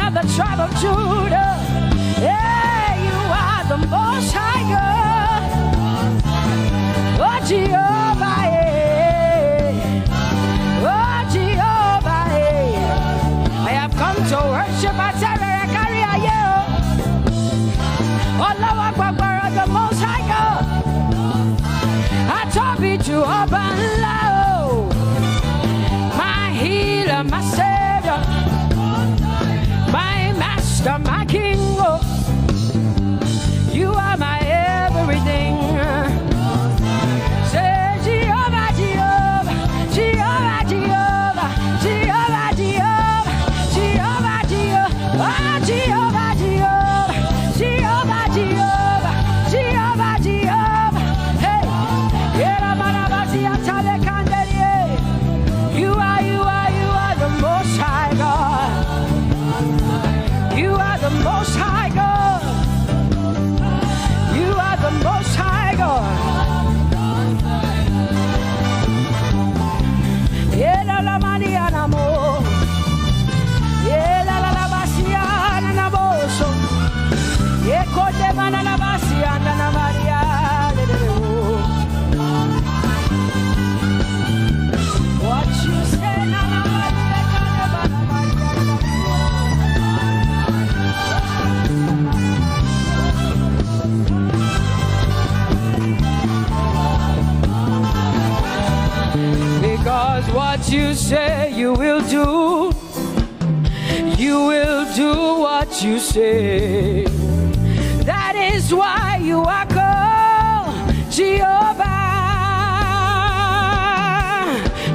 of the tribe of Judah. Yeah, you are the most high God. Oh, Jehovah, yeah. Oh, Jehovah, yeah. I have come to worship at Terrakaria, yeah. Oh, Lord, the most high God. I told you to open low. My healer, my savior, my master, my king. Oh, you are my everything. Say Jehovah, Jehovah, Jehovah, Jehovah, Jehovah, Jehovah, Jehovah, Jehovah, oh, Jehovah, Jehovah, Jehovah, Jehovah, Jehovah, Jehovah. Hey, you are the most high God. You are the most high God. You are the most high God. Yeah, la Mariana mo. Yeah, la Bassiana na boso. Yeah, kote mana la Bassiana na Maria. What you say na because what you say you will do what you say. That is why you are called Jehovah.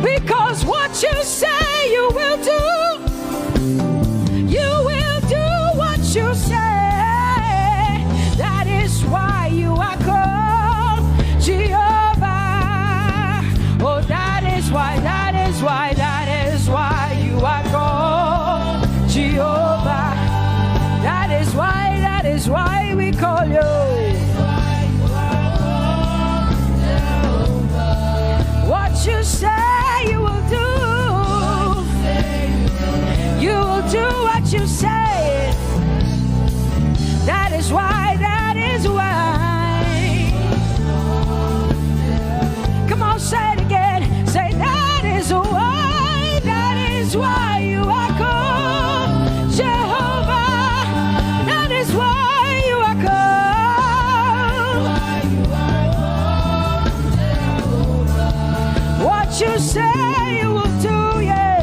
Because what you say you will do what you say. That is why you are called Jehovah. Oh, that is why you are called Jehovah. That is why we call you. What you say you will do. You will do what you say. That is why. Come on, say it again. Say that is why you are called Jehovah. That is why you are called. What you say you will do, yeah.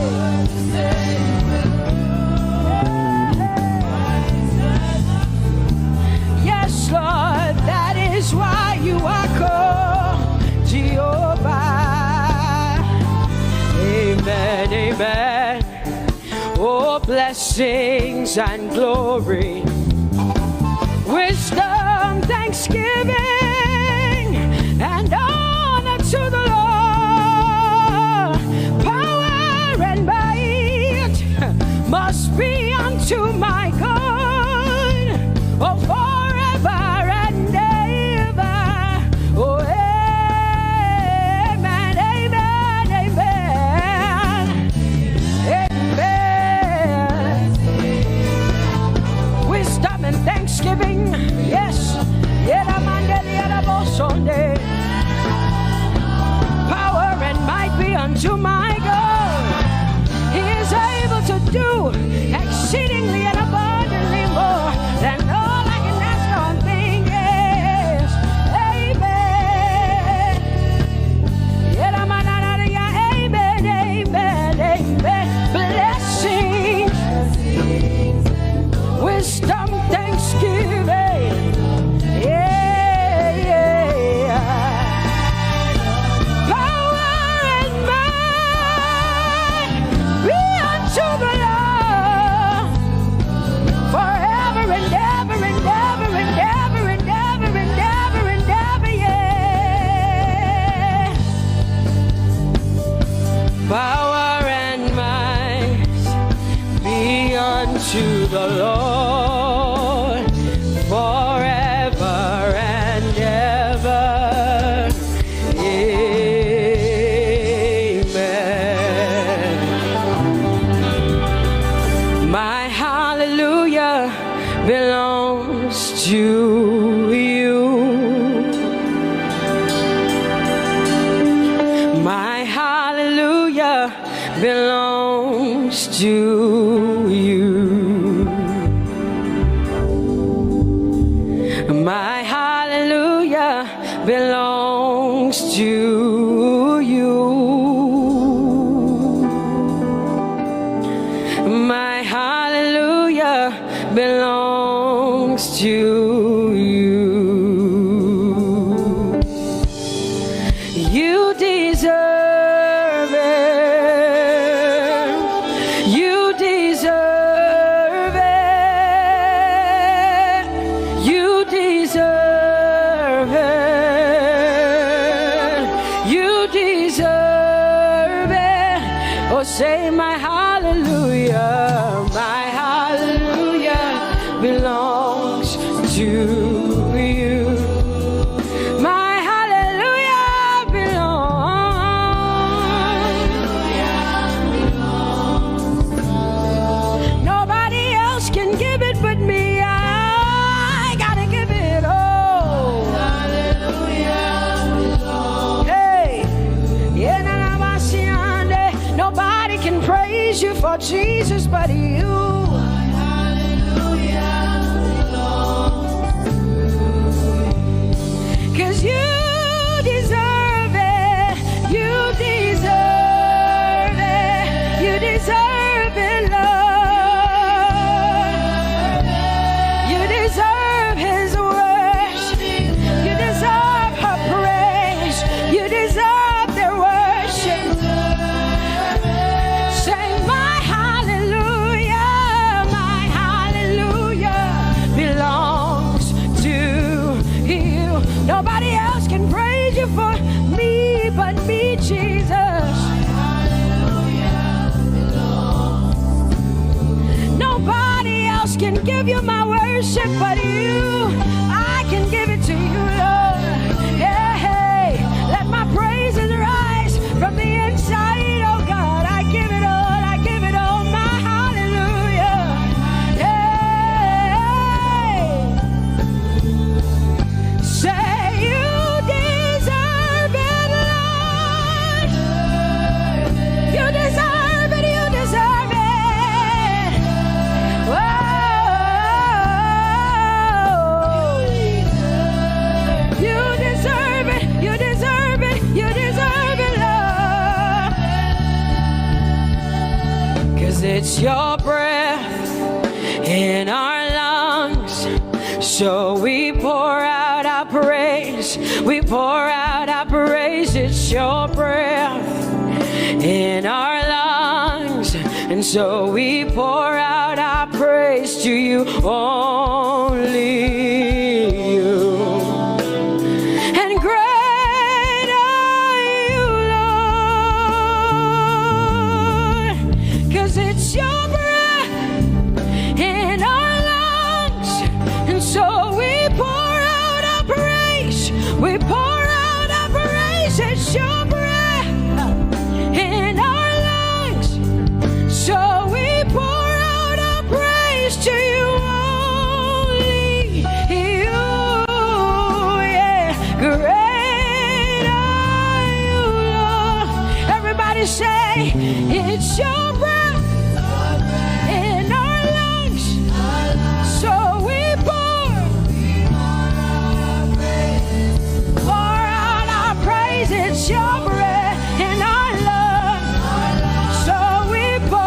Yes, Lord, that is why you are called Jehovah. Amen, amen. Oh, blessings and glory, wisdom, thanksgiving, and honor to the Lord. Power and might must be unto my God. Oh, forever and ever. Oh, amen, amen, amen, amen. Wisdom and thanksgiving, yes. Power and might be unto my God. He is able to do exceedingly and above hallelujah belongs to you. My hallelujah belongs to you. My hallelujah belongs to you. My hallelujah belongs to you. You deserve it. You deserve it. You deserve it. You deserve it. Oh, say my hallelujah. My hallelujah belongs to you. My hallelujah belongs. Nobody else can give it but me. I gotta give it all. Hallelujah. Hey, nobody can praise you for Jesus but you. Cause you deserve it, you deserve it, you deserve it, Lord. You deserve His worship, you deserve her praise, you deserve their worship. Say my hallelujah belongs to you. Nobody else can praise you for me but me, Jesus. Nobody else can give you my worship but you. I can give it to you, Lord. Yeah, hey, let my praises rise from the inside, oh God. I give it all, I give it all, my hallelujah. Hey, say you deserve it, Lord. You deserve it, you deserve it. Whoa. You deserve it, you deserve it, you deserve it, Lord. Cause it's your breath in our lungs, so we pour out our praise, we pour out our praise. It's your breath in our lungs, and so we pour out our praise to you, only you. And great are you, Lord, cause it's your breath in our lungs, and so we pour out our praise, we pour out our praise. It's your breath in our lungs, so we pour out our praise to you, only you. Yeah, great are you, Lord. Everybody say, it's your breath in our lungs, so we pour out our praise. It's your breath in our lungs, so we pour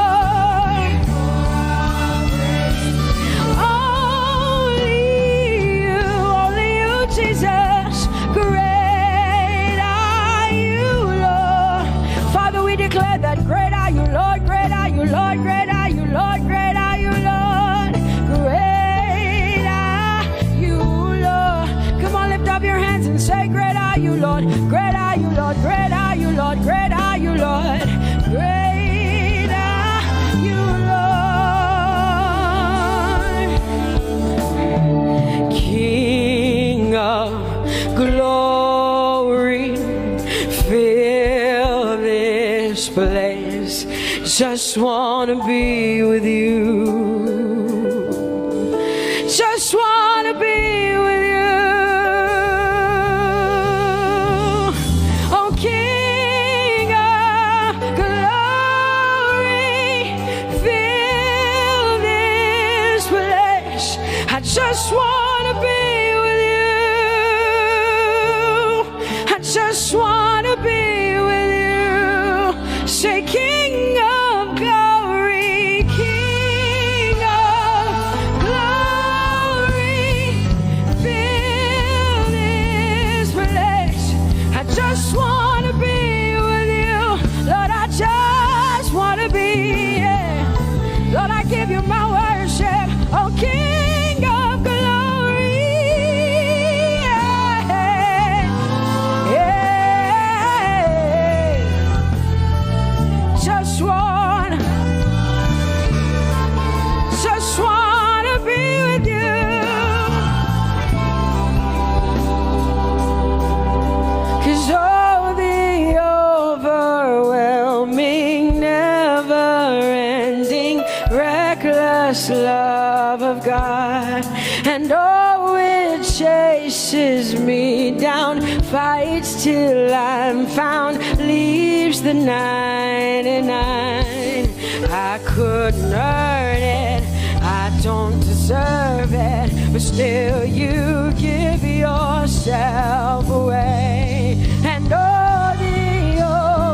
only you, Jesus. Great are you, Lord. Father, we declare that great are you, Lord, great are you, Lord, great are you, Lord, great are you, Lord, great are you, Lord. Come on, lift up your hands and say, great are you, Lord, great are you, Lord, great are you, Lord, great are you, Lord, great are you, Lord. King of glory, fill this place. Just wanna be with you. just want to be with you. Oh, King of glory, fill this place. I just want to be with you. I just want to be with you. Say, King of glory, King of glory, fill this place. I just want to be with you. Lord, I just want to be, yeah. Lord, I give you my worship. Oh, King of glory, yeah, yeah. Just want to be with you. 'Cause oh, the overwhelming, never-ending, reckless love of God, and oh, it chases me down, fights till I'm found, leaves the 99. I couldn't earn it, I don't deserve it, but still you give yourself away. And oh, the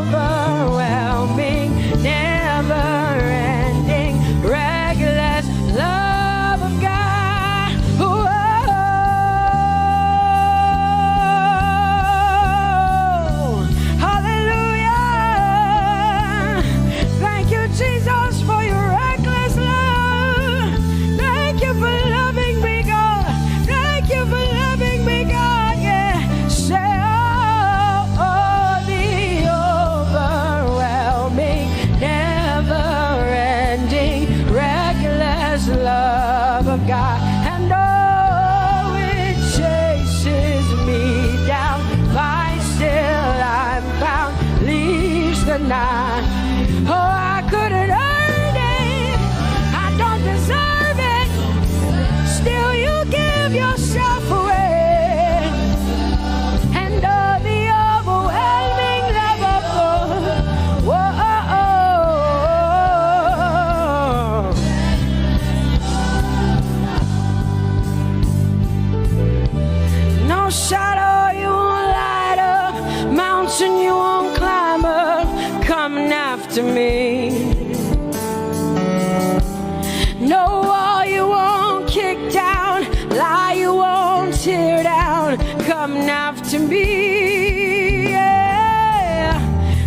overwhelming, never-ending, reckless love of God. Whoa. Hallelujah. Thank you, Jesus, for your reckless love. Thank you for loving me, God. Thank you for loving me, God. Yeah. Say, oh, the overwhelming, never-ending, reckless love of God. And oh, it chases me down, finds till I'm found, leaves the 9. Oh, I couldn't earn it, I don't deserve it, still you give yourself away. And oh, the overwhelming love of God. Whoa. No shadow you won't light up, mountain you won't climb up, coming after me. No wall you won't kick down, lie you won't tear down, coming after me. Yeah.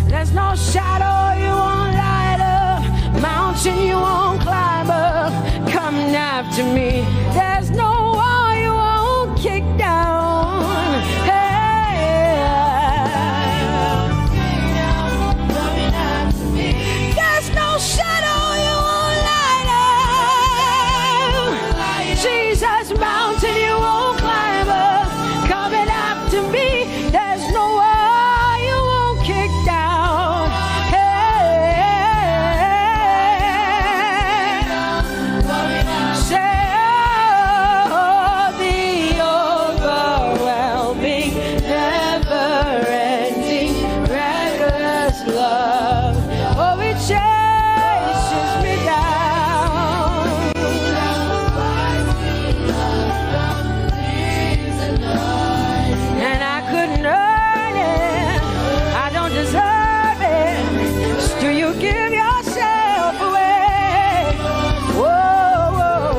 There's no shadow you won't light up, mountain you won't climb up, coming after me. There's no wall you won't kick down. There's no shadow you won't light up. Jesus, mountain you won't climb up, coming after me. There's no wall you won't kick down. Say, oh, the overwhelming, never-ending, reckless love. Oh, it chases me down. And I couldn't earn it, I don't deserve it, still you give yourself away. Whoa, whoa,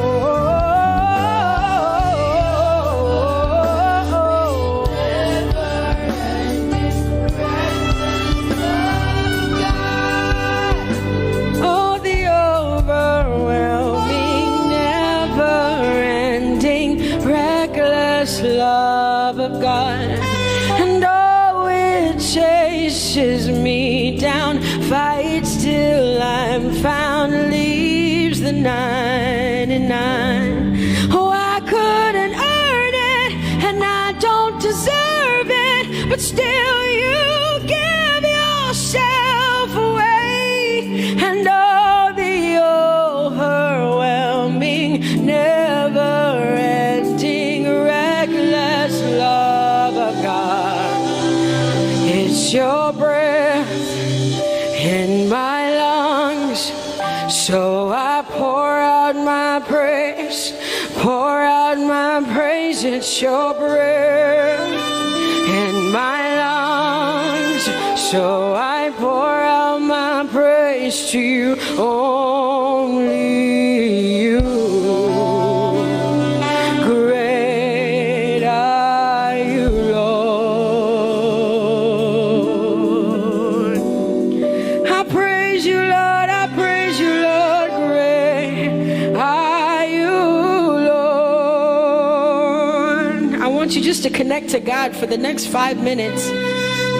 oh, the overwhelming, never-ending, reckless love of God. And oh, it chases me down, fights till I'm found, leaves the 99. Oh, I couldn't earn it, and I don't deserve it, but still you give yourself away. And oh, the overwhelming, never your breath in my lungs. So I pour out my praise, pour out my praise. It's your breath in my lungs. So I pour out my praise to you, only you. Great are you, Lord. I praise you, Lord. I praise you, Lord. Great are you, Lord. I want you just to connect to God for the next 5 minutes.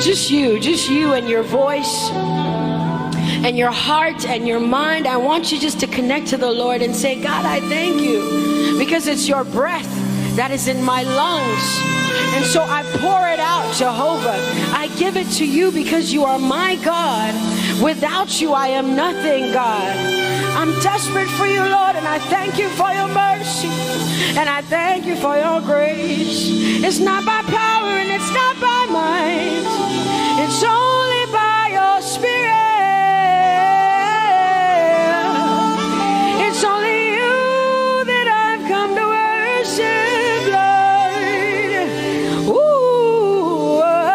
Just you and your voice and your heart and your mind. I want you just to connect to the Lord and say, God, I thank you because it's your breath that is in my lungs. And so I pour it out, Jehovah. I give it to you because you are my God. Without you, I am nothing, God. I'm desperate for you, Lord, and I thank you for your mercy. And I thank you for your grace. It's not by power and it's not by might. It's only by your Spirit. It's only you that I've come to worship, Lord. Ooh, oh.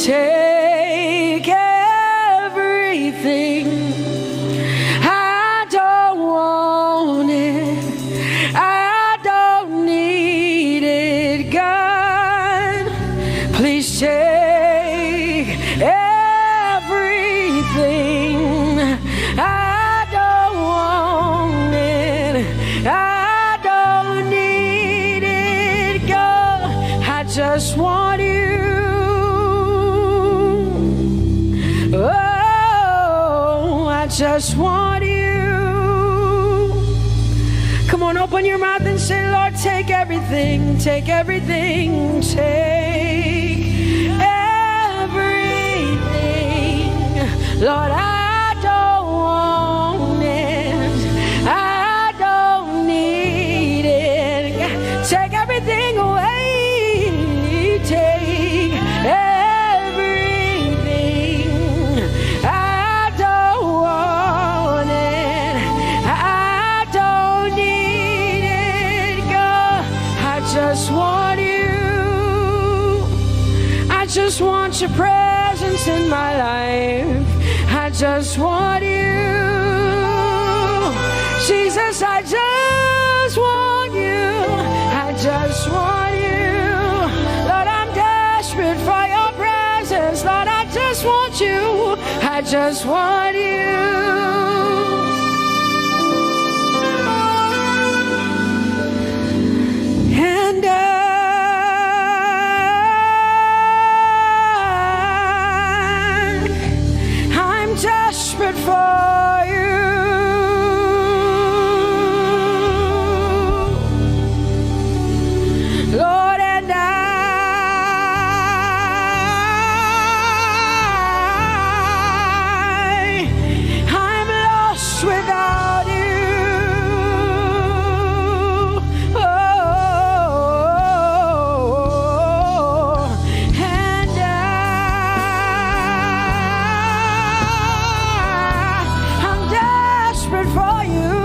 Take everything. I don't want it. I don't need it, God. Please take everything. I don't want it. I don't need it, God. I just want you. Oh, I just want you. Come on, open your mouth and say, Lord, take everything, take everything, take everything. Lord, I don't want it. I don't need it. Take everything away. Take everything. I don't want it. I don't need it, God. I just want you. I just want your presence in my life. I just want you. Jesus, I just want you. I just want you. Lord, I'm desperate for your presence. Lord, I just want you. I just want you. And I'm desperate for you. Lord, and I'm lost without you. Oh, and I'm desperate for you.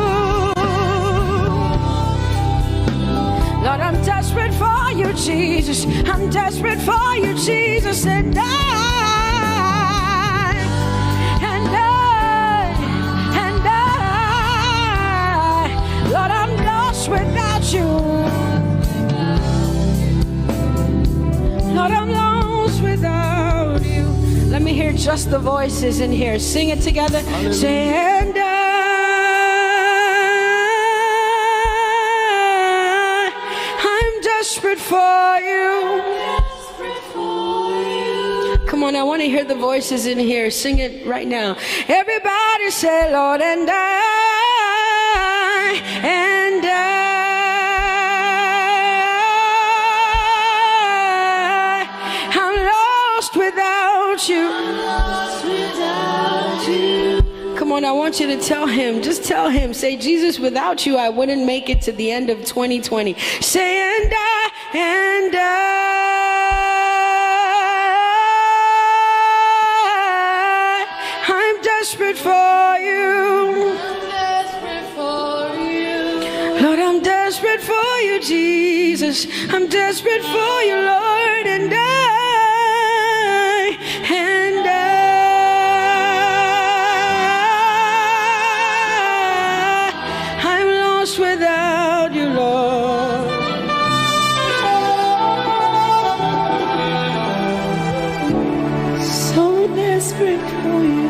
Lord, I'm desperate for you, Jesus. I'm desperate for you, Jesus. And Lord, I'm lost without you. Lord, I'm lost without you. Let me hear just the voices in here. Sing it together. Say, and I'm desperate for you. Come on, I want to hear the voices in here. Sing it right now. Everybody say, Lord, and I'm lost without you. Come on, I want you to tell him. Just tell him. Say, Jesus, without you, I wouldn't make it to the end of 2020. Say, and and I'm desperate for you. Lord, I'm desperate for you, Jesus. I'm desperate for you, Lord, and I'm lost without you, Lord. So desperate for you.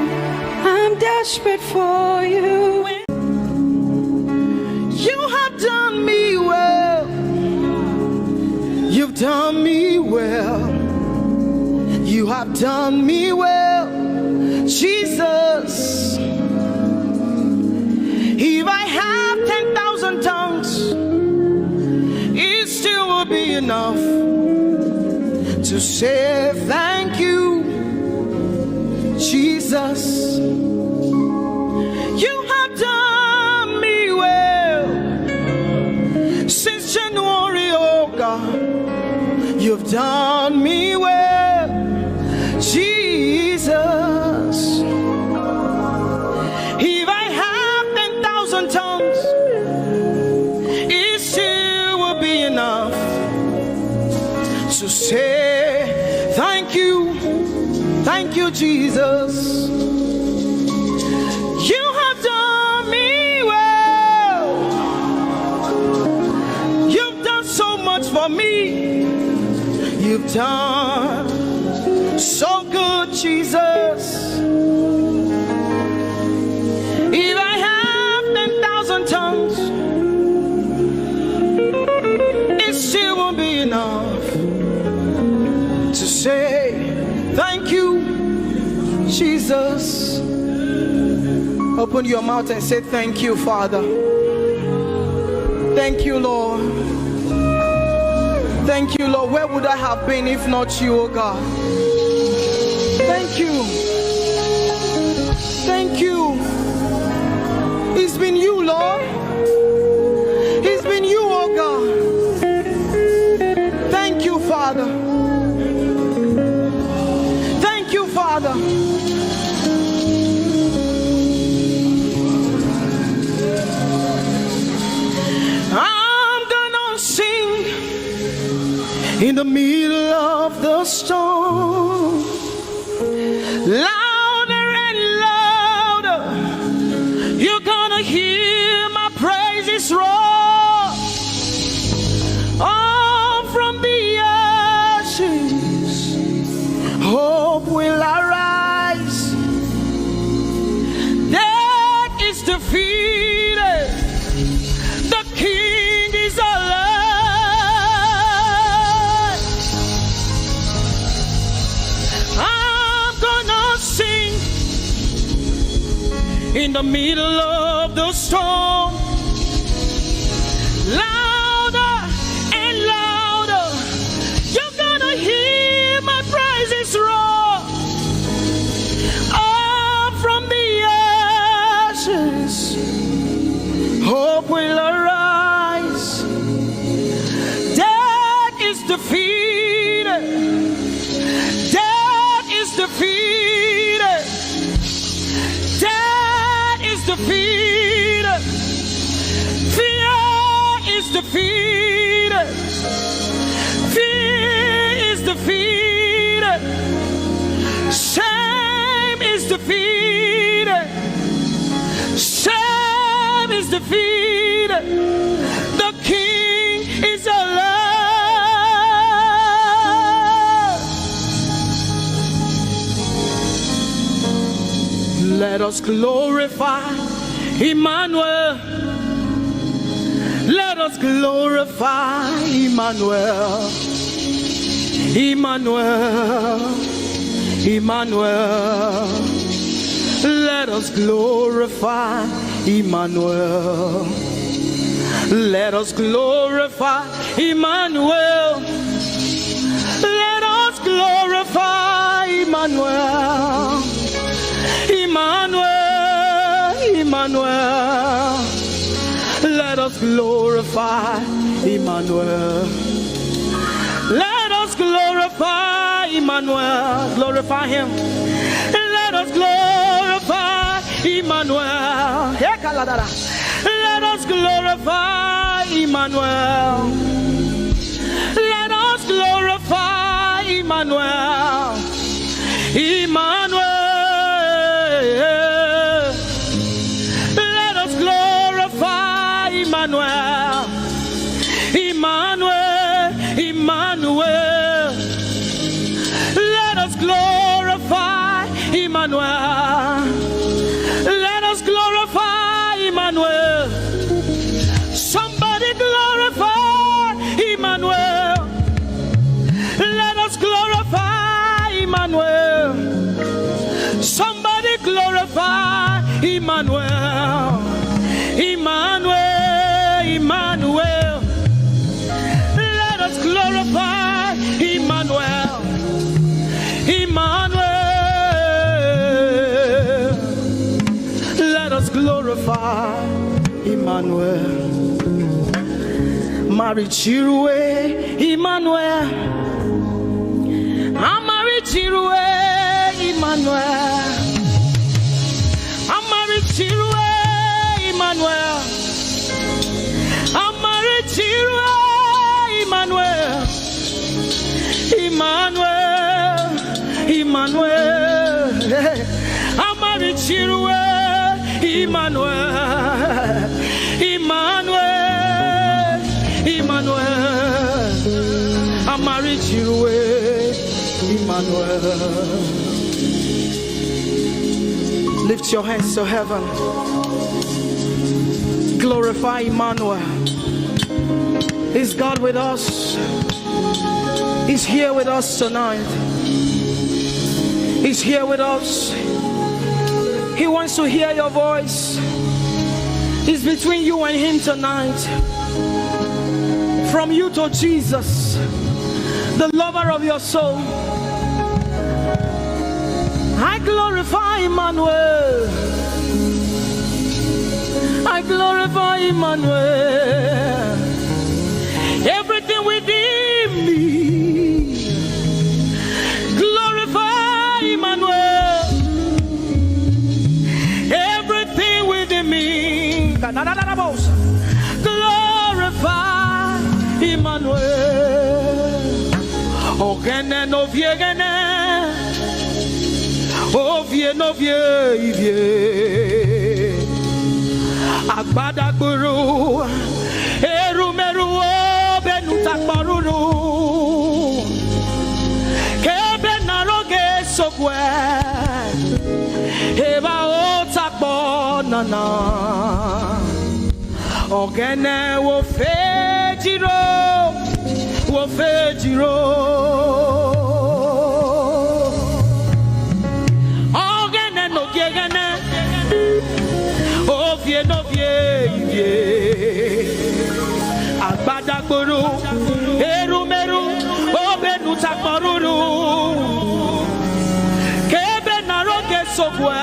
I'm desperate for you. You have done me well. You've done me well. You have done me well, Jesus. If I have 10,000 tongues, it still will be enough to say thank you, Jesus. You have done me well since January, oh God. You've done me well, Jesus. If I have 10,000 tongues, it still will be enough to say thank you, Jesus. You have done me well. You've done so much for me. You've done so good, Jesus. If I have 10,000 tongues, it still won't be enough to say thank you, Jesus. Open your mouth and say thank you, Father. Thank you, Lord. Thank you, Lord. Where would I have been if not you, oh God? Thank you. Thank you. It's been you, Lord. It's been you, oh God. Thank you, Father. Thank you, Father. I'm gonna sing in the middle of the storm, louder and louder. You're gonna hear my praises roar. Oh, from the ashes, hope will arise. Death is defeated. The King is alive. In the middle of the storm, louder and louder, you're gonna hear my praises roar. Up from the ashes, hope will arise. Death is defeated. Death is defeated. Death is defeated. Fear is defeated. Fear is defeated. Shame is defeated. Shame is defeated. The King is alive. Let us glorify Emmanuel. Let us glorify Emmanuel. Emmanuel. Emmanuel. Let us glorify Emmanuel. Let us glorify Emmanuel. Let us glorify Emmanuel. Emmanuel, Emmanuel. Let us glorify Emmanuel. glorify Emmanuel. Glorify him. Let us glorify Emmanuel. Let us glorify Emmanuel. Let us glorify Emmanuel. Emmanuel. Let us glorify Emmanuel. Emmanuel. Emmanuel. Let us glorify Emmanuel. Let us glorify Emmanuel. Somebody glorify Emmanuel. Let us glorify Emmanuel. Somebody glorify Emmanuel. Emmanuel. Emmanuel. Let us glorify Emmanuel. Emmanuel. Let us glorify Emmanuel. Mari Chirwe Emmanuel. Amari Chirwe Emmanuel. Amari Chirwe Emmanuel. Amari Chirwe Emmanuel. Emmanuel. Emmanuel. Amari Chirwe Emmanuel. Emmanuel. Emmanuel. Amari Chirwe Emmanuel. Lift your hands to heaven. Glorify Emmanuel. Is God with us? He's here with us tonight. He's here with us. He wants to hear your voice. It's between you and him tonight. From you to Jesus, the lover of your soul. I glorify Emmanuel. I glorify Emmanuel. Everything within me, glorify Emmanuel. Everything within me, glorify Emmanuel. Ogene no viegene, ovie no vie. Agbada guru, erumeru benutakbaruru. Kebe naroge sokwe, eba otakbo nana. Ogene wo fejiro, wo fejiro. Ogene no gegene. Ovie no vie, agbadagboro, erumeru, obenu takporuru, kebe naroge sokwe,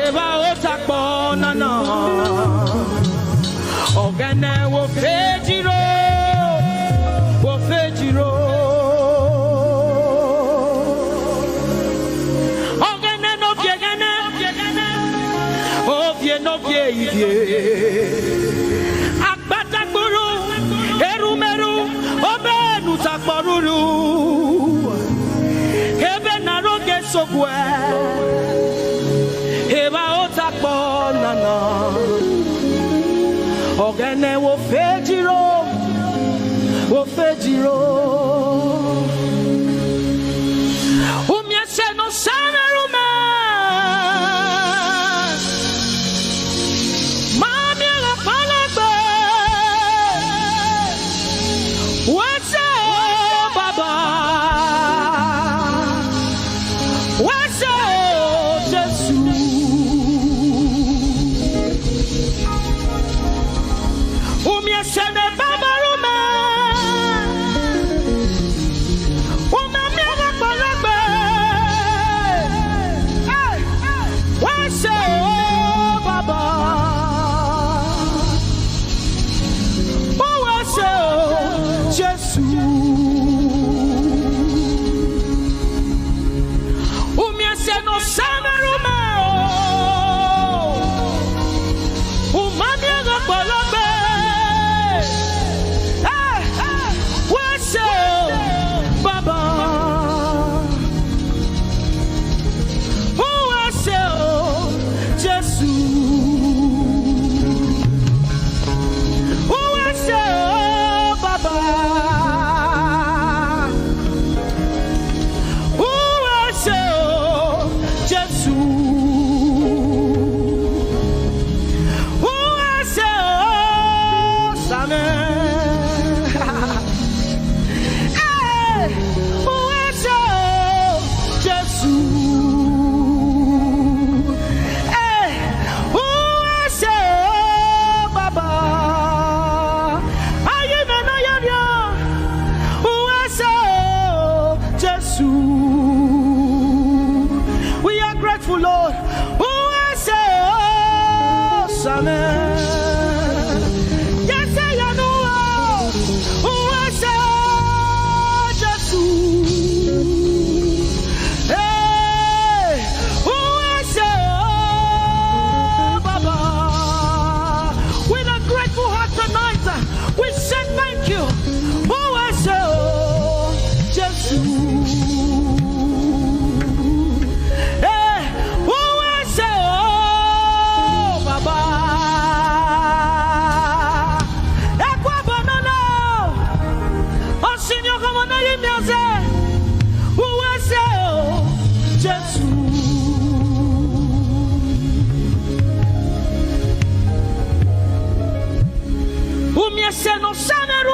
eba otakpo nana, ogene wo fejiro, wo fejiro. Agbadagboro, erumeru, obenu takporuru, kebe naroge sokwe, eba otakpo nana, ogene wo fejiro, wo fejiro. Umiese no sana rume.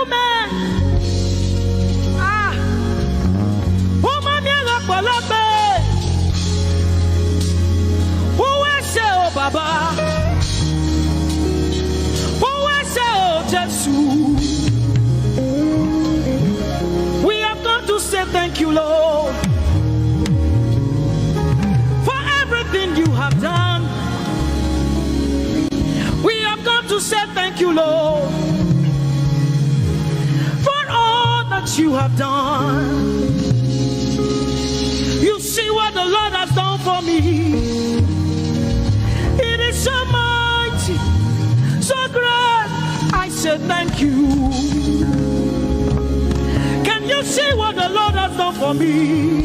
man. Woman, yellow polope. Who is oh Baba? Who is oh Jesus? We have come to say thank you, Lord, for everything you have done. We have come to say thank you, Lord, for all that you have done. You see what the Lord has done for me. It is so mighty, so great. I say thank you. Can you see what the Lord has done for me?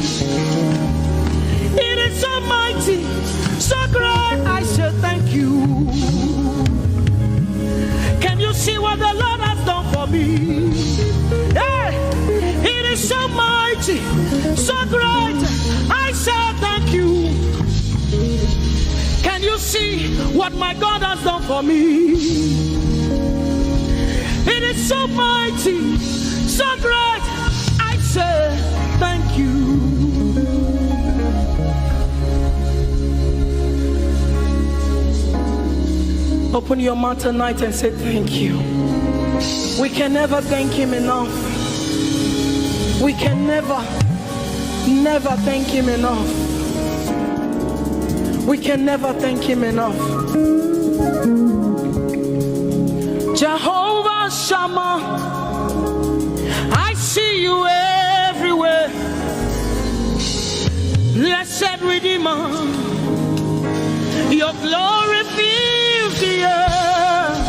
It is so mighty, so great. I say thank you. Can you see what the Lord has done for me? Hey, it is so mighty, so great. I say thank you. Can you see what my God has done for me? It is so mighty, so great. I say thank you. Open your mouth tonight and say thank you. We can never thank him enough. We can never thank him enough. We can never thank him enough. Jehovah Shammah, I see you everywhere. Blessed Redeemer, your glory fills the earth.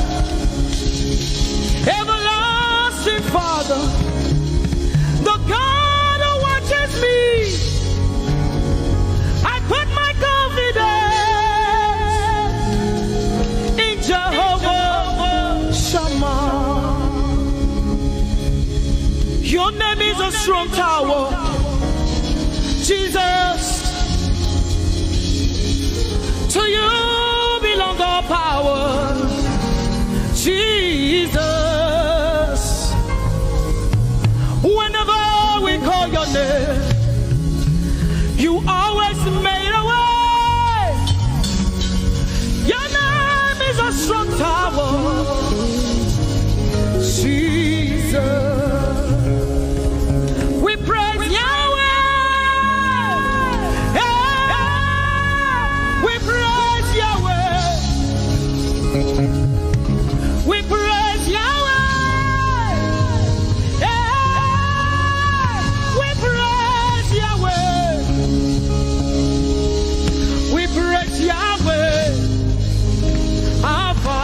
Everlasting Father, the God who watches me, I put my confidence in Jehovah Shammah. Your name is a strong tower, Jesus. To you belong all power, Jesus. Whenever we call your name, you always made a way. Your name is a strong tower, Jesus. We praise Yahweh. We praise Yahweh. We praise Yahweh. We praise Yahweh. We praise Yahweh. Alpha,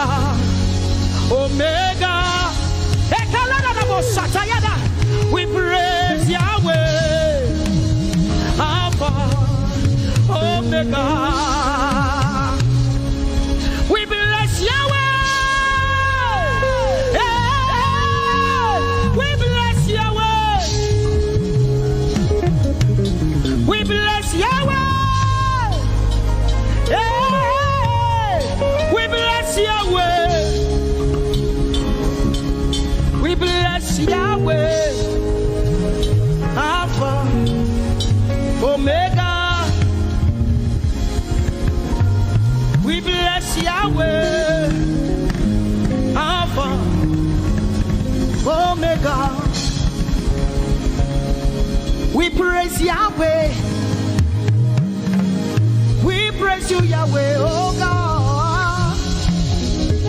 Omega. We praise Yahweh. Alpha, Omega. We bless Yahweh. We bless Yahweh. We bless Yahweh. We bless Yahweh. We bless Yahweh. Alpha, Omega. We bless Yahweh, Alpha, Omega. We praise Yahweh. We praise you, Yahweh, oh God.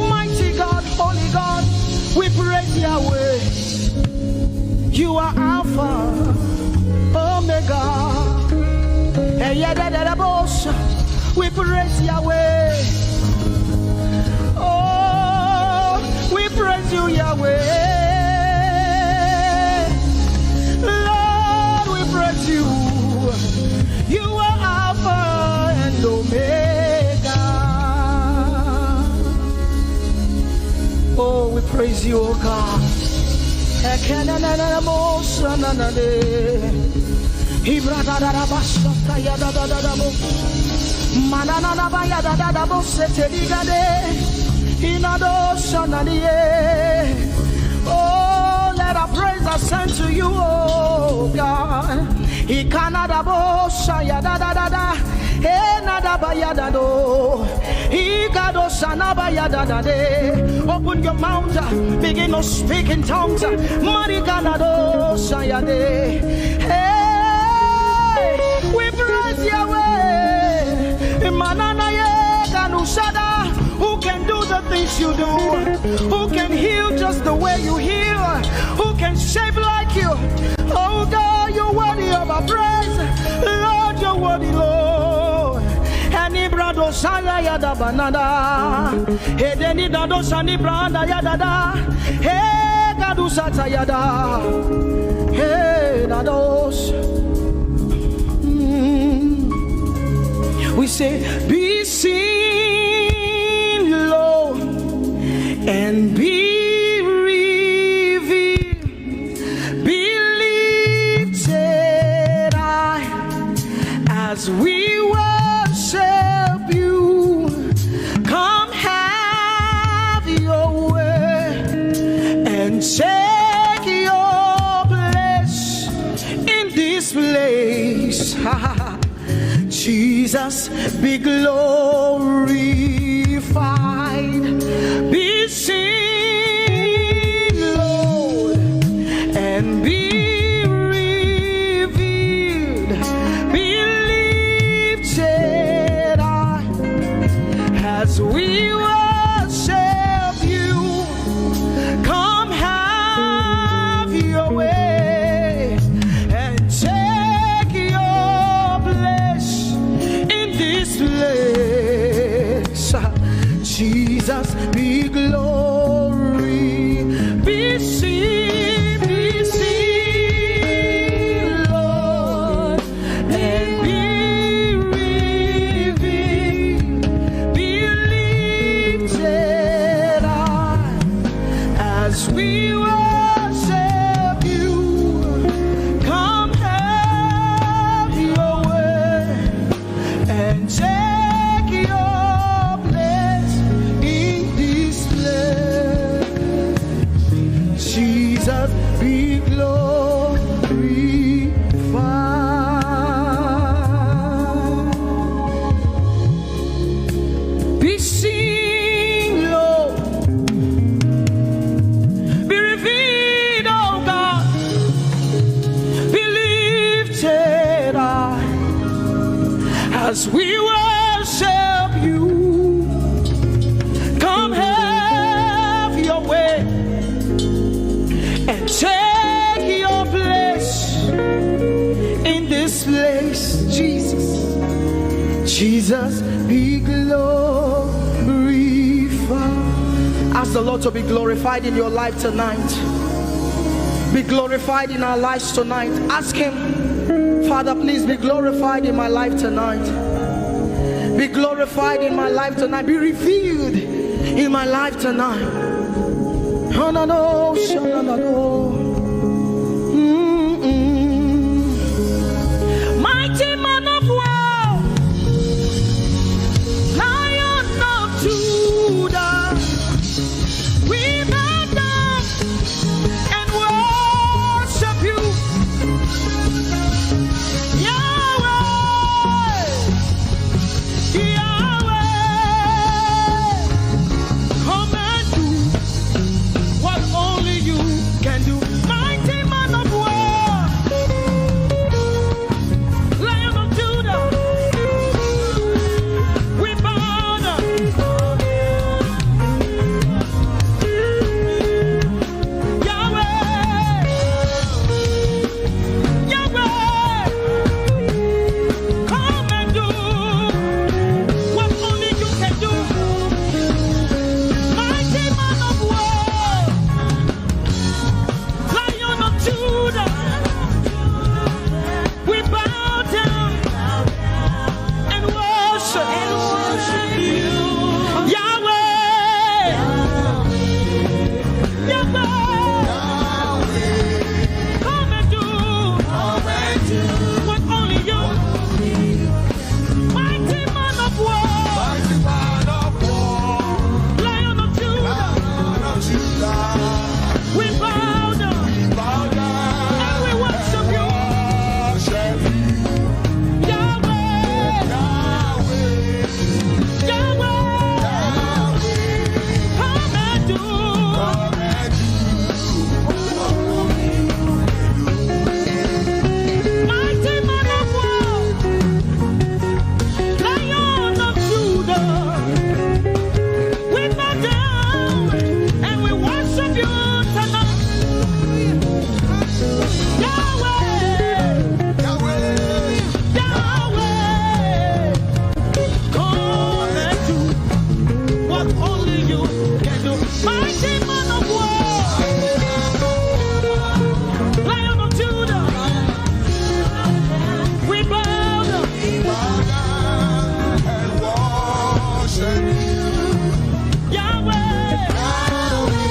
Mighty God, holy God, we praise Yahweh. You are Alpha, Omega. We praise Yahweh. Oh, we praise you, Yahweh. Lord, we praise you. You are Alpha and Omega. Oh, we praise you, oh God. Oh praise I send to you, oh God. Ikanadabo shaya da da da da. Enadaba yada do. Igado sanaba yada da de. Open your mouth, begin to speak in tongues. Marikanado shaya de. Hey, we praise Yahweh. Manana ye kanusada. Who can do the things you do? Who can heal just the way you heal? Who can shape like you? Oh God, you're worthy of our praise. Lord, you're worthy, Lord. And Ibrado Sanya Yada Banada. Hey, Deni Dado Sani Branda Yada. Hey, Gadu Sata Yada. Hey, Dados. We say, be seen, Lord, and be revealed, be lifted high as we worship you. Come have your way and take your place in this place. Jesus, be glorified, be seen, Lord, and be revealed, be lifted high as we worship you. Come have your way and take your place in this place. Jesus, be glory, be seen, Lord, and be revealed, be lifted high as we worship you. Come have your way and take your place in this place. Jesus, be glorified, be seen, Lord, be revealed, oh God, be lifted high as we worship you. Come have your way and take your place in this place. Jesus, Jesus, be glorified. Ask the Lord to be glorified in your life tonight. Be glorified in our lives tonight. Ask Him, Father, please be glorified in my life tonight. Be glorified in my life tonight. Be revealed in my life tonight. Oh, no, no, no, no, no. Mighty man of war, Lion of Judah, we bow down and worship you. Yahweh, Yahweh, come and do what only you can do. Mighty man of war, Lion of Judah, we bow down and worship you, Yahweh, Yahweh,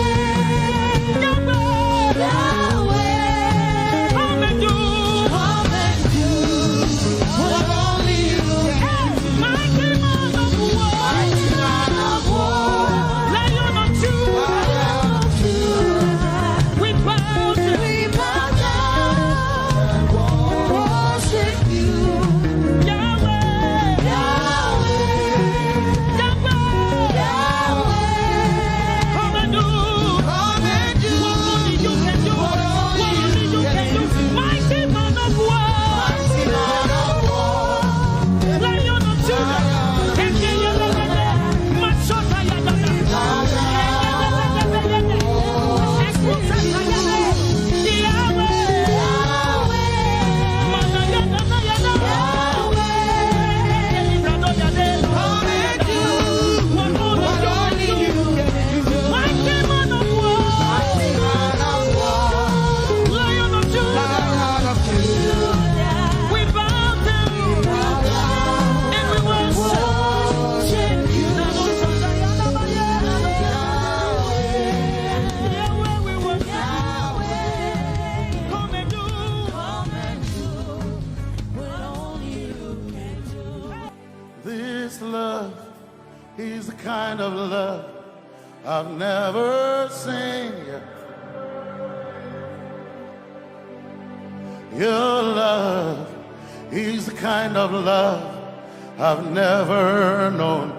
Yahweh, come and do what only you can. Mighty man of war, Lion of Judah, we bow down and worship you, Yahweh, Yahweh, Yahweh, come and do what only you can do, what only you can do. Mighty man of war, Lion of Judah, Machota Yadada, This love is the kind of love I've never seen yet. Your love is the kind of love I've never known.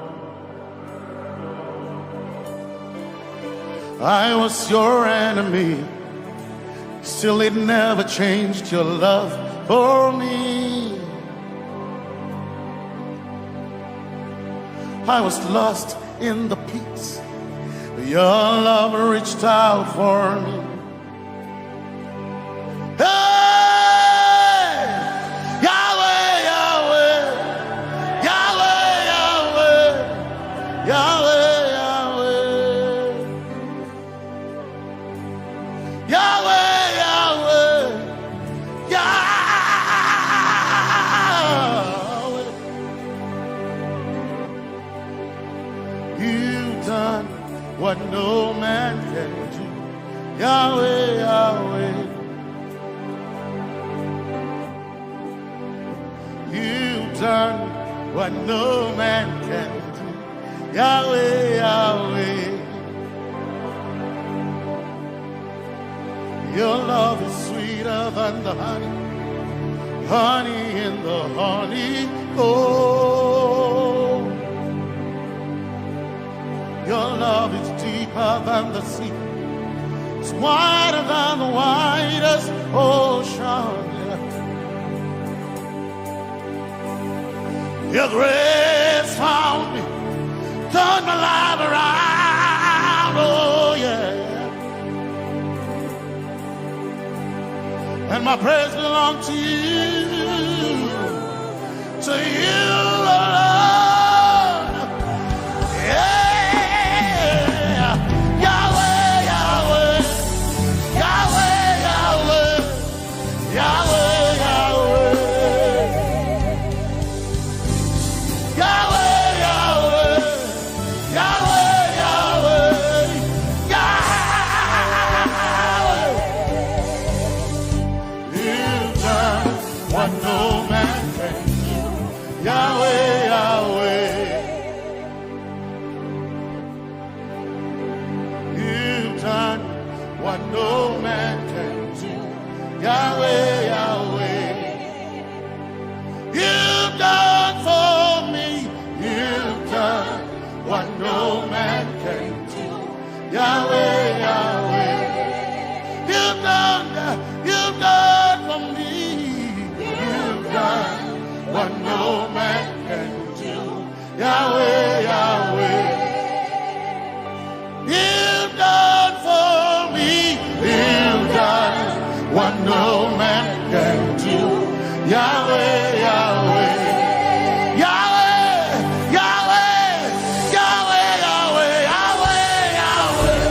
I was your enemy, still it never changed your love for me. I was lost in the pits, but your love reached out for me. Hey! Yahweh, Yahweh, Yahweh, Yahweh, Yahweh, Yahweh, Yahweh, Yahweh, Yahweh. You've done what no man can do, Yahweh, Yahweh. You've done what no man can do, Yahweh, Yahweh. Your love is sweeter than the honey, honey in the honeycomb. Your love is deeper than the sea, it's wider than the widest ocean. Your grace found me, turned my life around, oh yeah. And my praise belongs to you alone. Yeah, Yahweh, Yahweh, Yahweh, Yahweh, Yahweh, Yahweh, Yahweh, Yahweh, Yahweh, Yahweh, Yahweh. You've done what no man can do, Yahweh, Yahweh. You've done what no man can do, Yahweh, Yahweh. You've done for me, you've done what no man can do, Yahweh, Yahweh. You've done for me, you've done what no man can do, Yahweh, Yahweh. You've done for me, you've done what no man can do, Yahweh, Yahweh. Yahweh, Yahweh, Yahweh, Yahweh, Yahweh, Yahweh.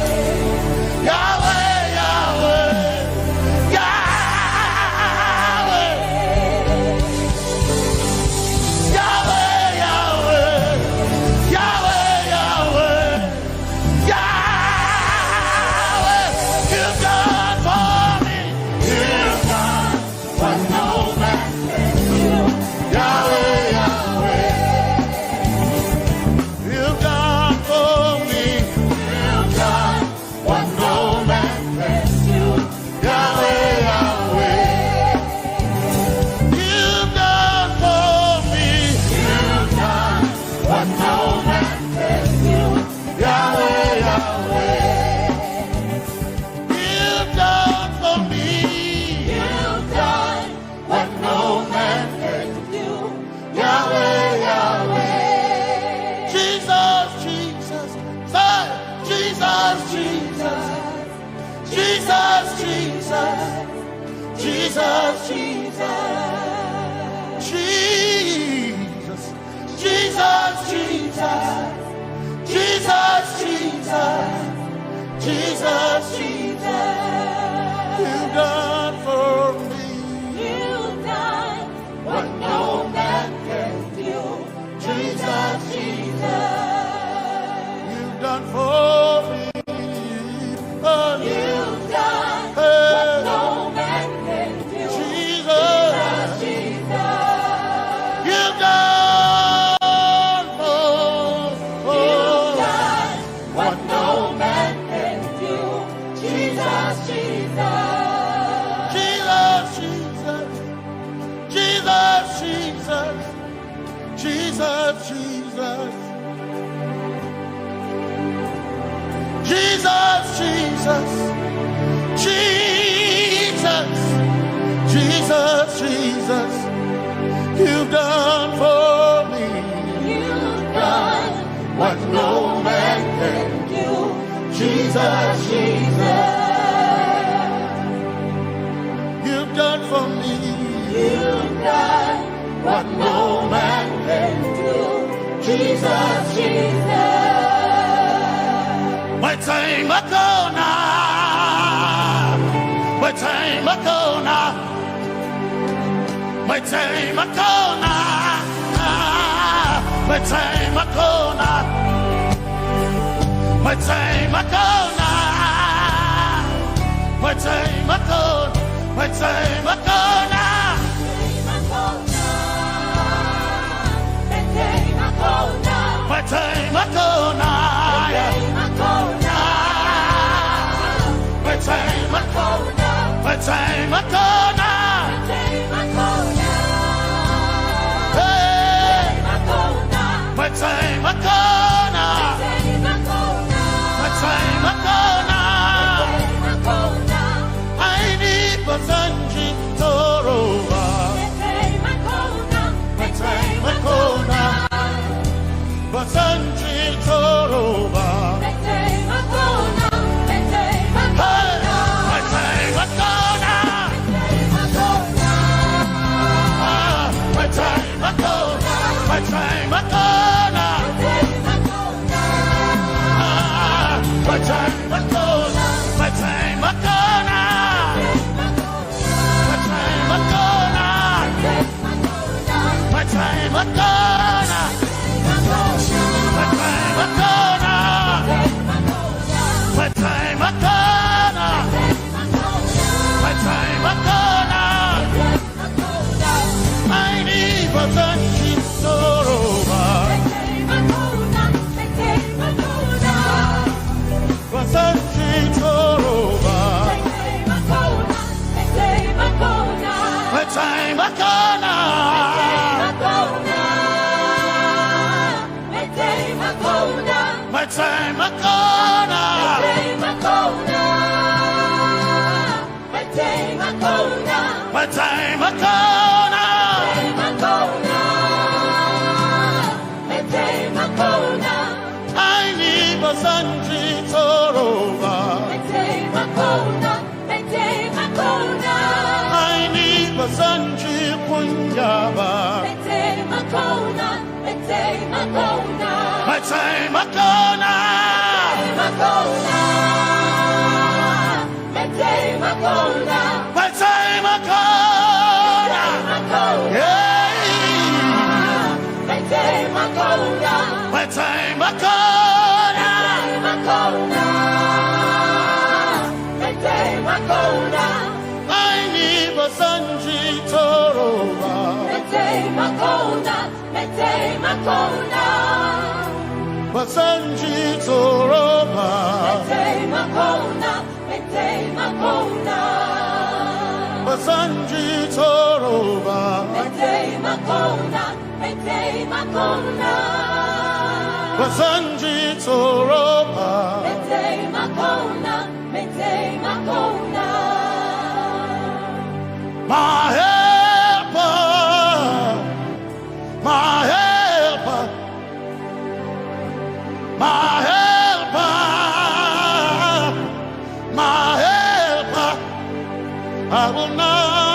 Jesus, Jesus, Jesus, Jesus, Jesus, Jesus, Jesus, Jesus, you've done for me. You've done what no man can do. Jesus, Jesus, You've done for me. Oh, you've done hey, what no man can do. Jesus, Jesus, you've done for you've done what no man can do. Jesus, Jesus, Jesus, Jesus, Jesus, Jesus, Jesus, Jesus, Jesus, Jesus, you've done for me. you've done what no man can do. Jesus, Jesus, You've done for me. you've done what no man can do. Jesus, Jesus, My time ago now. My time ago now. My time ago now. My time ago now. My time ago now. My time ago. My time ago now. My time ago now. My time ago. My time ago now. Hey. My time ago now. My time ago now. I need Basanji Toroba. My time ago now. Basanji Toroba. Hey. My time ago now. My time ago. My time ago now. My time ago. My time ago now. My time ago now. My time ago now. My time ago now. My time ago now. My time ago now. I need Basanji Toroba. Basanji Toroba. My time ago now. My time ago now. My time ago now. I need Basanji Toroba. I need Basanji Punyaba. My time ago now. My time ago now. Yeah. My time ago now. My time ago now. I need Basanji Toroba. Basanji Toroba. Basanji Toroba. Basanji Toroba. My helper, my helper, my helper, my helper, I will not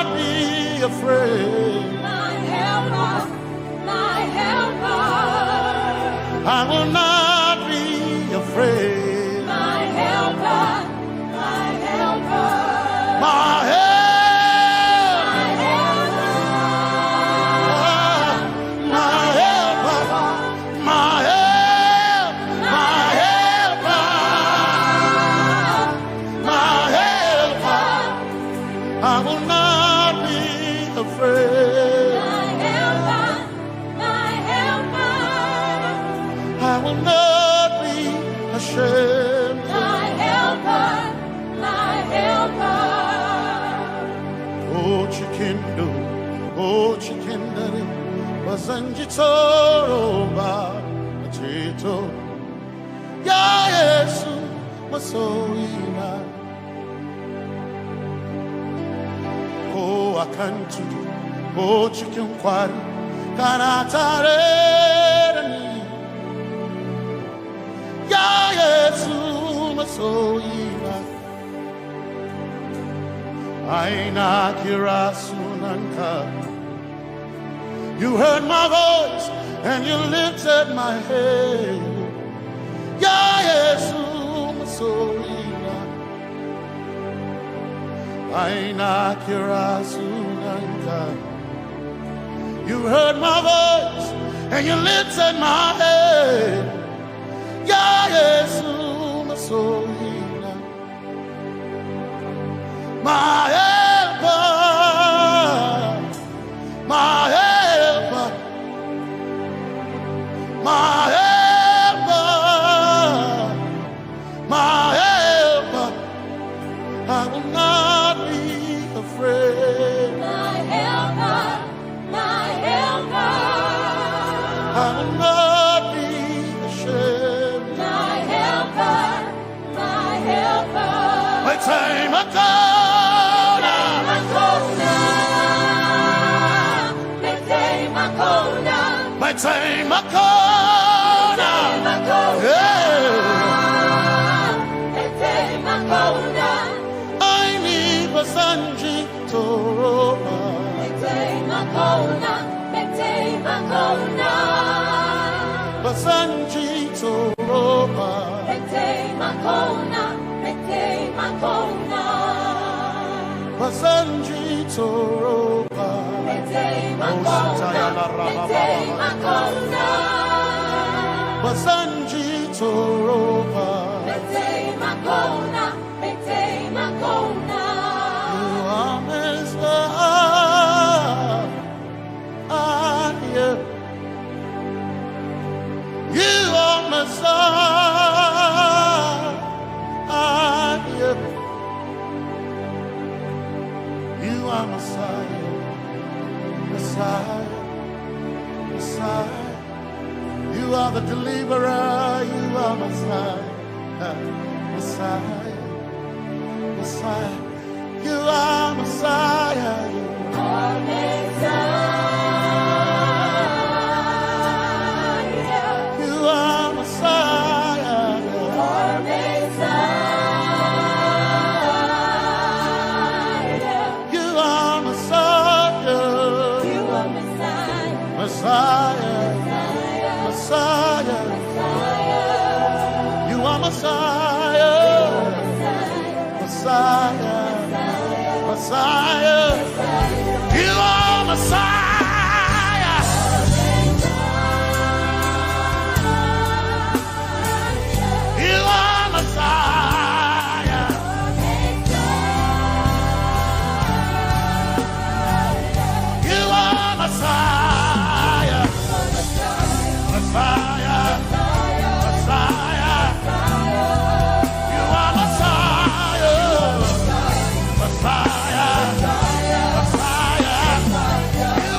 not be afraid. My helper, my helper, My help. Sanjitoroba Chito Ya Yesu Masoina Oh akantu Oh chicken kwari Kanatare Ya Yesu Masoina Aina kirasunanka. You heard my voice and you lifted my head. Ya Yesu Masoina Aina Kirasunanka. You heard my voice and you lifted my head. Ya Yesu Masoina My helper, my helper, my helper, my helper, I will not be afraid. My helper, my helper, I will not be ashamed. my helper, my helper. My time I Say Makona, I need Basanji Toroba. Basanji Toroba. Basanji Toroba. Basanji Toroba. You are Messiah. You are Messiah. You are Messiah. Messiah, Messiah, you are the deliverer, you are Messiah, Messiah, Messiah, you are Messiah, you are Messiah, you are Messiah, you are Messiah, you are Messiah. Messiah, Messiah, you are Messiah, Messiah, Messiah, you are Messiah, you are Messiah, you are Messiah. Messiah, Messiah, you are Messiah, Messiah, Messiah, you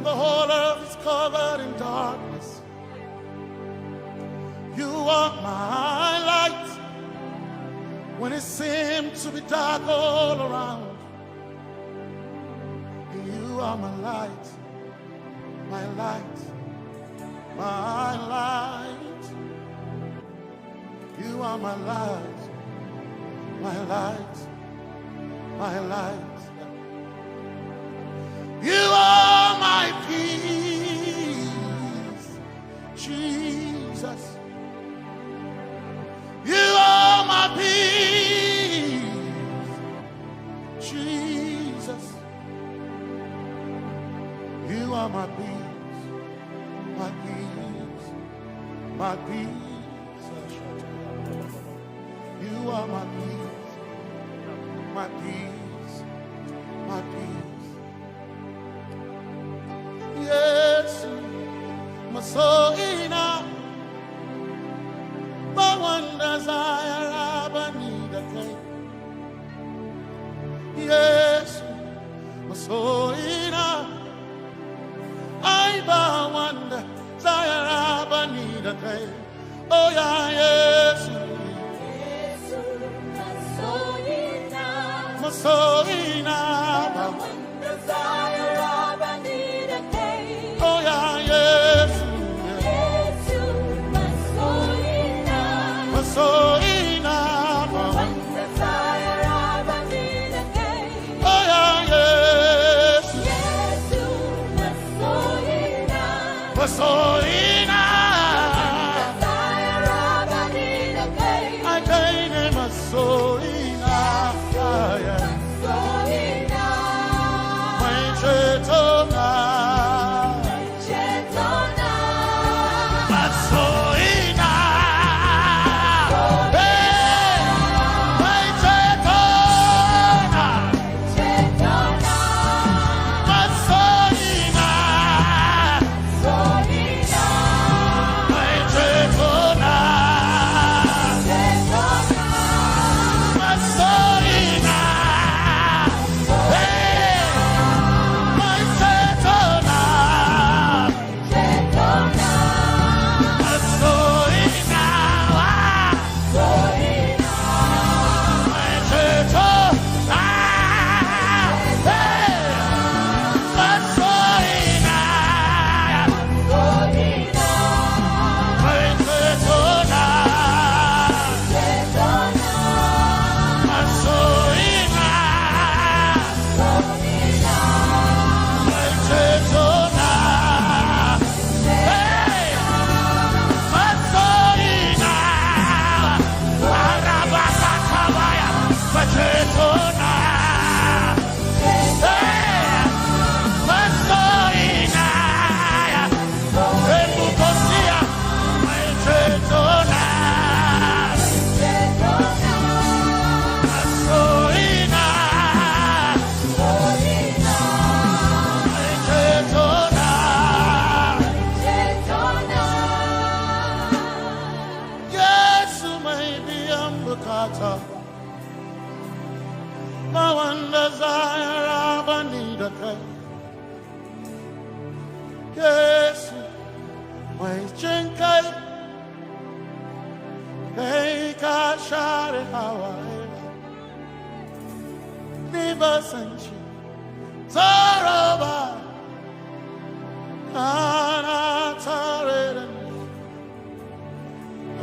when the whole earth is covered in darkness. You are my light when it seemed to be dark all around. You are my light, my light, my light. You are my light, my light, my light. You are my peace, Jesus. You are my peace, Jesus. You are my peace, my peace, my peace. You are my peace, my peace, my peace. Yes, my soul in a but one desire I need a king. Yes, my soul in a I but one desire I need a king. Oh yeah, yes, my soul in a but one desire I need a king. Oh yeah, yes. So enough, one desire of a need again. Oh yeah, yes, yes, so enough, desire of a need again. I gain him a so enough, so enough, my chetona, but so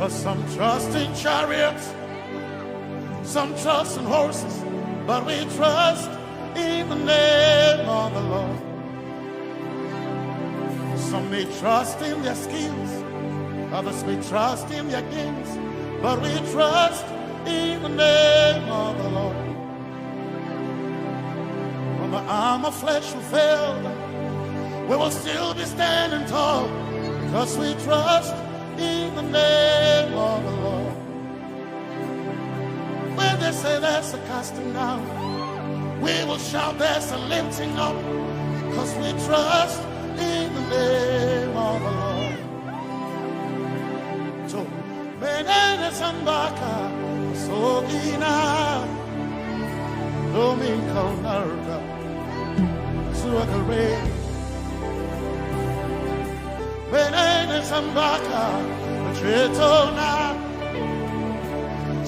some trust in chariots, some trust in horses, but we trust in the name of the Lord. Some may trust in their skills, others may trust in their gains, but we trust in the name of the Lord. When the arm of flesh will fail, we will still be standing tall, because we trust in the name of the Lord. When they say there's a casting down, we will shout there's a lifting up, because we trust in the name of the Lord. So, menene sambaka, so ina, domingo narga, suakare, Sambaka, Chetona,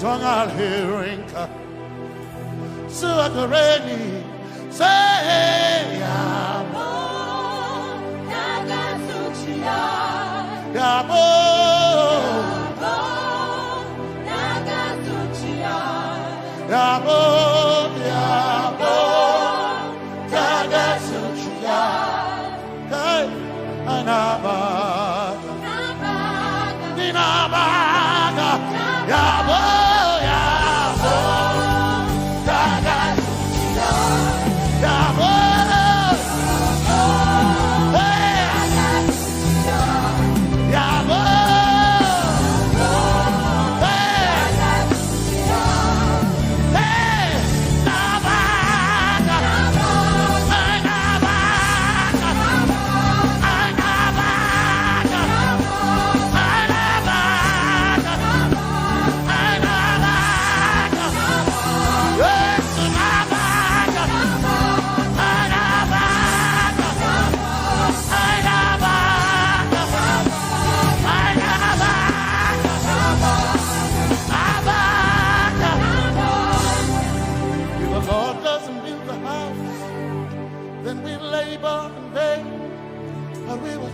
Zongal Hirinka, Suakareni, say, Yabo, Yabo, Yabo, Yabo, Tagasuchia, Kai, Anabaga, Dinabaga, Yabo, Yabo, Tagasuchia, Yabo, Yabo.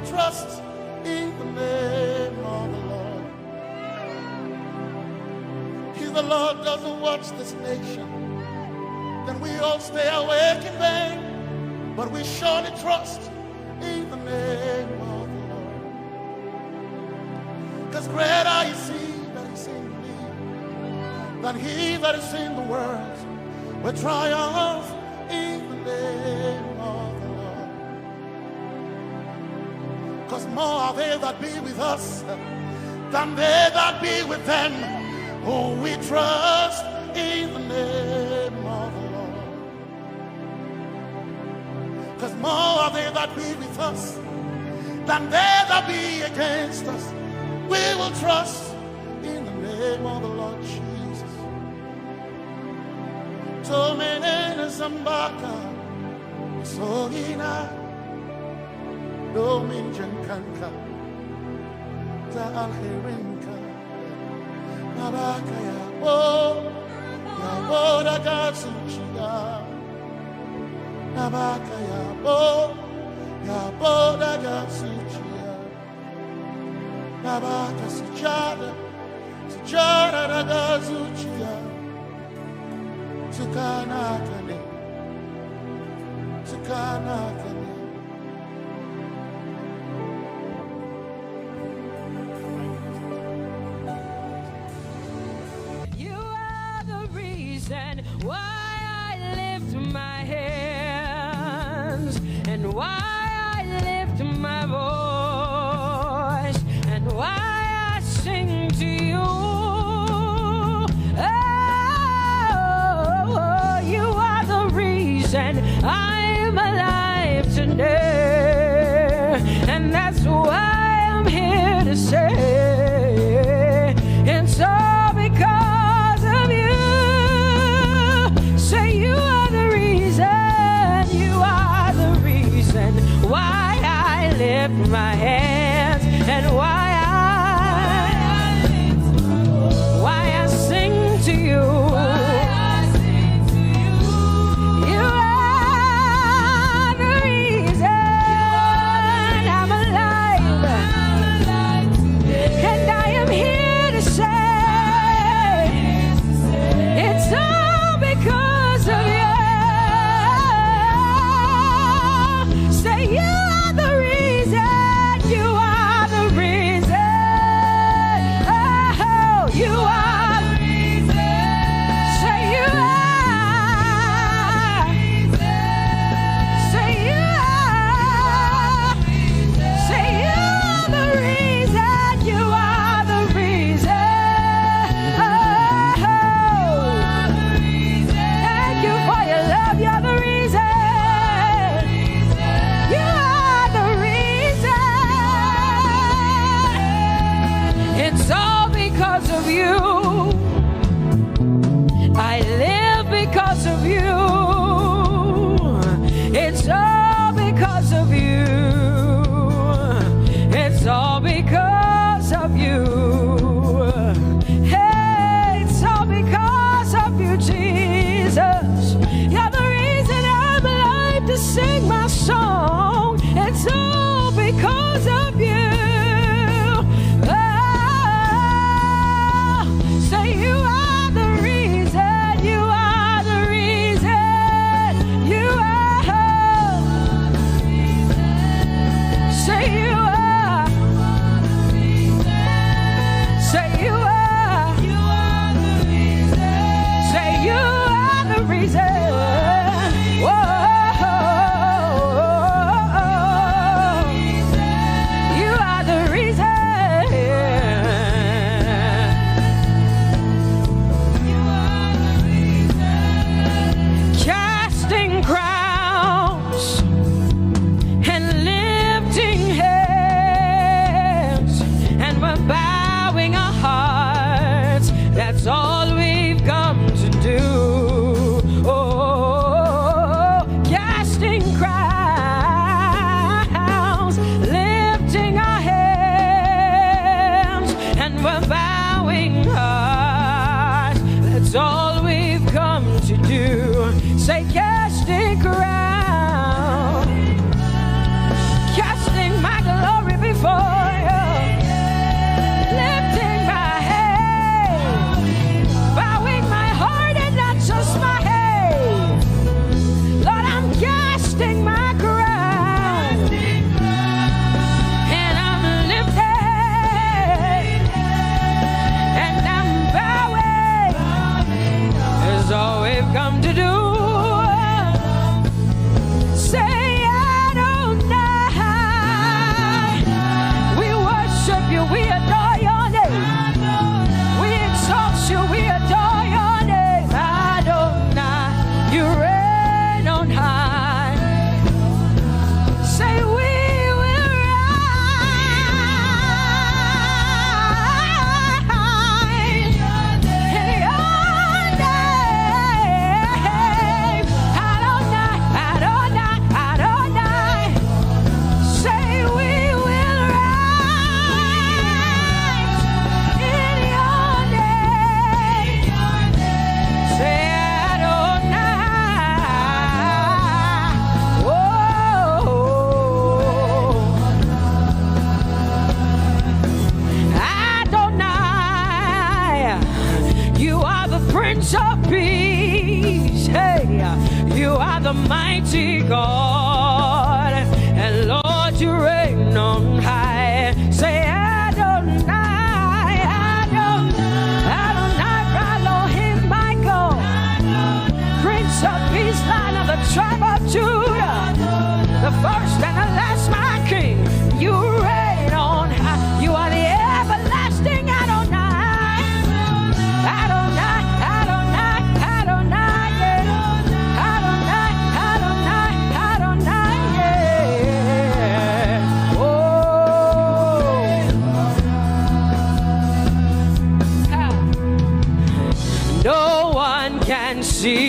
Trust in the name of the Lord. If the Lord doesn't watch this nation, then we all stay awake in vain. But we surely trust in the name of the Lord. Because greater is He that is in me than he that is in the world. We triumph in the name of the Lord. Because more are they that be with us than they that be with them. Oh, we trust in the name of the Lord. Because more are they that be with us than they that be against us. We will trust in the name of the Lord Jesus. Tomene Zambaka, Sohina. Dominjan kanka, za alherinka, nabaka ya bo da gasuchia, nabaka ya bo da gasuchia, nabaka sujada da gasuchia, tukana kane. Why I lift my hands and why I lift my voice and why I sing to you. Oh, you are the reason I'm alive today, and that's why I'm here to say it's all because of you. Say you are the reason why I lift my hands and why I sing to you. You are the reason I'm alive, and I am here to say it's all because of you. Say you are the reason, you are the reason. Oh, you are the reason. Say you are. Say you are. Say you are the reason, you are the reason. Oh, thank you for your love, you're the reason. You are the reason. It's all because of you. I live because of you. It's all because of you. It's all because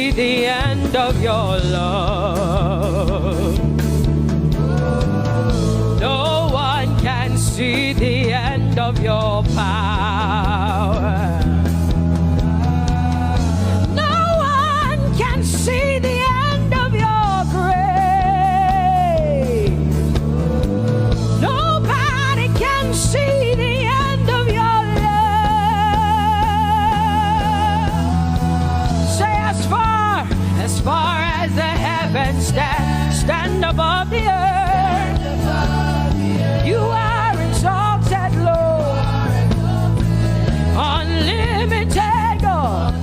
see the end of your love. No one can see the end of your power. No one can see the end of your grace. Nobody can see the end of your love. Say as far as the heavens stand above the earth. You are exalted, Lord, unlimited God.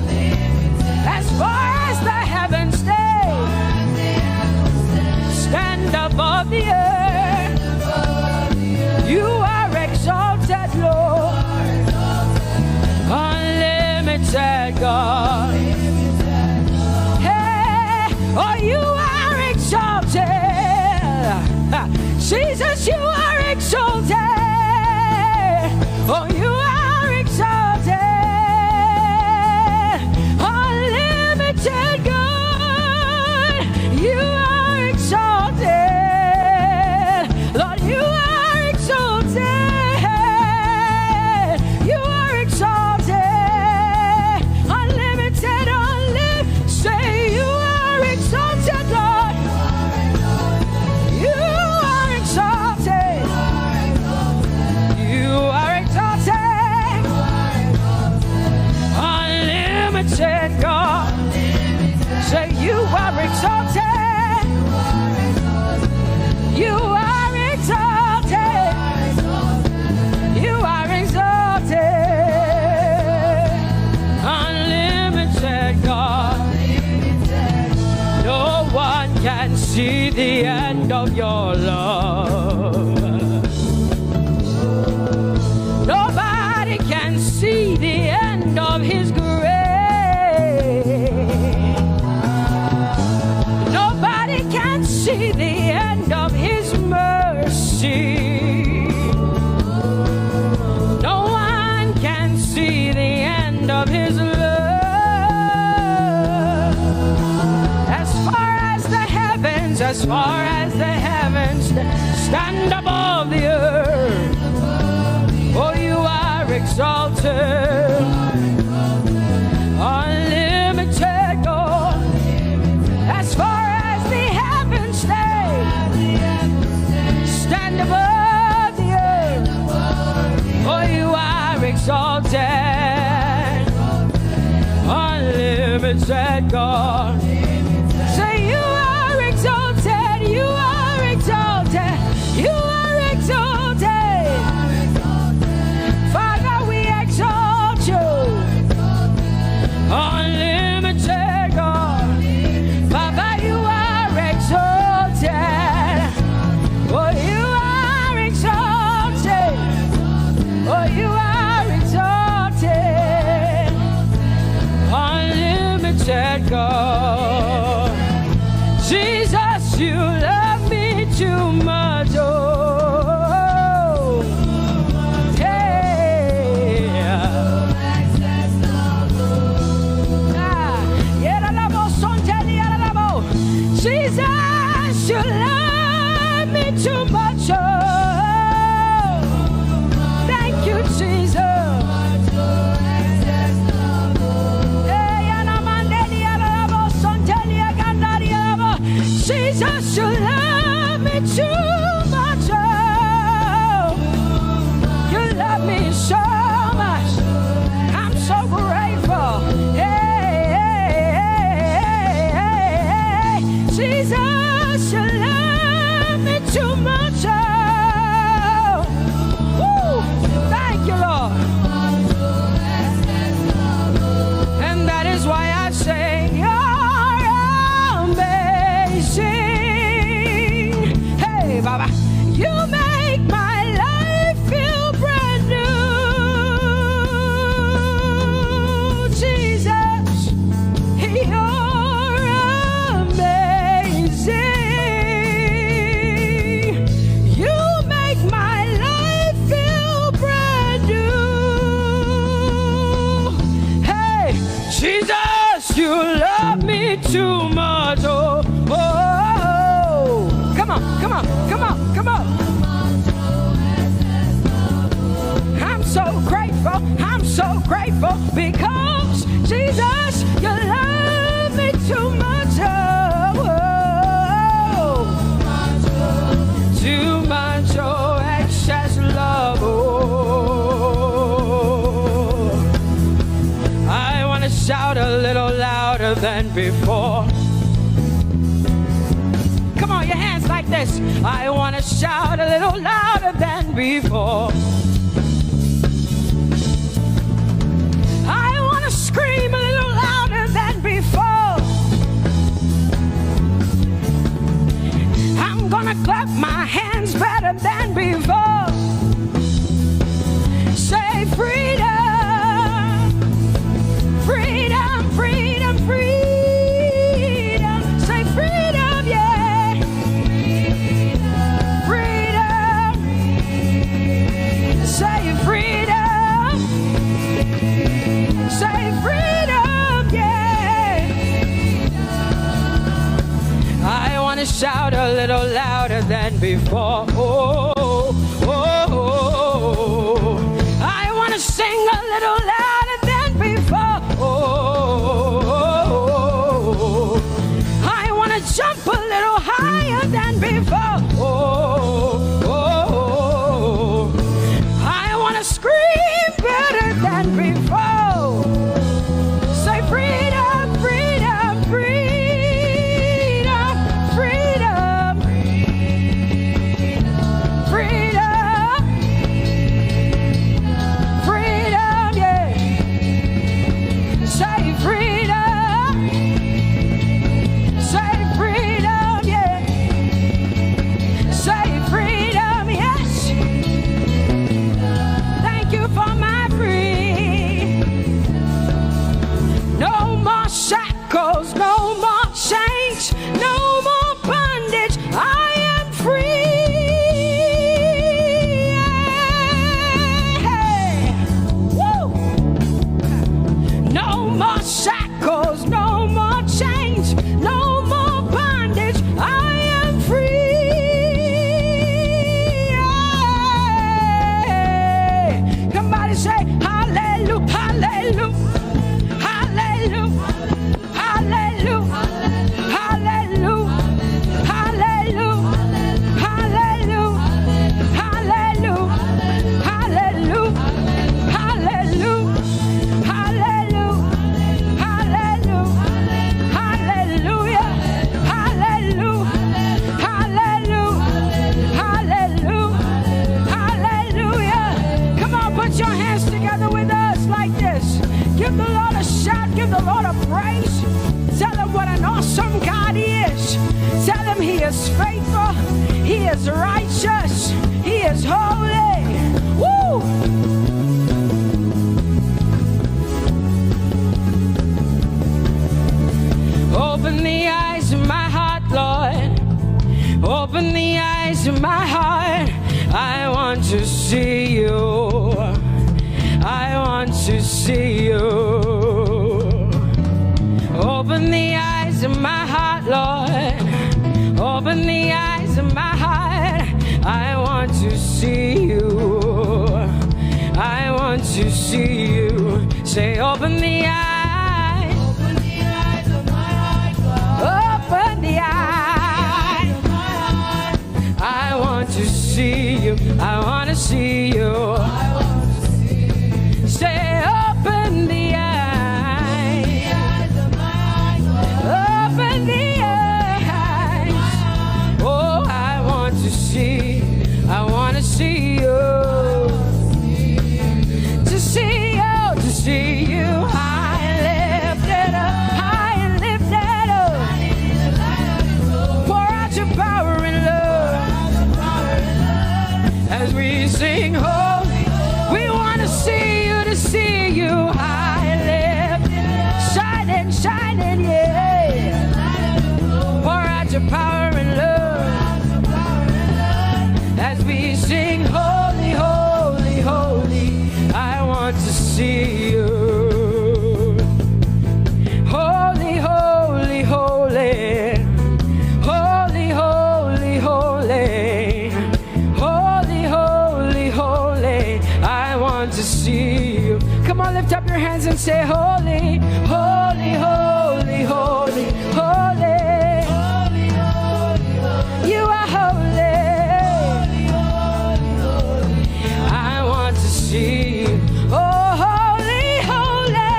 As far as the heavens stand above the earth, you are exalted, Lord, unlimited God. Hey, oh, you are exalted. Jesus, you are exalted. Oh, you are exalted. Unlimited God. You are exalted. Lord, you are exalted. You are exalted. Unlimited, say you are exalted, Lord. You are exalted. You are exalted. Unlimited God. Say you are exalted. You are exalted. You are exalted. Unlimited God. No one can see the end of your love. Nobody can see the end of his grace. Nobody can see the end of his mercy. No one can see the end of his love. As far as the heavens stand above the earth, oh, you are exalted. Unlimited God. As far as the heavens stand above the earth, oh, you are exalted. Unlimited God. Say you are exalted. You are exalted. You are exalted. Father, we exalt you. Unlimited God. Father, you are exalted. Oh, you are exalted. Oh, you are exalted. Unlimited God. I'm so grateful because Jesus, you love me too much. Too much, oh, excess love. Oh, I want to shout a little louder than before. Come on, your hands like this. I want to shout a little louder than before. I want to scream a little louder than before. I'm gonna clap my hands better than before. Say freedom, freedom, freedom, freedom. Say freedom, yeah. Freedom. Say freedom. Say freedom, yeah. I want to shout a little louder than before. Oh, oh, oh, oh. I want to sing a little louder than before. Oh, oh, oh. I want to jump a little higher than before. Oh, oh, oh. I want to scream better than before. Say freedom, freedom, freedom, freedom, freedom, freedom, yeah. Say freedom, say freedom, yeah. Say freedom, yes. Thank you for my free. No more shackles, no more chains, no more bondage. I am free. Hey. Woo. No more shackles, no more chains, no more bondage. I am free. Hey. Somebody say hallelujah, hallelujah. Hallelujah, hallelujah, hallelujah, hallelujah, hallelujah, hallelujah, hallelujah, hallelujah, hallelujah, hallelujah, hallelujah, hallelujah, hallelujah. Come on, put your hands together with us like this. Give the Lord a shout, give the Lord a praise. Tell him what an awesome God he is. Tell him he is faithful, he is righteous, he is holy. Woo! Open the eyes of my heart, Lord. Open the eyes of my heart. I want to see you. I want to see you. Open the eyes of my heart, Lord. Open the eyes of my heart. I want to see you. I want to see you. Say, open the eyes. Open the eyes of my heart, Lord. Open the eyes of my heart. I want to see you. I want to see you. Say, open the eyes of my heart, open the eyes. Oh, I want to see you. To see you high and lifted up, high and lifted up. Pour out your power and love as we sing holy. We want to see you high and lifted, shining, shining, yeah. Pour out your power and love as we sing holy, holy, holy. I want to see you. Holy, holy, holy. Holy, holy, holy. Holy, holy, holy. I want to see you. Come on, lift up your hands and say, holy, holy, holy, holy, holy. You are holy. I want to see you. Oh, holy, holy.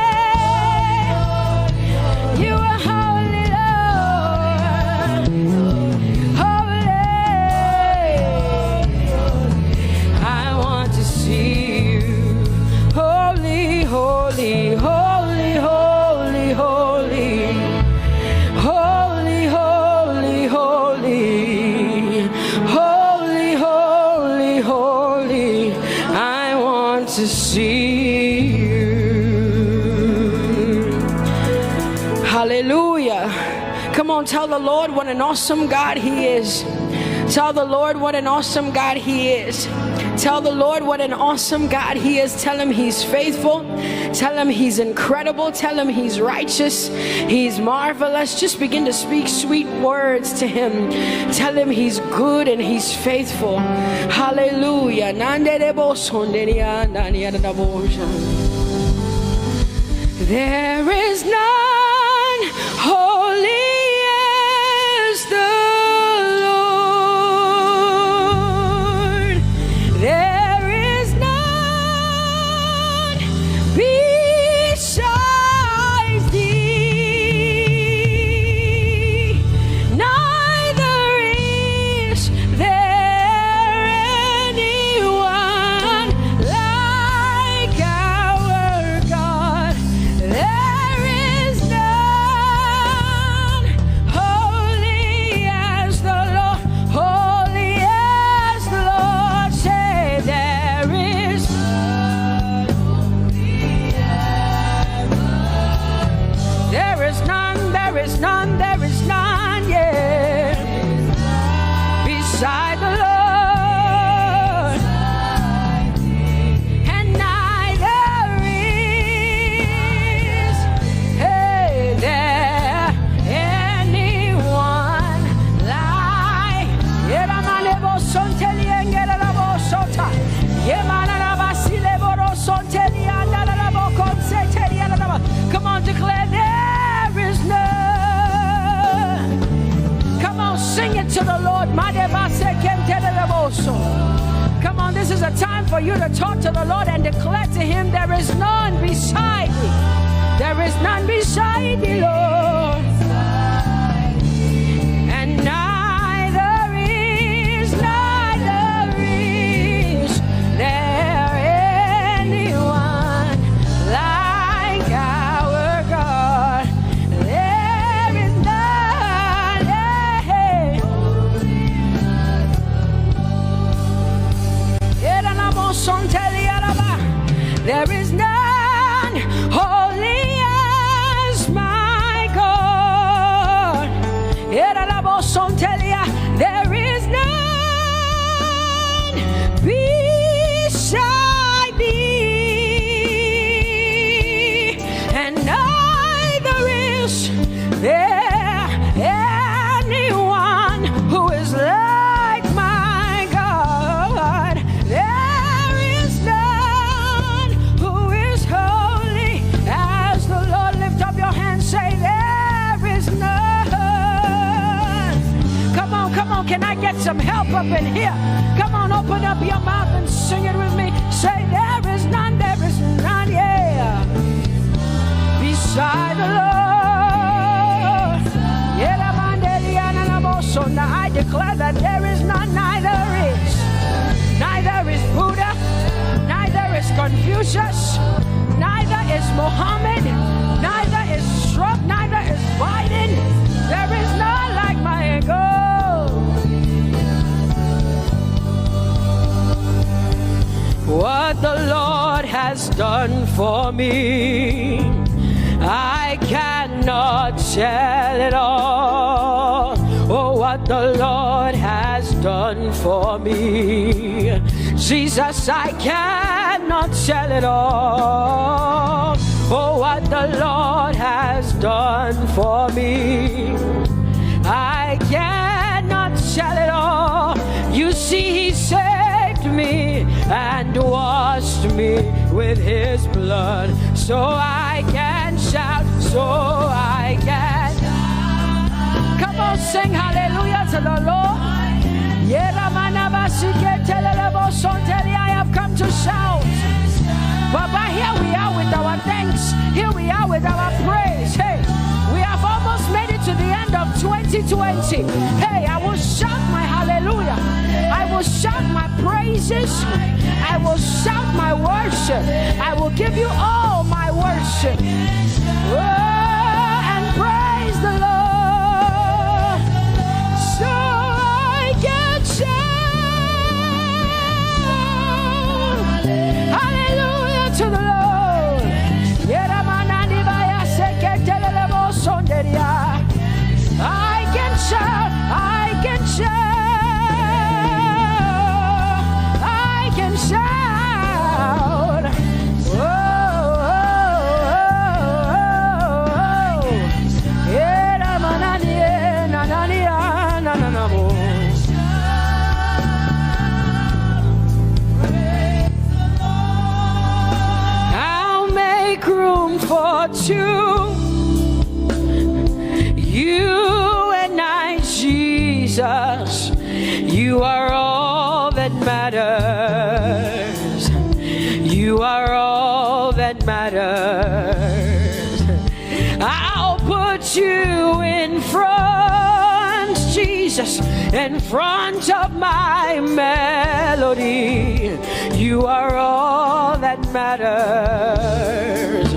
You are holy, Lord. Holy. I want to see you. Holy, holy, holy, holy, holy. Holy, holy, holy. Holy, holy, holy. I want to see you. Hallelujah. Come on, tell the Lord what an awesome God He is. Tell the Lord what an awesome God He is. Tell the Lord what an awesome God He is. Tell Him He's faithful. Tell Him He's incredible. Tell Him He's righteous. He's marvelous. Just begin to speak sweet words to Him. Tell Him He's good and He's faithful. Hallelujah. There is none holy as the Lord. There is none besides thee. Neither is there anyone like our God. There is none holy as the Lord, holy as the Lord. Say there is none holy as there is none, there is none, there is none, yeah, beside the Lord, and neither is there anyone like Come on, declare there is none. Come on, sing it to the Lord. Come on, this is a time for you to talk to the Lord and declare to Him there is none beside thee. There is none beside thee, Lord. And neither is there anyone like our God. There is none. There is none holy as my God. There is none beside thee, and neither is there anyone who is like my God. There is none who is holy as the Lord. Lift up your hands, say there is none. Come on, can I get some help up in here? Come on, open up your mouth and sing it with me. Say there is none, yeah, beside the Lord. Now I declare that there is none, neither is Buddha, neither is Confucius, neither is Muhammad, neither is Trump, neither is Biden. There is none like my God. What the Lord has done for me, I cannot tell it all. Oh, what the Lord has done for me, Jesus, I cannot tell it all. Oh, what the Lord has done for me, I cannot tell it all. You see, He saved me and washed me with his blood, so I can shout, so I can. Come on, sing hallelujah to the Lord. I have come to shout. Baba, here we are with our thanks. Here we are with our praise. Hey, we have almost made it to the end of 2020. Hey, I will shout my hallelujah. I will shout my praises. I will shout my worship. I will give you all my worship. Oh, and praise the Lord. So I can shout. Hallelujah to the Lord. I can shout, I can shout, I can shout. Oh, I'll make room for two. You and I, Jesus, you are all that matters. You are all that matters. I'll put you in front, Jesus, in front of my melody. You are all that matters.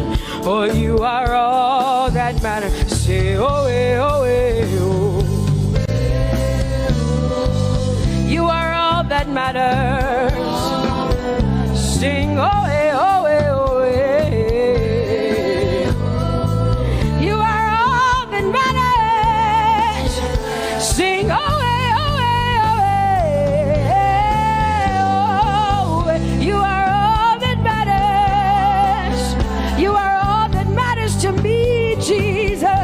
Oh, you are all that matters. Say, oh, oh, oh. You are all that matters. Sing, oh, oh, oh, oh. You are all that matters. Sing, oh, oh, oh, oh. You are all that matters. You are all that matters to me, Jesus.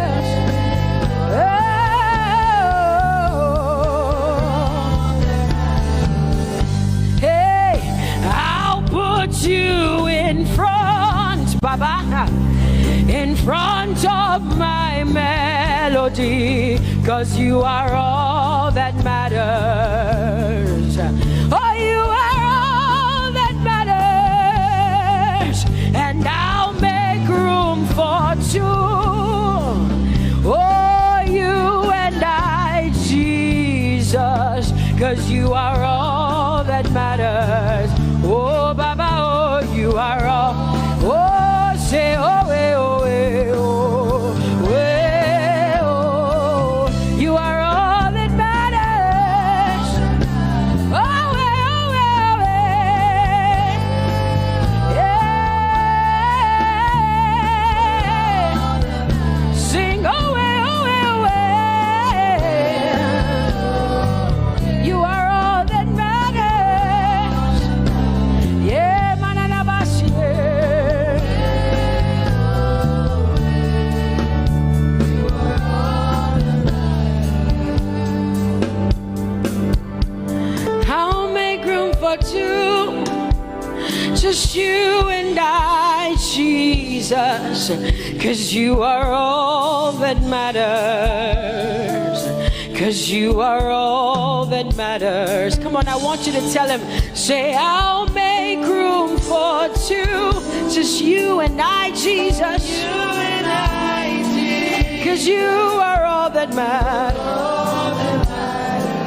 You in front, Baba, in front of my melody, 'cause you are all that matters. Oh, you are all that matters, and I'll make room for two. Oh, you and I, Jesus, 'cause you are all that matters. Oh, Baba, oh, you are all. Oh, say, oh, oh, oh, oh, you are all that matters. Oh, oh, oh, yeah. Sing, oh, oh, oh, you are all that matters. Yeah, manana bashi. I'll make room for two, just you and I, Jesus, 'cause you are all that matters. 'Cause you are all that matters. Come on, I want you to tell him, say, I'll make room for two, just you and I, Jesus. You and I, Jesus. 'Cause you are all that matters.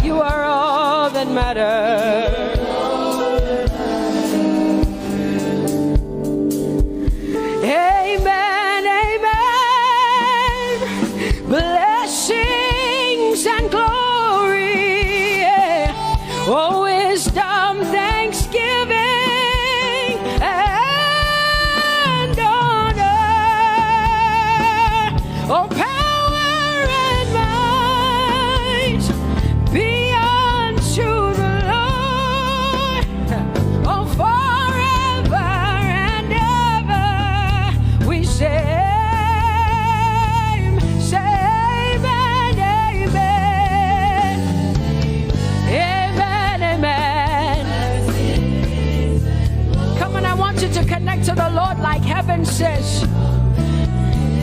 You are all that matters. Amen, amen. Blessings and glory, yeah. Oh, wisdom, thanksgiving, and honor. Oh, power and might be unto the Lord. heaven says.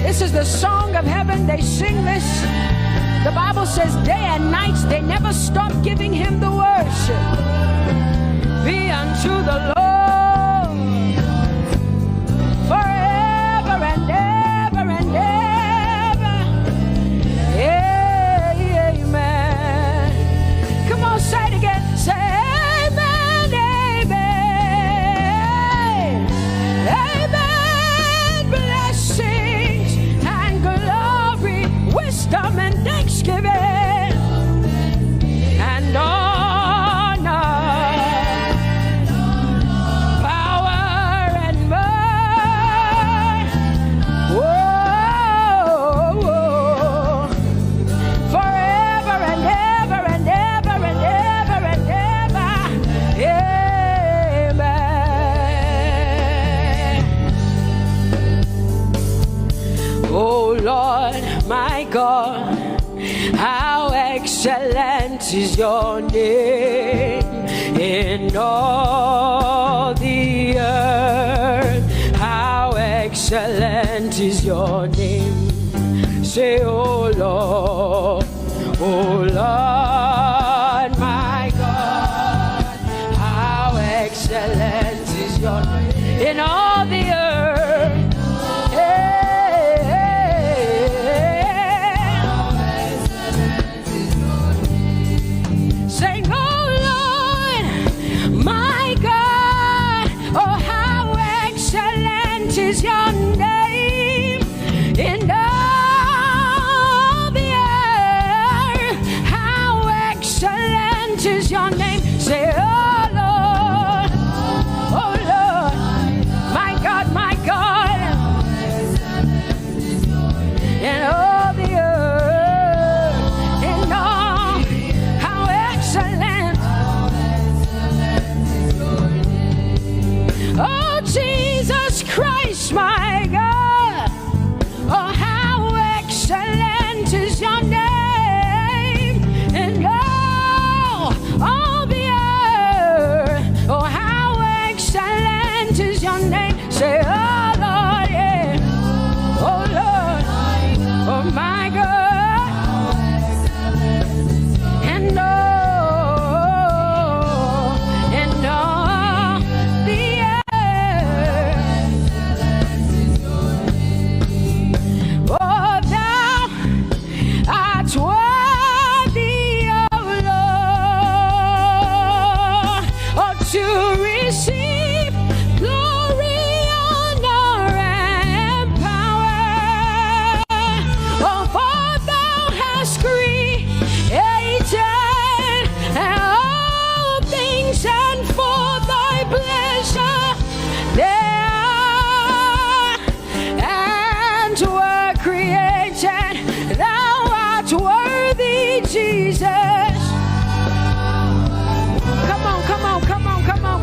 This is the song of heaven. They sing this. The Bible says day and night they never stop giving him the worship. Be unto the Lord forever and ever and ever. Amen. Come on, say it again. Say amen, amen. Amen. Blessings and glory, wisdom and thanksgiving and honor, power and might. Whoa, whoa. Forever and ever and ever and ever and ever. Amen. Oh Lord, my God, how excellent is your name in all the earth. How excellent is your name. Say, oh Lord, my God, how excellent is your name in all the earth. Sing, oh Lord, my God, oh how excellent is your name in all the earth. How excellent is your name. Say, oh Lord, my God, in all the earth, in all, how excellent. Oh Jesus Christ, my God, oh how excellent is your name in all the earth. Oh how excellent is your name. Say, oh Lord, yeah. Oh Lord, oh my God, and all the earth. Oh, thou art worthy, oh Lord, oh to receive glory, honor, and power. Oh, for thou hast created all things, and for thy pleasure they are and were created. Thou art worthy, Jesus. Come on, come on, come on, come on,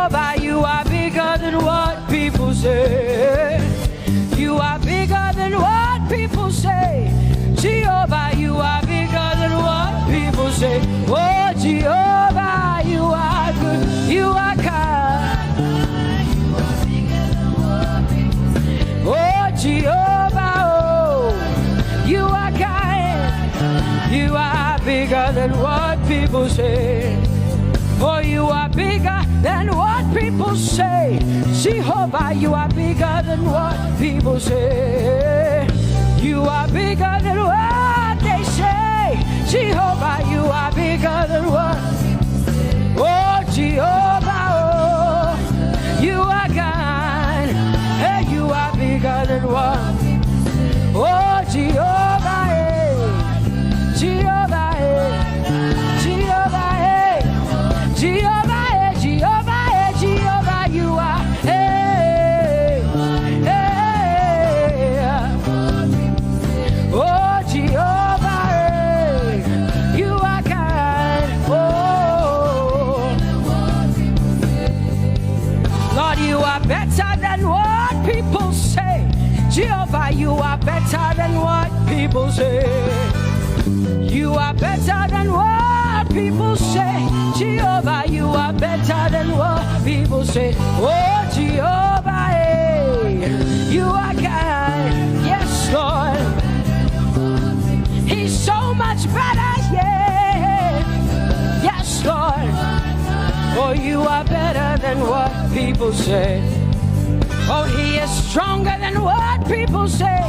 Jehovah, you are bigger than what people say. You are bigger than what people say. Jehovah, you are bigger than what people say. Oh, Jehovah, you are good. You are kind. Oh, Jehovah, oh, you are kind. You are bigger than what people say. Oh, you are bigger than what people say. Jehovah, you are bigger than what people say. You are bigger than what they say. Jehovah, you are bigger than what. Oh, Jehovah, oh, you are kind. Hey, you are bigger than what. Oh, Jehovah, hey. Jehovah, hey. Jehovah, hey. Jehovah, hey. Jehovah, hey. Jehovah, you are. Hey, hey. Oh, Jehovah, hey. You are kind. Oh, Lord, you are better than what people say. Jehovah, you are better than what people say. You are better than what people say. Jehovah, you are better than what people say. Oh, Jehovah, hey, you are kind. Yes, Lord. He's so much better, yeah. Yes, Lord. Oh, you are better than what people say. Oh, he is stronger than what people say.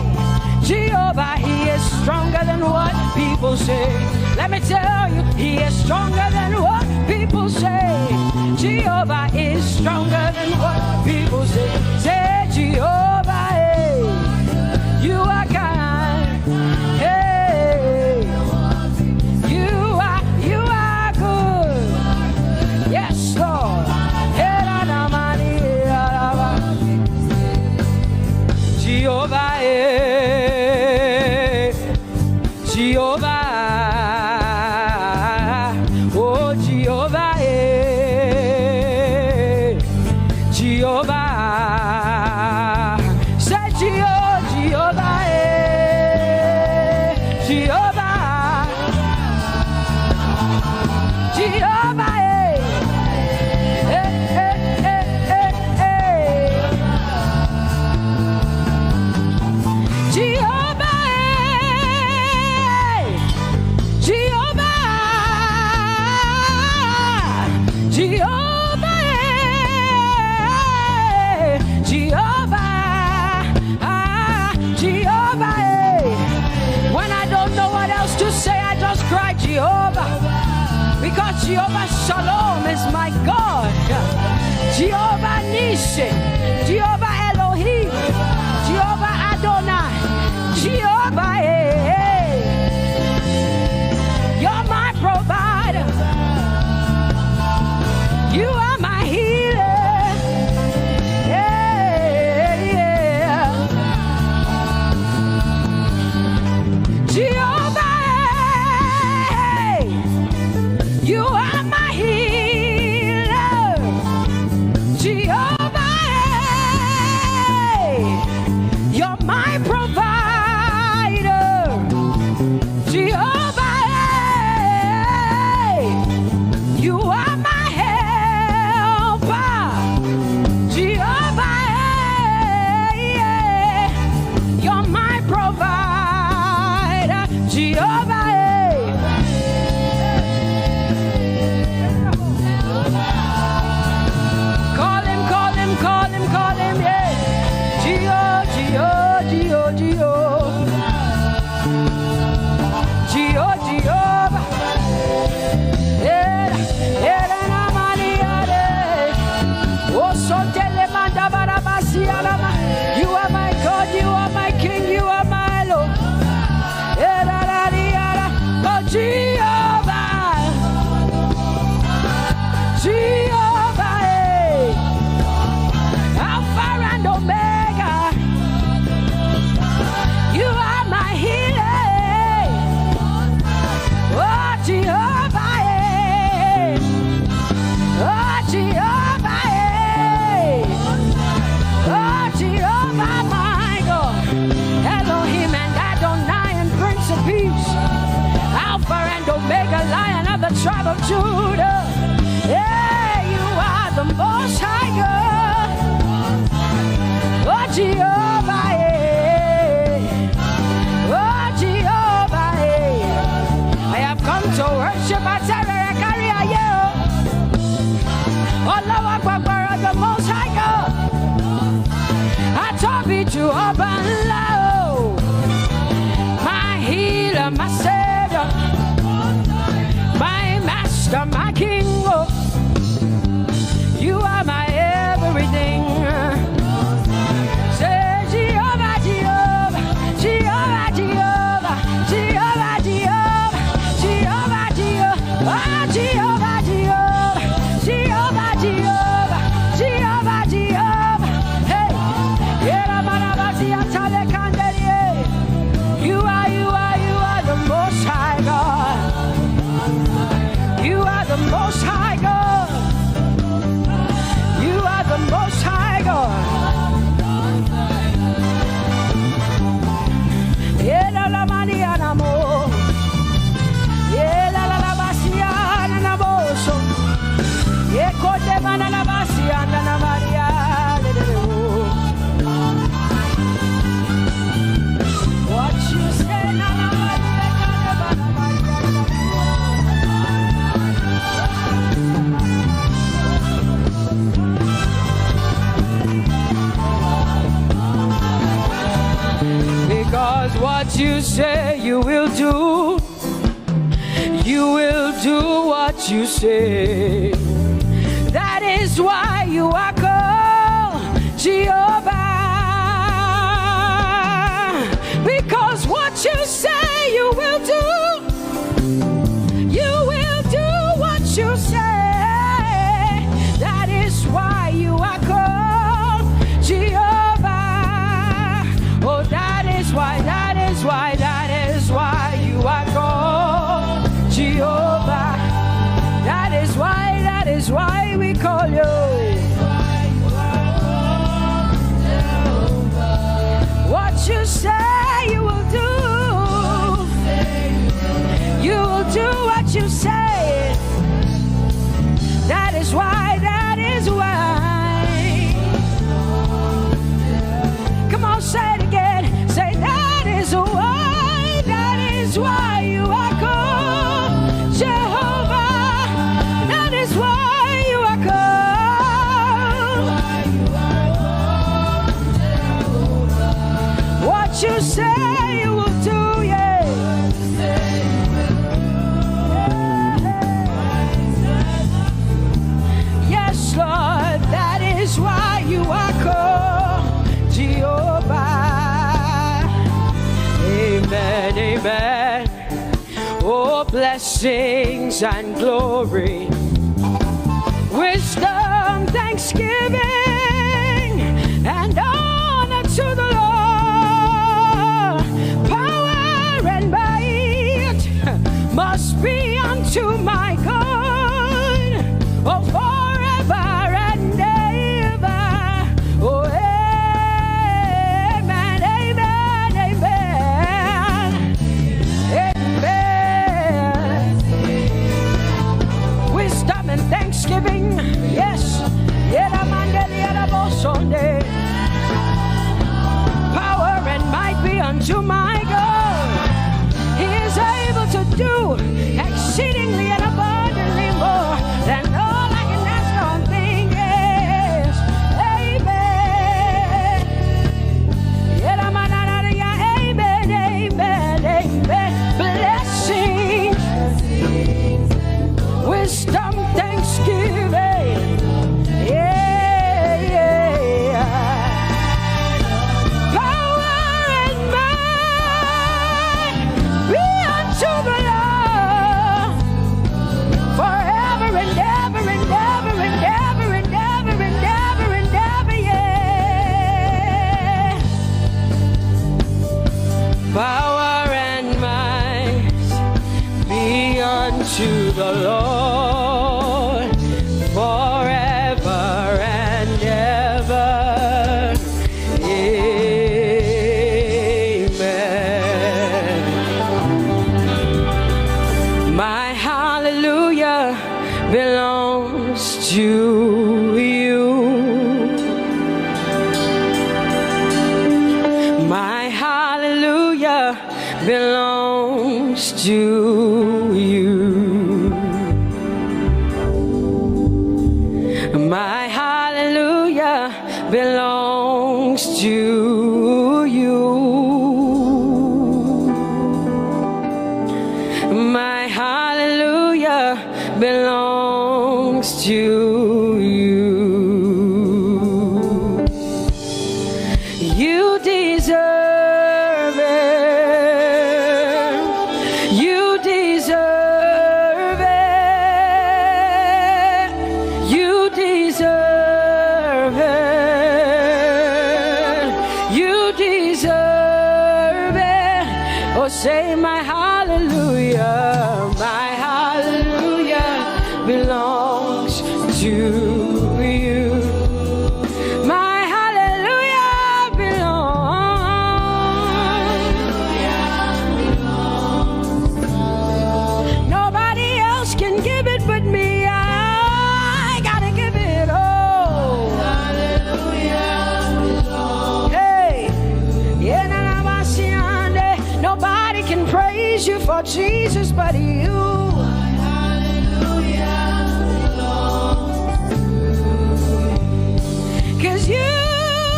Jehovah, he is stronger than what people say. Let me tell you, he is stronger than what people say. Jehovah is stronger than what people say. Say, Jehovah, hey, you are kind. Hey, you are good. Yes, Lord. Jehovah, eh, Jehovah, oh Jehovah, eh, Jehovah, say Jehovah, eh, Jehovah, Jehovah, Jehovah, because Jehovah Shalom is my God. Jehovah Nissi, Jehovah Elohim, Jehovah Adonai, Jehovah, hey, you're my provider. You are my healer. Yeah, yeah. Jehovah, you are my healer, Jehovah, you're my provider, Jehovah, you are my helper, Jehovah, you're my provider, Jehovah. Call him, yeah. Jehovah. You are my God, you are my King, you are my Lord. Oh, Jehovah. Jehovah, hey. Alpha and Omega. tribe of Judah. Yeah, you are the most high God. Oh, Jehovah, yeah. Oh, Jehovah, yeah. I have come to worship at Terekaria, yeah. Oh, Lord, the most high God. I Tope Jehovah, my healer, my savior, my master, my king. Oh, you are my everything. Say Jehovah, Jehovah, Jehovah, Jehovah, Jehovah, Jehovah, Jehovah, Jehovah, Jehovah, Jehovah, Jehovah, Jehovah, Jehovah. Hey, you are the most high God. You are the most high God. You are the most high God. Yeah, la mania namo. Yeah, la basia na boso. Yeah, kote mana la basia na maria. What you say na because what you say you will do. You will do what you say. That is why you are called Jehovah. Because what you say you will do. You will do what you say. That is why you are called Jehovah. Oh, that is why you are called Jehovah. That is why we call you. What you say you will do. You will do what you say. That is why. Come on, say it again. Say that is why you are called Jehovah. That is why you are called. What you say you will do, yeah. Yes, Lord, that is why you are called Jehovah. Amen, amen. Oh, blessings and glory, wisdom, thanksgiving, and honor to the Lord. Power and might must be unto my God. Oh, forever and ever. Oh, amen, amen, amen. Amen. Wisdom and thanksgiving, yes. Power and might be unto my God. He is able to do exceedingly and abundantly more than all I can ask or think. Yes. Amen. Amen, amen, amen. Blessings, wisdom, thanksgiving. Yeah, yeah. Power and might be unto the Lord forever and ever and ever and ever and ever and ever and ever, yeah. Power and might be unto the Lord forever and ever. Amen. My hallelujah to you. My hallelujah belongs to you. My hallelujah belongs to you. My hallelujah belongs to you. You deserve it. You deserve it. You deserve it. You deserve it. Oh, say my hallelujah. My hallelujah belongs to you. My hallelujah belongs. Nobody else can give it but me. I gotta give it all. Hallelujah. Hey, nobody can praise you for Jesus but you. Cause you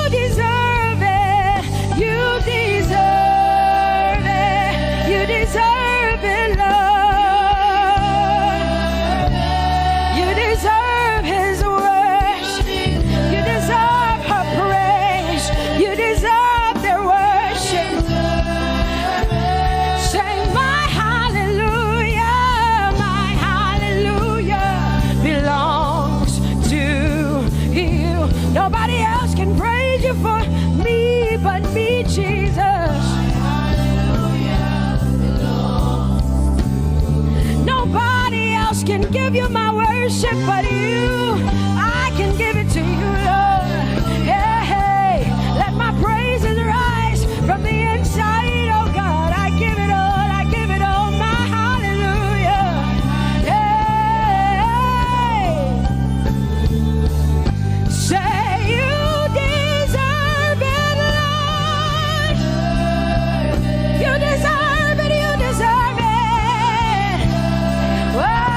deserve it, you deserve it, you deserve it, Lord. You deserve His worship, you deserve her praise, you deserve their worship. Say my hallelujah belongs to you. Nobody else can praise you for me but me, Jesus. Nobody else can give you my worship but you. I can give it to you, Lord. Hey, hey, let my praises rise from the inside, oh God. I give it all, I give it all, my hallelujah. Hey, say you deserve it, Lord. You deserve it, you deserve it. Whoa.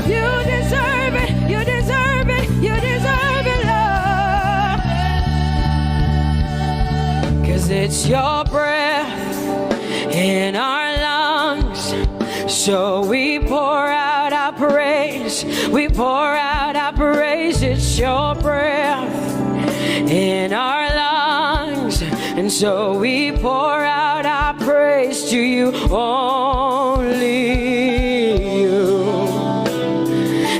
You deserve it, you deserve it, you deserve it, Lord. Cause it's your breath in our lungs, so we pour out our praise, we pour out our praise. It's your breath in our lungs, and so we pour out our praise to you, only you.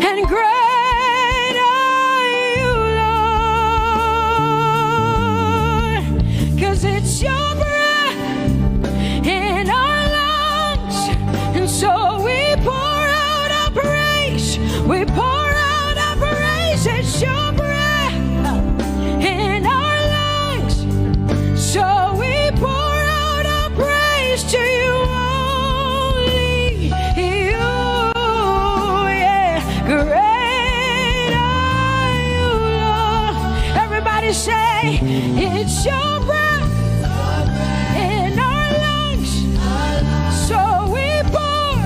And great are you, Lord, 'cause it's your breath in our lungs, and so we pour out our praise, we pour out our praise. It's your breath in our lungs, so we pour out our praise to you, only you. Yeah, great are you, Lord. Everybody say, it's your breath in our lungs, so we pour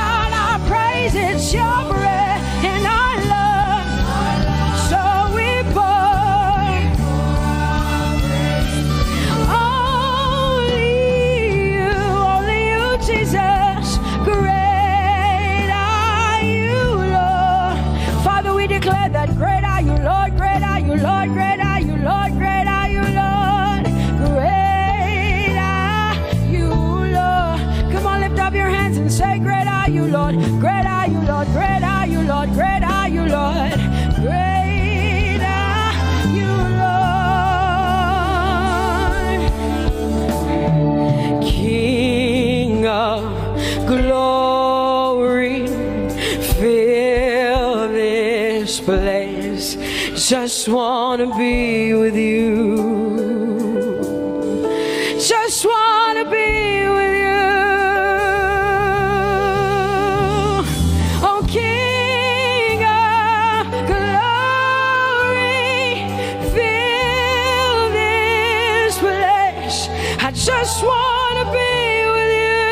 out our praise. It's your breath in our lungs, so we pour only you, Jesus. Great are you, Lord. Father, we declare that great are you, Lord. Great are you, Lord. Great are you, Lord. Great are you, Lord. Great are you, Lord. Come on, lift up your hands and say, great are you, Lord. Great are you, Lord. Great are you, Lord. Great are you, Lord. Great are you, Lord. King of glory, fill this place. Just want to be with you. Just want to be with you. Oh, King of glory, fill this place. I just want to be with you.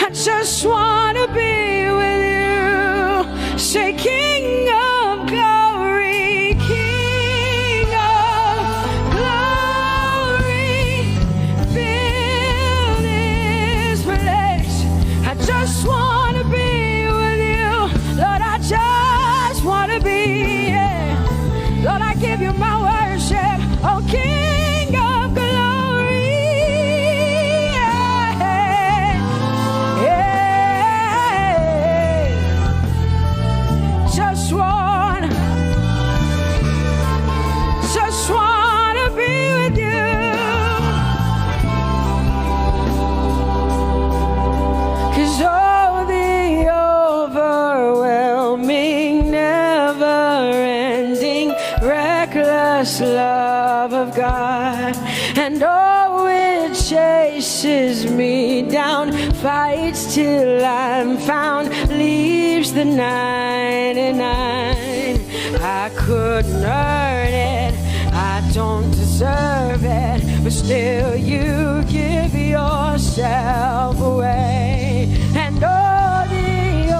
I just want to be with you. Say, King of glory, King of glory, fill this place. I just want to be with you. Lord, I just want to be, yeah. Lord, I give you my worship. Oh, King of glory, yeah, yeah. Just want to be with you. 'Cause oh, the overwhelming, never-ending, reckless love of God, and oh, it chases me down, fights till I'm found, leaves the 99. I couldn't earn it, I don't deserve it, but still you give yourself away. And oh, the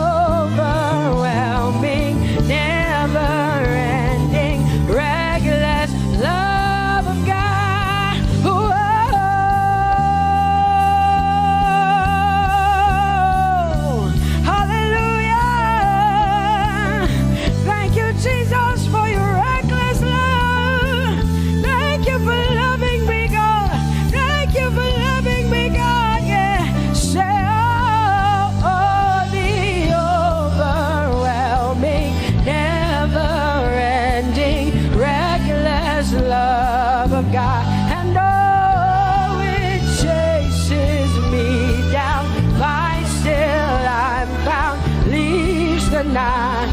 overwhelming, never-ending, reckless love of God. Whoa. Hallelujah. Thank you, Jesus, for your reckless love. Thank you for loving me, God. Thank you for loving me, God. Yeah. Say, oh, the overwhelming, never-ending, reckless love of God. And oh, it chases me down, finds till I'm found, leaves the 9.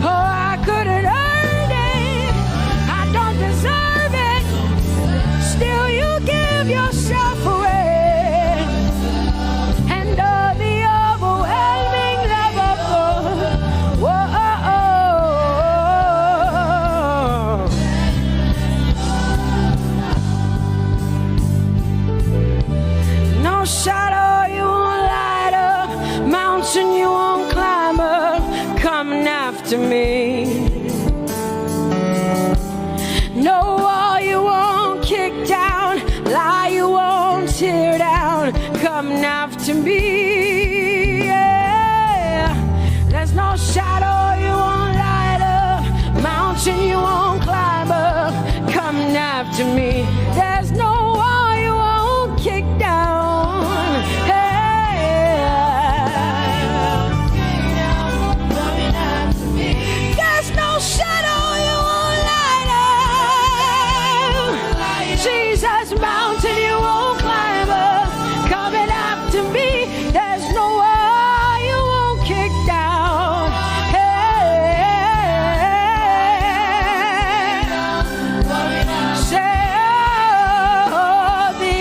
Oh, I couldn't earn it, I don't deserve it, still you give yourself away. And oh, the overwhelming love of God. Whoa. No shadow you won't light up, mountain you won't climb up, coming after me. No wall you won't kick down, lie you won't tear down, coming after me. Yeah. There's no shadow you won't light up, mountain you won't climb up, coming after me. There's no wall you won't kick down. There's no shadow you won't light up. Jesus, mountain you won't climb up, coming after me. There's no wall you won't kick down. Say, oh, the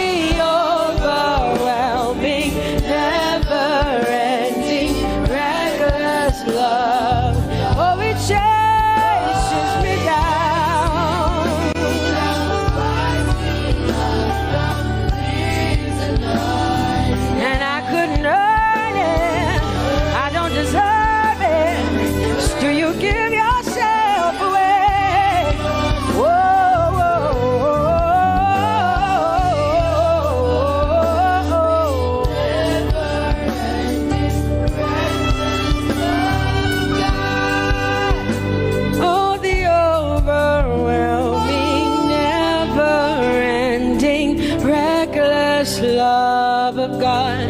overwhelming, never-ending, reckless love. Oh, it chases me down. And I couldn't earn it, I don't deserve it, still you give yourself away. Whoa, whoa, oh, the overwhelming, never-ending, reckless love of God.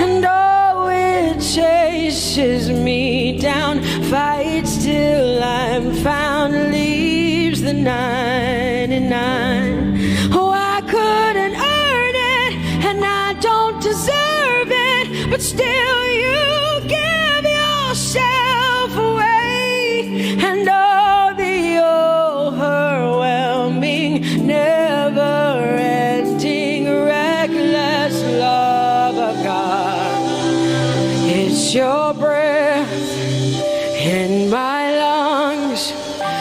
And oh, it chases me down, fights till I'm found, leaves the 99. Oh, I couldn't earn it, and I don't deserve it, but still you give yourself away. And oh, the overwhelming, never-ending, in my lungs.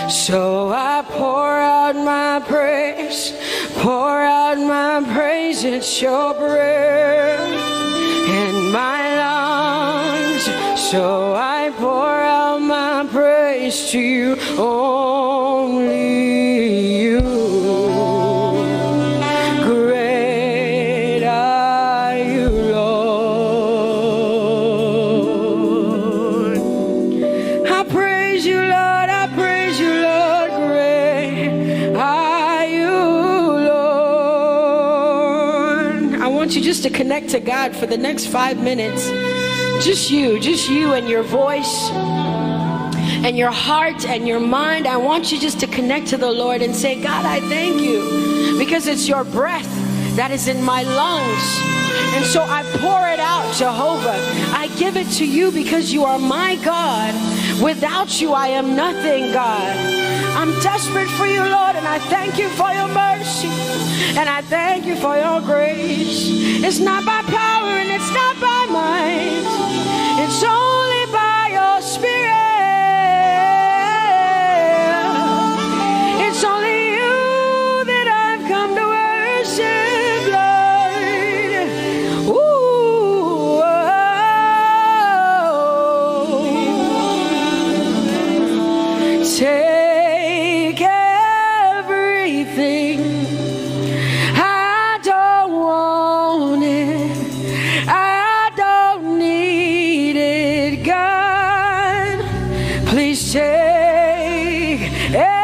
So I pour out my praise, pour out my praise. It's your breath in my lungs. So I pour out my praise to you, only you. Great are you, Lord. I praise you, Lord. I praise you, Lord. Great are you, Lord. I want you just to connect to God for the next 5 minutes. Just you and your voice and your heart and your mind. I want you just to connect to the Lord and say, God, I thank you because it's your breath that is in my lungs. And so I pour it out, Jehovah. I give it to you because you are my God. Without you, I am nothing, God. I'm desperate for you, Lord, and I thank you for your mercy. And I thank you for your grace. It's not by power and it's not by might. It's only by your Spirit. It's only you that I've come to worship, Lord. Ooh, oh. Take everything. I don't want it. I don't need it, God. Please take everything.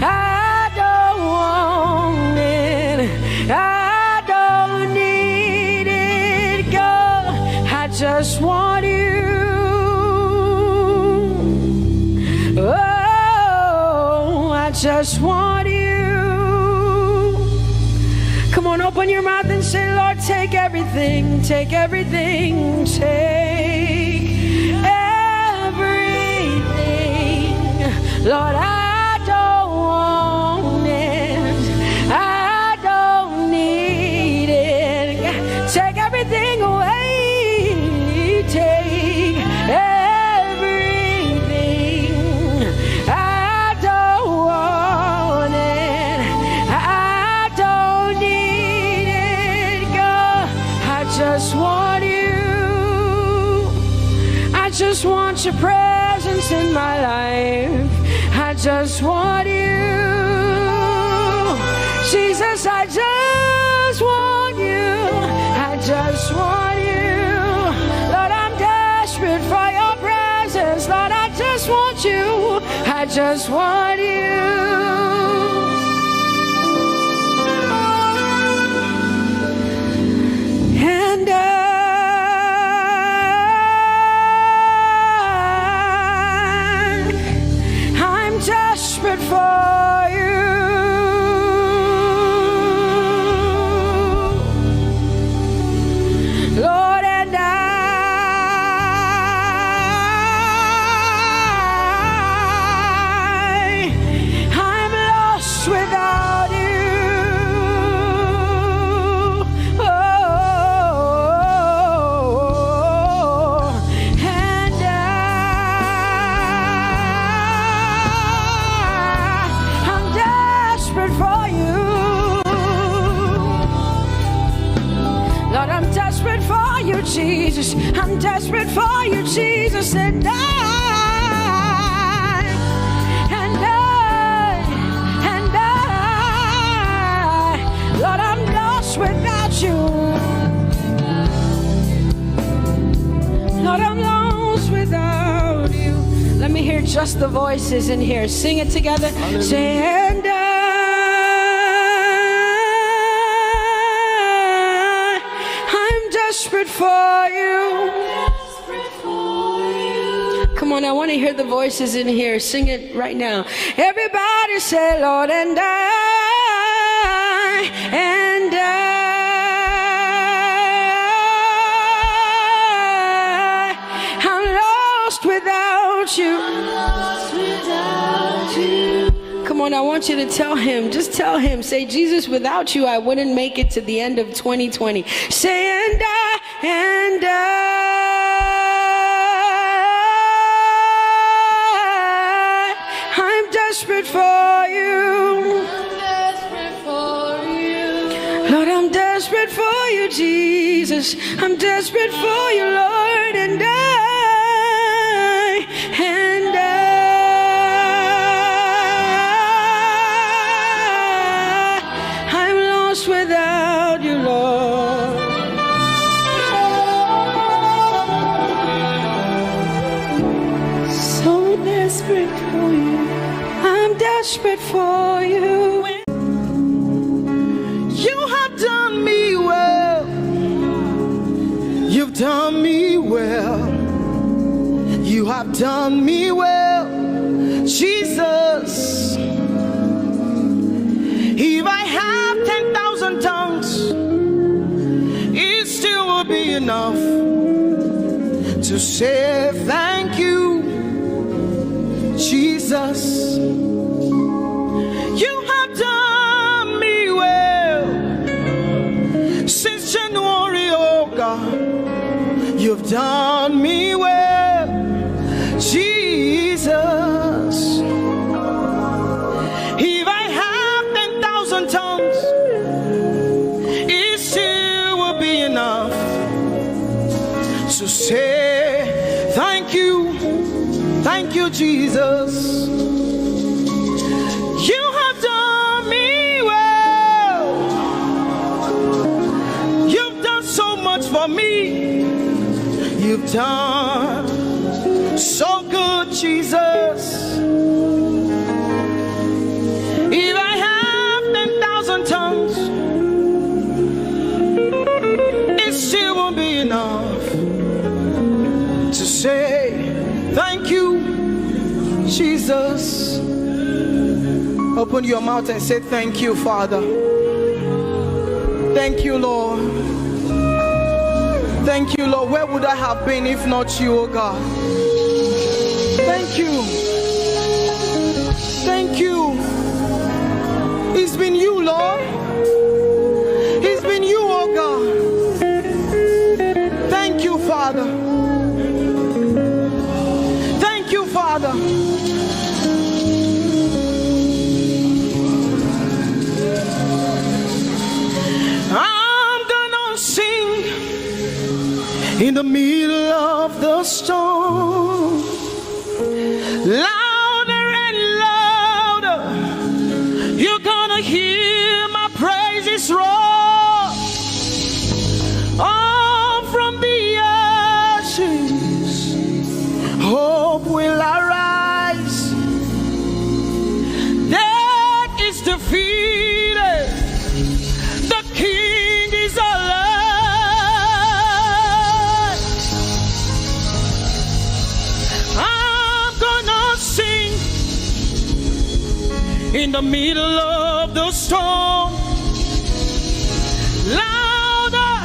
I don't want it. I don't need it, God. I just want you. Oh, I just want you. Come on, open your mouth and say, Lord, take everything, take everything, take everything. Lord, I don't want it. I don't need it. Take everything away. Take everything. I don't want it. I don't need it, God. I just want you. I just want your presence in my life. I just want you. Jesus, I just want you. I just want you. Lord, I'm desperate for your presence. Lord, I just want you. I just want you. And I'm desperate for you. Lord, and I'm lost without you. Oh, and I'm desperate for you. Lord, I'm desperate for you, Jesus. I'm desperate for you, Jesus. And Lord, I'm lost without you. Lord, I'm lost without you. Let me hear just the voices in here. Sing it together. Say, and I'm desperate for you. Come on, I want to hear the voices in here. Sing it right now. Everybody say, Lord, and I'm lost without you. Come on, I want you to tell him. Just tell him. Say, Jesus, without you, I wouldn't make it to the end of 2020. Say, and you, Jesus. I'm desperate for you, Lord, and I'm lost without you, Lord. So desperate for you. I'm desperate for you. You have done me well. You've done me well. You have done me well, Jesus. If I have 10,000 tongues, it still will be enough to say thank you, Jesus. You have done me well since January, oh God. You've done me well, Jesus. If I have 10,000 tongues, it still will be enough to say thank you, Jesus. You have done me well. You've done so much for me. You've done so good, Jesus. If I have 10,000 tongues, it still won't be enough to say thank you, Jesus. Open your mouth and say thank you, Father. Thank you, Lord. Thank you, Lord. Where would I have been if not you, oh God? Thank you. Thank you. It's been you, Lord. It's been you, oh God. Thank you, Father. Thank you, Father. I'm gonna sing in the middle of the storm, louder and louder. You're gonna hear my praises roar. Oh, from the ashes, hope will arise. Death is defeated. The King is alive. I'm gonna sing in the middle of the storm, louder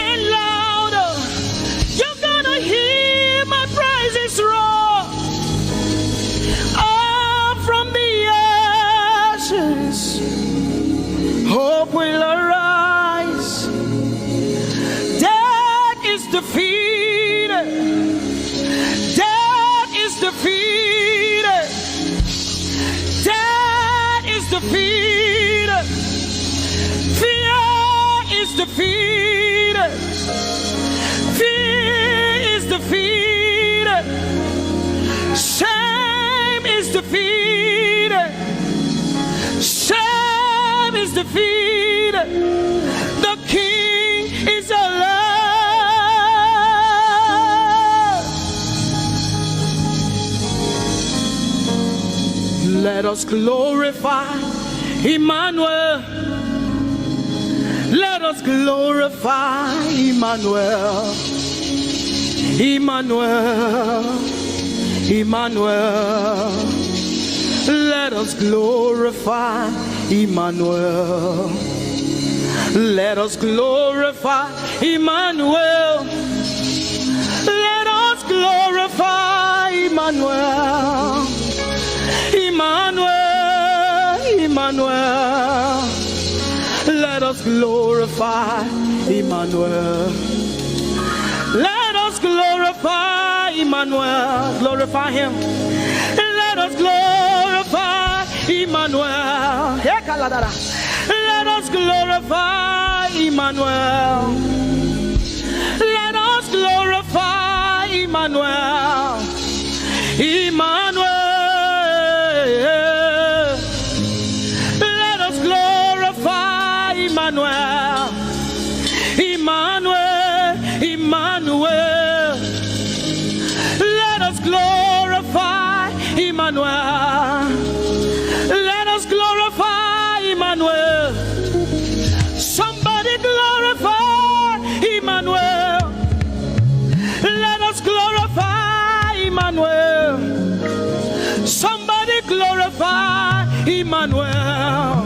and louder. You're gonna hear my praises roar. Up from the ashes, hope will arise. Death is defeated. Death is defeated. Death is defeated. Fear is defeated. Fear is defeated. Shame is defeated. Shame is defeated. The King is alive. Let us glorify Emmanuel. Let us glorify Emmanuel. Emmanuel. Emmanuel. Let us glorify Emmanuel. Let us glorify Emmanuel. Let us glorify Emmanuel. Emmanuel, Emmanuel. Let us glorify Emmanuel. Let us glorify Emmanuel. Glorify him. Let us glorify Emmanuel. Let Let us glorify Emmanuel. Let us glorify Emmanuel. Emmanuel. Let us glorify Emmanuel. Emmanuel. Emmanuel. Let us glorify Emmanuel. Let us glorify Emmanuel. Somebody glorify Emmanuel. Let us glorify Emmanuel. Somebody glorify Emmanuel.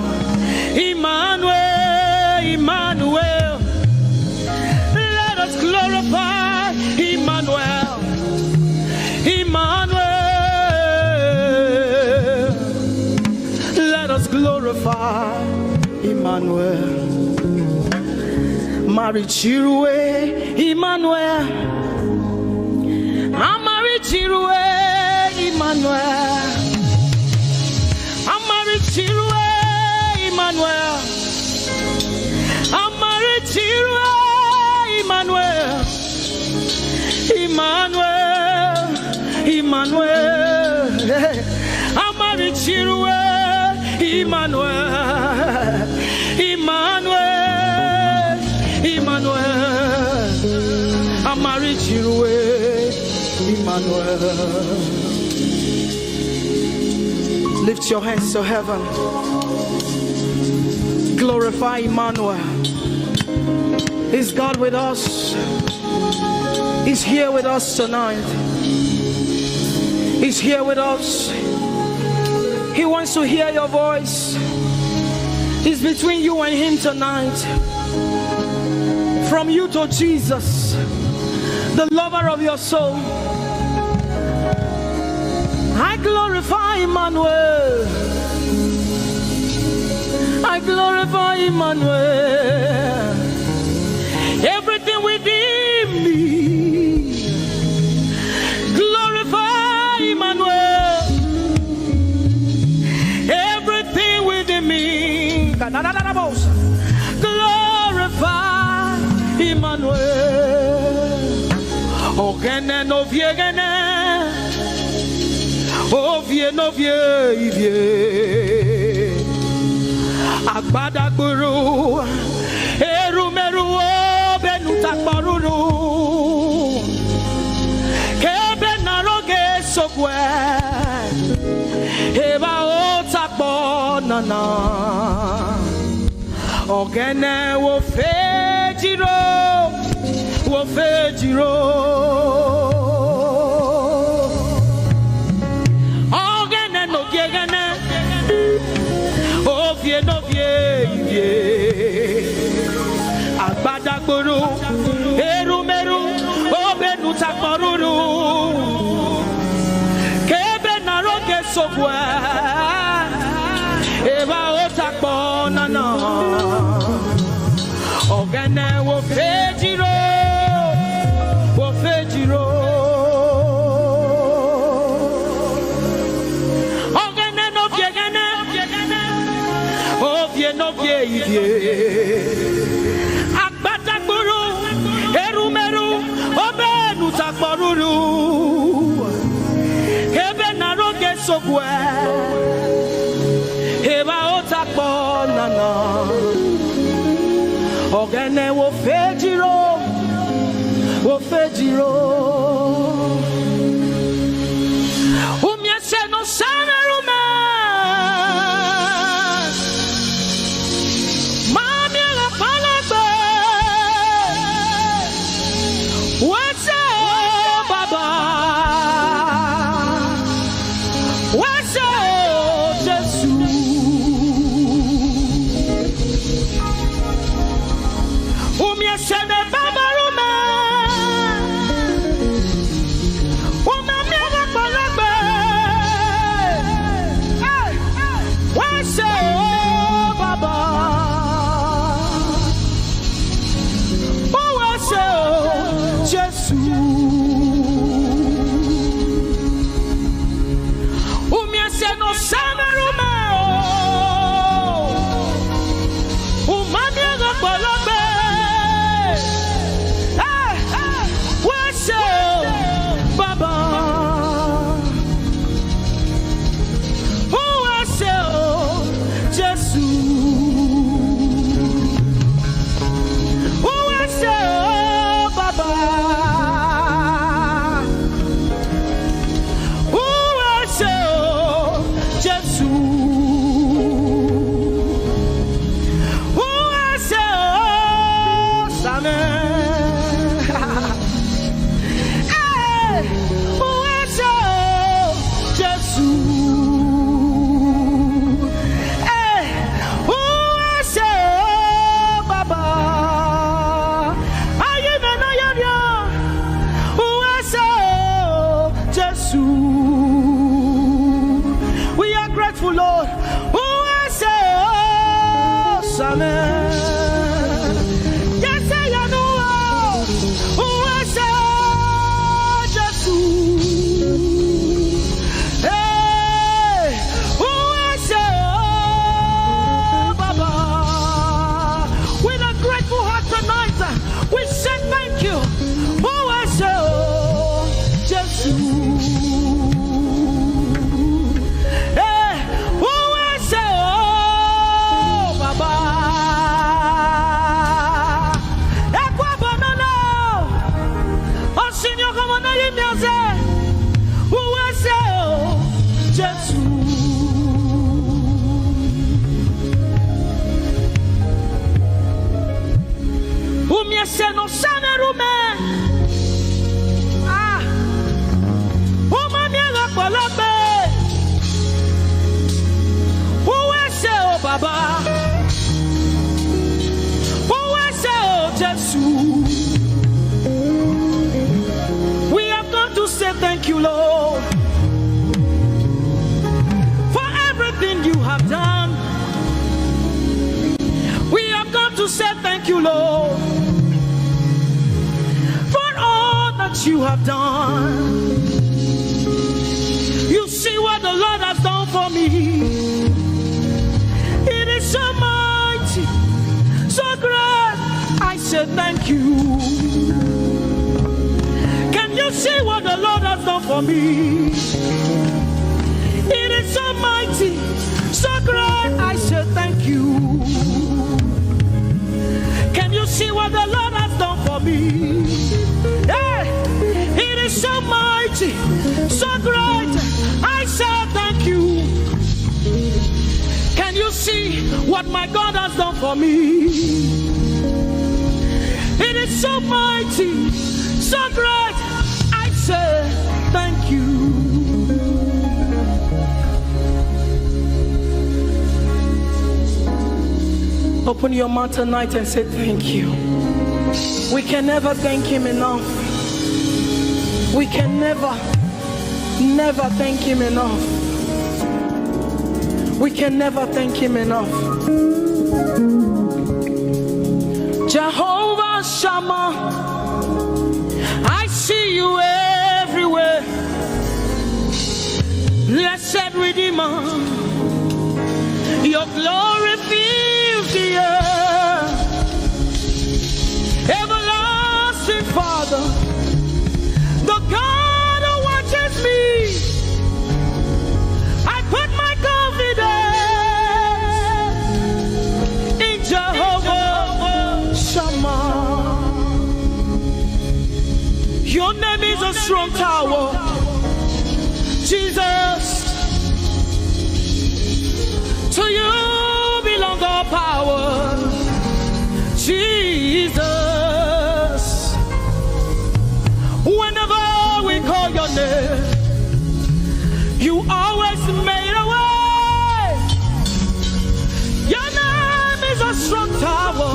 Emmanuel. Emmanuel. Let us glorify Emmanuel. Emmanuel. Let us glorify Emmanuel. Marichirwe Emmanuel. Amarichirwe Emmanuel. Amarichirwe Emmanuel. Amarichirwe Emmanuel. Emmanuel. Emmanuel. Amarichirwe Emmanuel. Emmanuel. Emmanuel. Amarichirwe Emmanuel. Lift your hands to heaven. Glorify Emmanuel. Is God with us? He's here with us tonight. He's here with us. He wants to hear your voice. He's between you and him tonight. From you to Jesus, the lover of your soul. I glorify Emmanuel. I glorify Emmanuel. Everything within me, glorify Emmanuel. Everything within me, glorify Emmanuel. Ogene no viegene, ovie no vie. Agbada guru, erumeru benuta paruru. Kebe naroge sokwe, eba otakbo nana. Ogene wo fejiro, wo fejiro. Ogene no gegene, ovie no vie. Agbada guru, erumeru, obenu takporuru. Kebe naroge sokwe, eba otakbo nana. Ogene wo fejiro, wo fejiro. Ogene no viegene, ovie no vie. Agbada guru, erumeru, obenu takporuru. Kebe naroge sokwe, eba otakbo nana. Ogene wo fejiro, wo fejiro. Umiese no sanerume, mami la palagbe. Wase o baba, wase o Jesus. Umiese ne babarume, We have come to say thank you, Lord, for everything you have done. We have come to say thank you, Lord, for all that you have done. You see what the Lord has done for me. It is so mighty, so great. I say thank you. Can you see what the Lord has done for me? It is so mighty, so great. I say thank you. Can you see what the Lord has done for me? Hey, it is so mighty, so great. I say thank you. Can you see what my God has done for me? It is so mighty, so great. I say thank you. Open your mouth tonight and say thank you. We can never thank him enough. We can never thank him enough. We can never thank him enough. Jehovah Shammah, I see you everywhere. Blessed Redeemer, your glory fills the earth. Everlasting Father, the God who watches me, I put my confidence in Jehovah Shammah. Your name is a strong tower, Jesus. To you belong all power, Jesus. Whenever we call your name, you always made a way. Your name is a strong tower,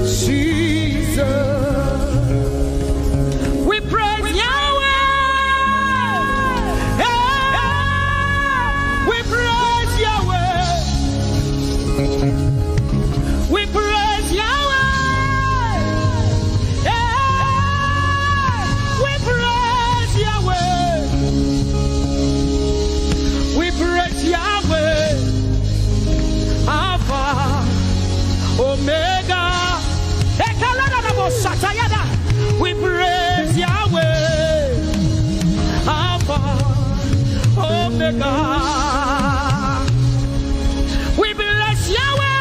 Jesus. We praise Yahweh. We praise Yahweh. We praise Yahweh. We praise Yahweh. We praise Yahweh. Alpha, Omega. We praise Yahweh. Alpha, Omega. We bless Yahweh.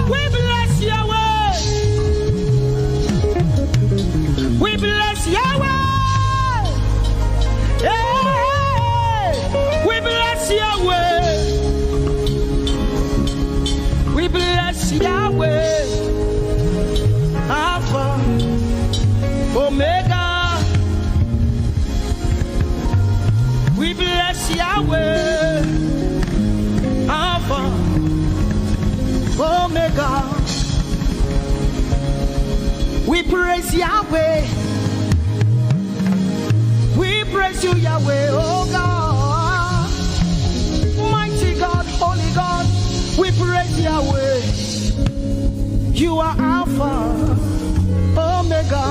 We bless Yahweh. We bless Yahweh. We bless Yahweh. We bless Yahweh. Alpha, Omega. We bless Yahweh. Alpha, Omega. We praise Yahweh. We praise you, Yahweh, oh God. Mighty God, holy God. We praise Yahweh. You are Alpha, Omega.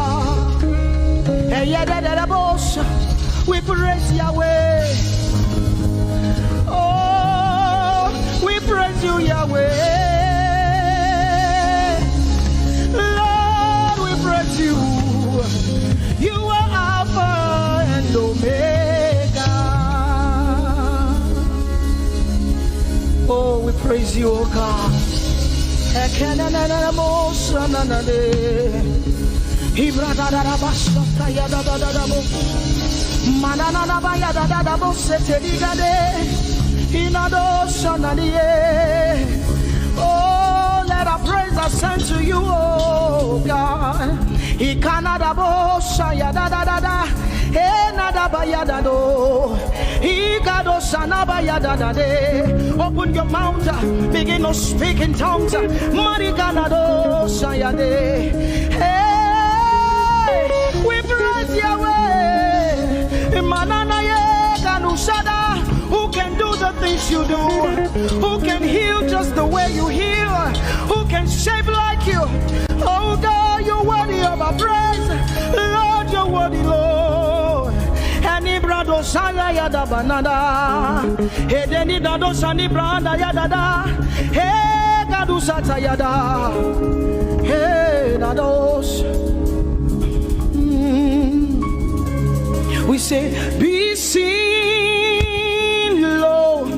We praise Yahweh. Oh, we praise you, Yahweh. Lord, we praise you. You are Alpha and Omega. Oh, we praise you, oh God. Oh, let our praise ascend to you, oh God. Open your mouth, begin to speak in tongues. Hey, we praise Yahweh. Who can do the things you do? Who can heal just the way you heal? Who can shape like you? Oh God, you're worthy of our praise. Lord, you're worthy, Lord. Any brado saya yada banana. Hey, deni dado sani branda yada. Hey, gadu sata yada. Hey, dados. We say, be seen, Lord,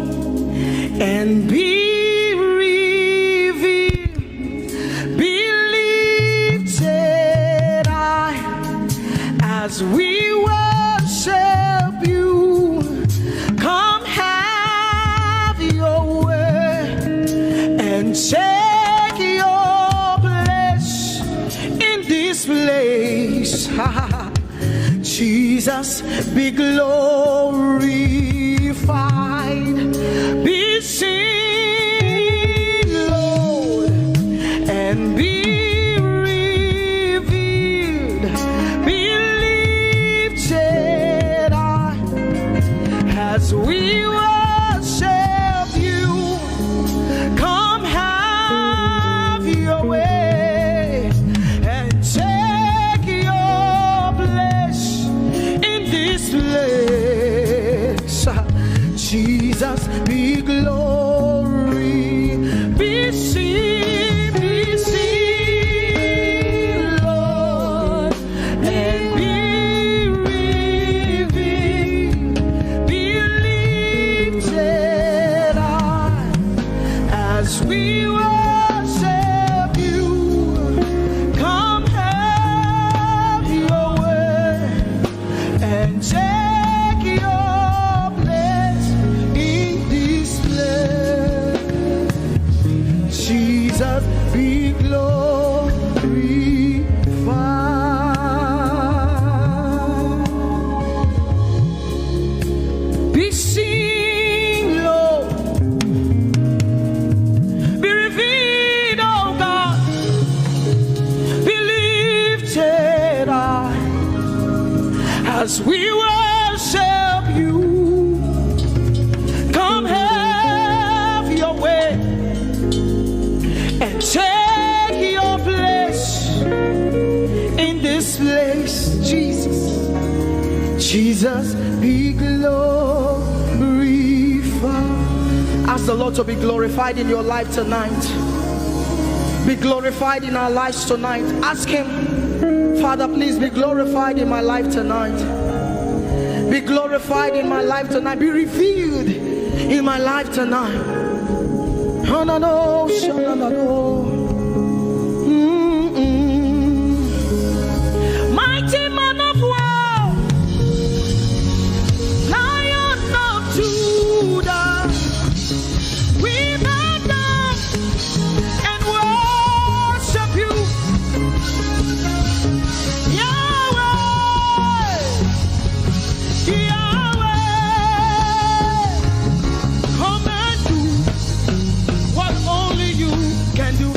and be revealed, be lifted high as we worship you. Come have your way and take your place in this place. Jesus, be glorified, be seen, Lord, and be revealed, be lifted high as we worship you. Come have your way and take your place in this place. Jesus, be glory, be seen, Lord, and be revealed, be lifted high as we worship you. Come have your way and take your place in this place. Jesus, be glorified, be seen, Lord, be revealed, oh God, be lifted high as we worship you. Come have your way and take your place in this place. Jesus, Jesus, be glorified. Ask the Lord to be glorified in your life tonight. Be glorified in our lives tonight. Ask Him, Father, please be glorified in my life tonight. Be glorified in my life tonight. Be revealed in my life tonight. Oh, no, no, no, no, no. Mighty man of war, Lion of Judah, we bow down and worship you. Yahweh, Yahweh, come and do what only you can do.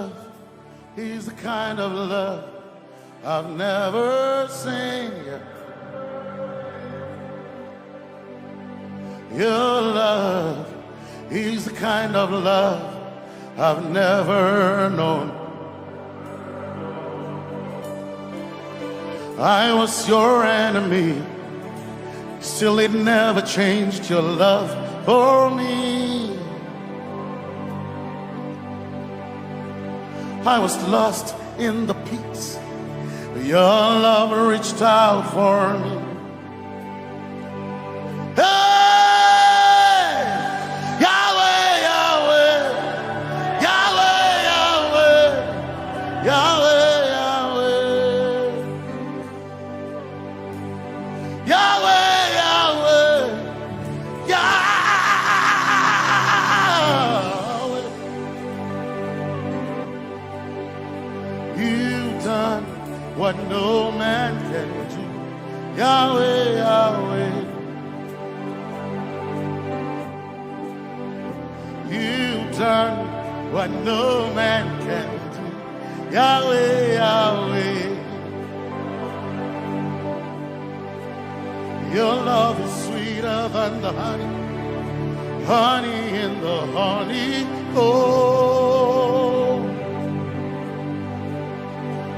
love is the kind of love I've never seen yet. Your love is the kind of love I've never known. I was your enemy, still it never changed your love for me. I was lost in the pits, but your love reached out for me. Hey! Yahweh, Yahweh, Yahweh, Yahweh, Yahweh, Yahweh, Yahweh, Yahweh, Yahweh. You've done what no man can do. Yahweh, Yahweh. You've done what no man can do. Yahweh, Yahweh. Your love is sweeter than the honey, honey in the honeycomb.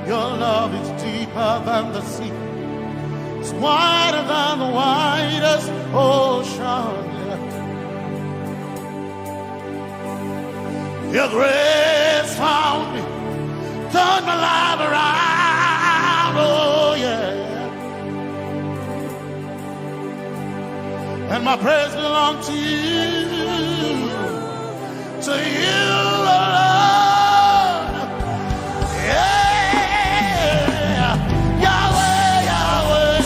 Your love is deeper than the sea, it's wider than the widest ocean. Your grace found me, turned my life around, oh yeah. And my praise belongs to you, Lord. Yeah. Yahweh, Yahweh,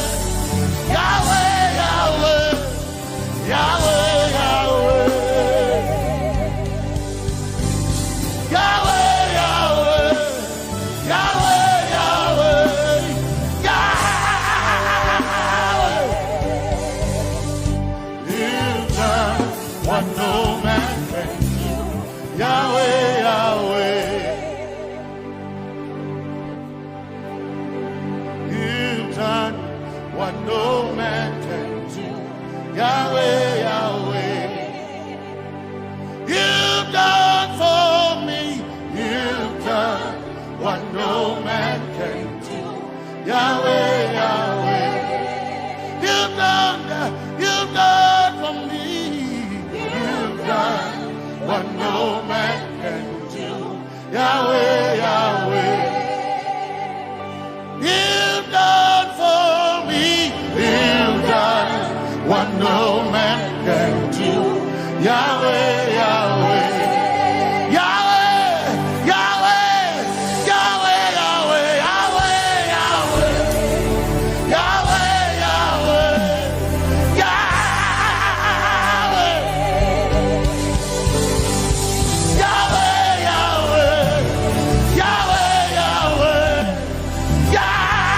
Yahweh, Yahweh, Yahweh, Yahweh. Yahweh, Yahweh, Yahweh, Yahweh, Yahweh. You've done what no man can do. Yahweh, Yahweh. You've done what no man can do. Yahweh, Yahweh. You've done for me. You've done what no man can do. Yahweh, Yahweh. You've done for me. You've done what no man can do. Yahweh, Yahweh. You've done for me. You've done what no man can do. Yahweh, Yahweh. Yahweh, Yahweh, Yahweh, Yahweh, Yahweh, Yahweh. Yahweh, Yahweh, Yahweh. Yahweh, Yahweh, Yahweh, Yahweh, Yahweh.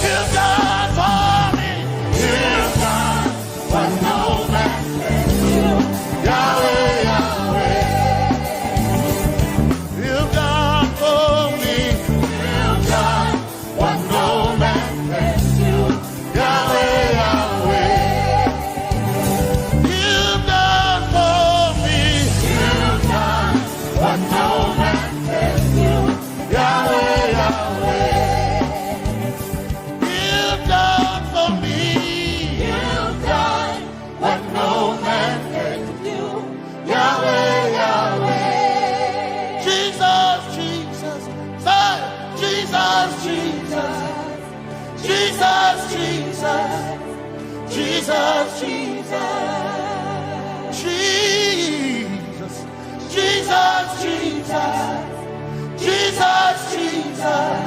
You've done for me. You've done what no man can do. Yahweh, Yahweh. You've done for me. You've done what no man can do. Yahweh, Yahweh. You've done for me. You've done what no man can do. Yahweh, Yahweh. You've done for me. You've done what no man can do. Yahweh, Yahweh. Jesus, Jesus, say, Jesus, Jesus, Jesus, Jesus, Jesus, Jesus, Jesus, Jesus, Jesus, Jesus,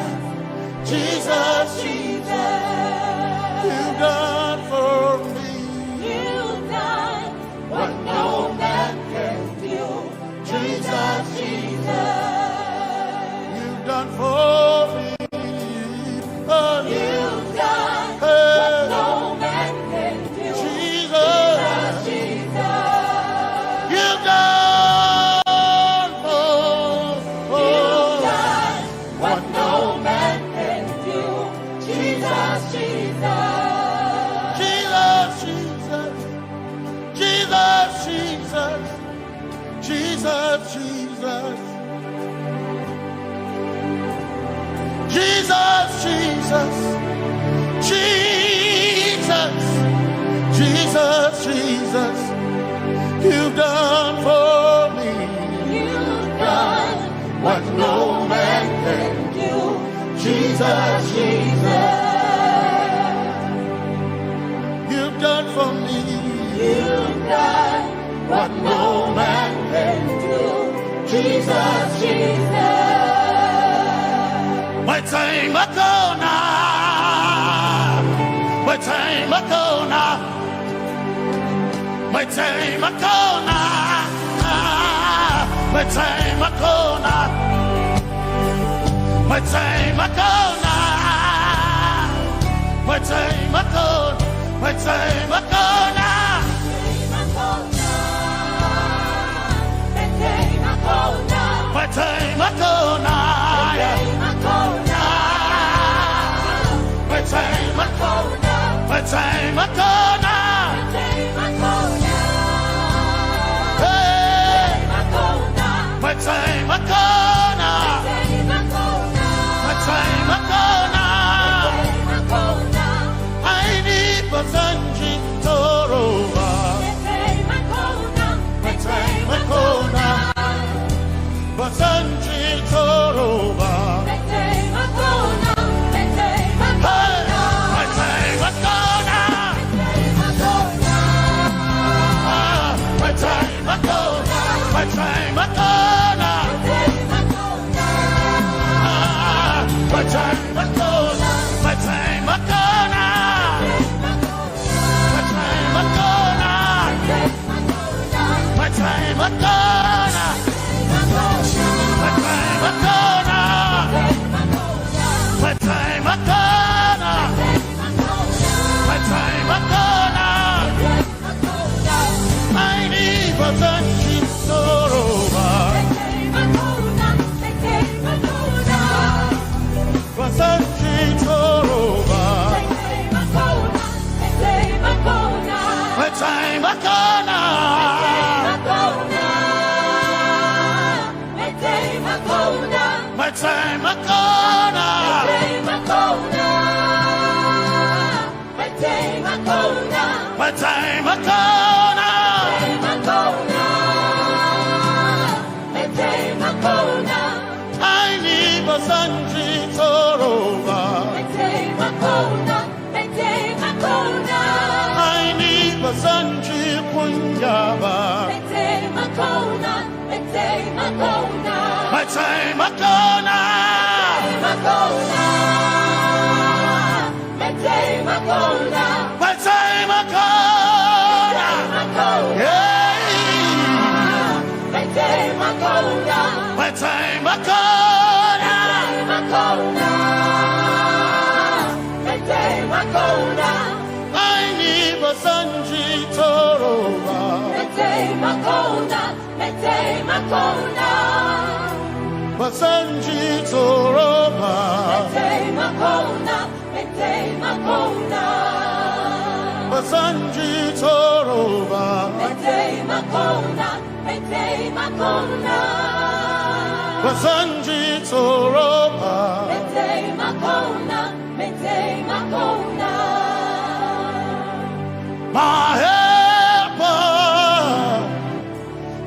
Jesus, Jesus. You've done for me. You've done what no man can do. Jesus, Jesus. You've done for me. Oh, you've done what no man can do. Jesus. Jesus, Jesus. Jesus, Jesus, Jesus, Jesus, Jesus, you've done for me. You've done what no man can do. Jesus, Jesus, you've done for me. you've done what no man can do. Jesus, Jesus. My time ago now, my time ago now, my time ago now, my time ago now, my time ago now, my time ago, my time ago now. My time ago now, my time ago, my time ago now, hey, my time ago now, my time ago now, I need Basanji Toroba, my time ago now, Basanji Toroba. My time ago now, my time ago, my time ago now, my time ago now, my time ago now, my time ago now, my time ago now, my time ago now, I need Basanji Toroba. Basanji Toroba. My time ago now. My time ago now. My time ago now. I need Basanji Toroba. I need Basanji Punyaba. My time ago now. My time ago now. Yeah. My time ago now. My time ago now. I need Basanji Toroba. Basanji Toroba. Basanji Toroba. Basanji Toroba. My helper,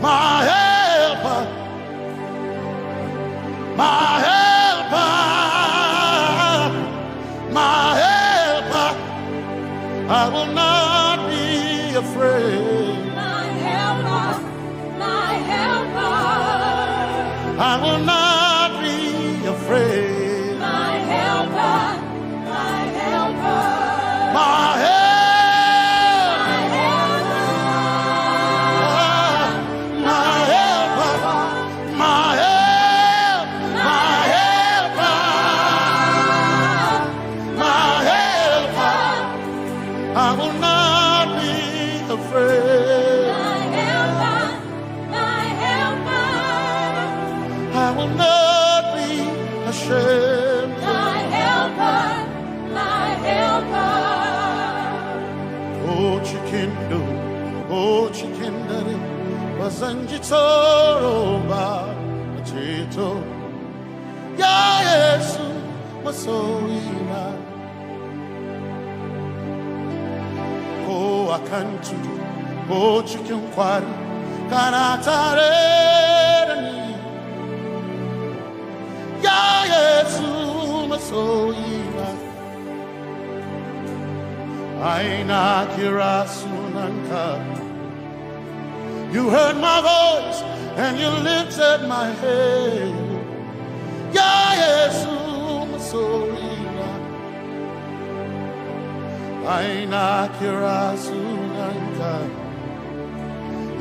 my helper, my helper, my helper, I will not be afraid. My helper, my helper, I will not be afraid. my helper, my helper, My helper, my helper, my helper, my helper, I will not be afraid. my helper, my helper, I will not be ashamed. my helper, my helper. Oh, chicken do, oh, chicken daddy, Wasanjitoroba Chito Ya Yesu Masoina O Akantu O Chicken Quarry Kanatare Ya Yesu Masoina Aina Kirasunanka. You heard my voice and you lifted my head. Ya Yesu Masoina Aina Kirasunanka.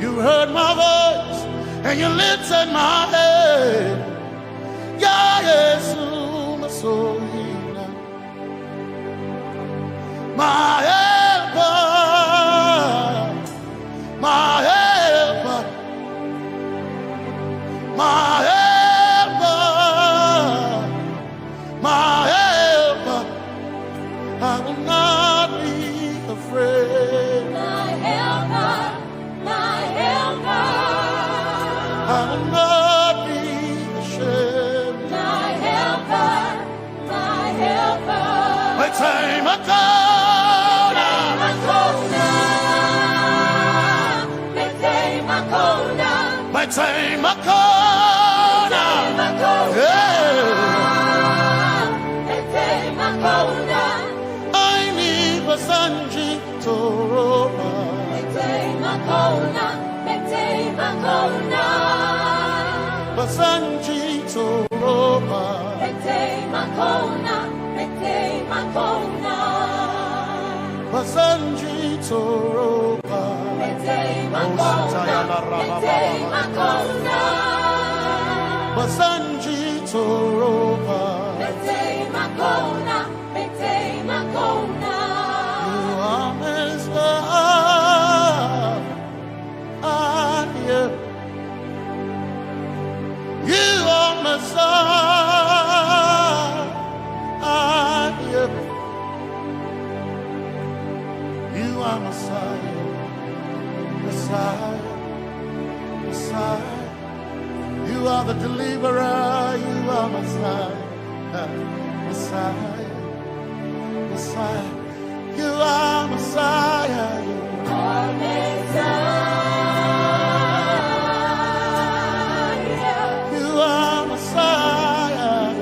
You heard my voice and you lifted my head. Ya Yesu Masoina my helper, my helper, my helper, my helper. I will not be afraid. My helper, my helper. I will not be ashamed. My helper, my helper. My time I come. My time I call I need Basanji Toroba. Basanji Toroba. Basanji Toroba. Basanji Toroba. You are Messiah. You are Messiah. You are Messiah. Messiah, Messiah, you are the deliverer, you are Messiah, Messiah, Messiah, you are Messiah, you are Messiah, you are Messiah,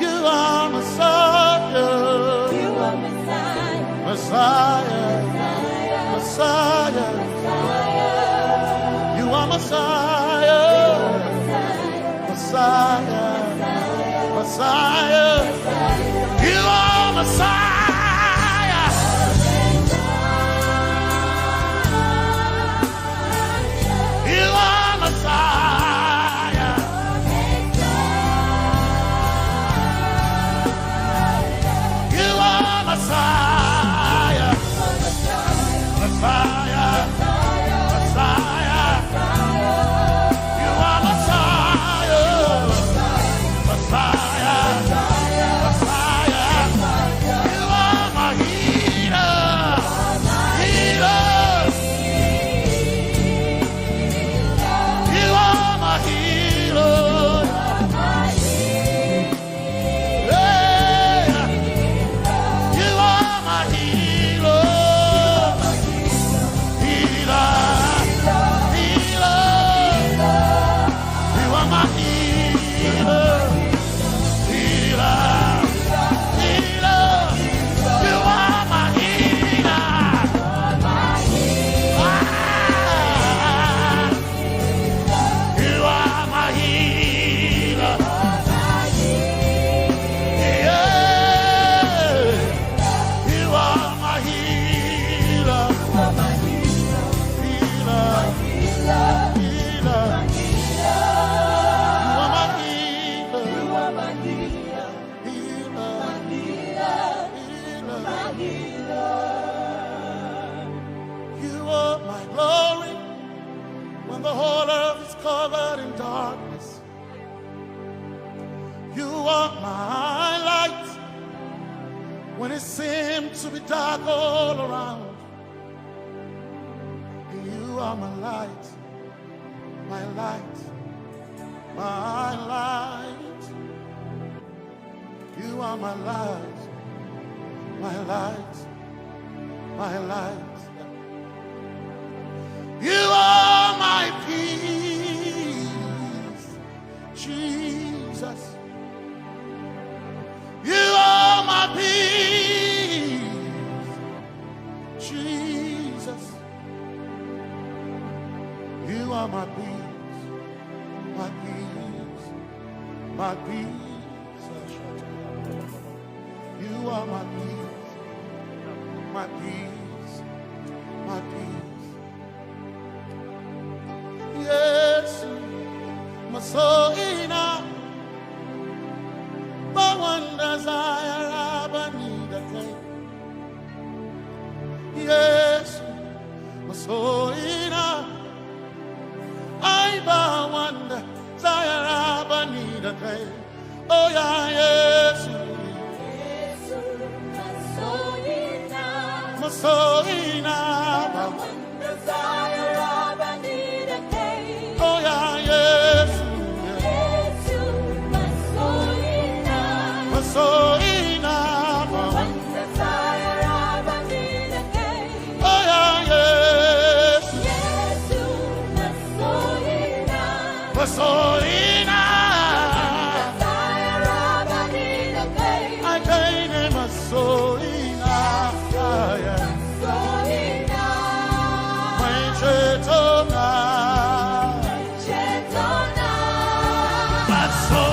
you are Messiah, you are Messiah. Messiah, Messiah, you are Messiah, Messiah, Messiah, you are Messiah, you are Messiah, you are Messiah. Messiah, Messiah, you are Messiah, Messiah, Messiah, you are my healer, healer, you are my healer, yeah, you are my healer. Covered in darkness, you are my light when it seems seems to be dark all around. You are my light, my light, my light. You are my light, my light, my light. You are my peace, Jesus. You are my peace, Jesus. You are my peace, my peace, my peace. You are my peace, my peace, my peace. Yes, my soul in a one desire, I need a thing. Yes, my soul in a one desire, I need a thing. Oh yeah, yes. My soul in a one desire, I need a thing. Oh yeah, yes. So enough, one desire, I need a day. Oh yeah, yes, yes, so enough, desire, I need a day. I can't name a so enough, so enough, my chetona, but so.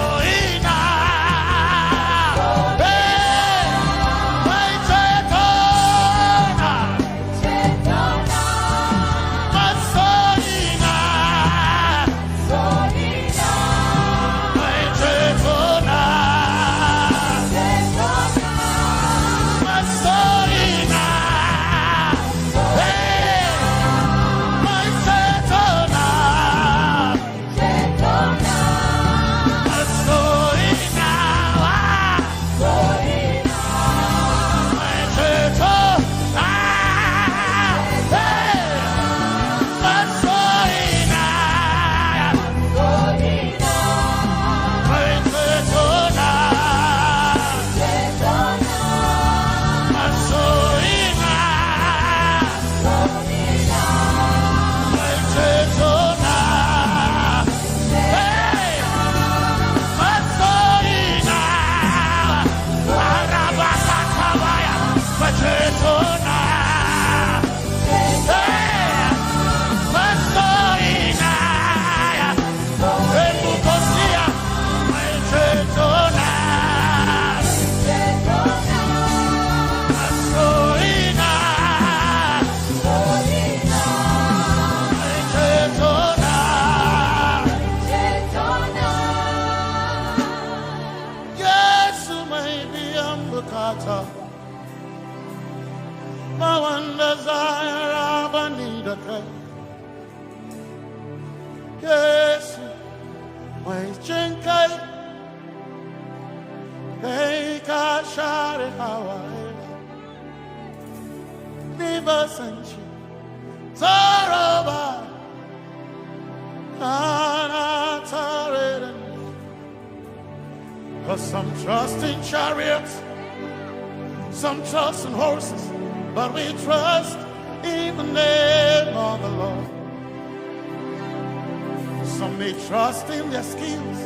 Yes, my chenkai, Eka share Hawaii, Niva Sanchi, Taraba, Kana Taren. Cause some trust in chariots, some trust in horses, but we trust in the name of the Lord. Some may trust in their skills,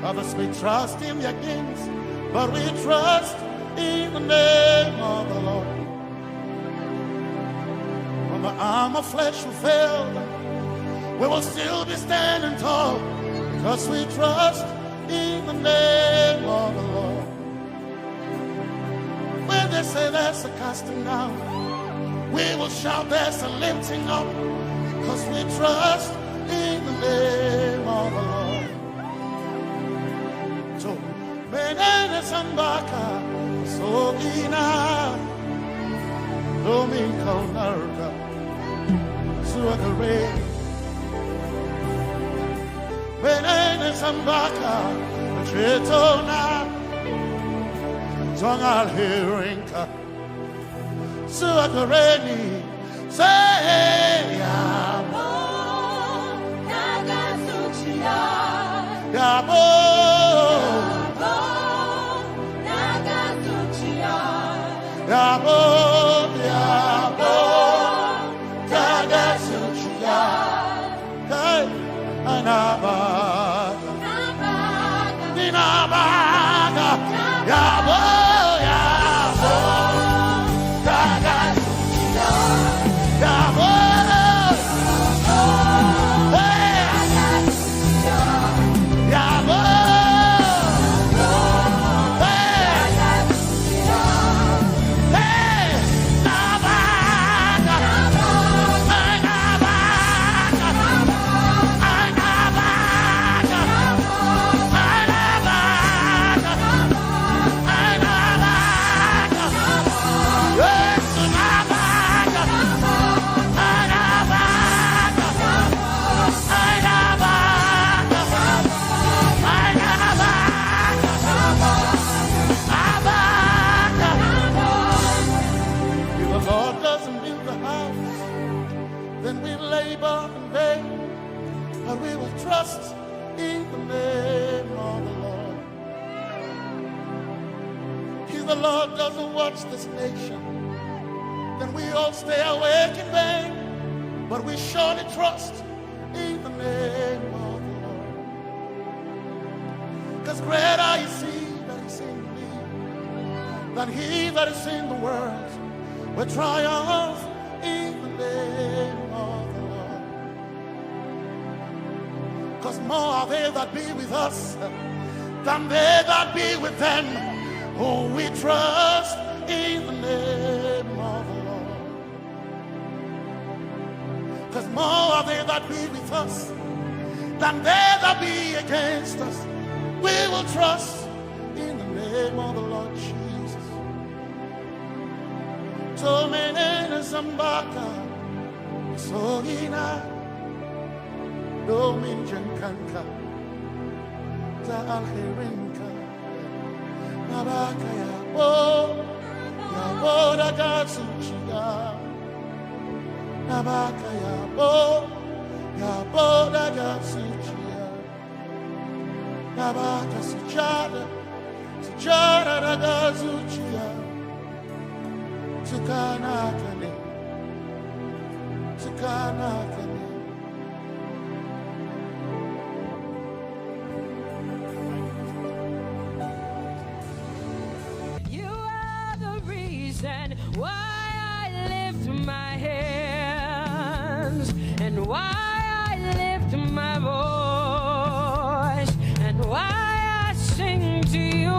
others may trust in their gains, but we trust in the name of the Lord. When the arm of flesh will fail, we will still be standing tall, because we trust in the name of the Lord. When they say there's a casting down, we will shout there's a lifting up, because we trust in the name of the Lord. So, Benene Sambaka, Sogina, Domingo Narga, Suakare, Benene Sambaka, Chetona, Tongal Hirinka, Suakareni, say, Yabo, Nagasuchia, Yabo, Nagasuchia, Yabo, Yabo, Nagasuchia, hey, Anabaga, Ninabaga, Yabo, Yabo, Nagasuchia, Yabo, hey, Yabo, hey, Nabaga, If the Lord doesn't build the house, then we labor in vain, but we will trust in the name of the Lord. If the Lord doesn't watch this nation, then we all stay awake in vain, but we surely trust in the name of the Lord. Because greater is He that is in me than he that is in the world. We triumph in the name of the Lord. Because more are they that be with us than they that be with them. Oh, we trust in the name of the Lord. Because more are they that be with us than they that be against us. We will trust in the name of the Lord Jesus. So many Zambaka, so ina, Dominjan Kanka, Za Alherinka, Nabaka Yabo, Yabo Dagatsuchia, Nabaka Yabo, Yabo Dagatsuchia, Nabaka Sujada, Sujada Dagatsuchia. Tukanakane, Tukanakane. You are the reason why I lift my hands and why I lift my voice and why I sing to you.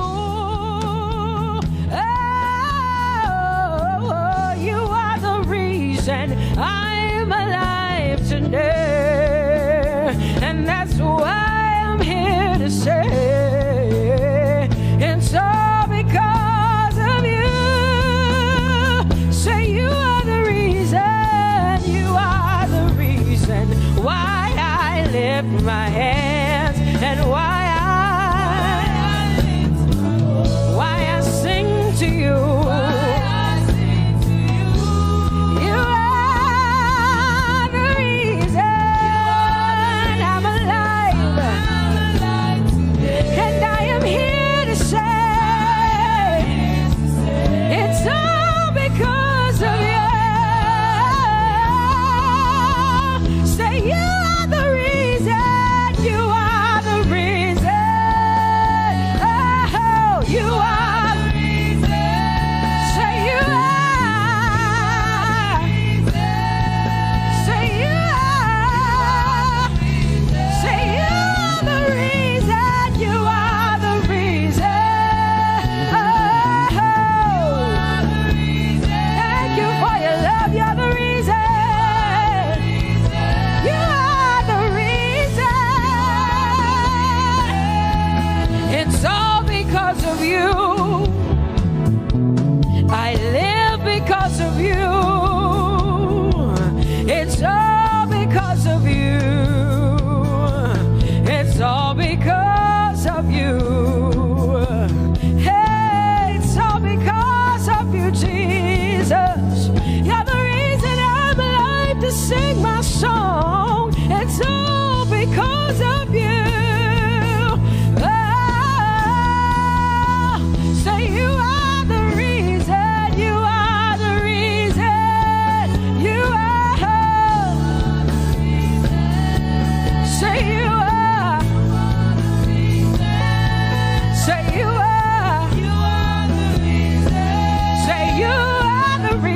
And I'm alive today, and that's why I'm here to say it's all because of you. Say you are the reason, you are the reason why I lift my hands and why I sing to you. Jesus.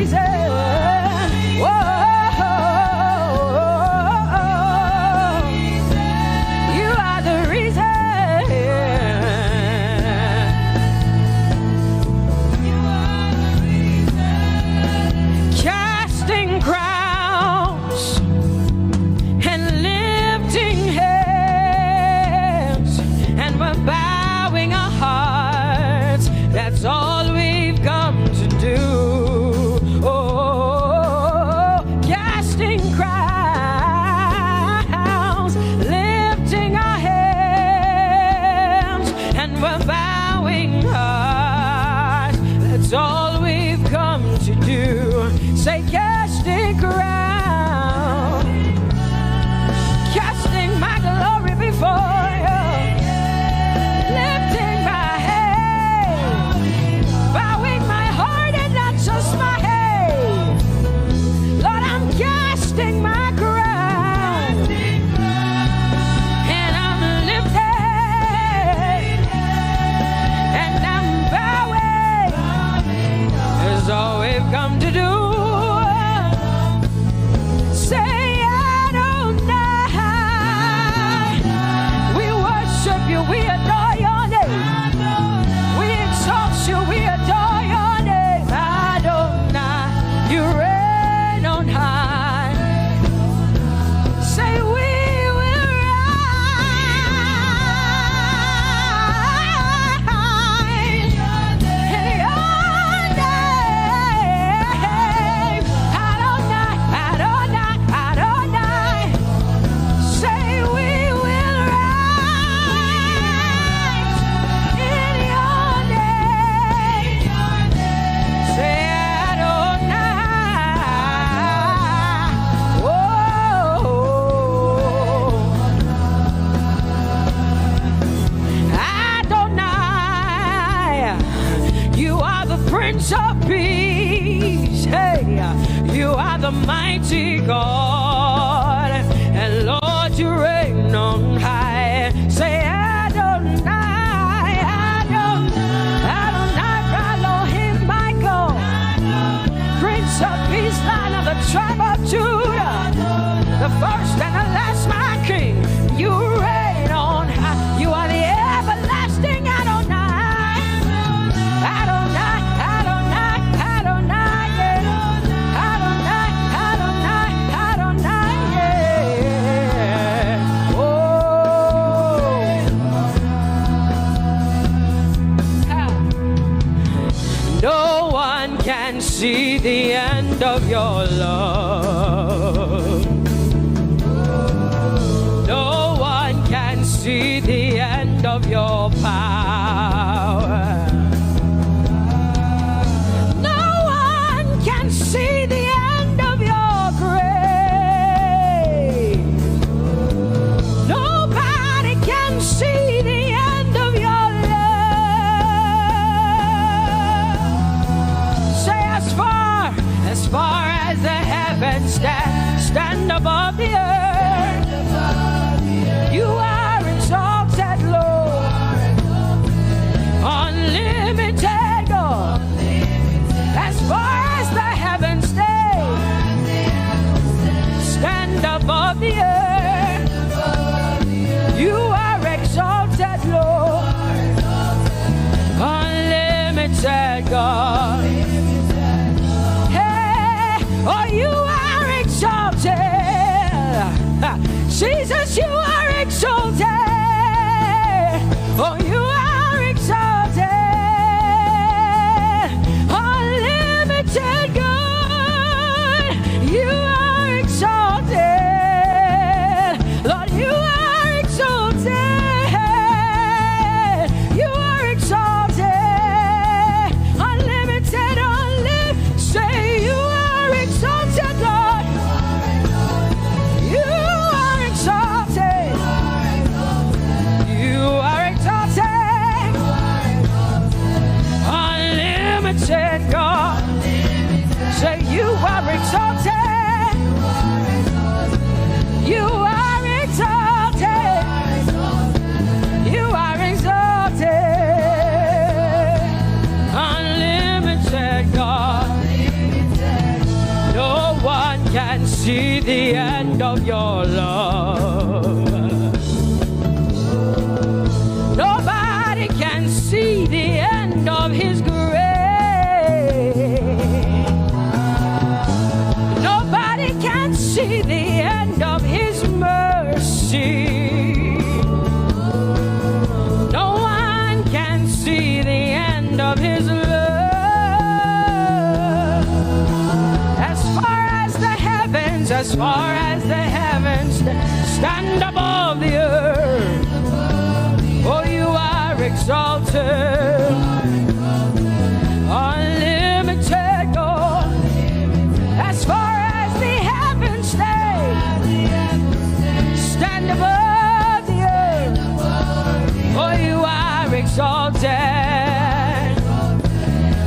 reason. Whoa. You are the reason. Casting crowns and lifting hands, and we're bowing our hearts. That's all we've come to do. Oh, casting crowns, lifting our hands, and we're bowing hearts. That's all we've come to do. Say, casting crown, casting my glory before you, lifting my head, bowing my heart and not just my head. Lord, I'm casting my crown, and I'm lifted, and I'm bowing. Is all we've come to do. Say Adonai. We worship you, we adore your name. We exalt you, we adore your name. Adonai, you reign on high. Say we will rise in your name. Adonai, Adonai, Adonai. Say we will rise in your name. Say Adonai. Whoa. Adonai, you are the Prince of Peace. Hey, you are the mighty God, and Lord, you reign on high. Say Adonai, Adonai, Adonai, Elohim, Michael, Prince of Peace, Lion of the tribe of Judah, the first and the last, my King. You reign on high. You are the everlasting Adonai. Adonai, Adonai, Adonai, yeah. Adonai, Adonai, Adonai, yeah. Oh. Ah. No one can see the end of your love. No one can see the end of your power. No one can see the end of your grace. Nobody can see the end of your love. Say as far as the heavens stand can see the end of your love. Nobody can see the end of his grace. Nobody can see the end of his mercy. No one can see the end of his love. As far as the heavens stand above the earth, oh, you are exalted, unlimited God. As far as the heavens stand above the earth, oh, you are exalted,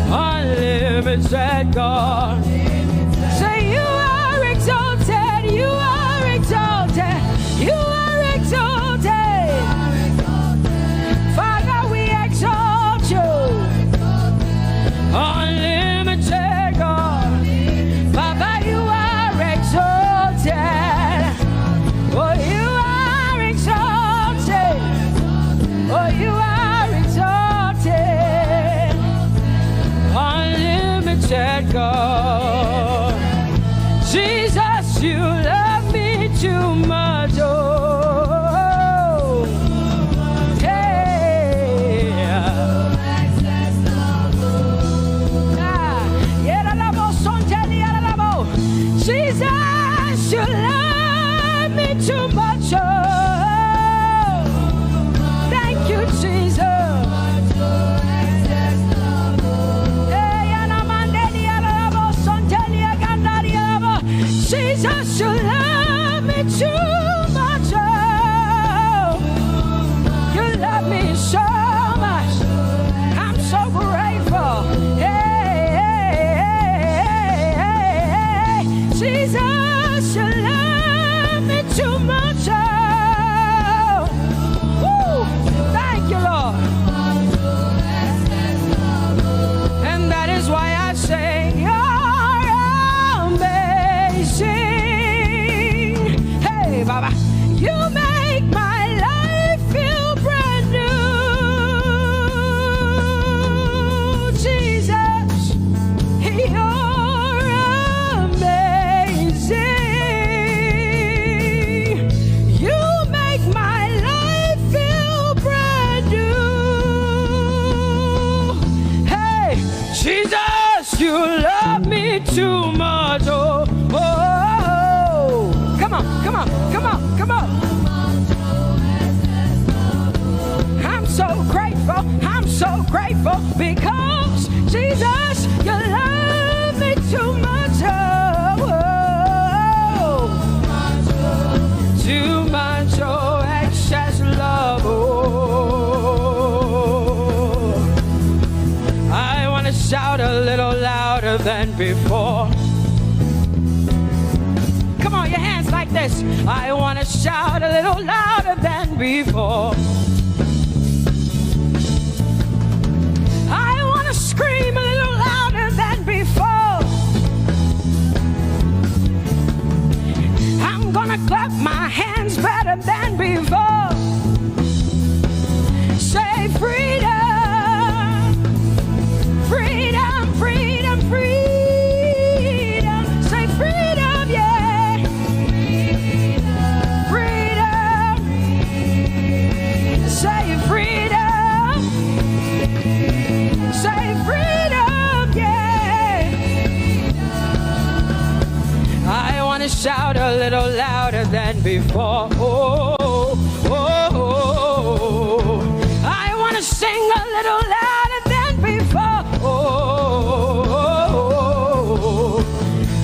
unlimited God. Say you are exalted, you are exalted, you are exalted. Father, we exalt you, unlimited God. Father, you are exalted. Oh, you are exalted. Oh, you are exalted, unlimited God. Jesus, you love me too much. Oh, Jesus, you love me too much. Oh, thank you, Jesus. Jesus, you love me too much. Oh, you love me so much. I'm so grateful. Jesus, you love me too much. Oh, woo, thank you, Lord. And that is why I say you're amazing. Hey, Baba, you make my life feel brand new. Jesus, you're amazing. You make my life feel brand new. Hey, Jesus, you love me too much. Oh, oh, oh. Come on, come on, come on, come on. I'm so grateful because Jesus, you love me too much. Oh, oh. Too much, oh, excess love. Oh, I want to shout a little louder than before. Come on, your hands like this. I want to shout a little louder than before. I want to scream a little louder than before. I'm gonna clap my hands better than before. Say freedom, freedom, freedom, freedom. Say freedom, yeah. Freedom. Say freedom. Say freedom, yeah. I want to shout a little louder than before. Oh, oh, oh, oh. I want to sing a little louder than before. Oh, oh, oh.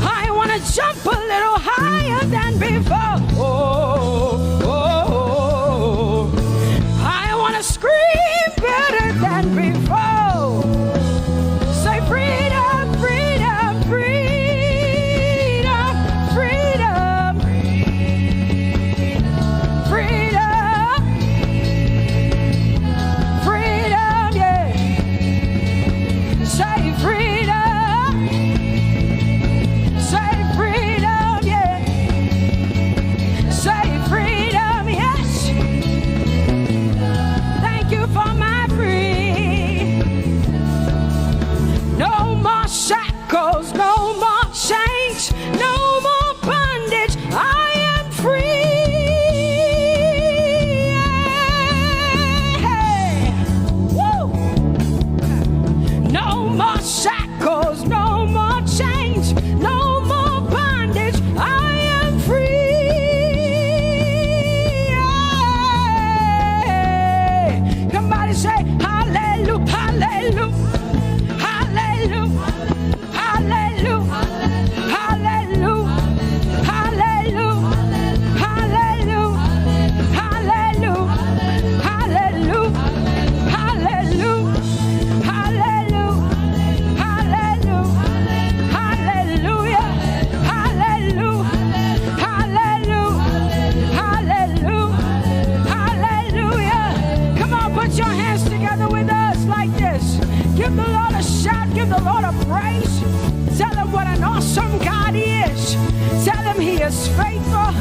I want to jump a little higher than before. Oh, oh, oh. I want to scream better than before. Say freedom, freedom, freedom, freedom, freedom, an awesome God He is. Tell Him He is faithful,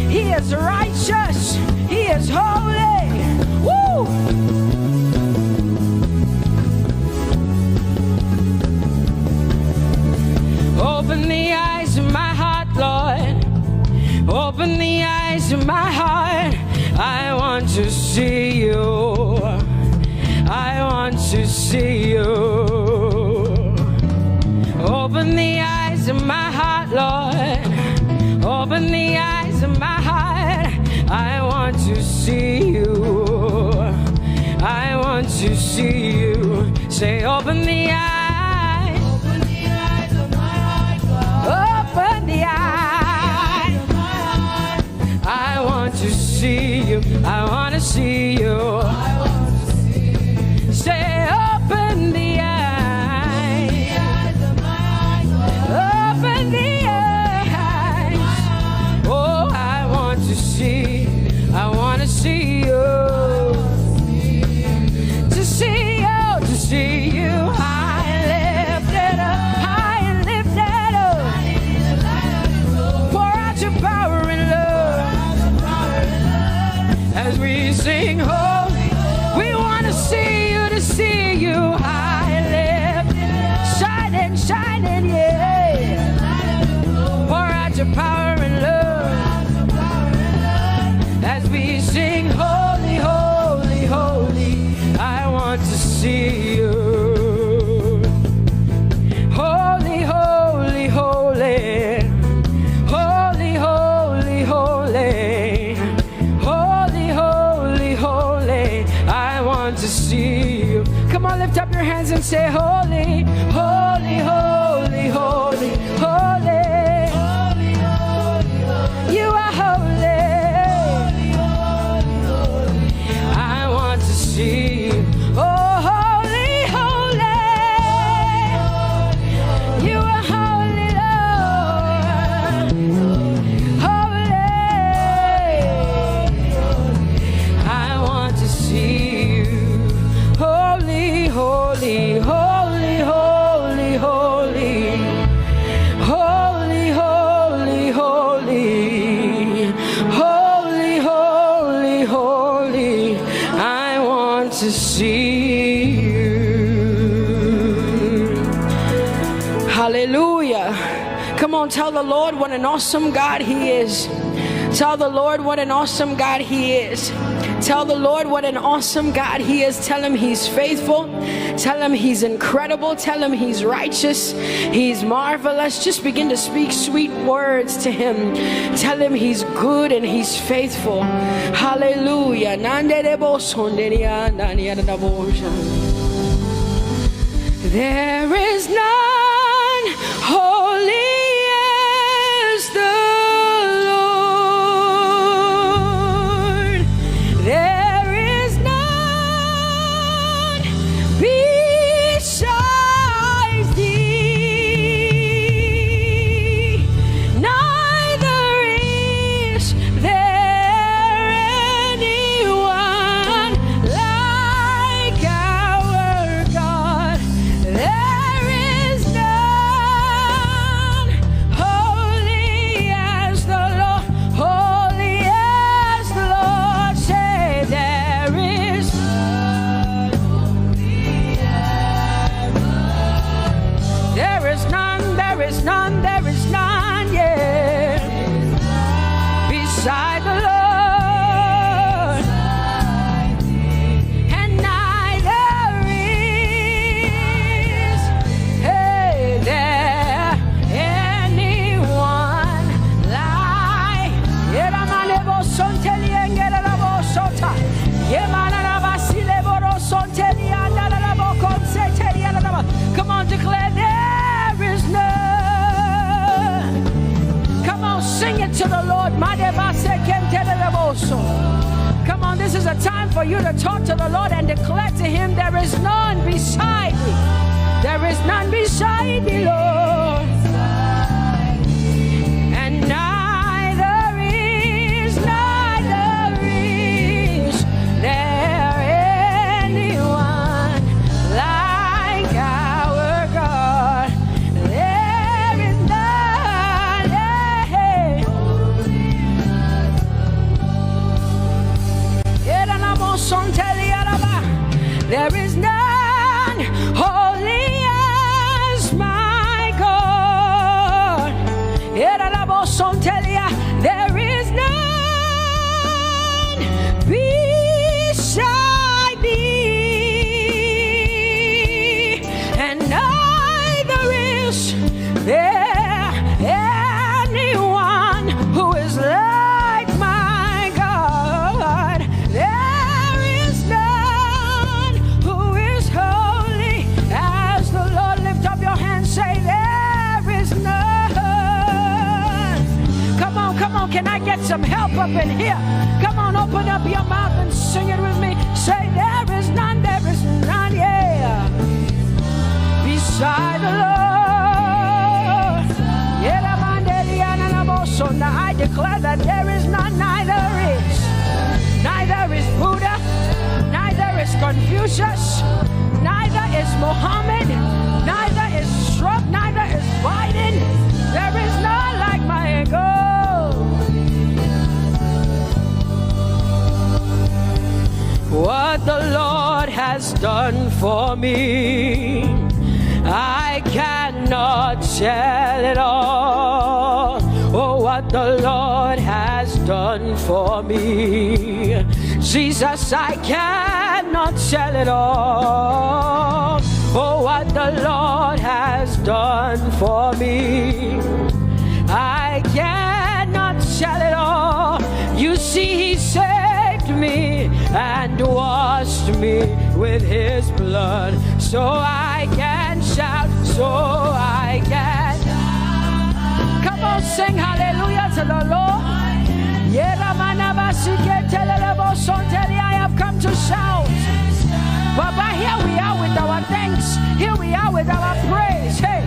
He is righteous, He is holy. Woo! Open the eyes of my heart, Lord. Open the eyes of my heart. I want to see you. I want to see you. Open the eyes of my heart, Lord. Open the eyes of my heart. I want to see you. I want to see you. Say, open the eyes. Open the eyes of my heart, God. Open the eyes of my heart. I want to see you. I want to see you. Say, open the eyes of my heart. Open the eyes. Oh, I want to see. I want to see you. To see you, to see you. High and lifted up, high and lifted up. Pour out your power and love as we sing holy. We want to see you, to see you high and lifted, shining, shining, yeah. Pour out your power and love as we sing holy, holy, holy. I want to see you. Holy, holy, holy. Holy, holy, holy. Holy, holy, holy. I want to see you. Come on, lift up your hands and say holy, holy, holy, holy, holy. You are holy. I want to see you. Oh, holy, holy. You are holy, Lord. Holy. I want to see you. Holy, holy, holy, holy, holy. Holy, holy, holy. Holy, holy, holy. I want to see you. Hallelujah. Come on, tell the Lord what an awesome God He is. Tell the Lord what an awesome God He is. Tell the Lord what an awesome God He is. Tell Him He's faithful. Tell Him He's incredible. Tell Him He's righteous. He's marvelous. Just begin to speak sweet words to Him. Tell Him He's good and He's faithful. Hallelujah. There is none holy as the Lord. There is none besides Thee. Neither is there anyone like our God. There is none holy as the Lord, holy as the Lord. Say there is none holy as the Lord. There is none, there is none, there is none, yeah, beside the Lord. And neither is there anyone like. Come on, declare there is none. Come on, sing it to the Lord. Come on, this is a time for you to talk to the Lord and declare to Him there is none beside Thee. There is none beside Thee, Lord. And neither is there anyone like our God. There is none. There is none beside thee, and neither is there anyone who is like my God. There is none who is holy as the Lord. Lift up your hands, say there is none. Come on, can I get some help up in here? Come on, open up your mouth and sing it with me. Say there is none, yeah, beside the Lord. So now I declare that there is none, neither is Buddha, neither is Confucius, neither is Muhammad, neither is Trump, neither is Biden. There is none like my God. What the Lord has done for me, I cannot tell it all. Oh, what the Lord has done for me, Jesus, I cannot tell it all. Oh, what the Lord has done for me, I cannot tell it all. You see, He saved me and washed me with His blood, so I can shout, so I can. Come on, sing hallelujah to the Lord. I have come to shout. Baba, here we are with our thanks. Here we are with our praise. Hey,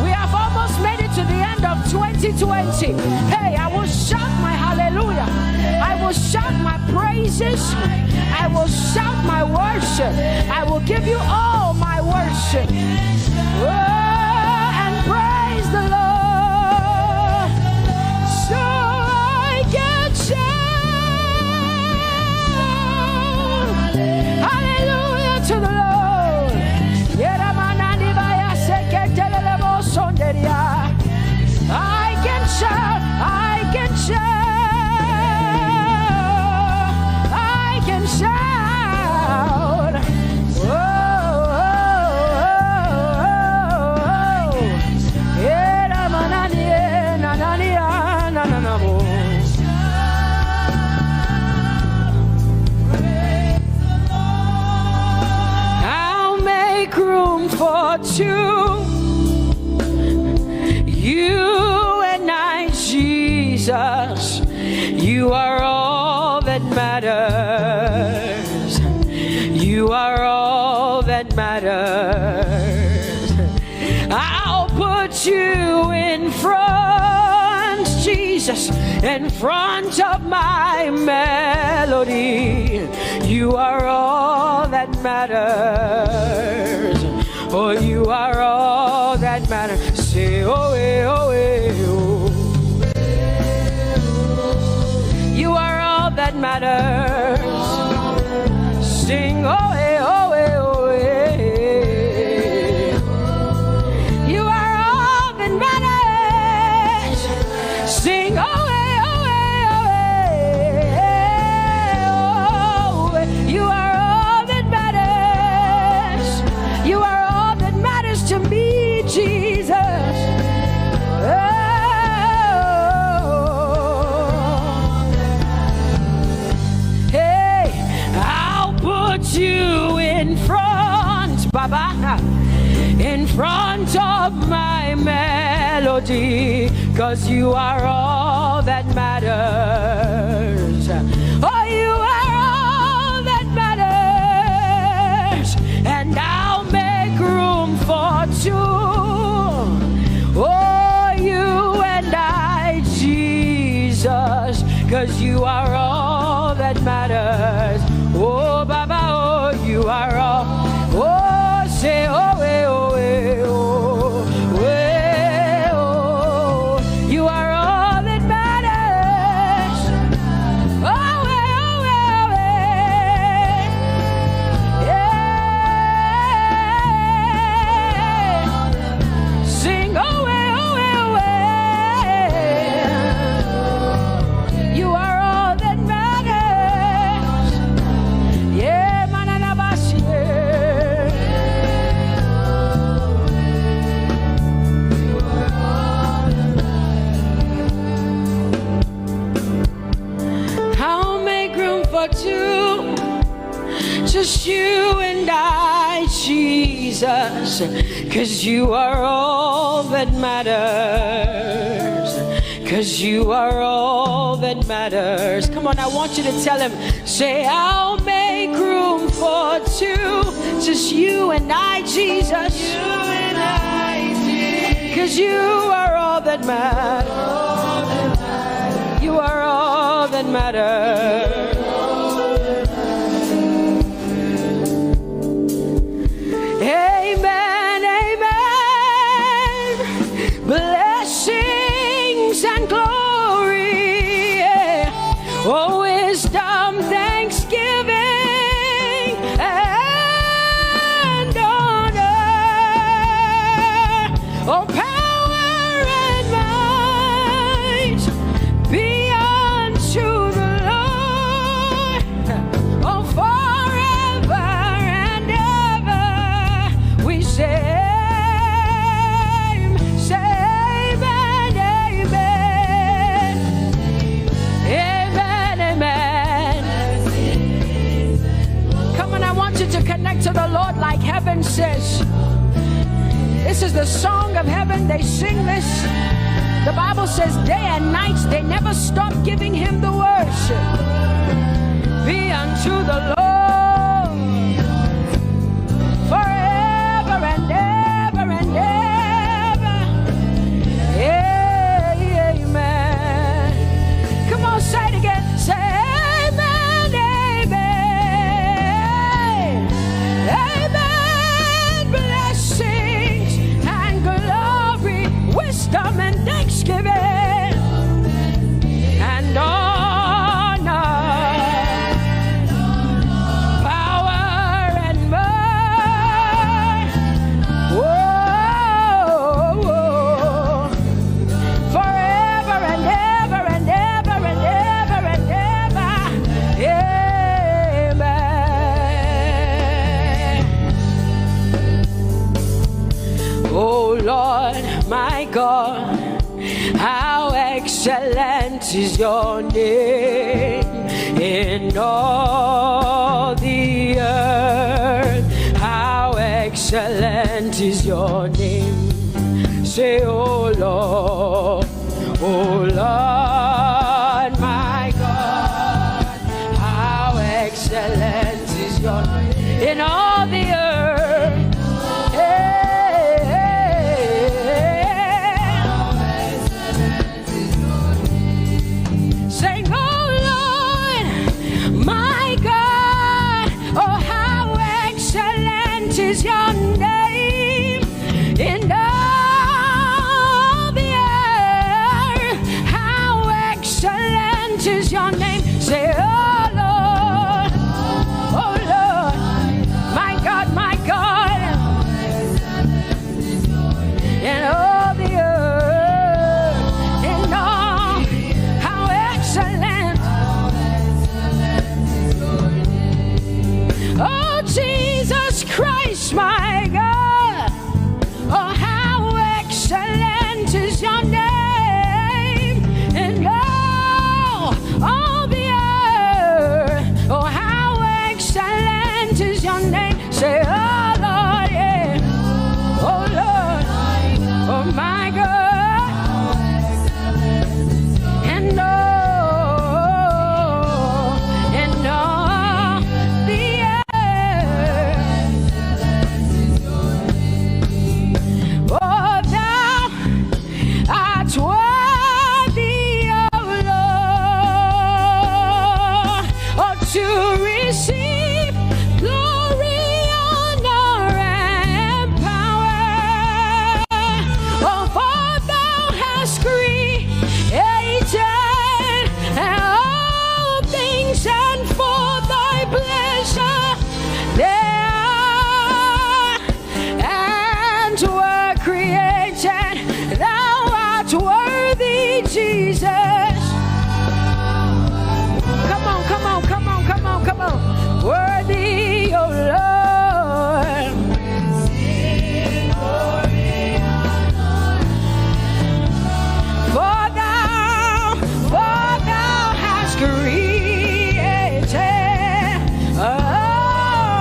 we have almost made it to the end of 2020. Hey, I will shout my hallelujah. I will shout my praises. I will shout my worship. I will give you all my worship. Oh, and praise the Lord. So I can shout hallelujah to the Lord. I can shout, I can shout, I can shout. Oh, oh, oh, oh. I'll make room for two. You and I, Jesus, you are all that matters. You are all that matters. I'll put you in front, Jesus, in front of my melody. You are all that matters. Oh, you are all that matters. Say, oh, eh, oh, eh, oh. You are all that matters. Sing, oh, eh, oh, eh, oh, eh. You are all that matters. Sing, oh, eh, oh, eh, oh, eh. Oh, you are all that matters. You are all that matters to me, Jesus. You in front, Baba, in front of my melody, 'cause you are all that matters. Oh, you are all that matters, and I'll make room for two. Oh, you and I, Jesus, 'cause you are all that matters. Oh, Baba, oh, you are all. Oh, say, oh, eh, oh, eh, oh, eh, oh. You are all that matters. Oh, eh, oh, eh, oh, eh. Yeah. Sing, oh, eh, oh, eh, oh, eh. just you and I, Jesus, 'cause you are all that matters. 'Cause you are all that matters. Come on, I want you to tell him, say, I'll make room for two. Just you and I, Jesus. You and I, Jesus. 'Cause you are all that matters. You are all that matters. Amen, amen. Blessings and glory, yeah. Oh, wisdom, thanksgiving, and honor. Oh, power and might be unto the Lord. Oh, forever and ever we say. To connect to the Lord like heaven says. This is the song of heaven. They sing this. The Bible says day and night they never stop giving him the worship. Be unto the Lord forever and ever and ever. Amen. Come on, say it again. Say wisdom and thanksgiving and honor, power and might, whoa, forever and ever and ever and ever and ever, amen. Oh Lord, my God, how excellent is your name in all the earth. How excellent is your name. Say, oh Lord, my God, how excellent is your name in all the earth. Is your name in all the earth? How excellent is your name? Say, oh Lord, my God, in all the earth, in all, how excellent. Oh Jesus Christ, my God, oh how excellent is your name in all the earth. Oh how excellent is your name. Say, oh Lord, yeah. Oh Lord, oh my God, and worthy, oh Lord. For thou hast created, oh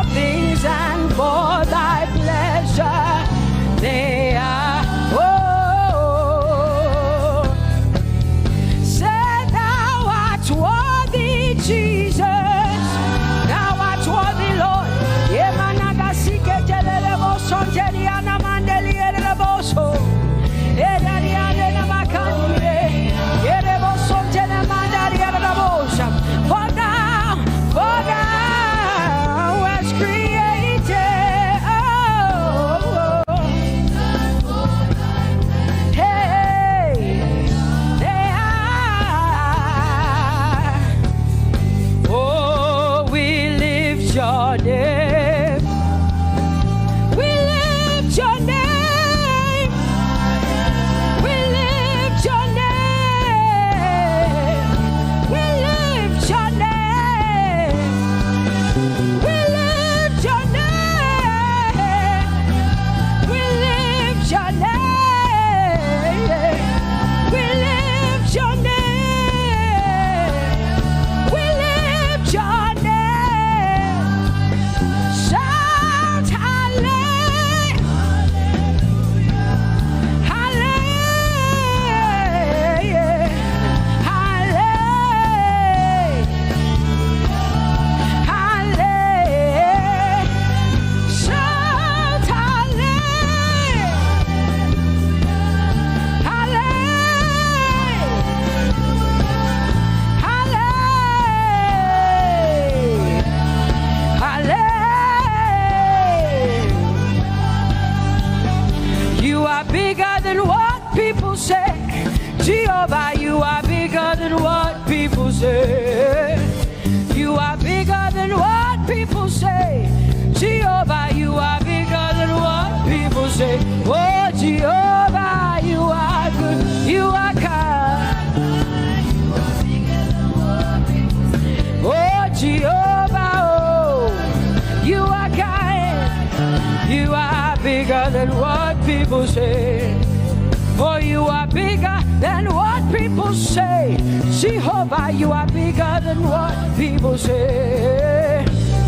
Jehovah, you are bigger than what people say. You are bigger than what people say. Jehovah, you are bigger than what people say. Oh, Jehovah, you are good. You are kind. Oh, Jehovah, oh, you are kind. You are bigger than what people say. Oh, you are bigger than what people say. Jehovah, you are bigger than what people say.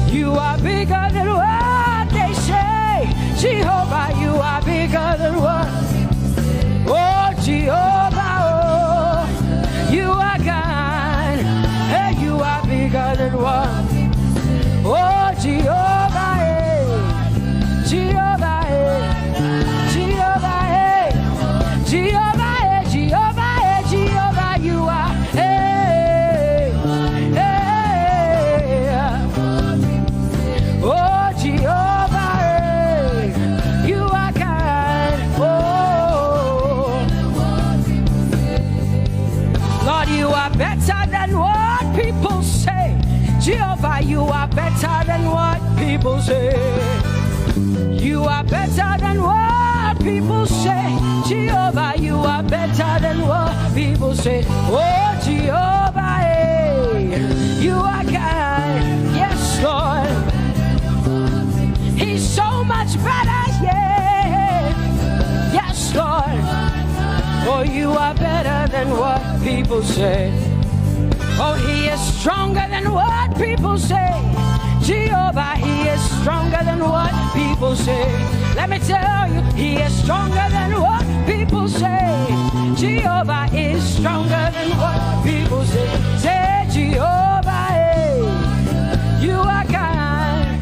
You are bigger than what they say. Jehovah, you are bigger than what. Oh, Jehovah, oh, you are kind. Hey, you are bigger than what. Oh, Jehovah, hey. Jehovah, hey. Jehovah, hey. Jehovah, hey. Jehovah, hey. Jehovah, you are. Hey, hey. Oh, Jehovah, hey. You are kind. Oh, Lord, you are better than what people say. Jehovah, you are better than what people say. You are better than what people say. Jehovah, you are better than what people say. Oh, Jehovah, hey, you are kind. Yes, Lord. He's so much better, yeah. Yes, Lord. Oh, you are better than what people say. Oh, he is stronger than what people say. Jehovah, he is stronger than what people say. Let me tell you, he is stronger than what people say. Jehovah is stronger than what people say. Say, Jehovah, hey, you are kind.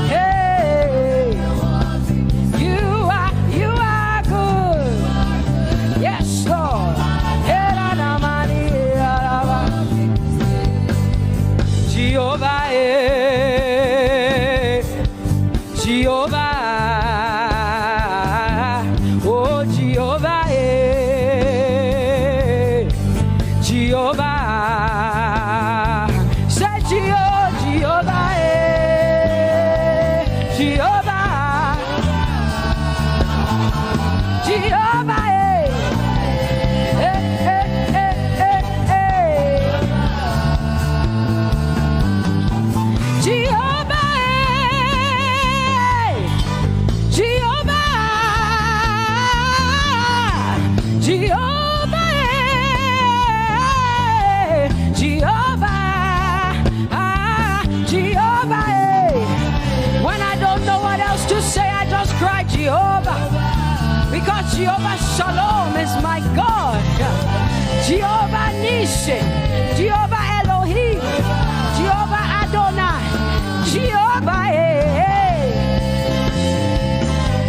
Hey, you are good. Yes, Lord. Jehovah, Jehovah, oh Jehovah, Jehovah, say Jehovah, Jehovah, Jehovah, Jehovah, because Jehovah Shalom is my God. Jehovah Nissi, Jehovah Elohim, Jehovah Adonai, Jehovah, hey,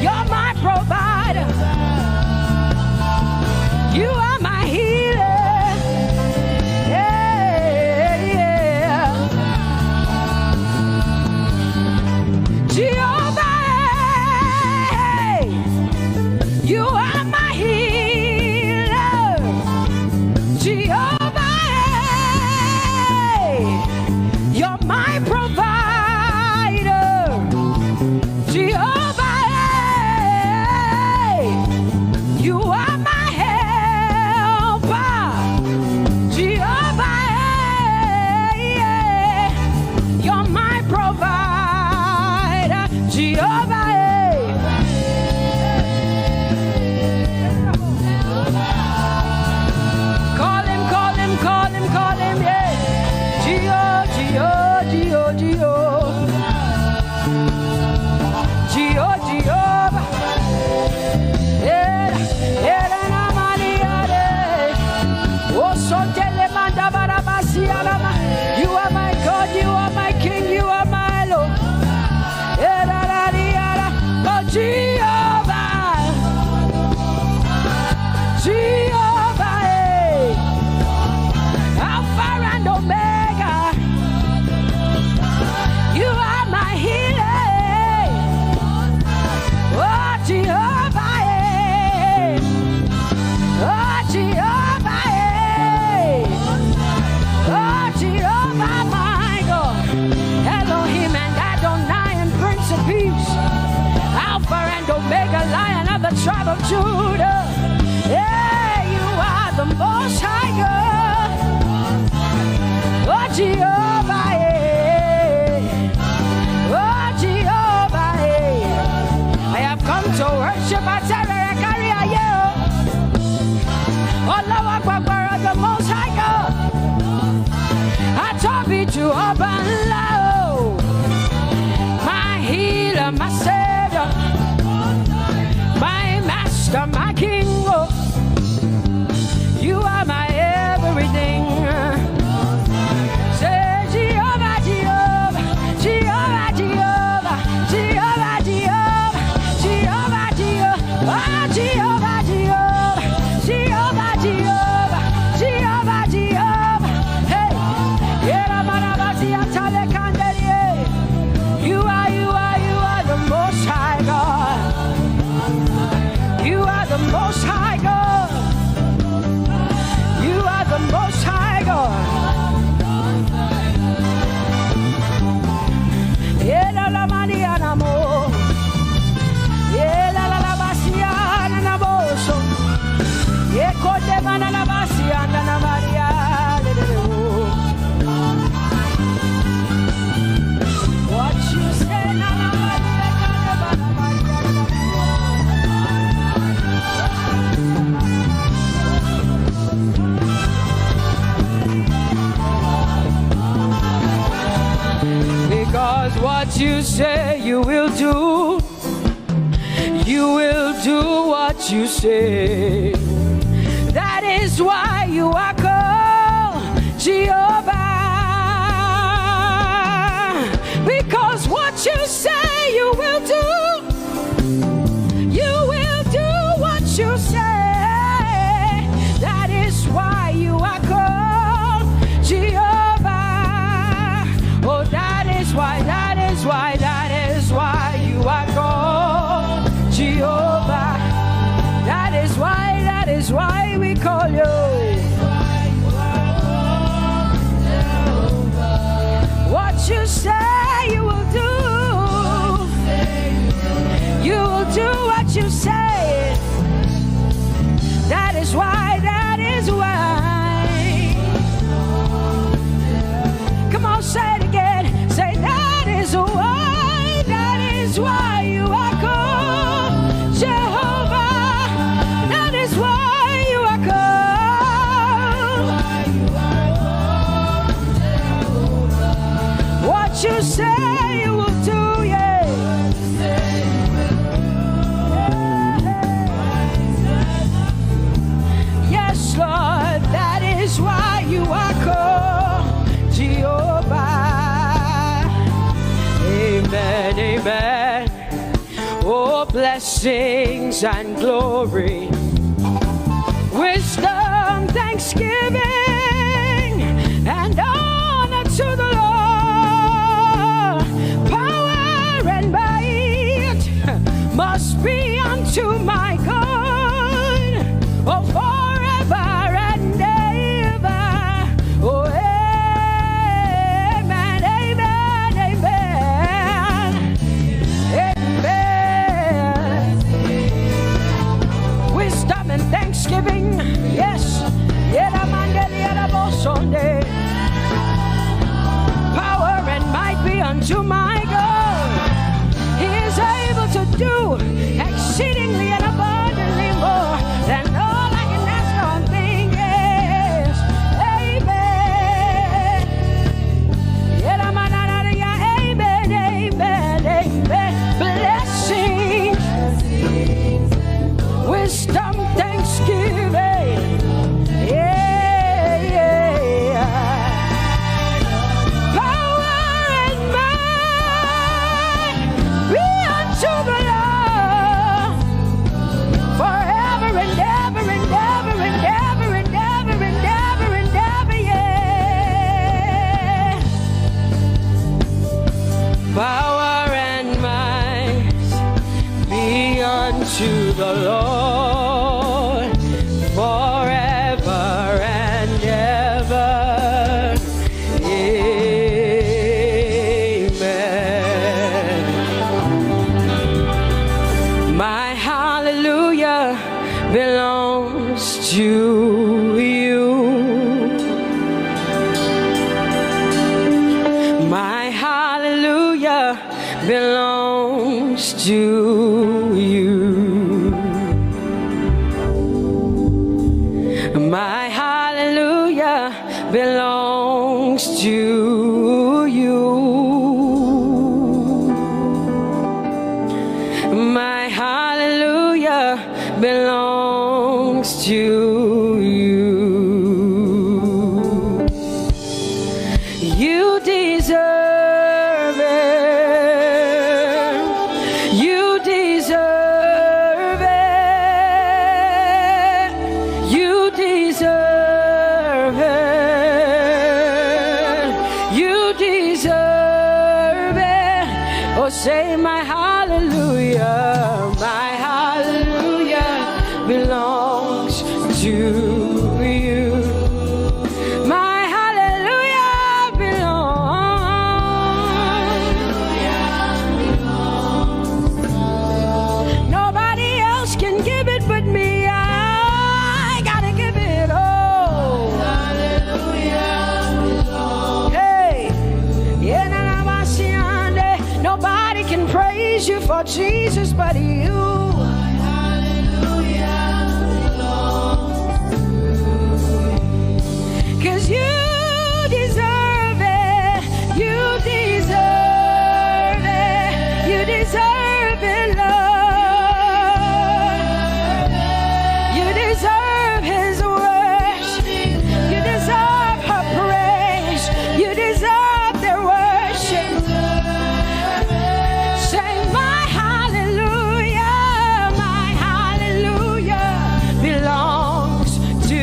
you're my provider. You are my healer. Yeah, yeah. Jehovah, you are my healer, Jehovah, you're my provider, Jehovah, you are my helper, Jehovah, you're my provider, Jehovah. Call him, yeah. Jehovah, you are my God, you are my King, you are my Lord. Oh, Jehovah, Jehovah, Alpha and Omega, you are my healer. Oh, Jehovah, oh, Jehovah. of Judah. Yeah, you are the Most High God. Oh, Jehovah, yeah. Oh, Jehovah, yeah. I have come to worship at Terekaria, oh, Lord, the Most High God. I Tope to open low. My healer, my savior, my master, my king. Oh, you are my everything. Say Jehovah, Jehovah, Jehovah, Jehovah, Jehovah, Jehovah, Jehovah, Jehovah, Jehovah, Jehovah, Jehovah, Jehovah, Jehovah, Jehovah. Hey, you are the Most High God. You are the Most High God. You are the Most High God. Ela la Mariana mo. Ela la Bassiana na boso. Eko de mana la Bassiana na Maria. What you say na because what you say you will do. You will do what you say. That is why you are called Jehovah. Because what you say you will do. You will do what you say. That is why you are called Jehovah. Oh, that is why you are called Jehovah. That is why we call you. What you say you will do. You will do what you say. That is why. Come on, say it again. Say that is why you are called Jehovah. That is why you are called. What you say you will do, yeah. Yes, Lord, that is why you are called Jehovah. Amen, amen. Oh, blessings and glory, wisdom, thanksgiving, and honor to the Lord. Power and might must be unto my God. Oh, forever and ever. Oh, amen, amen, amen. Amen. hallelujah belongs to you. My hallelujah belongs to you. You deserve it. You deserve it. You deserve it. You deserve it. Oh, say my hallelujah. My hallelujah belongs to you. My hallelujah belongs. Nobody else can give it but me. I gotta give it all. Hey, nobody can praise you for Jesus but you. Cause you deserve it. You deserve it. You deserve it, Lord. You deserve His worship. You deserve her praise. You deserve their worship. Say my hallelujah belongs to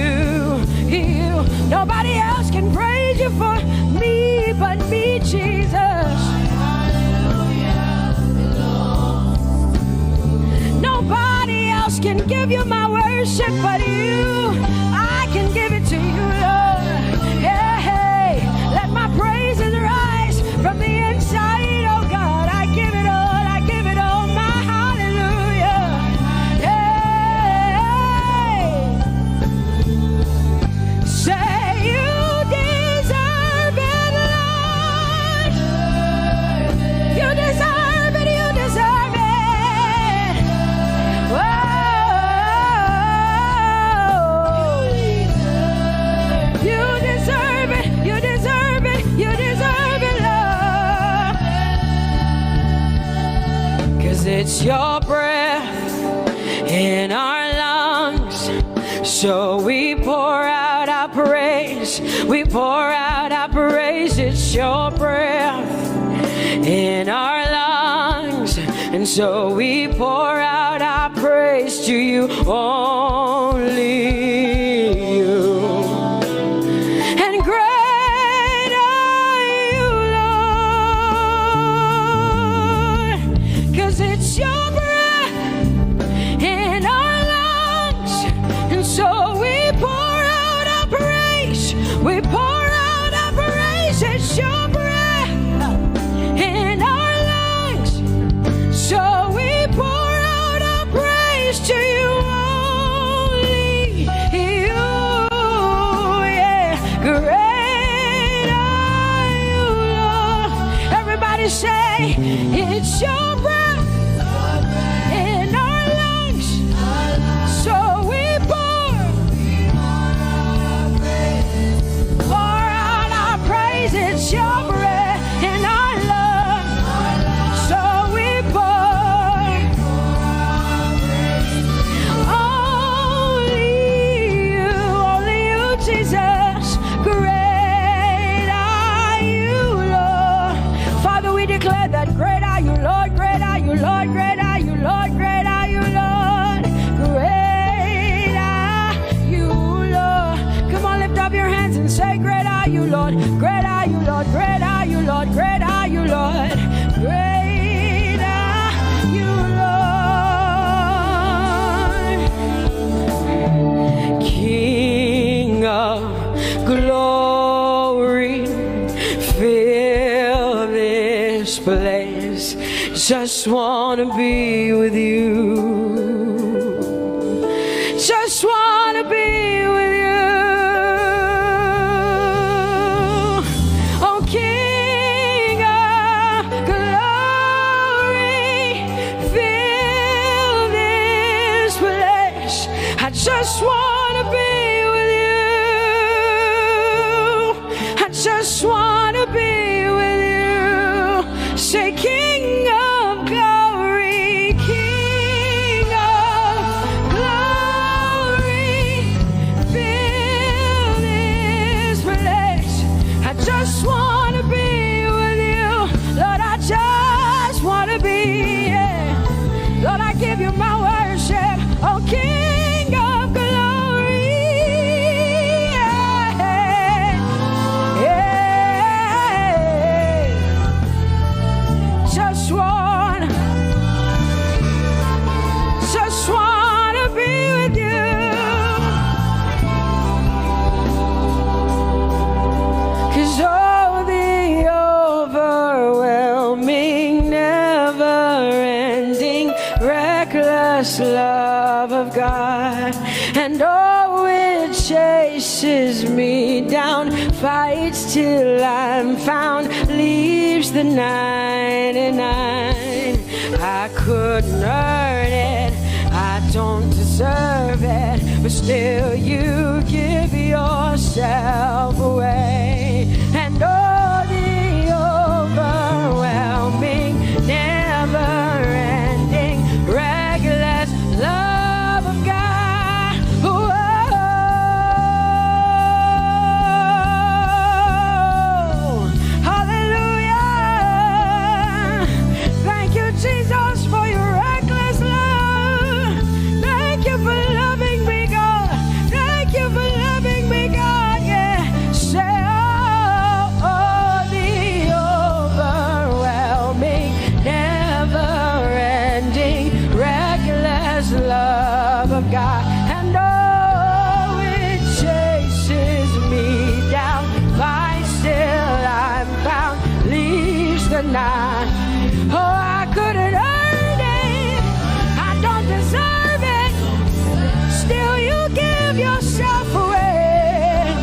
you. Nobody else can praise you for me but me, Jesus. Nobody else can give you my worship but you. I can give it to you, Lord. Yeah, hey, let my praises rise from the inside, oh God. I give it all, I give it all, my hallelujah. Hey, say you deserve it, Lord. You deserve it, you deserve it. Whoa. You deserve it, you deserve it, you deserve it, Lord. Cause it's your breath in our lungs. So we pour out our praise. We pour out our praise. It's your breath in our lungs. And so we pour out our praise to you, only you. And great are you, Lord. Cause it's your breath in our lungs. And so we pour out our praise. We pour out our praise. It's your breath in our lungs. So we pour out our praise to you, only you. Yeah, great are you, Lord. Everybody say, it's your breath in our lungs. So we pour out our praise. It's your breath in our lungs. So we pour only you, Jesus. Great are you, Lord. Father, we declare that great are you, Lord. Great are you, Lord. Great are you, Lord. Great are you, Lord. Great are you, Lord. Come on, lift up your hands and say, great are you, Lord. Great are you, Lord. Great are you, Lord. Great are you, Lord. Great are you, Lord. King of glory, fill this place. Just wanna be with you. Just wanna be with you. Oh, King of glory, fill this place. I just wanna be with you. chases me down, fights till I'm found, leaves the 99. I couldn't earn it, I don't deserve it, but still you give yourself away. And all the overwhelming, never-ending, reckless love of God. Whoa. Hallelujah. Thank you, Jesus, for your reckless love. Thank you for loving me, God. Thank you for loving me, God. Yeah. Say, oh, the overwhelming, never-ending, reckless love of God. And oh, it chases me down, fights till I'm found, leaves the 9. Oh, I couldn't earn it, I don't deserve it, still you give yourself away.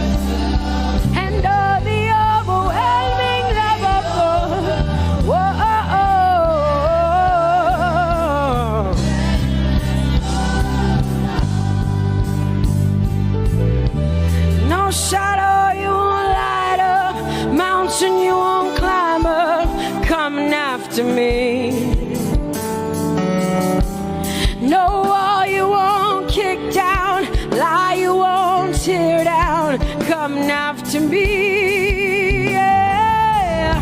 And oh, the overwhelming love of God. Whoa. No shadow you won't light up, mountain you won't climb up, coming after me. No wall you won't kick down, lie you won't tear down, coming after me. Yeah.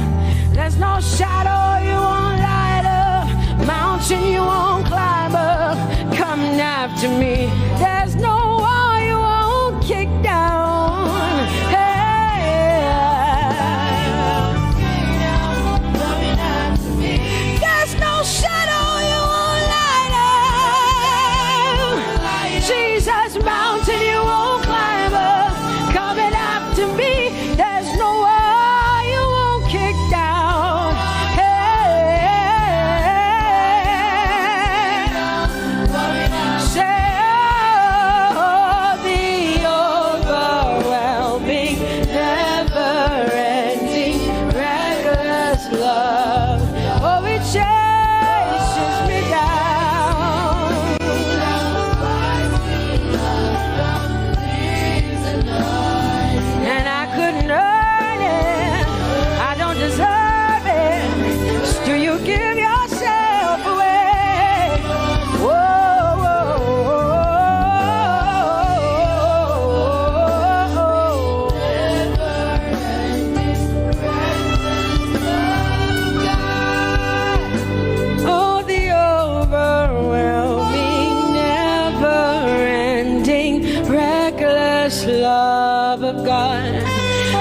There's no shadow you won't light up, mountain you won't climb up, coming after me. There's no wall you won't kick down. There's no shadow you won't light up. Jesus, mountain you won't climb up, coming after me. There's no wall you won't kick down. Say, oh, the overwhelming, never-ending, reckless love. Oh, it chases me down. And I couldn't earn it, I don't deserve it, still you give yourself away. Whoa, whoa, oh, the overwhelming, never-ending, reckless love of God.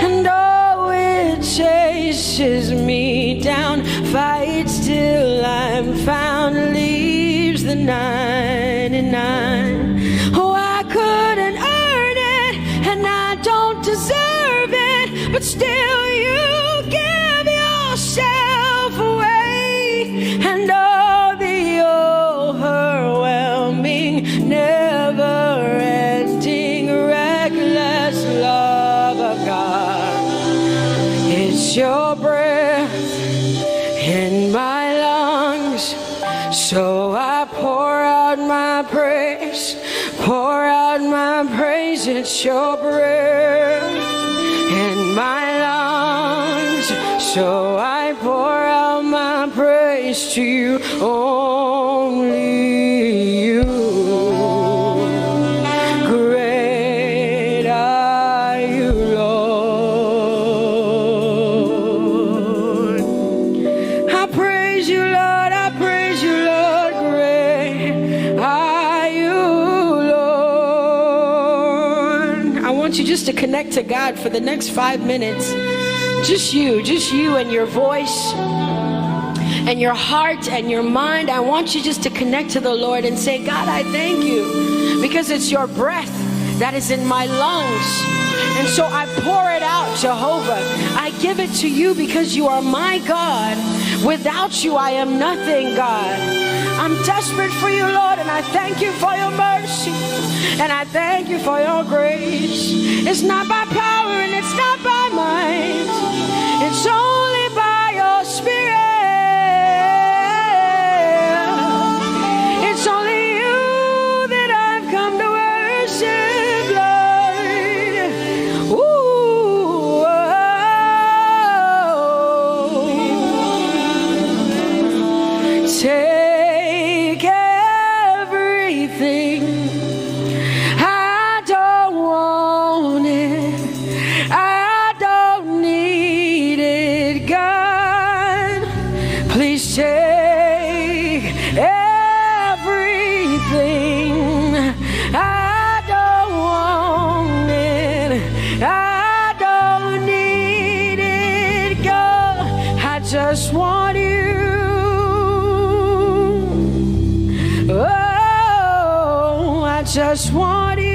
And oh, it chases me down, fights till I'm found, leaves the 99. Oh, I couldn't earn it, and I don't deserve it, but still you give yourself away. And oh, the overwhelming, never-ending, reckless love of God. It's your breath in my lungs, so I pour out my praise, pour out my praise. It's your breath in my lungs, so I pour out my praise to you, only you. Great are you, Lord. I praise you, Lord, I praise you, Lord. Great are you, Lord. I want you just to connect to God for the next 5 minutes. Just you and your voice and your heart and your mind. I want you just to connect to the Lord and say, God, I thank you because it's your breath that is in my lungs. And so I pour it out, Jehovah. I give it to you because you are my God. Without you, I am nothing, God. I'm desperate for you, Lord, and I thank you for your mercy. And I thank you for your grace. It's not by power and it's not by might. It's only by your Spirit. It's only you that I've come to worship, Lord. Ooh, oh. Take everything. I don't want it. I don't need it, God. Please take everything. I don't want it. I don't need it, God. I just want you. Oh, I just want you.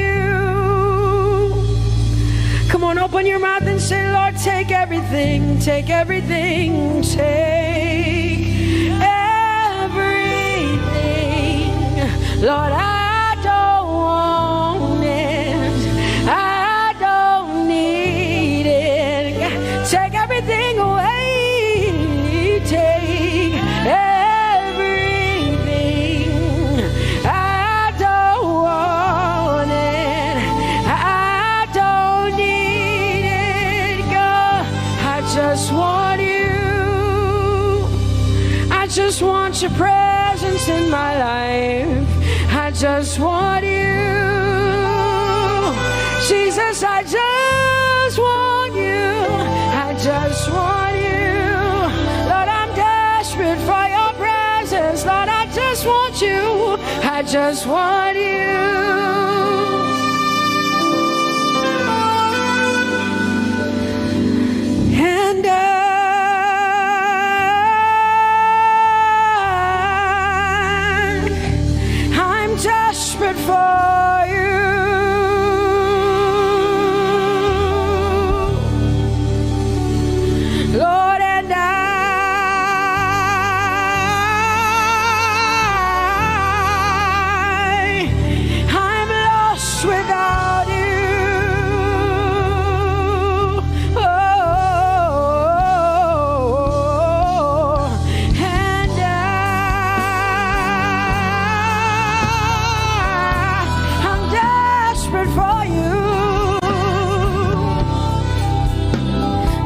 Come on, open your mouth and say, Lord, take everything, take everything, take everything. Lord, I don't want it. I don't need it. Take everything away. Take everything. I don't want it. I don't need it, God. I just want you. I just want your presence in my life. I just want you. Jesus, I just want you. I just want you. Lord, I'm desperate for your presence. Lord, I just want you. I just want you. And I'm desperate for you. Lord, and I'm lost without you. Oh, and I'm desperate for you.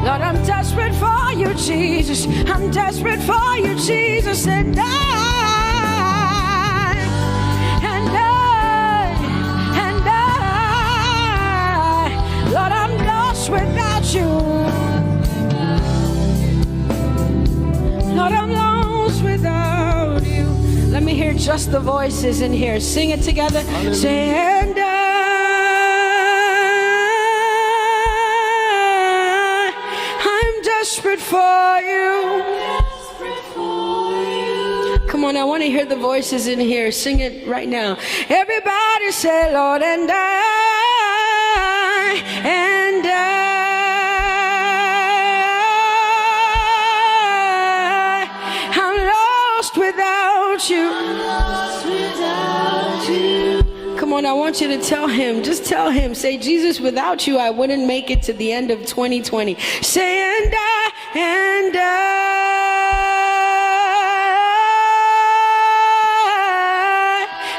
Lord, I'm desperate for you, Jesus. I'm desperate for you, Jesus. And Lord, I'm lost without you. Lord, I'm lost without you. Let me hear just the voices in here. Sing it together. Say, and I'm desperate for you. Come on, I want to hear the voices in here. Sing it right now. Everybody say, Lord, and I'm lost without you. Come on, I want you to tell him. Just tell him. Say, Jesus, without you, I wouldn't make it to the end of 2020. Say, and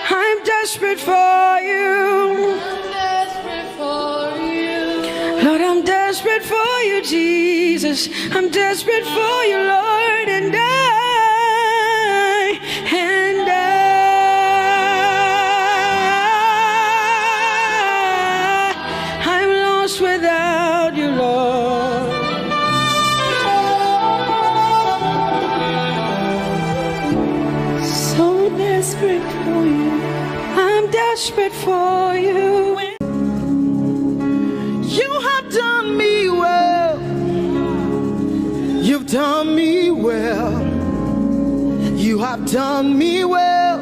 I'm desperate for you. Lord, I'm desperate for you, Jesus. I'm desperate for you, Lord, and I'm lost without you, Lord. So desperate for you. I'm desperate for you. You have done me well. You've done me well. You have done me well,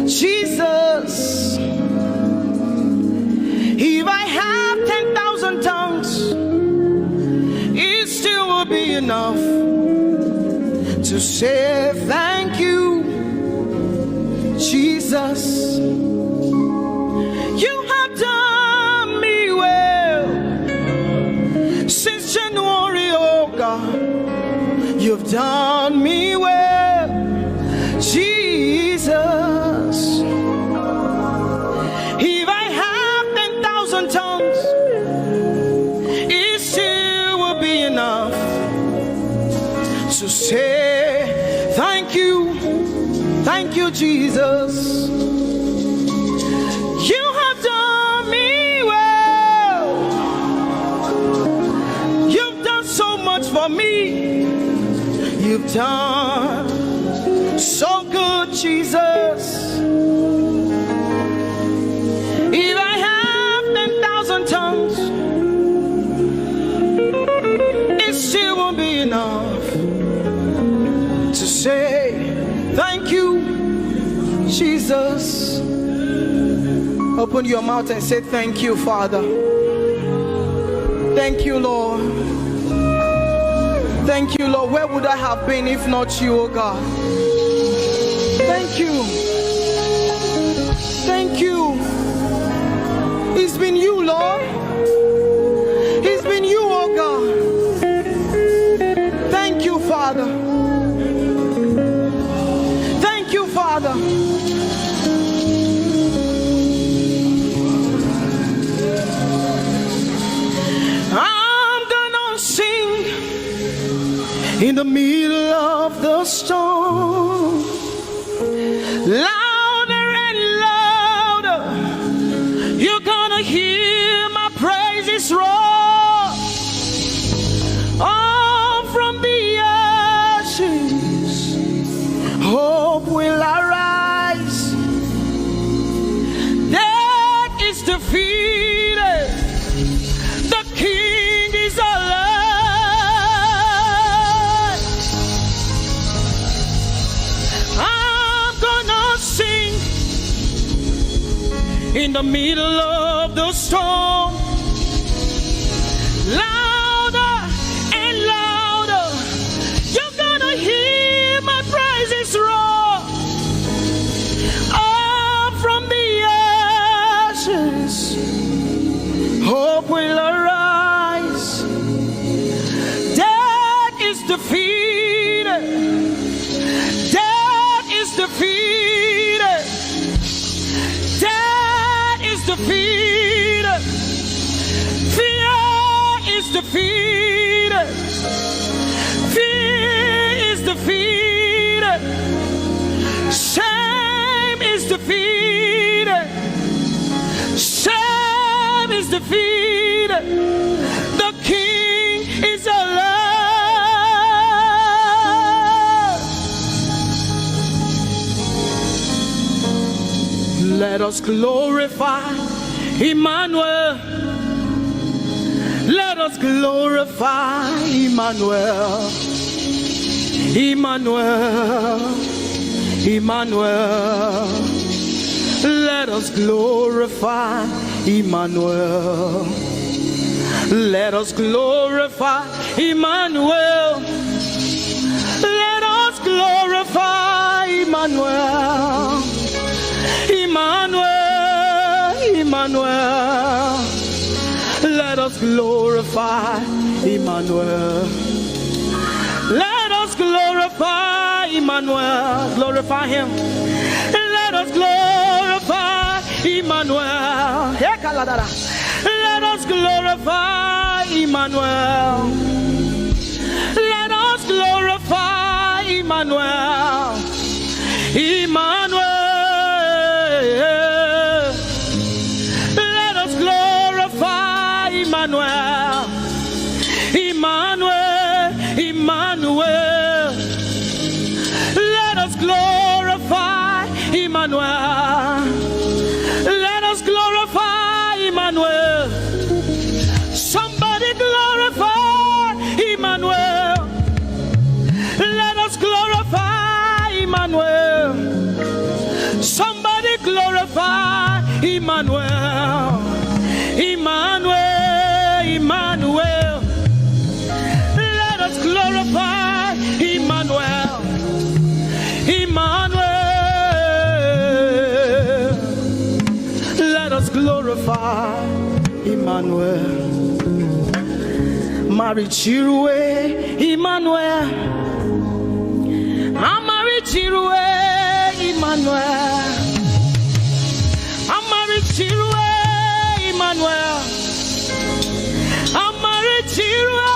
Jesus. If I have 10,000 times be enough to say thank you, Jesus. You have done me well since January, oh God. You've done me well, Jesus. If I have 10,000 tongues, it still will be enough to say thank you, Jesus. You have done me well. You've done so much for me. You've done so good, Jesus. If I have 10,000 tongues, it still won't be enough to say thank you, Jesus. Open your mouth and say thank you, Father. Thank you, Lord. Thank you, Lord. Where would I have been if not you, oh God? Thank you. Thank you. It's been you, Lord. It's been you, oh God. Thank you, Father. Thank you, Father. In the middle of the storm, louder and louder, you're gonna hear my praises roar. Oh, from the ashes, hope will arise. Death is defeated, the King is alive. In the middle of the storm, louder and louder, you're gonna hear my praises roar. Up from the ashes, hope will arise. Death is defeated. Death is defeated. Death is defeated. Fear is defeated. Fear is defeated. Shame is defeated. Shame is defeated. The King is alive. Let us glorify Emmanuel. Let us glorify Emmanuel. Emmanuel. Emmanuel. Let us glorify Emmanuel. Let us glorify Emmanuel. Let us glorify Emmanuel. Emmanuel, Emmanuel, let us glorify Emmanuel. Let us glorify Emmanuel. Glorify him. Let us glorify Emmanuel. Let us glorify Emmanuel. Let us glorify Emmanuel. Emmanuel. Let us glorify Emmanuel. Emmanuel. Emmanuel. Let us glorify Emmanuel. Let us glorify Emmanuel. Somebody glorify Emmanuel. Let us glorify Emmanuel. Somebody glorify Emmanuel. Emmanuel. Emmanuel. Let us glorify Emmanuel. Marichirwe Emmanuel. Amarichirwe Emmanuel. Amarichirwe Emmanuel. Amarichirwe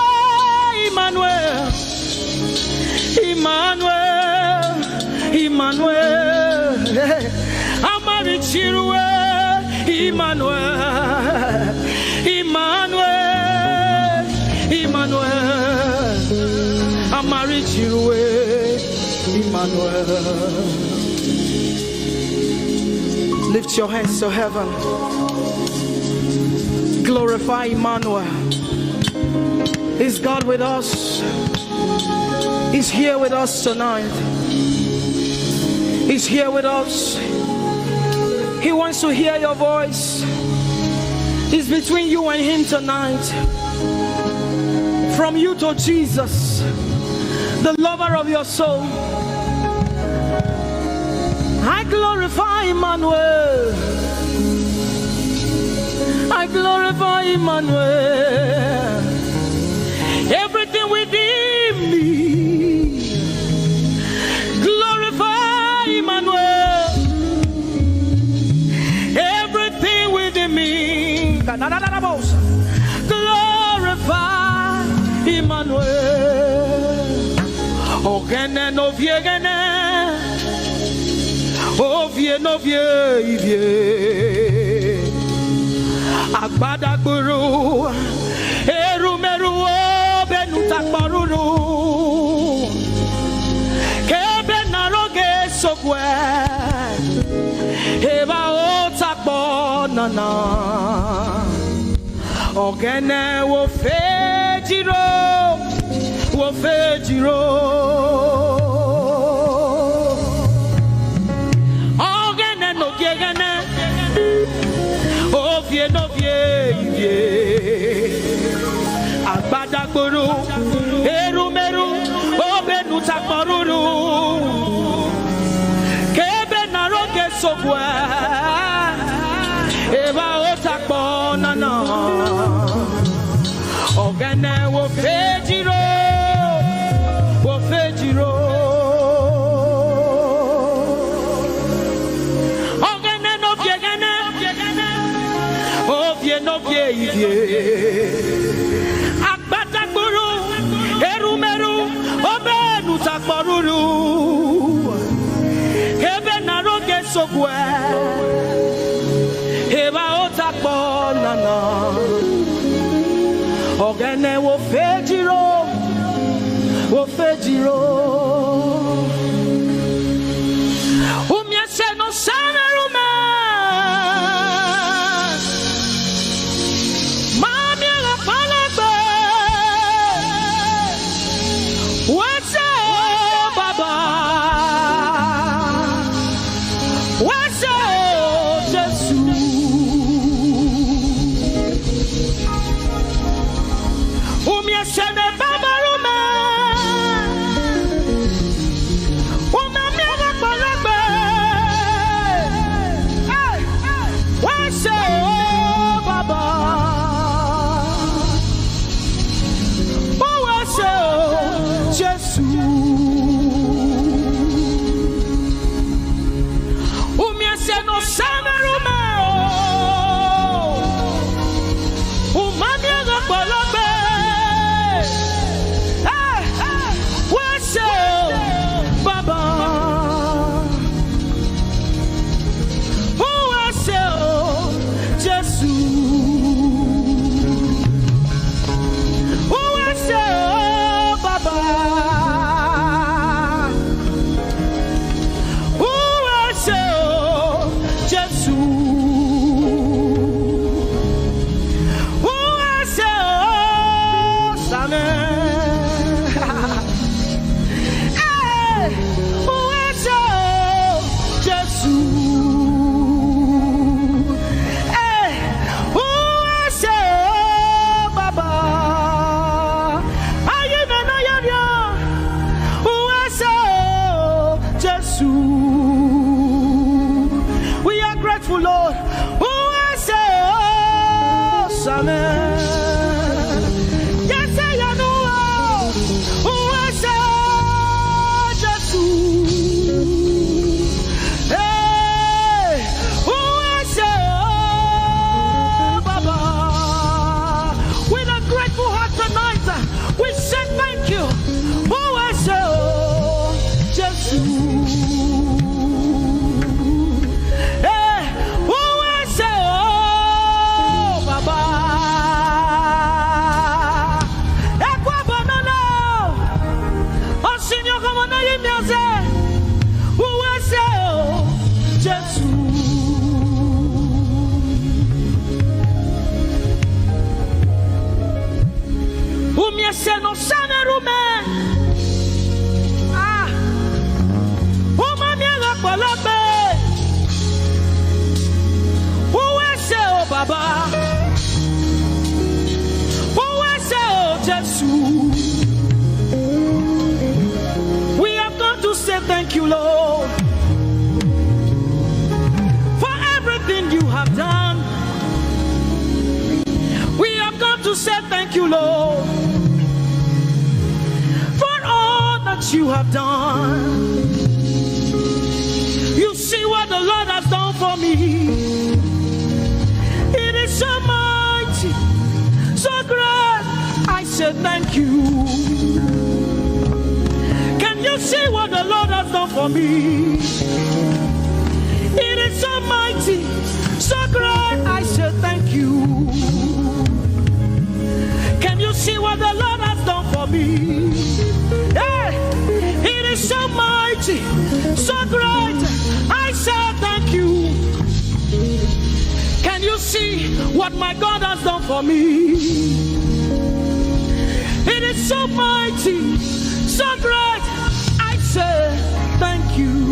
Emmanuel. Emmanuel. Emmanuel. Amarichirwe Emmanuel. Emmanuel. Emmanuel. Amarichirwe Emmanuel. Lift your hands to heaven. Glorify Emmanuel. Is God with us? He's here with us tonight. He's here with us. He wants to hear your voice. He's between you and him tonight. From you to Jesus, the lover of your soul. I glorify Emmanuel. I glorify Emmanuel. Everything within me, glorify Emmanuel. Everything within me, glorify Emmanuel. Ogene no viegene, ovie no vie. Agbada guru, erumeru benuta paruru, kebe naroge sokwe, eba otakbo nana, ogene wo fejiro, wo fejiro, ogene no gegene. No vie, Agbadagburu, Erumeru, Obenu Takmaruru, Kebe Naroge Sokwe, Eva Otakbonana, Ogene wo fejiro, wo fejiro. No vie, Agbadagburu, Erumeru, Obenu Takmaruru, Kebe Naroge Sokwe, Eva Otakbonana, Ogene wo fejiro, wo fejiro. Umyese no samerume. We are grateful, Lord. Ese no sanerume. Ah. Uma miela palabe. Ese o Baba. Ese o Jesus. We have come to say thank you, Lord, for everything you have done. We have come to say thank you, Lord, for all that you have done. You see what the Lord has done for me. It is so mighty, so great. I say thank you. Can you see what the Lord has done for me? It is so mighty, so great. I say thank you. Can you see what the Lord has done for me? Hey, it is so mighty, so great. I say thank you. Can you see what my God has done for me? It is so mighty, so great. I say thank you.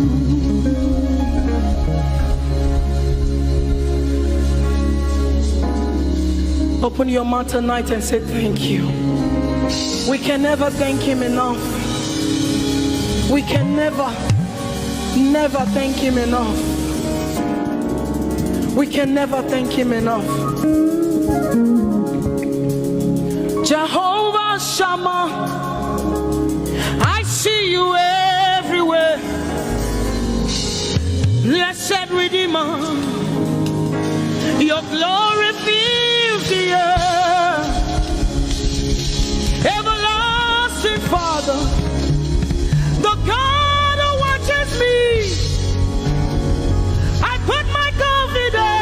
Open your mouth tonight and say thank you. We can never thank him enough. We can never thank him enough. We can never thank him enough. Jehovah Shammah, I see you everywhere. Blessed Redeemer, your glory fills the earth. Everlasting Father, the God who watches me, I put my confidence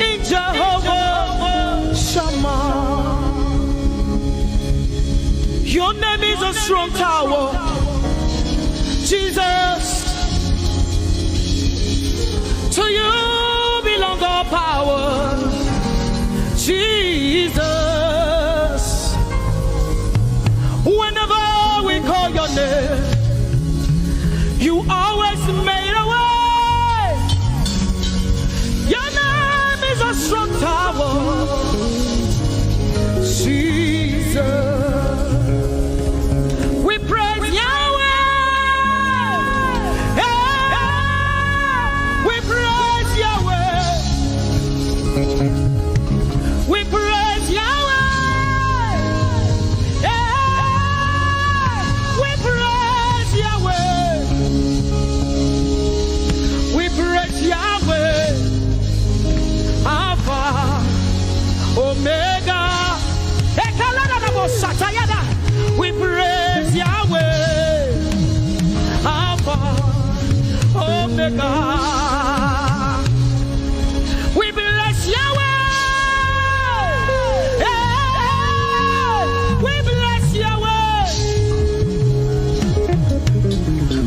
in Jehovah Shammah. Your name is a strong tower, Jesus. To you belong all power, Jesus. Whenever we call your name, you always made a way. Your name is a strong tower, Jesus. We praise Yahweh. We praise Yahweh. We praise Yahweh. We praise Yahweh. We praise Yahweh. Alpha, Omega. We praise Yahweh. Alpha, Omega. We bless Yahweh. We bless Yahweh.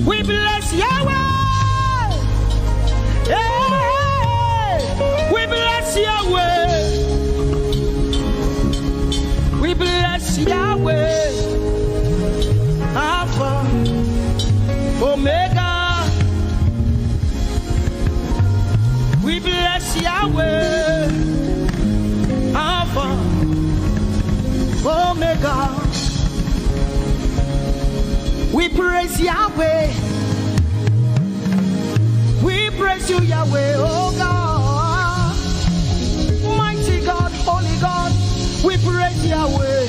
We bless Yahweh. We bless Yahweh. We bless Yahweh. Alpha, Omega. We bless Yahweh, Alpha, Omega. We praise Yahweh. We praise you, Yahweh, oh God. Mighty God, holy God. We praise Yahweh.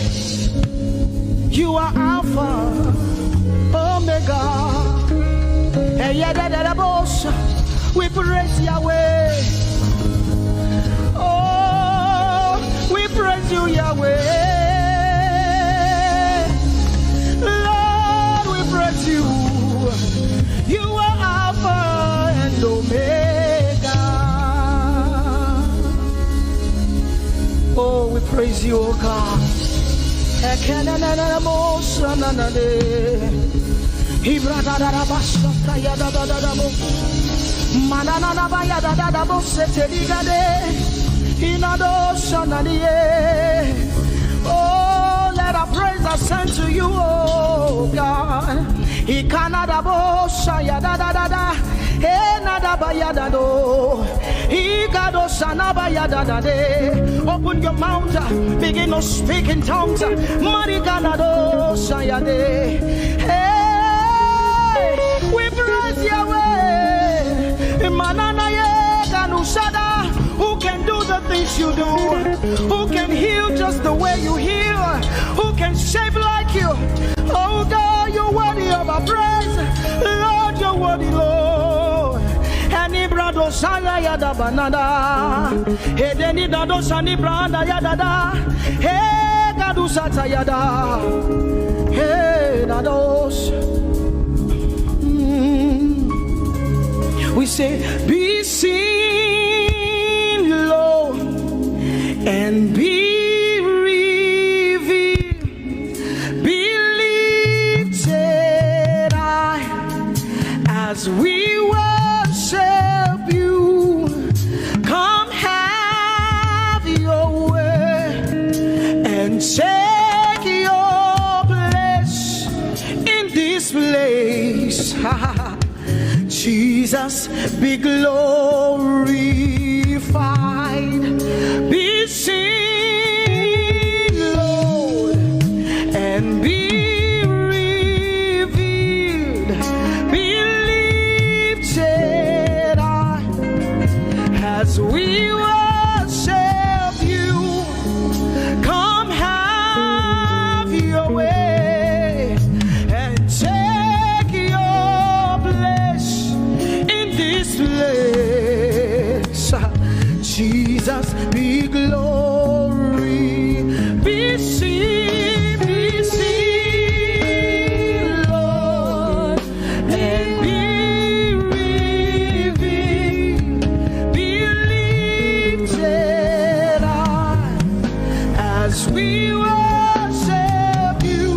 You are Alpha, Omega. We praise Yahweh. Oh, we praise you, Yahweh. Lord, we praise you. You are Alpha and Omega. Oh, we praise you, oh God. Manana baya da bo seteligade inado shanalie Open your mouth, begin to speak in tongues. Hey, we praise Yahweh. Who can do the things you do? Who can heal just the way you heal? Who can shape like you? Oh God, you're worthy of our praise. Lord, you're worthy, Lord. Any brado sanga yada banana. Hey, deni dado sani branda yada. Hey, gadu sata yada. Hey, dados. We say, be seen, Lord, and be revealed, be lifted high as we worship you. Come have your way and take your place in this place. Jesus, be glorified, be seen, Lord, and be revealed, be lifted high as we worship you. Come have your way and take your place in this place. Jesus, be glory, be seen, Lord, and be revealed, be lifted high as we worship you.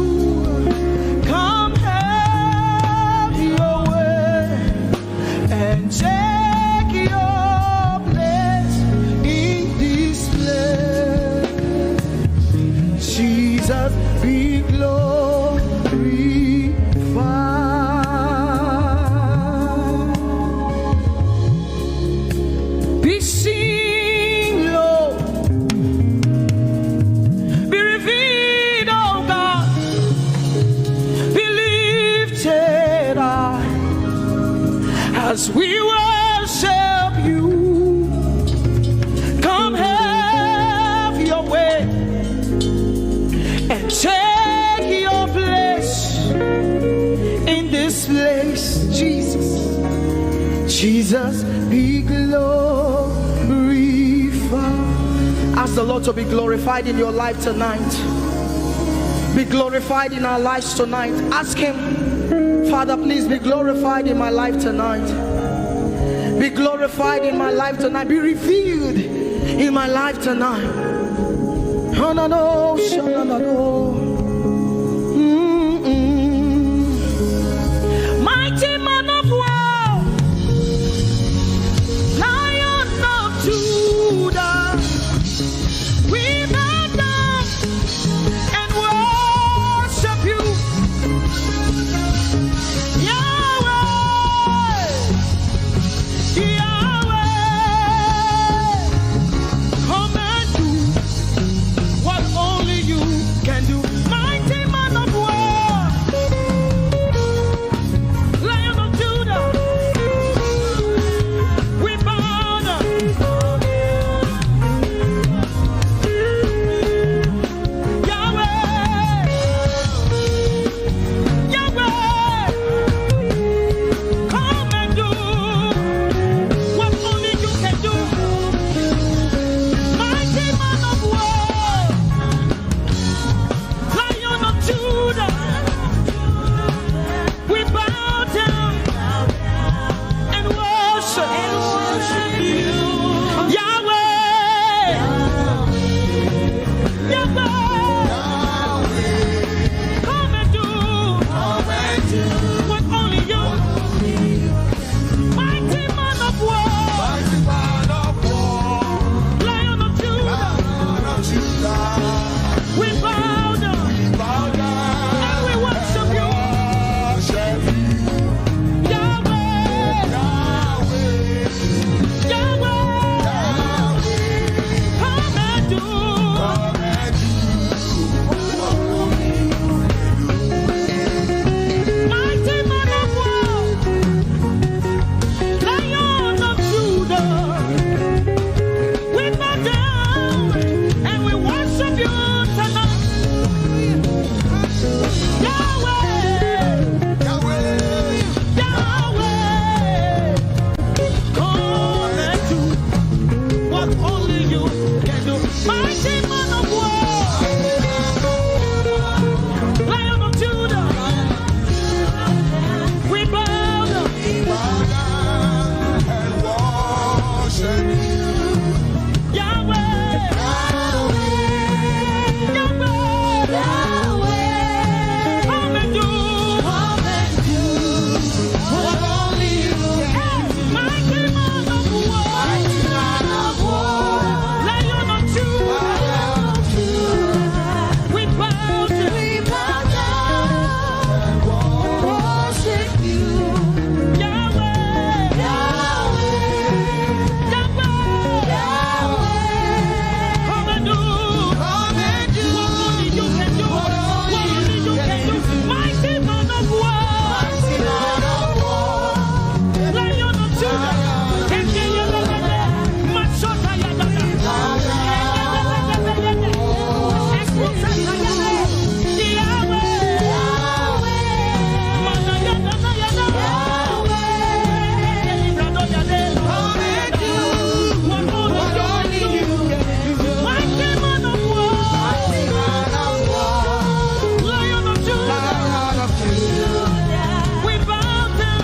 Come have your way and take your place in this place. Jesus, be glorified, be seen, Lord, be revealed, oh God, be lifted high as we worship you. Come have your way and take your place in this place. Jesus, Jesus, be glorified. Ask the Lord to be glorified in your life tonight. Be glorified in our lives tonight. Ask Him, Father, please be glorified in my life tonight. Be glorified in my life tonight. Be revealed in my life tonight. Oh, no, no, no, no, no. Mighty man of war, Lion of Judah, we bow down and worship you. Yahweh, Yahweh, come and do what only you can do. Mighty man of war, Lion of Judah, we bow down and worship you. Yahweh, Yahweh, come and do what only you can do. Mighty man of war, Lion of Judah, we bow down and worship you. Yahweh, Yahweh, come and do what only you can do. What only you can do. Mighty man of war, Lion of Judah, we bow down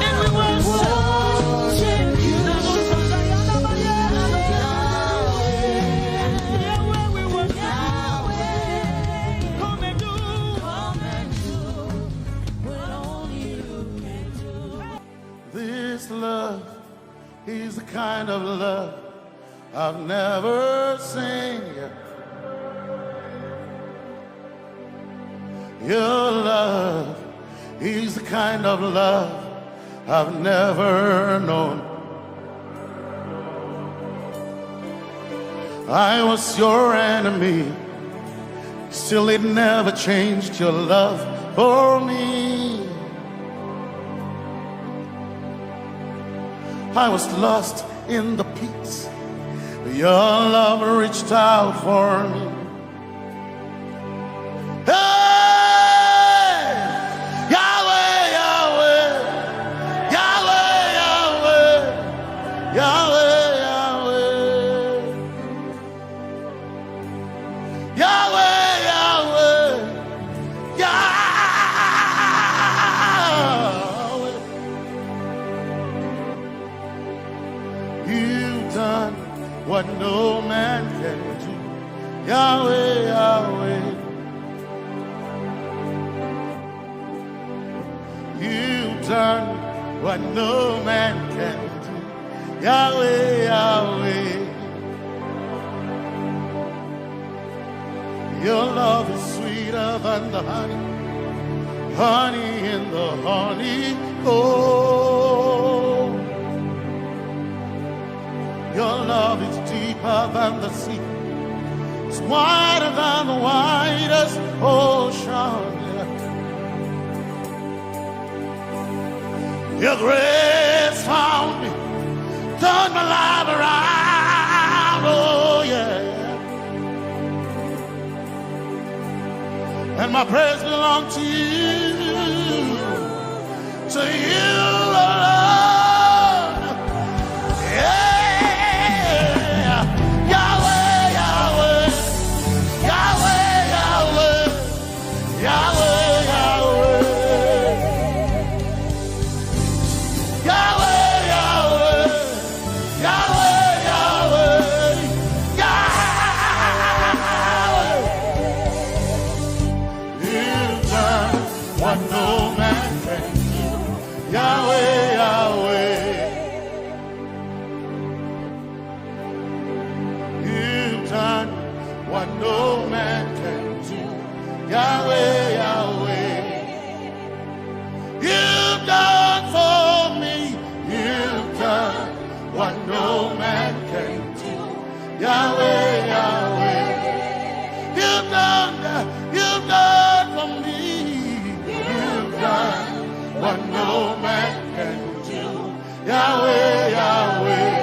and we worship you. Yahweh, we worship you. Come and do what only you can do. This love is the kind of love I've never seen yet. Your love is the kind of love I've never known. I was your enemy, still it never changed your love for me. I was lost in the pits, but your love reached out for me. Hey! Yahweh, Yahweh, Yahweh, Yahweh, Yahweh, Yahweh, Yahweh, Yahweh, Yahweh. You've done what no man can do. Yahweh, Yahweh. You've done what no man can do. Yahweh, Yahweh. Your love is sweeter than the honey, honey in the honey. Oh, your love is deeper than the sea. It's wider than the widest ocean. Your grace found me, turned my life around. Oh yeah. And my praise belongs to you, Lord. Yeah. Yahweh, Yahweh, Yahweh, Yahweh, Yahweh, Yahweh, Yahweh, Yahweh, Yahweh, Yahweh, Yahweh. You've done what no man can do. Yahweh, Yahweh. You've done what no man can do. Yahweh, Yahweh. You've done for me. You've done what no man can do. Yahweh, Yahweh. You've done for me. You've done what no man can do. Yahweh, Yahweh.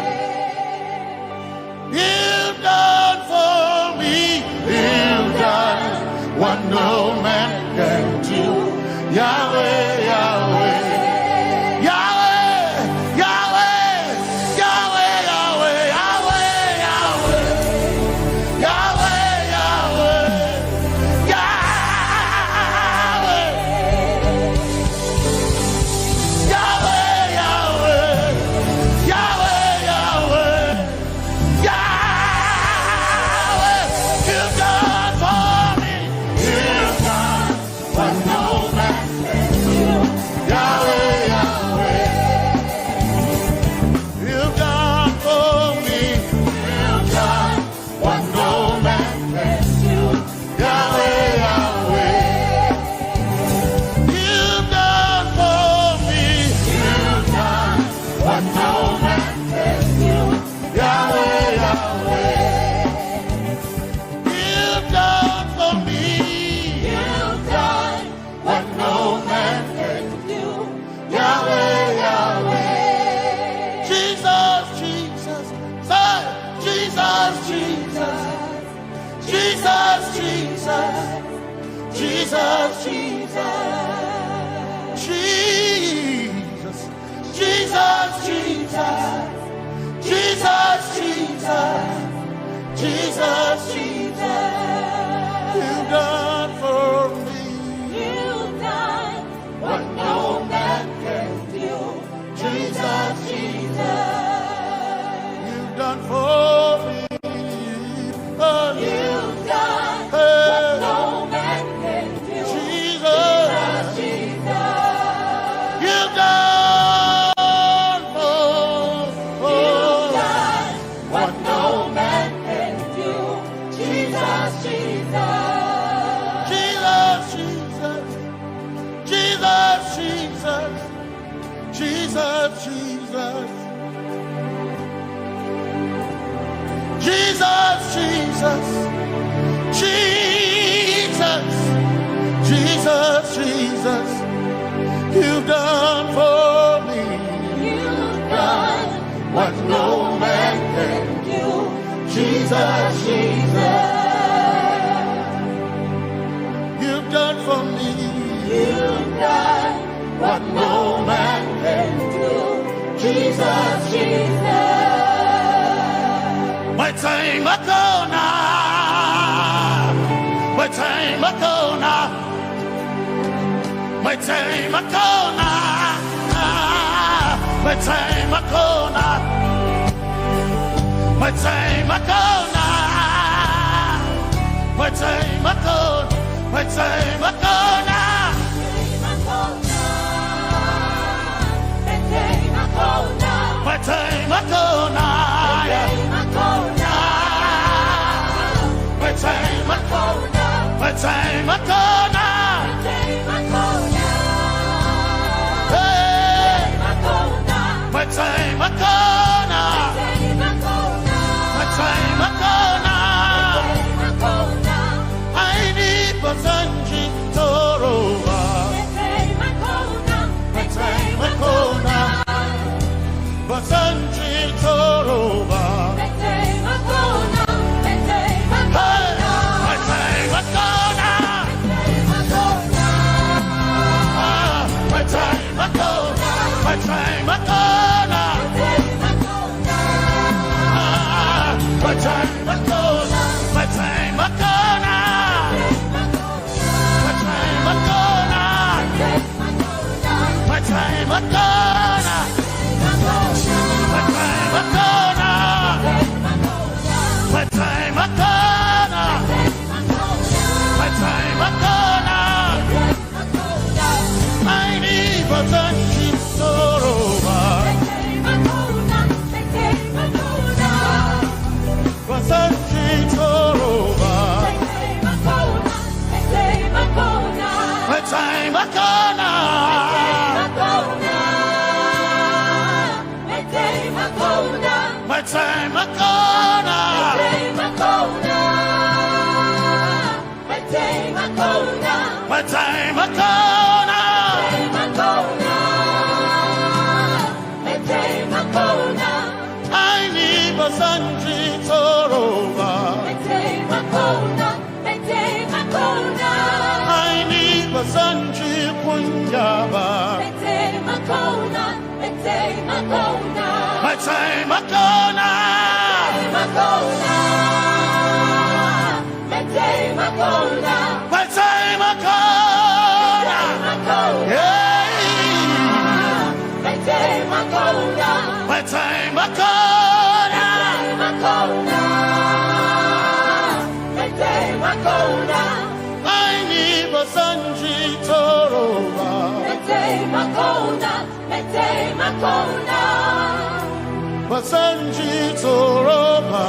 You've done for me. You've done what no man can do. Yahweh, Yahweh. Yahweh, Yahweh, Yahweh, Yahweh, Yahweh, Yahweh. Jesus, Jesus, Jesus, Jesus, Jesus, Jesus, you've done for me. You've done what no man can do. Jesus, Jesus, You've done for me. you've done what no man can do. Jesus, Jesus, you've done you've for done what no man can do. Jesus, Jesus, Jesus, Jesus, Jesus, Jesus, Jesus, Jesus, Jesus, you've done for me. you've done what no man can do. Jesus, You've done for me. you've done what no man can do. Jesus, My time ago now. My time ago now. My time ago now. My time ago now. My time ago now. My time ago. My time ago now. My time ago now. My time ago. My time ago now. Hey. My time ago now. My time ago now. I need Basanji Toroba. My time ago now. Basanji Toroba. My time ago now. My time ago. My time ago now. My time ago. My time ago now. My time ago now. My time ago now. My time ago now. My time ago now. My time ago now. I need Basanji Toroba. Basanji Toroba. My time ago now. My time ago now. My time ago now. I need Basanji Toroba. I need Basanji Punjaba. My time ago now. My time ago now. Yeah. My time ago now. My time ago now. I need Basanji Toroba. Basanji Toroba.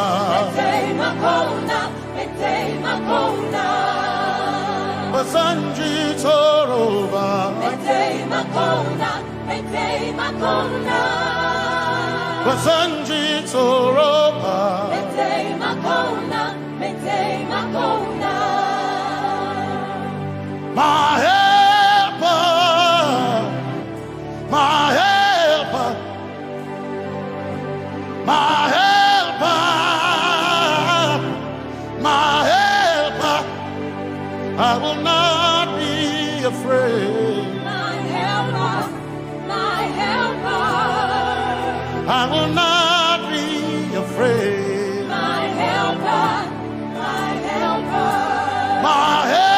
Basanji Toroba. Basanji Toroba. My helper, my helper, my helper, my helper, I will not I will not be afraid. My helper, my helper, My help.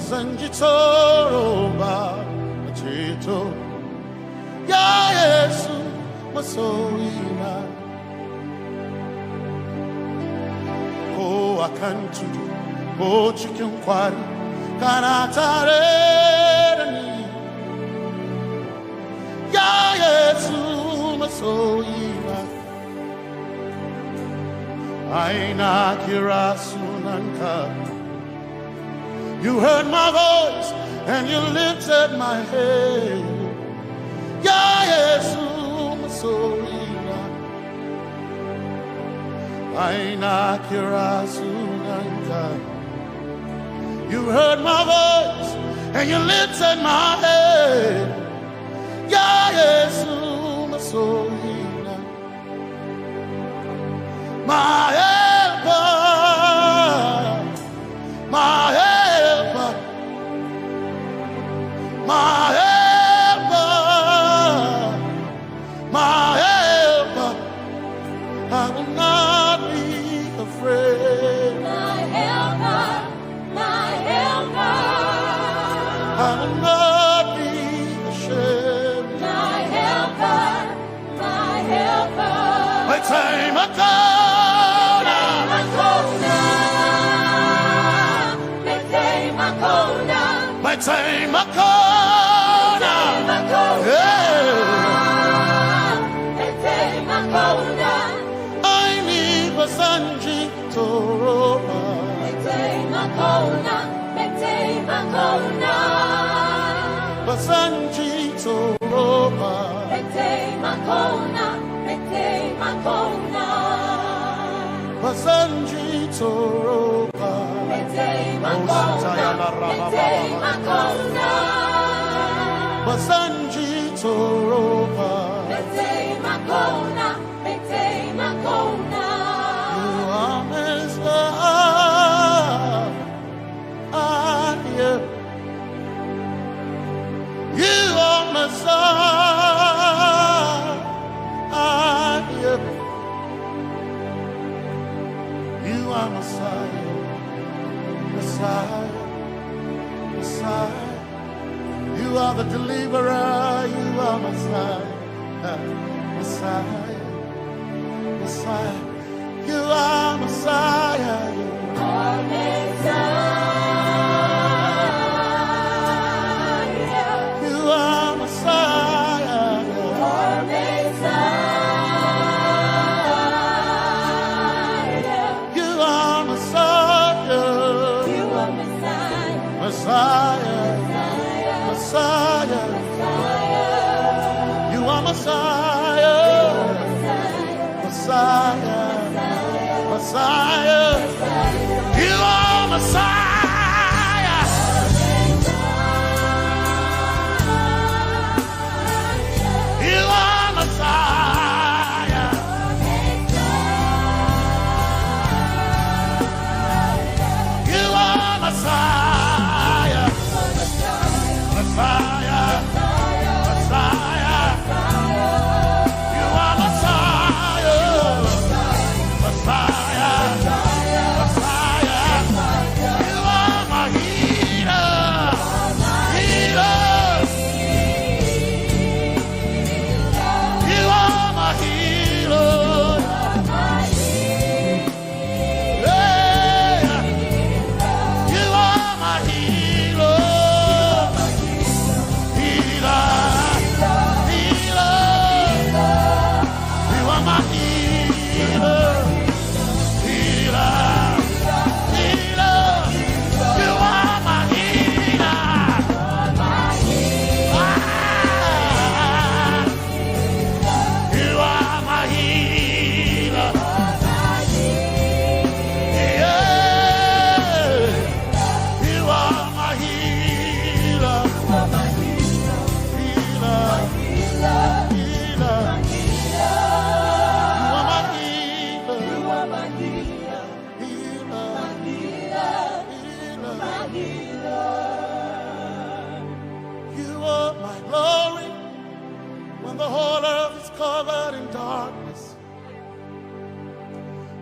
Sanjitoroba Chito Ya Yesu Masoina Oh Akantu Oh Chicken Kwari Kanatare Ya Yesu Masoina Aina Kirasunanka. You heard my voice and you lifted my head. Ya Yesu Masoina Aina Kirasunanka. You heard my voice and you lifted my head. Ya Yesu Masoina My helper, my helper. My helper, my helper, I will not be afraid. My helper, my helper, I will not be ashamed. my helper, my helper. My time I come. My time I come. I need Basanji Toroba. Basanji Toroba. Basanji Toroba. Basanji Toroba. You are Messiah. You are Messiah. You are Messiah. Messiah. Messiah. You are the deliverer. You are Messiah. Messiah. Messiah. You are Messiah. You are Messiah. You are Messiah. You are Messiah. You are Messiah. You are Messiah. Messiah. Messiah. You are Messiah. Messiah. Messiah. You are Messiah. You are Messiah. You are Messiah. Messiah. Messiah. You are Messiah. Messiah.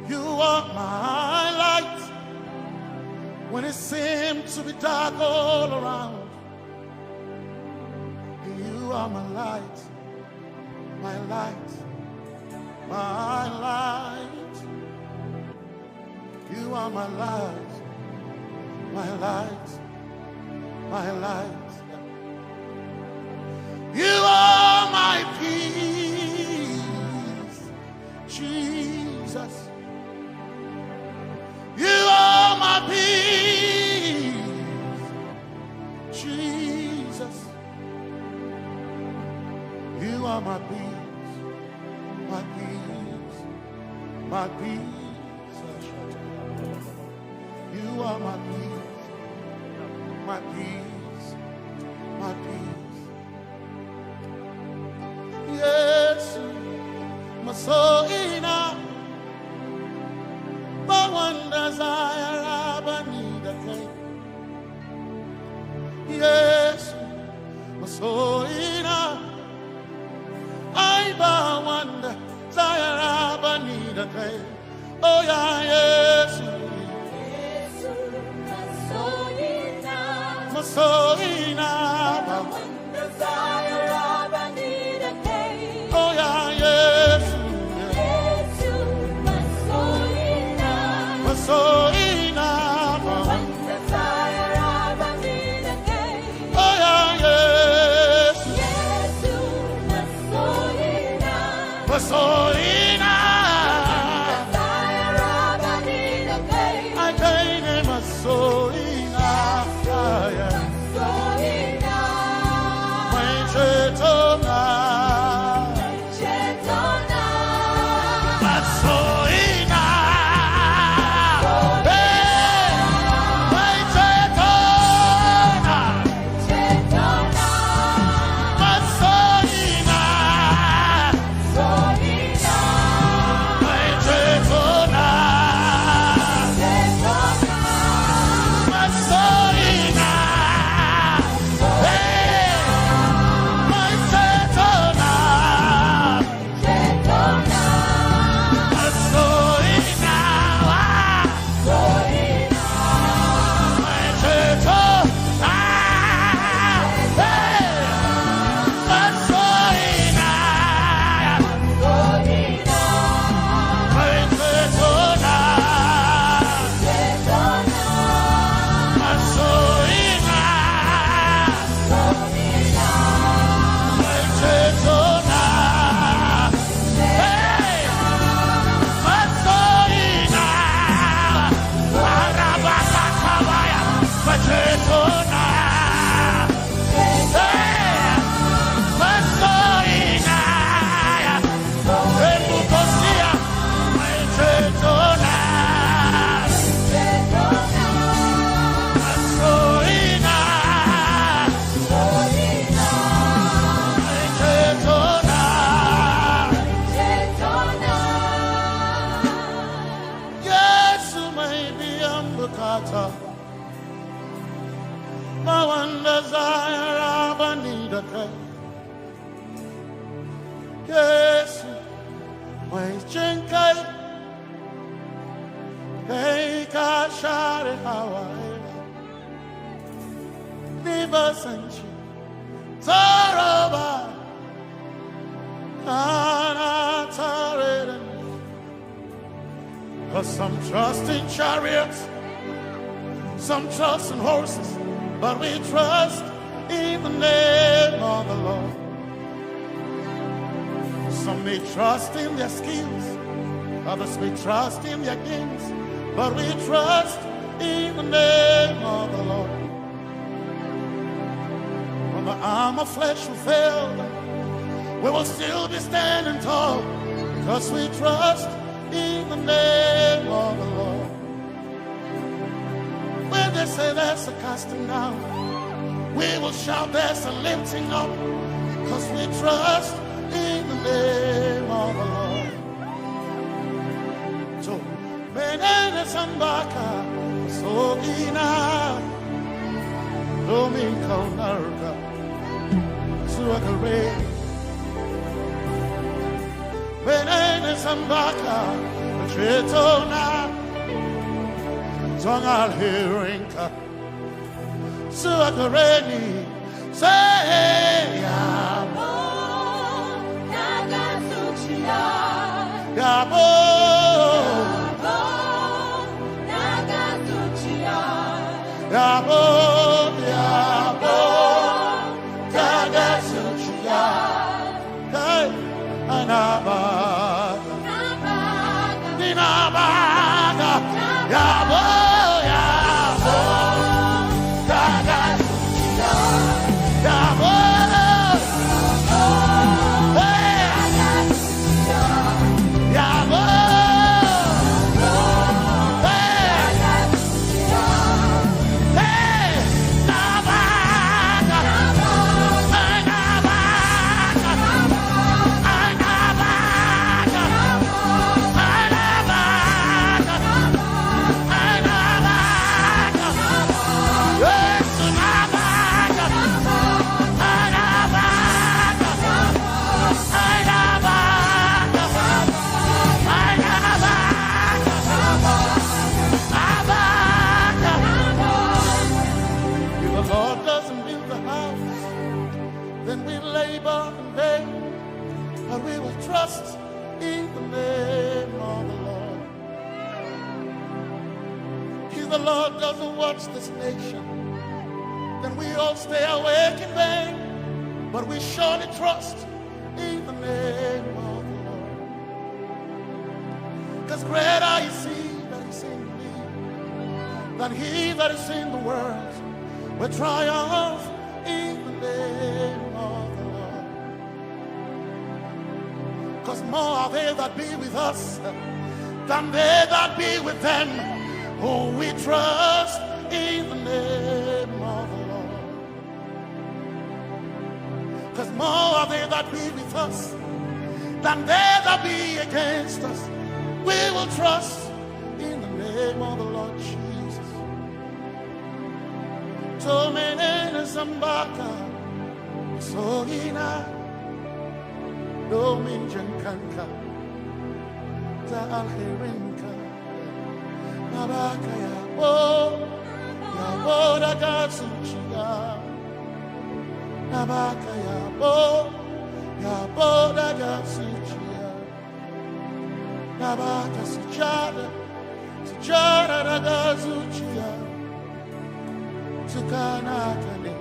You are my light when it seems to be dark all around. You are my light, my light, my light. You are my light, my light, my light. You are my peace, Jesus. You are my peace, Jesus. You are my peace, my peace, my peace. You are my peace, my peace, my peace. Yes, my soul in a one desire, I need a thing. Yes, my soul in a I one desire, I need a thing. Oh yeah, yes, my soul in a one desire, I need a thing. Oh yeah, yes. So enough, one desire of a need again. Oh yeah, yes, yes, so enough, so enough. Desire of a need again. I gain him a so enough, so enough. My chetona, but so. Some trust in chariots, some trust in horses, but we trust in the name of the Lord. Some may trust in their skills, others may trust in their gains, but we trust in the name of the Lord. When the arm of flesh will fail, we will still be standing tall, because we trust in the name of the Lord. When they say there's a casting down, we will shout there's a lifting up, because we trust in the name of the Lord. So, Benene Sambaka, so ina, Domingo Narca, Suakare. Benene Sambaka, Tretona Zongal Hirinka Suakareni Say Yabo Nagasuchia Yabo Nagasuchia Yabo Yabo Nagasuchia Hey Anabaga Ninabaga Yabo Yabo Nagasuchia Yabo trust in the name of the Lord. If the Lord doesn't watch this nation, then we all stay awake in vain. But we surely trust in the name of the Lord. Because greater is He that is in me than he that is in the world. We triumph in the name of the Lord. Because more are they that be with us than they that be with them. Oh, we trust in the name of the Lord. Because more are they that be with us than they that be against us. We will trust in the name of the Lord Jesus. Tomene Zambaka, Sohina. Dominjan kanka ta alherinka nabaka ya bo daga suchiya nabaka ya bo daga suchiya nabaka sujada daga suchiya tukana kane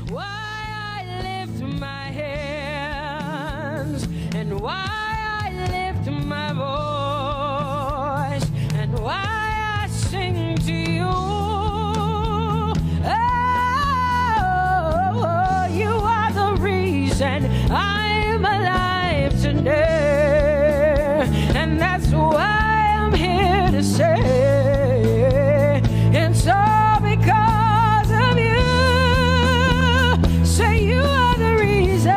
why I lift my hands, and why I lift my voice, and why I sing to you. Oh, you are the reason I'm alive today, and that's why I'm here to say it's all because of you. Say you are the reason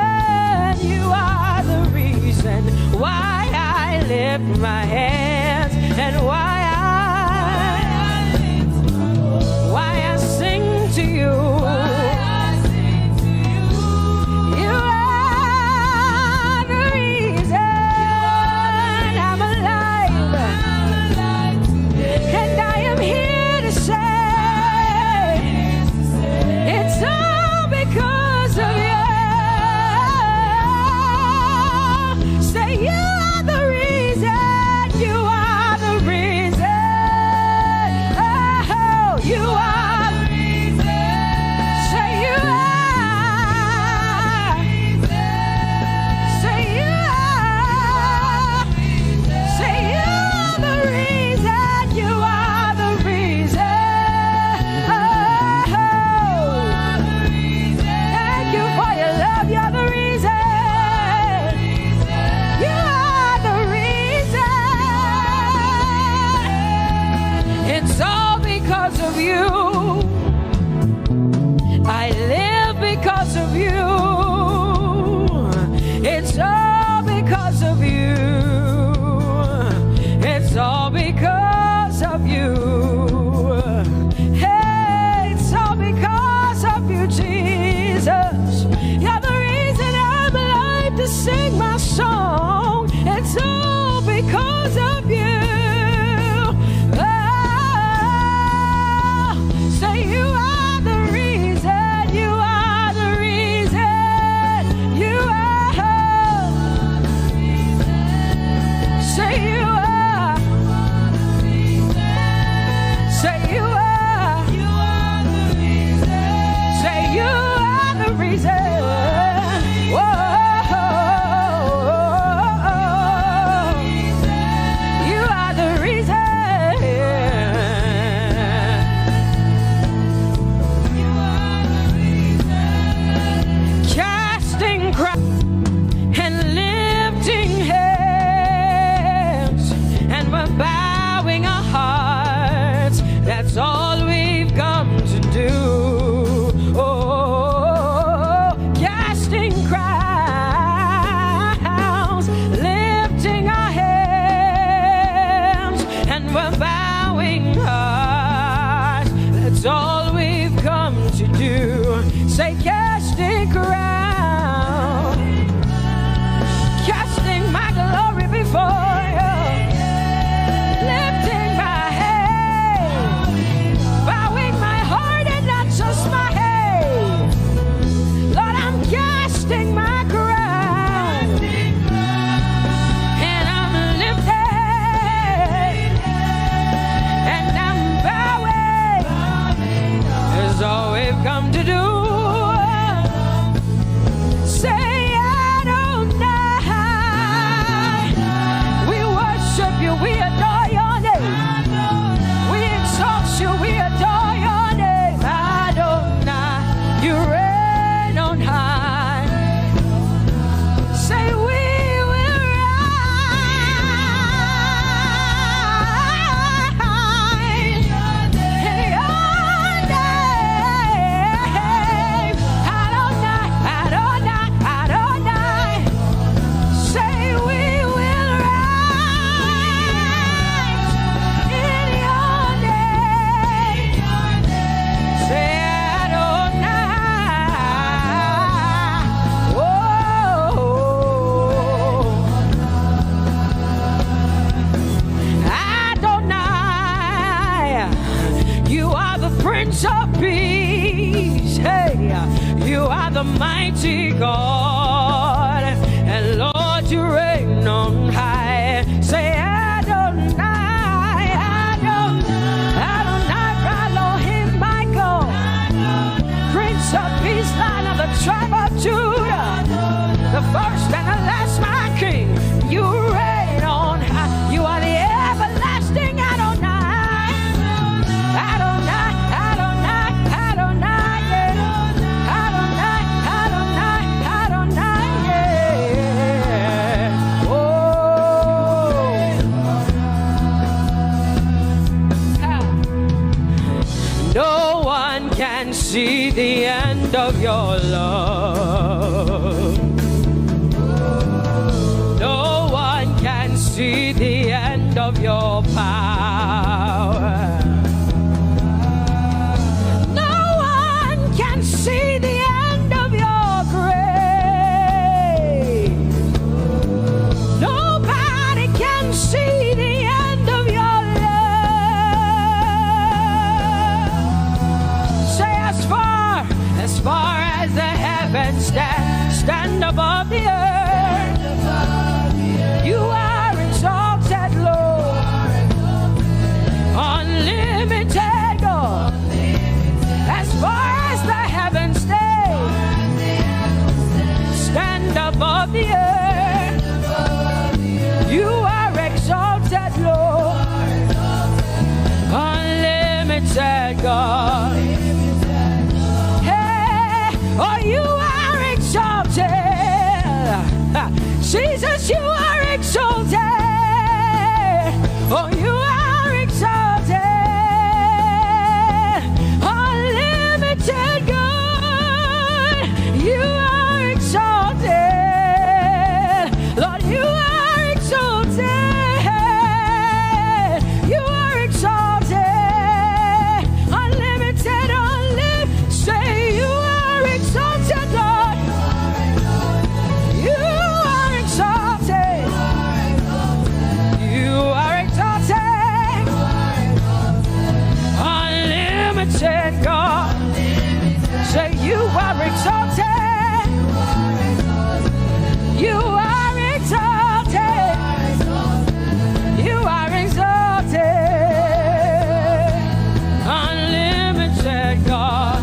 why I lift my hands, and why I sing to you. You are the reason I'm alive, and I am here to say it's all because of you. Say you are the reason, you are the reason. Oh, you are the reason. Say you are. Say you are. Say you are the reason, you are the reason. Oh, thank you for your love, you're the reason. You are the reason. It's all because of you. I live because of you. It's all because of you. It's all because of you. a bowing heart. That's all we've come to do. Say, casting crown, casting my glory before you, lifting my head, bowing my heart and not just my head. Lord, I'm casting my crown, and I'm lifted, and I'm bowing. That's all we've come to do. We adore your name. We exalt you. We adore your name. Adonai, you reign on high. Say we will rise in your name. Adonai, Adonai, Adonai. Say we will rise in your name. Say Adonai. Whoa. Adonai, you are the Prince of Peace. Hey, you are the mighty God, and Lord, you reign on high. Say Adonai, Adonai, Adonai, Elohim, Michael, Prince of Peace, Lion of the tribe of Judah, the first and the last, my King. You reign on high. You are the everlasting Adonai. Adonai, Adonai, Adonai, yeah. Adonai, Adonai, Adonai, yeah. Oh. No one can see the end of your love. No one can see the end of your power. No one can see the end of your grace. Nobody can see the end of your love. Say as far as the heavens stand above the earth. You are exalted, Lord, unlimited God. As far as the heavens stand above the earth, you are exalted, Lord, unlimited God. Hey, oh, you are exalted. Jesus, you are exalted. Oh, you are exalted. Unlimited God. You are exalted. Lord, you are exalted. You are exalted. Unlimited, unlimited. Say you are exalted, Lord. You are exalted. You are exalted. Unlimited God. Say you are exalted. You are exalted. You are exalted. Unlimited God.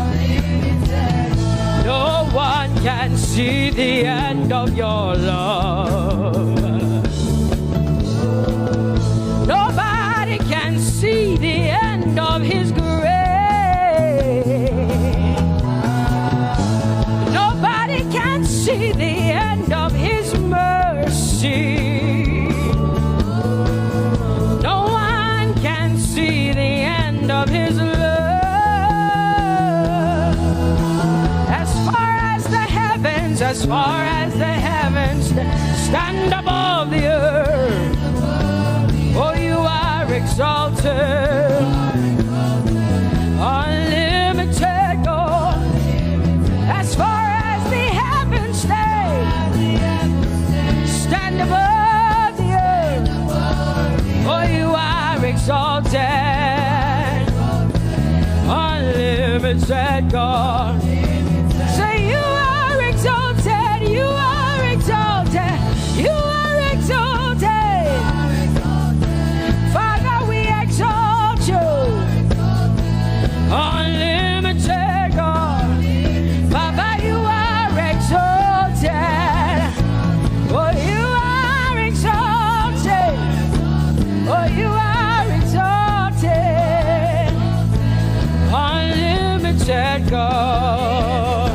No one can see the end of your love. Nobody can see the end of his grace. Nobody can see the end of his mercy. No one can see the end of his love. As far as the heavens stand above the earth. Oh, you are exalted, unlimited God. As far as the heavens stay, stand above the earth. For you are exalted, unlimited God. Say you are exalted, you are exalted, you are exalted. Father, we exalt you, unlimited God. Father, you are exalted. Oh, you are exalted. Oh, you are exalted, unlimited God.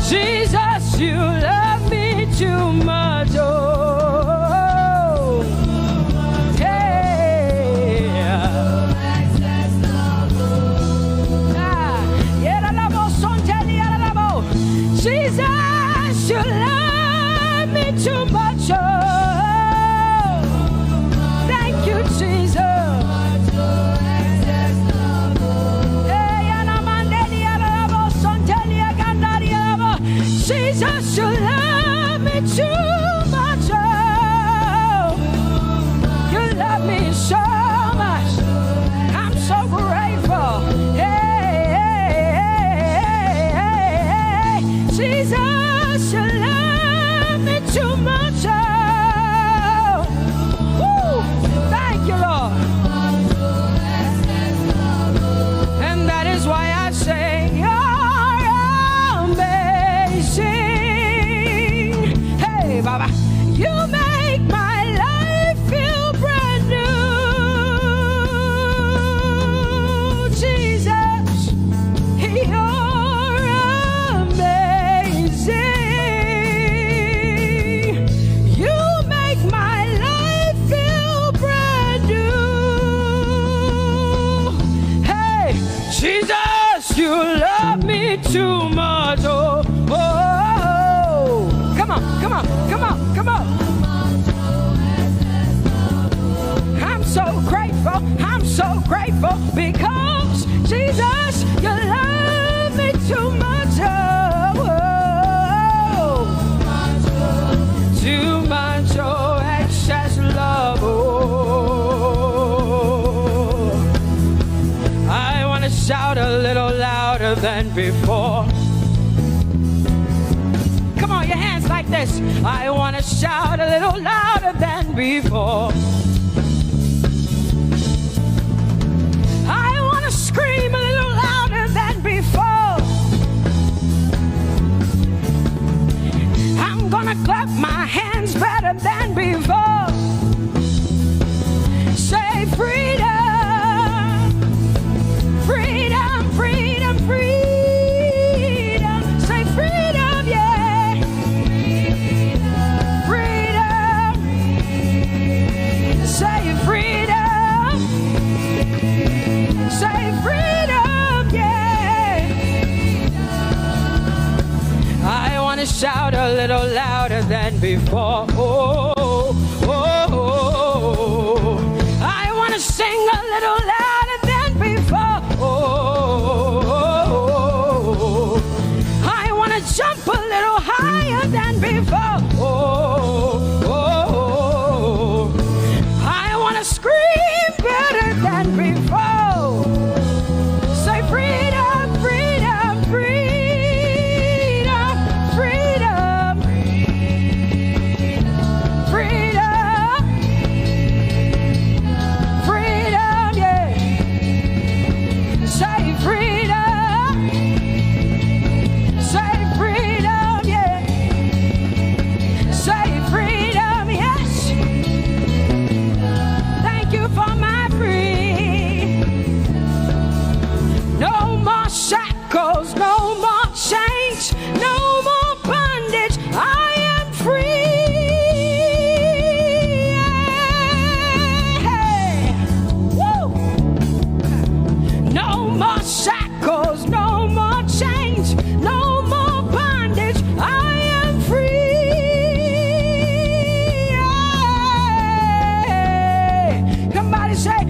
Jesus, you love me too much. Oh, Jesus, you love me too much. Oh, thank you, Jesus. Jesus, you love me too much. Oh, you love me so much. I'm so grateful. Jesus, you love me too much. Oh, thank you, Lord. And that is why I say you're amazing. Hey, Baba, you make my life feel brand new. Jesus, you're you love me too much. Oh, oh, oh. Come on, come on, come on, come on. I'm so grateful, I'm so grateful because Jesus, you love me too much. Oh, oh. Too much, oh, excess love. Oh, I want to shout a little louder than before. Come on, your hands like this. I want to shout a little louder than before. I want to scream a little louder than before. I'm gonna clap my hands better than before. Say freedom. Freedom, freedom, freedom. Say freedom, yeah. Freedom. Say freedom. Say freedom, yeah. I want to shout a little louder than before. Oh, oh, oh, oh. I want to sing a little louder than before. Oh, I want to jump a little higher than before. Oh, I want to scream better than before. Say freedom, freedom, freedom, freedom, freedom, freedom, yeah. Say freedom. Say freedom, yeah. Say freedom, yes. Thank you for my freedom. No more shackles, no more chains, no more bondage. I am free. Woo! No more shackles, no more chains, no more bondage. I am free. Somebody say,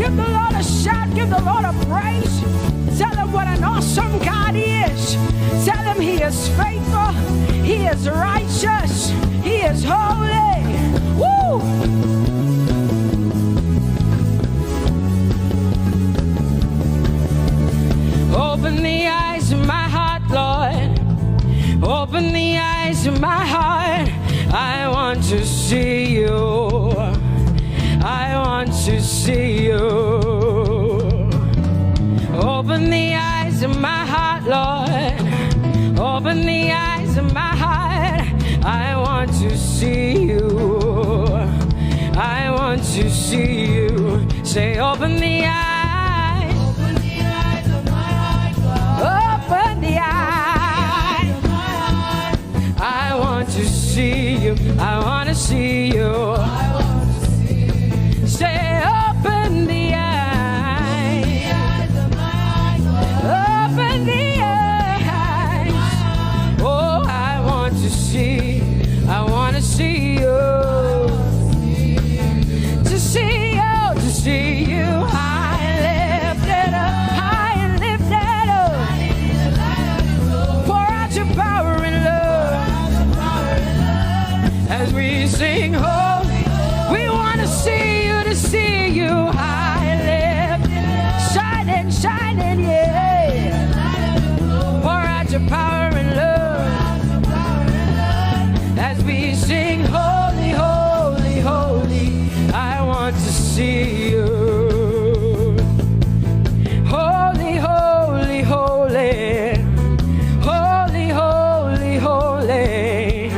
Give the Lord a shout. Give the Lord a praise. Tell him what an awesome God he is. Tell him he is faithful. He is righteous. He is holy. Woo! Open the eyes of my heart, Lord. Open the eyes of my heart. I want to see you. I want to see you. Open the eyes of my heart, Lord. Open the eyes of my heart. I want to see you. I want to see you. Say, open the eyes. Open the eyes of my heart, God. Open the eyes of my heart. I want to see you. I want to see you. I want to see you. Say, open the eyes. The eyes of my heart, God. Open the eyes. Oh, I want to see. I want to see you. To see you. To see you. High and lifted up. High and lifted up. Pour out your power and love. As we sing holy, we want to see you, high and lifted, shining, shining, yeah. Pour out your power and love. As we sing holy, holy, holy, I want to see you. Holy, holy, holy. Holy, holy, holy.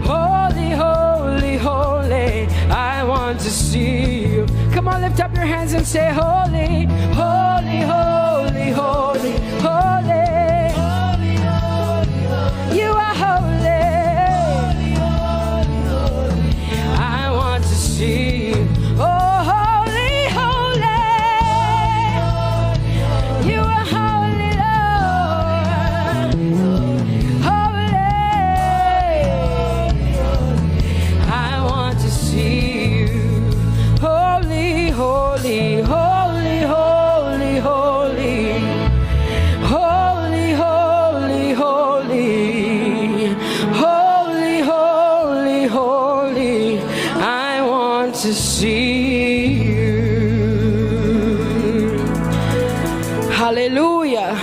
Holy, holy, holy. I want to see you. Come on, lift up your hands and say holy, holy, holy, holy, holy. You are holy. I want to see you. Oh, holy, holy. You are holy, Lord. Holy. I want to see you. Holy, holy, holy, holy, holy. Holy, holy, holy. Holy, holy, holy. I want to see you. Hallelujah.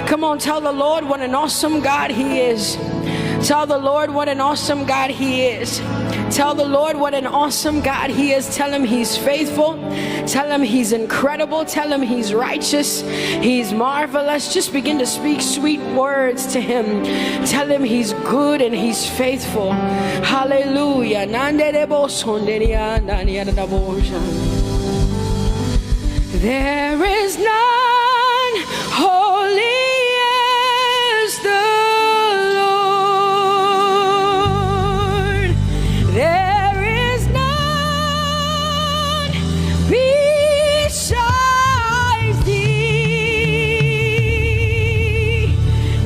Come on, tell the Lord what an awesome God he is. Tell the Lord what an awesome God he is. Tell the Lord what an awesome God he is. Tell him he's faithful. Tell him he's incredible. Tell him he's righteous. He's marvelous. Just begin to speak sweet words to him. Tell him he's good and he's faithful. Hallelujah. There is none holy as the Lord. There is none besides thee.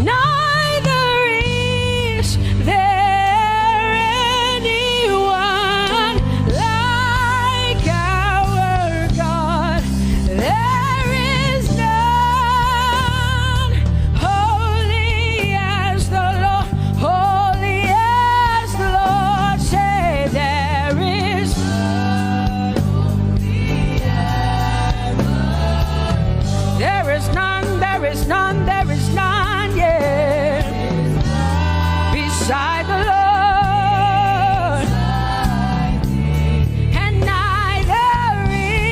Neither is there anyone like our God. There is none holy as the Lord, holy as the Lord. Say there is none holy as the Lord. There is none, there is none, there is none, yeah, beside the Lord. And neither is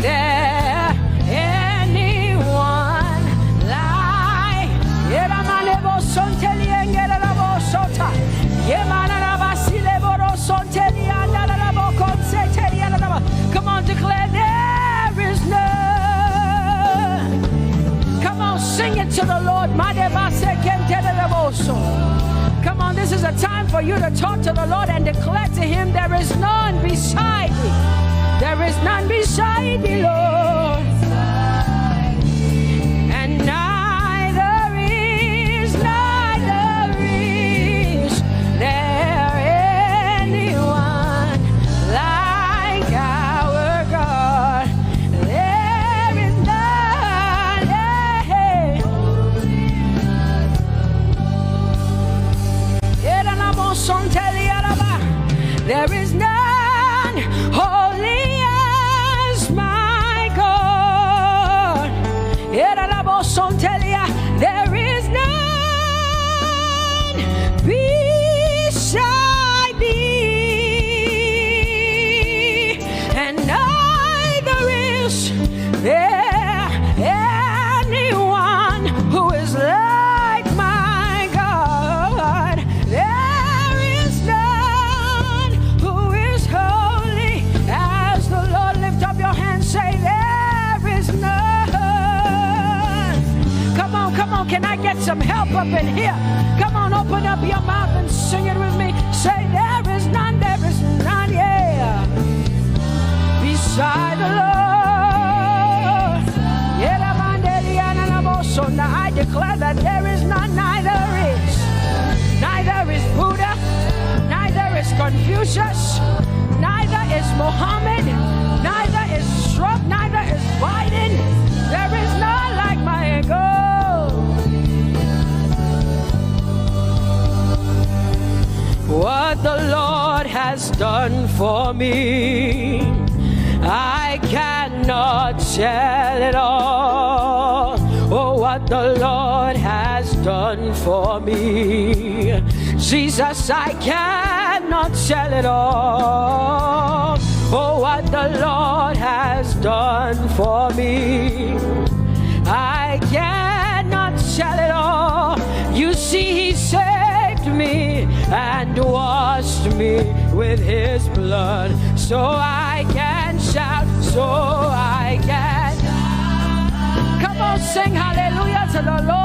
there anyone like Come on, declare there is none. Come on, sing it to the Lord. Come on, this is a time for you to talk to the Lord and declare to him there is none beside thee. There is none beside thee, Lord. And neither is there anyone like some help up in here. Come on, open up your mouth and sing it with me. Say, there is none, yeah, beside the Lord. So now I declare that there is none, neither is Buddha, neither is Confucius, neither is Muhammad, neither is Trump, neither is Biden. There is none like my God. What the Lord has done for me, I cannot tell it all. Oh, what the Lord has done for me, Jesus, I cannot tell it all. Oh, what the Lord has done for me, I cannot tell it all. You see, He saved me and washed me with His blood, so I can shout, so I can. Come on, sing hallelujah to the Lord.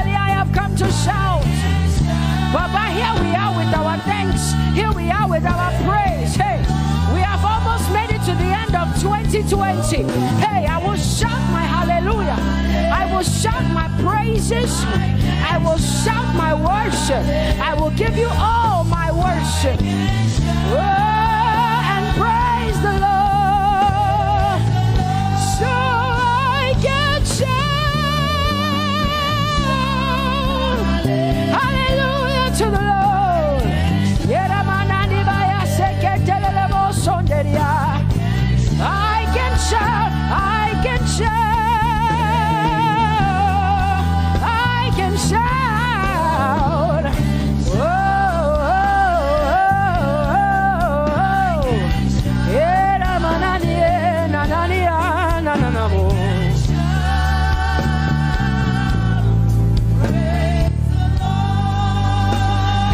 I have come to shout. Baba, here we are with our thanks. Here we are with our praise. Hey, we have almost made it to the end of 2020. Hey, I will shout my hallelujah. I will shout my praises. I will shout my worship. I will give you all my worship. Oh, and praise the Lord. So I can shout hallelujah to the Lord. I can shout, I can shout, I can shout. Oh, oh, oh,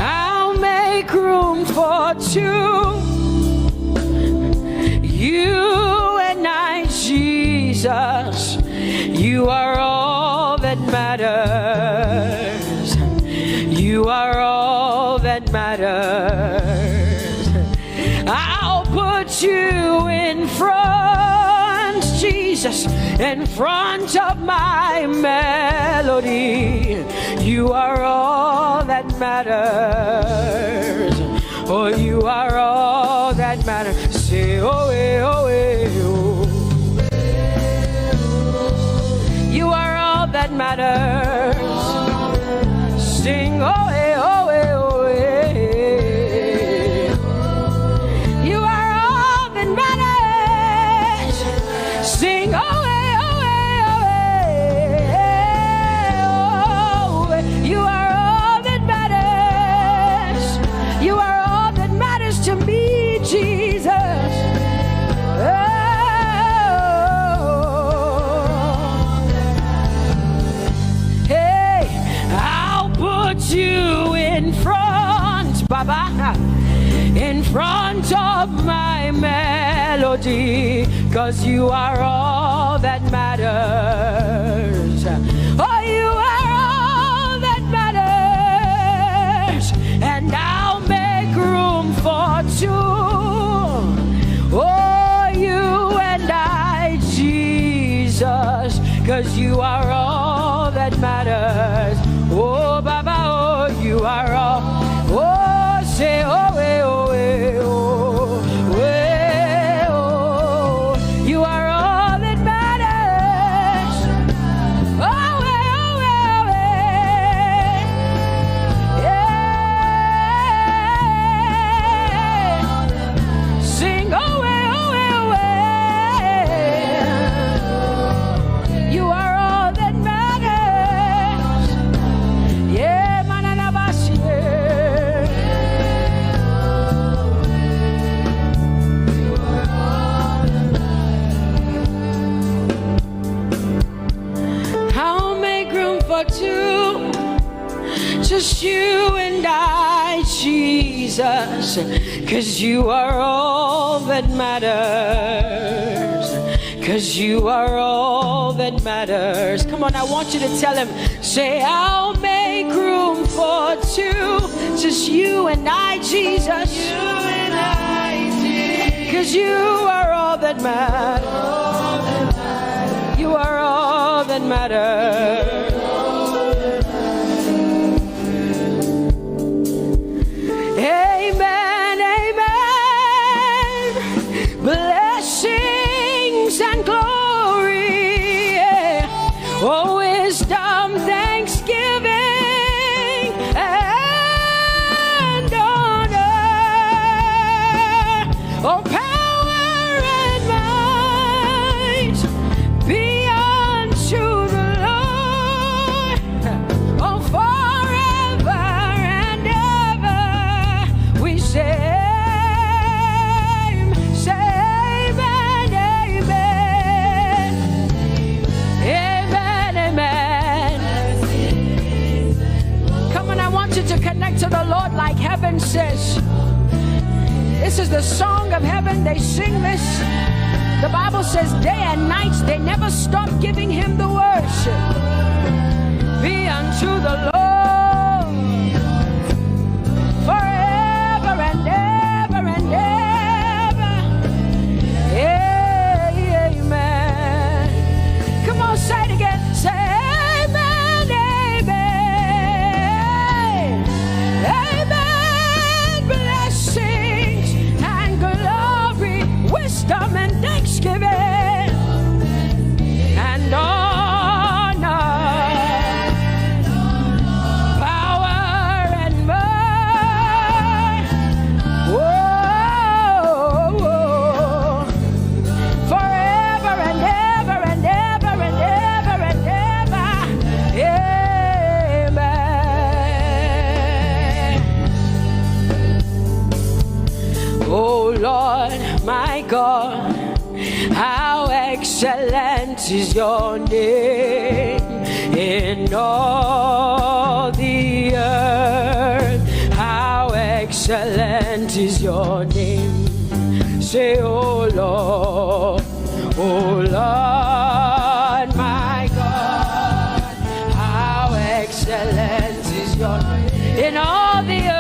I'll make room for two. You and I, Jesus, you are all that matters. You are all that matters. I'll put you in front, Jesus, in front of my melody. You are all that matters. Oh, you are all that matters. Say, oh, oh, oh. You are all that matters. Sing, oh, oh, oh, oh. You are all that matters. Sing, oh, oh, oh, oh. You are all that matters. You are all that matters to me, Jesus. You in front, Baba, in front of my melody, 'cause you are all that matters. Oh, you are all that matters, and I'll make room for two. Oh, you and I, Jesus, 'cause you are all that matters. Oh, Baba, oh, you are all. Oh, say, oh, eh, oh, eh, oh, eh, oh. You are all that matters. Oh, eh, oh, eh, yeah. Sing, oh, eh, oh, eh, oh. You are all that matters. Yeah, manana bashi. I'll make room for two, just you and I, Jesus, 'cause you are all that matters. 'cause you are all that matters. Come on, I want you to tell him, say, I'll make room for two, just you and I, Jesus. You and I, Jesus. 'Cause you are all that matters. You are all that matters. Amen, amen. Blessings and glory, oh, wisdom, thanksgiving, and honor, oh, power and might be unto the Lord, oh, forever and ever. We say, to connect to the Lord like heaven says. This is the song of heaven. They sing this. The Bible says day and night they never stop giving him the worship. Be unto the Lord forever and ever and ever. Amen. Come on, say it again. Say wisdom and thanksgiving and honor, power and might, whoa, forever and ever and ever and ever and ever. Amen. Oh Lord, my God, how excellent is your name in all the earth. How excellent is your name. Say, oh Lord, my God, how excellent is your name in all the earth.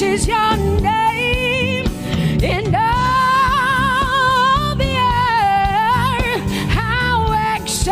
Is your name in all the earth? How excellent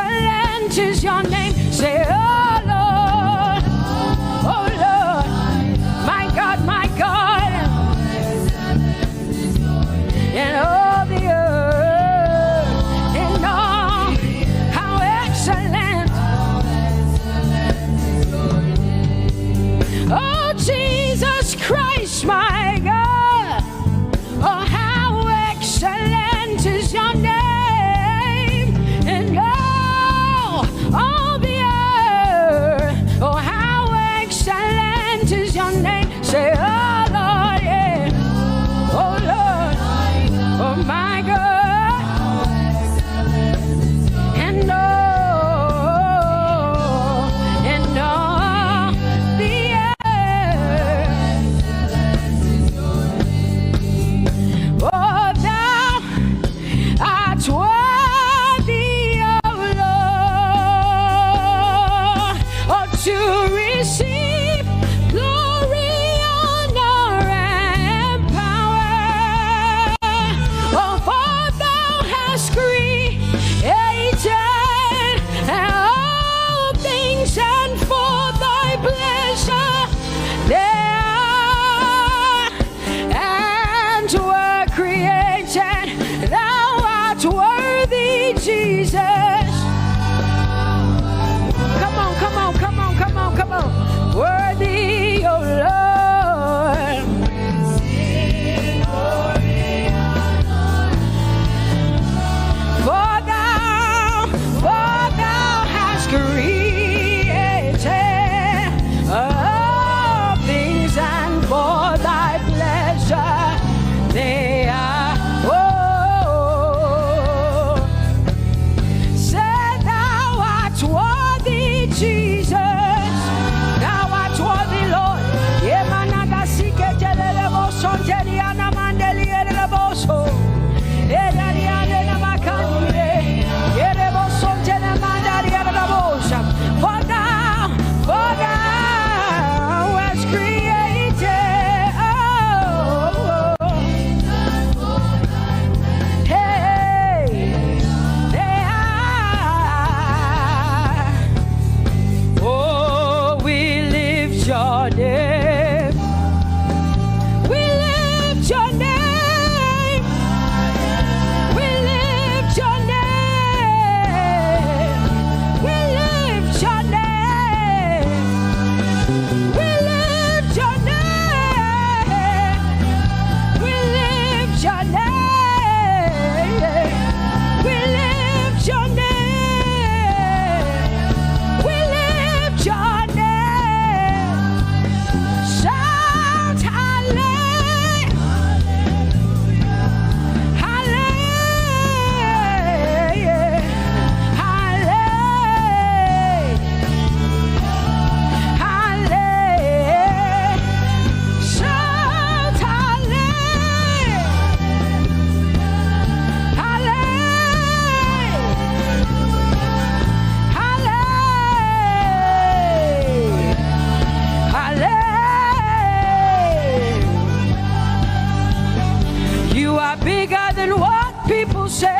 are bigger than what people say.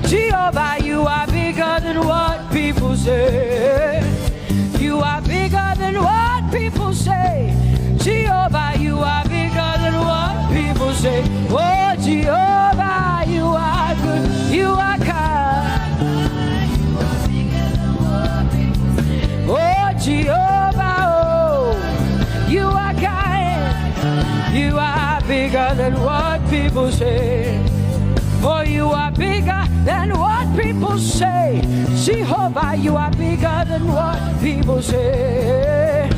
Jehovah, you are bigger than what people say. You are bigger than what people say. Jehovah, you are bigger than what people say. Oh, Jehovah, you are good. You are kind. Oh, Jehovah, oh, you are kind. You are bigger than what people say. Oh, you are bigger than what people say. Jehovah, you are bigger than what people say.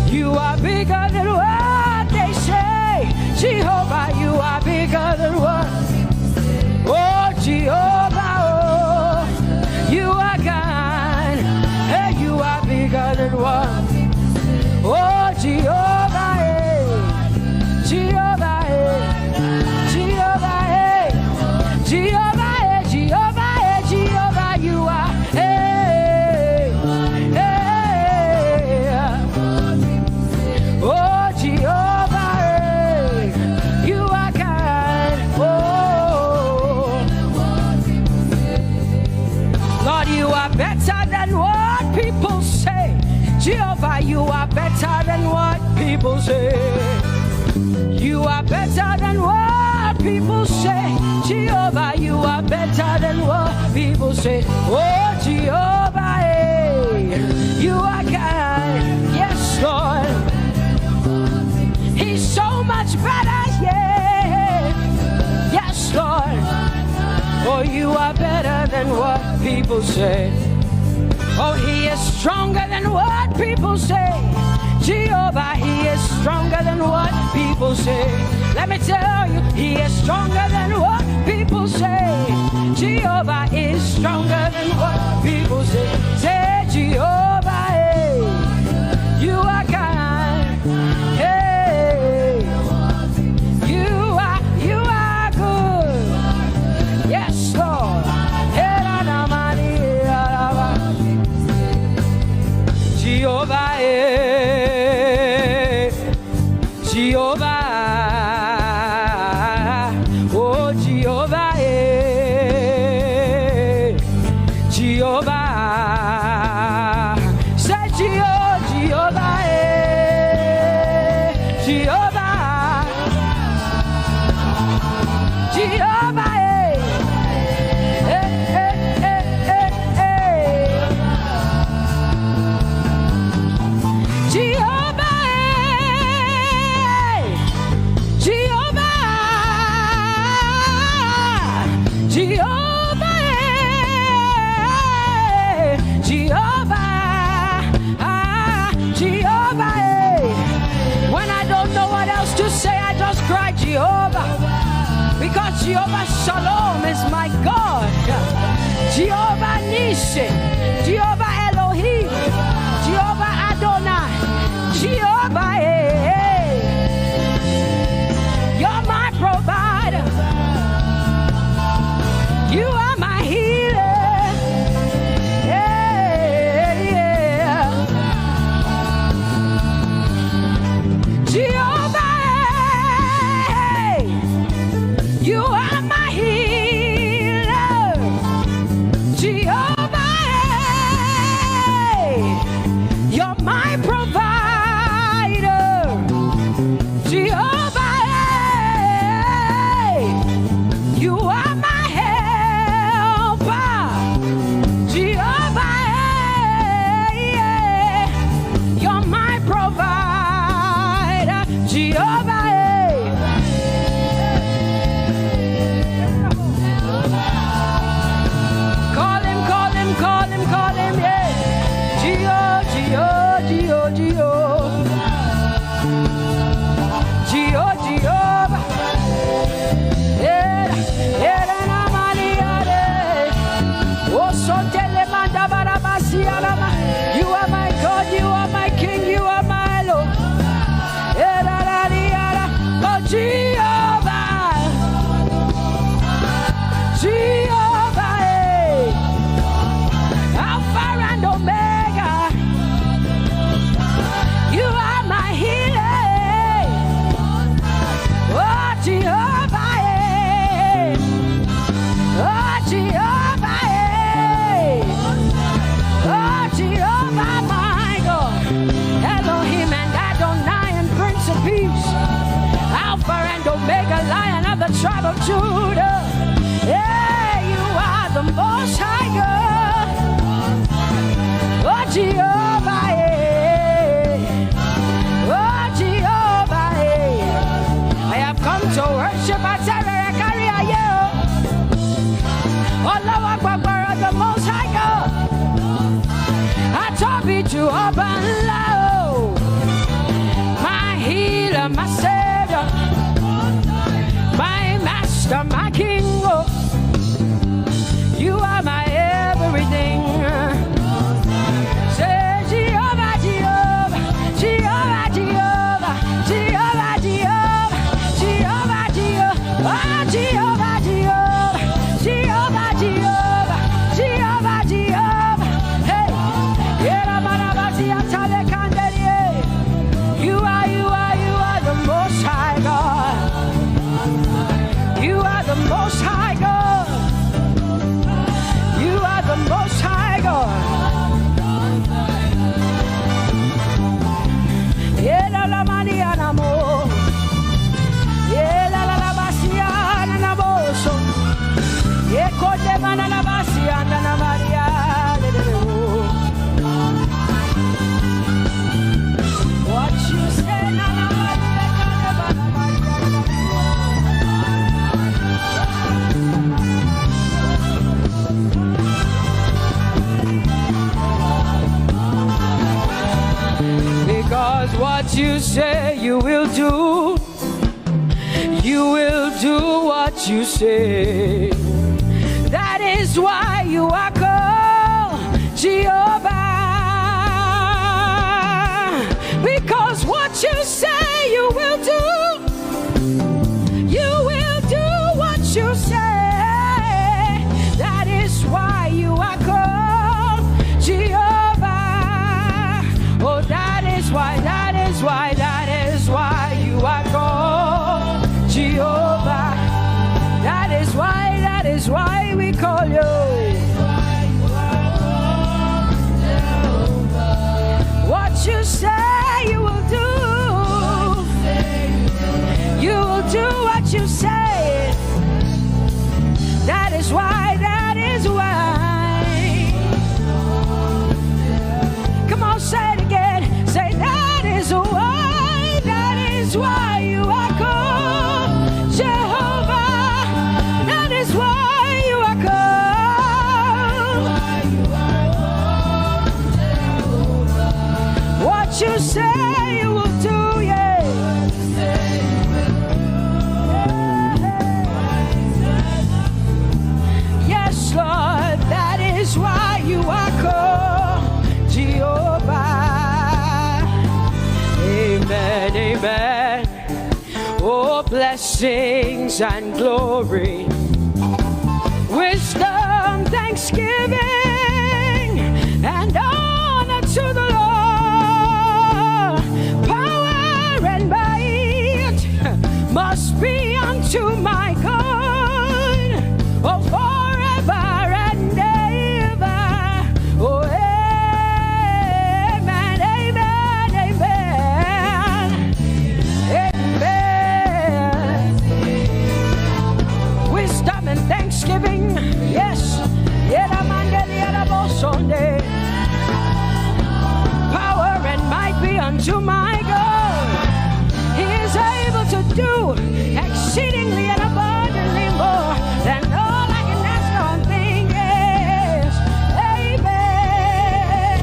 You are bigger than what they say. Jehovah, you are bigger than what. Oh, Jehovah, oh, you are kind. Hey, you are bigger than what. Oh, Jehovah, hey. Jehovah, hey. Jehovah, hey. Jehovah, hey. Jehovah, hey. Jehovah, you are. Hey, hey. Oh, Jehovah, hey. You are kind. Oh, Lord, you are better than what people say. Jehovah, you are better than what people say. You are better than what people say. Jehovah, you are better than what people say. Oh, Jehovah, hey, you are kind. Yes, Lord. He's so much better, yeah. Yes, Lord. Oh, you are better than what people say. Oh, he is stronger than what people say. Jehovah, he is stronger than what people say. Let me tell you, he is stronger than what people say. Jehovah is stronger than what people say. Say, Jehovah, hey, you are kind. Hey, you are good. Yes, Lord. Jehovah, eh, Jehovah, oh Jehovah, eh, Jehovah, say Jehovah, eh, Jehovah, Jehovah, because Jehovah Shalom is my God. Jehovah Nissi, Jehovah Elohim, Jehovah Adonai, Jehovah, hey, you're my provider. You are my healer. Yeah, yeah. Jehovah, you are my healer, Jehovah. the tribe of Judah. Yeah, you are the Most High God. Oh, Jehovah, yeah. Oh, Jehovah, yeah. I have come to worship at Sarakaria, yeah. Oh, Lord, the Most High God. I Tope Jehovah, my healer, my savior, my master, my king. Oh, you are my everything. Say Jehovah, Jehovah, Jehovah, Jehovah, Jehovah, Jehovah, Jehovah, Jehovah, oh, Jehovah, Jehovah, Jehovah, Jehovah, Jehovah, Jehovah. Hey, you are the Most High God. You are the Most High God. You are the Most High God. Yeah, la mania namo. Yeah, la basia na boso. Yeah, kote mana la basia na maria. What you say na because what you say you will do. You will do what you say. That is why you are called Jehovah. Because what you say you will do. You will do what you say. That is why you are called Jehovah. Oh, that is why you are called Jehovah. That is why we call you. What you say you will do. You will do what you say. That is why. Come on, say it again. Say that is why you are called Jehovah. That is why you are called. What you say you will do, yeah. Yes, Lord, that is why you are called Jehovah. Amen, amen. Oh, blessings and glory, wisdom, thanksgiving, and honor to the Lord. Power and might must be unto my God. Oh, forever and ever. Oh, amen, amen, amen. Wisdom and thanksgiving, yes. Power and might be unto my God. He is able to do exceedingly and abundantly more than all I can ask or think. Yes, amen.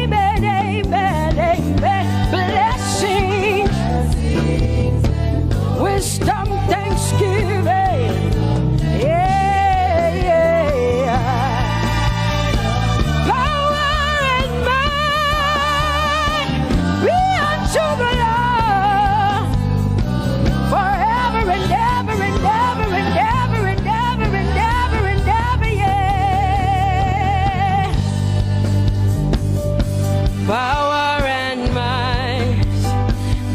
Amen, amen, amen. Blessings, wisdom, thanksgiving. Yeah, yeah. Power and might be unto the Lord forever and ever and ever and ever and ever and ever and ever, yeah. Power and might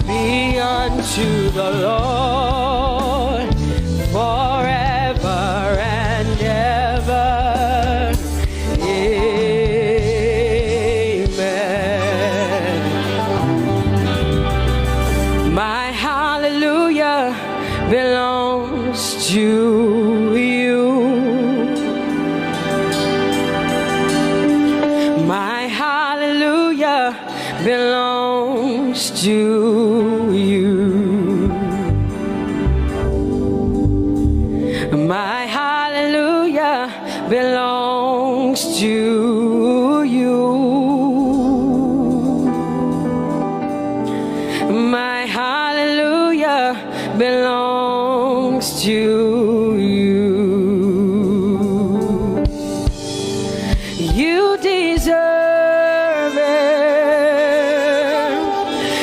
be unto the Lord forever and ever. Amen. My hallelujah to you. My hallelujah belongs to you. My hallelujah belongs to you. My hallelujah belongs to you. You deserve it.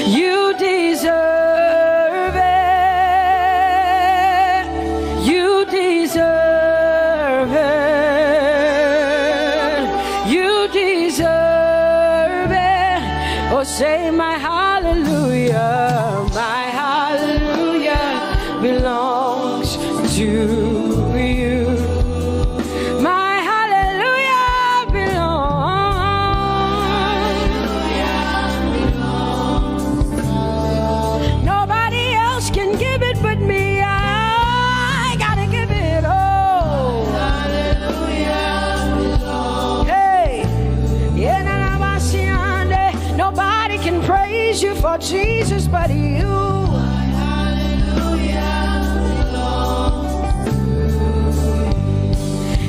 You deserve it. You deserve it. You deserve it. Oh, say my hallelujah. My hallelujah belongs to you. My hallelujah belongs. Nobody else can give it but me. I gotta give it all. Hey, nobody can praise you for Jesus but you.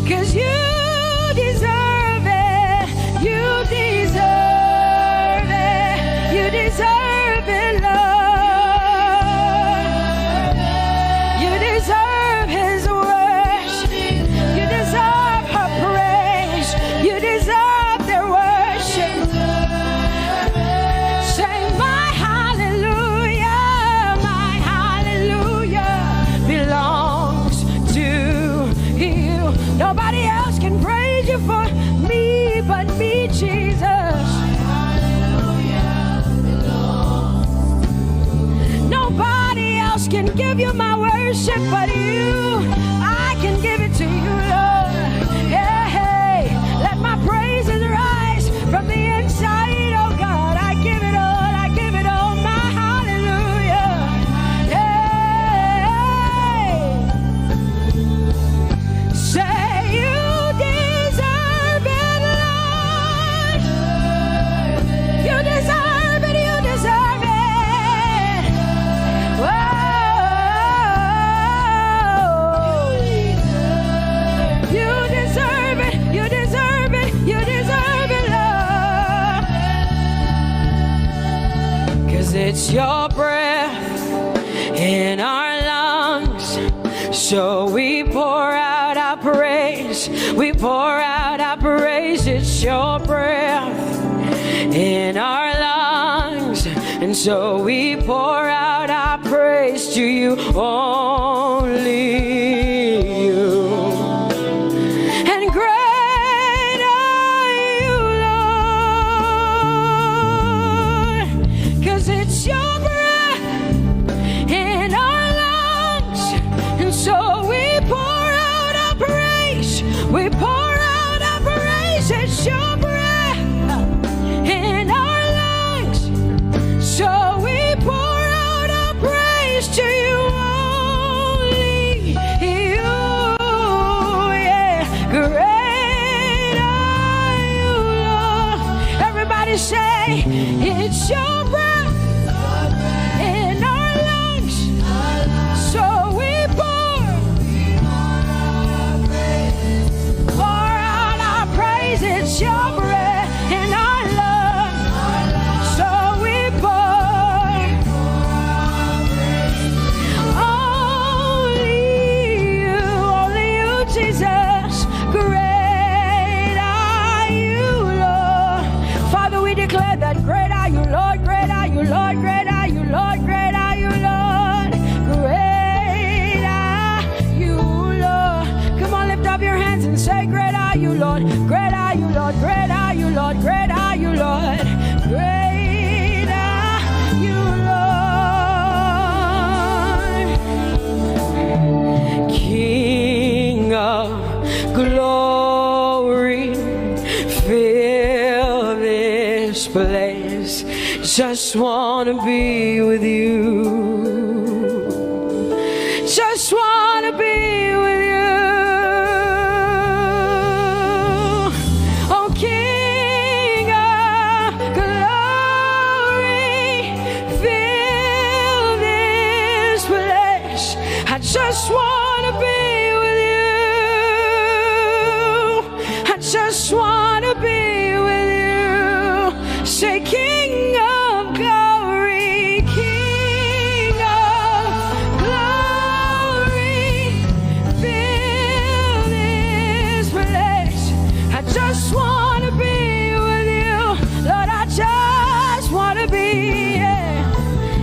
Cause you deserve it. You deserve it. You deserve it, Lord. You deserve his worship. You deserve her praise. You deserve their worship. Say my hallelujah. My hallelujah belongs to you. Nobody else can praise you for me but me, Jesus. Nobody else can give you my worship but you. I can give it to you, Lord. Yeah, hey, let my praises rise from the inside, oh God. I give it all, I give it all, my hallelujah. Hey, say you deserve it, Lord. You deserve it, you deserve it. Whoa. You deserve it, you deserve it, you deserve it, Lord. Cause it's your breath in our lungs. So we pour out our praise. We pour out our praise. It's your breath in our lungs. And so we pour out our praise to you, only you. And great are you, Lord. Cause it's your breath in our lungs. And so we pour out our praise. We pour out our praise. It's your breath in our lungs. So we pour out our praise to you, only you. Yeah, great are you, Lord. Everybody say, it's your breath in our lungs. So we pour out our praise. It's your breath in our lungs. So we pour only you, Jesus. Great are you, Lord. Father, we declare that great are you, Lord. Great are you, Lord. Great are you, Lord. Great are you, Lord. Great are you, Lord. Come on, lift up your hands and say, great are you, Lord. Great are you, Lord. Great are you, Lord. Great are you, Lord. Great are you, Lord. King of glory, fill this place. Just wanna be with you. Just wanna be just want to be with you. I just want to be with you. Say, King of glory, King of glory, fill this place. I just want to be with you. Lord, I just want to be. Yeah.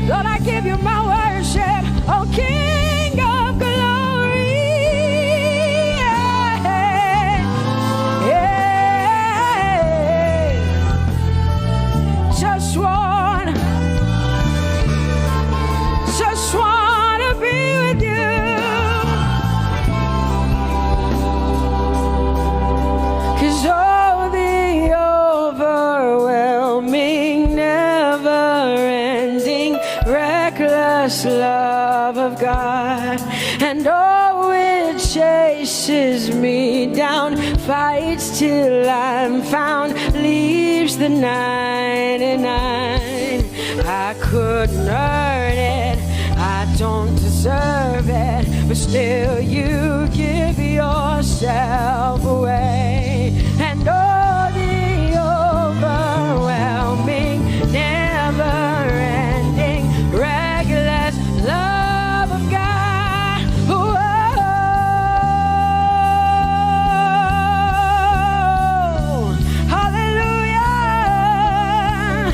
Lord, I give you my worship. Oh, King of glory. Yeah. Yeah. Just want to be with you. 'Cause oh, the overwhelming, never-ending, reckless love of God, and oh, it chases me down, fights till I'm found, leaves the 99. I couldn't earn it, I don't deserve it, but still you give yourself away. And oh, the overwhelming, never-ending, reckless love of God. Whoa. Hallelujah.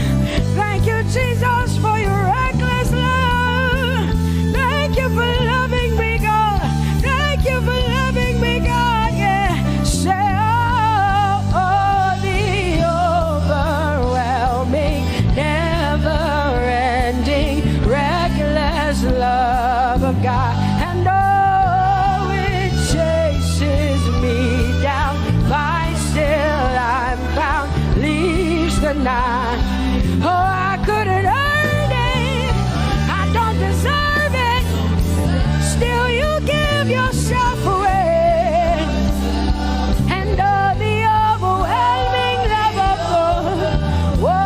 Thank you, Jesus, for your reckless love. Thank you for loving me, God. Thank you for loving me, God. Yeah. Say, oh, the overwhelming, never-ending, reckless love of God. And oh, it chases me down, finds still I'm found, leaves the 9. Oh, I couldn't earn it, I don't deserve it, still you give yourself away. And oh, the overwhelming love of God. Whoa.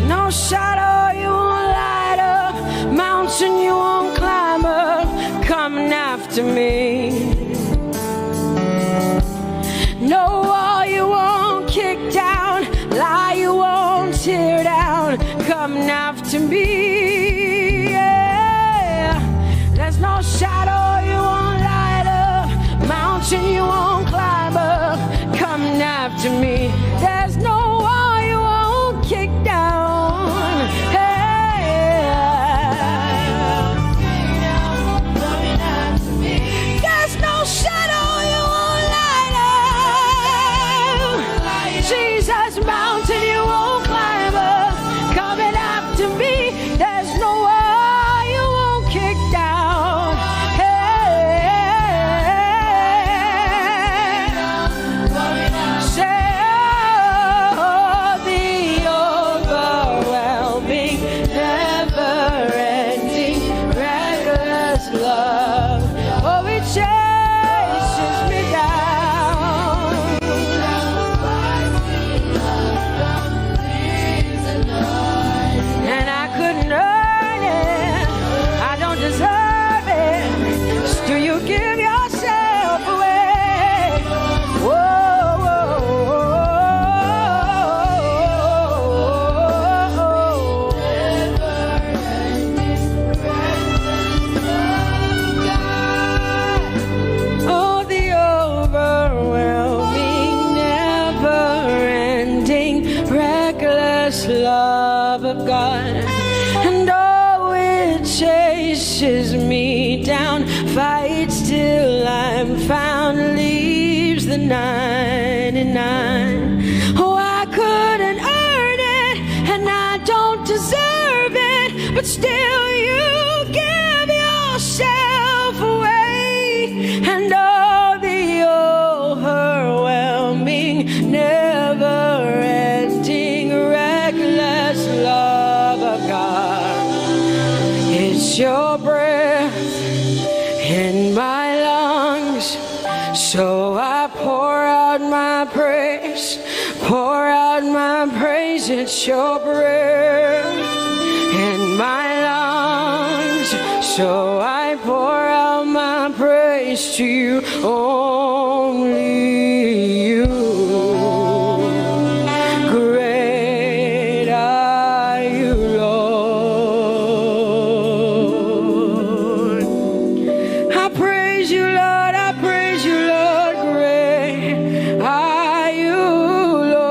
No shadow you won't light up, mountain you won't climb up, coming after me. No wall you won't kick down, lie you won't tear down, coming after me. Yeah. There's no shadow you won't light up, mountain you won't climb up, coming after me. There's no wall you won't kick down. There's no shadow you won't light up. Jesus, mountain you won't climb up, coming after me. There's no wall you won't kick down. Say, oh, the overwhelming, never-ending, reckless love. Oh, it chases me down. And I couldn't earn it, I don't deserve it, still you give yourself away. Whoa, whoa, oh, the overwhelming, never-ending, reckless love of God. And oh, it chases me down, fights till I'm found, leaves the 99. Oh, I couldn't earn it, and I don't deserve it, but still you give yourself away. And oh, the overwhelming, never-ending, reckless love of God. It's your breath in my lungs, so I pour out my praise. praise. Pour out my praise, it's your breath in my lungs. So I pour out my praise to you, only you. Great are you, Lord. I praise you, Lord. I praise you, Lord. Great are you, Lord.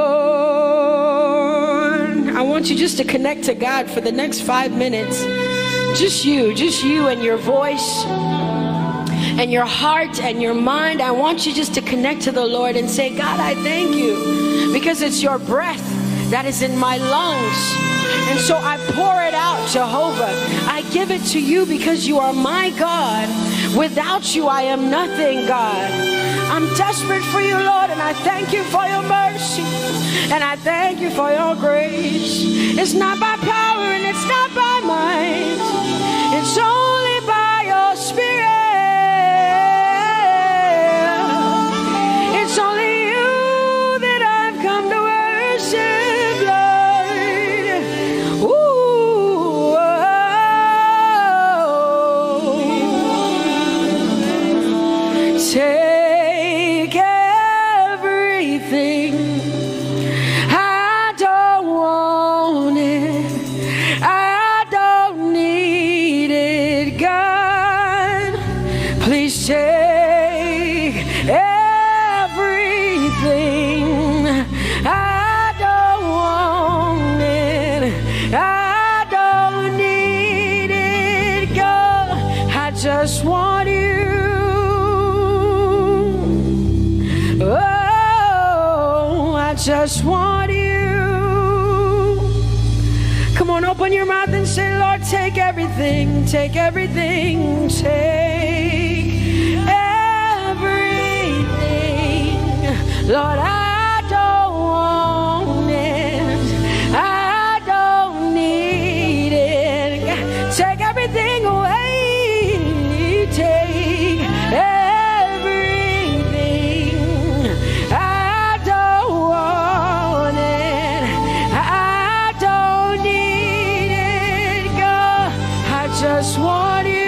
I want you just to connect to God for the next 5 minutes. Just you and your voice and your heart and your mind. I want you just to connect to the Lord and say, God, I thank you because it's your breath that is in my lungs. And so I pour it out, Jehovah. I give it to you because you are my God. Without you, I am nothing, God. I'm desperate for you, Lord, and I thank you for your mercy. And I thank you for your grace. It's not by power and it's not by might. It's only by your Spirit. It's only you that I've come to worship, Lord. Ooh, oh. Take everything. I don't want it. I don't need it, God. Please take everything. I don't want it. I don't need it, God. I just want you. Oh, I just want you. Come on, open your mouth and say, Lord, take everything, take everything, take everything. Lord, I don't want it. I don't need it. Take everything away. Take everything. I don't want it. I don't need it, God. I just want you.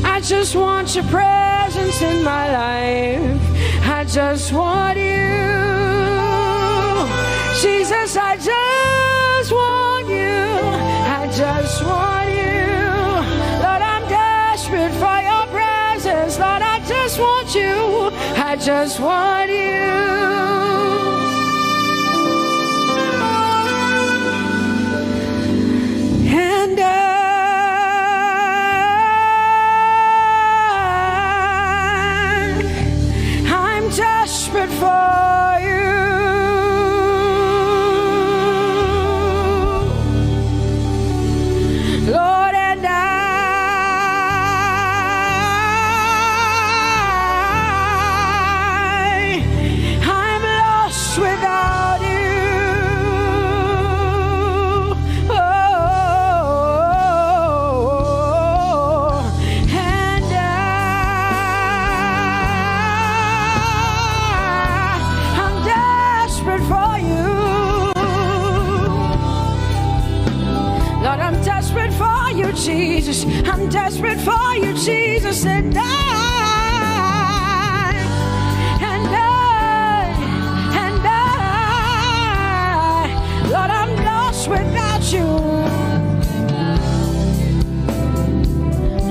I just want your presence in my life. I just want you. Jesus, I just want you. I just want you. Lord, I'm desperate for your presence. Lord, I just want you. I just want you. And I'm desperate for you. Lord, and I'm lost without you. Oh, and I'm desperate for you. Lord, I'm desperate for you, Jesus. I'm desperate for you, Jesus. And Lord, I'm lost without you.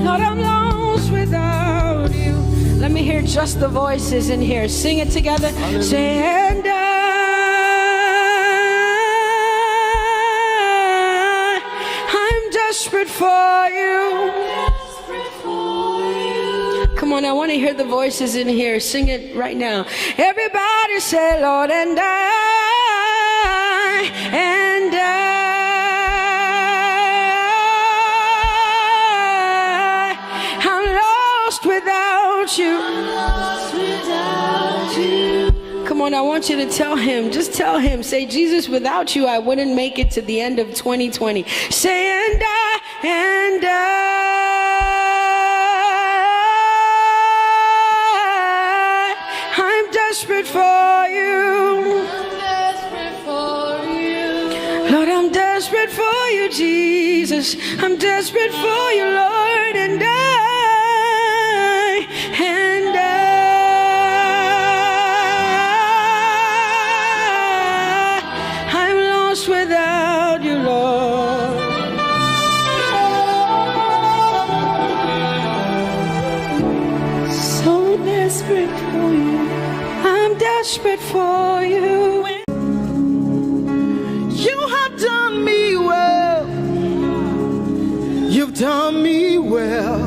Lord, I'm lost without you. Let me hear just the voices in here. Sing it together. Say, and I'm desperate for you. Come on, I want to hear the voices in here. Sing it right now. Everybody say, Lord, and I'm lost without you. Come on, I want you to tell him. Just tell him. Say, Jesus, without you, I wouldn't make it to the end of 2020. Say, and I'm desperate for you. Lord, I'm desperate for you, Jesus. I'm desperate for you, Lord, and I'm lost without you, Lord. So desperate for you. I'm desperate for you. You have done me well. You've done me well.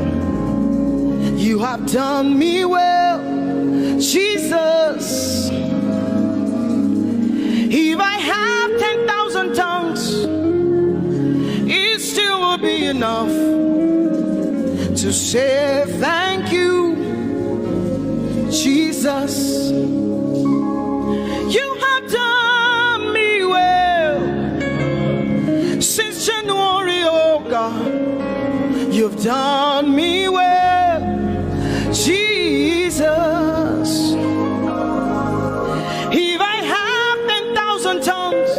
You have done me well, Jesus. If I have 10,000 tongues, it still will be enough to say thank you, Jesus. You have done me well since January, oh God. You've done me well, Jesus. If I have 10,000 tongues,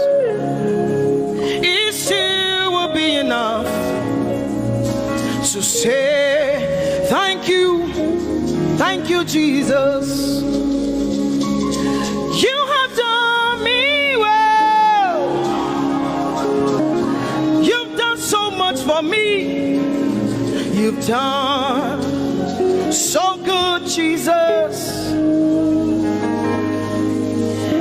it still will be enough to say thank you, Jesus. You have done me well. You've done so much for me. You've done so good, Jesus.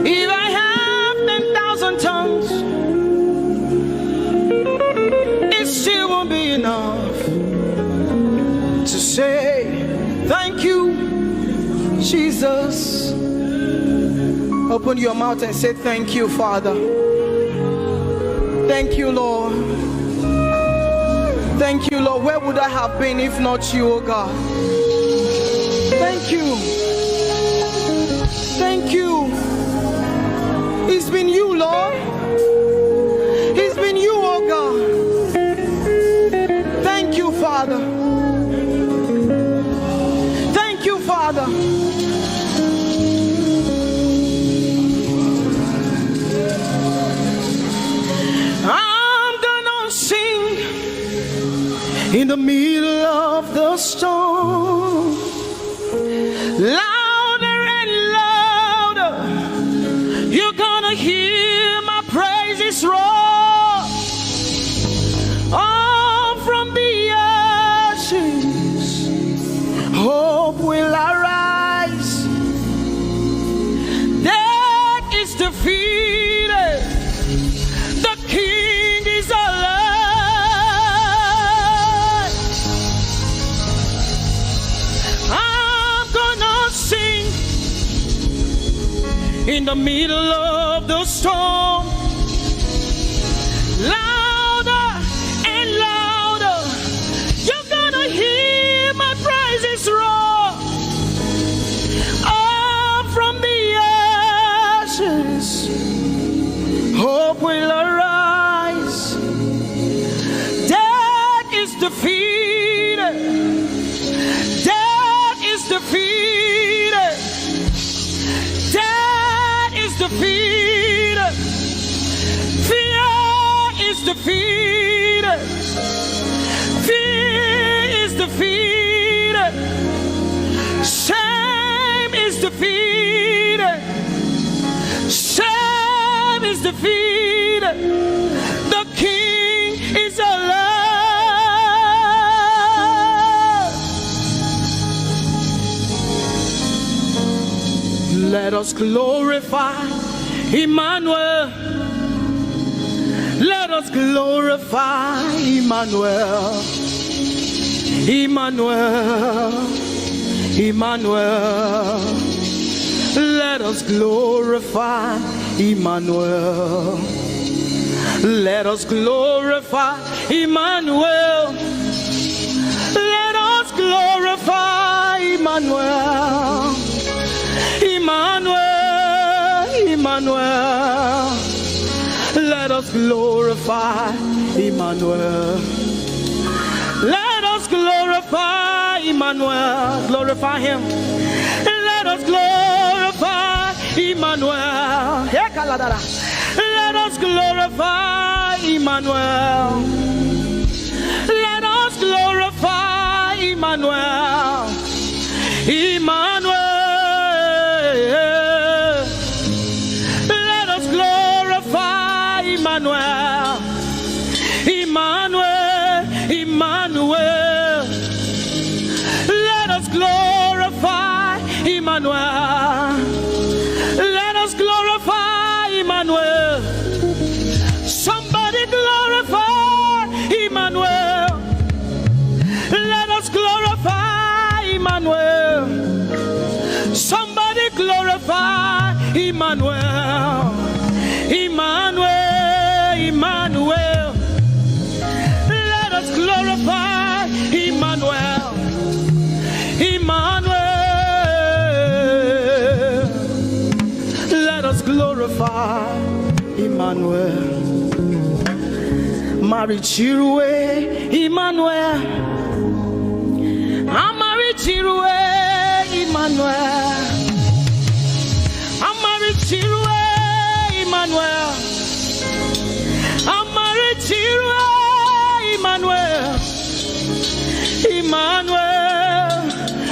If I have 10,000 tongues, it still won't be enough to say thank you, Jesus. Open your mouth and say thank you, Father. Thank you, Lord. Thank you, Lord. Where would I have been if not you, oh God? Thank you. Thank you. It's been you, Lord. It's been you, oh God. Thank you, Father. Thank you, Father. I'm gonna sing in the middle of the storm, louder and louder. You're gonna hear my praises roar. Oh, from the ashes, hope will arise. Death is defeated. The King is alive. I'm gonna sing in the middle of the storm, louder and louder. You're gonna hear my praises roar. Up from the ashes, hope will arise. Death is defeated. Death is defeated. Death is defeated. Fear is defeated. Fear is defeated. Shame is defeated. Shame is defeated. The King is alive. Let us glorify Emmanuel. Let us glorify Emmanuel. Emmanuel. Emmanuel. Let us glorify Emmanuel. Let us glorify Emmanuel. Let us glorify Emmanuel. Emmanuel, Emmanuel. Let us glorify Emmanuel. Let us glorify Emmanuel. Glorify him. Let us glorify Emmanuel. Let us glorify Emmanuel. Let us glorify Emmanuel. Emmanuel. Let us glorify Emmanuel. Emmanuel. Emmanuel. Let us glorify Emmanuel. Let us glorify Emmanuel. Somebody glorify Emmanuel. Let us glorify Emmanuel. Somebody glorify Emmanuel. Emmanuel. Emmanuel. Let us glorify Emmanuel. Emmanuel. Let us glorify Emmanuel. Marichirwe Emmanuel. Amarichirwe Emmanuel. Amarichirwe Emmanuel. Amarichirwe Emmanuel. Emmanuel.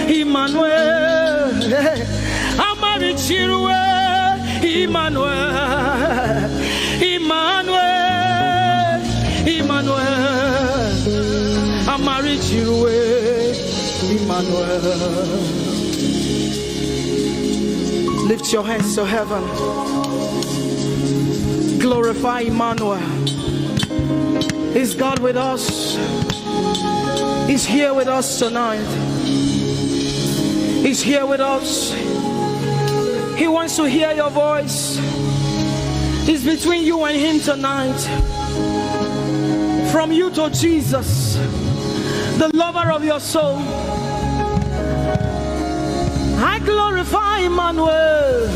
Emmanuel. Amarichirwe Emmanuel. Emmanuel. Emmanuel. Amarichirwe Emmanuel. Lift your hands to heaven. Glorify Emmanuel. Is God with us? He's here with us tonight. He's here with us. He wants to hear your voice. It's between you and him tonight. From you to Jesus, the lover of your soul. I glorify Emmanuel.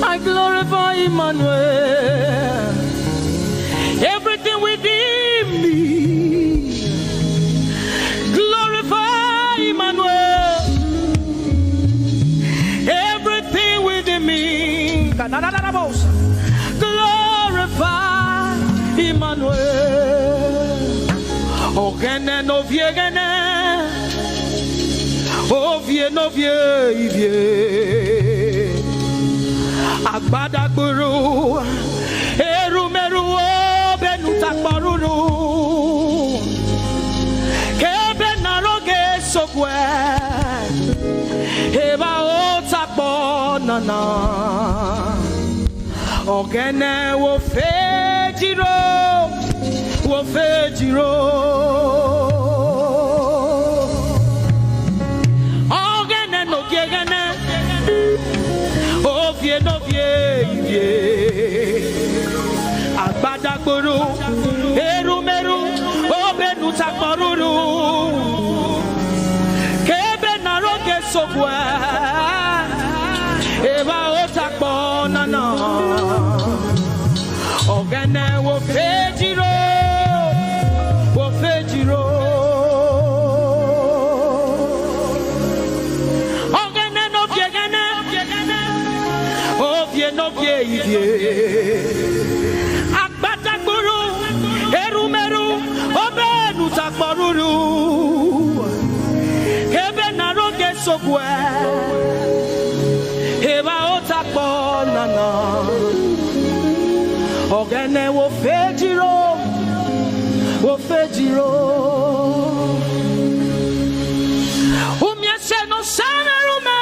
I glorify Emmanuel. Everything within me, glorify Emmanuel. Everything within me, glorify Emmanuel. Ogene no viegene, ovie no vie. Agbada guru, erumeru benuta paruru. Kebe naroge sokwe, eba otakbo nana. Ogene wo fejiro, wo fejiro. Ogene no gegene. Ovie no vie, agbadagboro, erumeru, obenu takparuru, kebe naroge sokwe, eba otakpo nana, ogene wo fejiro, wo fejiro. No Agbatagburu, erumeru, obenu takparuru, ebe naroge sokwe, eba otakpo nana, ogene wo fejiro, wo fejiro. Umyese no sana rume.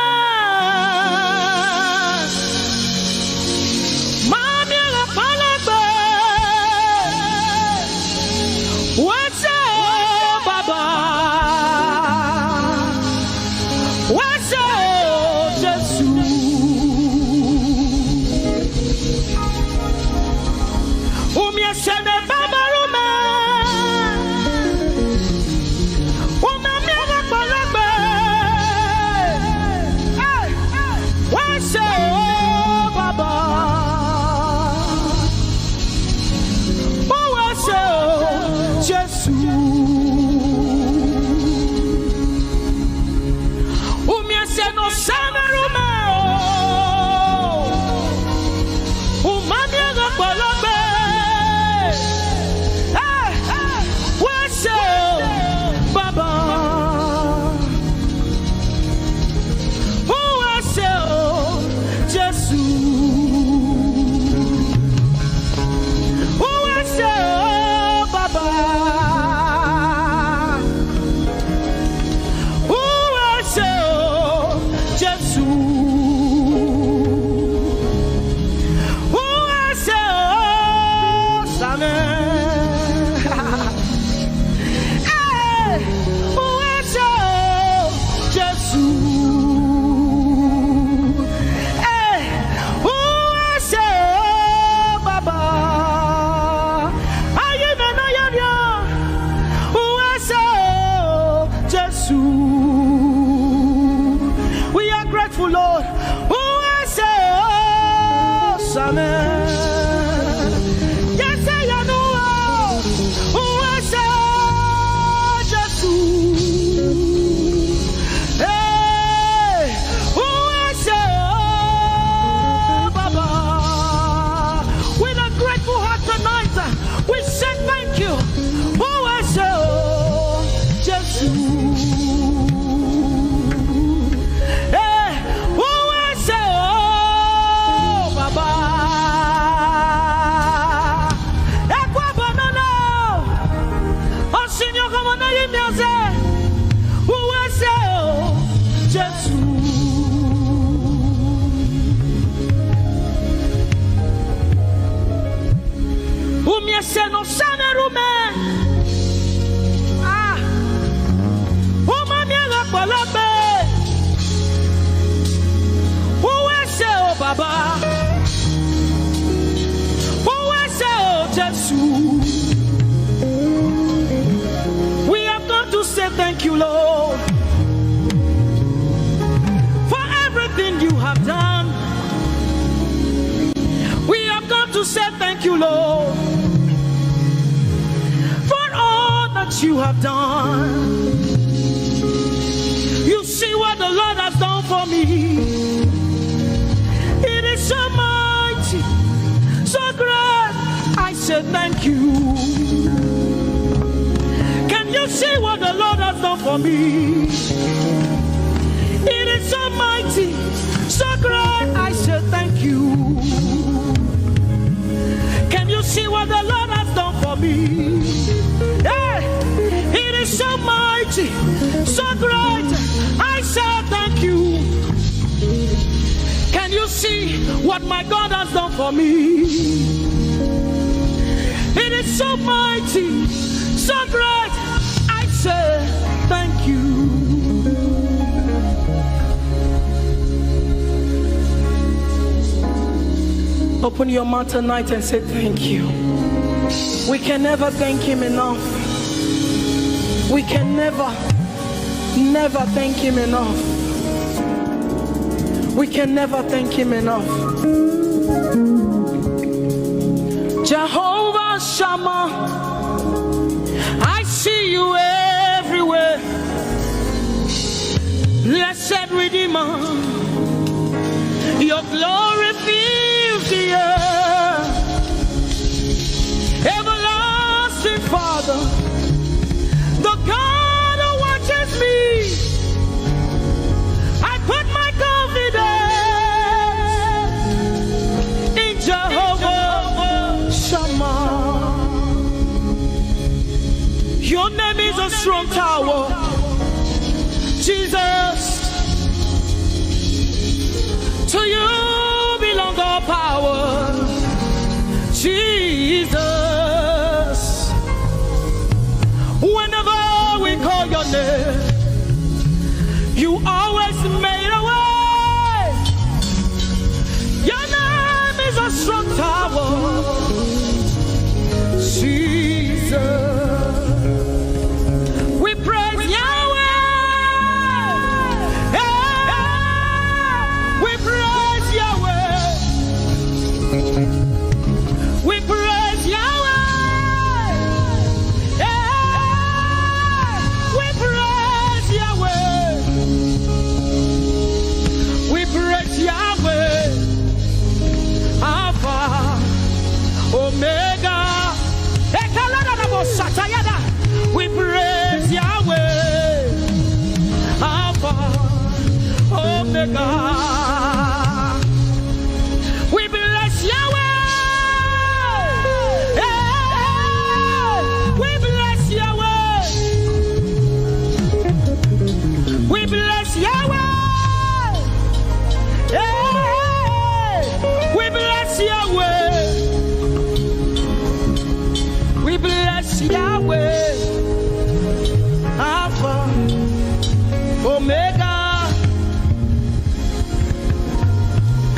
We have come to say thank you, Lord, for everything you have done. We have come to say thank you, Lord, for all that you have done. You see what the Lord has done for me. It is so mighty, so great. I say thank you. Can you see what the Lord has done for me? It is so mighty, so great. I say thank you. Can you see what the Lord has done for me? Hey, it is so mighty, so great. I say thank you. Can you see what my God has done for me? It is so mighty, so great. I say thank you. Open your mouth tonight and say thank you. We can never thank him enough. We can never thank him enough. We can never thank him enough. Jehovah Shammah, I see you everywhere. Blessed Redeemer, your glory fills the earth. Everlasting Father, the God who watches me, I put my confidence in Jehovah Shammah. Your name is a strong tower, Jesus. To you belong all power, Jesus. Whenever we call your name, you always made a way. Your name is a strong tower, Jesus. We praise Yahweh. We praise Yahweh. We praise Yahweh. We praise Yahweh. We praise Yahweh. Alpha, Omega. We praise Yahweh. Alpha, Omega. We bless Yahweh. We bless Yahweh. We bless Yahweh. We bless Yahweh. We bless Yahweh. Alpha, Omega.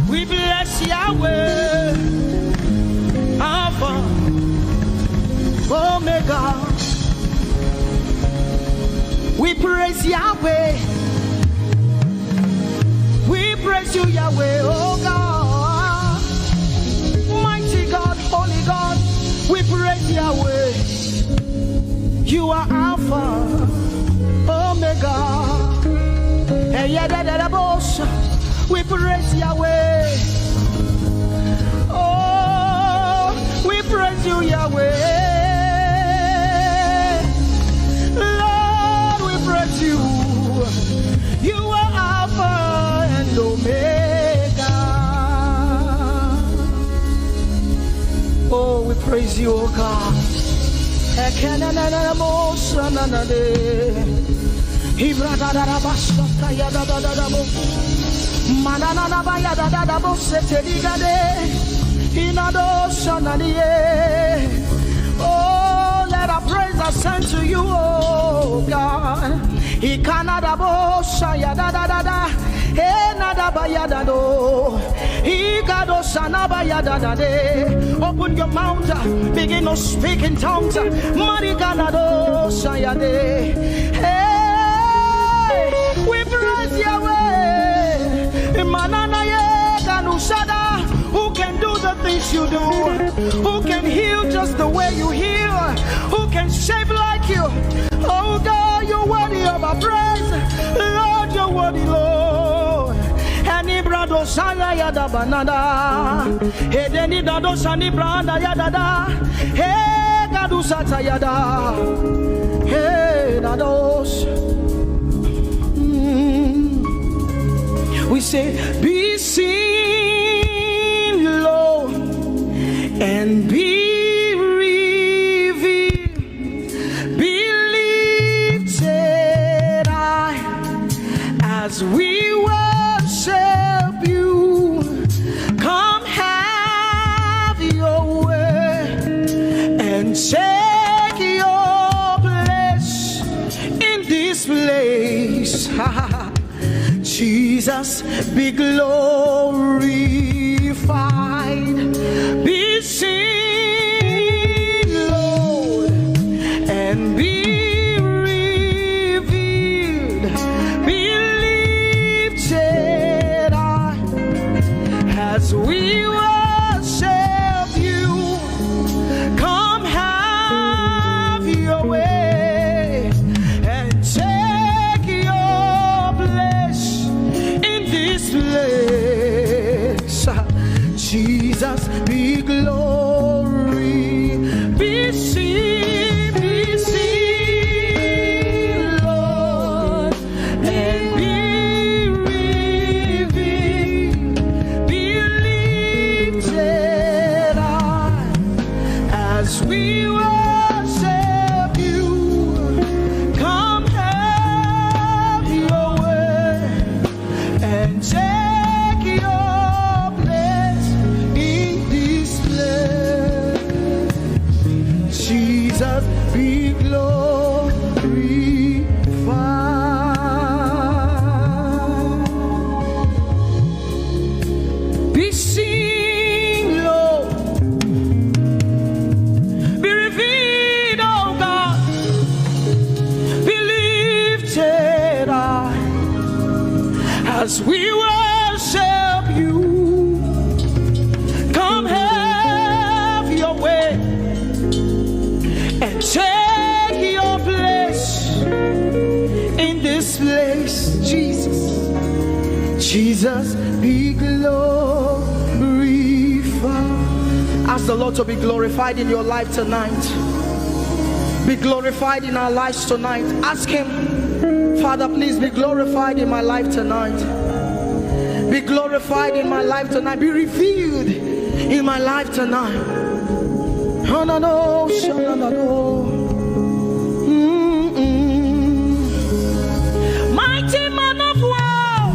We bless Yahweh. Alpha, Omega. We praise Yahweh. We praise you, Yahweh, oh God. We praise Yahweh. You are Alpha, Omega. We praise Yahweh. Oh, we praise you, Yahweh. Lord, we praise you. You are Alpha and Omega. Oh, we praise you, oh God. Oh, let our praise ascend to you, oh God. Open your mouth, begin to speak in tongues. Hey, we praise Yahweh. Who can do the things you do? Who can heal just the way you heal? Who can shape like you? Oh God, you're worthy of our praise. Lord, you're worthy, Lord. Any brado sanga yada banana. Hey, deni dado sani branda yada. Hey, gadu sata yada. Hey, dados. We say, be seen, Lord, and be as we worship you. Come have your way and take your place in this place. Jesus, be glorified, be seen, Lord, and be as we worship you. Come have your way and take your place in this place. Jesus, be glory, be seen, Lord, and be we worship you. Come have your way and take your place in this place. Jesus, be glorified. Be seen, Lord. As we worship you, come have your way and take your place in this place. Jesus, Jesus, be glorified. Ask the Lord to be glorified in your life tonight. Be glorified in our lives tonight. Ask Him, Father, please be glorified in my life tonight. Be glorified in my life tonight. Be revealed in my life tonight. Oh, no, no, no, no, no. Mighty man of war,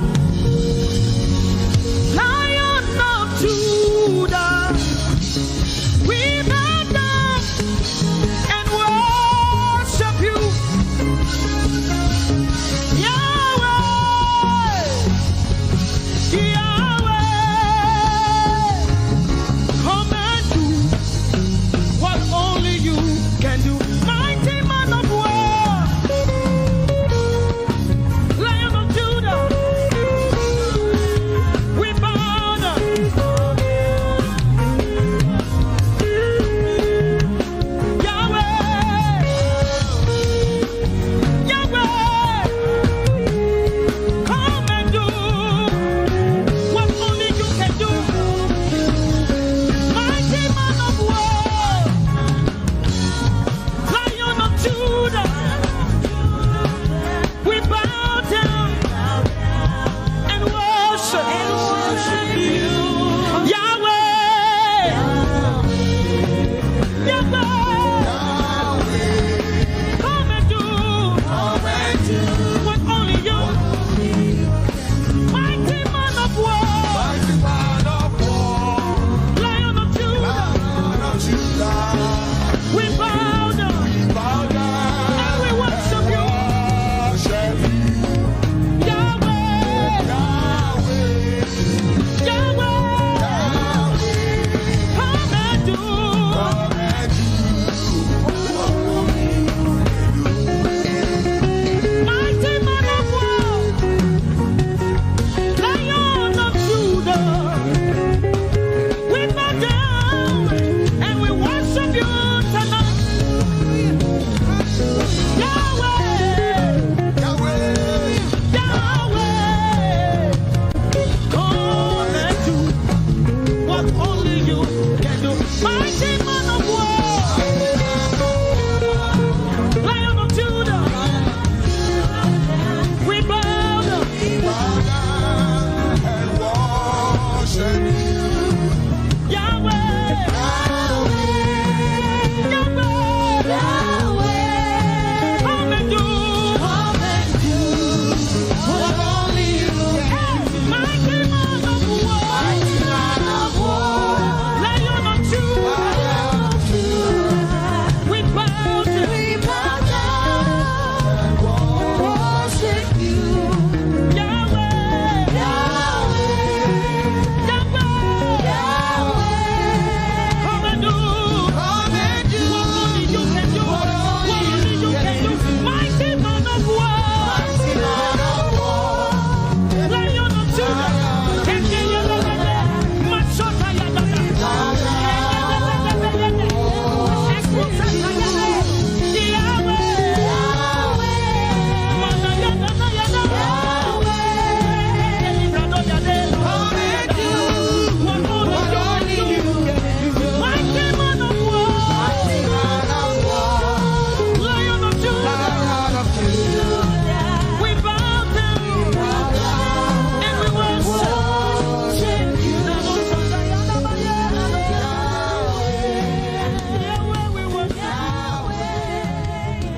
Lion of Judah, we bow down and worship you. Come and do what only you can do. worship you. Yahweh. Come and do what only you. Mighty man of war. Lion of Judah. We bow down and we worship you. Yahweh. Come and do. Mighty man of war, Lion of Judah, we bow down and we worship you tonight. Yahweh, come and do what only you can do. Mighty man of war, Lion of Judah, we bow down. Yahweh, come and do what only you can do. Mighty man of war, Lion of Judah, we bow down. Worship you. Yahweh, come and do what only you can do. What only you can do. Mighty man of war, Lion of Judah. We bow down and we worship you. Yahweh, we worship.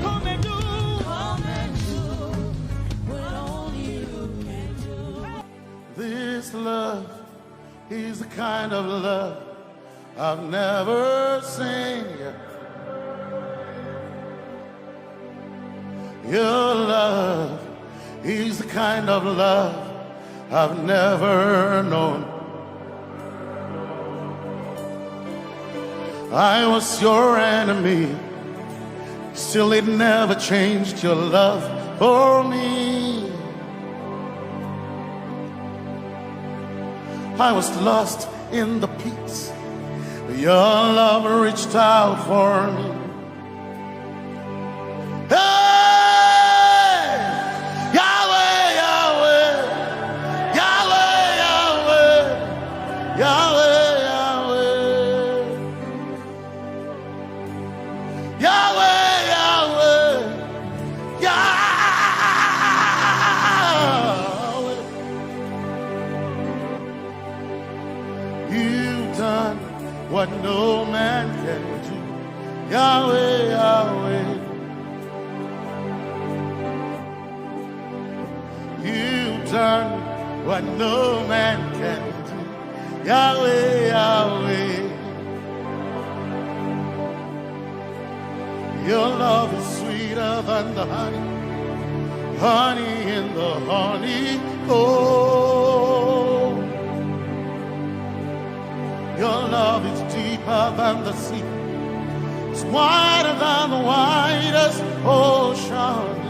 Come and do what only you can do. This love is the kind of love I've never seen yet. Your love is the kind of love I've never known. I was your enemy, still it never changed your love for me. I was lost in the pits, but your love reached out for me. Hey! Yahweh, Yahweh, Yahweh, Yahweh, Yahweh, Yahweh, Yahweh, Yahweh, Yahweh. You've done what no man can do. Yahweh, Yahweh. You've done what no man can do. Yahweh, Yahweh. Your love is sweeter than the honey, honey in the honeycomb. Your love is deeper than the sea, it's wider than the widest ocean.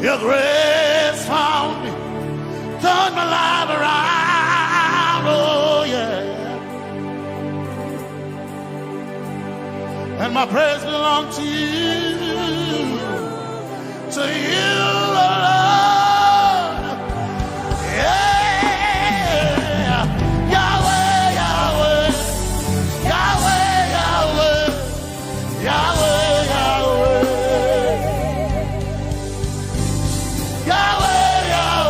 Your grace found me, turned my life around, oh yeah. And my praise belongs to you alone. Yeah. Yahweh, Yahweh, Yahweh, Yahweh, Yahweh, Yahweh, Yahweh, Yahweh.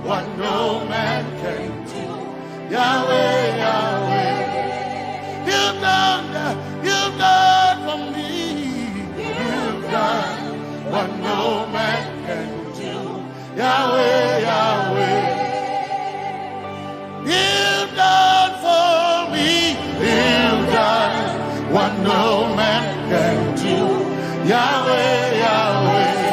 what no man can do. Yahweh, Yahweh, you've done for me. You've done what no man can do. Yahweh, Yahweh, you've done for me. You've done what no man can do. Yahweh, Yahweh.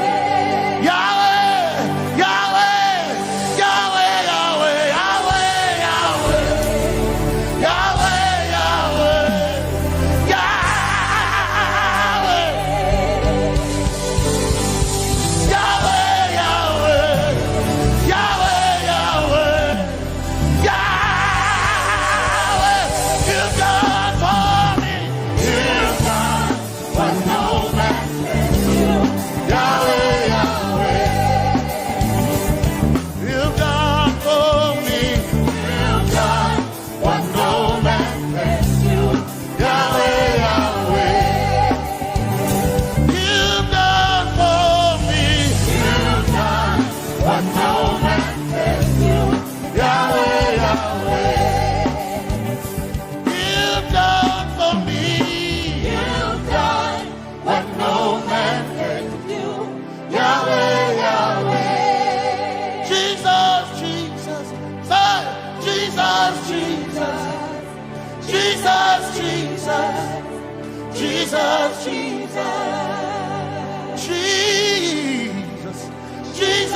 You've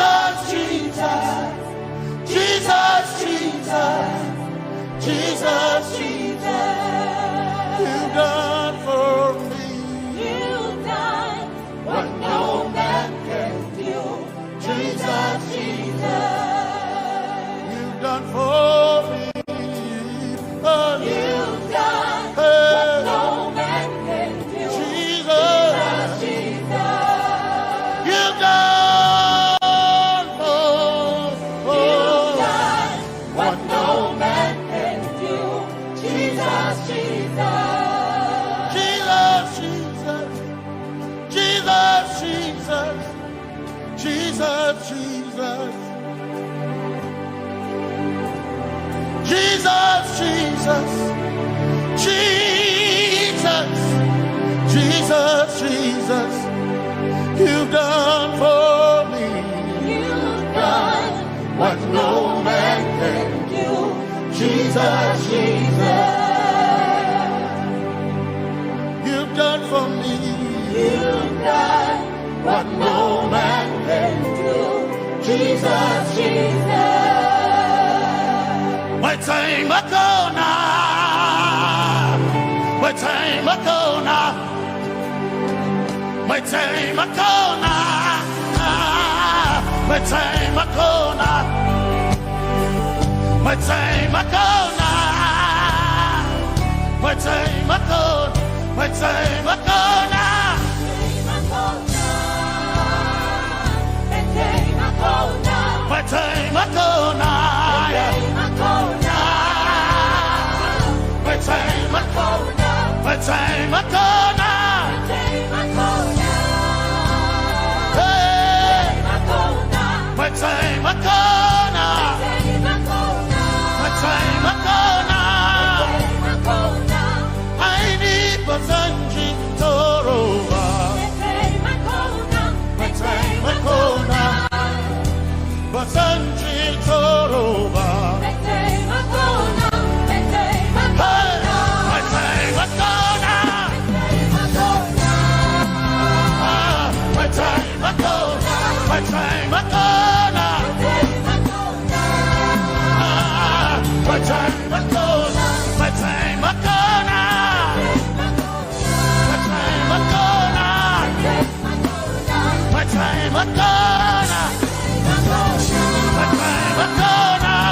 done for me. You've done what no man can do. Jesus, Jesus. You've done for me. Oh, you've done what no man can do. Jesus, Jesus. You've done what no man can do. Jesus, Jesus. Jesus, Jesus. Jesus, Jesus. Jesus, Jesus. Jesus, Jesus. Jesus. Jesus, Jesus. You've done for me. You've done what no man can do. Jesus, Jesus. You've done for me. You've done what no man can do. Jesus, Jesus. My time ago now. My time ago now. My time ago now. My time ago now. My time ago now. My time ago. My time ago now. My time ago now. My time ago. My time ago now. My time ago now. My time ago now. I need Basanji Toroba. My time ago now. Basanji Toroba. My time ago now. My time ago now. My time ago. My time ago now. My time ago. My time ago now. My time ago now. My time ago now. My time ago now.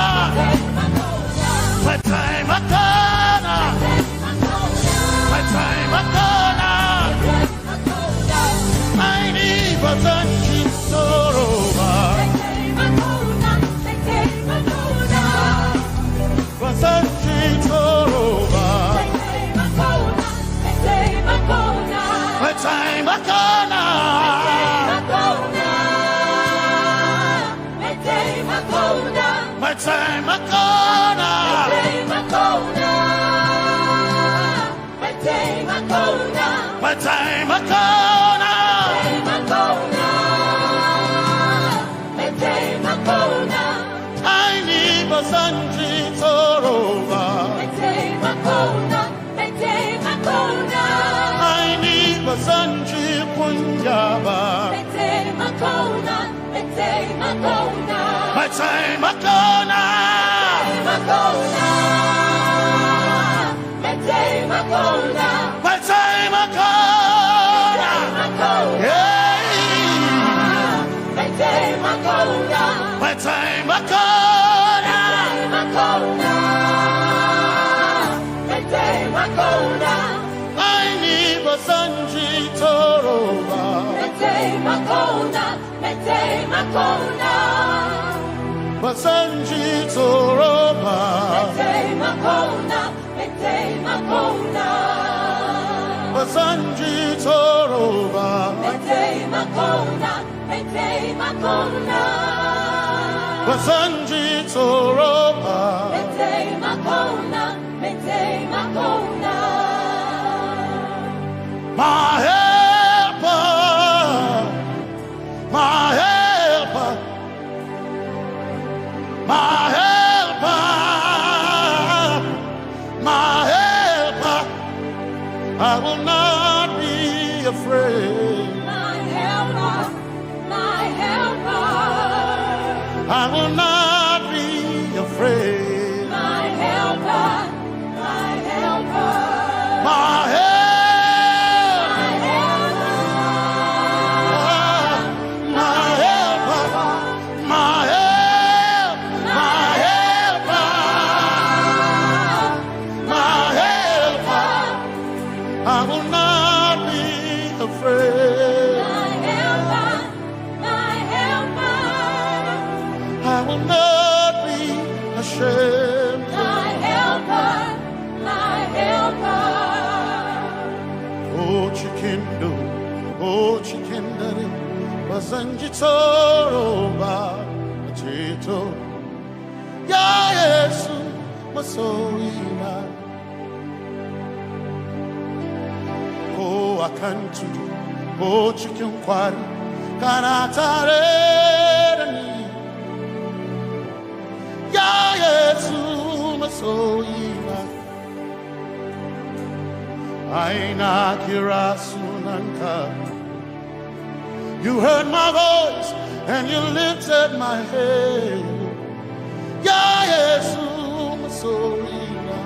My time Makona. My time Makona. My time Makona. My time Makona. I need Basanji Toroba. My time Makona. My time Makona. I need Basanji Punjaba. My time Makona. My time Makona. My time Makona. Makona. My time Makona. My time Makona. Yeah. My time Makona. My time Makona. My time Makona. I need Basanji Toroba. My time Makona. My time Makona. Basanji Toroba. My time Makona. My time Makona. Basanji Toroba. My time Makona. My time Makona. Basanji Toroba. My time Makona. My time Makona. My helper. My helper. My helper. My helper. I will not be afraid. My helper. My helper. I will not be afraid. My helper. My helper. My help. My helper. My help. My helper. My helper. I will not be afraid. My helper. My helper. I will not be ashamed. My helper. My helper. Oh, chikindo, oh, chikindari, Basanji Toroba, Chito, Ya Yesu, Masoina. Oh, Akantu, oh, chicken quarry, Kanatare, Ya Yesu, Masoina. Aina Kirasunanka. You heard my voice and you lifted my head. Ya Yesu Masorina.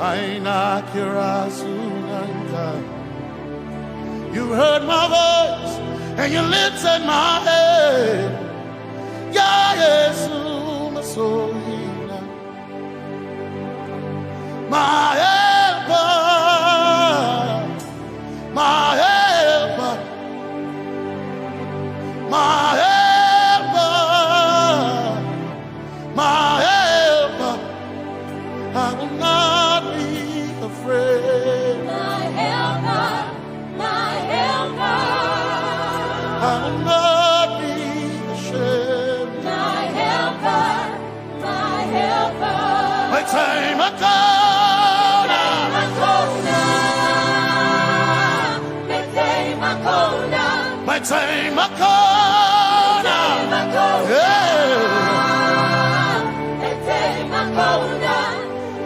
Aina Kirasunanka. You heard my voice and you lifted my head. Ya Yesu Masorina. My helper, my helper, my helper, my helper. I will not be afraid. My helper. My helper. I will not be ashamed. My helper. My helper. My time I come. My time Makona.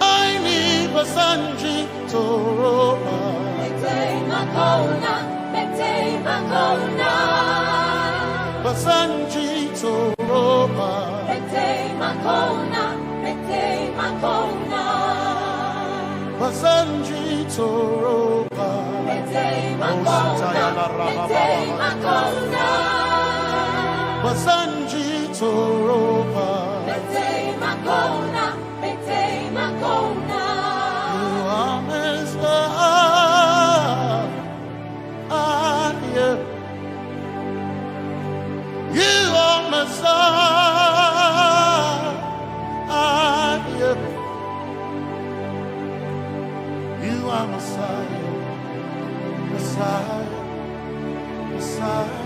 I need Basanji Toroba. Basanji Toroba. Basanji Toroba. Basanji Toroba. You are Messiah. You are Messiah. You are Messiah. Messiah.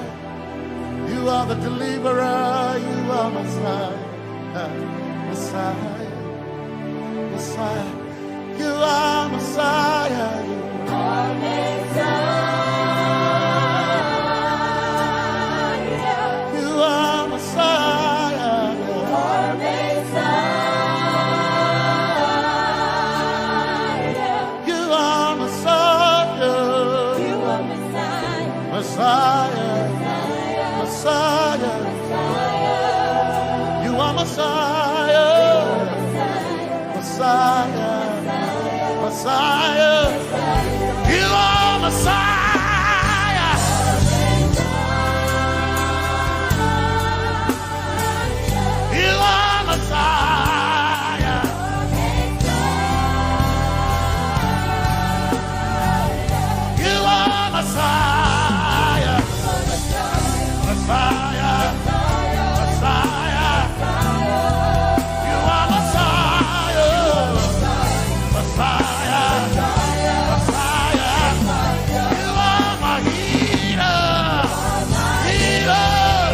You are the deliverer, you are You are Messiah. You are Messiah. You are Messiah. Messiah. Messiah. You are Messiah. Messiah. Messiah. You are Messiah. You are Messiah. You are Messiah. Messiah. Messiah. You are Messiah. Messiah. Messiah. You are my healer. Healer.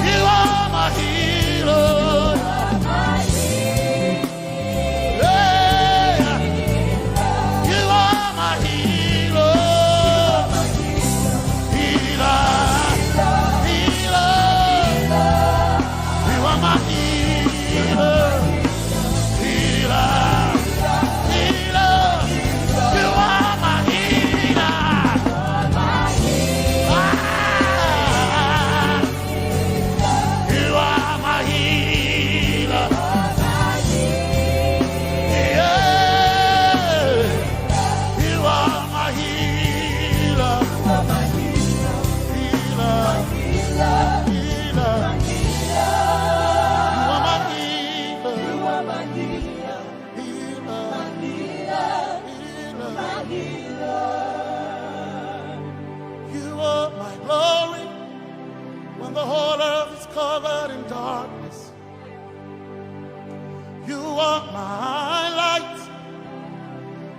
You are my healer. Yeah. You are my healer. Healer. Healer. You are my healer. Healer. Healer. You are my healer. Ah. You are my healer. Yeah. You are my healer. Healer. Healer. You are my healer. Healer. You are my glory when the whole earth is covered in darkness. You are my light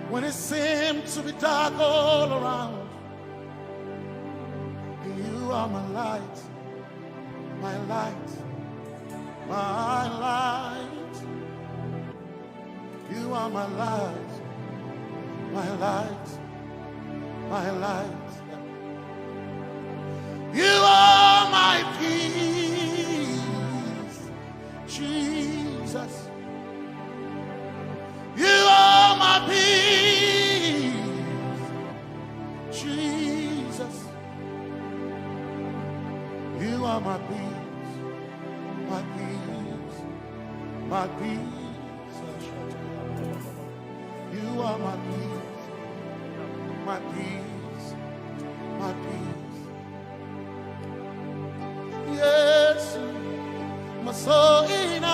when it seemed to be dark all around. You are my light, my light, my light. You are my light, my light, my light. You are my peace, Jesus. You are my peace, Jesus. You are my peace, my peace, my peace. You are my peace, my peace, my peace. Yes, my soul in a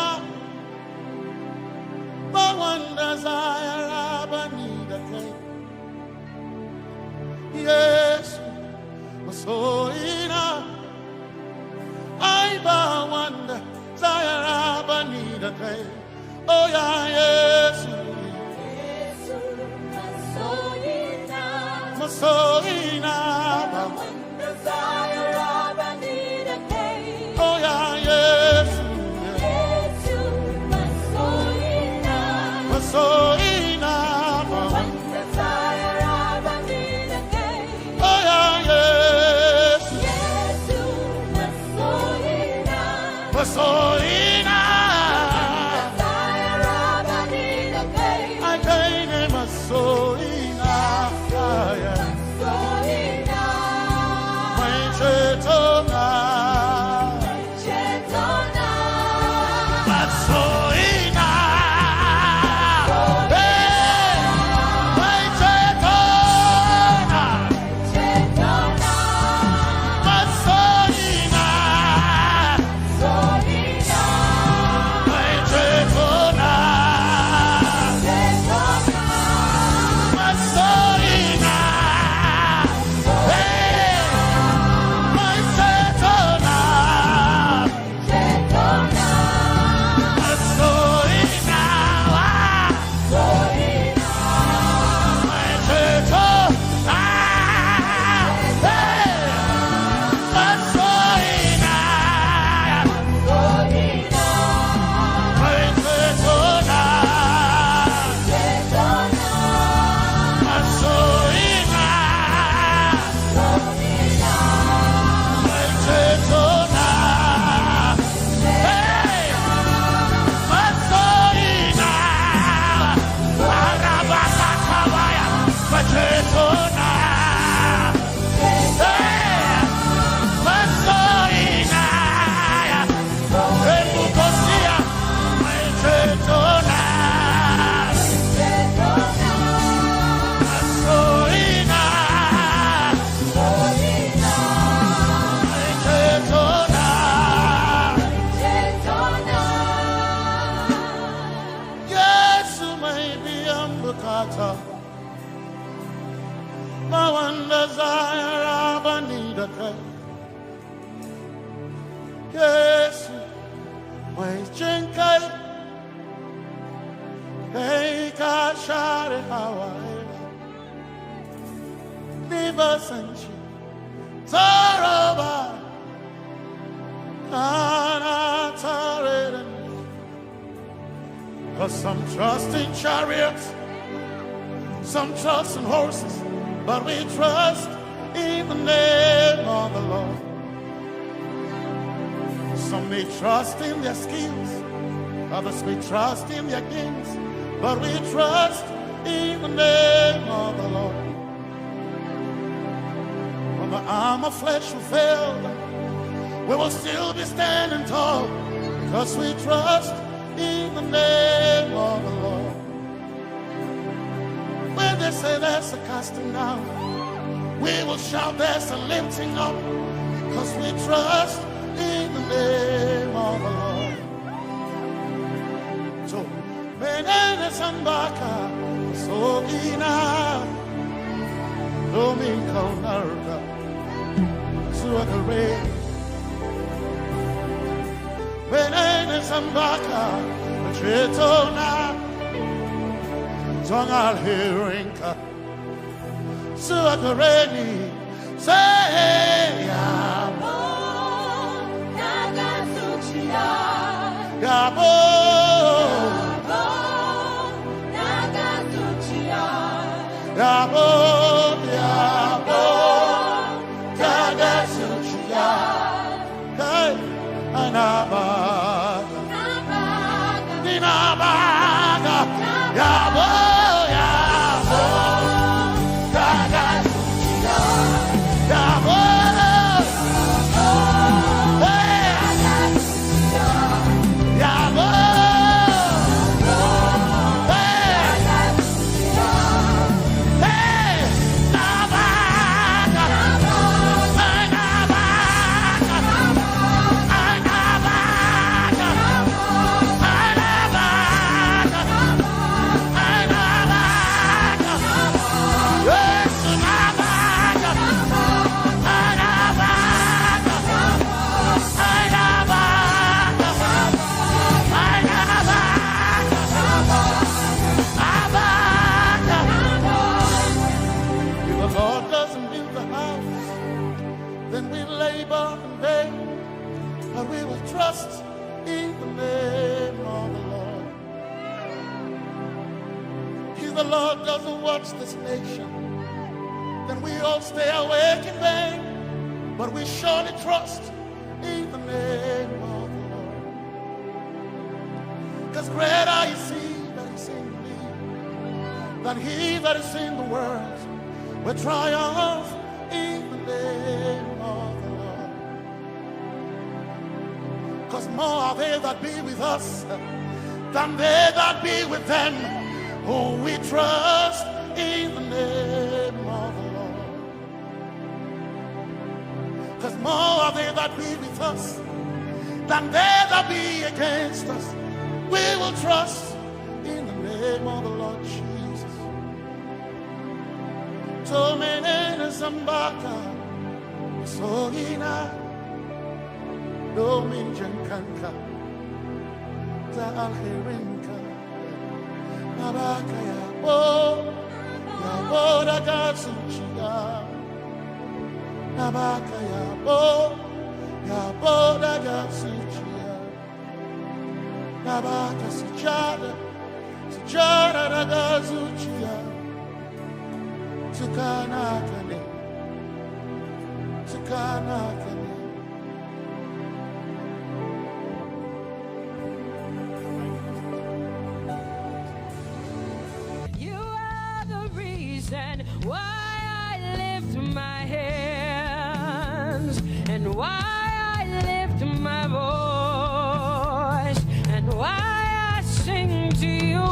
but one desire I need a day. Yes, my soul in a I but one desire I need a day. Oh yeah, yes, my soul in a one desire I need a day. Oh yeah, yes, my soul in a one desire I need a day. Oh yeah, yes, my soul in a desire I need a day. I gain my soul in a fire. Yes, wait, Jenkai. Hey, God, shout it how I leave us and she. Taroba. Cause some trust in chariots, some trust in horses, but we trust in the name of the Lord. Some may trust in their skills, others may trust in their kings, but we trust in the name of the Lord. When the arm of flesh will fail, we will still be standing tall, because we trust in the name of the Lord. When they say there's a casting down, we will shout there's a lifting up, because we trust in the name of the Lord. So, Benene Sambaka, so ina, Domingo Narga, Suakare. Benene Sambaka, Chetona, Tongal Hirinka, Suakareni, say, Yabo, Nagasuchia, Yabo, Nagasuchia, Yabo, Yabo, Nagasuchia, Hey, Anabaga, Ninabaga, Yabo, Yabo, Nagasuchia, Yabo, trust in the name of the Lord. If the Lord doesn't watch this nation, then we all stay awake in vain. But we surely trust in the name of the Lord. Because greater is He that is in me than he that is in the world. We triumph in the name of the Lord. Because more are they that be with us than they that be with them. Oh, we trust in the name of the Lord. Because more are they that be with us than they that be against us. We will trust in the name of the Lord Jesus. Tomene Zambaka, Sohina. Dominjan kanka, ta alherinka, nabaka ya bo da gasuchia, nabaka ya bo da gasuchia, nabaka sujada da gasuchia, tukana kane. Why I lift my hands, and why I lift my voice, and why I sing to you.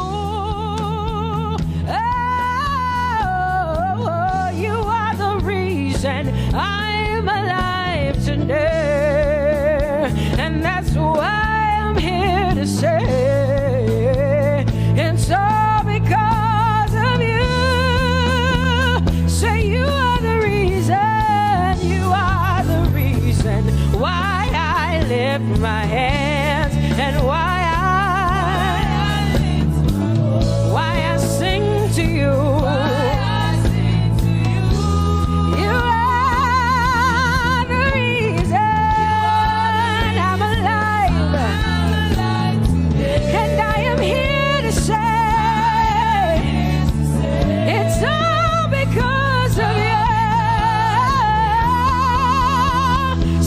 Oh, you are the reason I'm alive today, and that's why I'm here to say. And so because of you, say you are the reason why I live. lift my hands and why I sing to you. You are the reason I'm alive, and I am here to say it's all because of you.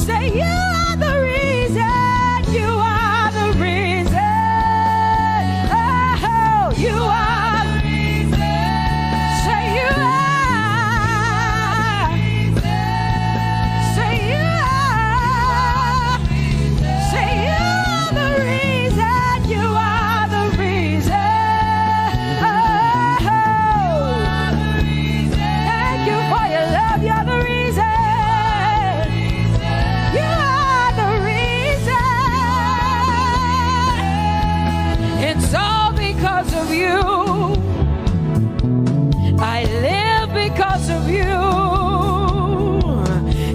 Say you are the reason, you are the reason. Oh, you are the reason. Say you are. Say you are. Say you are the reason, you are the reason. Thank you for your love, you're the reason. You are the reason. It's all because of you. I live because of you.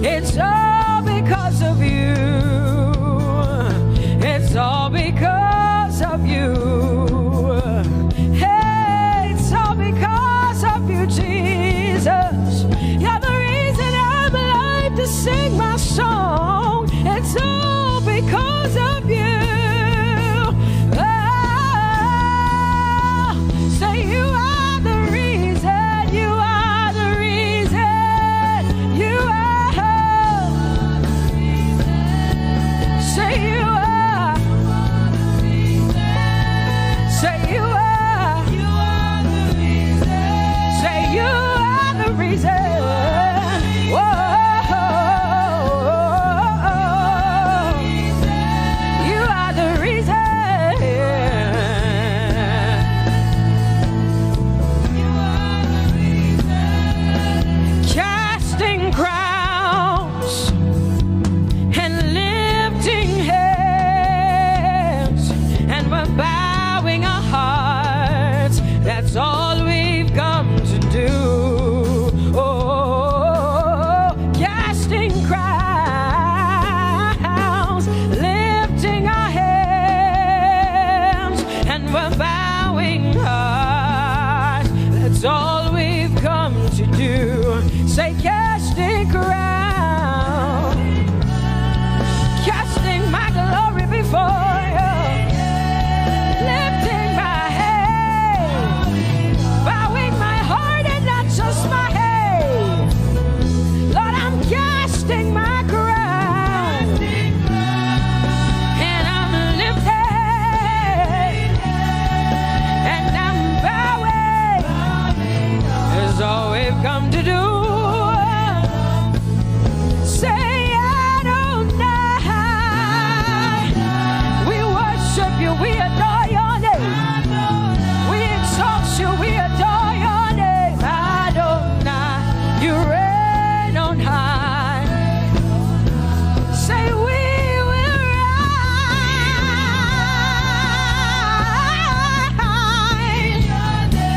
It's all because of you. It's all because of you. Hey, it's all because of you, Jesus. You're the reason I'm alive to sing my song. It's all because of you. Oh, say you are the reason. You are the reason. You are. Say you are. Say you are. Say you are the reason. Whoa. You are the reason. Casting crowns and lifting hands, and we're bowing our hearts. That's all we've come to do. Oh, casting crowns, lifting our hands, and we're bowing hearts. That's all we've come to do. Say casting crown, casting my glory before you, lifting my head, bowing my heart and not just my head. Lord, I'm casting my crown, and I'm lifted, and I'm bowing. Is all we've come to do. Say Adonai. We worship you, we adore your name. We exalt you, we adore your name. Adonai, you reign on high. Say we will rise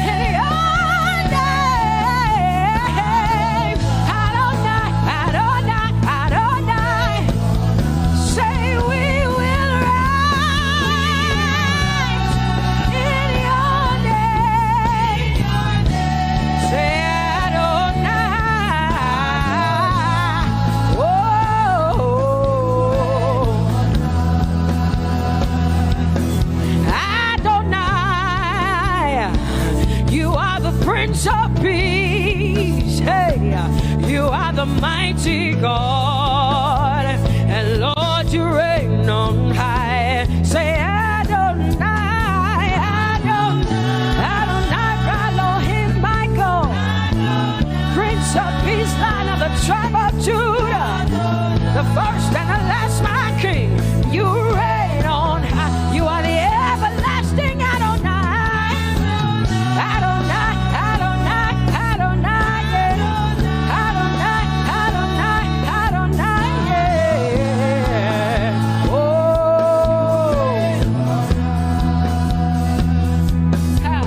in your name. Adonai, Adonai, Adonai. Say we will rise in your name. Say Adonai. Whoa. Adonai, you are the Prince of Peace. Hey, you are the mighty God, and Lord, you reign on high. Say Adonai, Adonai, Adonai, Elohim, my God, Prince of Peace, Lion of the tribe of Judah, the first and the last, my King. You reign on high. You are the everlasting Adonai, Adonai, Adonai, Adonai, yeah. Adonai, Adonai, Adonai, yeah. Oh. Ha.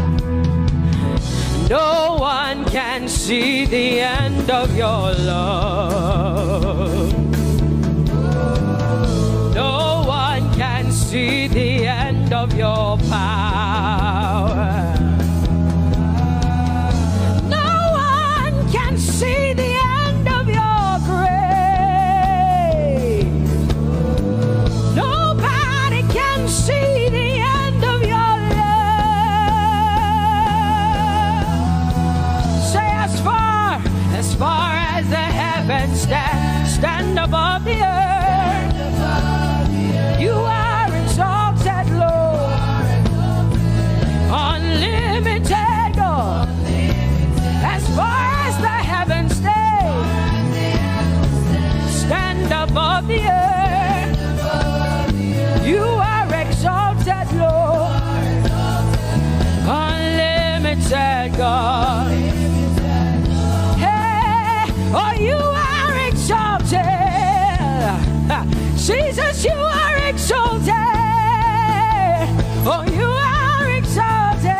No one can see the end of your love. No see the end of your power. No one can see the end of your grace. Nobody can see the end of your love. Say as far as the heavens stand above the earth, you are exalted, Lord, unlimited, God. As far as the heavens stand above the earth, you are exalted, Lord, unlimited, God. Hey, oh, you are exalted. Jesus, you are exalted. Oh, you are exalted.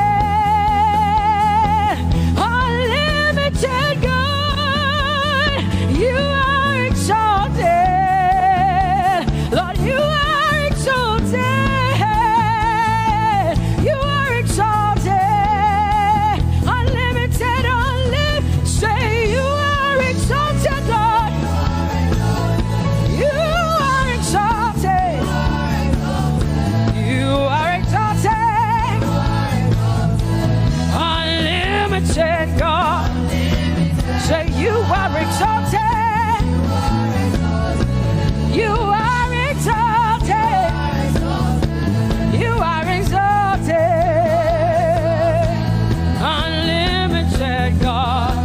Unlimited God. You are exalted. Lord, you are exalted. You are exalted. Unlimited, say you are exalted, Lord. You are exalted. You are exalted. Unlimited God. Say you are exalted. You are exalted. You are exalted. Unlimited God.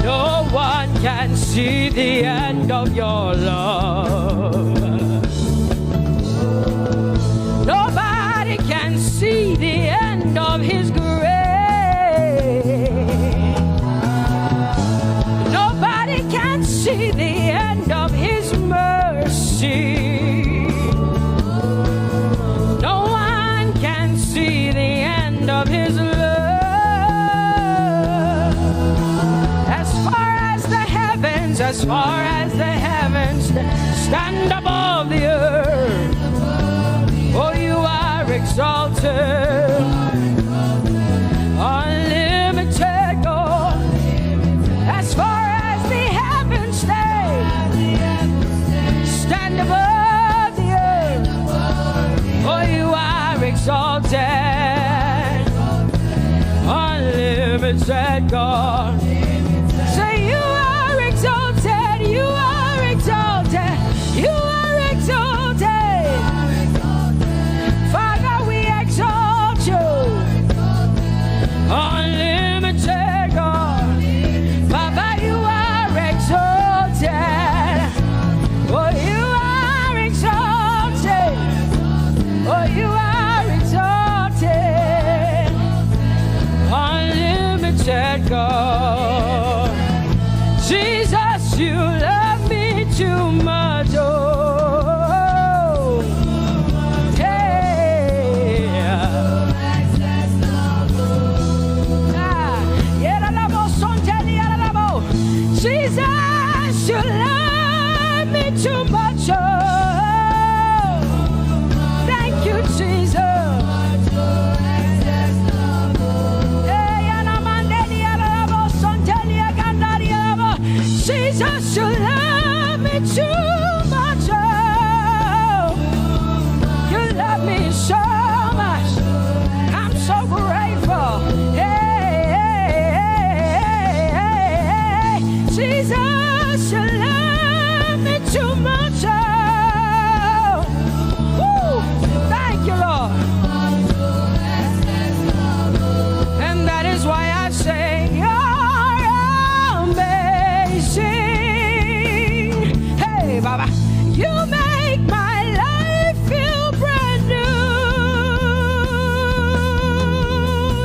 No one can see the end of your love. Nobody can see the end of his grace. Nobody can see the end of his mercy. No one can see the end of his love. As far as the heavens stand above the earth, oh, you are exalted. Unlimited God. As far as the heavens stand above the earth, oh, you are exalted. Unlimited God. Say you are exalted. You are exalted. You are exalted. Father, we exalt you. Unlimited God. Father, you are exalted. Oh, you are exalted. Oh, you are exalted. Unlimited God. Jesus, you love me too much. Oh, hey. Jesus, you love me too much. Oh, thank you, Jesus. Jesus, you love me too much. Oh, you love me so much. I'm so grateful. Hey, Jesus, you love me too much. Oh, woo, thank you, Lord. And that is why I say you're amazing. Hey, Baba, you make my life feel brand new.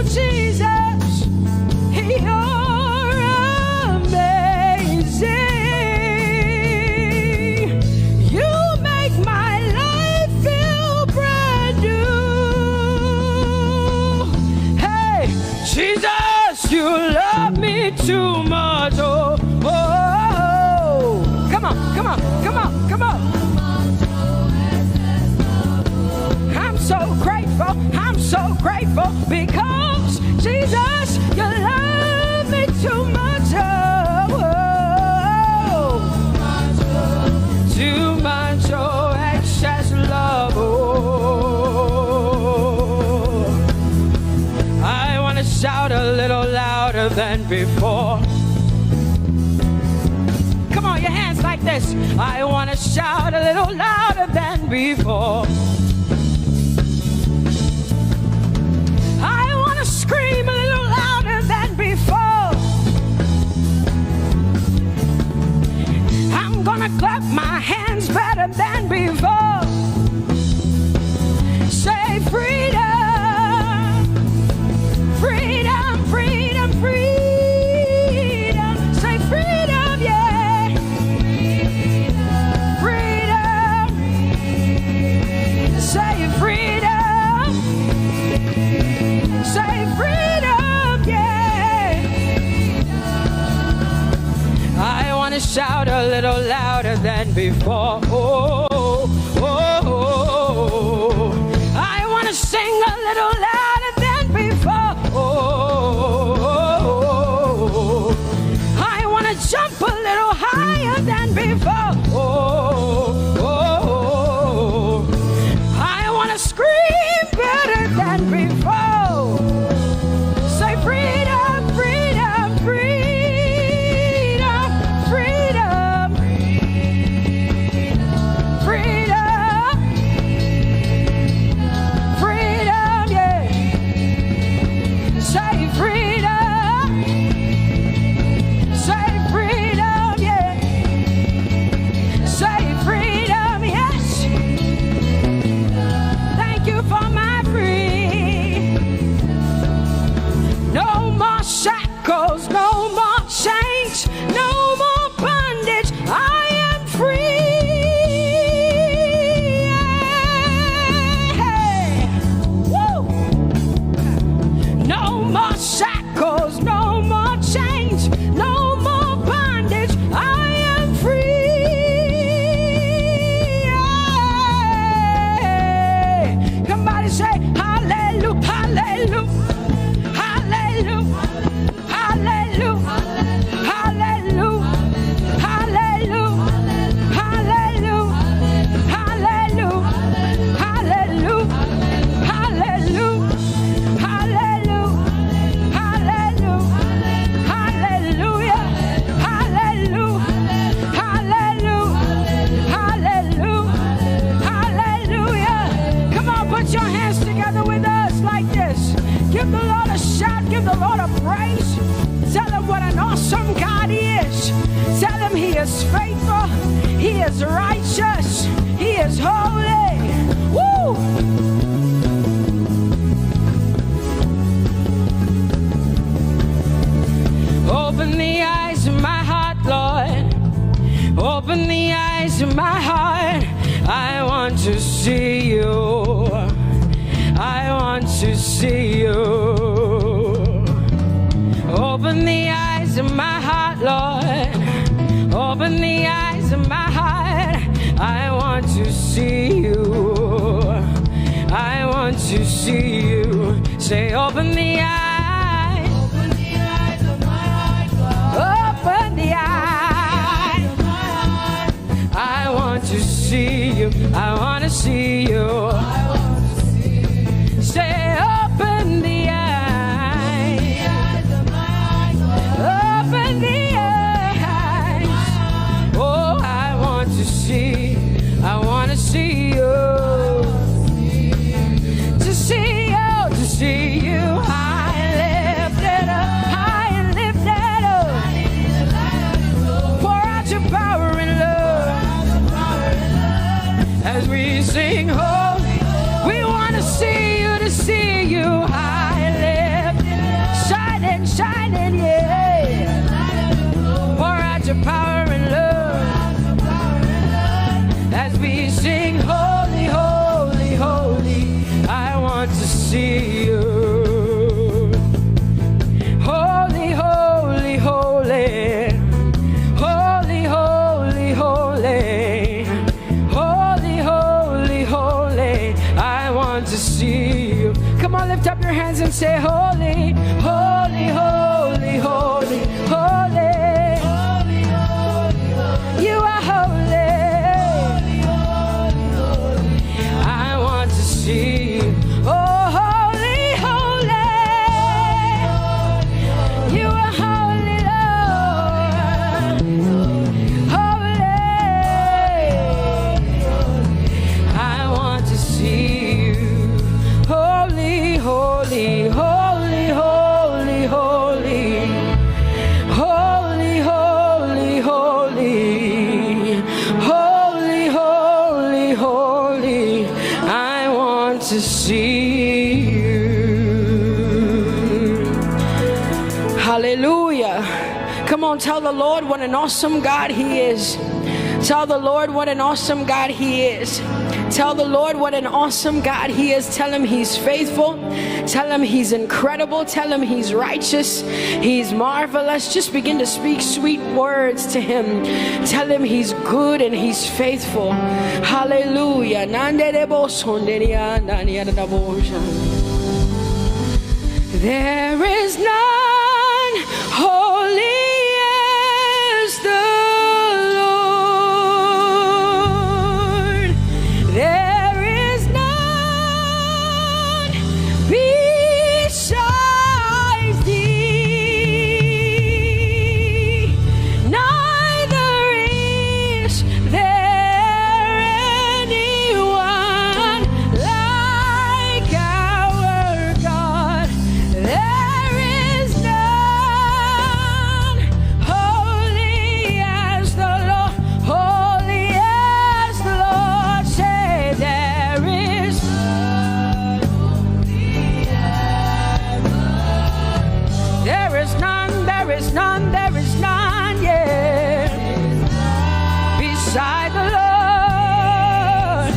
Jesus, you're amazing. You make my life feel brand new. Hey, Jesus, you love me too much. Oh, oh, oh. Come on, come on, come on, come on. louder than before. Come on, your hands like this. I want to shout a little louder than before. I want to scream a little louder than before. I'm gonna clap my hands better than before. Say freedom, freedom, freedom, freedom. Say freedom, yeah. Freedom. Say freedom. Say freedom, yeah. I want to shout a little louder than before. Oh, oh, oh, oh. I want to sing a little louder than before. Oh, oh, oh. I want to jump a little higher than before. Oh, oh, oh. I want to scream better than before. Say freedom, freedom, freedom, freedom, freedom, freedom, yeah. Say freedom, say freedom, yeah. Say freedom, yes. Thank you for my free. No more shackles, no more chains, no more bondage. I am free. Hey. Woo. No more shackles, no more chains, no more bondage. I am free. Hey. Somebody say hallelujah, hallelujah, hallelujah, hallelujah, hallelujah, hallelujah, hallelujah, hallelujah, hallelujah, hallelujah, hallelujah, hallelujah, hallelujah, hallelujah, hallelujah, hallelujah. Come on, put your hands together with us like this. Give the Lord a shout, give the Lord a praise. Tell him what an awesome God he is. Tell him he is faithful, he is righteous, he is holy. Woo! Open the eyes of my heart, Lord. Open the eyes of my heart. I want to see you. I want to see you. Open the eyes of my heart, Lord. Open the eyes of my heart. I want to see you. I want to see you. Say, open the eyes. Open the eyes of my heart, Lord. Open the eyes of my heart. I want to see you. I want to see you. I want to see you. Say, open the eyes. Open the eyes of my heart, Lord. Open the eyes. Oh, I want to see. I want to see you. To see you, to see you. High and lifted up, high and lifted up. Pour out your power and love as we sing holy. We want to see you, to see you. High and lifted, shining, shining, yeah. Pour out your power and love as we sing holy, holy, holy. I want to see you. Holy, holy, holy. Holy, holy, holy. Holy, holy, holy. I want to see you. Come on, lift up your hands and say holy, holy, holy, holy, holy. You are holy. I want to see you. Oh, holy, holy. You are to see you. Hallelujah. Come on, tell the Lord what an awesome God He is. Tell the Lord what an awesome God He is. Tell the Lord what an awesome God He is. Tell Him He's faithful. Tell Him He's incredible. Tell Him He's righteous. He's marvelous. Just begin to speak sweet words to Him. Tell Him He's good and He's faithful. Hallelujah. There is none holy as the Lord. There is none besides thee. Neither is there anyone like our God. There is none holy as the Lord, holy as the Lord. Say there is none, yeah, beside the Lord,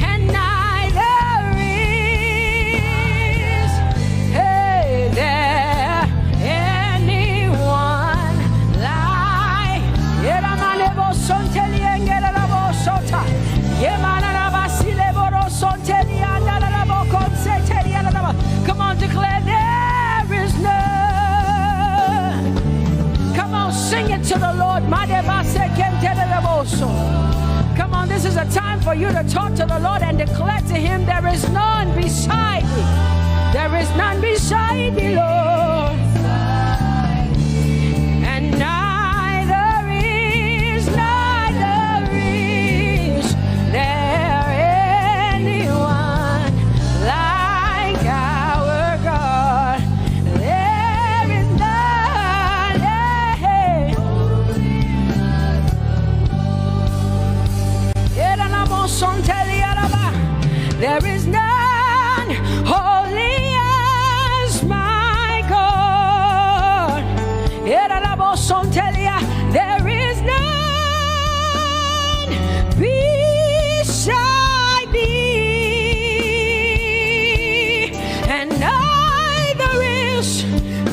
and neither is there anyone like Come on, declare there is none. Come on, sing it to the Lord. Come on, this is a time for you to talk to the Lord and declare to Him there is none beside thee. There is none beside thee, Lord. And neither is there anyone like our God. There is none, there is none holy as my God. There is none beside thee, and neither is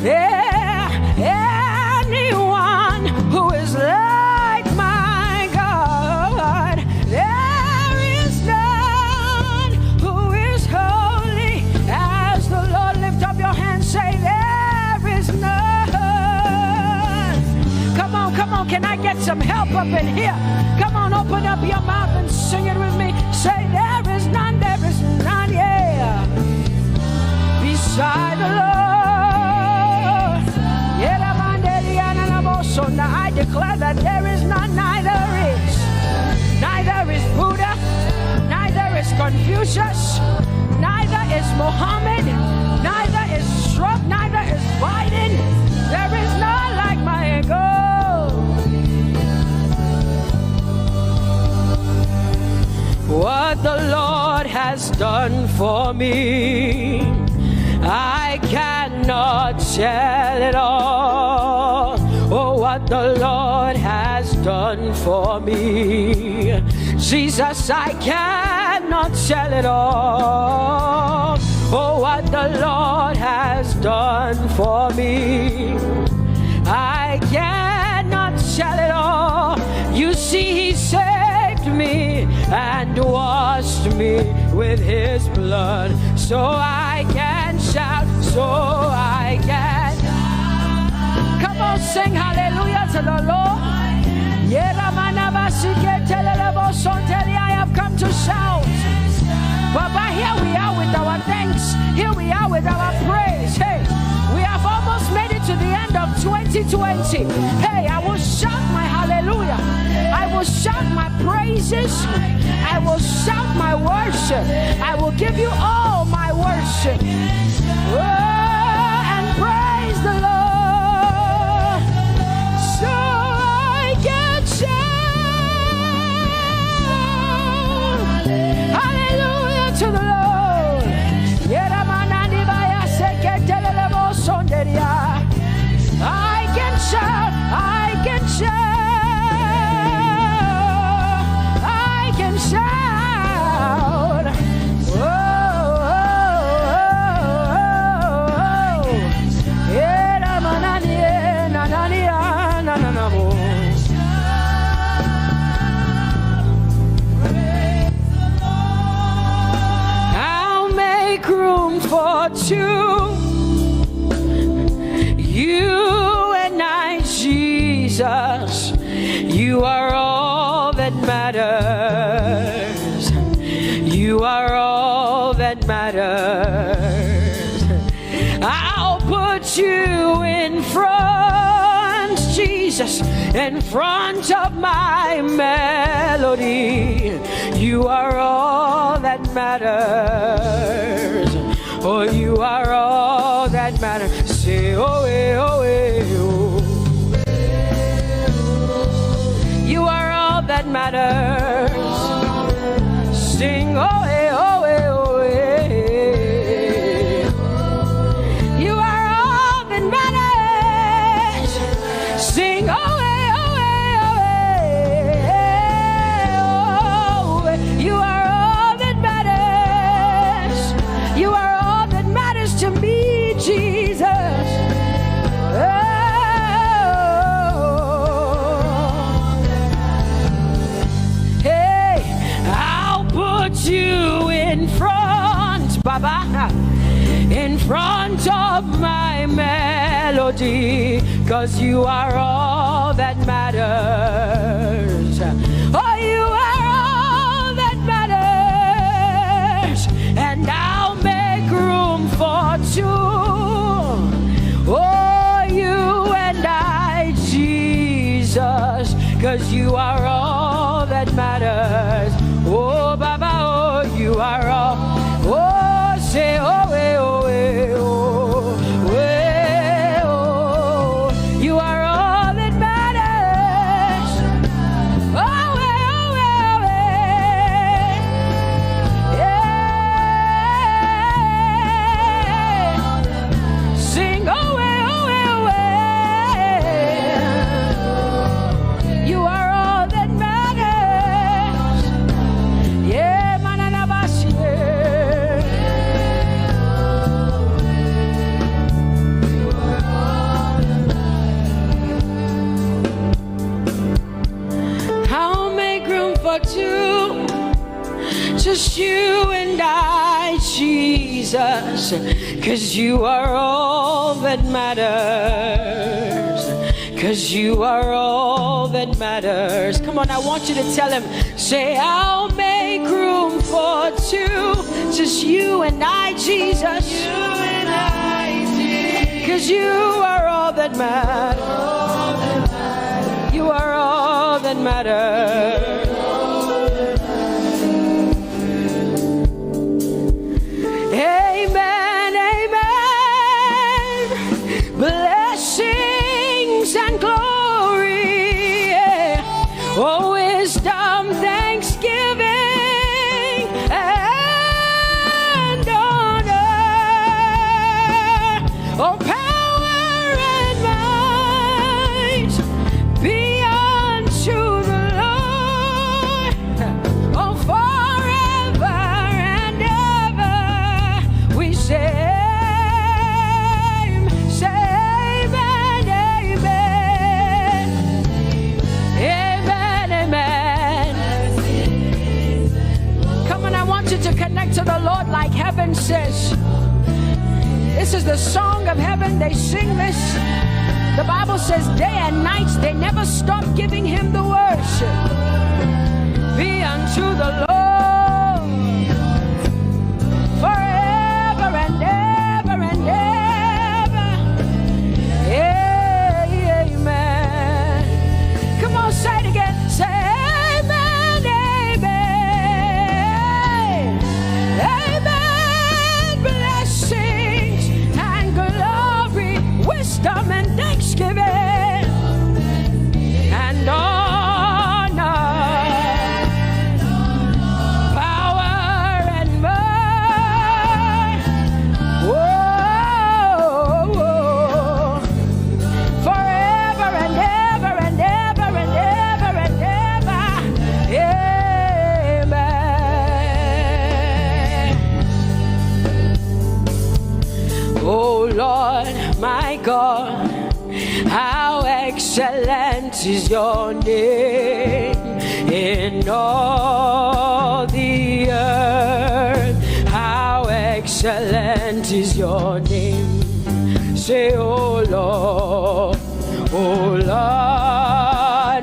there anyone who is like my God. There is none who is holy as the Lord. Lift up your hands, say there is none. Come on, can I get some help up in here? Come on, open up your mouth and sing it with me. Say there is none, yeah, beside the Lord. So now I declare that there is none, neither is Buddha, neither is Confucius, neither is Muhammad, neither is Trump, neither is Biden. There is none like my God. What the Lord has done for me, I cannot tell it all. Oh, what the Lord has done for me, Jesus, I cannot tell it all. Oh, what the Lord has done for me, I cannot tell it all. You see, He saved me and washed me with His blood, so I can shout, so I can. Come on, sing hallelujah to the Lord. I have come to shout. Baba, here we are with our thanks. Here we are with our praise. Hey, we have almost made it to the end of 2020. Hey, I will shout my hallelujah. I will shout my praises. I will shout my worship. I will give you all my worship. Oh, and praise the Lord. So I can shout hallelujah. that matters. You are all that matters. I'll put you in front, Jesus, in front of my melody. You are all that matters. Oh, you are all that matters. Say, oh, oh, oh. You are all that matters. Sing, oh, oh, oh, oh. You are all that matters. Sing, oh, oh, oh, oh. You are all that matters. You are all that matters to me, Jesus. You in front, Baba, in front of my melody, 'cause you are all that matters. Oh, you are all that matters, and I'll make room for two. Oh, you and I, Jesus, 'cause you are all that matters. Oh, Baba, oh, you are all. Oh, say, oh, eh, oh, eh, oh, eh, oh. You are all that matters. Oh, eh, oh, eh, oh, eh. Sing, oh, eh, oh, eh, oh, eh. You are all that matters. Yeah, manana bashi. I'll make room for two, just you and I, Jesus, 'cause you are all that matters. 'Cause you are all that matters. Come on, I want you to tell him, say, I'll make room for two, just you and I, Jesus. You and I, Jesus. 'Cause you are all that matters. You are all that matters. Amen, amen. Blessings and glory, yeah. Oh, wisdom, thanksgiving, and honor. Oh, power and might be unto the Lord. Oh, forever and ever we say. To connect to the Lord like heaven says. This is the song of heaven. They sing this. The Bible says day and night they never stop giving him the worship. Be unto the Lord forever and ever and ever. Amen. Come on, say it again. Say wisdom and thanksgiving and honor, power and might. Whoa, whoa. Forever and ever and ever and ever and ever. Amen. Oh Lord, my God, how excellent is your name in all the earth. How excellent is your name. Say, oh Lord,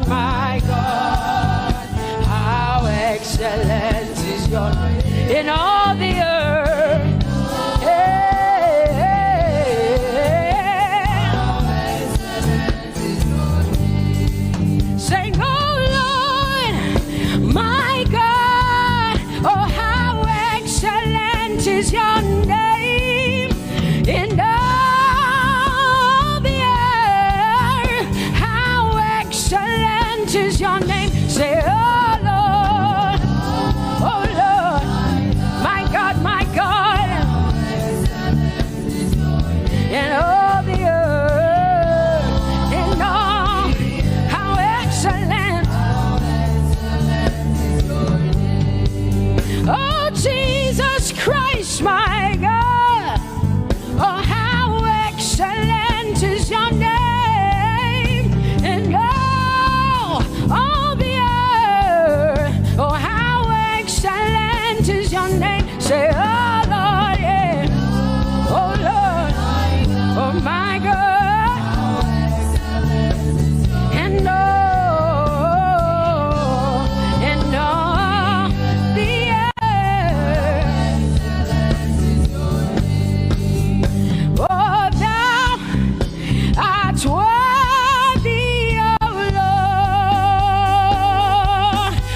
my God, excellent is your name in all the earth. Sing, oh Lord, my God, oh how excellent is your name in all the earth. How excellent is your name. Say, oh Lord, my God, in all the earth, in all, how excellent. Oh Jesus Christ, my God, oh how excellent is your name in all the earth. Oh how excellent is your name. Say, oh Lord, yeah. Oh Lord, oh my God, and all the earth. Oh, thou art worthy, oh Lord,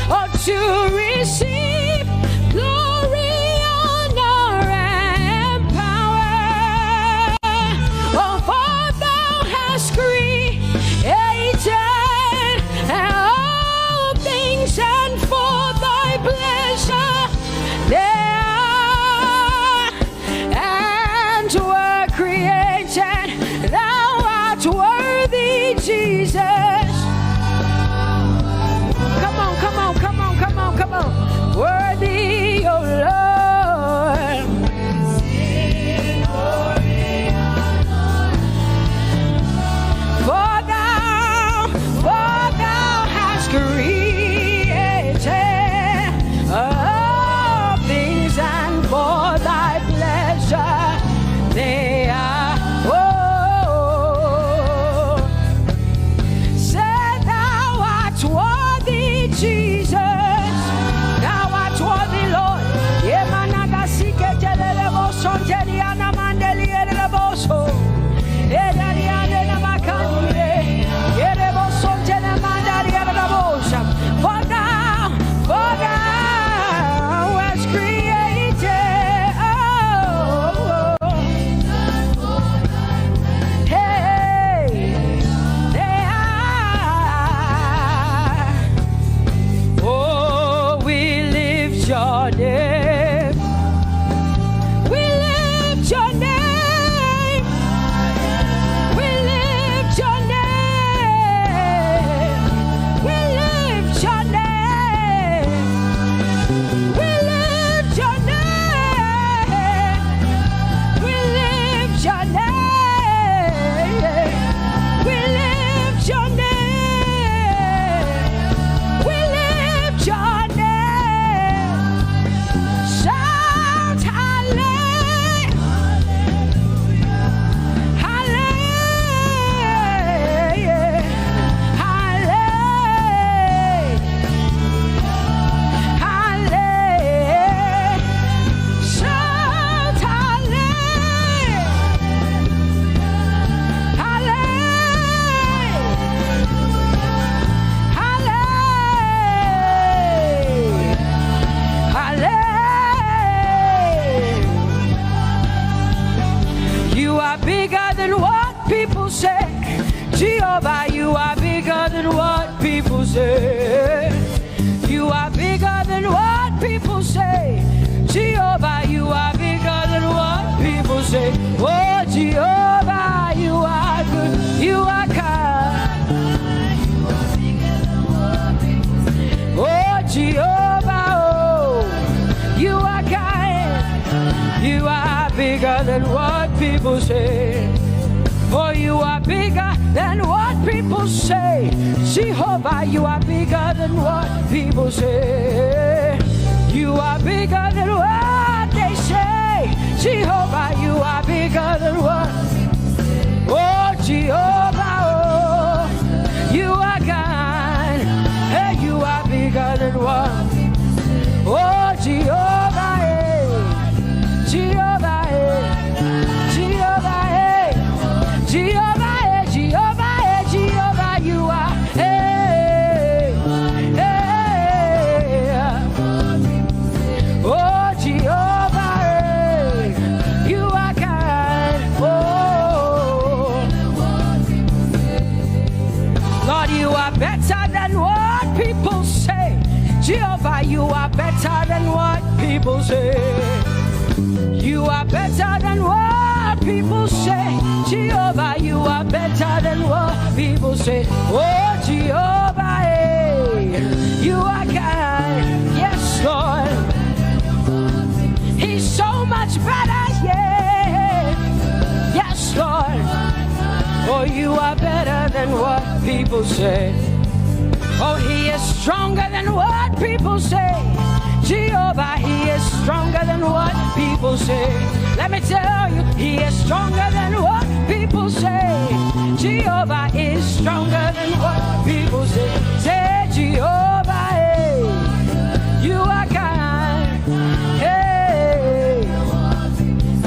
oh to receive glory, honor, and power. Oh, for thou hast created all things, and for thy pleasure they are and were created. Thou art worthy, Jesus. Come on, come on, come on, come on, come on. Worthy, oh Lord. For thou hast created all things, and for thy pleasure they are. Oh, say thou art worthy, Jesus. Thou art worthy, Lord. Yemanagasike telelebo sonteriana mandelielebo so. Edariana makani. Yerebo sontele mandelielebo so. For thou hast created. Hey, they are. Oh, we lift your name. We lift your name. We lift your name. We lift your name. We lift your name. We lift your name. We lift your name. We lift your name. Shout hallelujah. Hallelujah. Hallelujah. Hallelujah. Shout hallelujah. Hallelujah. Hallelujah. You are bigger than what people say. Jehovah, you are bigger than what people say. You are bigger than what people say. Jehovah, you are bigger than what people say. Oh, Jehovah, you are good. You are kind. Oh, Jehovah, oh, you are kind. You are bigger than what people say. For you are bigger than what people say. Jehovah, you are bigger than what people say. You are bigger than what they say. Jehovah, you are bigger than what. Oh, Jehovah, oh, you are kind. Hey, you are bigger than what. Oh, Jehovah, Jehovah, Jehovah, Jehovah, Jehovah, Jehovah, you are. Oh, Jehovah, you are kind. Oh, Lord, you are better than what people say. Jehovah, you are better than what people say. You are better than what people say. Jehovah, you are better than what people say. Oh, Jehovah, you are kind. Yes, Lord. He's so much better, yeah. Yes, Lord. Oh, you are better than what people say. Oh, he is stronger than what people say. Jehovah, he is stronger than what people say. Let me tell you, he is stronger than what people say. Jehovah is stronger than what people say. Say, Jehovah, hey, you are kind. Hey,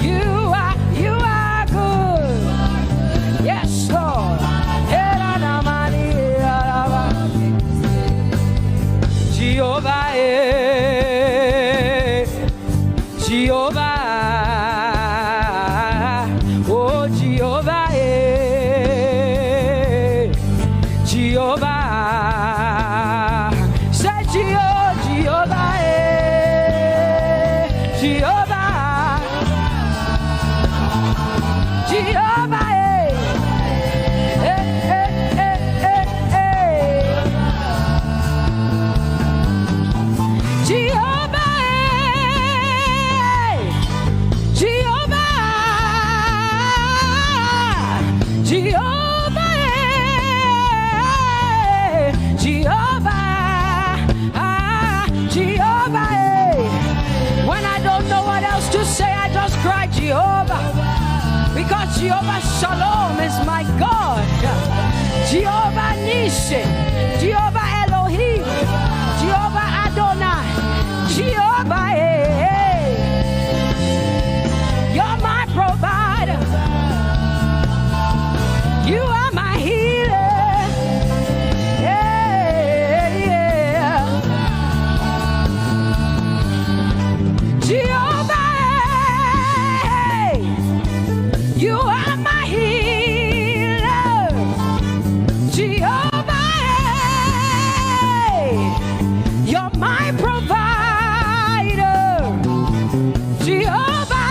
you are good. Yes, Lord. Jehovah, Jehovah, oh Jehovah, Jehovah, say Jehovah, Jehovah, Jehovah, Jehovah, because Jehovah Shalom is my God. Jehovah Nissi, Jehovah Elohim, Jehovah Adonai, Jehovah, you're my provider. You are my healer. Yeah. Jehovah, you are my healer, Jehovah, you're my provider, Jehovah,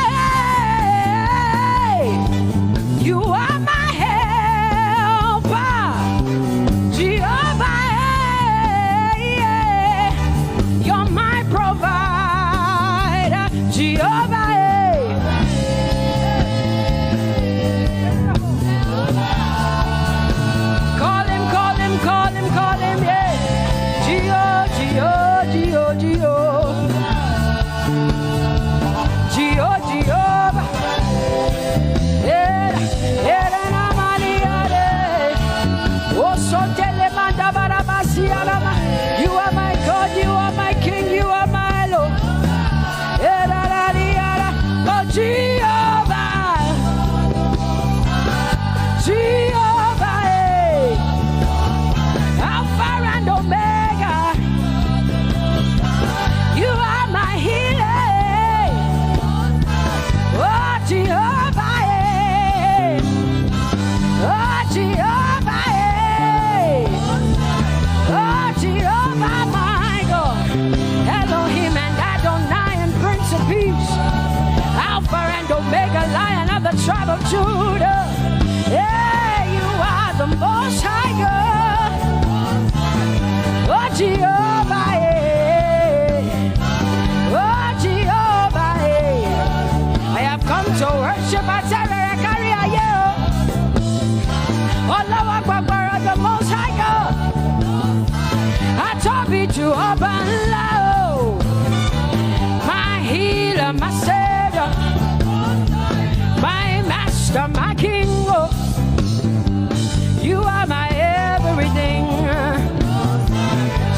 you are my helper, Jehovah, you're my provider, Jehovah. Call him, yeah. Jehovah. You are my God, you are my King, you are my Lord. Oh, Jehovah. Jehovah, Alpha and Omega. You are my healer. Oh, Jehovah. Oh, Jehovah. Oh, Jehovah, my God. Elohim and Adonai and Prince of Peace. Alpha and Omega, Lion of the tribe of Judah. Yeah, you are the Most High God. Oh, Jehovah, oh, Jehovah, I have come to worship at Terecaria. Oh, Lord, the Most High God. I Tope to open low. My healer, my Savior, my Master, my King. Oh, you are my everything.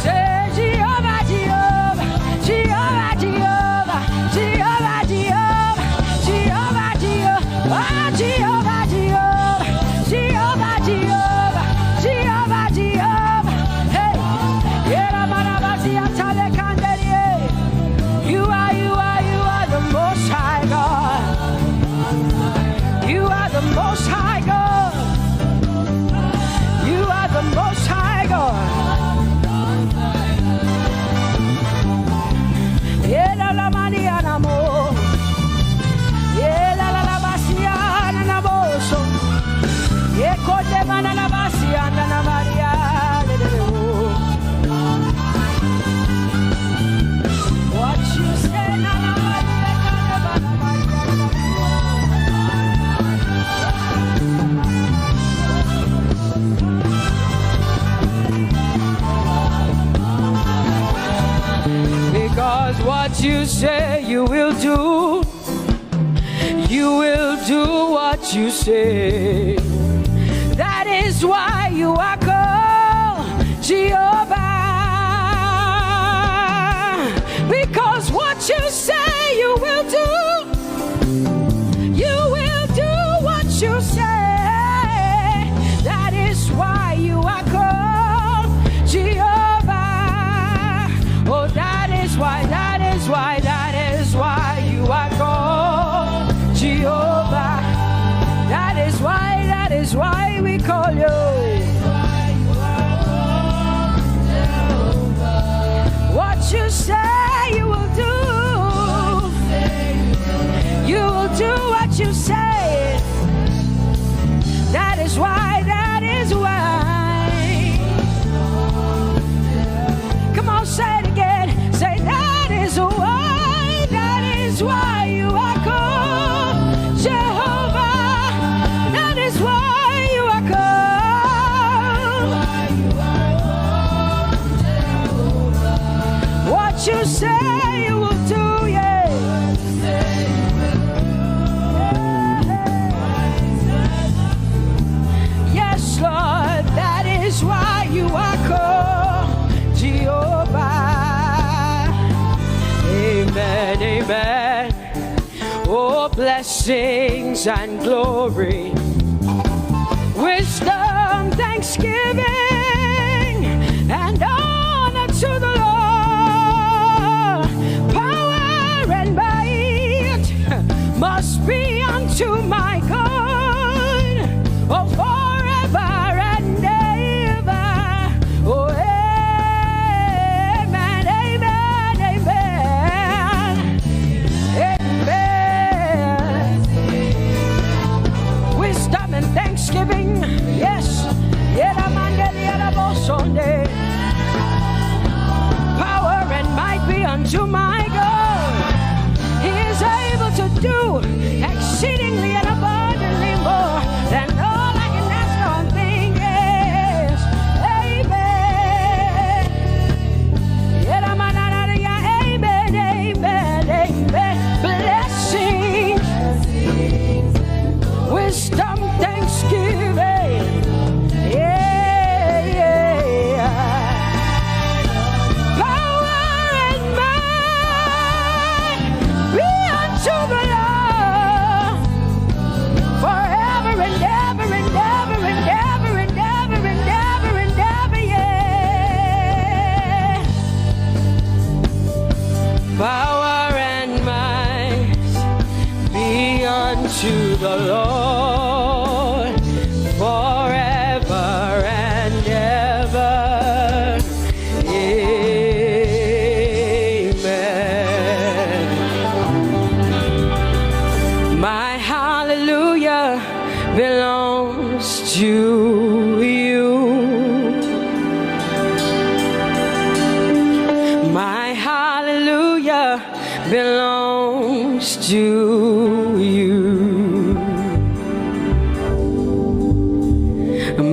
Say Jehovah, Jehovah, Jehovah. Because what you say you will do. You will do what you say. That is why you are called Jehovah. Because what you say you will do. You will do what you say. That is why you are called Jehovah. Oh, that is why you are called Jehovah. That is why we call you. What you say you will do. You will do what you say. That is why. Come on, say it again. Say that is why you are called Jehovah. That is why you are called. What you say you will do, yeah. Yes, Lord, that is why you are called Jehovah. Amen, amen. Oh, blessings and glory, wisdom, thanksgiving, and honor to the Lord. Power and might must be unto my God. Oh, forever and ever. Oh, amen, amen, amen. Amen. Wisdom and thanksgiving, yes. Power and might be unto my God. He is able to do exceedingly and abundantly more than all I can ask or think. Yes. Amen. Amen, amen, amen. Blessings, wisdom, thanksgiving. Yeah, yeah. Power and might be unto the Lord forever and ever and ever and ever and ever and ever and ever, yeah. Power and might be unto the Lord forever and ever. Amen. My hallelujah belongs to you. My hallelujah belongs to you.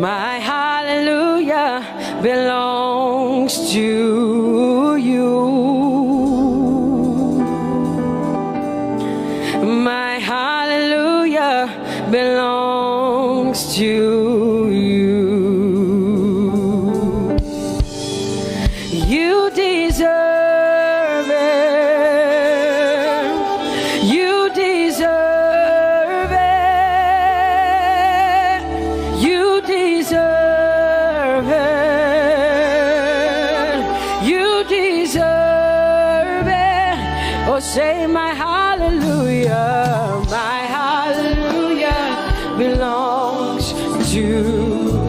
My hallelujah belongs to you. My hallelujah belongs to you. You deserve it. You deserve it. You deserve it. You deserve it. Oh, say my hallelujah. My hallelujah belongs to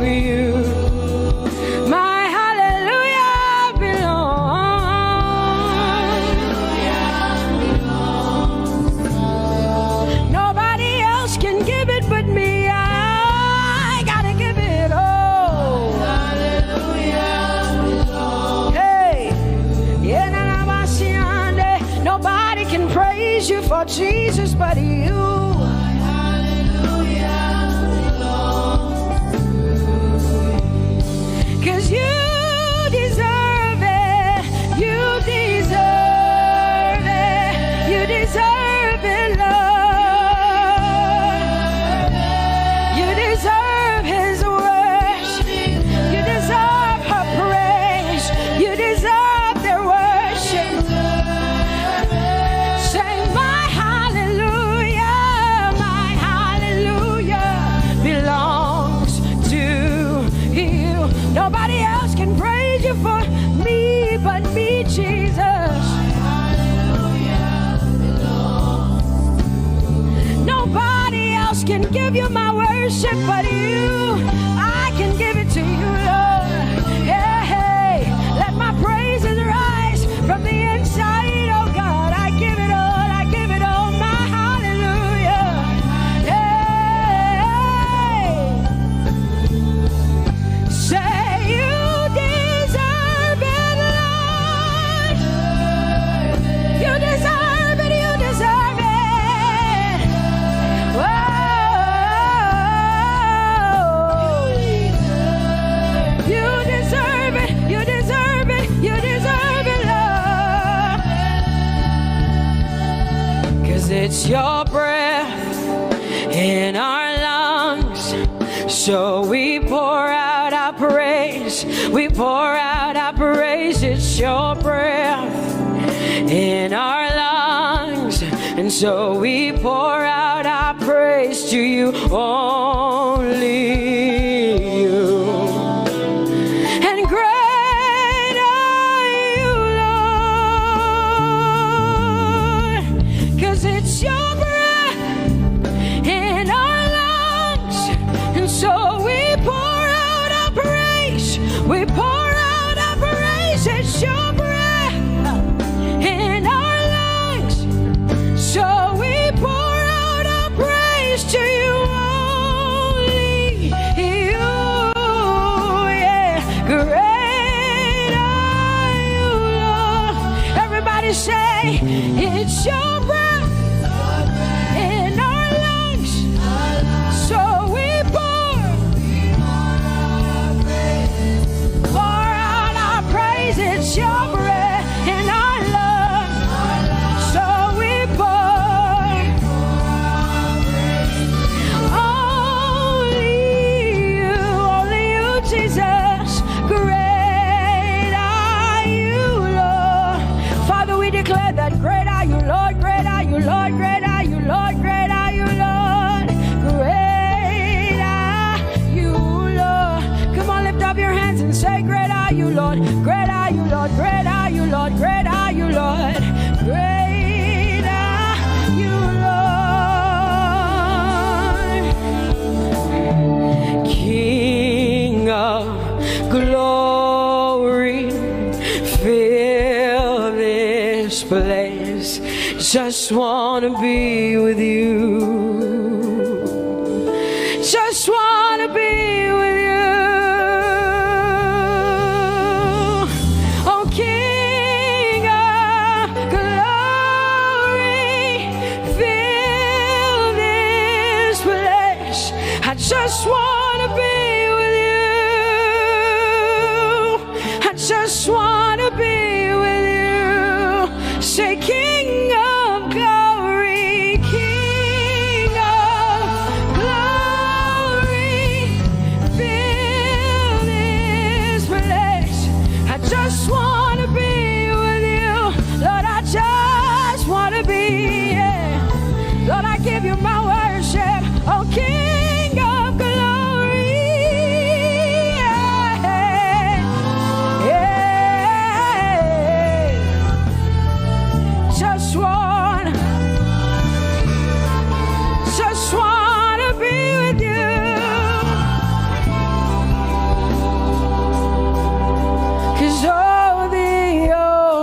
you. My hallelujah belongs. Nobody else can give it but me. I gotta give it all. Hey, nobody can praise you for Jesus but you. Cause you deserve it. You deserve Jesus. Nobody else can give you my worship but you. I can give it to you, Lord. Hey, let my praises rise from the inside, oh God. I give it all, I give it all, my hallelujah. Hey, say you deserve it, Lord. You deserve it, you deserve it. Whoa. You deserve it, you deserve it, you deserve it, Lord. 'Cause it's your breath in our lungs, so we pour out our praise, we pour out our praise. It's your breath in our lungs, and so we pour out our praise to you, only you. And great are you, Lord, 'cause it's your breath in our lungs, and so we pour out our praise, we pour out our praise. It's your breath in our lungs, so we pour out our praise to you, only you. Yeah, great are you, Lord. Everybody say, it's your breath in our lungs, so we pour out our praise. It's your breath in our lungs, so we pour only you, Jesus. Great are you, Lord. Father, we declare that great are you, Lord, great are you, Lord, great are you, Lord, great are you, Lord. Great are you, Lord. Come on, lift up your hands and say, great are you, Lord, great are you, Lord, great are you, Lord, great are you, Lord. Great are you, Lord. King of glory, fill this place. Just wanna be with you. Just wanna be with you. Oh, King of glory, fill this place. I just wanna be with you. I just wanna be with you. Say, King of glory, King of glory, fill this place. I just wanna be with you, Lord. I just wanna be, yeah. Lord, I give you my worship, oh King of glory, yeah, yeah. Just wanna be with you. 'Cause oh, the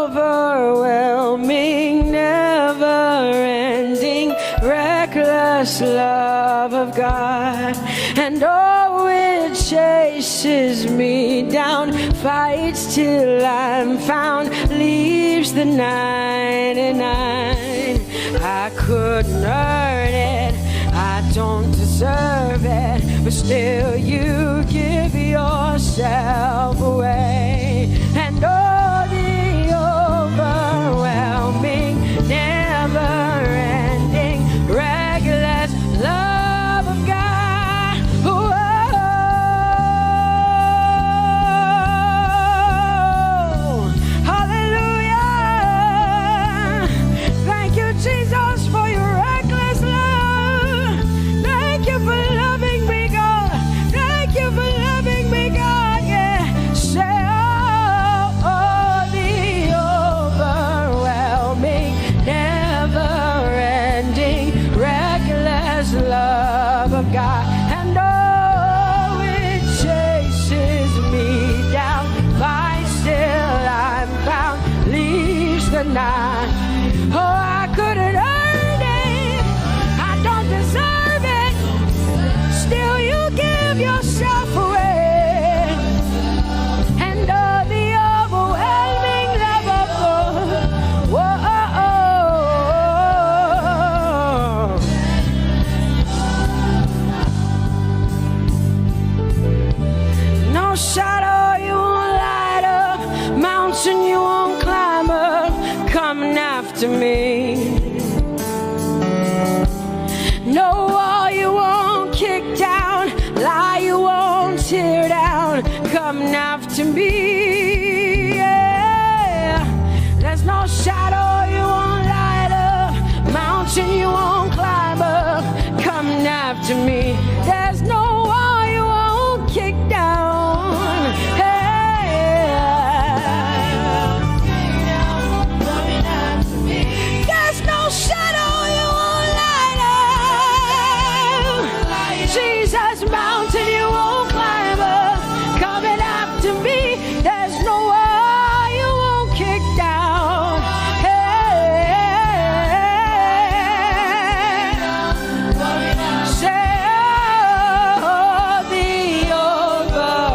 overwhelming, never-ending, reckless love of God, and oh, it chases me down, fights till I'm found, leaves the 99. I couldn't earn it, I don't deserve it, but still you give yourself away. And oh, the overwhelming, never-ending, reckless love of God. Whoa. Hallelujah. Thank you, Jesus, for your reckless love. Thank you for loving me, God. Thank you for loving me, God. Yeah. Say, oh. and I. Oh, I couldn't earn it. I don't deserve it. Still, you give yourself away. And the overwhelming love of God. Whoa. No shadow you won't light up, mountain you won't climb up, coming after me. No wall you won't kick down, lie you won't tear down, coming after me. Yeah. There's no shadow you won't light up, mountain you won't climb up, coming after me. There's no wall you won't kick down. Hey. There's no shadow you won't light up. Jesus, mountain you won't climb up, coming after me. There's no wall you won't kick down. Hey. Say, oh, the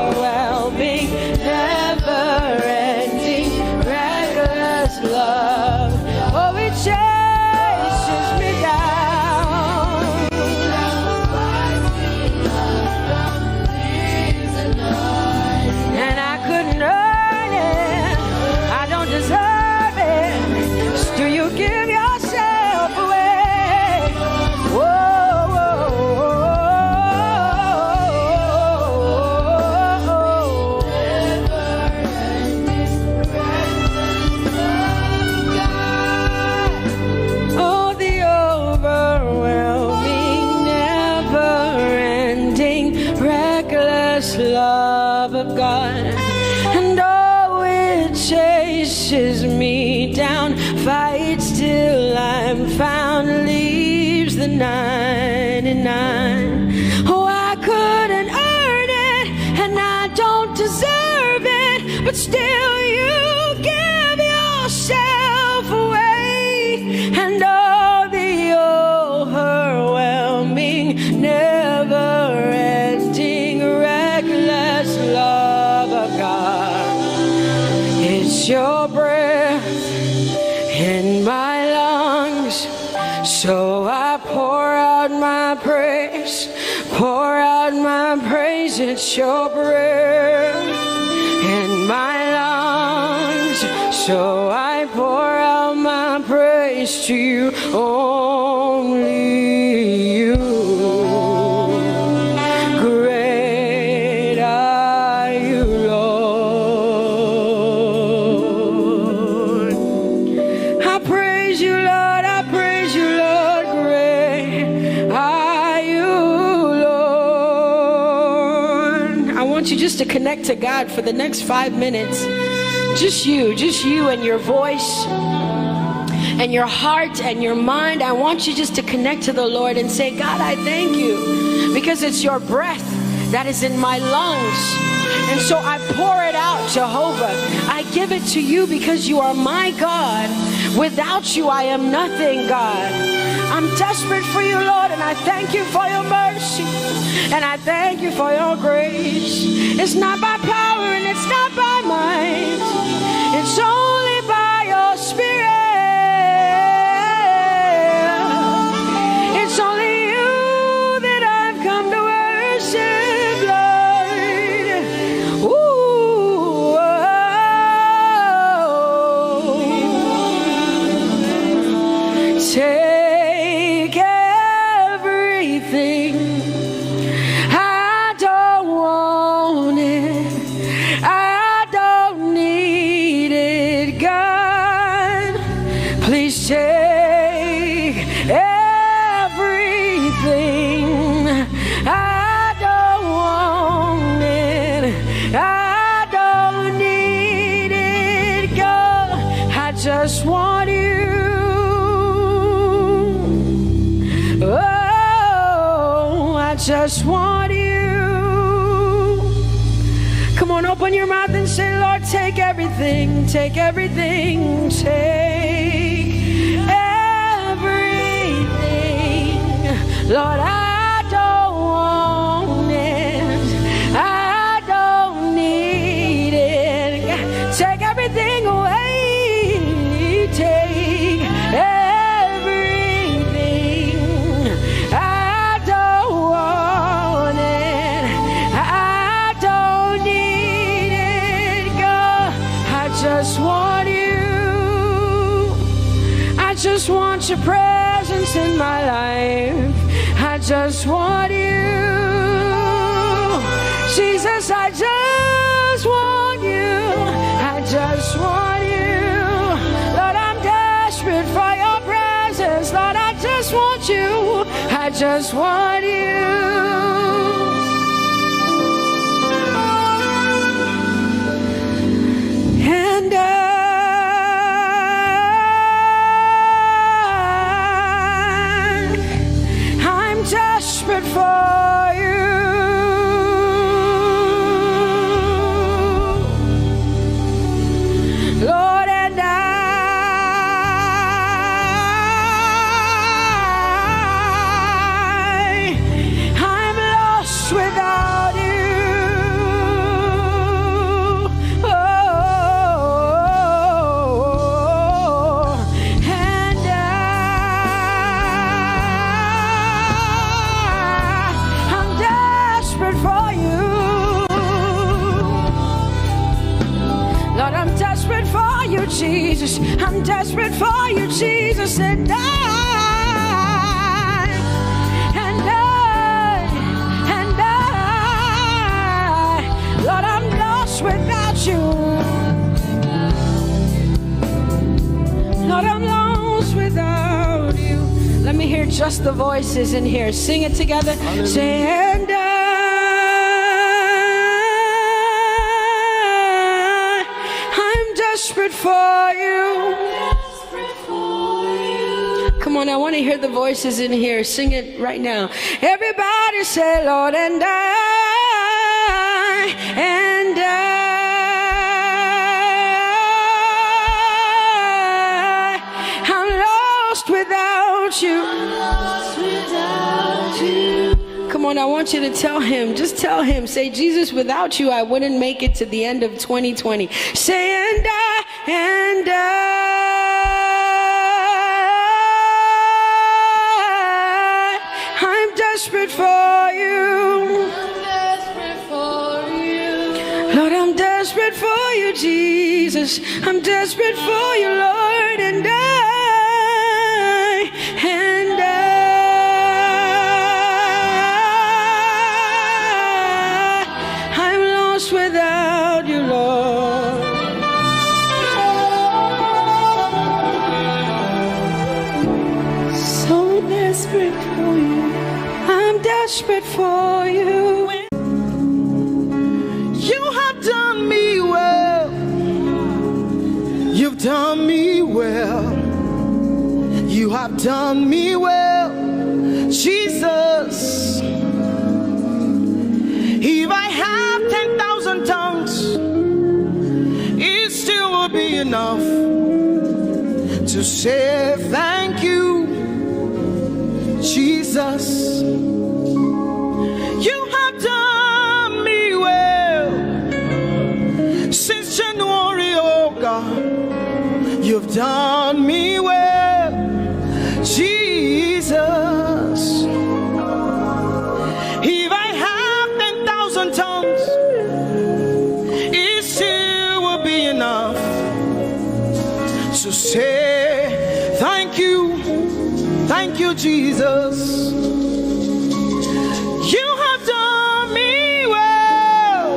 overwhelming, never-ending, reckless love. Oh, it chases me down. And I couldn't earn it. I don't deserve it. Still, you give yourself away. Whoa, whoa, oh, the overwhelming, never-ending, reckless love of God. And oh, it chases me down, fights till I'm found, leaves the 99. Oh, I couldn't earn it, and I don't deserve it, but still you give yourself away. And oh, the overwhelming, never-ending, reckless love of God. It's your breath in my lungs, so I pour out my praise, pour out my praise. It's your breath in my lungs, so I pour out my praise to you, only you. Great are you, Lord. I praise you, Lord. I praise you, Lord. Great are you, Lord. I want you just to connect to God for the next 5 minutes. Just you and your voice and your heart and your mind. I want you just to connect to the Lord and say, God, I thank you because it's your breath that is in my lungs. And so I pour it out, Jehovah. I give it to you because you are my God. Without you, I am nothing, God. I'm desperate for you, Lord, and I thank you for your mercy. And I thank you for your grace. It's not by power and it's not by might. It's only by your Spirit. It's only you that I've come to worship, Lord. Ooh, oh. Take everything. I don't want it. I don't need it, God. Please take everything. I don't want it. I don't need it, God. I just want you. Oh, I just want you. Come on, open your mouth and say, Lord, take everything, take everything, take just want your presence in my life. I just want you. Jesus, I just want you. I just want you. Lord, I'm desperate for your presence. Lord, I just want you. I just want you. And I'm desperate for you. Lord, and I'm lost without you. Oh, and I'm desperate for you. Lord, I'm desperate for you, Jesus. I'm desperate for you, Jesus. And Lord, I'm lost without you. Lord, I'm lost without you. Let me hear just the voices in here. Sing it together. Hallelujah. Say, and I'm desperate for you. Come on, I want to hear the voices in here. Sing it right now. Everybody say, Lord, and I'm lost without you. Come on, I want you to tell him. Just tell him. Say, Jesus, without you, I wouldn't make it to the end of 2020. Say, and I'm desperate for you. Lord, I'm desperate for you, Jesus. I'm desperate for you, Lord, and I'm lost without you, Lord. So desperate for you. I'm desperate for you. You have done me well. You've done me well. You have done me well, Jesus. If I have 10,000 tongues, it still will be enough to say thank you, Jesus. You have done me well since January, oh God. You've done me well, Jesus. If I have 10,000 tongues, it still will be enough to say thank you, Jesus. You have done me well.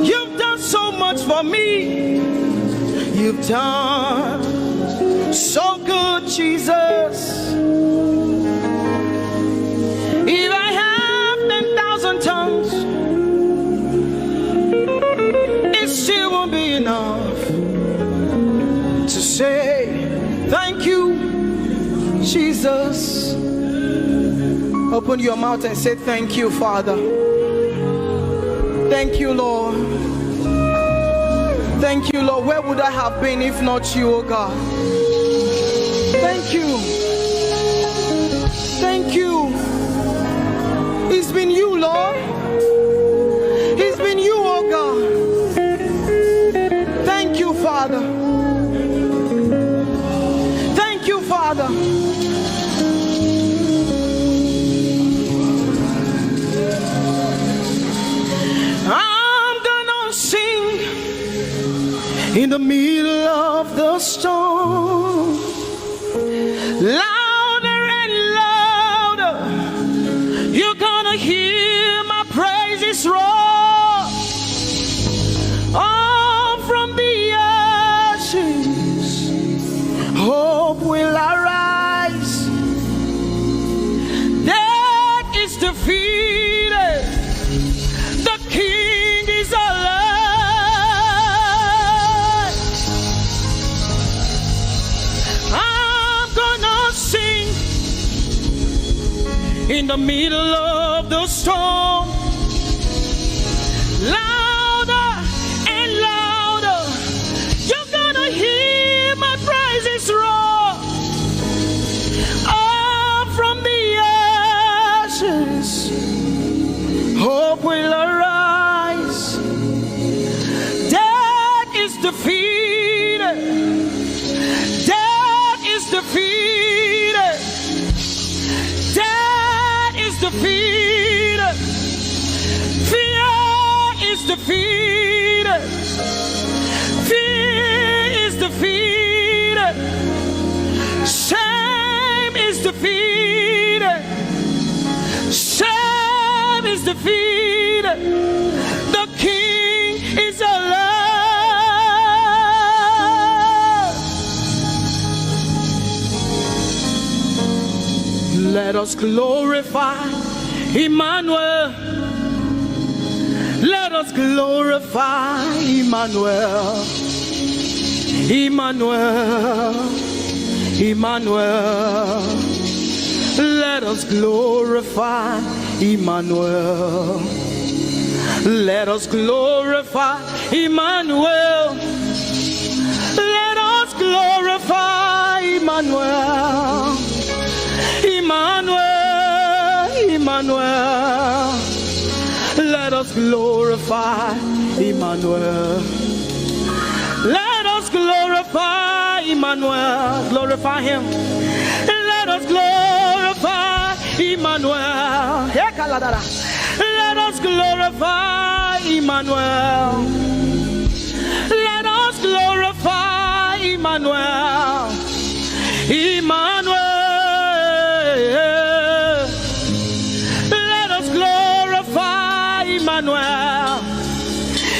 You've done so much for me. You've done so good, Jesus. If I have 10,000 tongues, it still won't be enough to say thank you, Jesus. Open your mouth and say thank you, Father. Thank you, Lord. Thank you, Lord. Where would I have been if not you, oh God? Thank you. Thank you. It's been you, Lord. It's been you, oh God. Thank you, Father. Thank you, Father. I'm gonna sing in the the middle of the storm. Louder and louder, you're gonna hear my praises roar. Oh, from the ashes, hope will arise. Death is defeated, the King is alive. I'm gonna sing in the middle of the storm. Louder and louder, you're gonna hear my praises roar. Up from the ashes, hope will arise. Death is defeated. Death is defeated. Death is defeated. Fear is defeated. Fear is defeated. Shame is defeated. Shame is defeated. The King is alive. Let us glorify Emmanuel. Let us glorify Emmanuel. Emmanuel. Emmanuel. Let us glorify Emmanuel. Let us glorify Emmanuel. Let us glorify Emmanuel. Emmanuel. Emmanuel. Let us glorify Emmanuel. Let us glorify Emmanuel. Glorify him. Let us glorify Emmanuel. Let us glorify Emmanuel. Let us glorify Emmanuel. Emmanuel. Let us glorify Emmanuel.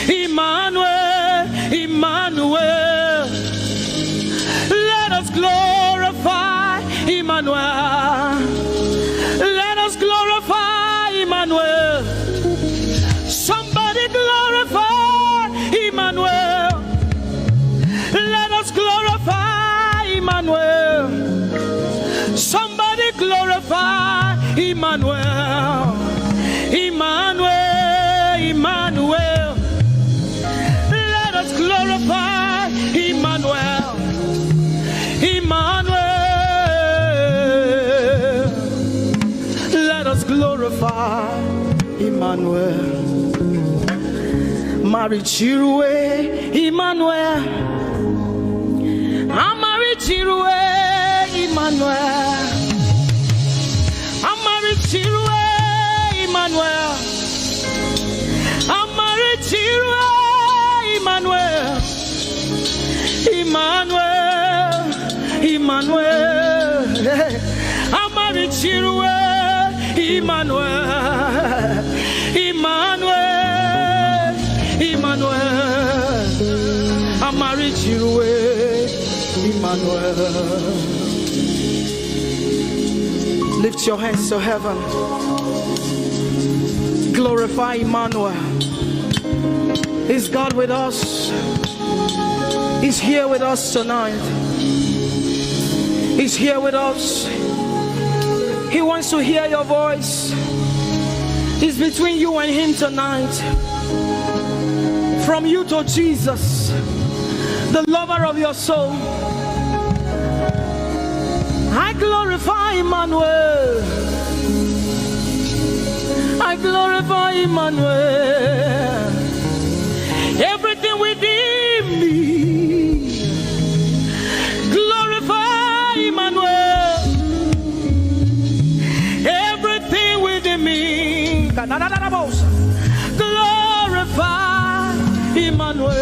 Emmanuel. Emmanuel. Let us glorify Emmanuel. Let us glorify Emmanuel. Somebody glorify Emmanuel. Let us glorify Emmanuel. Somebody glorify Emmanuel. Emmanuel. Emmanuel. Let us glorify Emmanuel. Emmanuel. Let us glorify Emmanuel. Mari Chirwe Emmanuel. Amari Chirwe Emmanuel. Amari Chirwe Emmanuel. Amari Chirwe Emmanuel. Emmanuel. Emmanuel. Amari Chirwe Emmanuel. Emmanuel. Emmanuel. Amari Chirwe Emmanuel. Lift your hands to heaven. Glorify Emmanuel. Is God with us? He's here with us tonight. He's here with us. He wants to hear your voice. It's between you and him tonight. From you to Jesus, the lover of your soul. I glorify Emmanuel. I glorify Emmanuel. Everything within me, glorify Emmanuel. Everything within me, glorify Emmanuel.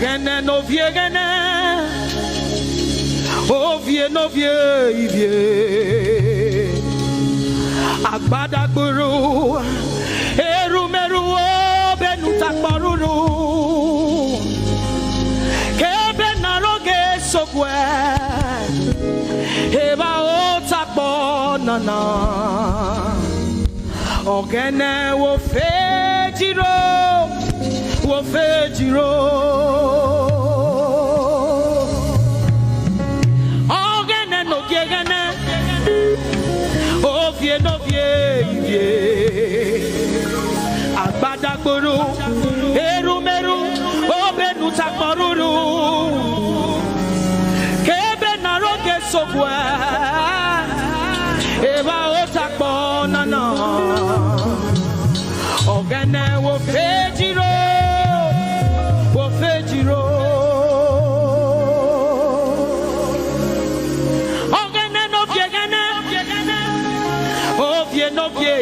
Ogene no viegene. Ovie no vie. Agbada guru. Erumeru benuta paruru. Kebe naroge sokwe. Eba otakbo nana. Ogene wo fejiro. Wo fejiro. Ogene no gegene. Ovie no vie. Agbadagboro, erumeru, obenu takporuru. Kebe naroge sokwe, eba otakpo nana. Ogene wo fejiro. Ogene no viegene, ovie no vie.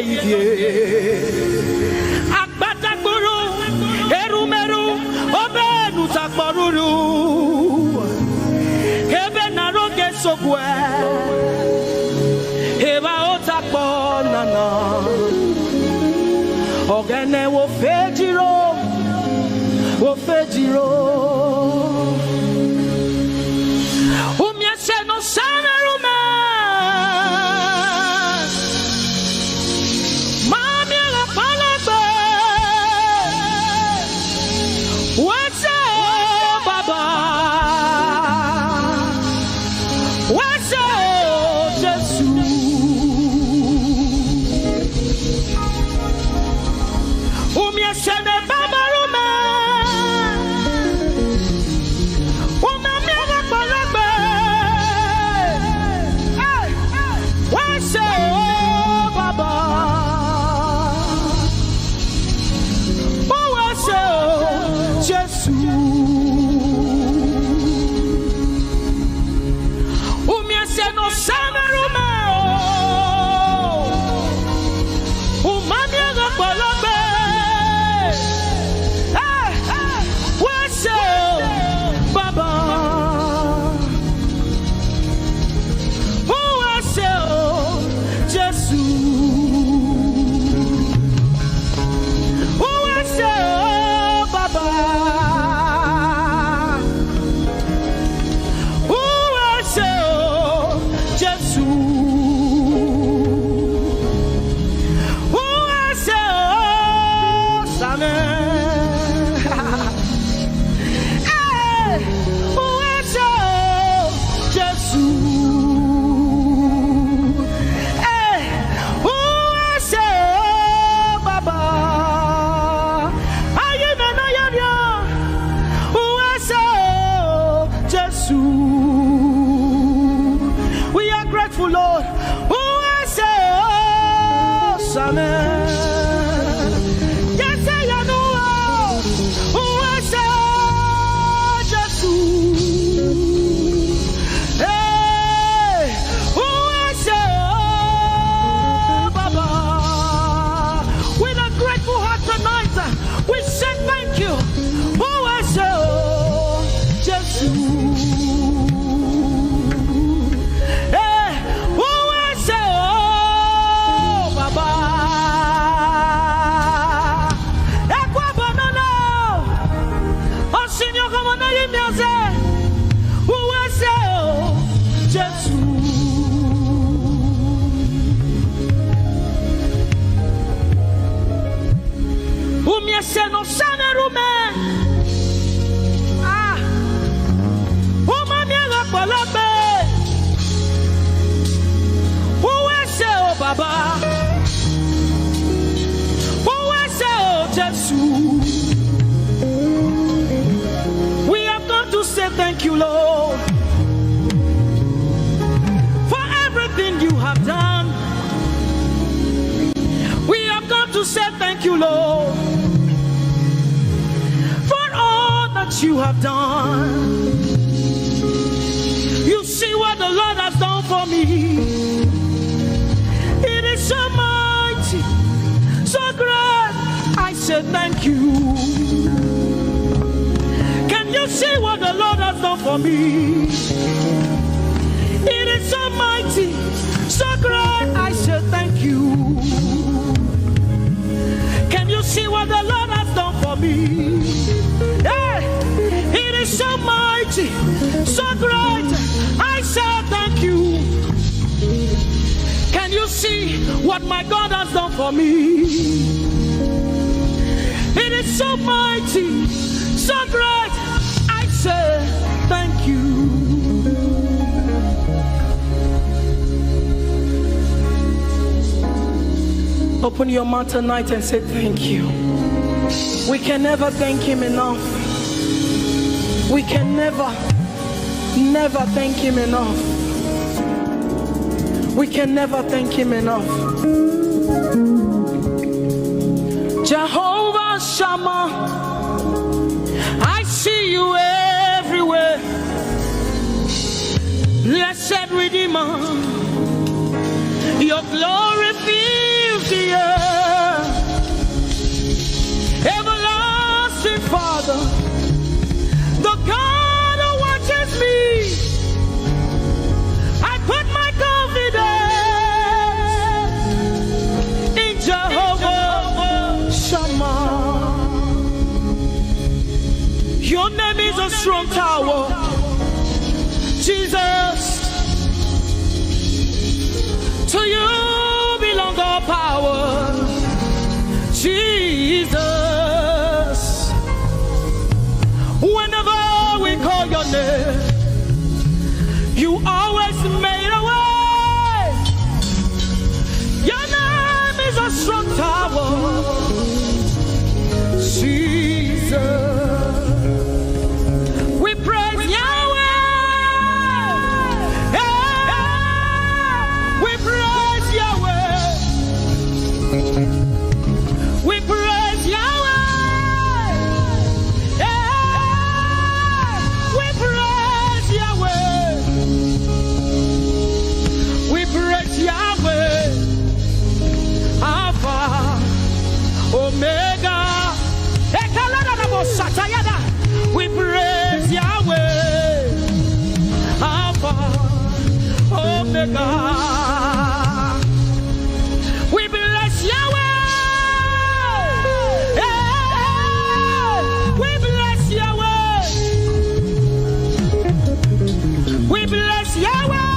Agbadagboro, erumeru, obenu takporuru. Kebe naroge sokwe, eba otakpo nana. Ogene wo fejiro. Umiese no samerume. Mami la palagbe. What's up, Baba? What's up, Jesus? Umiese no Baba rume. We have come to say thank you, Lord, for everything you have done. We have come to say thank you, Lord, for all that you have done. You see what the Lord has done for me. It is so mighty, so great. I say thank you. Can you see for me. It is so mighty, so great. I say thank you. Can you see what the Lord has done for me? Hey, it is so mighty, so great. I say thank you. Can you see what my God has done for me? It is so mighty, so great. I say thank you. Open your mouth tonight and say thank you. We can never thank him enough. We can never thank him enough. We can never thank him enough. Jehovah Shammah, I see you everywhere. Blessed Redeemer, your glory fills the air. Everlasting Father, the God who watches me, I put my confidence in Jehovah Shammah. Your name is a strong tower, Jesus. To you belong all power, Jesus. Whenever we call your name, you always made a way. Your name is a strong tower, Jesus. We praise Yahweh. We praise Yahweh. We praise Yahweh. We praise Yahweh. We praise Yahweh. Alpha, Omega. We praise Yahweh. Alpha, Omega. We bless Yahweh. We bless Yahweh. We bless Yahweh.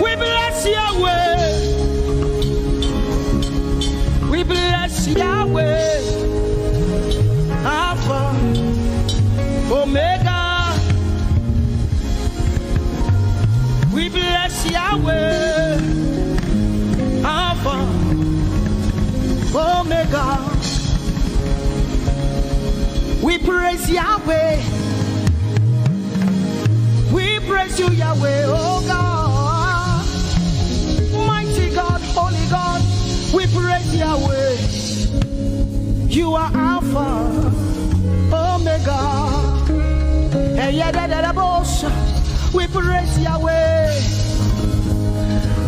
We bless Yahweh. We bless Yahweh. Alpha, Omega. We bless Yahweh, Alpha, Omega. We praise Yahweh. We praise you, Yahweh, oh God. Mighty God, holy God. We praise Yahweh. You are Alpha, Omega. We praise Yahweh.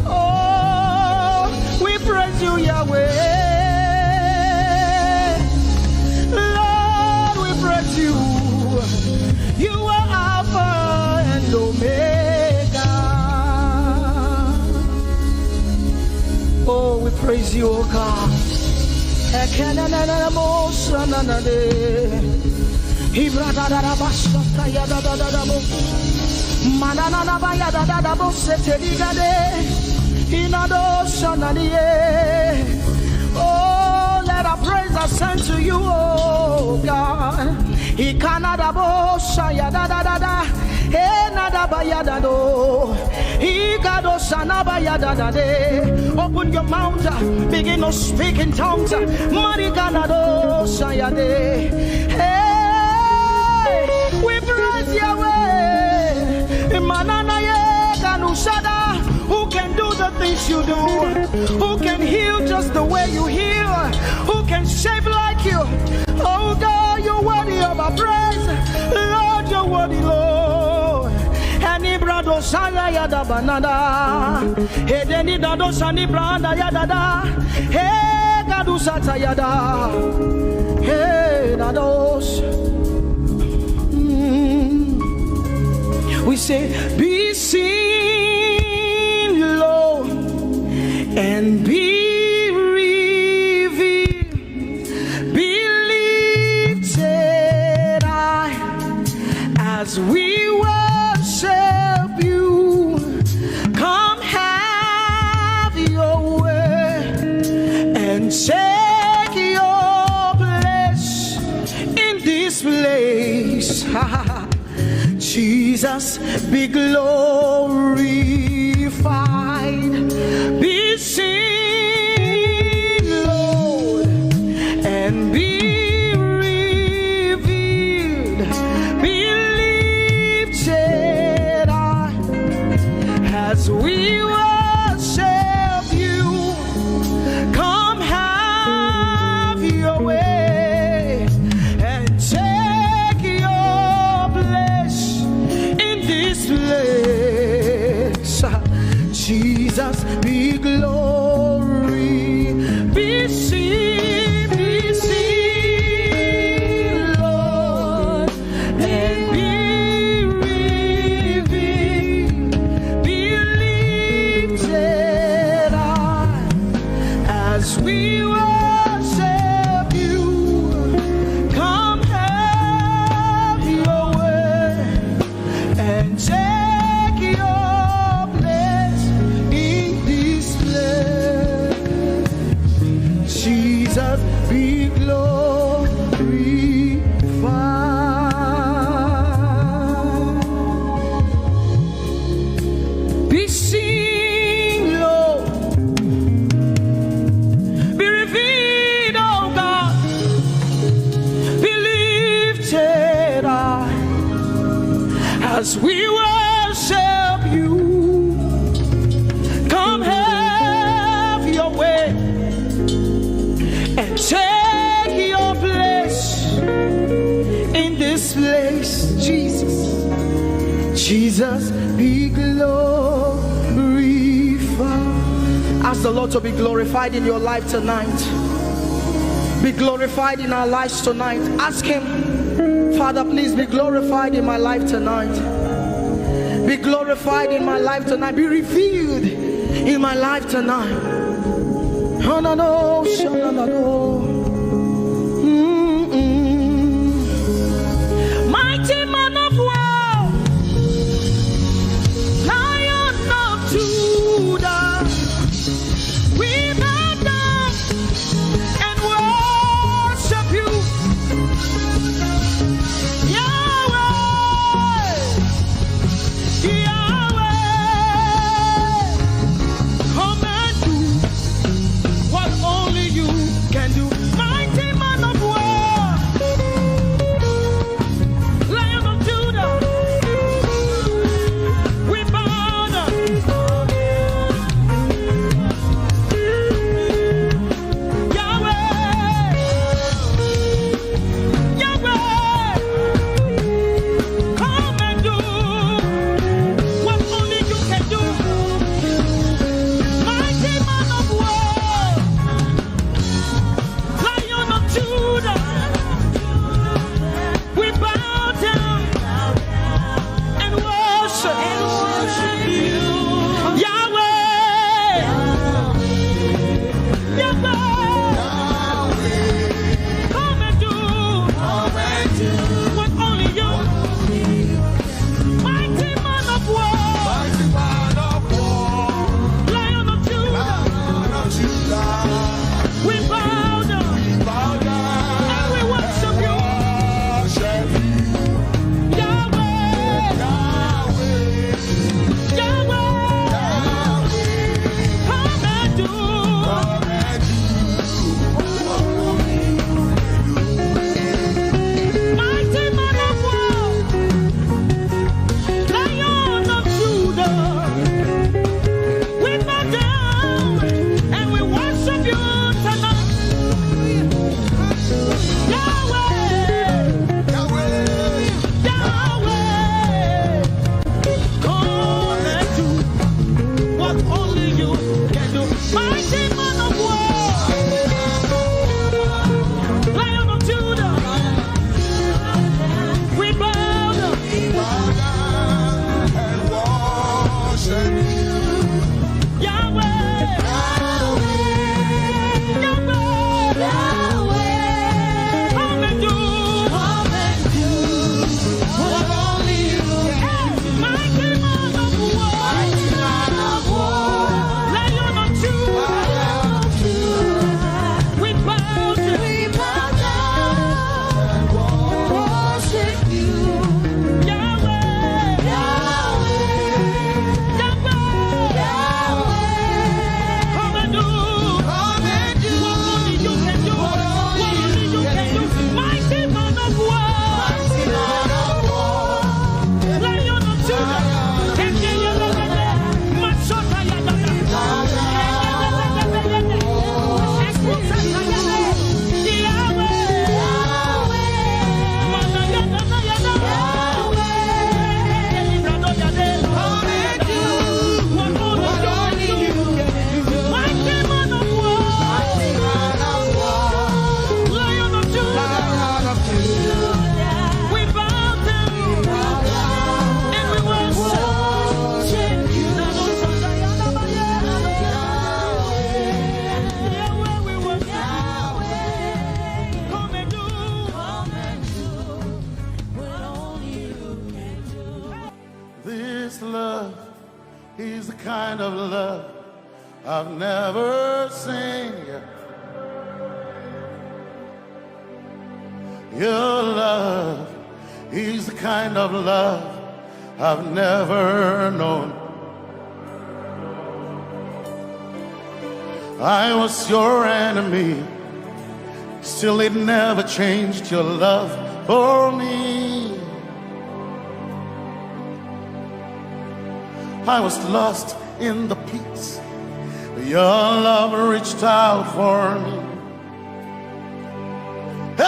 Oh, we praise you, Yahweh. Lord, we praise you. You are Alpha and Omega. Oh, we praise you, oh God. Oh, let our praise ascend to you, oh God. Open your mouth, begin to speak in tongues. Hey, we praise Yahweh. Who can do the things you do? Who can heal just the way you heal? Who can shape like you? Oh God, you're worthy of our praise. Lord, you're worthy, Lord. Any brado saya yada banana. Hey, deni dado sani branda yada. Hey, gadu sata yada. Hey, dados. say, be seen, Lord, and be revealed, be lifted high as we worship you. Come have your way and take your place in this place. Jesus, be glorified, be seen, Lord, and be revealed, be lifted high as we worship you. Come have your way and take your place in this place. Jesus, be glory, be seen, Lord, and be revealed, be lifted high as we worship you. Come have your way and take your place in this place. Jesus, be glorified, be seen, Lord, be revealed, oh God, be lifted high as we worship you. Come have your way and take your place in this place. Jesus, Jesus, be glorified. Ask the Lord to be glorified in your life tonight. Be glorified in our lives tonight. Ask Him, Father, please be glorified in my life tonight. Be glorified in my life tonight. Be revealed in my life tonight. Oh, no, no, no, no, no. Mighty man of war, Lion of Judah, we bow down and worship you. Yahweh, Yahweh, come and do what only you can do. He's the kind of love I've never seen yet. Your love, He's the kind of love I've never known. I was your enemy, still it never changed your love for me. I was lost in the pits, but your love reached out for me. Hey,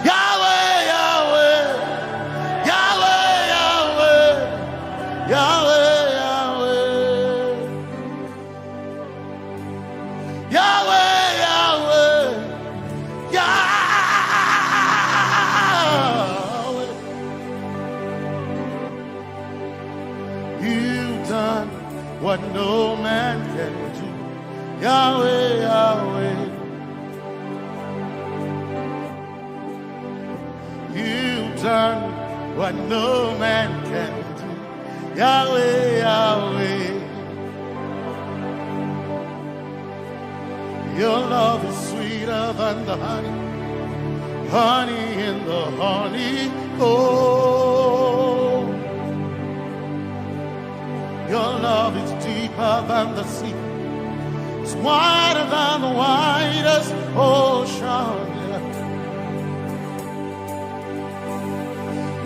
Yahweh, Yahweh, Yahweh, Yahweh, Yahweh, Yahweh, Yahweh, Yahweh, Yahweh. You've done what no man can do. Yahweh, Yahweh. You've done what no man can do. Yahweh, Yahweh. Your love is sweeter than the honey, honey in the honey. Oh, your love is deeper than the sea. It's wider than the widest ocean.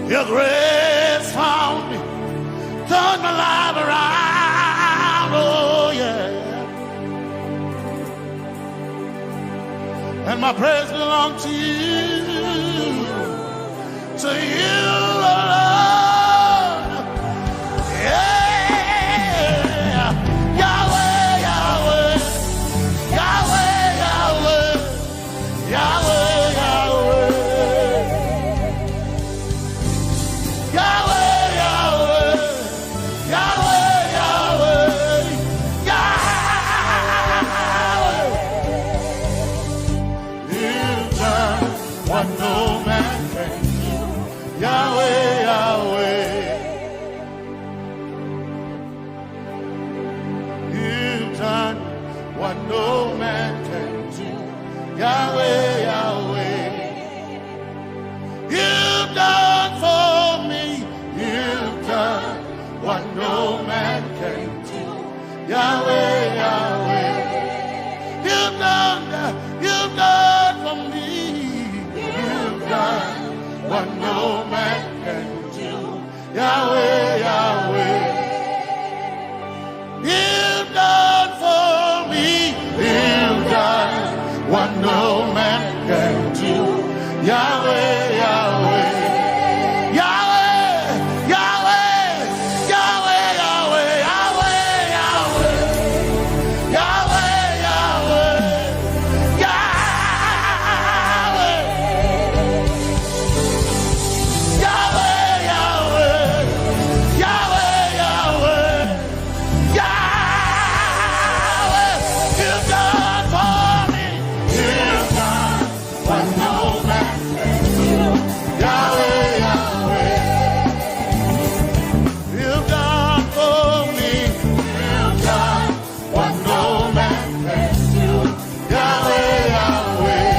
Your grace found me, turned my life around. Oh yeah. And my praise belongs to you, Lord. Yeah. Yahweh, Yahweh, Yahweh, Yahweh, Yahweh, Yahweh, Yahweh, Yahweh, Yahweh, Yahweh, Yahweh. You've done what no man can do. Yahweh, Yahweh. You've done what no man can do. Yahweh, Yahweh. You've done for me. You've done what no man can do. Yahweh, Yahweh. You've done for me. You've done what no man can do. Yahweh, Yahweh. You've done for me. You've done what no man can do. Yahweh, Yahweh. Yahweh, Yahweh, Yahweh, Yahweh, Yahweh, Yahweh, Yahweh, Yahweh, Yahweh, Yahweh, Yahweh, Yahweh, Yahweh. You've done for me. You've done what no man can do. Yahweh, Yahweh. You've done for me. You've done what no man can do. Yahweh, Yahweh.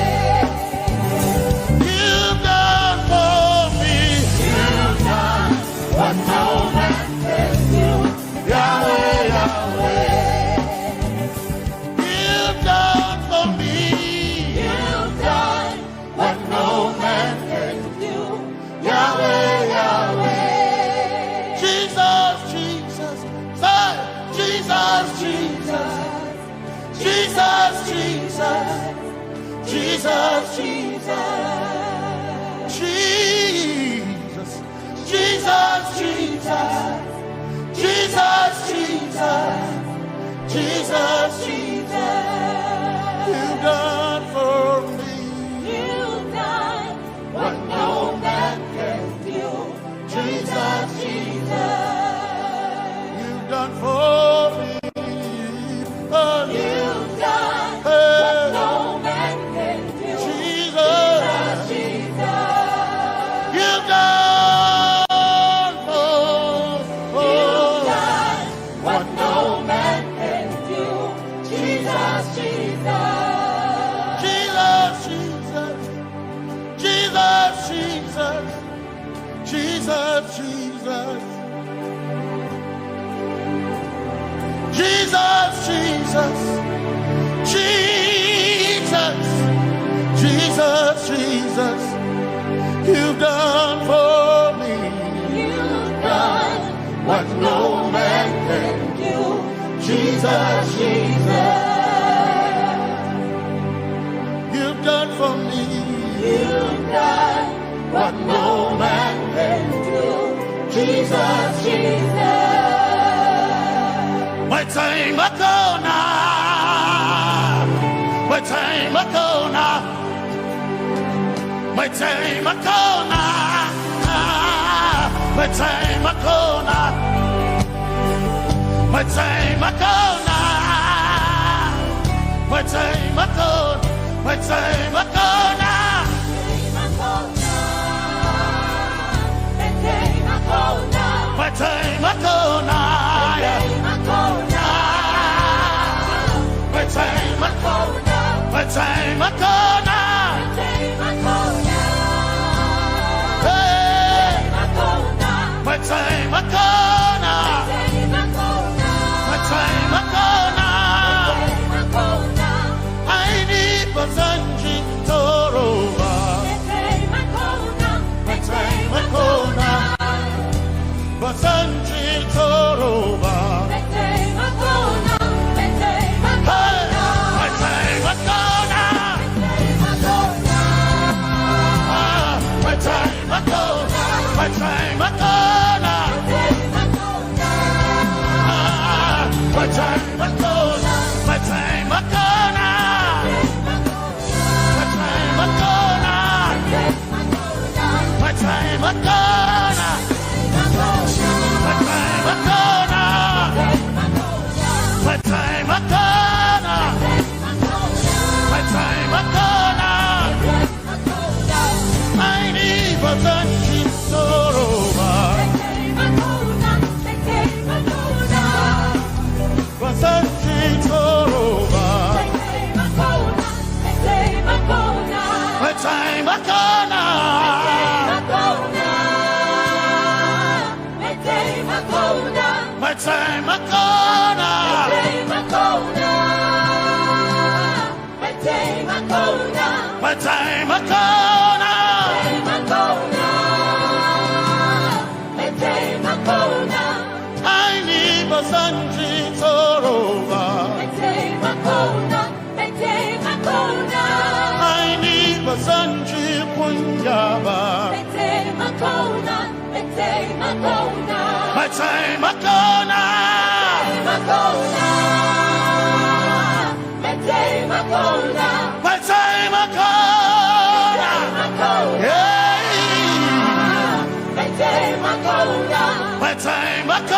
You've done for me. You've done what no man can do. Yahweh, Yahweh. You've done for me. You've done what no man can do. Yahweh, Yahweh. Jesus, Jesus, say, Jesus, Jesus, Jesus, Jesus, Jesus, Jesus, Jesus, Jesus, Jesus, Jesus, Jesus, Jesus. You've done for me. You've done what no man can do. Jesus, Jesus. You've done for me. Oh, you've done what no man can do. Jesus, Jesus. You've done for me. Jesus, Jesus. Jesus, Jesus. Jesus. Jesus, Jesus. You've done for me. You've done what no man can do. Jesus, Jesus. You've done for me. You've done what no man can do. Jesus, Jesus. My time ago now. My time ago now. My time ago now. My time ago now. My time ago now. My time ago. My time ago now. My time ago now. My time ago. My time ago now. Hey. My time ago now. My time ago now. I need Basanji Toroba. My time ago now. Basanji Toroba. My time ago now. My time ago now. My time ago now. My time ago now. My time ago now. My time ago now. My time ago now. My time ago now. My time ago now. My time ago now. I need Basanji Toroba. Basanji Toroba. My time ago now. My time ago now. My time ago now. I need Basanji Toroba. I need Basanji Punyaba. My time ago now. My time ago now. Yeah. My time ago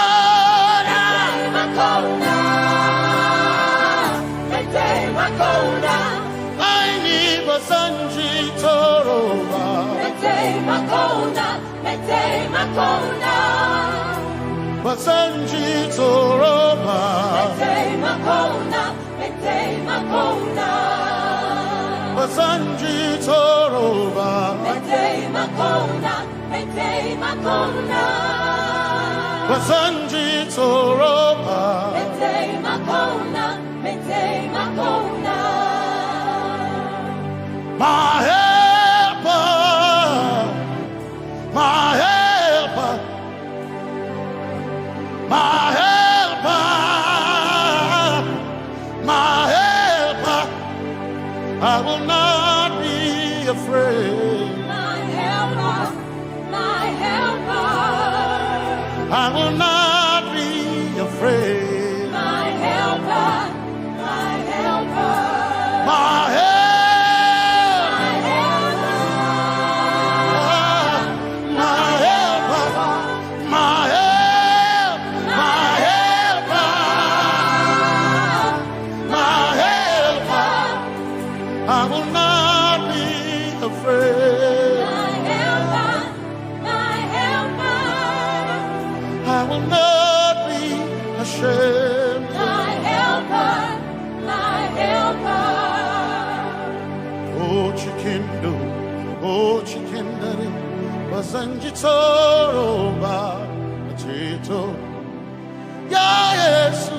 now. My time ago now. I need Basanji Toroba. Basanji Toroba. Basanji Toroba. Basanji Toroba. My helper. My helper. My helper. My helper. I will not be afraid. My helper, my helper. I will not be afraid. My helper, my helper. My helper. Basanjitoroba Chito Ya Yesu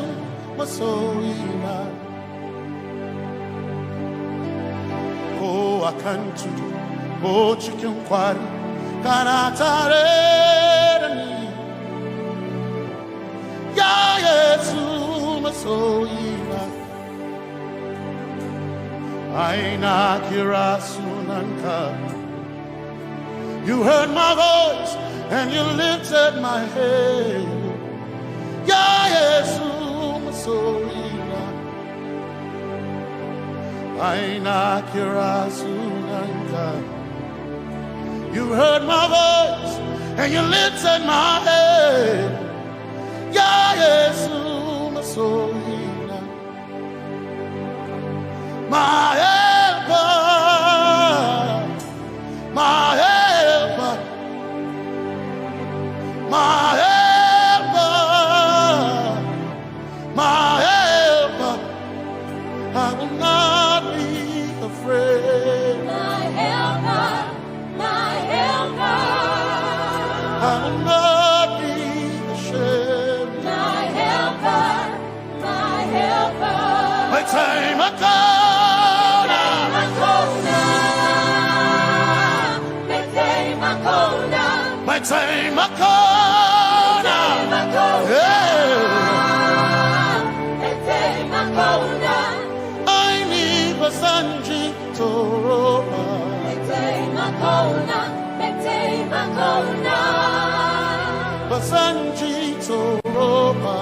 Masoina O Akantu O Chicken Quarry Kanatare Ya Yesu Masoina Aina Kirasunanka You heard my voice and you lifted my head. Ya Yesu Masoina Aina Kirasunanka You heard my voice and you lifted my head. Ya Yesu Masoina My helper My helper My helper My helper I will not be afraid My helper My helper I will not be ashamed My helper My helper My time I come My time I call I need Basanji Toroba Basanji Toroba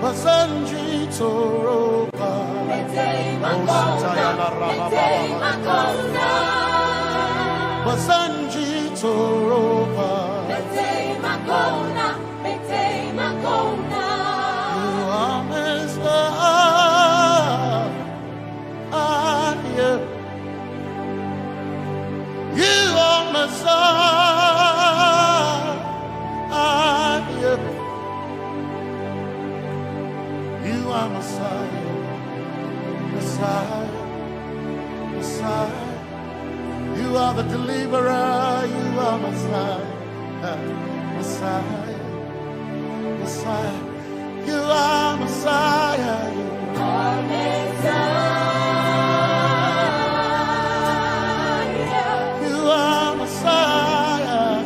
Basanji Toroba Basanji Toroba You are Messiah You are Messiah You are Messiah Messiah Messiah You are the deliverer You are Messiah Messiah Messiah You are Messiah You are Messiah You are Messiah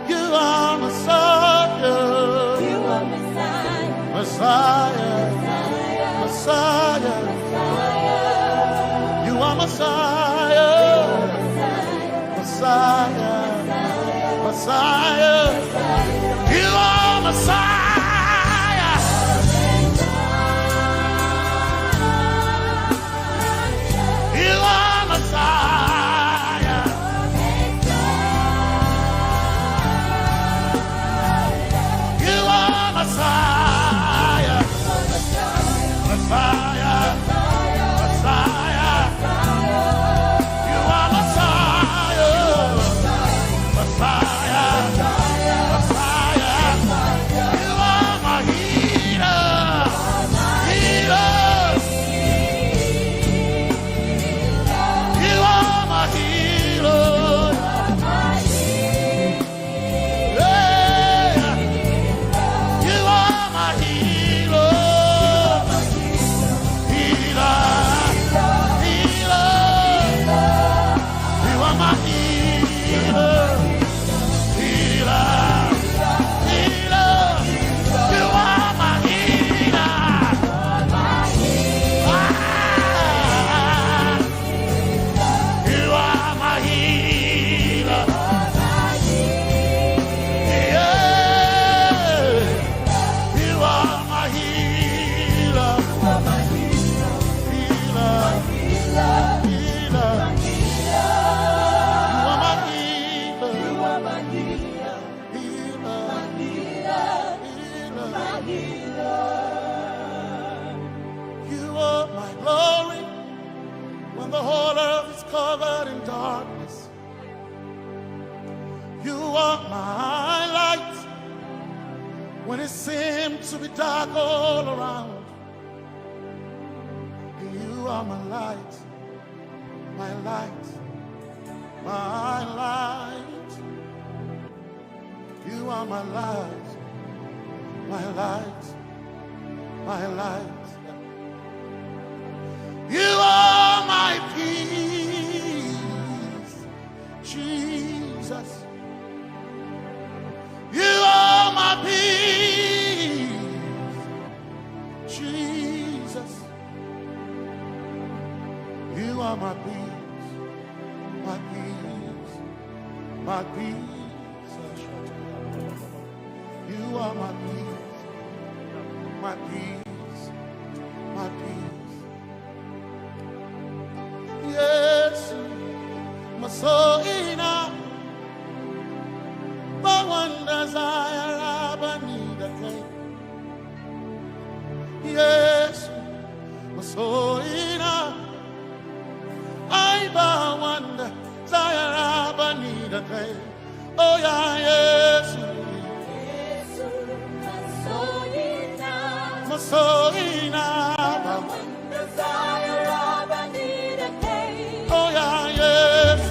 You are Messiah You are Messiah You are Messiah Messiah You are Messiah Messiah Messiah You are Messiah You are Messiah You are Messiah Messiah Messiah You are Messiah Messiah Messiah You are my healer Healer You are my healer Yeah You are my healer Healer Healer You are my healer Healer Healer You are my healer You are my healer Yeah You are my healer Healer Healer You are my healer You are my glory when the whole earth is covered in darkness. You are my light when it seemed to be dark all around. You are my light, my light, my light. You are my light, my light, my light. You are my peace, Jesus. You are my peace, Jesus. You are my peace, my peace, my peace. You are my peace, my peace, my peace. Yes, my soul in a but one desire I need a thing. Yes, my soul in a I but one desire I need a thing. Oh yeah, yes, my soul in a one desire I need a thing. Oh yeah, yes.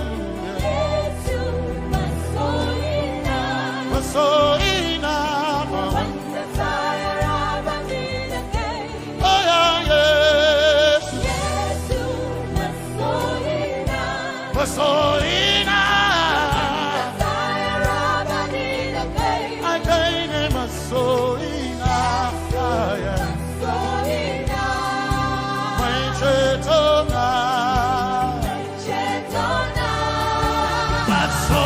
So enough, one desire of a need again. Oh yeah, yes, yes, so enough, desire of a need again. I gain him a so enough, so enough. My chetona, but so.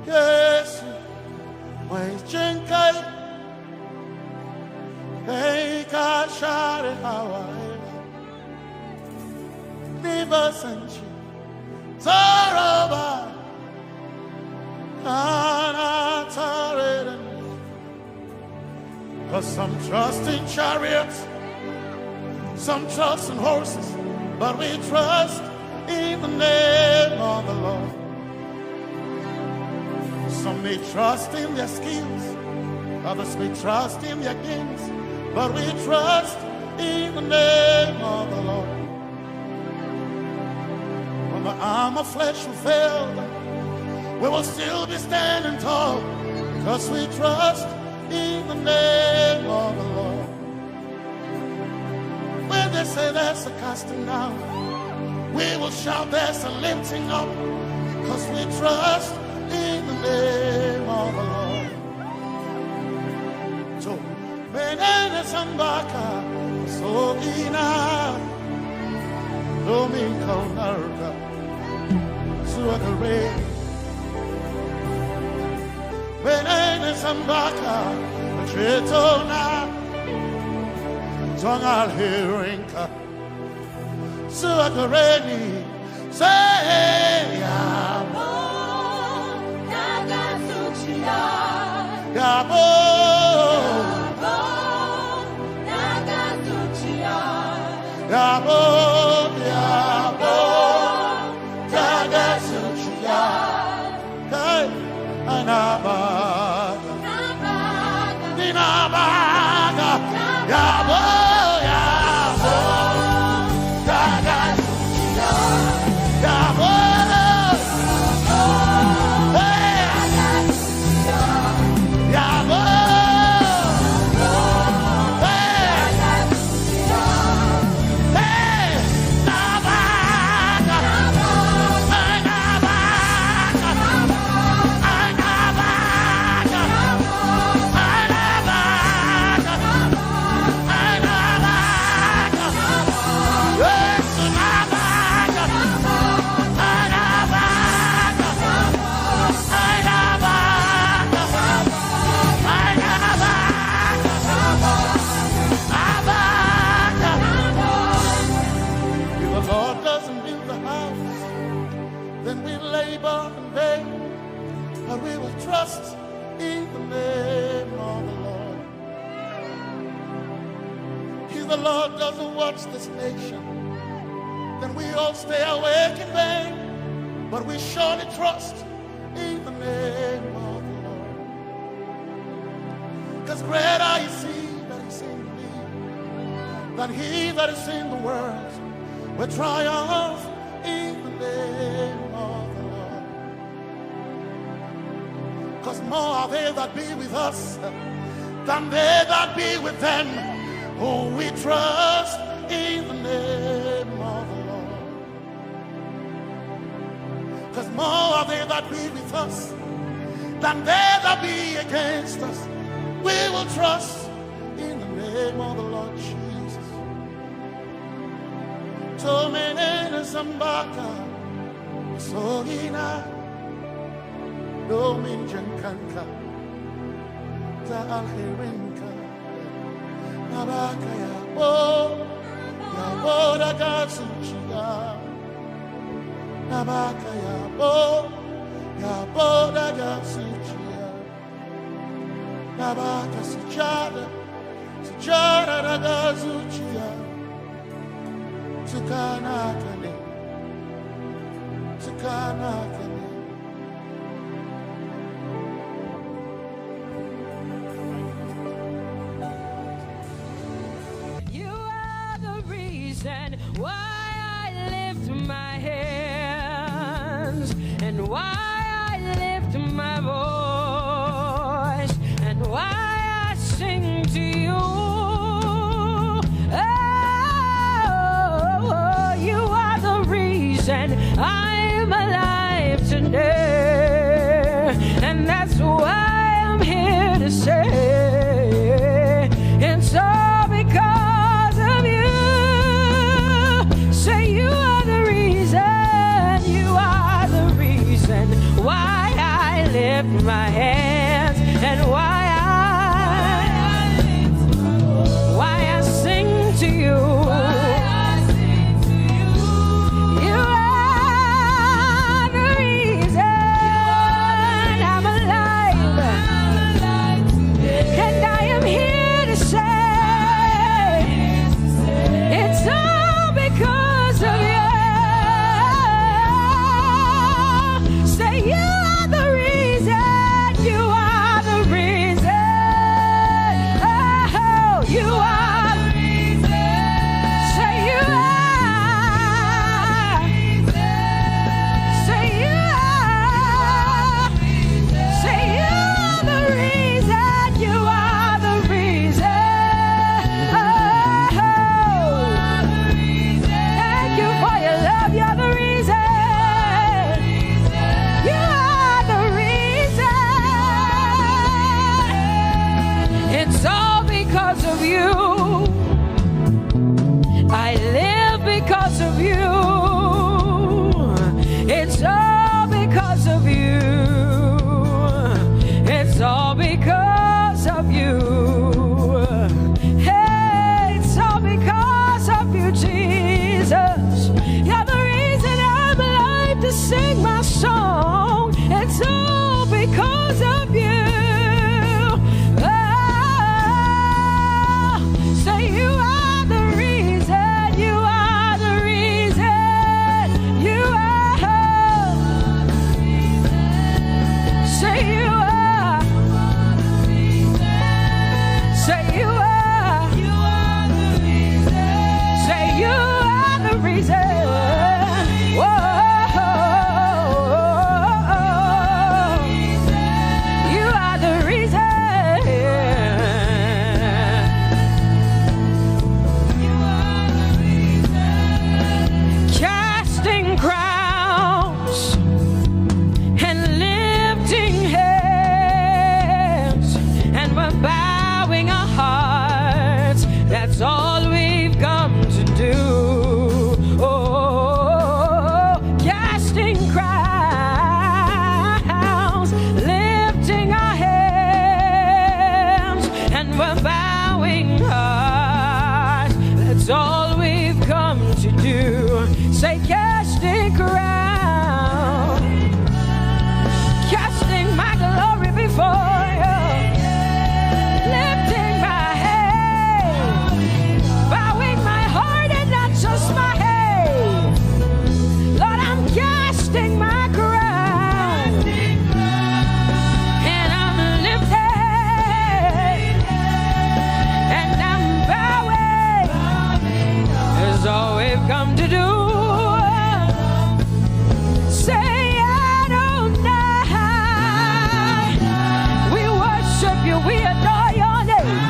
Yes, my chenkai, hey, kashare Hawaii, never sanchi, Taroba, Anatare. Cause some trust in chariots, some trust in horses, but we trust in the name of the Lord. Some may trust in their skills, others may trust in their gains, but we trust in the name of the Lord. When the arm of flesh will fail, we will still be standing tall, because we trust in the name of the Lord. When they say there's a casting down, we will shout there's a lifting up, because we trust in the name of the Lord. So, Benene Sambaka, so ina, Domingo Narga, Suagare, Benene Sambaka, Chetona, Samsong Alhirinka Suakareni say Yabo Nagasuchia Yabo Nagasuchia Yabo Yabo Nagasuchia Hey Anaba Dinabaga Yabo Yabo Nagasuchia Yabo trust in the name of the Lord. If the Lord doesn't watch this nation, then we all stay awake in vain. But we surely trust in the name of the Lord. Because greater is He that is in me than he that is in the world. We triumph in the name of the Lord. Because more are they that be with us than they that be with them. Oh, we trust in the name of the Lord. Because more are they that be with us than they that be against us. We will trust in the name of the Lord Jesus. Tomene Zambaka Sohina Domin Jankanka Ta Alherinka Nabaka Yabo Yabo Dagatsuchiya Nabaka Yabo Yabo Dagatsuchiya Nabaka Sujada Sujada Dagatsuchiya Tukanakane Tukanakane. Why I lift my hands and why I lift my voice and why I sing to you. Oh, you are the reason I'm alive today, and that's why I'm here to say it's all because of you. Say you are the reason why I lift my hands and why I sing to you. You are the reason I'm alive, and I am here to say it's all because of you. Say you are the reason, you are the reason. Oh, you are the reason. Say you are. Say you are. Say you are the reason, you are the reason. Oh, thank you for your love, you're the reason. You are the reason. It's all because of you. I live because of you. It's all because of you. It's all because of you. Hey, it's all reason. Whoa. You are the reason. Casting crowns and lifting hands, and we're bowing our hearts. That's all we've come to do. Oh, casting crowns, lifting our hands, and we're bowing hearts. That's all we've come to do. Say, casting crown, casting my glory before you, lifting my head, bowing my heart and not just my head. Lord, I'm casting my crown, and I'm lifted, and I'm bowing. Is all we've come to do. Say Adonai. We worship you, we adore your name.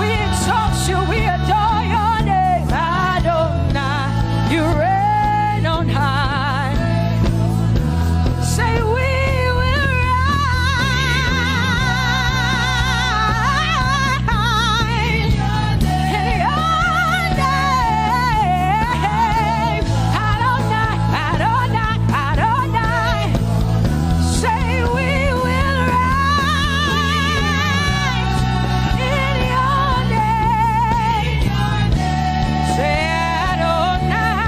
We exalt you, we adore your name. Adonai, you reign on high. Say we will rise in your name. Adonai, Adonai, Adonai. Say we will rise in your name. Say Adonai.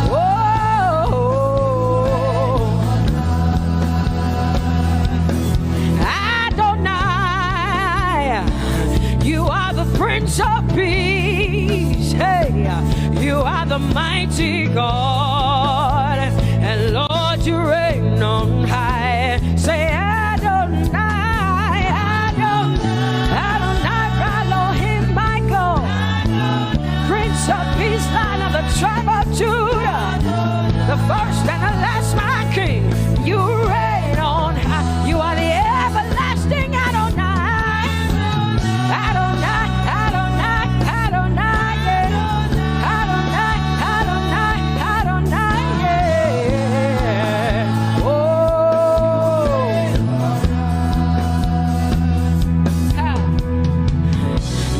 Whoa. Adonai, you are the Prince of Peace. Hey, you are the mighty God, and Lord, you reign on high. Say Adonai, Adonai, Adonai, Elohim, Michael, Prince of Peace, Lion of the tribe of Judah, the first and the last, my King. You reign on high. You are the everlasting Adonai. Adonai, Adonai, Adonai, yeah. Adonai, Adonai, Adonai, yeah. Oh. Ha.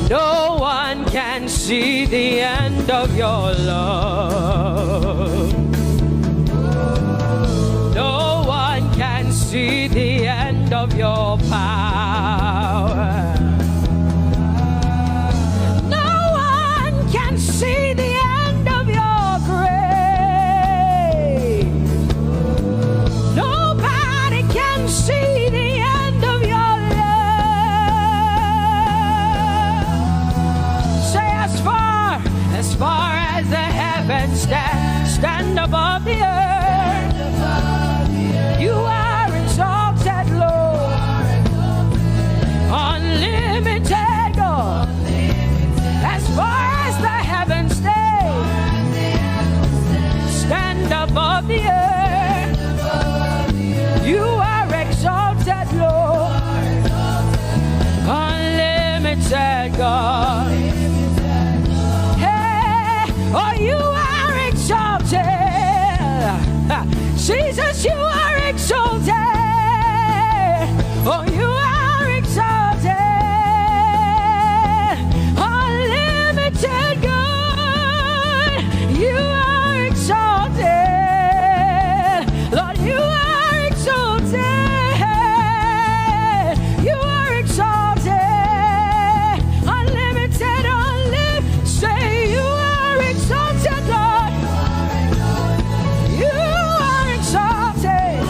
No one can see the end of your love. No one can see the end of your power. No one can see the end of your grace. Nobody can see the end of your love. Say as far as the heavens stand above the earth. You are exalted, Lord. Unlimited, God. As far as the heavens stand above the earth. You are exalted, Lord. Unlimited, God. Hey, oh, you are exalted. Jesus, you are exalted. Oh, you are exalted. Unlimited God. You are exalted. Lord, you are exalted. You are exalted. Unlimited, unlimited. Say you are exalted, Lord. You are exalted.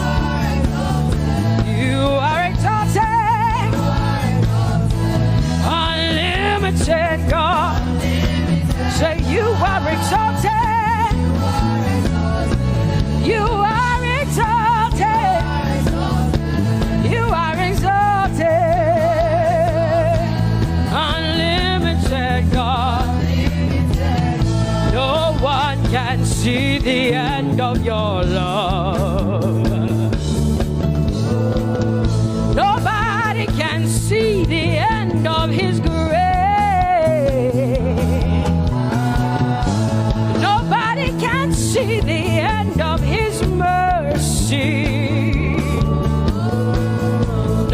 You are exalted. Unlimited God. Say you are exalted. You are exalted. You are exalted. Unlimited God. see the end of your love. Nobody can see the end of his grace. Nobody can see the end of his mercy.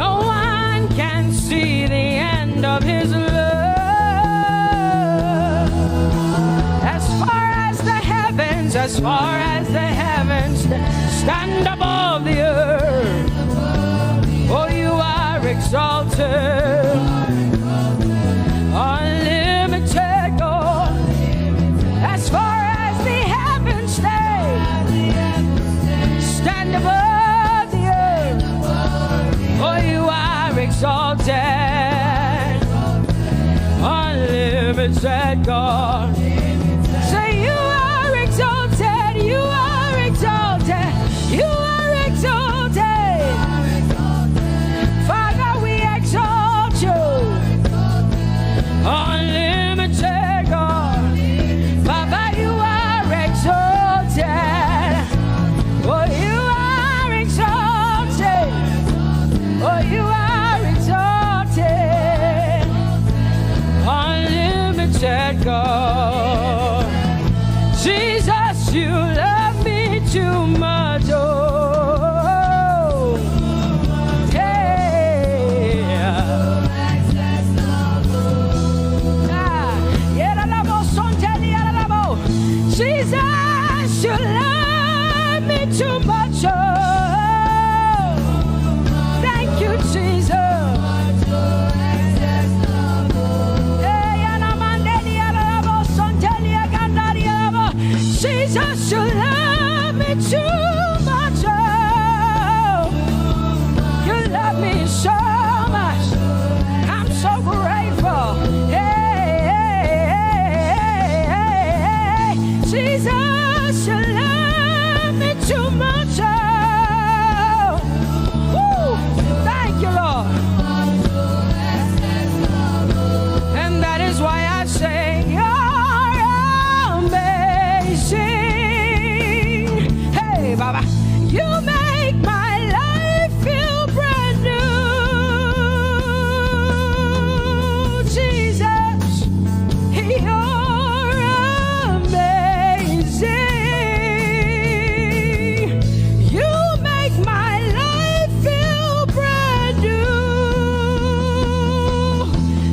No one can see the end of his love. As far as the heavens stand above the earth, oh, you are exalted, unlimited God. As far as the heavens stand above the earth, oh, you are exalted, unlimited God. Say you are exalted, you are exalted, you are exalted. Father, we exalt you, unlimited God. Father, you are exalted. Oh, you are exalted. Oh, you are exalted, unlimited God. Jesus, you love me too much. Oh, Jesus, you love me too much. Oh, thank you, Jesus. Jesus, you love me too much. Oh, you love me so much. I'm so grateful. Jesus, you love me too much. Oh, woo, thank you, Lord. And that is why I say you're amazing. Hey, Baba, you make my life feel brand new. Jesus, you're amazing. You make my life feel brand new.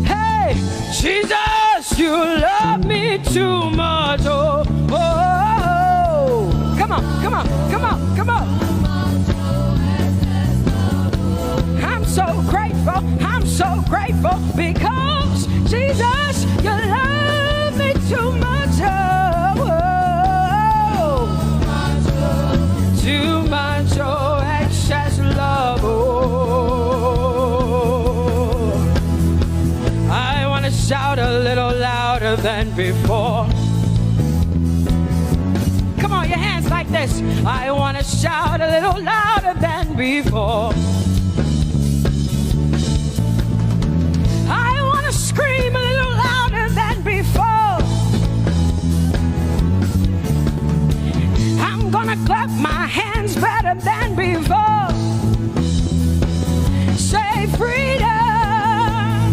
Hey, Jesus, you love me too much. Oh, oh, oh. Come on, come on, come on, come on. I'm so grateful because Jesus, you love me too much. Oh, too much, oh, excess love. Oh, I want to shout a little louder than before. Come on, your hands like this. I want to shout a little louder than before. I want to scream a little louder than before. I'm gonna clap my hands better than before. Say freedom,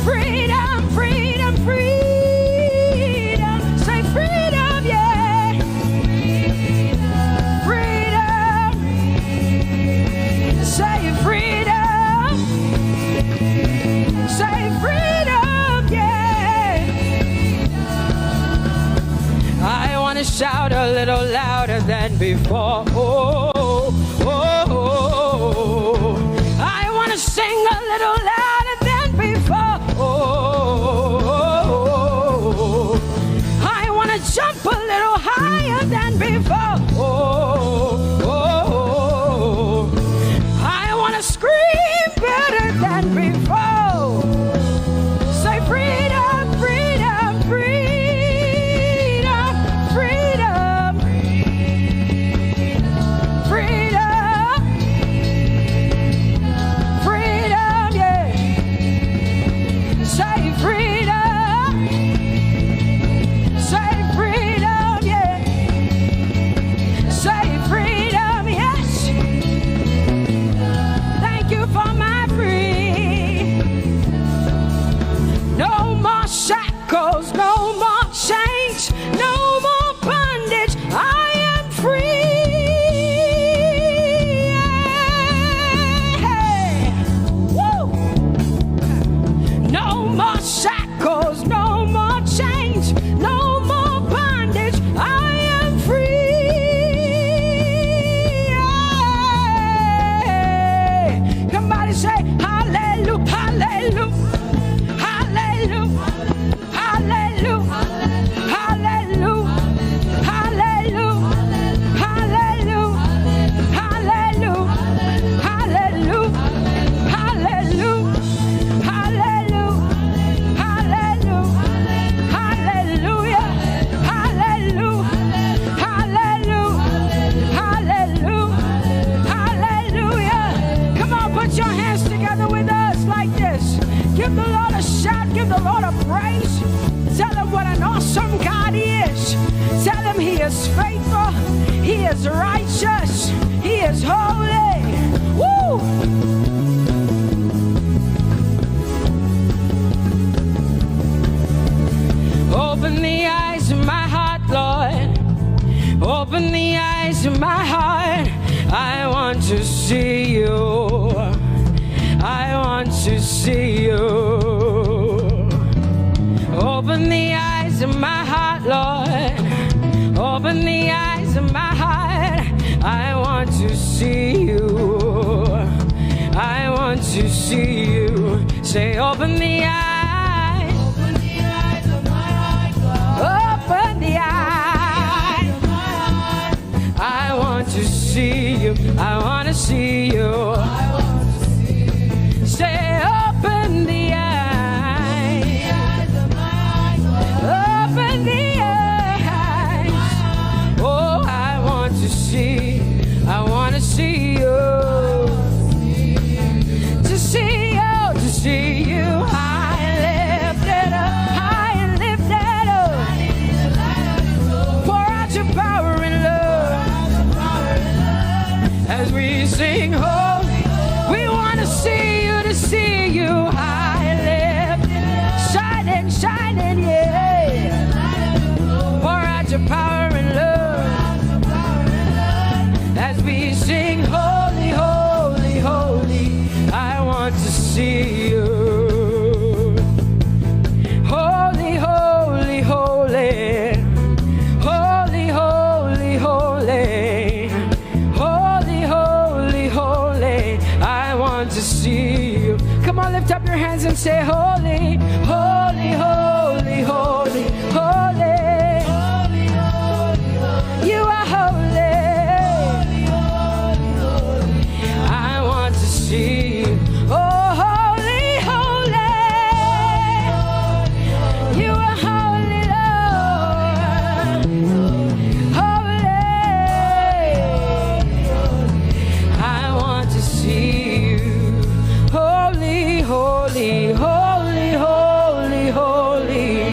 freedom, freedom, freedom. Say freedom, yeah. Freedom. Say freedom. Say freedom, yeah. I want to shout a little louder than before. Oh, oh, oh, oh. I want to sing a little louder than before. Oh, oh, oh. I want to jump a little higher than before. Oh, oh, oh. I want to scream better than before. Say freedom, freedom, freedom, freedom, freedom, freedom, yeah. awesome God he is. Tell him he is faithful, he is righteous, he is holy. Woo! Open the eyes of my heart, Lord. Open the eyes of my heart. I want to see you. I want to see you. Open the eyes of my heart, Lord. Open the eyes of my heart. I want to see you. I want to see you. Say, open the eyes. Open the eyes of my heart, Lord. Open the eyes of my heart. I want to see you. I want to see you. Say, open the eyes of my heart. Open the eyes. Oh, I want to see. I want to see you. To see you, to see you. High and lifted up, high and lifted up. Pour out your power and love as we sing holy. We want to see you, to see you. High and lifted, shining, shining, yeah. Pour out your power and love as we sing holy, holy, holy. I want to see you. Holy, holy, holy. Holy, holy, holy. Holy, holy, holy. I want to see you. Come on, lift up your hands and say holy, holy, holy, holy, holy. You are holy. I want to see you. Oh, holy, holy. You are holy, Lord. Holy. I want to see you. Holy, holy, holy, holy, holy.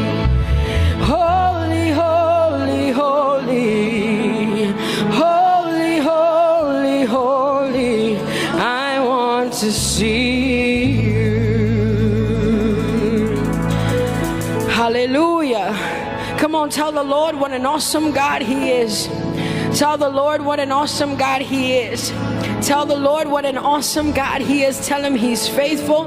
Holy, holy, holy. Holy, holy, holy. I want to see you. Hallelujah. Come on, tell the Lord what an awesome God he is. Tell the Lord what an awesome God he is. Tell the Lord what an awesome God he is. Tell him he's faithful.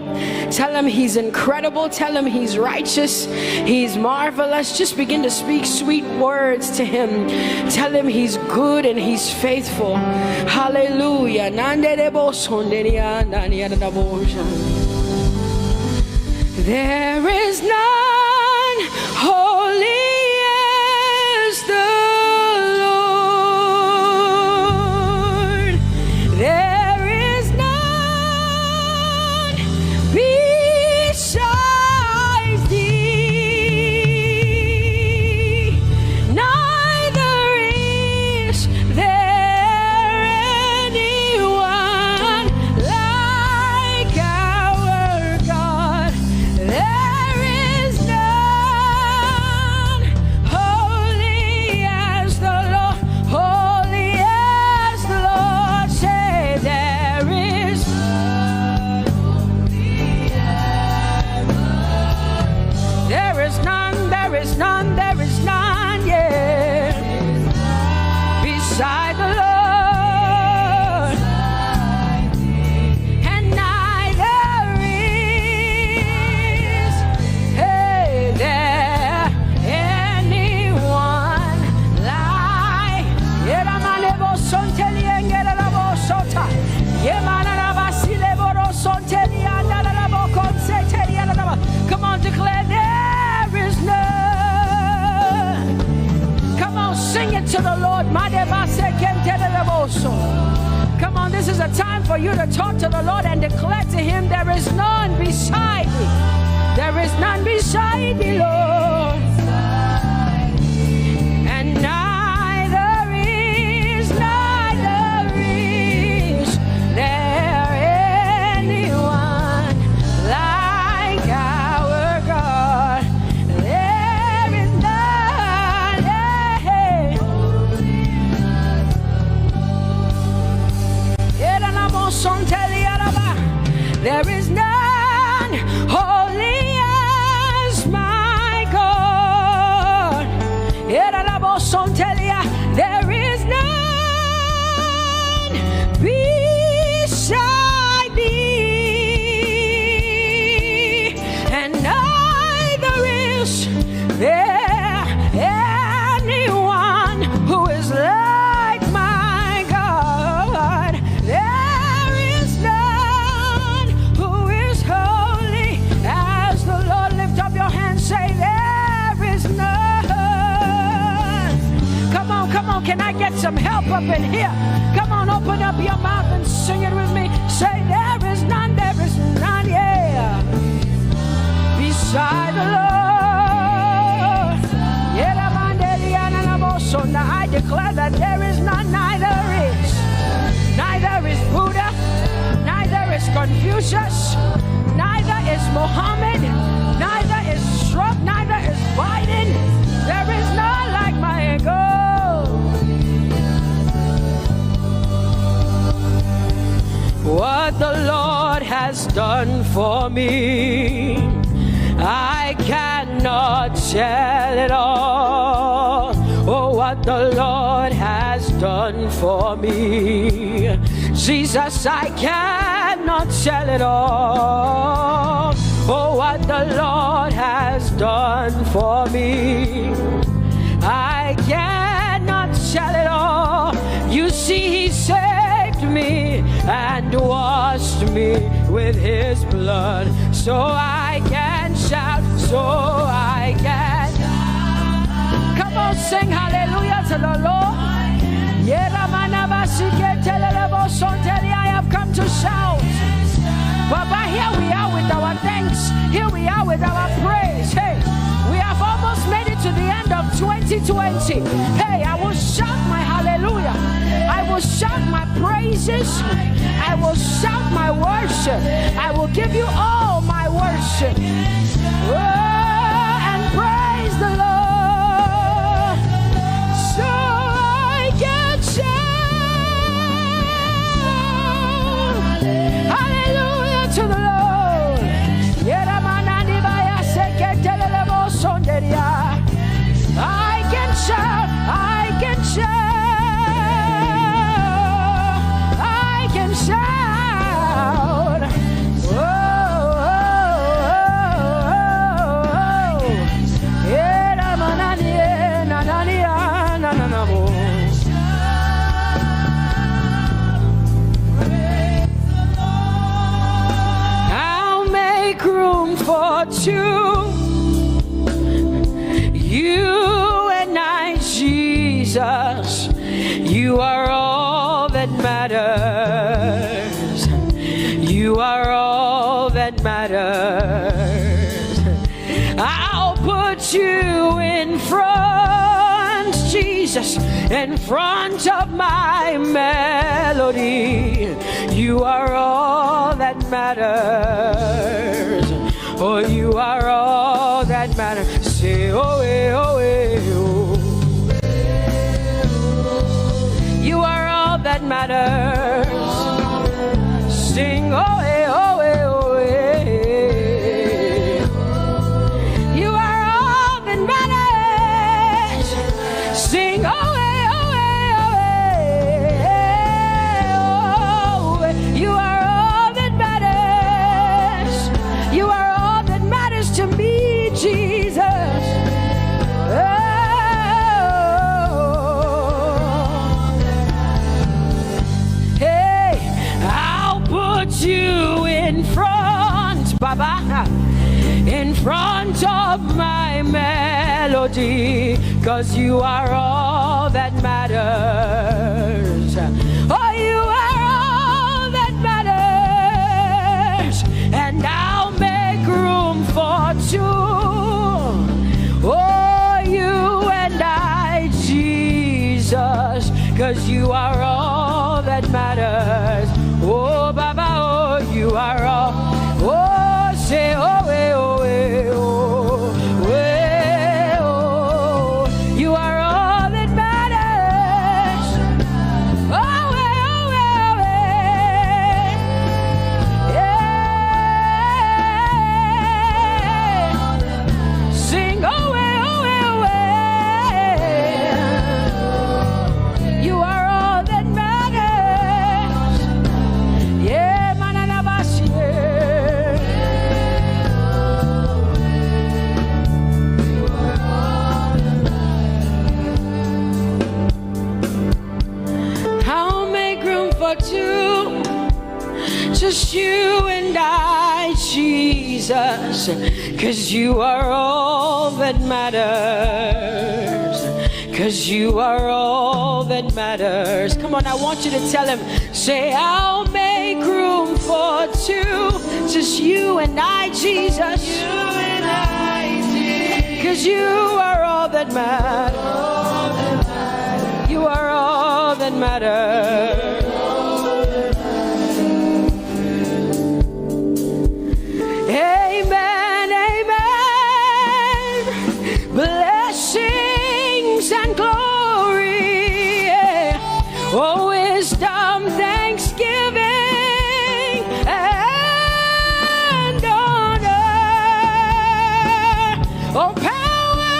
Tell him he's incredible. Tell him he's righteous. He's marvelous. Just begin to speak sweet words to him. Tell him he's good and he's faithful. Hallelujah. There is none holy as the Lord. There is none besides thee. Neither is there anyone like our God. There is none holy as the Lord, holy as the Lord. Say there is none holy as the Lord. There is none, there is none, there is none, yeah, beside the Lord. And neither is there anyone like. Come on, declare there is none. Come on, sing it to the Lord. Come on, this is a time for you to talk to the Lord and declare to him there is none beside thee. There is none beside thee, Lord. And neither is there anyone like our God. There is none. anyone who is like my God. There is none who is holy as the Lord. Lift up your hands, say there is none. Come on, come on, can I get some help up in here? Come on, open up your mouth and sing it with me. Say there is none, yeah. Beside the Lord. So now I declare that there is none, neither is Buddha, neither is Confucius, neither is Muhammad, neither is Trump, neither is Biden. There is none like my God. What the Lord has done for me, I cannot tell it all. Oh, what the Lord has done for me, Jesus, I cannot tell it all. Oh, what the Lord has done for me, I cannot tell it all. You see, He saved me and washed me with His blood, so I can shout, so I can. Come on, sing hallelujah to the Lord. I have come to shout. Baba, here we are with our thanks. Here we are with our praise. Hey, we have almost made it to the end of 2020. Hey, I will shout my hallelujah. I will shout my praises. I will shout my worship. I will give you all my worship. Oh, and praise the Lord. So I can shout hallelujah to the Lord. I can shout, I can shout, I can shout. Oh, I'll make room for two. You and I, Jesus, you are all that matters. You are all that matters. I'll put you in front, Jesus, in front of my melody. You are all that matters. Oh, you are all that matters. Say, oh, eh, oh, eh, oh. You are all that matters. Sing, oh, eh, oh, eh, oh, eh. You are all that matters. Sing, oh, eh, oh, eh, oh, eh. Oh, you are all that matters. You are all that matters to me, Jesus. You in front, Baba, in front of my melody, 'cause you are all that matters. Oh, you are all that matters, and I'll make room for two. Oh, you and I, Jesus, 'cause you are all that matters. Oh, Baba, oh, you are all. Oh, say, oh, eh, oh, eh, oh, eh, oh. You are all that matters. Oh, eh, oh, eh, oh, eh. Sing, oh, eh, oh, eh, oh, eh. You are all that matters. just you and I, Jesus, 'cause you are all that matters. 'Cause you are all that matters. Come on, I want you to tell him, say, I'll make room for two. Just you and I, Jesus. You and I, Jesus. 'Cause you are all that matters. You are all that matters. Amen, amen. Blessings and glory, yeah. Oh, wisdom, thanksgiving, and honor. Oh, power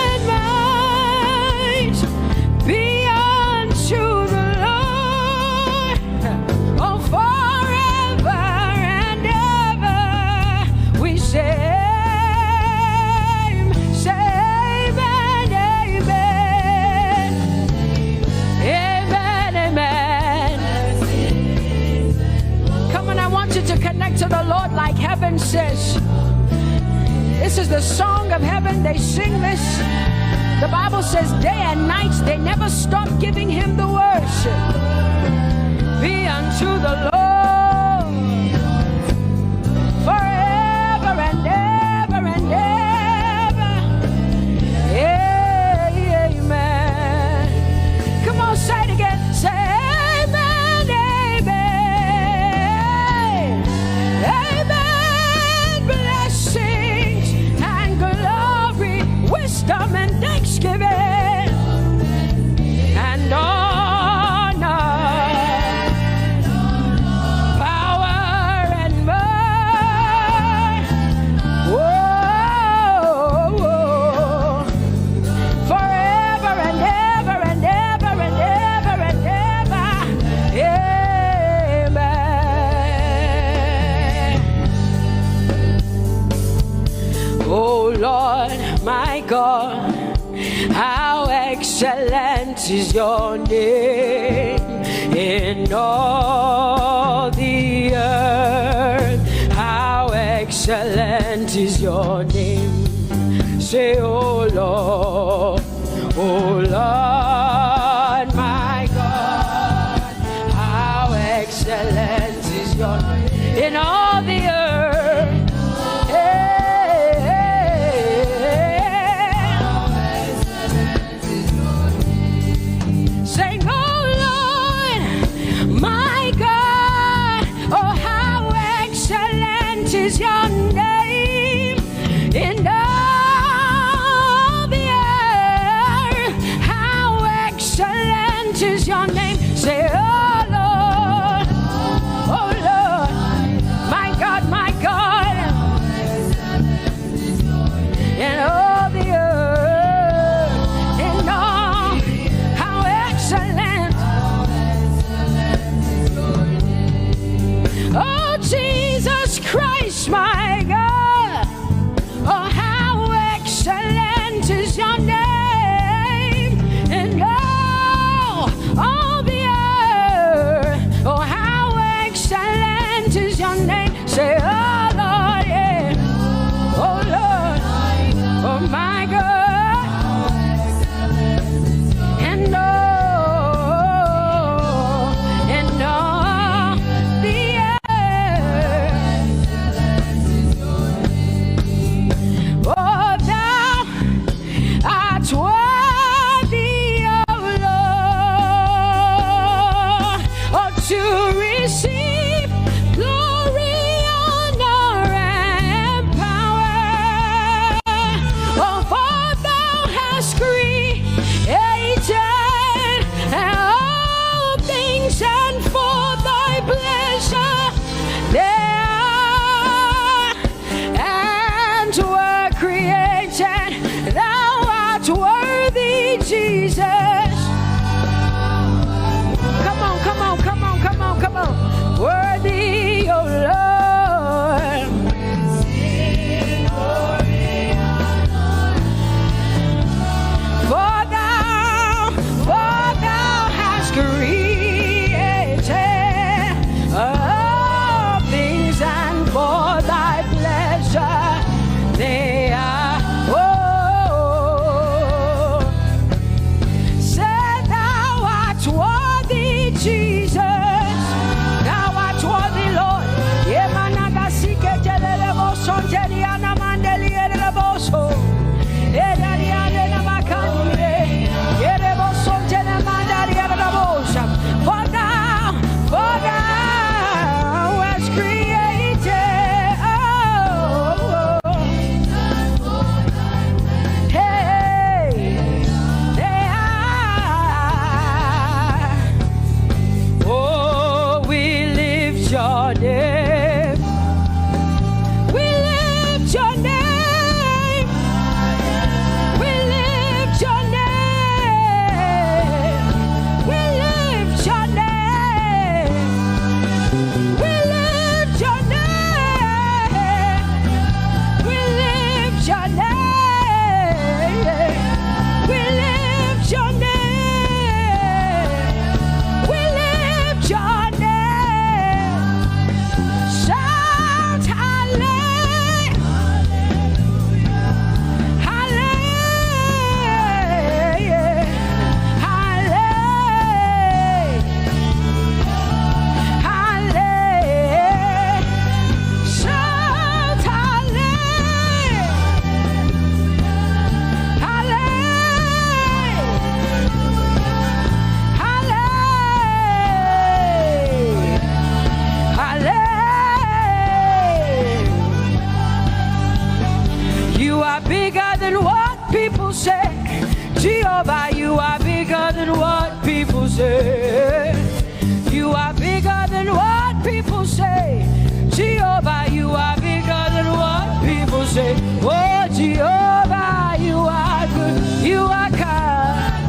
and might be unto the Lord. Oh, forever and ever we say. To connect to the Lord like heaven says. This is the song of heaven. They sing this. The Bible says day and night they never stop giving him the worship. Be unto the Lord forever and ever and ever. Amen. Come on, say it again. Say wisdom and thanksgiving and honor, power and might, whoa, forever and ever and ever and ever and ever, amen. Oh Lord, my God, how excellent is your name in all the earth. How excellent is your name. Say, oh Lord, my God, how excellent is your name in all the earth. Is your name in all the earth. people say. Jehovah, you are bigger than what people say. You are bigger than what people say. Jehovah, you are bigger than what people say. Oh, Jehovah, you are good. You are kind.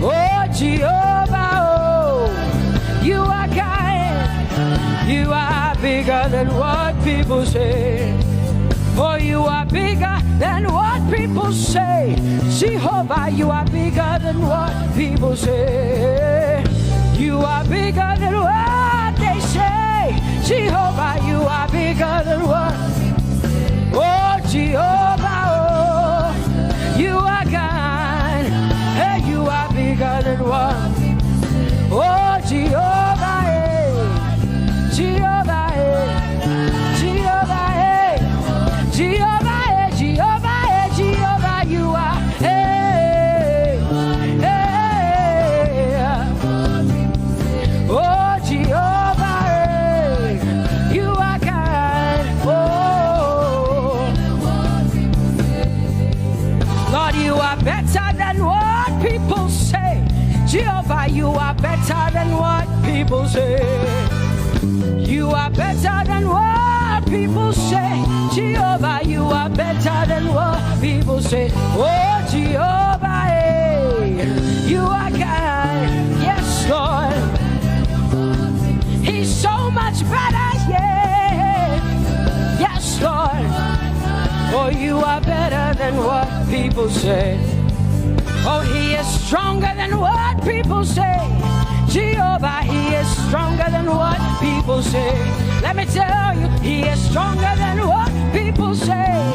Oh, Jehovah, oh, you are kind. You are bigger than what people say. Oh, you are bigger than what people say. Jehovah, you are bigger than what people say. You are bigger than what they say. Jehovah, you are bigger than what. Oh, Jehovah, oh, you are kind. Hey, you are bigger than what. Oh, Jehovah, hey. Jehovah, hey. Jehovah, hey. Jehovah, hey. Jehovah, hey. Jehovah, you are. Hey, hey. Oh, Jehovah, hey. You are kind. Oh, Lord, you are better than what people say. Jehovah, you are better than what people say. You are better than what people say. Jehovah, you are better than what people say. Oh, Jehovah, hey, you are kind. Yes, Lord. He's so much better, yeah. Yes, Lord. Oh, you are better than what people say. Oh, he is stronger than what people say. Jehovah, he is stronger than what people say. Let me tell you, he is stronger than what people say.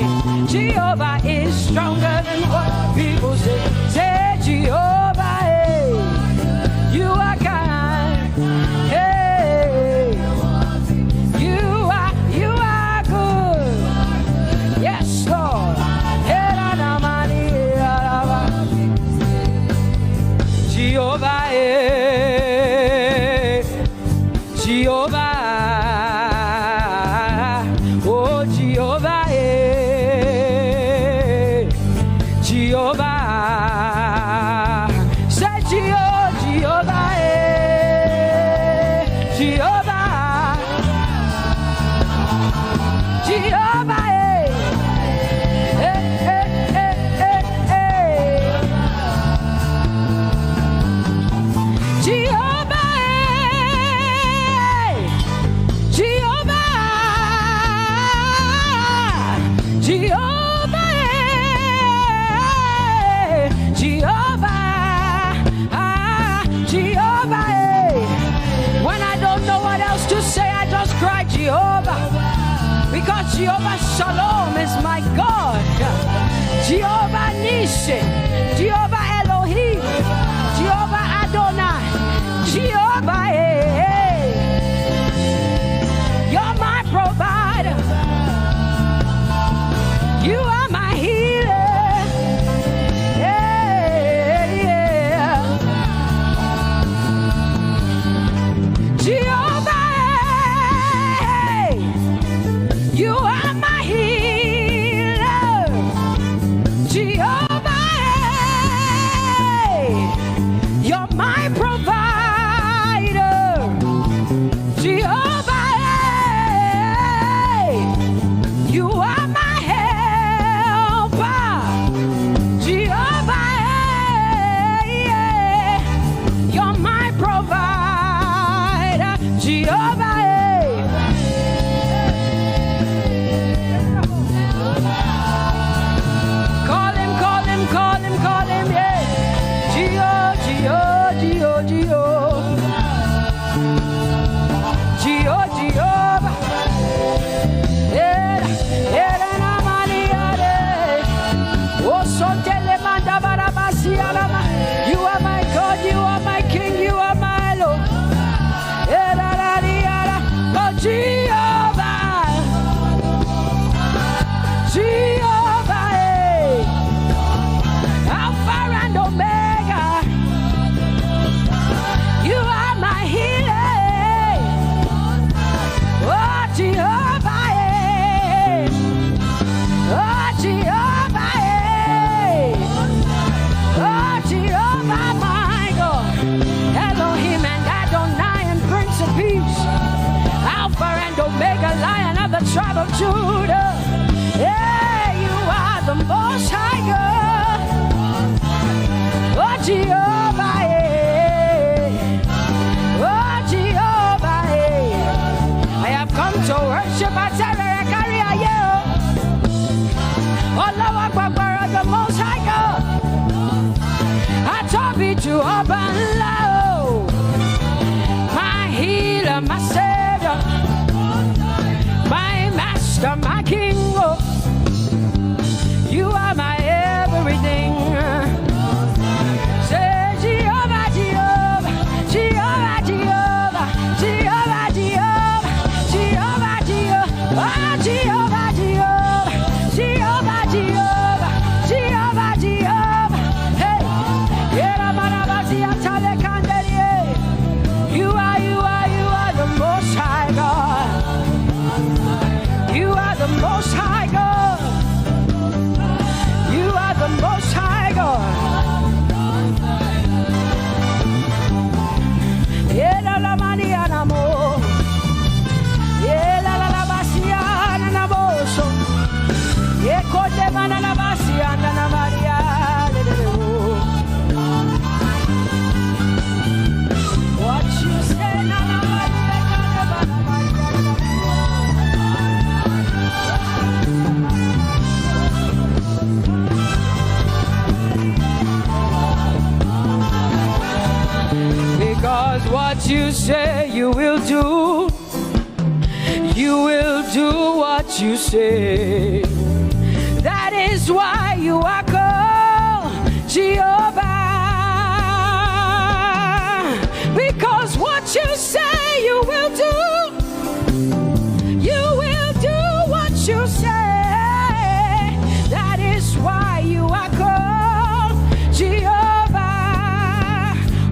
Jehovah is stronger than what people say. Say, Jehovah, hey, you are kind. Hey, you are good. Yes, Lord. Jehovah, Jehovah, oh Jehovah, Jehovah, say Jehovah, Jehovah, Jehovah, Jehovah, because Jehovah Shalom is my God. Jehovah Nissi, Jehovah Elohim, Jehovah Adonai, Jehovah, hey, you're my provider. You are my healer. Yeah, yeah. Jehovah, you are my healer, Jehovah, you're my provider, Jehovah, you are my helper, Jehovah, you're my provider, Jehovah. Call him, yeah. Jehovah. You are my God, you are my King, you are my Lord. Oh, Jehovah. Jehovah, hey. Alpha and Omega. You are my healer. Oh, Jehovah, hey. Oh, Judah. Yeah, you are the most high God. Oh, Jehovah, yeah. Oh, Jehovah, yeah. I have come to worship at Terekaria, yeah. Oh, Lord, the most high God. I Tope to open low. My healer, my savior, my master, my king. Oh, you are my everything. Say Jehovah, Jehovah, Jehovah, Jehovah, Jehovah, Jehovah, Jehovah, Jehovah, oh, Jehovah, Jehovah, Jehovah, Jehovah, Jehovah, Jehovah. Hey, you are the most high God. You are the most high God. You are the most high God. Yeah, la la maniana mo. Yeah, la la la basiana na boso. Yeah, kote mana la basiana na Maria. What you say na na because what you say you will do. You will do what you say. That is why you are called Jehovah. Because what you say you will do. You will do what you say. That is why you are called Jehovah.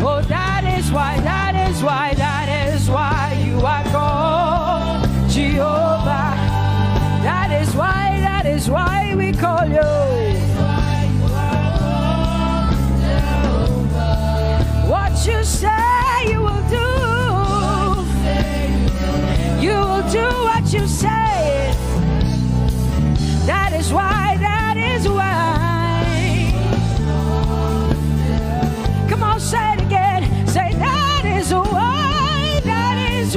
Oh, that is why you are called Jehovah. That is why we call you. What you say you will do. You will do what you say. That is why. Come on, say it again. Say that is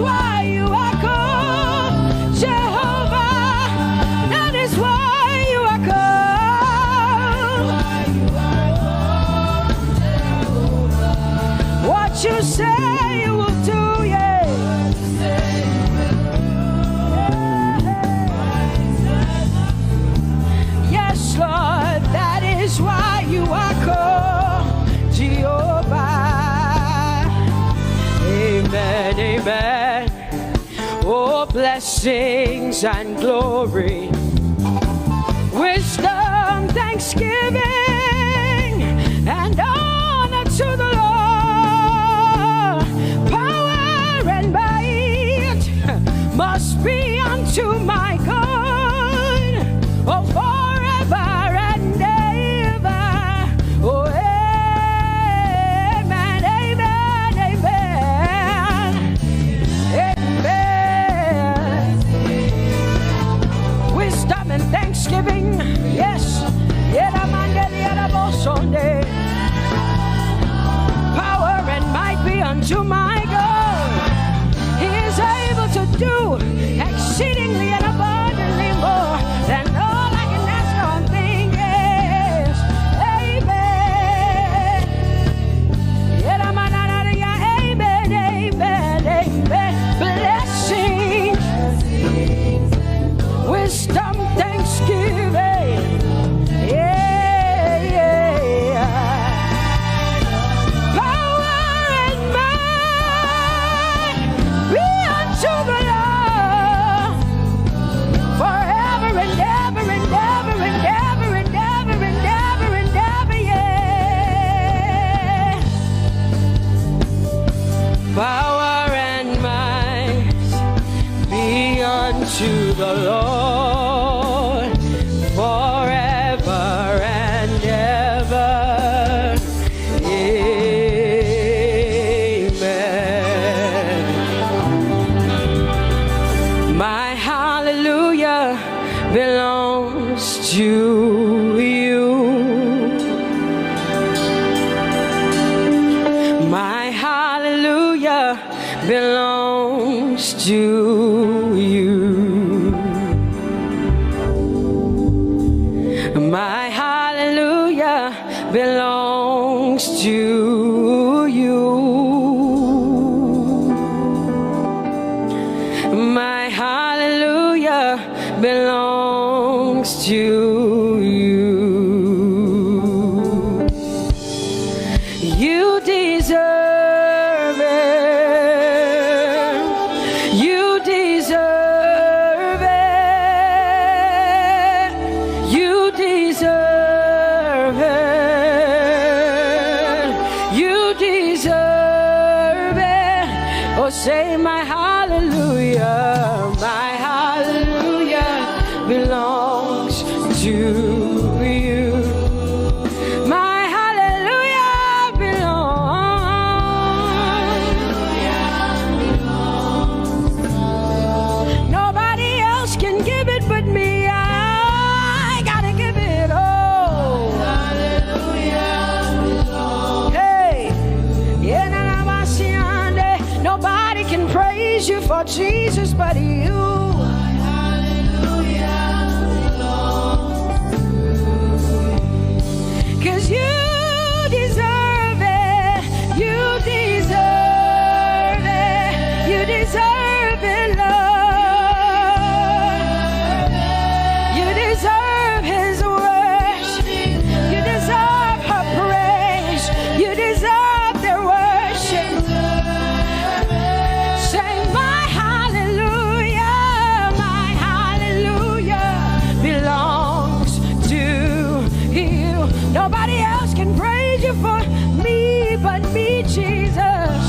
why you are called Jehovah. That is why you are called. What you say you will do, yeah. Yes, Lord, that is why you are called Jehovah. Amen, amen. Oh, blessings and glory, wisdom, thanksgiving, and honor to the Lord. Power and might must be unto my God. Oh, forever and ever. Oh, amen, amen, amen. Amen. you. My hallelujah belongs to you. My hallelujah belongs to you. My hallelujah belongs to you. You deserve it. You deserve it. You deserve it. You deserve it. Oh, say my hallelujah. My hallelujah belongs to you. My hallelujah belongs. Nobody else can give it but me. I gotta give it all. Hey, nobody can praise you for Jesus but you. Cause you deserve it. You deserve it. You deserve it, Lord. You deserve His worship. You deserve her praise. You deserve their worship. Say my hallelujah belongs to you. Nobody else can praise you for me but me, Jesus.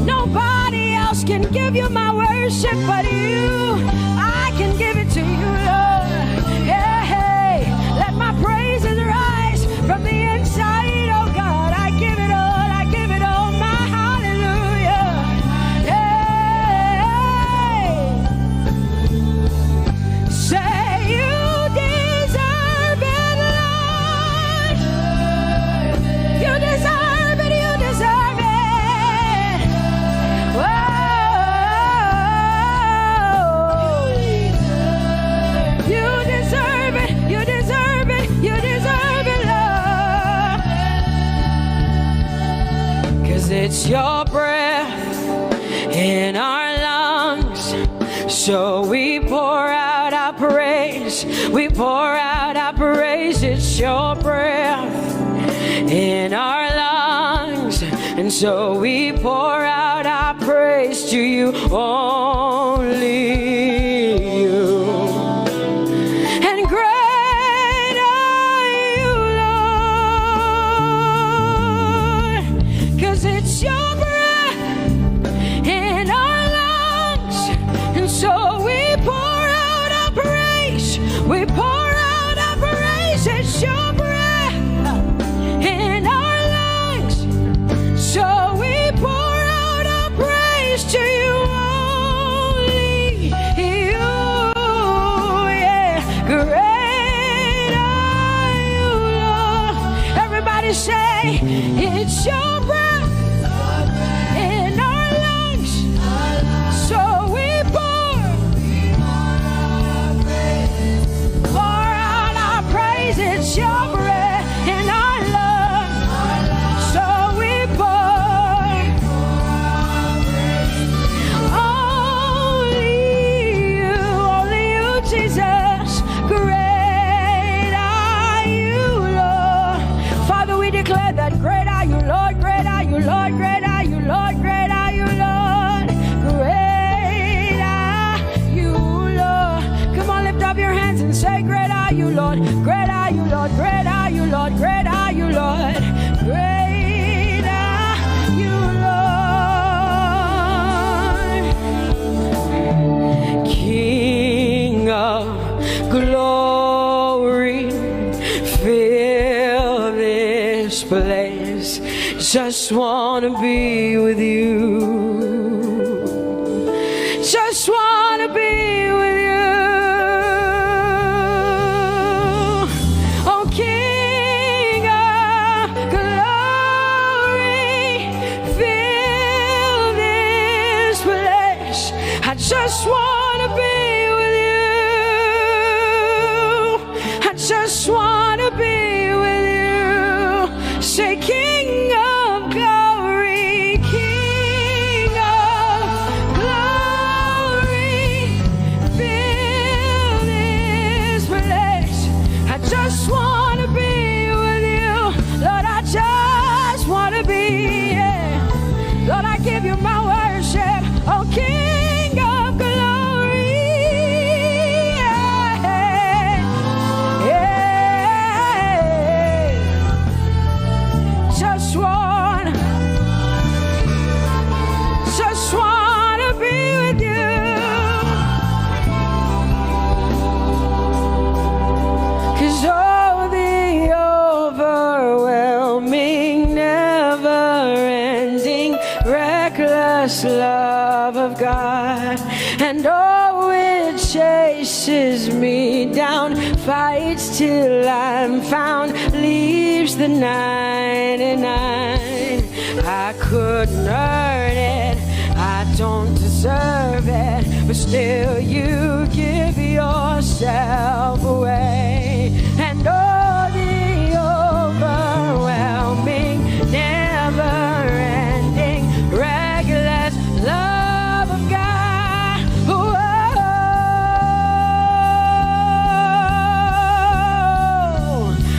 Nobody else can give you my worship but you. I can give it to you, Lord. Yeah, hey, let my praises rise from the inside, oh God. I give it all, I give it all, my hallelujah. Hey, say you deserve it, Lord. You deserve it, you deserve it. Whoa. You deserve it, you deserve it, you deserve it, Lord. Cause it's your breath in our lungs. So we pour out our praise. We pour out our praise. It's your breath in our lungs. And so we pour out our praise to you, only you. And great are you, Lord. Cause it's your breath in our lungs. And so we pour out our praise. We pour out our praise. It's your breath in our lungs. So we pour out our praise to you, only you. Yeah, great are you, Lord. Everybody say, it's your breath in our lungs. So we pour out our praise. It's your breath in our lungs. So we pour only you, Jesus. Great are you, Lord. Father, we declare that great are you, Lord. Great are you, Lord. Great are you, Lord. Great are you, Lord. Great are you, Lord. Come on, lift up your hands and say, great are you, Lord. Great are you, Lord. Great are you, Lord. Great are you, Lord. Great are you, Lord. King of glory, fill this place. Just wanna be with you. Just wanna be with you. chases me down, fights till I'm found, leaves the 99. I couldn't earn it, I don't deserve it, but still you give yourself away. And all the overwhelming, never-ending, reckless love of God. Whoa.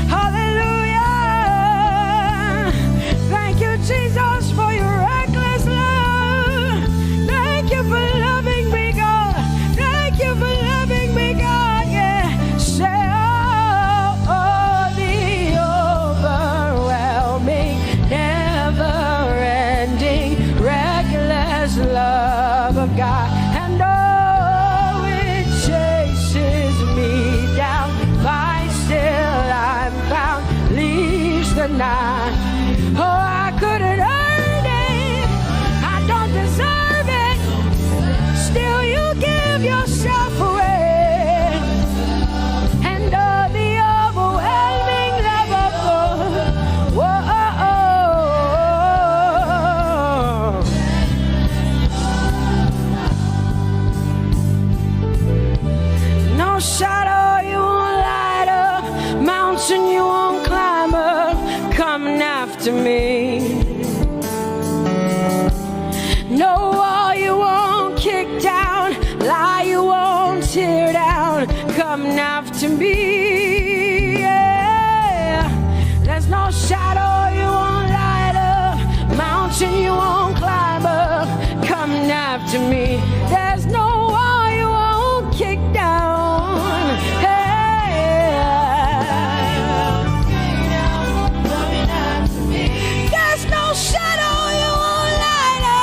Hallelujah. Thank you, Jesus, for your reckless love. Thank you for loving me, God. Thank you for loving me, God. Yeah. Say, oh, the overwhelming, never-ending, reckless love of God. And oh, it chases me down, fights till I'm found, leaves the 9. Oh, I couldn't earn it, I don't deserve it, still you give yourself away. And oh, the overwhelming love of God. Whoa. No shadow you won't light up, mountain you won't climb up, coming after me. No wall you won't kick down, lie you won't tear down, coming after me. Yeah. There's no shadow you won't light up, mountain you won't climb up, coming after me. There's no wall you won't kick down. There's no shadow you won't light up.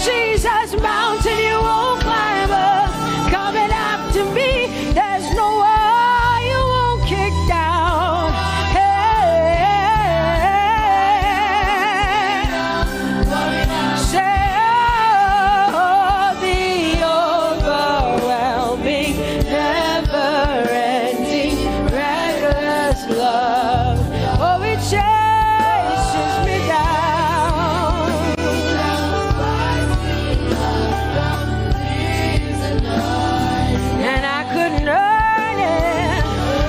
Jesus, mountain you won't climb up, coming after me. There's no wall you won't kick down. Say, oh, the overwhelming, never-ending, reckless love. Oh, it chases me down. And I couldn't earn it,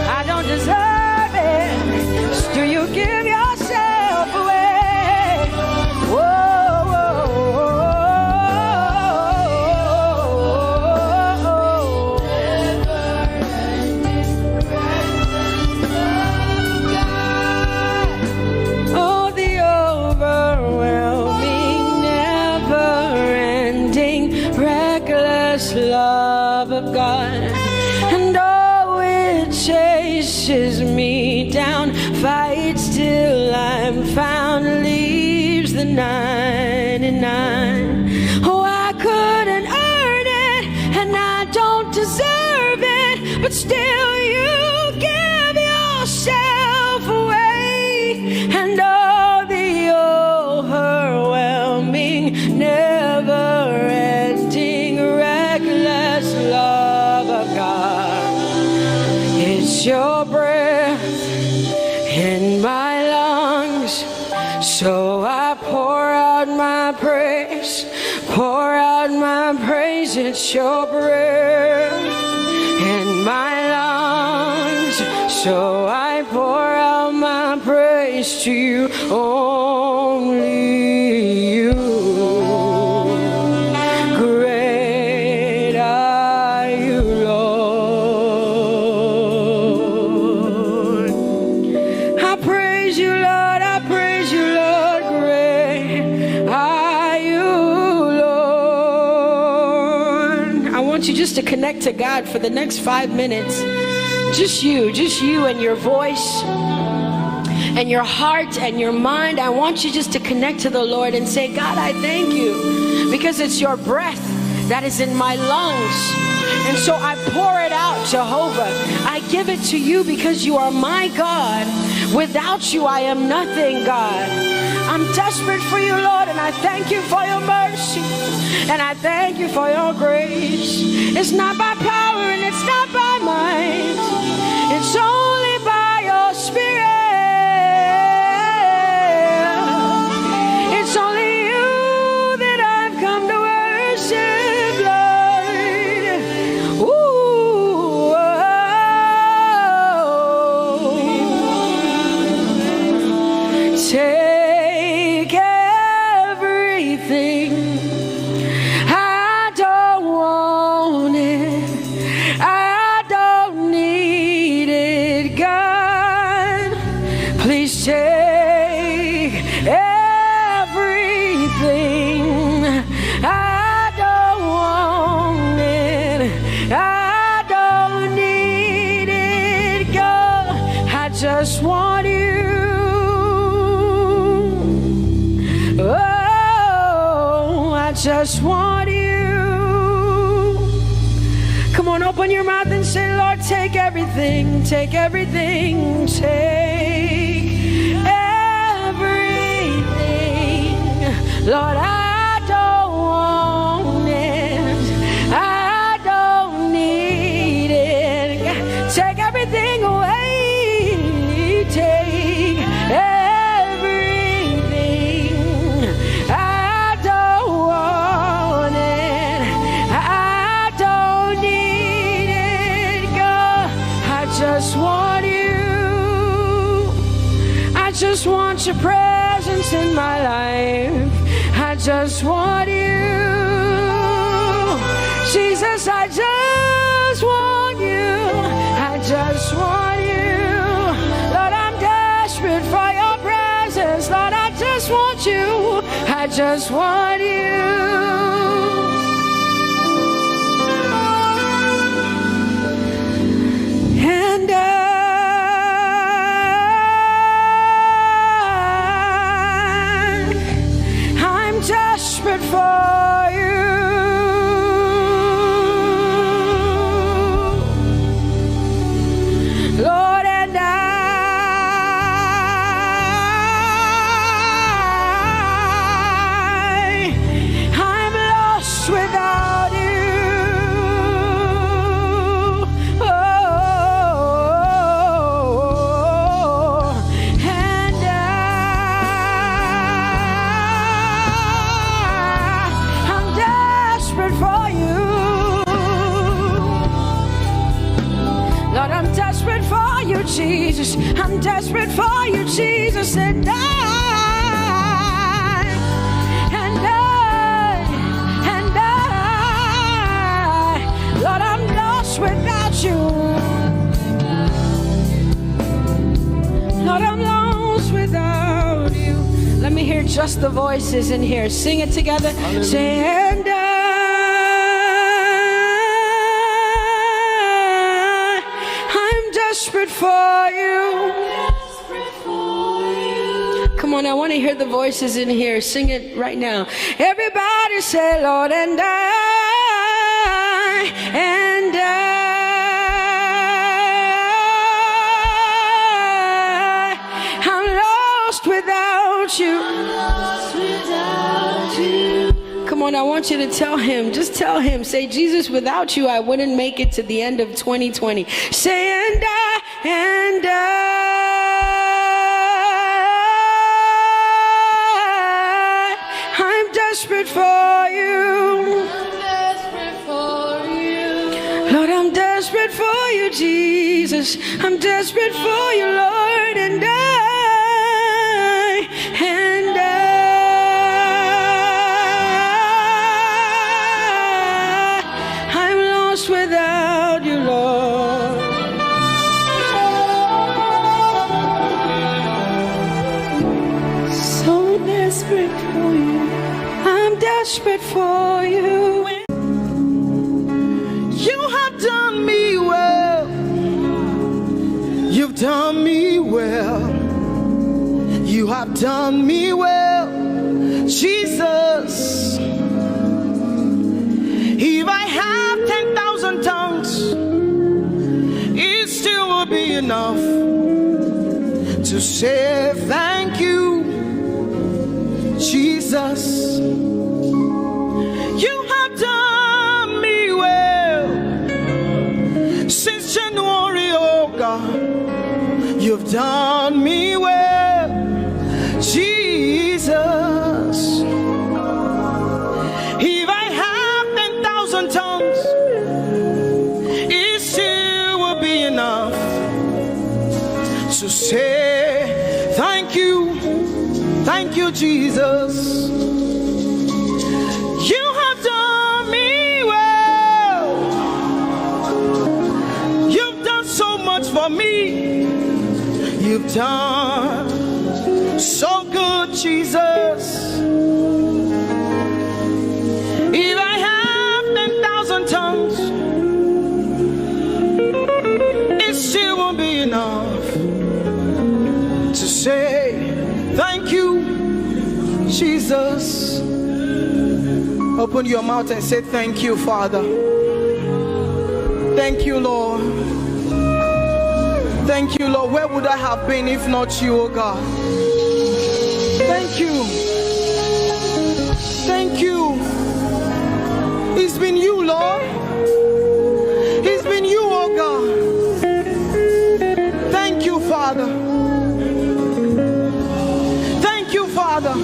I don't deserve it, still you give yourself away. Whoa, whoa, oh, the overwhelming, never-ending, reckless love of God. And oh, it chases me down, fights till I'm found, leaves the 99. Oh, I couldn't earn it, and I don't deserve it, but still you give yourself away. And oh, the overwhelming, never-ending, reckless love of God. It's your breath in my lungs, so I pour out my praise, pour out my praise. It's your breath in my lungs, so I pour out my praise to you, only you. Great are you, Lord. I praise you, Lord, I praise you, Lord. Great are you, Lord. I want you just to connect to God for the next 5 minutes. Just you and your voice and your heart and your mind. I want you just to connect to the Lord and say, God, I thank you because it's your breath that is in my lungs. And so I pour it out, Jehovah. I give it to you because you are my God. Without you, I am nothing, God. I'm desperate for you, Lord, and I thank you for your mercy. And I thank you for your grace. It's not by power and it's not by might. It's only by your Spirit. It's only you that I've come to worship, Lord. Ooh, take everything. I don't want it. I don't need it, God. Please take everything. I don't want it. I don't need it, God. I just want you. Oh, I just want you. Come on, open your mouth and say, Lord, take everything, take everything, take everything. Lord, I don't want it. I don't need it. Take everything away. Take everything. I don't want it. I don't need it, God. I just want you. I just want your presence in my life. I just want you. Jesus, I just want you. I just want you. Lord, I'm desperate for your presence. Lord, I just want you. I just want you. And I'm desperate for you. Lord, and I'm lost without you. Oh, and I'm desperate for you. Lord, I'm desperate for you, Jesus. I'm desperate for you, Jesus. And Lord, I'm lost without you. Lord, I'm lost without you. Let me hear just the voices in here. Sing it together. Say, and I'm desperate for you. Come on, I want to hear the voices in here. Sing it right now. Everybody say, Lord, and I'm lost without you. Come on, I want you to tell him. Just tell him. Say, Jesus, without you, I wouldn't make it to the end of 2020. Say, and I'm desperate for you. Lord, I'm desperate for you, Jesus. I'm desperate for you, Lord, and I'm lost without you, Lord. So desperate for you. I'm desperate for you. You have done me well. You've done me well. You have done me well, Jesus. If I have 10,000 tongues, it still will be enough to say thank you, Jesus. You have done me well. God. You've done me well, Jesus. If I have 10,000 tongues, it still will be enough to say thank you, Jesus. You have done me well. You've done so much for me. You've done so good, Jesus. If I have 10,000 tongues, it still won't be enough to say thank you, Jesus. Open your mouth and say thank you, Father. Thank you, Lord. Thank you, Lord. Where would I have been if not you, oh God? Thank you. Thank you. It's been you, Lord. It's been you, oh God. Thank you, Father. Thank you, Father.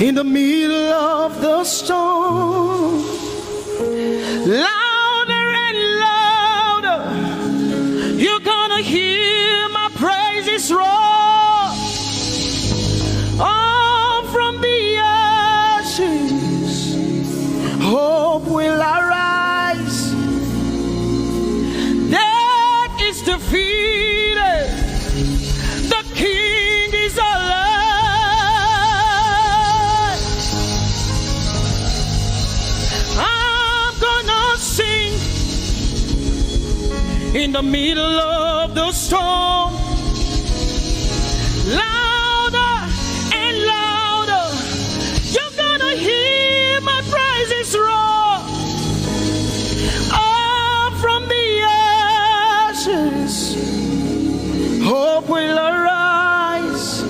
In the middle of the storm, louder and louder, you're gonna hear my praises roar. Oh, from the ashes, hope will arise. Death is defeated, the King is alive. In the middle of the storm, louder and louder, you're gonna hear my praises roar. Up from the ashes, hope will arise.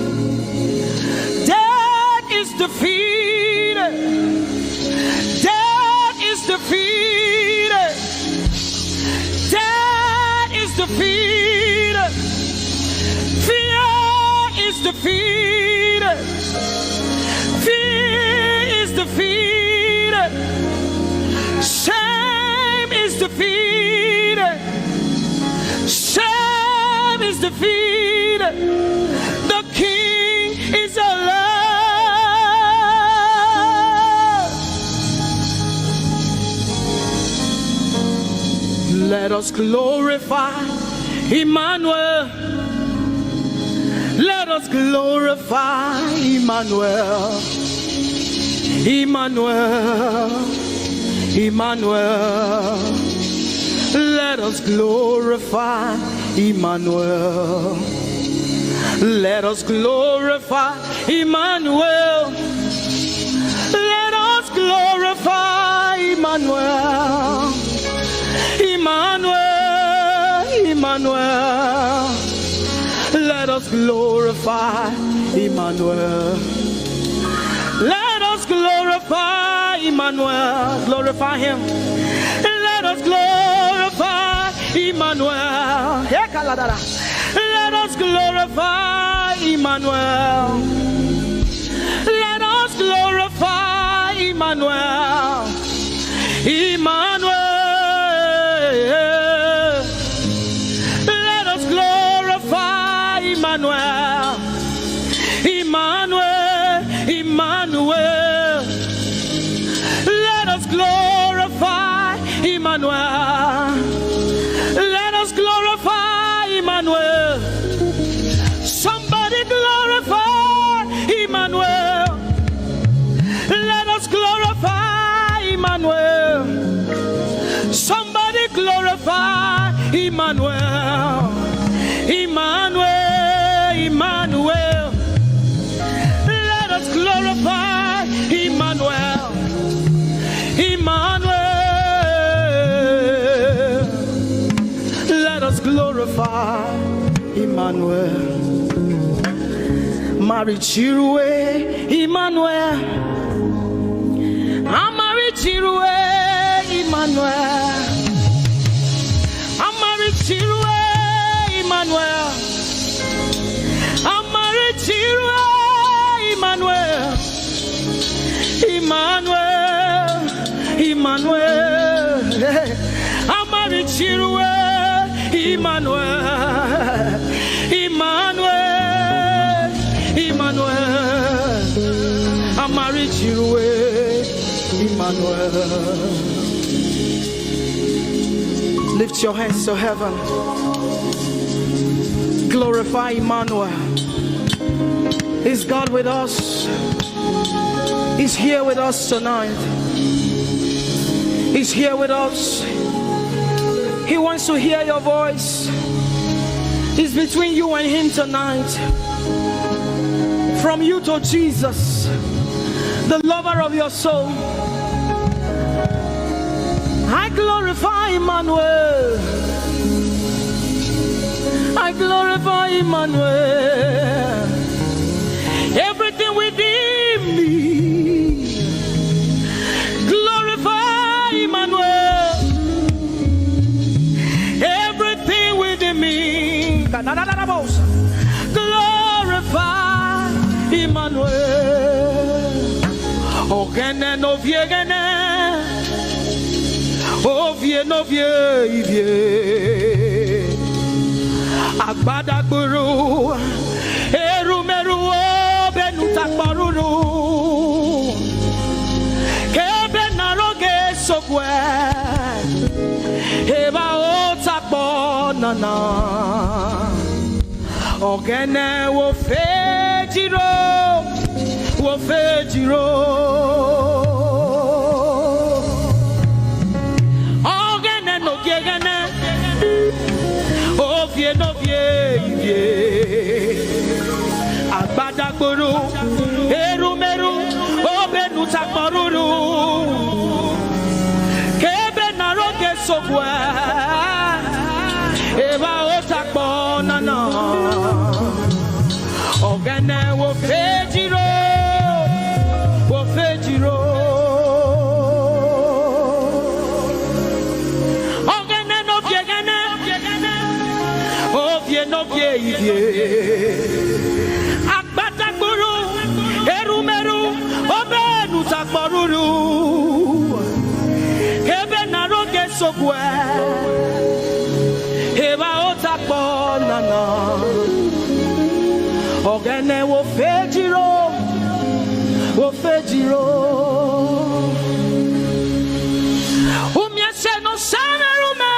Death is defeated. Death is defeated. Defeated. Fear is defeated. Fear is defeated. Shame is defeated. Shame is defeated. The King is alive. Let us glorify Emmanuel. Let us glorify Emmanuel. Emmanuel. Emmanuel. Let us glorify Emmanuel. Let us glorify Emmanuel. Let us glorify Emmanuel. Emmanuel, Emmanuel, let us glorify Emmanuel. Let us glorify Emmanuel. Glorify him. Let us glorify Emmanuel. Let us glorify Emmanuel. Let us glorify Emmanuel. Emmanuel. Let us glorify Emmanuel. Emmanuel, Emmanuel. Let us glorify Emmanuel. Let us glorify Emmanuel. Somebody glorify Emmanuel. Let us glorify Emmanuel. Somebody glorify Emmanuel. Emmanuel, Emmanuel. Let us glorify Emmanuel. Emmanuel. Let us glorify Emmanuel. Marichirwe Emmanuel. Amarichirwe Emmanuel. Amarichirwe Emmanuel. Amarichirwe Emmanuel. Emmanuel. Emmanuel. Amarichirwe Emmanuel. Emmanuel. Emmanuel. Amarichirwe Emmanuel. Lift your hands to heaven. Glorify Emmanuel. Is God with us? He's here with us tonight. He's here with us. He wants to hear your voice. It's between you and him tonight. From you to Jesus, the lover of your soul. I glorify Emmanuel. I glorify Emmanuel. Everything within me, glorify Emmanuel. Everything within me, glorify Emmanuel. Ogene no viegene, ovie no vie. Agbada guru, erumeru benuta paruru, kebe naroge sokwe, eba otakbo nana, ogene wo fejiro, wo fejiro, ogene no gegene. No vie, Agbadagburu, Erumeru, Obenu Takmaruru, Kebe Naroge Sokwe, Eva Otakbonana, Ogene wo fejiro, wo fejiro. No vie, Agbadagburu, Erumeru, Obenu Takmaruru, Kebe Naroge Sokwe, Eva Otakbonana, Ogene wo fejiro, wo fejiro. Umyese no samerume.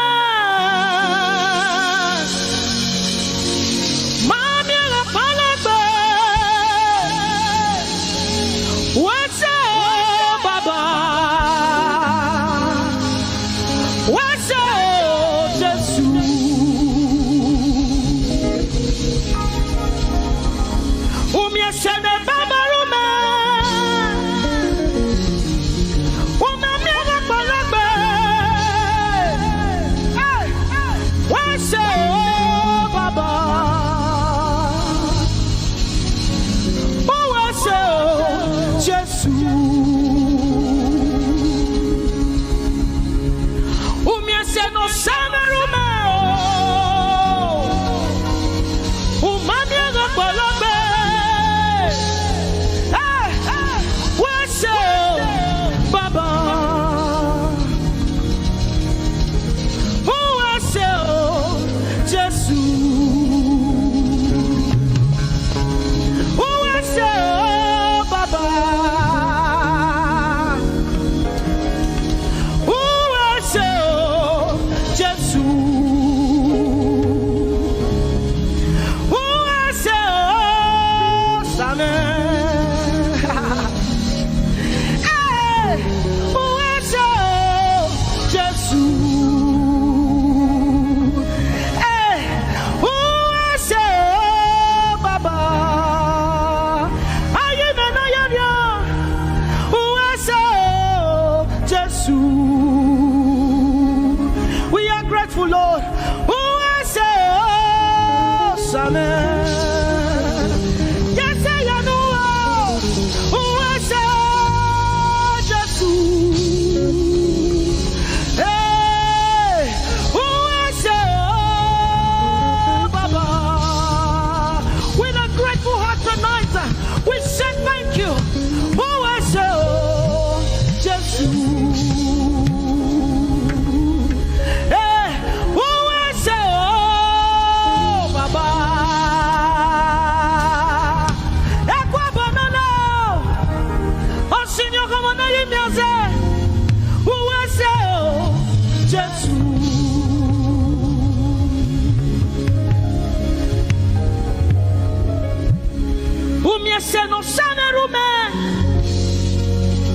no sanerume.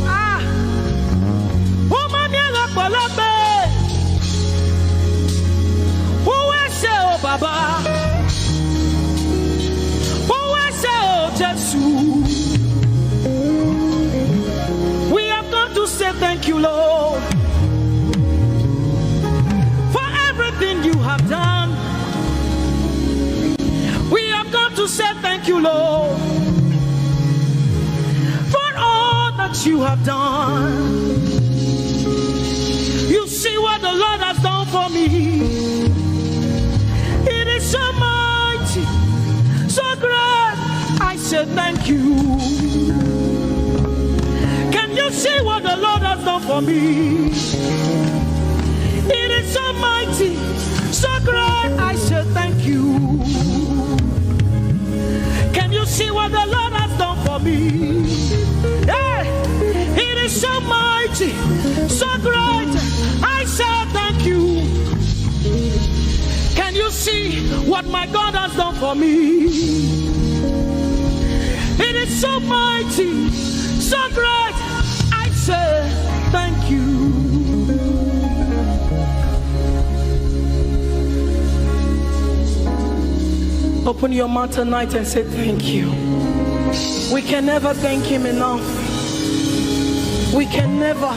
Ah, umamiela palabe. Uwese o Baba, uwese o Jesu. We have come to say thank you, Lord, for everything you have done. We have come to say thank you, Lord, for all that you have done. You see what the Lord has done for me. It is so mighty, so great. I say thank you. Can you see what the Lord has done for me? It is so mighty, so great. I say thank you. Can you see what the Lord has done for me? Hey, it is so mighty, so great. I say thank you. Can you see what my God has done for me? It is so mighty, so great. I say thank you. Open your mouth tonight and say thank you. We can never thank him enough. We can never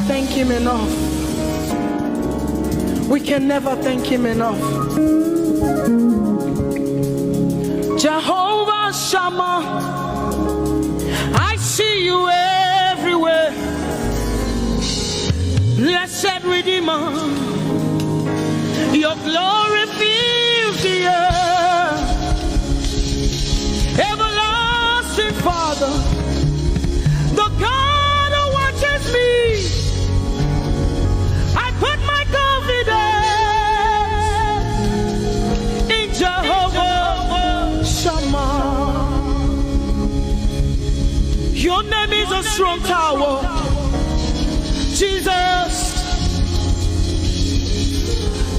thank him enough. We can never thank him enough. Jehovah Shammah, I see you everywhere. Blessed Redeemer, your glory fills the earth. Everlasting Father, the God who watches me, I put my confidence in Jehovah Shammah. Your name is a strong tower, Jesus.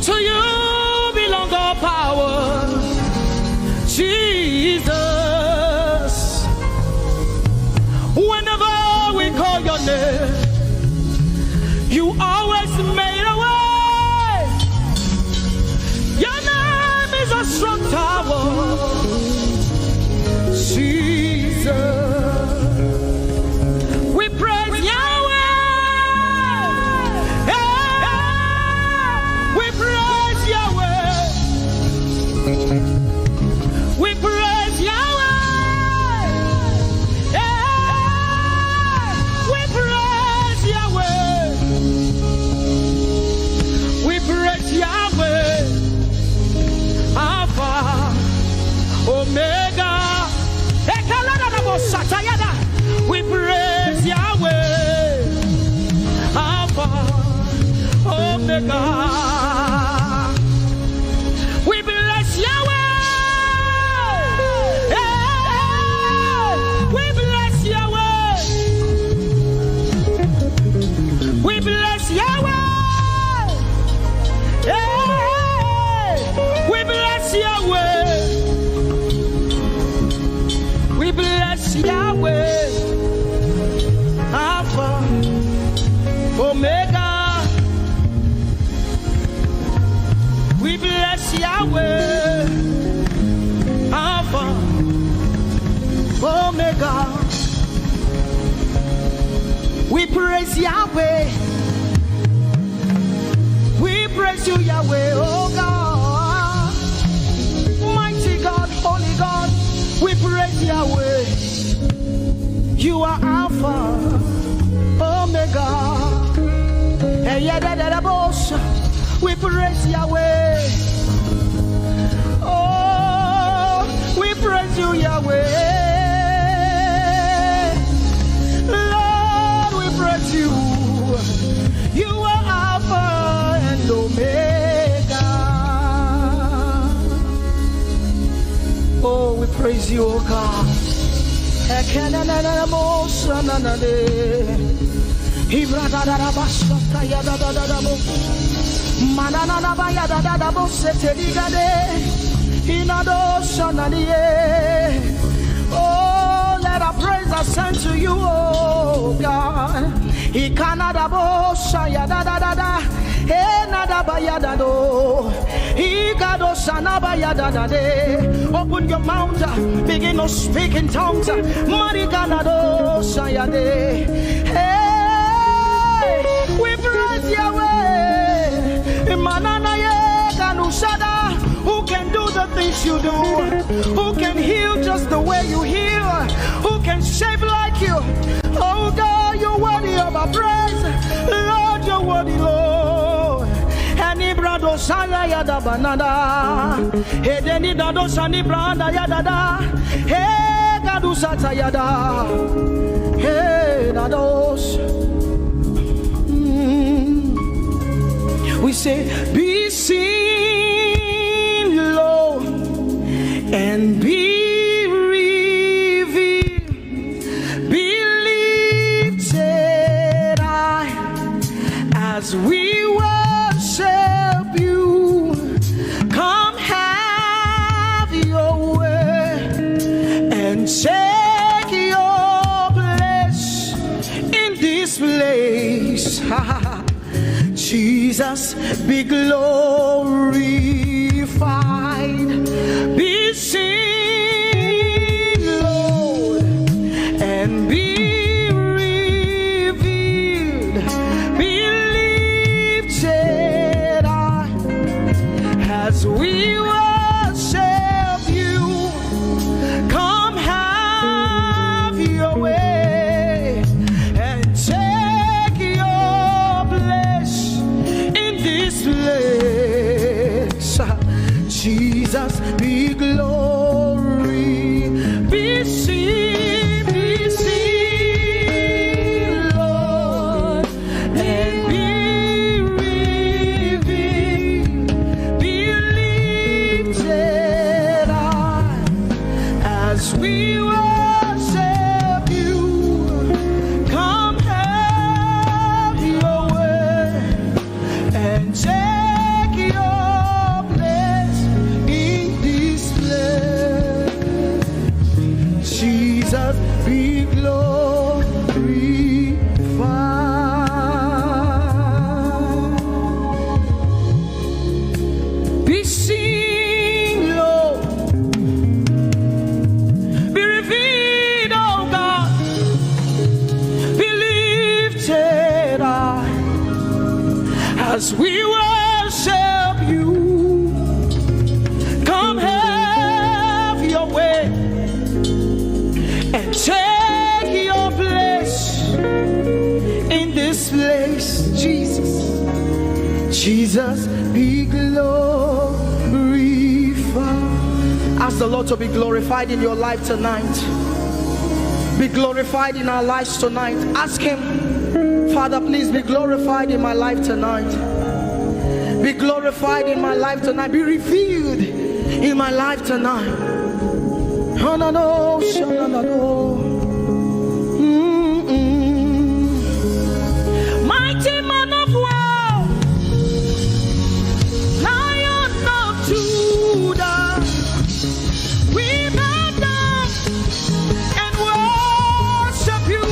To you belong all power, Jesus. Whenever we call your name, you always made a way. Your name is a strong tower, Jesus. We praise Yahweh. We praise Yahweh. We praise Yahweh. We praise Yahweh. We praise Yahweh. Alpha, Omega. We praise Yahweh. Alpha, Omega. We bless Yahweh. We bless Yahweh. We bless Yahweh. We bless Yahweh. We bless Yahweh. Alpha, Omega. We bless Yahweh, Alpha, Omega. We praise Yahweh. We praise you, Yahweh, oh God. Mighty God, holy God. We praise Yahweh. You are Alpha, Omega. We praise Yahweh. Oh, we praise you, Yahweh. Lord, we praise you. You are Alpha and Omega. Oh, we praise you, oh God. Manana baya da da bo seteligade inado shonanie. Oh sent to you, oh God. Enitan Adaba ya da da da da. Adaba ya da do. Igado sanaba ya da da de. Open your mouth, begin to speak in tongues. Mariganado sayade. Hey, we praise Yahweh. Manana ye kanusada. Who can do the things you do? Who can heal just the way you heal? Who can shape like you? Oh God, you're worthy of our praise. Lord, you're worthy, Lord. Any brado sanga yada banana. Hey, deni dado sani branda yada da. Hey, gadu sata yada. Hey, dados. We say, be seen, Lord, and be revealed, be lifted high as we worship you. Come have your way and take your place in this place. Jesus, be glorified, be seen, Lord, and be revealed, be lifted high as we worship you. Come have your way and take your place in this place. Jesus, be glory, be seen, Lord, and be revealed, be lifted high as we worship you. Come have your way and take your place in this place. Jesus, be glorified, be seen, Lord, be revealed, oh God, be lifted high as we worship you. Come have your way and take your place in this place. Jesus, Jesus, be glorified. Ask the Lord to be glorified in your life tonight. Be glorified in our lives tonight. Ask Him, Father, please be glorified in my life tonight. Be glorified in my life tonight. Be revealed in my life tonight. Oh, no, no, no, no, no. Mighty man of war, Lion of Judah, we bow down and worship you.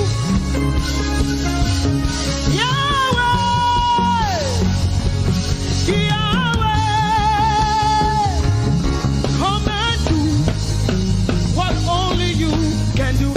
Yahweh, Yahweh, come and do what only you can do.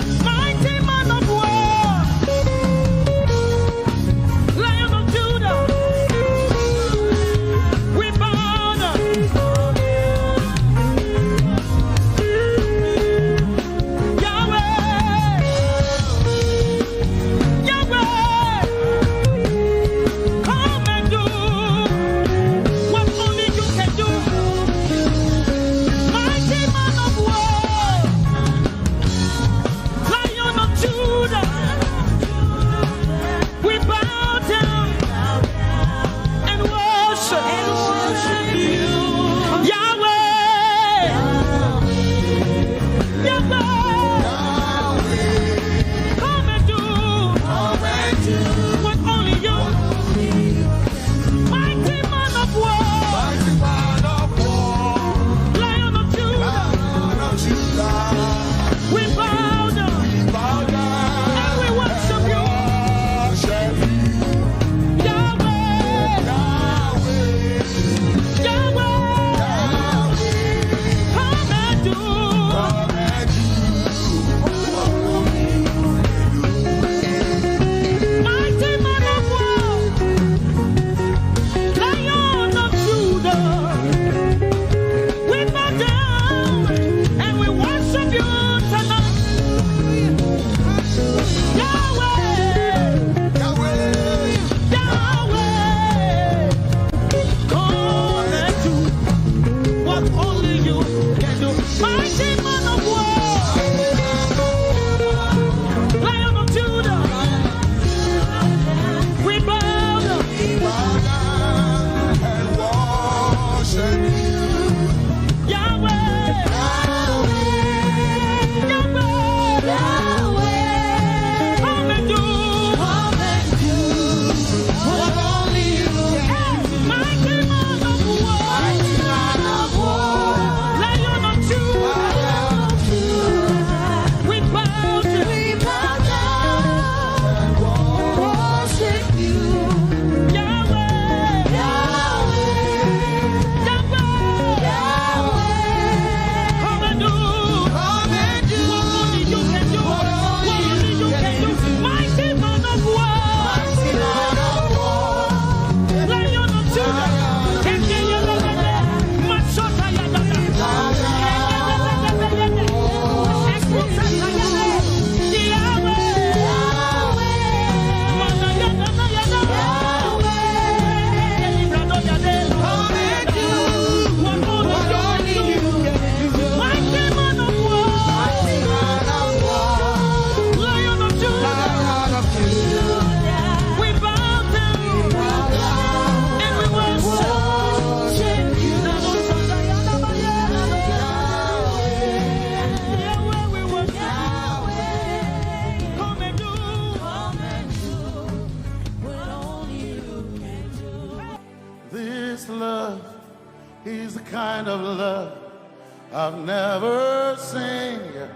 I've never seen yet.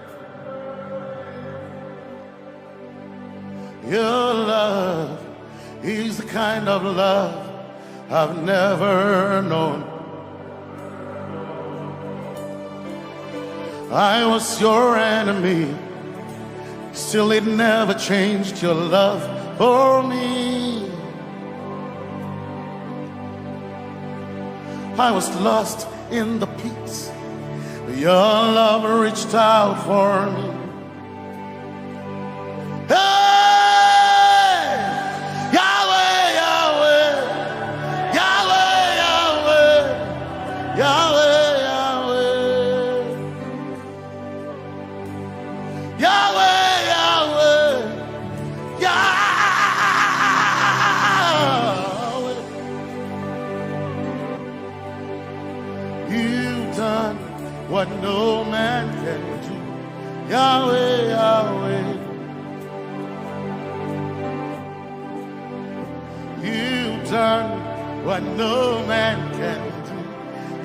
Your love is the kind of love I've never known. I was your enemy, still it never changed your love for me. I was lost in the pits, but your love reached out for me. Hey! Yahweh, Yahweh, Yahweh, Yahweh, Yahweh. What no man can do, Yahweh, Yahweh. You've done what no man can do,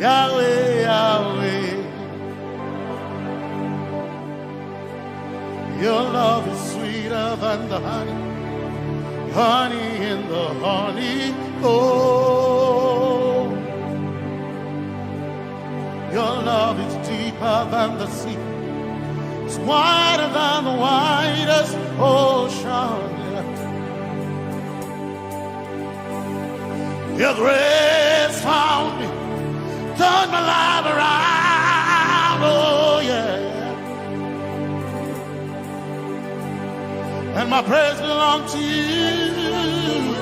Yahweh, Yahweh. Your love is sweeter than the honey, honey in the honey. Oh. Your love is deeper than the sea. It's wider than the widest ocean. Your grace found me, turned my life around. Oh yeah. And my praise belongs to you.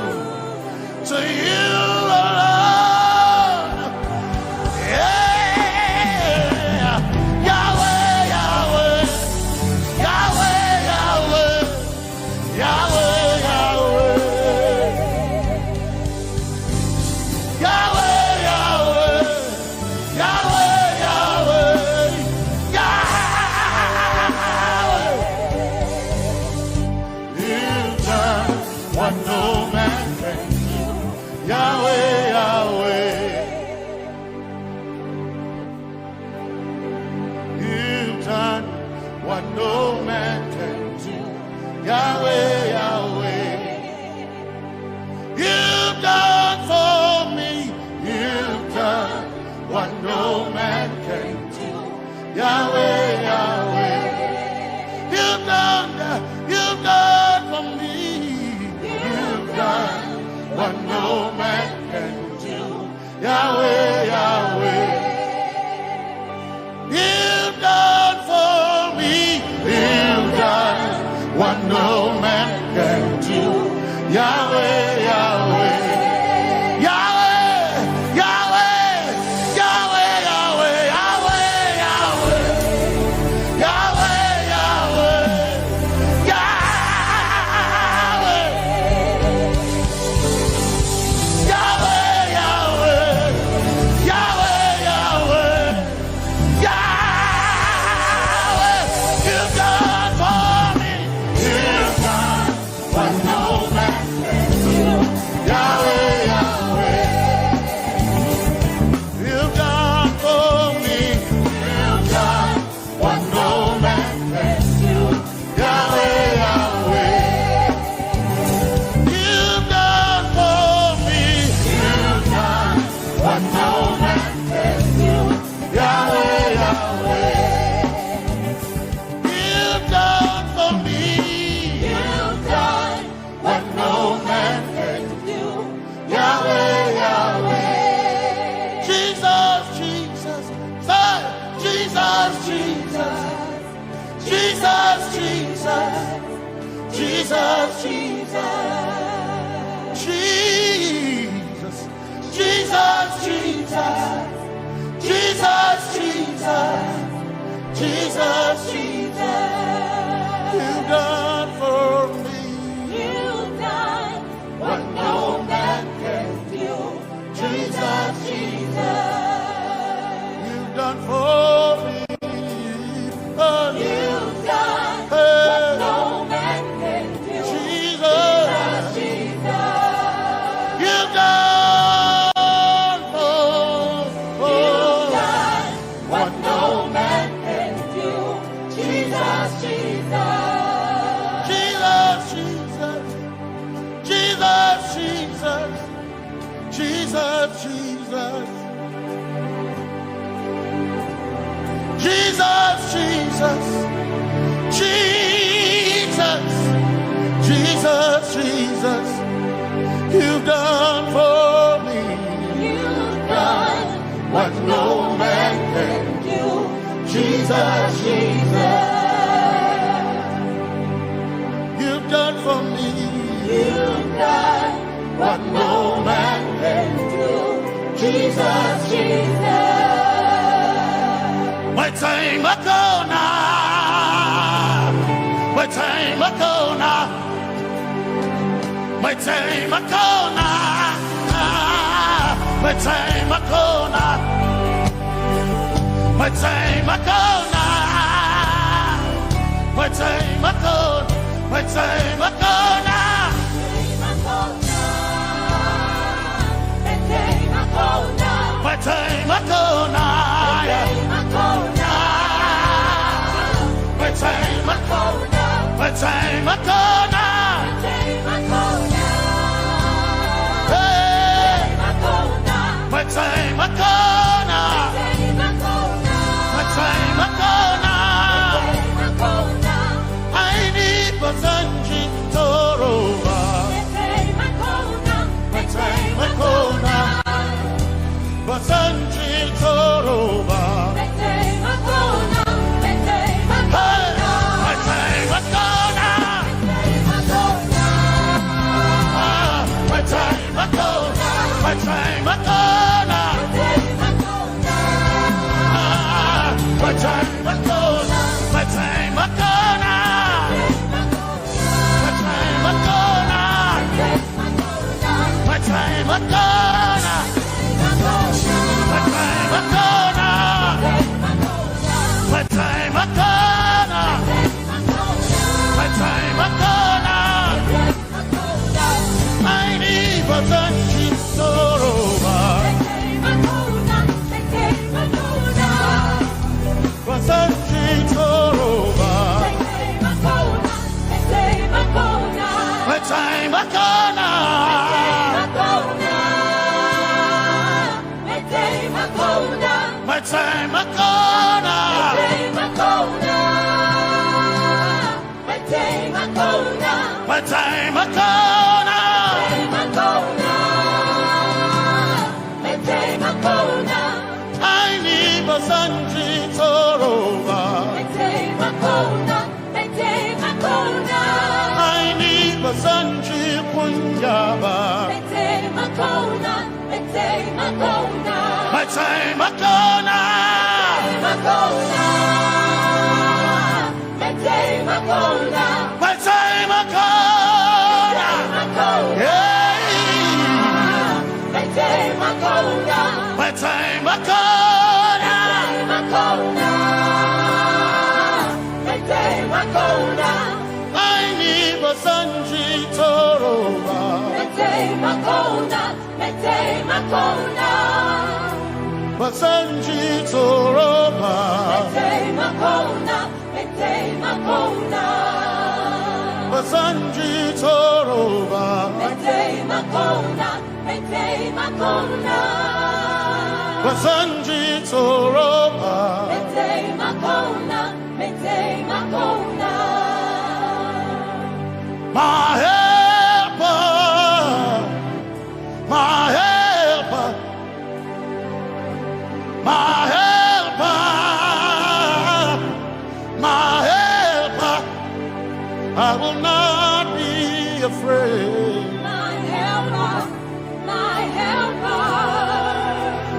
To you alone. Yeah. Yahweh, Yahweh, you've done for me. You've done what no man can do. Yahweh, Yahweh, you've done for me. You've done what no man can do. Yahweh, Yahweh. Jesus, Jesus, Jesus, Jesus, Jesus, Jesus, Jesus, Jesus, Jesus. You've done for me. You've done what no man can do. Jesus, Jesus. You've done for me. You've done what no man can do. Jesus, Jesus. You've done for me. You've done what no Jesus, Jesus, Jesus, Jesus, you've done for me. You've done what no man can do. Jesus, Jesus. You've done for me. You've done what no man can do. Jesus, Jesus. My time ago now. My time ago now. My time ago now. My time ago now. My time ago now. My time ago. My time ago now. My time ago now. My time ago now. My time ago now. Hey. My time ago now. My time ago now. I need Basanji Toroba. My time ago now. Basanji Toroba. My time ago now. My time ago now. My time ago now. My time ago now. My time ago now. My time ago now. My time ago now. My time ago now. My time ago now. I need Basanji Toroba. Basanji Toroba. My time ago now. My time ago now. My time ago now. I need Basanji Toroba. I need Basanji Punjaba. My time ago now. My time ago now. Yeah. My time ago now. My time ago now. I need Basanji Toroba. Basanji Toroba. Basanji Toroba. Basanji Toroba. My helper, my helper, my helper, my helper. I will not be afraid. My helper, my helper.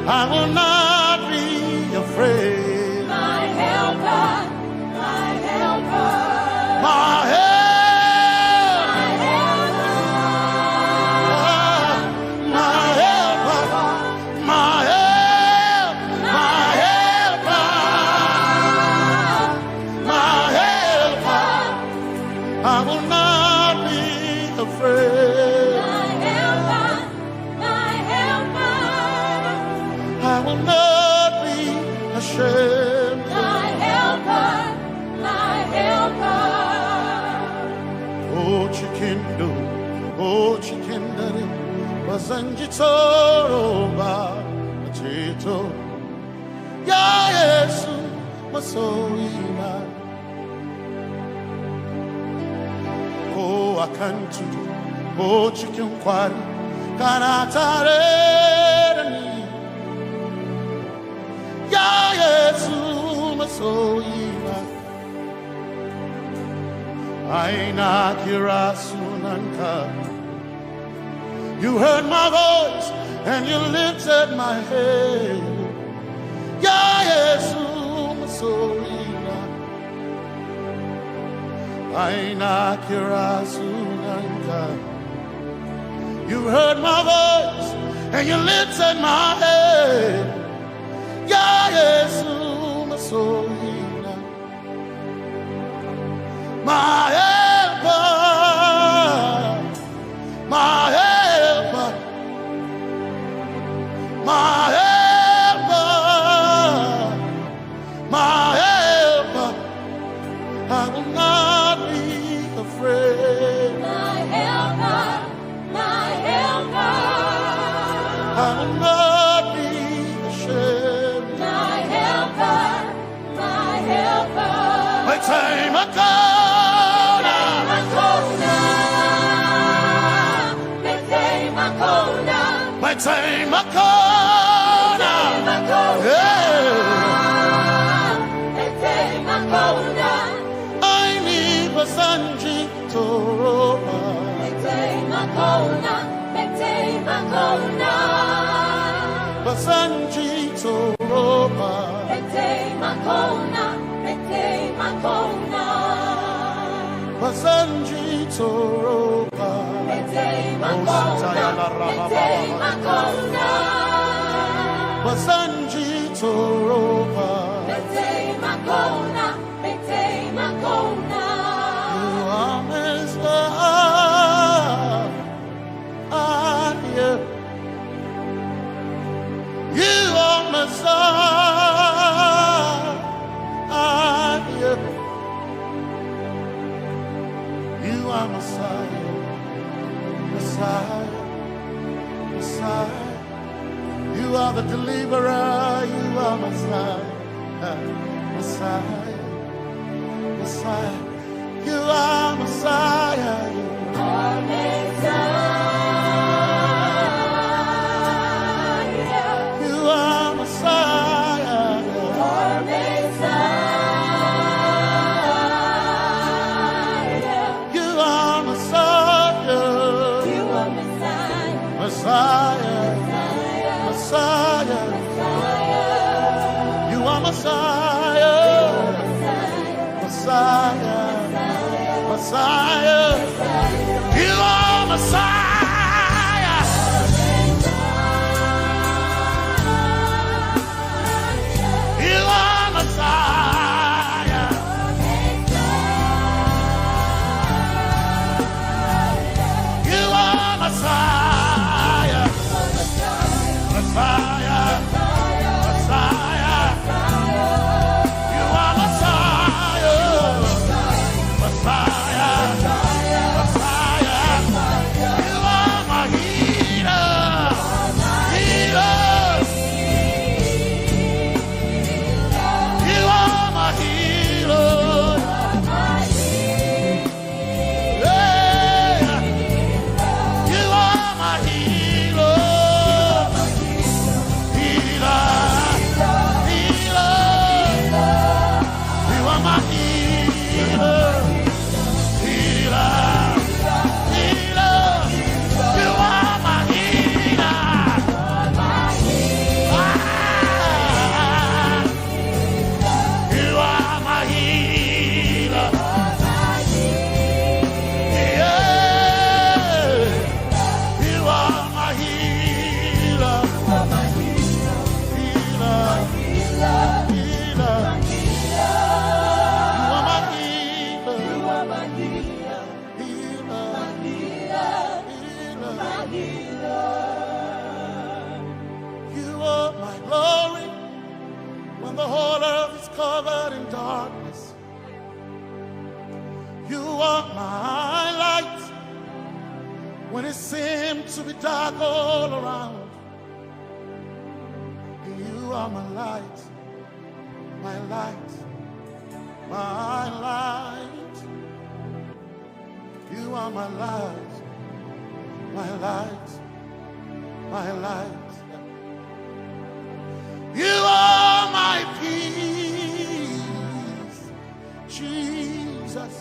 I will not be afraid. My helper, my helper. My helper. Sanjitoroba Chito Ya Yesu masoina. Oh, akantu, oh, chicken kwari, kanatare ni. Ya Yesu masoina. Aina kirasunanka. You heard my voice and you lifted my head. Ya Yesu masoina. Aina kirasunanka. You heard my voice and you lifted my head. Ya Yesu masoina. My helper, my helper, my helper, my helper. I will not be afraid. My helper, my helper. I will not be ashamed. My helper, my helper. My time I come. My time I come. I need a Sanji Toroba. Basanji Toroba. Basanji Toroba. Basanji Toroba. You are Messiah. You are Messiah. You are Messiah. Messiah, Messiah, you are the deliverer, you are Messiah, Messiah, Messiah, you are Messiah, you are Messiah, you are Messiah, you are Messiah, you are Messiah. Messiah, Messiah, you are Messiah, Messiah, Messiah, you are Messiah, you are Messiah, you are Messiah. Messiah, Messiah, you are Messiah, Messiah, Messiah, you are my healer, healer, you are my healer, yeah, you are my healer. Covered in darkness, you are my light when it seemed to be dark all around. You are my light, my light. my light. You are my light, my light, my light. You are my peace, Jesus.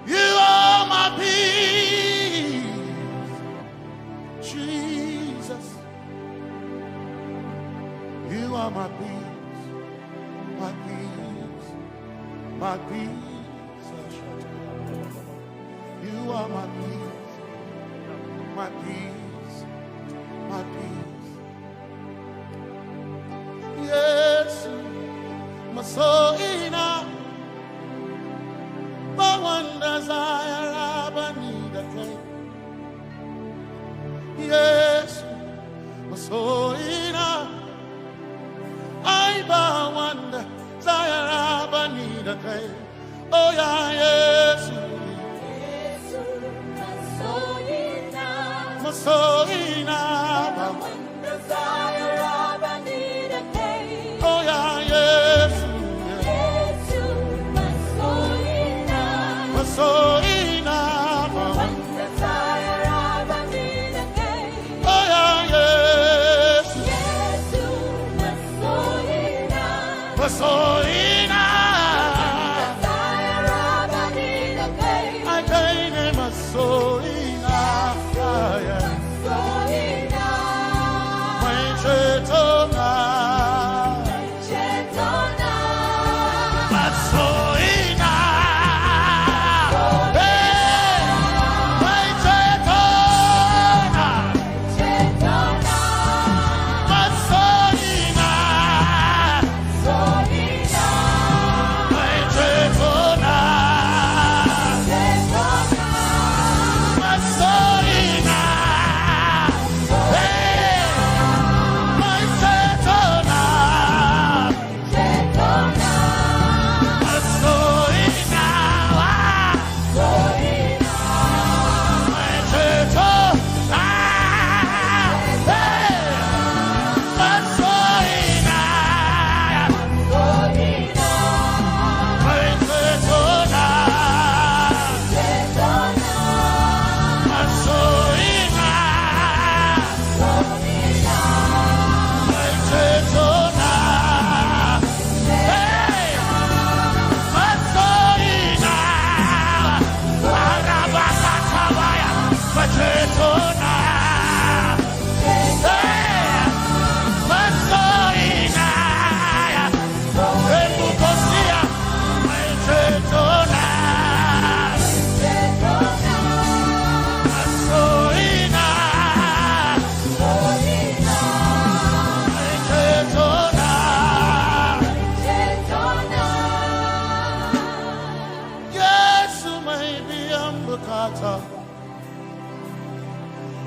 You are my peace, Jesus. You are my peace, my peace, my peace. You are my peace, my peace, my peace. Yes, my soul in a one desire, I need a thing. Yes, my soul in a one desire, I need a thing. Oh, yeah, yes, my soul in a one desire, I need a thing. Oh, yeah, yes, so enough, one desire of a need again. Oh yeah, yes, yes, so enough, desire of a need again. I gain him a so enough, so enough. When Chetona, but so.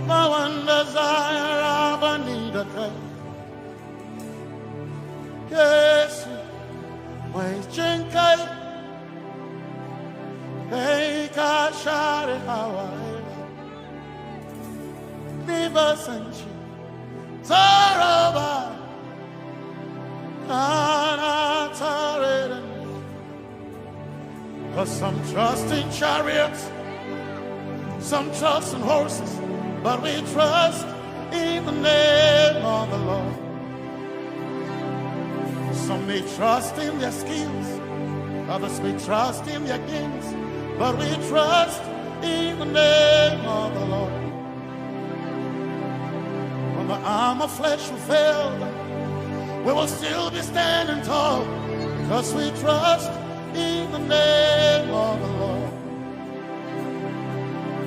My one desire, I need a thing. Yes, my chinkai, take a shot at Hawaii. Leave us and she, Zaraba, cause some trust in chariots, some trust in horses, but we trust in the name of the Lord. Some may trust in their skills, others may trust in their gains, but we trust in the name of the Lord. When the arm of flesh will fail, we will still be standing tall, because we trust in the name of the Lord.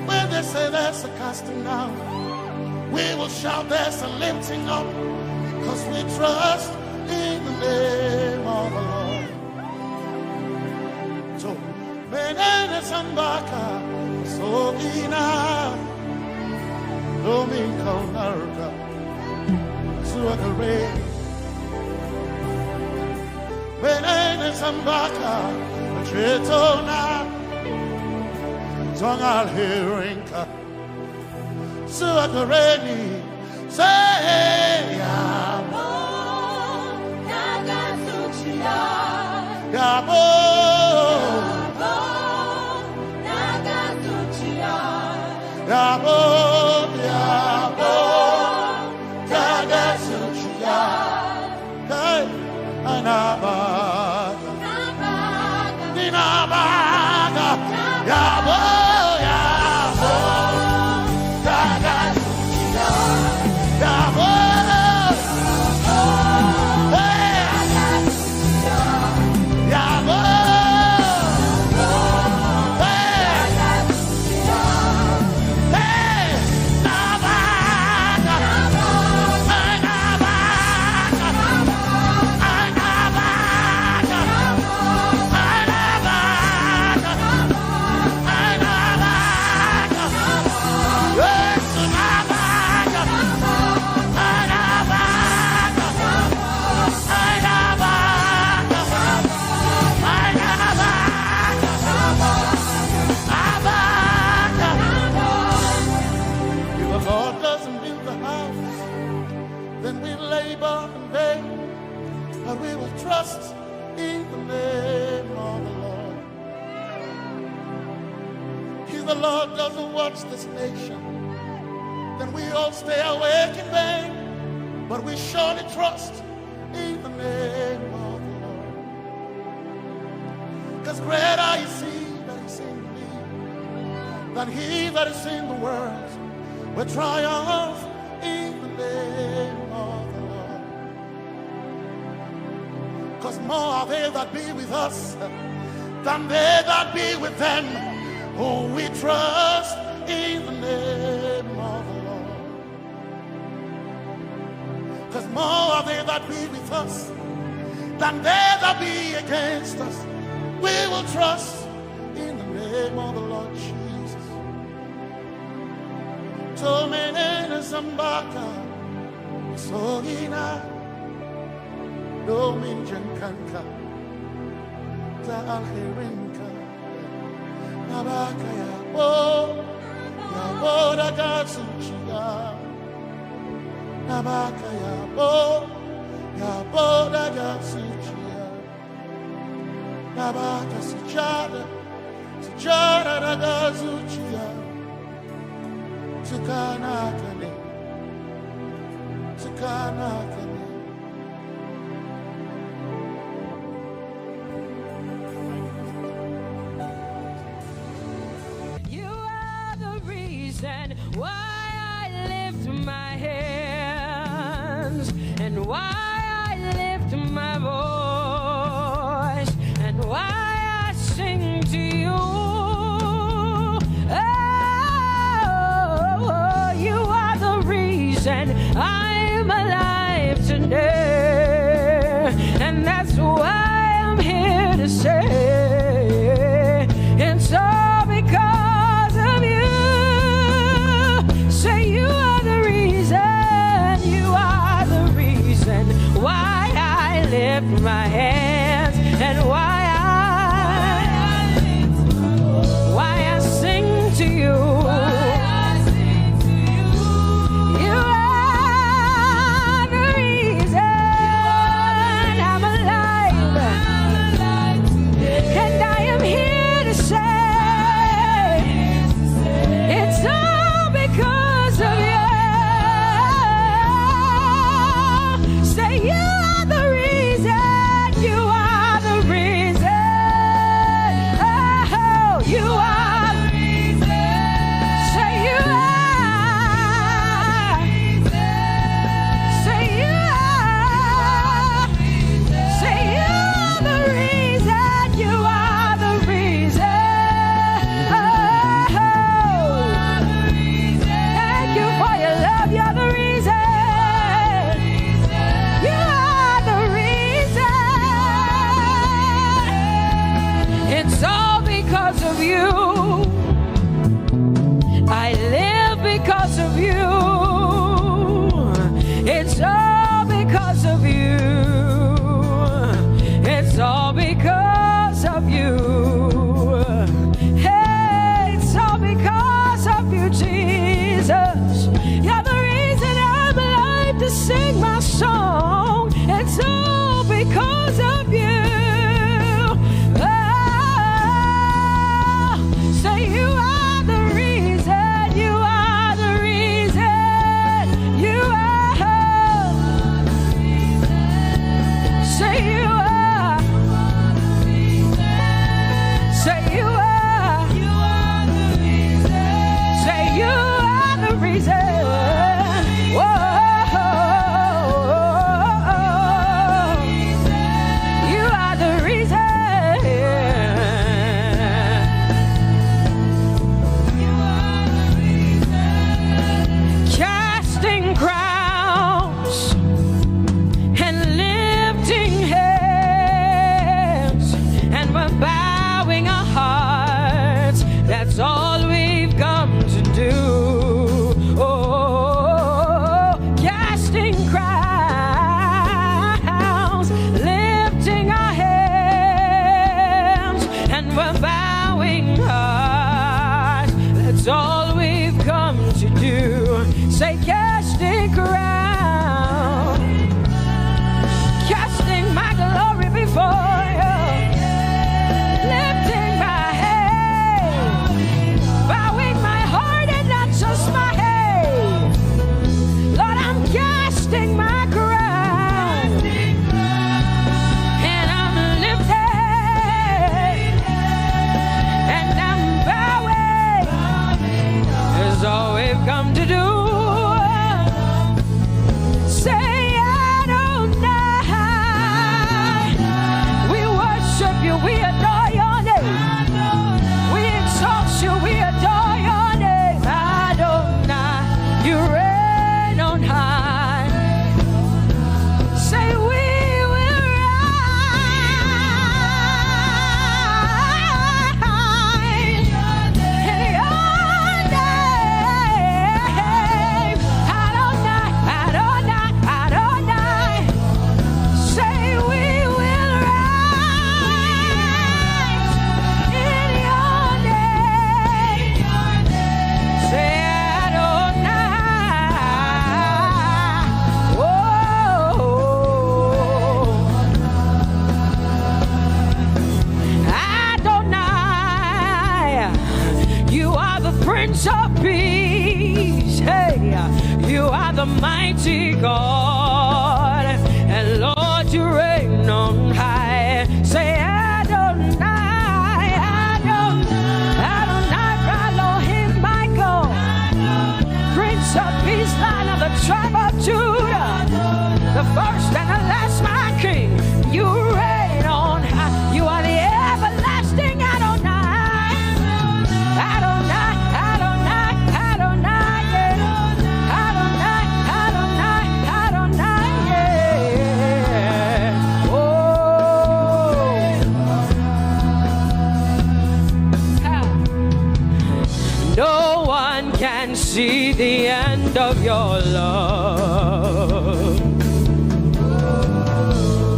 When they say there's a casting down, we will shout there's a lifting up, because we trust in the name of the Lord. So, Benene Sambaka, so ina, Domingo Narga, Suakare, Benene Sambaka, Chetona, Tongal Hirinka, Suakareni, say, Yabo. Yabo, yabo, Tagasuchia, hey, Anabaga, Ninabaga, yabo, yabo, Tagasuchia, yabo, hey, yabo. Trust in the name of the Lord. If the Lord doesn't watch this nation, then we all stay awake in vain. But we surely trust in the name of the Lord. Because greater is He that is in me than he that is in the world. We triumph in the name of the Lord. Because more are they that be with us than they that be with them. Oh, we trust in the name of the Lord. Because more are they that be with us than they that be against us. We will trust in the name of the Lord Jesus. Tomenene Zambaka, Sogina. Domin Jankanka, Ta Alherinka, Nabakaya, oh, Yaboda Gatsuchia, Nabakaya, oh, Yaboda Gatsuchia, Nabaka Sujada, Sujada Gatsuchia, Tukanakane, Tukanakane. And why I lift my hands, and why I lift my voice, and why I sing to you. Oh, you are the reason I'm alive today, and that's why I'm here to say it's all because of you. Why I lift my hands, and why I sing to you. You are the reason I'm alive, and I am here to say it's all because of you. You are the reason, you are the reason, oh, you are the reason, say you are, say you are, say you are the reason, you are the reason, oh, thank you for your love, you're the reason. It's all because of you. I live because of you. It's all because of you. It's all because of you. Hey, it's all because of you, Jesus. You're the reason I'm alive to sing my song. It's all because of you. mighty God, and Lord, you reign on high. Say Adonai, Adonai, Adonai, Elohim, Michael, Prince of Peace, Lion of the tribe of Judah, the first and the last, my King. You reign on high. You are the everlasting Adonai, Adonai, Adonai, Adonai, yeah. Adonai, Adonai, Adonai, yeah. Oh, no one can see the end of your love.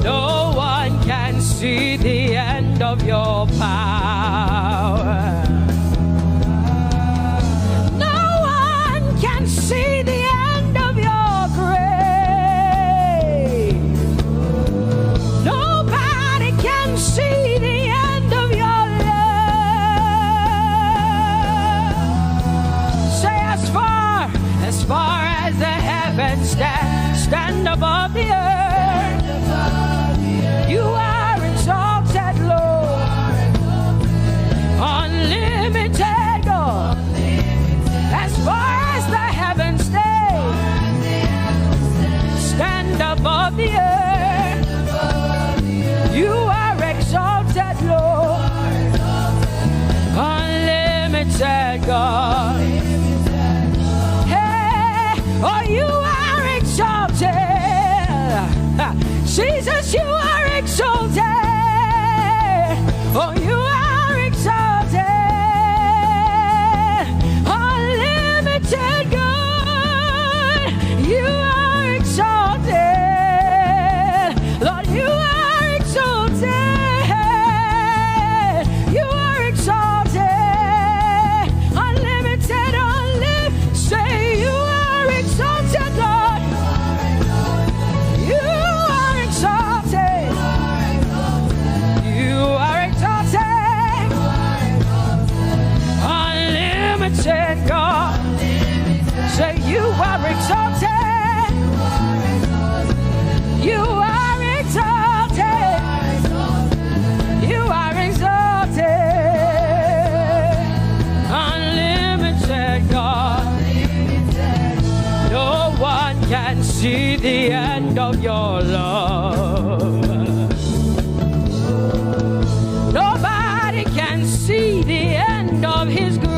No one can see the end of your power. No one can see the end of your grace. Nobody can see the end of your love. Say as far as the heavens stand above the earth, you are exalted, Lord, unlimited God. As far as the heavens stand above the earth, you are exalted, Lord, unlimited God. Hey, oh, you are exalted. Jesus, you are exalted. Oh, you are exalted. Unlimited God. You are exalted. Lord, you are exalted. You are exalted. Unlimited, unlimited. Say you are exalted, Lord. You are exalted. You are exalted. Unlimited God. Say you are exalted. You are exalted. You are exalted. Unlimited God. No one can see the end of your love. Nobody can see the end of his grace.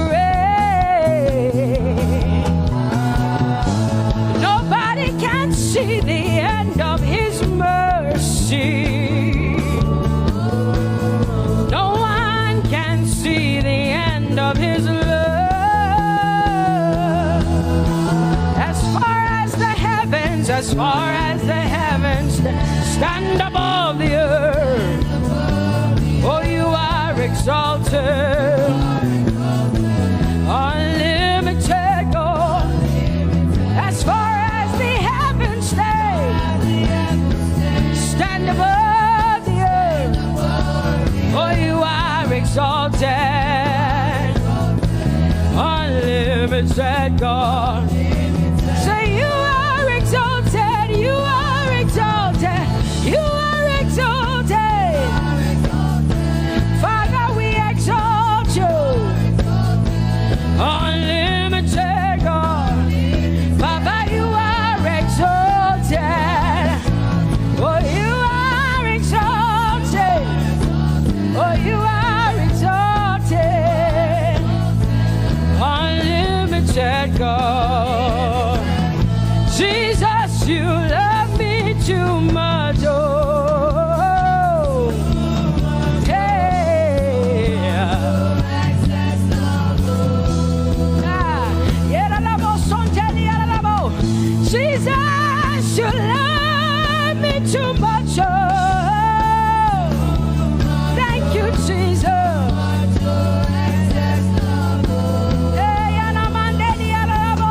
Nobody can see the end of his mercy. No one can see the end of his love. As far as the heavens stand above the earth, oh, you are exalted. Unlimited God. As far as the heavens stand above the earth, oh, you are exalted. Unlimited God. Say you are exalted. You are exalted. You are exalted. Father, we exalt you. Unlimited God. Papa, you are exalted. Oh, you are exalted. Oh, you are exalted. Unlimited God. Jesus, you love me too much. Oh, hey. Jesus, you love me too much. Oh, thank you, Jesus. Hey, Anamandeli Alabo.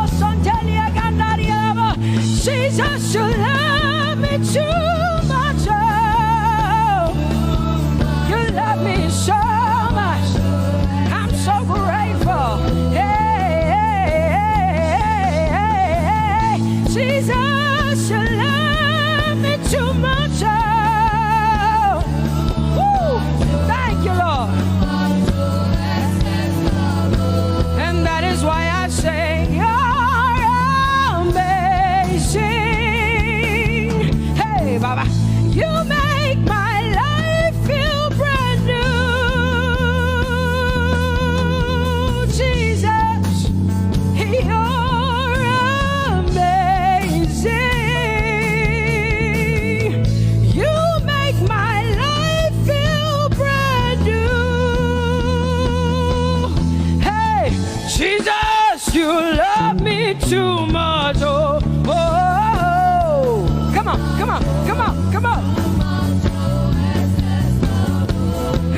too much. Oh, oh, oh. Come on, come on, come on, come on.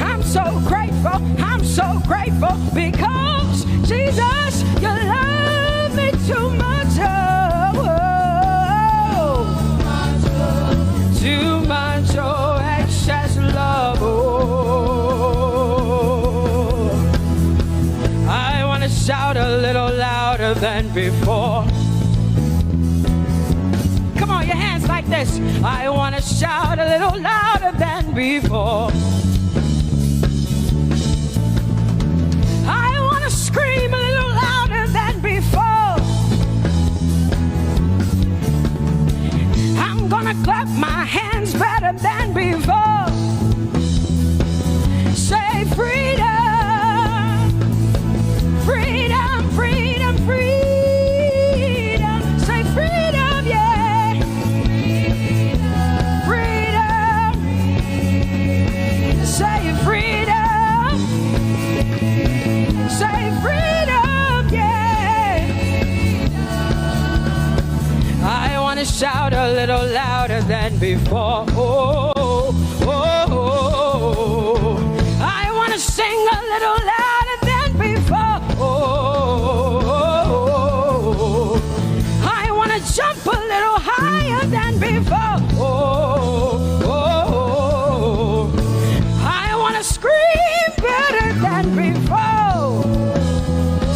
I'm so grateful because Jesus, you love me too much. Oh, oh, oh. Too much, oh, excess love. Oh, I want to shout a little louder than before. Come on, your hands like this. I want to shout a little louder than before. I want to scream a little louder than before. I'm gonna clap my hands better than before. Say freedom, freedom, freedom, freedom. Say freedom, yeah. Freedom. Say freedom. Say freedom, yeah. I want to shout a little louder than before. Oh, oh, oh, oh. I want to sing a little louder than before. Oh, oh, oh. I want to jump a little higher than before. Oh, oh, oh. I want to scream better than before.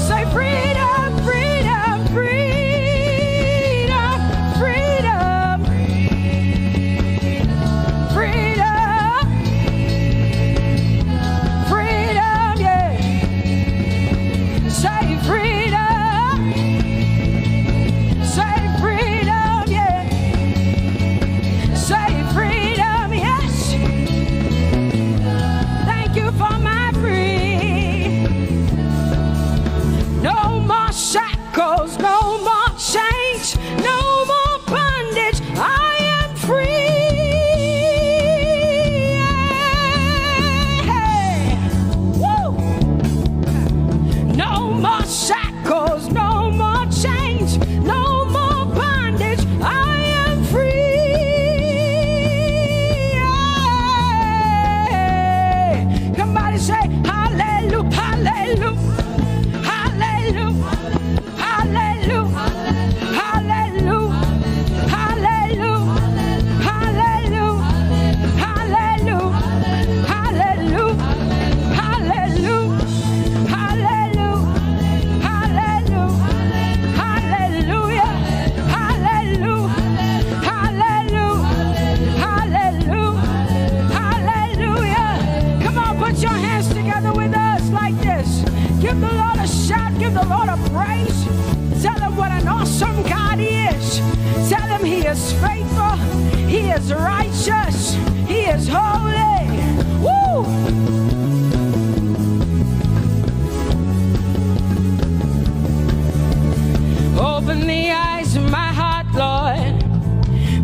Say freedom, freedom, freedom, freedom, freedom, freedom, yeah. Say freedom, say freedom, yeah. Say freedom, yes. Thank you for my freedom. No more shackles, no more chains, no more bondage. I am free. Hey. Woo. No more shackles, no more chains, no more bondage. I am free. Hey. Somebody say hallelujah, hallelujah. Hallelujah, hallelujah, hallelujah, hallelujah, hallelujah, hallelujah, hallelujah, hallelujah, hallelujah, hallelujah, hallelujah, hallelujah, hallelujah, hallelujah. Come on, put your hands together with us like this. Give the Lord a shout, give the Lord a praise. Tell him what an awesome God he is. Tell him he is faithful, he is righteous, he is holy. Woo! Open the eyes of my heart, Lord.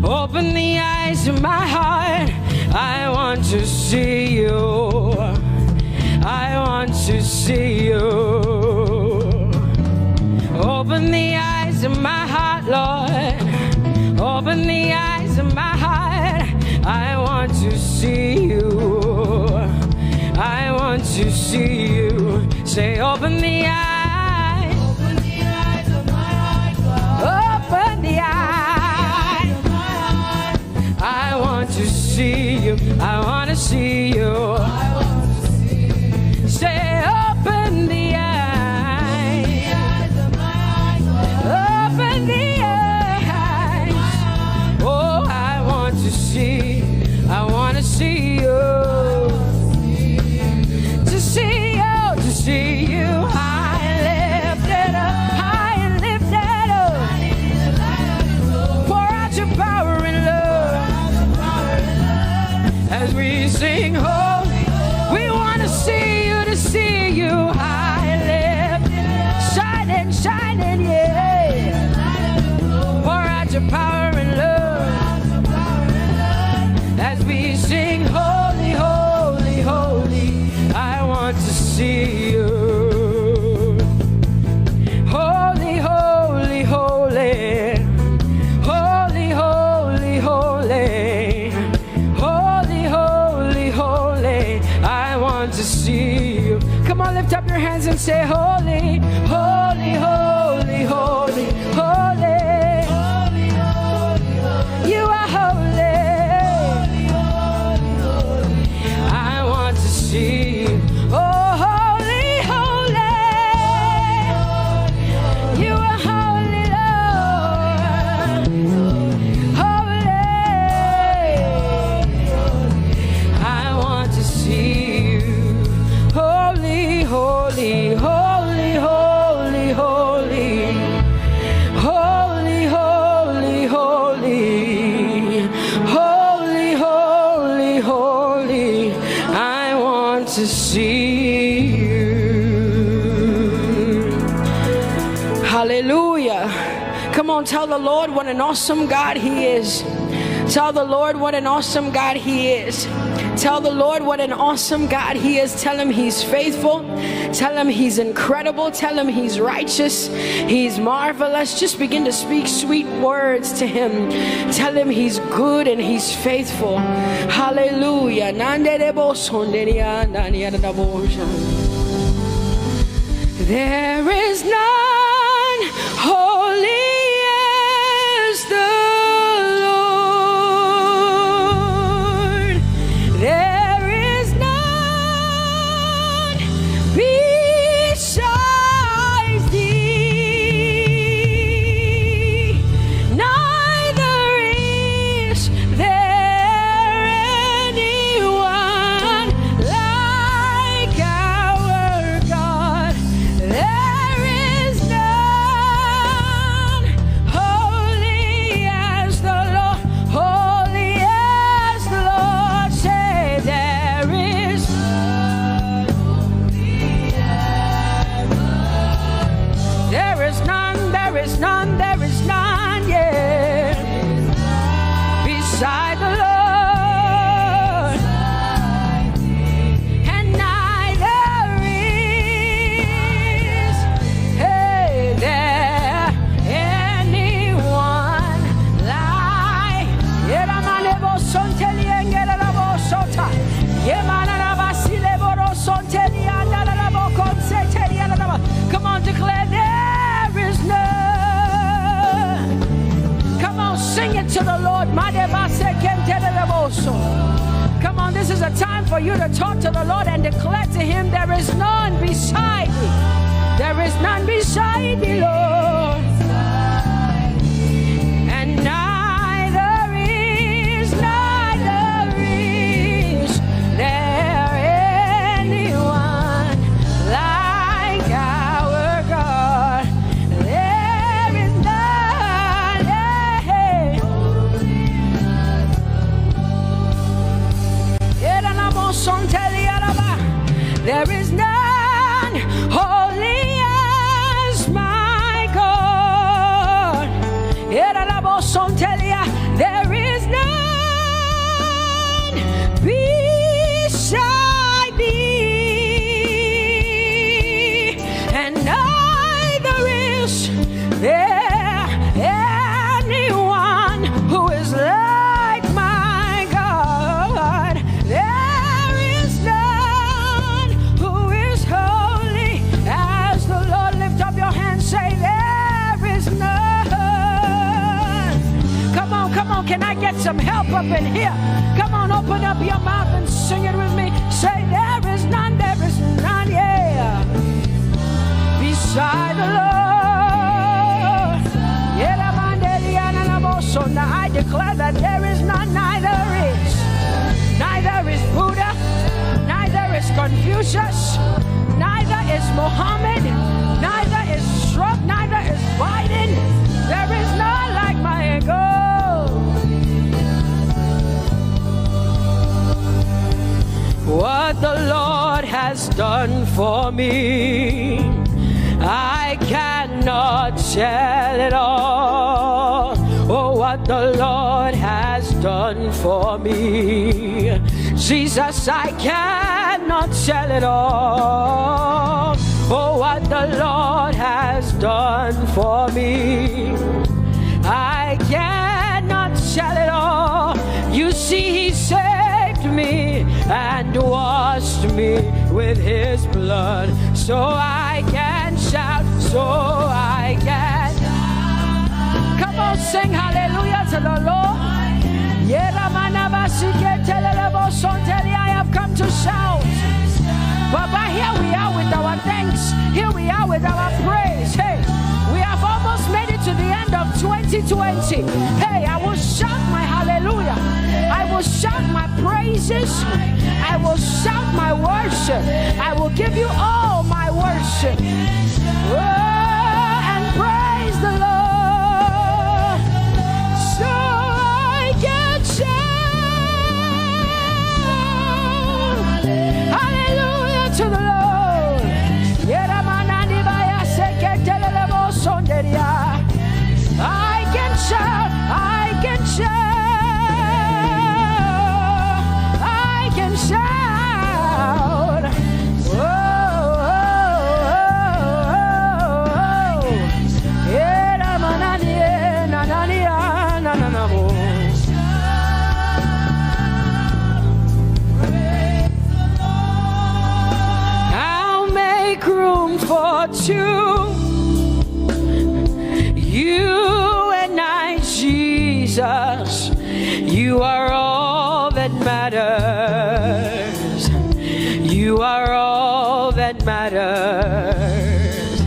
Open the eyes of my heart. I want to see you. I want to see you. Open the eyes of my heart, Lord. Open the eyes of my heart. I want to see you. I want to see you. Say, open the eyes. Open the eyes of my heart, God. Open the eyes of my heart. I want to see you. I want to see you. I want to see you. Say, open the eyes. The eyes of my heart, God. Open the eyes. Oh, I want to see. I want to see you. To see you, to see you. High and lifted up, high and lifted up. Pour out your power and love as we sing holy. We want to see you, to see you. High and lifted, shining, shining, yeah. Pour out your power and love as we sing holy, holy, holy. I want to see you. Holy, holy, holy. to see you. Come on, lift up your hands and say, holy, holy, holy, holy, holy. You are holy. I want to see you. Oh, holy, holy. You are holy, Lord. Holy. I want to see you. Holy, holy, holy, holy, holy. Holy, holy, holy. Holy, holy, holy. I want to see you. Hallelujah. Come on, tell the Lord what an awesome God He is. Tell the Lord what an awesome God He is. Tell the Lord what an awesome God He is. Tell Him He's faithful. Tell Him He's incredible. Tell Him He's righteous. He's marvelous. Just begin to speak sweet words to Him. Tell Him He's good and He's faithful. Hallelujah. There is none holy as the Lord. There is none besides Thee. Neither is there anyone like our God. There is none holy as the Lord, holy as the Lord. Say there is none holy as the Lord. There is none, there is none, there is none, yeah, beside the Lord. And neither is there anyone like Come on, declare there is none. Come on, sing it to the Lord. Come on, this is a time for you to talk to the Lord and declare to Him there is none beside Thee. There is none beside Thee, Lord. And neither is there anyone like our God. There is none. There is none holy as my God. There is none beside Thee, and neither is there anyone who is like my God. There is none who is holy as the Lord. Lift up your hands, say there is none. Come on, can I get some help up in here? Come on, open up your mouth and sing it with me. Say there is none, yeah, beside the Lord. So now I declare that there is none, neither is Buddha, neither is Confucius, neither is Muhammad, neither is Trump, neither is Biden. There is none like my God. What the Lord has done for me, I cannot tell it all. Oh, what the Lord has done for me, Jesus, I cannot tell it all. Oh, what the Lord has done for me, I cannot tell it all. You see, He saved me and washed me with his blood, so I can shout, so I can. Come on, sing hallelujah to the Lord. I have come to shout. Baba, here we are with our thanks. Here we are with our praise. Hey, we have almost made it to the end of 2020. Hey, I will shout my hallelujah. I will shout my praises. I will shout my worship. I will give you all my worship. Oh, and praise the Lord. So I can shout. Hallelujah to the Lord. I can shout, I can shout, I can shout. Oh, oh, oh, I'll make room for two. You and I, Jesus, you are all that matters. You are all that matters.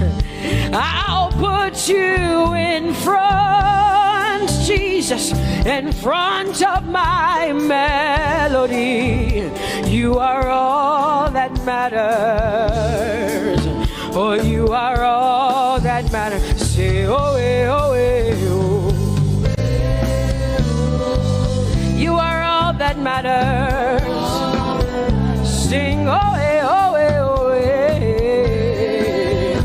I'll put you in front, Jesus, in front of my melody. You are all that matters. Oh, you are all that matters. Say, oh, eh, oh, eh, oh. You are all that matters. Sing, oh, eh, oh, eh, oh, eh.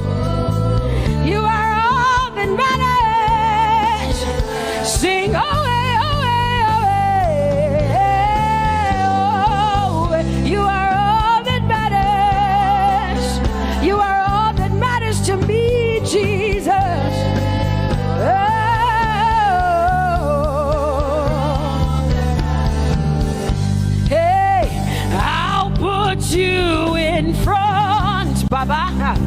You are all that matters. Sing, oh, eh, oh, eh, oh, eh. Oh, you are all that matters. You are all that matters to me, Jesus. You in front, Baba,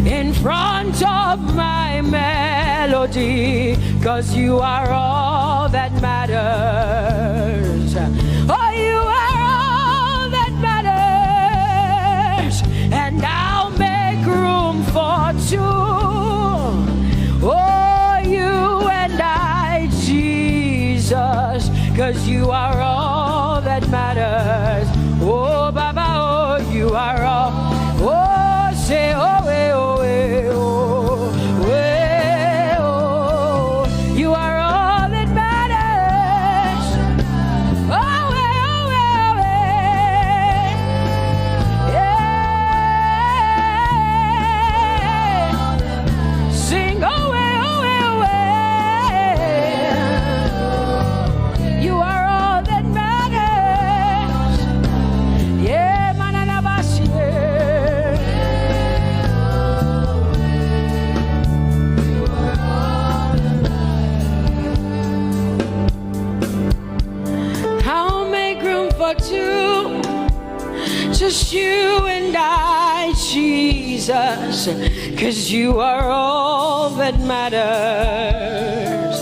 in front of my melody, 'cause you are all that matters. Oh, you are all that matters, and I'll make room for two. Oh, you and I, Jesus, 'cause you are all that matters. Oh, Baba, oh, you are all. Oh, say, oh, eh, oh, eh, oh, eh, oh. You are all that matters. Oh, eh, oh, eh, yeah. Sing, oh, eh, oh, eh. You are all that matters. Yeah, manana basi. I'll make room for two, just you and I, Jesus, 'cause you are all that matters.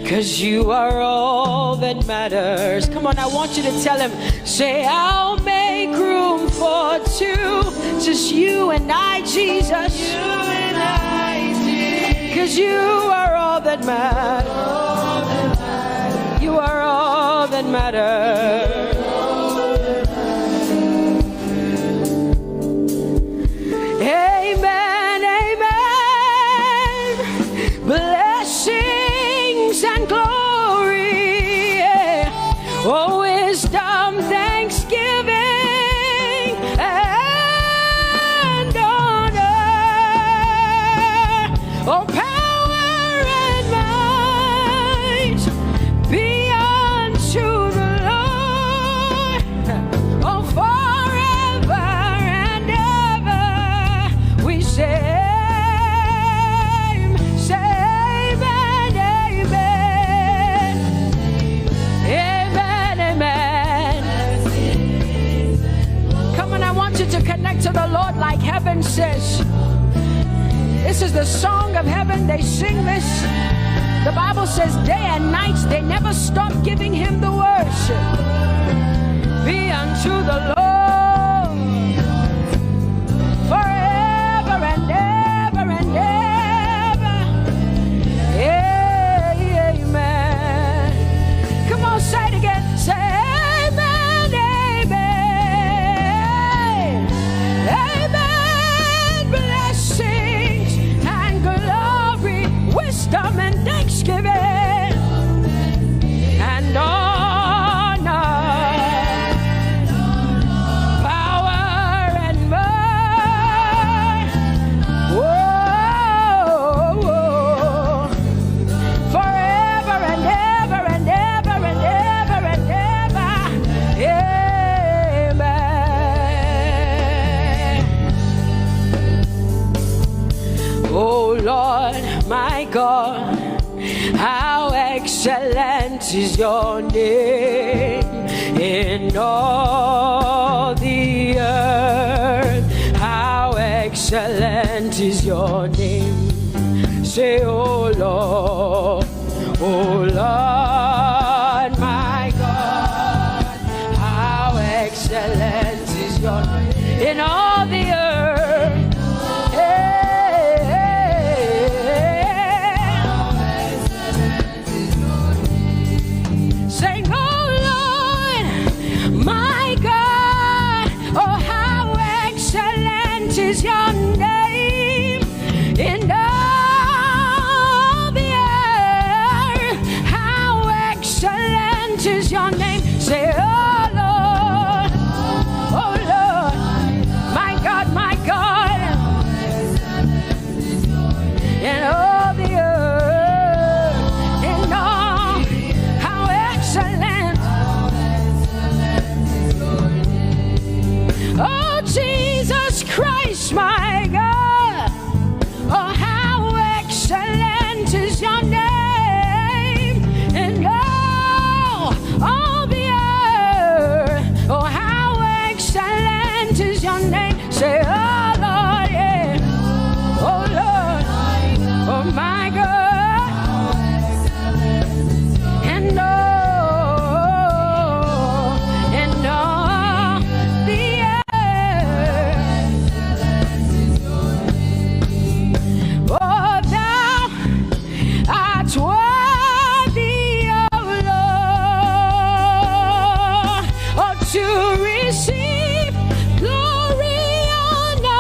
'Cause you are all that matters. Come on, I want you to tell him, say, I'll make room for two, just you and I, Jesus. You and I, Jesus. 'Cause you are all that matters. You are all that matters. Amen, amen. Blessings and glory, yeah. Oh, wisdom, thanksgiving, and honor. Oh, power and might be unto the Lord. heaven says, this is the song of heaven. They sing this. The Bible says day and night they never stop giving him the worship. Be unto the Lord forever and ever and ever. Amen. Come on, say it again. Say amen, amen. Amen. Blessings and glory, wisdom and thanksgiving and honor, power and might, forever and ever and ever and ever and ever. Amen. Oh Lord, my God, how excellent is your name in all the earth. How excellent is your name. Say, oh Lord, my God, how excellent is your name in all the earth. Is your name in all the earth? How excellent is your name? Say, oh Lord, my God, in all the earth, in all, how excellent. Oh Jesus Christ, my God, oh how excellent is your name in all the earth. Oh how excellent is your name. Say, oh Lord, yeah. Oh Lord, oh my God, and all the earth. Oh, thou art worthy, O Lord, oh, to receive glory, honor,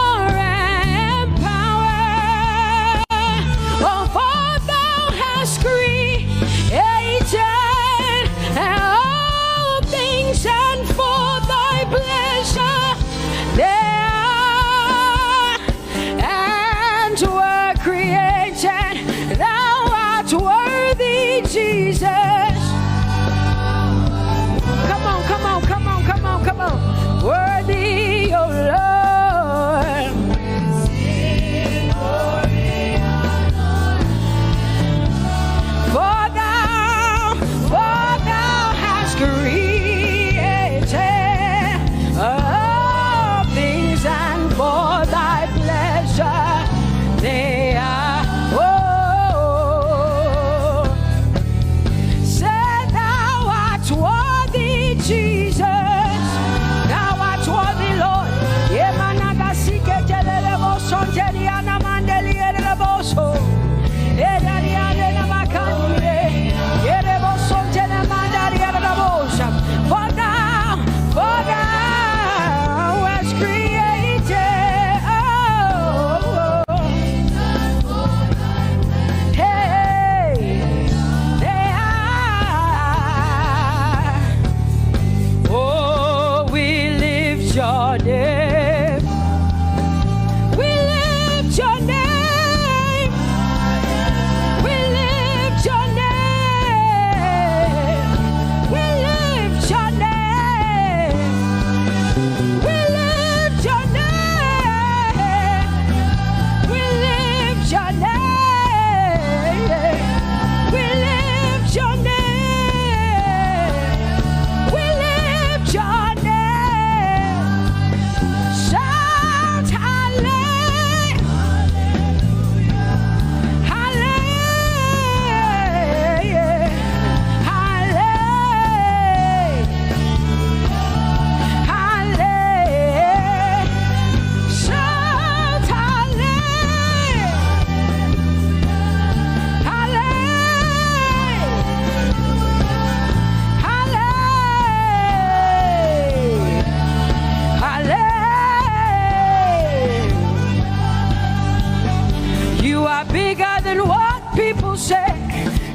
say.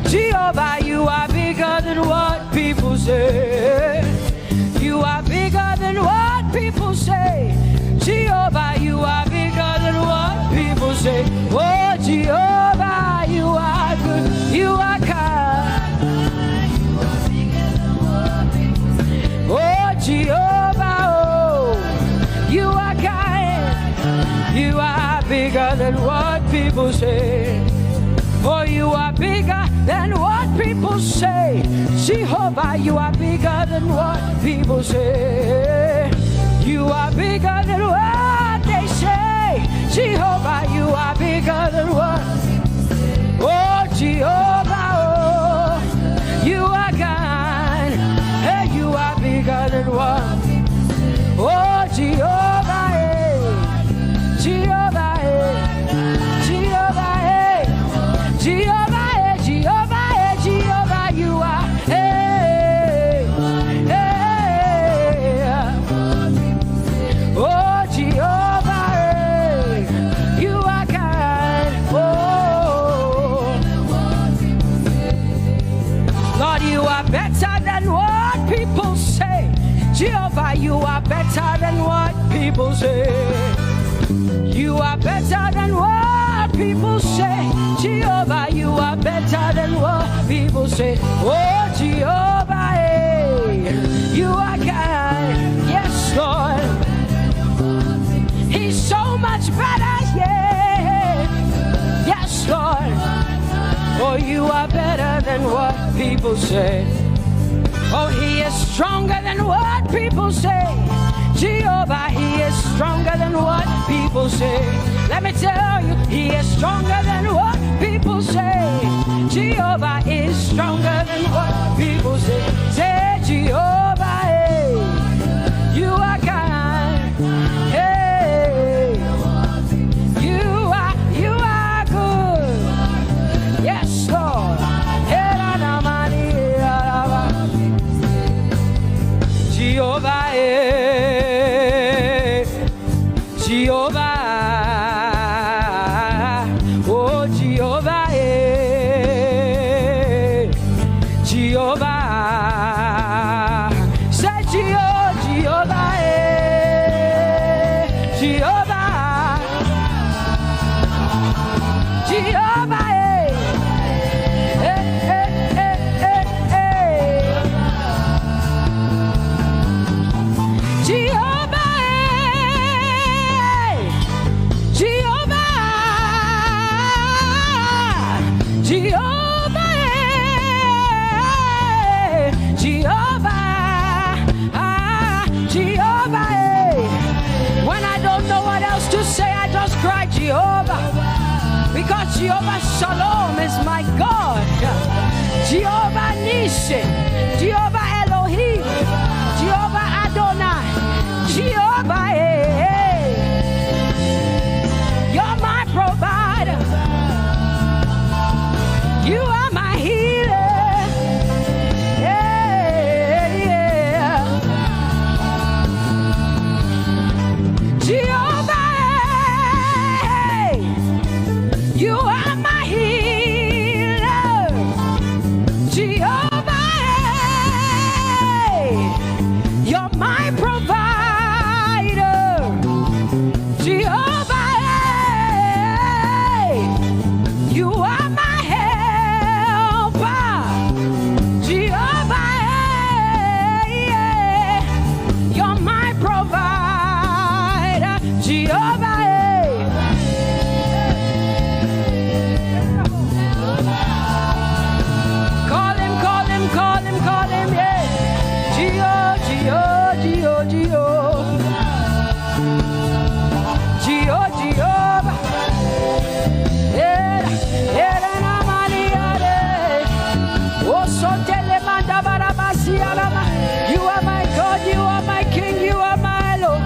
Jehovah, you are bigger than what people say. You are bigger than what people say. Jehovah, you are bigger than what people say. Oh, Jehovah, you are good. You are kind. Oh, Jehovah, oh, you are kind. You are bigger than what people say. Oh, you are bigger than what people say. Jehovah, you are bigger than what people say. You are bigger than what they say. Jehovah, you are bigger than what. Oh, Jehovah, oh, you are kind. Hey, you are bigger than what. Oh, Jehovah, hey. Jehovah, hey. Jehovah, hey. Jehovah, hey. Jehovah, hey. Jehovah, you are. Hey, hey. Oh, Jehovah, hey. You are kind. Oh, Lord, you are better than what people say. Jehovah, you are better than what people say. You are better than what people say. Jehovah, you are better than what people say. Oh, Jehovah, hey, you are kind. Yes, Lord. He's so much better, yeah. Yes, Lord. Oh, you are better than what people say. Oh, he is stronger than what people say. Jehovah, he is stronger than what people say. Let me tell you, he is stronger than what people say. Jehovah is stronger than what people say. Say, Jehovah, hey, you are kind. Hey, you are good. Yes, Lord. Jehovah, hey, Jehovah, oh Jehovah, hey, Jehovah, say Jehovah, hey, Jehovah, Jehovah, hey, hey, hey, hey, hey, hey. Jehovah, Jehovah, Jehovah, Jehovah, Jehovah. When I don't know what else to say, I just cry Jehovah, because Jehovah Shalom is my God. Jehovah Nissi, Jehovah Elohim, Jehovah Adonai, Jehovah, hey, you're my provider. You are my healer. Yeah, yeah. Jehovah, hey, you are my healer. Jehovah, hey, you're my provider. Jehovah, hey, you are my helper. Jehovah, hey, you're my provider. Jehovah, call him, call him, call him, call him, yeah. Jehovah, you are my God, you are my King, you are my Lord.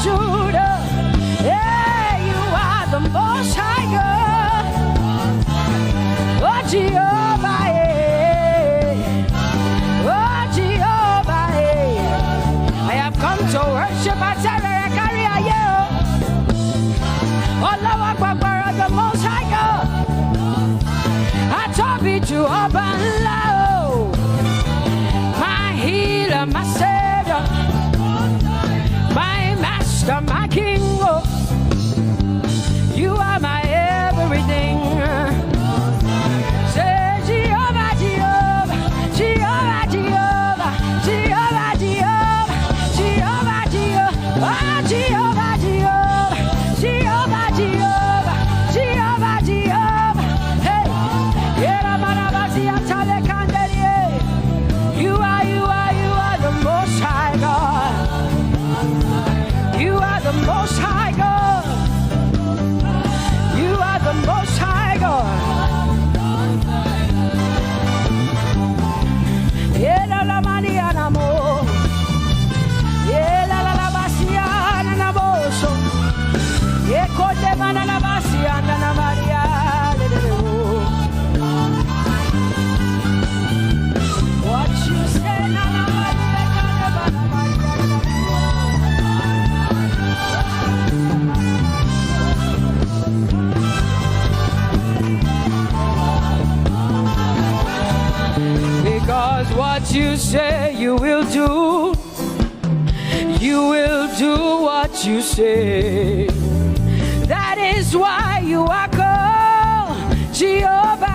Judah. Yeah, you are the most high God. Oh, Jehovah, yeah. Oh, Jehovah, yeah. I have come to worship at Sarakaria, yeah. Oh, Lord, the most high God. I Tope Jehovah, my healer, my savior, my master, my king. Oh, you are my everything. Say Jehovah, Jehovah, Jehovah, Jehovah, Jehovah, Jehovah, Jehovah, Jehovah, oh, Jehovah, Jehovah, Jehovah, Jehovah, Jehovah, Jehovah. Hey, you are the most high God. You are the most high God. You are the most high God. Yeah, la maniana mo. Yeah, la basiana na boso. Yeah, kote mana la basiana na Maria. What you say na na because what you say you will do what you say. That is why you are called Jehovah.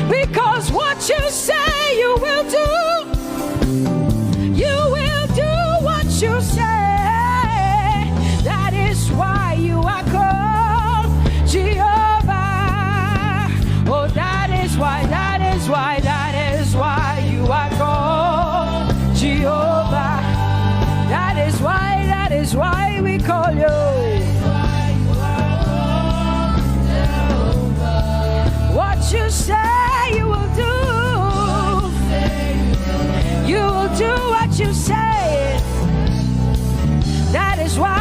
Because what you say you will do what you say. That is why you are called Jehovah. Oh, that is why you are called Jehovah. That is why we call you. What you say you will do. You will do what you say. That is why.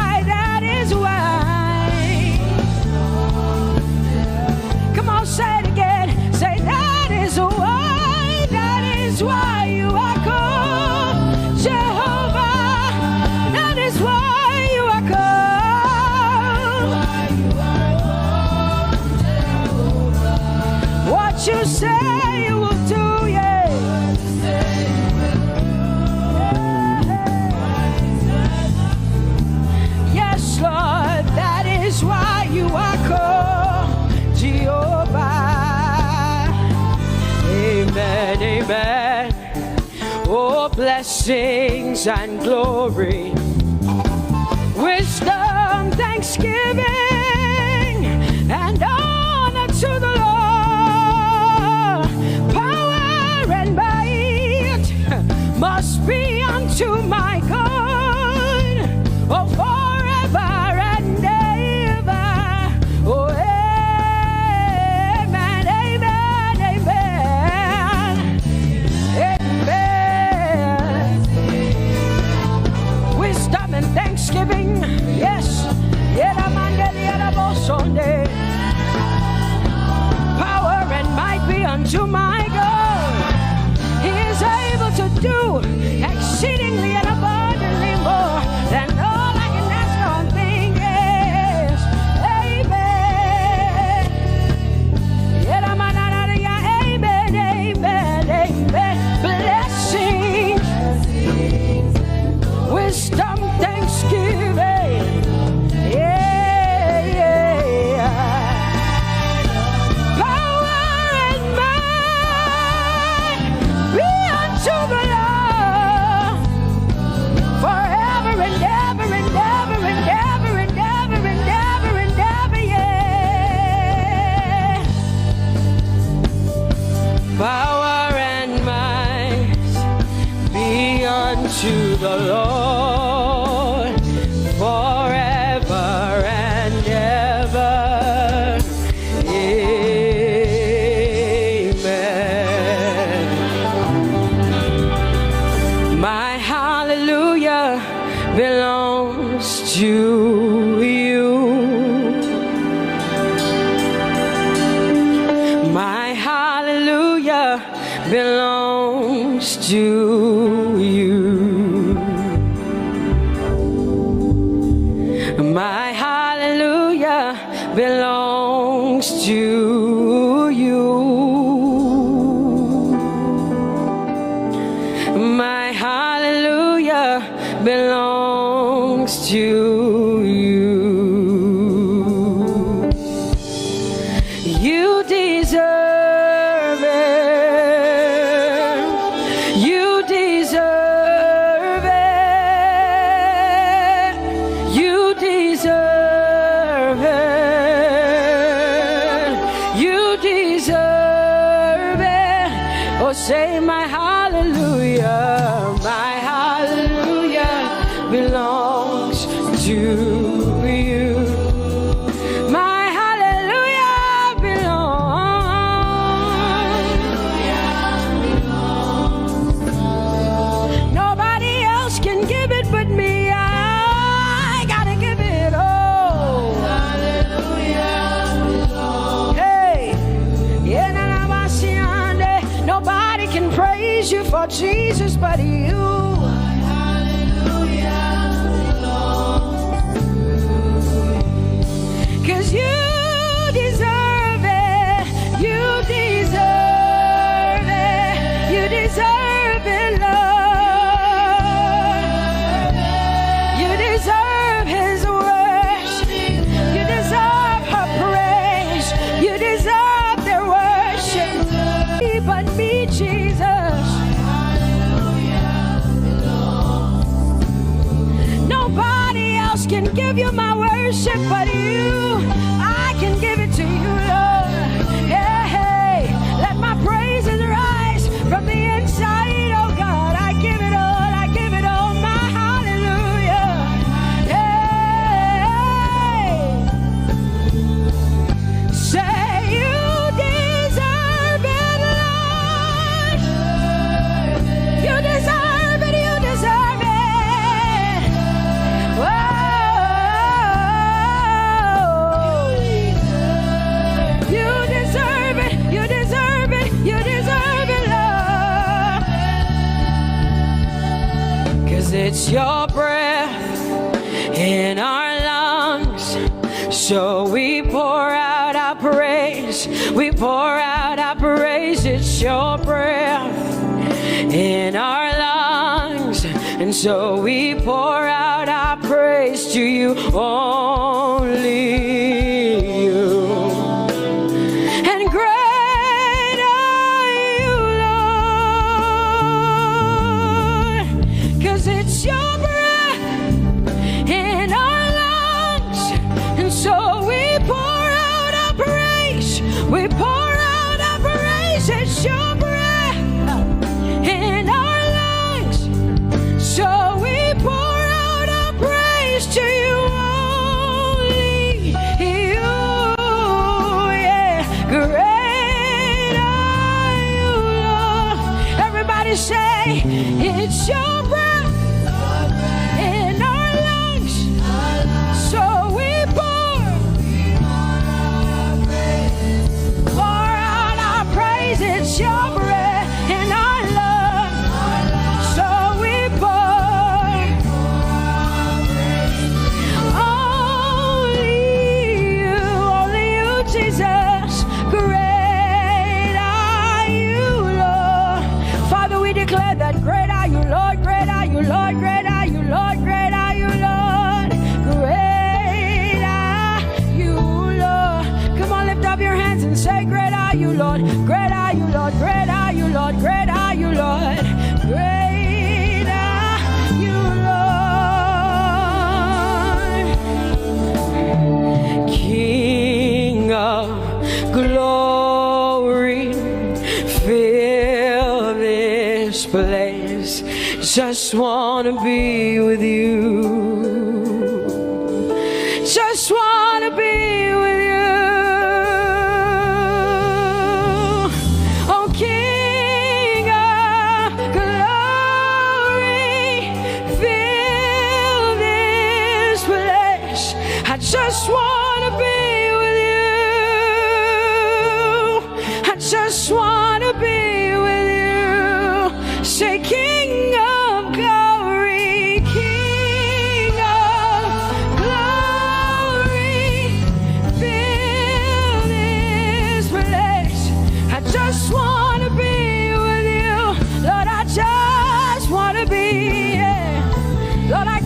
Come on, say it again. Say that is why you are called Jehovah. That is why you are called. What you say you will do, yeah. Yes, Lord, that is why you are called Jehovah. Amen, amen. Oh, blessings and glory, wisdom, thanksgiving, and honor to the Lord. Power and might must be unto my God. Oh, forever and ever. Oh, amen, amen, amen. Amen. Wisdom and thanksgiving, yes. Power and might be unto my God. He is able to do exceedingly and abundantly more than all I can ask or think. Yes. Amen. Amen, amen, amen. Blessings, wisdom, thanksgiving. Yeah. Power and might be unto the Lord forever and ever and ever and ever and ever and ever and ever, yeah. Power and might be unto the Lord forever and ever. Amen. My hallelujah to you. My hallelujah belongs to you. My hallelujah belongs to you. My hallelujah belongs to you. You deserve it. You deserve it. You deserve it. You deserve it. Oh, say my hallelujah. My hallelujah belongs to you. My hallelujah belongs. Nobody else can give it but me. I gotta give it all. Hey, nobody can praise you for Jesus but you. Cause you deserve it, you deserve it, you deserve it, Lord. You deserve His worship, you deserve her praise, you deserve their worship. But me, Jesus. Nobody else can give you my worship but you. I can give it to you, Lord. Yeah, hey, let my praises rise from the inside, oh God. I give it all, I give it all, my hallelujah. Hey, say you deserve it, Lord. You deserve it, you deserve it. Whoa. You deserve it, you deserve it, you deserve it, Lord. Cause it's your breath in our lungs. So we pour out our praise, we pour out our praise. It's your breath in our lungs. And so we pour out our praise to you, only you. And great are you, Lord, 'cause it's your breath in our lungs. And so we pour out our praise, we pour out our praise. It's your breath in our lungs. So we pour out our praise to you, only you. Yeah, great are you, Lord. Everybody say, it's your breath in our lungs. So we pour out our praise. It's your breath in our lungs. So we pour only you, Jesus. Great are you, Lord. Father, we declare that great are you, Lord. Great are you, Lord. Great are you, Lord. Great are you, Lord. Great are you, Lord. Come on, lift up your hands and say, great are you, Lord. Great are you, Lord. Great are you, Lord. Great are you, Lord. Great are you, Lord. King of glory, fill this place. Just wanna be with you. Just wanna be with you. Oh, King of glory, fill this place.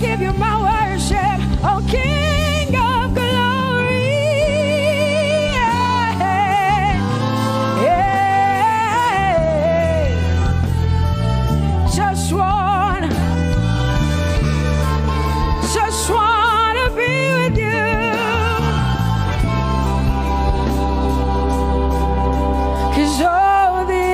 give you my worship, oh King of glory. Just wanna be with you. 'Cause oh, the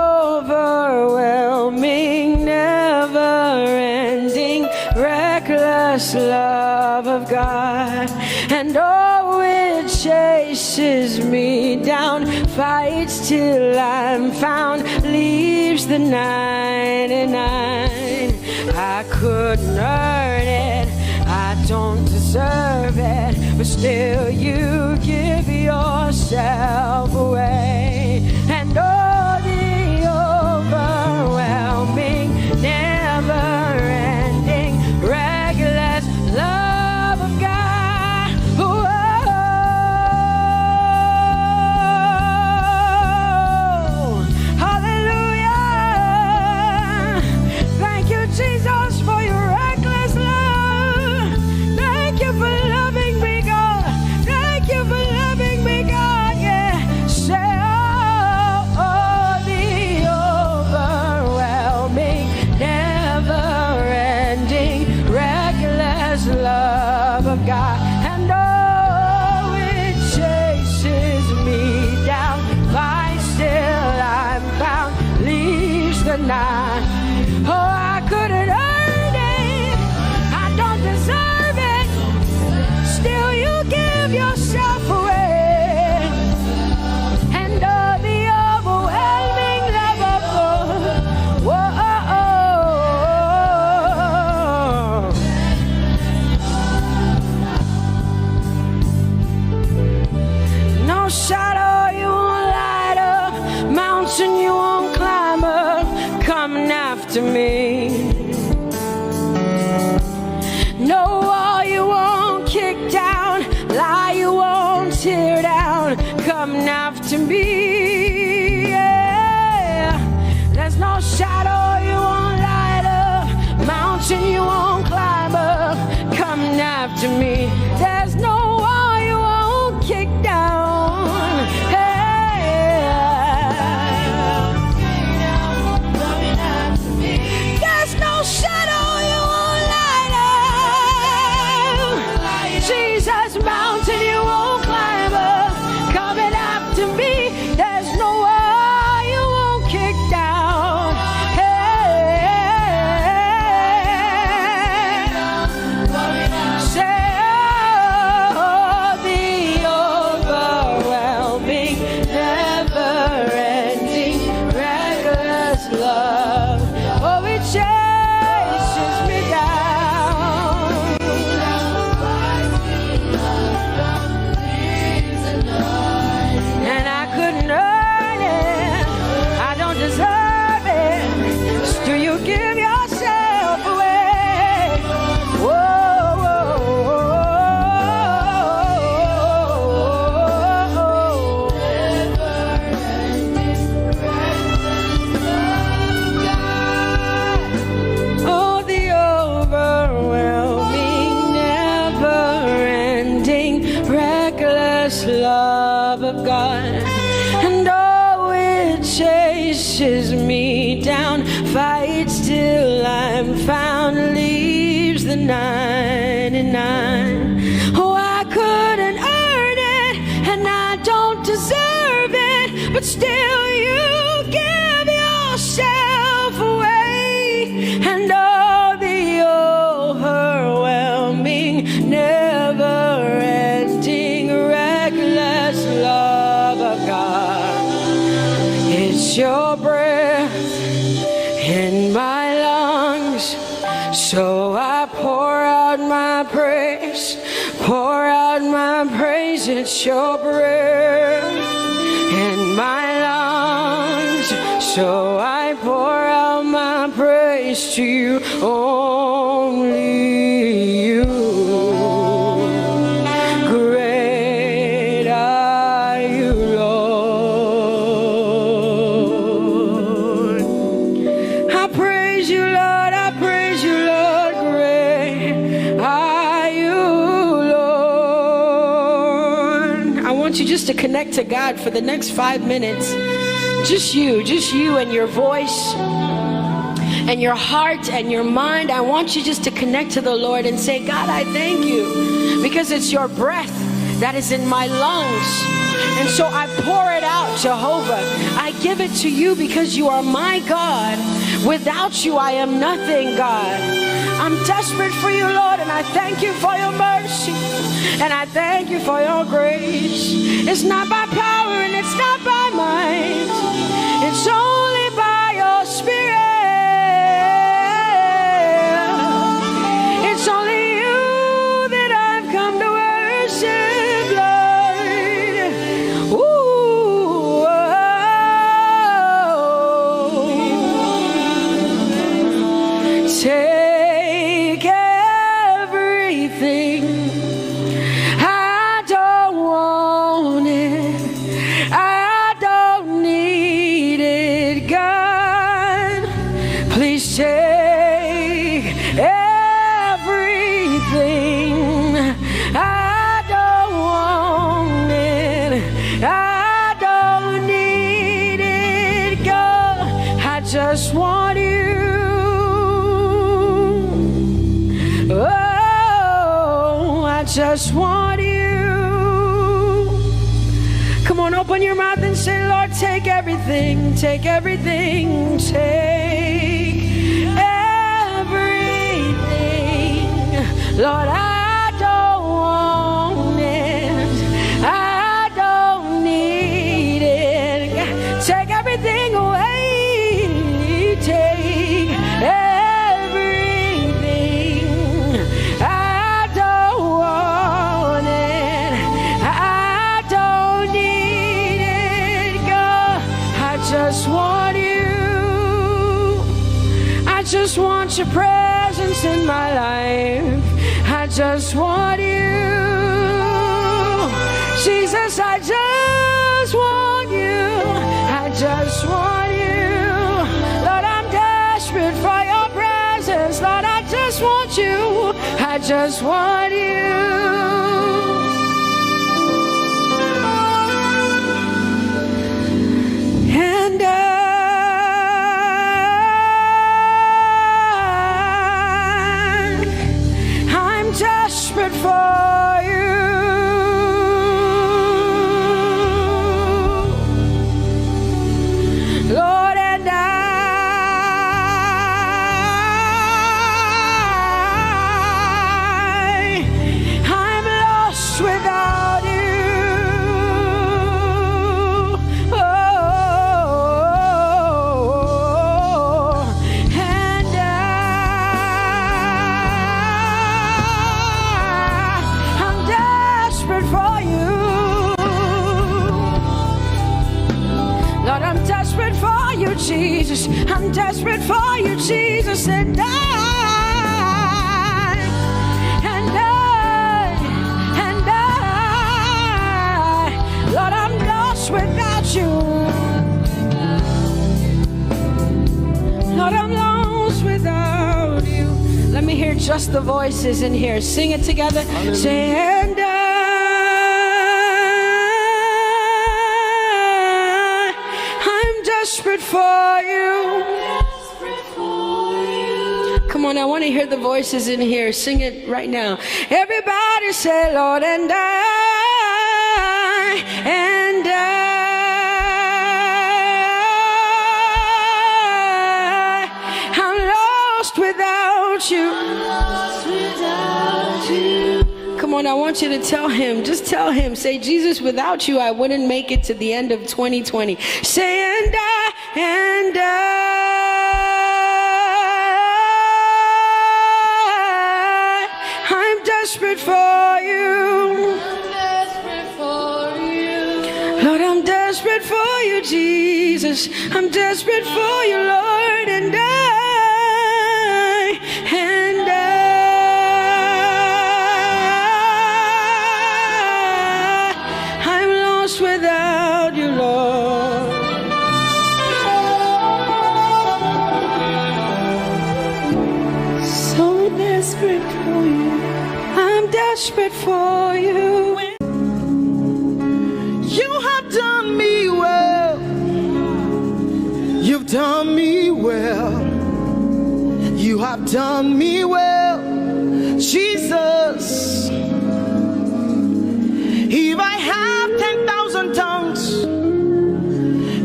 overwhelming, never-ending, reckless love of God, and oh, it chases me down, fights till I'm found, leaves the 99. I couldn't earn it, I don't deserve it, but still you give yourself away. And oh, the overwhelming, never-ending, reckless love of God. Whoa. Hallelujah. Thank you, Jesus, for your reckless love. Thank you for loving me, God. Thank you for loving me, God. Yeah. Say, oh, the overwhelming, never-ending, reckless love of God. And oh, it chases me down, finds till I'm found, leaves the 9. Oh, I couldn't earn it, I don't deserve it, still you give yourself away. And oh, the overwhelming love of God. Whoa. No shadow you won't light up, mountain you won't climb up, coming after me. No wall you won't kick down, lie you won't tear down, coming after me. Yeah. There's no shadow you won't light up, mountain you won't climb up, coming after me. There's no wall you won't kick down. There's no shadow you won't light up. Jesus, mountain you won't climb up, coming after me. There's no wall you won't kick down. Say, oh, the overwhelming, never-ending, reckless love. Oh, it chases me down. And I couldn't earn it, I don't deserve it, still you give yourself away. Whoa, oh, the overwhelming, never-ending, reckless love of God. And oh, it chases me down, fights till I'm found, leaves the 99. Oh, I couldn't earn it, and I don't deserve it, but still you give yourself away. And oh, the overwhelming, never-ending, reckless love of God. It's your breath in my lungs, so I pour out my praise, pour out my praise. It's your breath in my lungs, so I pour out my praise to you, only you. Great are you, Lord. I praise you, Lord. I praise you, Lord. Great connect to God for the next 5 minutes. Just you and your voice and your heart and your mind. I want you just to connect to the Lord and say, God, I thank you because it's your breath that is in my lungs. And so I pour it out, Jehovah. I give it to you because you are my God. Without you, I am nothing, God. I'm desperate for you, Lord, and I thank you for your mercy. And I thank you for your grace. It's not by power and it's not by might. It's only by your Spirit. It's only you that I've come to worship, Lord. Ooh, take everything. I don't want it. I don't need it, God. Please take everything. I don't want it. I don't need it, God. I just want you. Oh, I just want you. Come on, open your mouth and say, Lord, take everything, take everything, take everything. Lord, I don't want it. I don't need it. Take everything away. Take everything. I don't want it. I don't need it, God. I just want you. I just want your presence in my life. I just want you. Jesus, I just want you. I just want you. Lord, I'm desperate for your presence. Lord, I just want you. I just want you. And I'm desperate for you. Lord, and I'm lost without you. Oh, and I'm desperate for you. Lord, I'm desperate for you, Jesus. I'm desperate for you, Jesus. And Lord, I'm lost without you. Lord, I'm lost without you. Let me hear just the voices in here. Sing it together. Say, and I'm desperate for you. Come on, I want to hear the voices in here. Sing it right now. Everybody say, Lord, and I'm lost without you. Come on, I want you to tell him. Just tell him. Say, Jesus, without you, I wouldn't make it to the end of 2020. Say, and I'm desperate for you. Lord, I'm desperate for you, Jesus. I'm desperate for you, Lord, and I'm lost without you, Lord. So desperate for you. I'm desperate for you. You done me well. You have done me well, Jesus. If I have 10,000 tongues,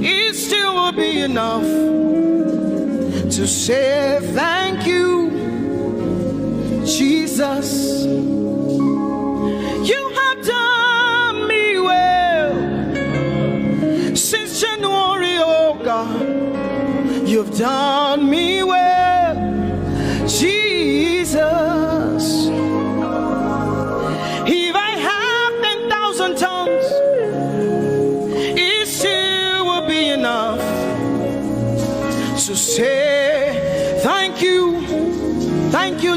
it still will be enough to say thank you, Jesus. You have done me well since January, oh God. You've done me well, Jesus. If I have 10,000 tongues, it still will be enough to say thank you,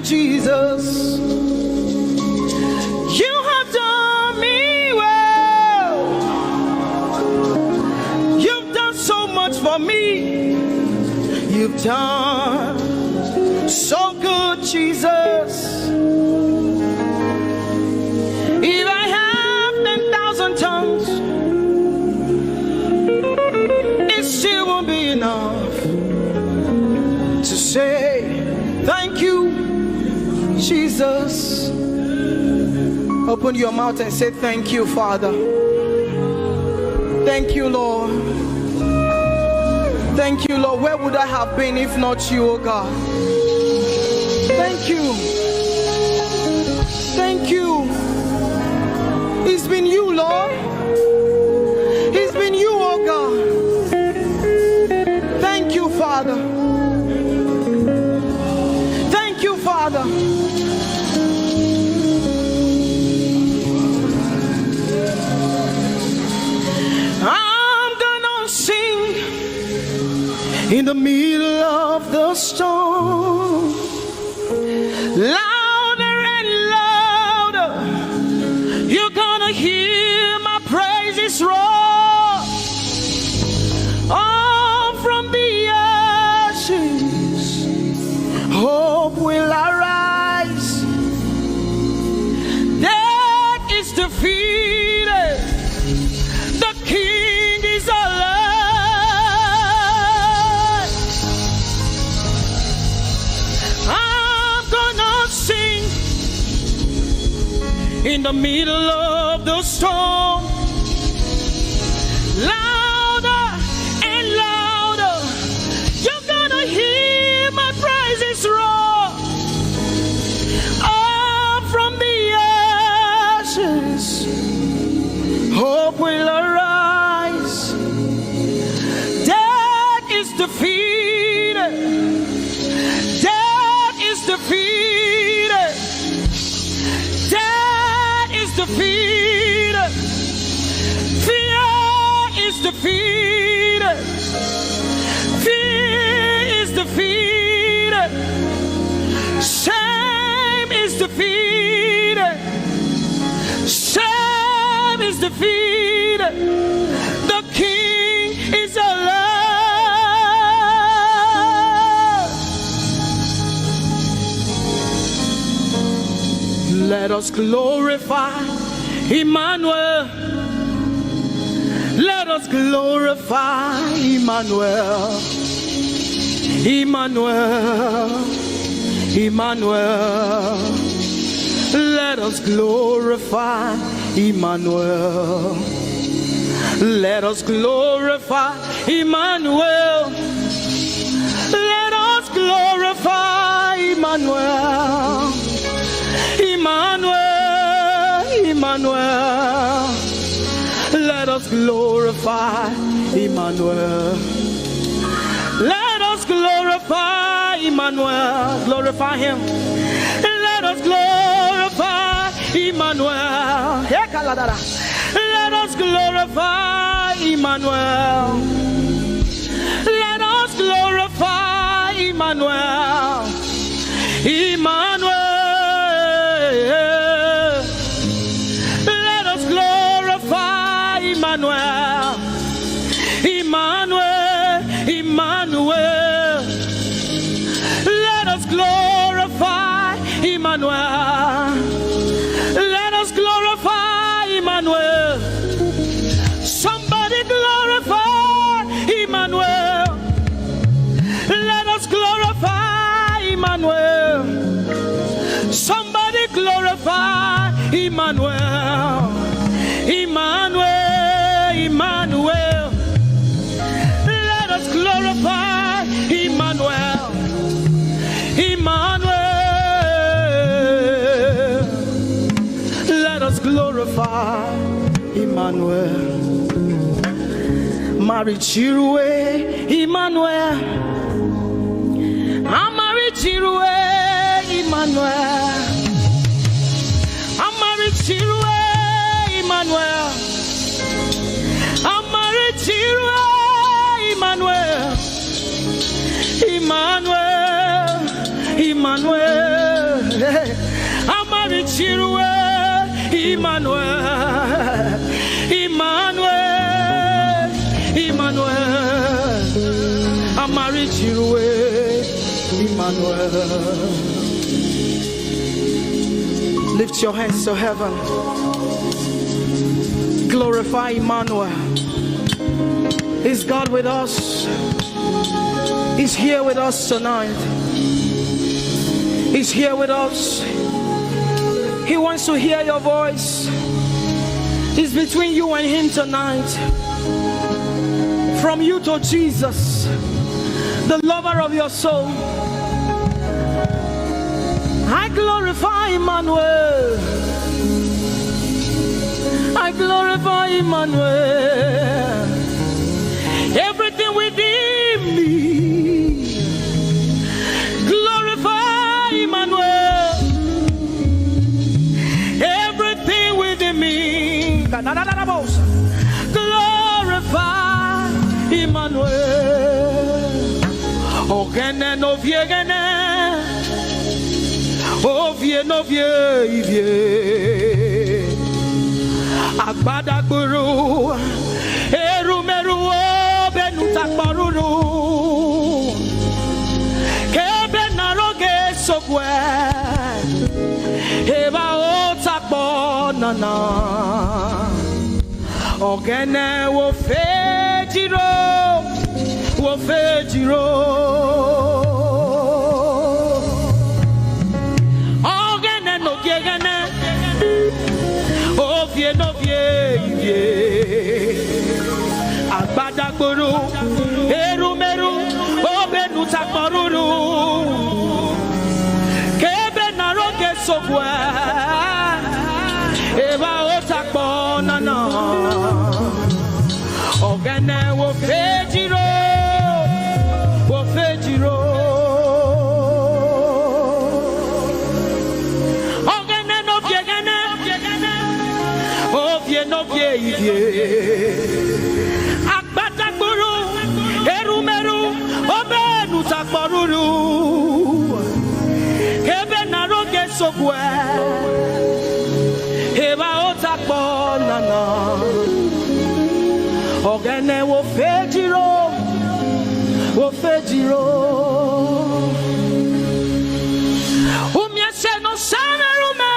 Jesus. You have done me well. You've done so much for me. You've done so good, Jesus. If I have 10,000 tongues, it still won't be enough to say thank you, Jesus. Open your mouth and say thank you, Father. Thank you, Lord. Thank you, Lord. Where would I have been if not you, oh God? Thank you. Thank you. It's been you, Lord. It's been you, oh God. Thank you, Father. Thank you, Father. I'm gonna sing in the middle of the storm, louder and louder. You're gonna hear my praises roar. Oh, from the ashes, hope will arise. Death is defeated. The King is alive. In the middle of the storm, louder and louder, you're gonna hear my praises roar. Oh, from the ashes, hope will arise. Death is defeated. Death is defeated. Death is defeated. Fear is defeated. Fear is defeated. Shame is defeated. Shame is defeated. The King is alive. Let us glorify Emmanuel. Let us glorify Emmanuel. Emmanuel. Emmanuel. Let us glorify Emmanuel. Let us glorify Emmanuel. Let us glorify Emmanuel. Emmanuel, Emmanuel. Let us glorify Emmanuel. Let us glorify Emmanuel. Glorify him. Let us glorify Emmanuel. Let us glorify Emmanuel. Let us glorify Emmanuel. Emmanuel. Let us glorify Emmanuel. Emmanuel. Emmanuel. Let us glorify Emmanuel. Let us glorify Emmanuel. Somebody glorify Emmanuel. Emmanuel. Somebody glorify Emmanuel. Emmanuel, Emmanuel. Let us glorify Emmanuel. Emmanuel. Let us glorify Emmanuel. Marichirwe Emmanuel. Amarichirwe Emmanuel. Amarichirwe Emmanuel. Amarichirwe Emmanuel. Emmanuel. Emmanuel. Amarichirwe Emmanuel. Emmanuel. Emmanuel. Amarichirwe Emmanuel. Lift your hands to heaven. Glorify Emmanuel. Is God with us? He's here with us tonight. He's here with us. He wants to hear your voice. It's between you and him tonight. From you to Jesus, the lover of your soul. I glorify Emmanuel. I glorify Emmanuel. Everything within me, glorify Emmanuel. Everything within me, glorify Emmanuel. Ogene no viegene, ovie no vie. Agbada guru, erumeru benutakbaruru, kebe naroge sokwe, eba otakbo nana, ogene wo fejiro, wo fejiro, ogene no gegene. Ovie no vie, agbadagboro, erumeru, obenu takporuru, kebe naroge sokwe, eba otakpo nana, ogene wo fejiro, wo fejiro. Agbadagboro, erumeru, obenu takporuru, kebe naroge sokwe, eba otakpo nana, ogene wo fejiro, wo fejiro. Umiese no sana rume.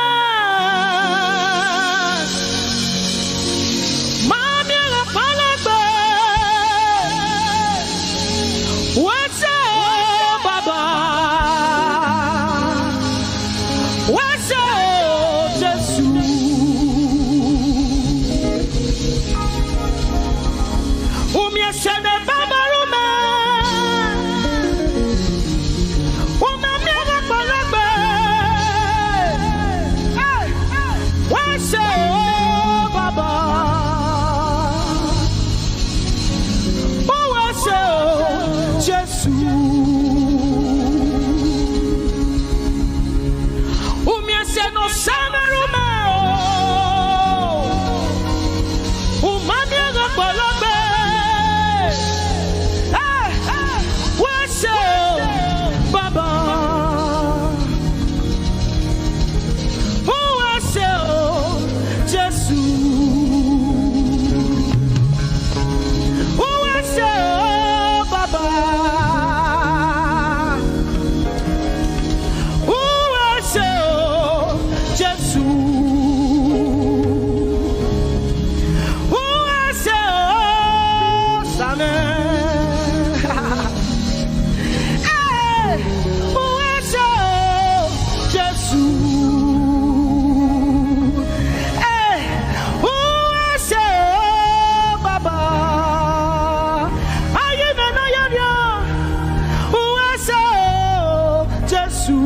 Jesus.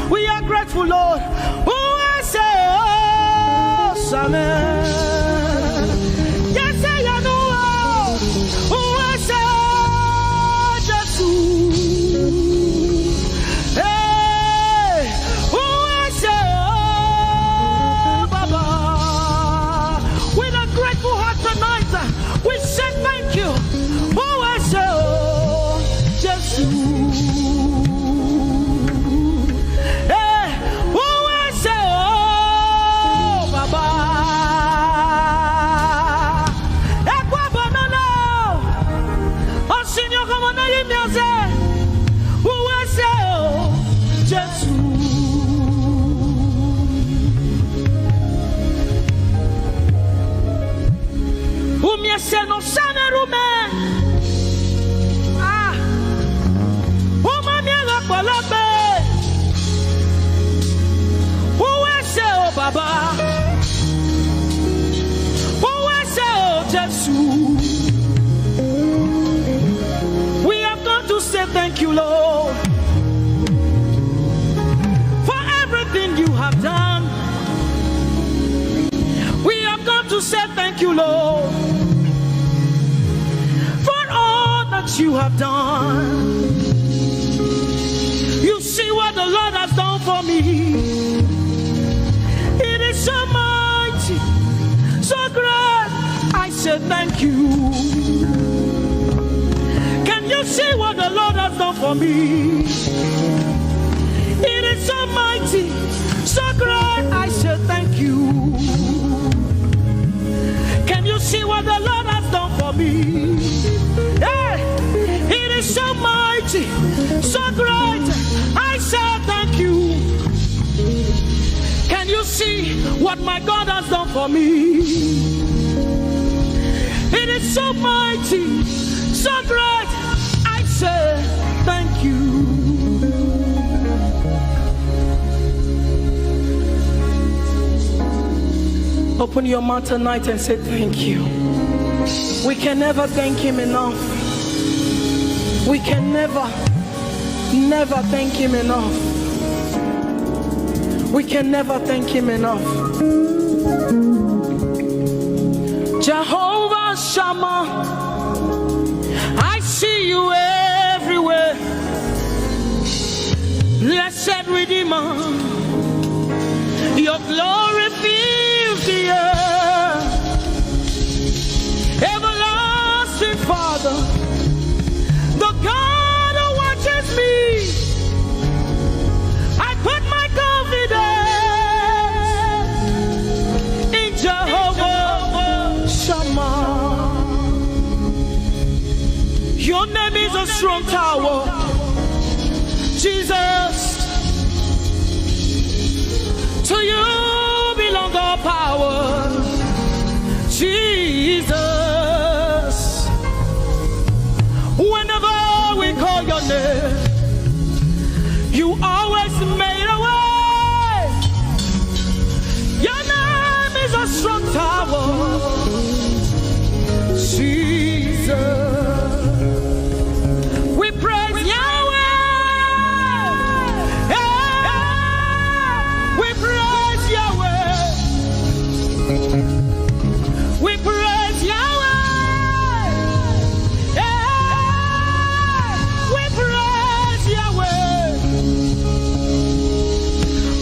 We are grateful, Lord. Who I say, oh, Sammie. Yes, I know. Who I say, Jesus. Hey, who I say, oh, Baba. With a grateful heart tonight, we say thank you. Who I say, oh, Jesus. Hey, who I say, oh, Baba. Ekwa banana, oh, Seigneur, comme on a eu music. Who I say, oh, Jesus. Who me say no sana rume. Ah, who me la palabe. Who I say, oh Baba. Who I say, oh Jesus. We have come to say thank you, Lord, for everything you have done. We have come to say thank you, Lord, for all that you have done. You see what the Lord has done for me. It is so mighty, so great. I say thank you. Can you see what the Lord has done for me? It is so mighty, so great. I say thank you. Can you see what the Lord has done for me? Hey, it is so mighty, so great. I say thank you. Can you see what my God has done for me? It is so mighty, so great. I say thank you. Open your mouth tonight and say thank you. We can never thank him enough. We can never thank him enough. We can never thank him enough. Jehovah Shammah, I see you everywhere. Blessed Redeemer, your glory fills the earth. Everlasting Father, the God who watches me, I put my confidence in Jehovah Shammah. Your name is a strong tower, Jesus. To you belong all power, Jesus. Whenever we call your name, you always made a way. Your name is a strong tower, Jesus. We praise Yahweh. We praise Yahweh. We praise Yahweh. We praise Yahweh.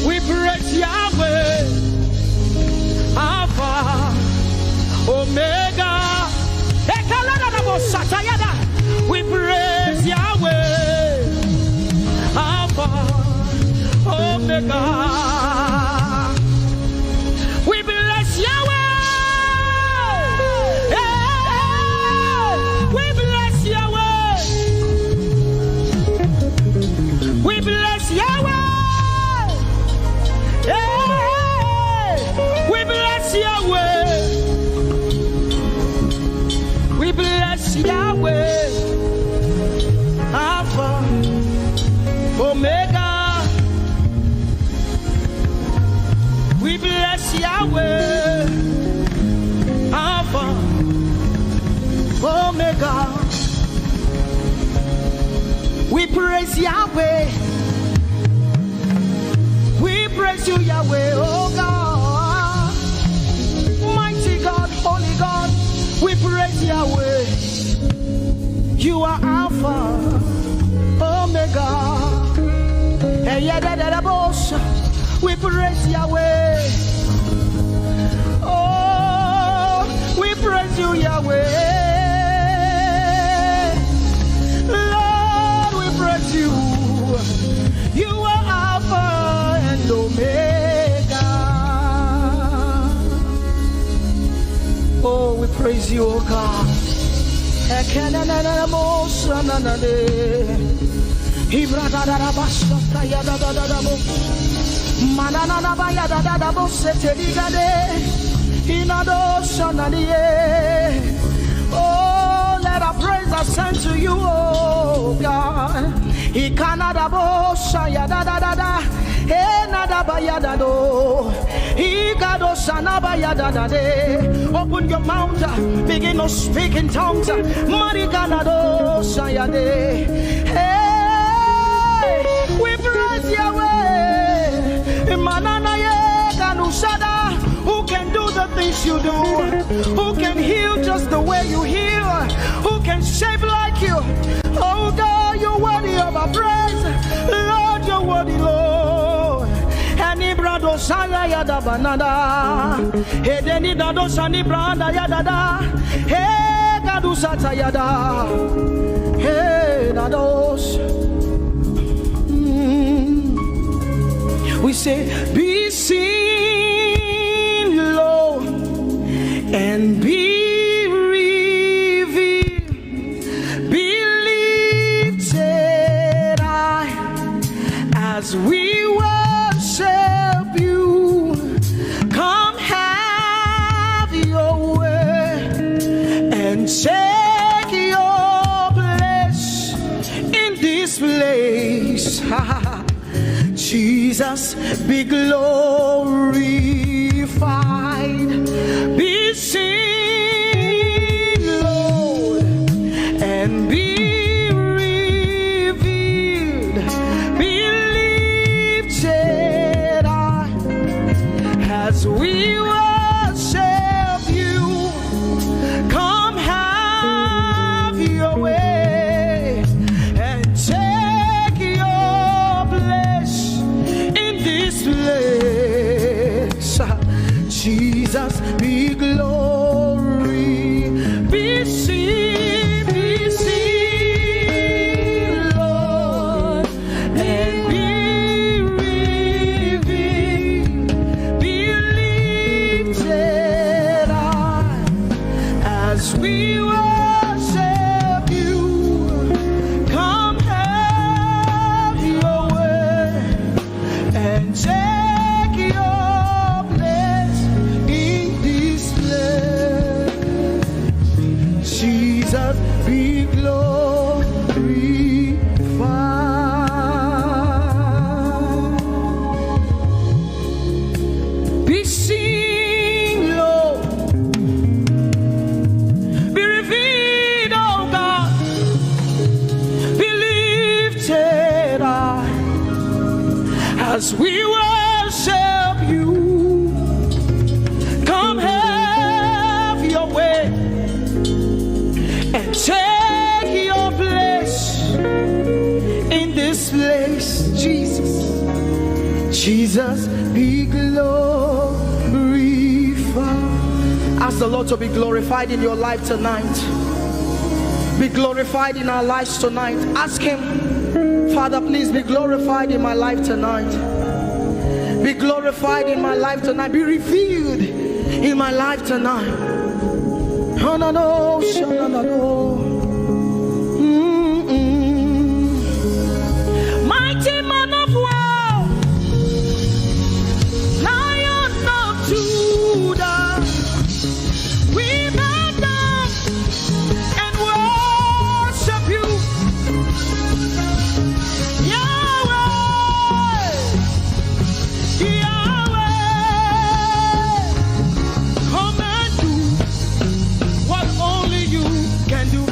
We praise Yahweh. Alpha, Omega. We praise Yahweh. Alpha, Omega. We bless Yahweh. We bless Yahweh. We bless Yahweh. We bless Yahweh. We bless Yahweh. Alpha, Omega. We praise Yahweh. We praise you, Yahweh, oh God. Mighty God, holy God, we praise Yahweh. You are Alpha, Omega. We praise Yahweh. Oh, we praise you, Yahweh. Lord, we praise you. You are Alpha and Omega. Oh, we praise you, oh God. Oh, let our praise ascend to you, oh God. Open your mouth, begin to speak in tongues. Hey, we praise Yahweh. Who can do the things you do? Who can heal just the way you heal? Who can shape like you? Oh God, you're worthy of our praise. Lord, you're worthy, Lord. Brado Sanga Yada Banada, Hedeni Dado Sani Branda Yada, He Gadu Sata Yada, He Dados. We say, be seen, Lord, and be revealed, be lifted high as we worship you. Come have your way and take your place in this place. Jesus, be glorified, be seen, Lord, and be revealed, be lifted high as we worship you. Come have your way and take your place in this place. Jesus, be glory, be seen, Lord, and be revealed, be lifted high as we worship you. Come have your way and take your place in this place. Jesus, be glorified, be seen, Lord, be revealed, oh God, be lifted high as we worship you. Come have your way and take your place in this place. Jesus, Jesus, be glorified. Ask the Lord to be glorified in your life tonight. Be glorified in our lives tonight. Ask Him, Father, please be glorified in my life tonight. Be glorified in my life tonight. Be revealed in my life tonight. Oh, no, no, no, no, no. Mighty man of war, Lion of Judah, we bow down and worship you. Yahweh, Yahweh, come and do what only you can do.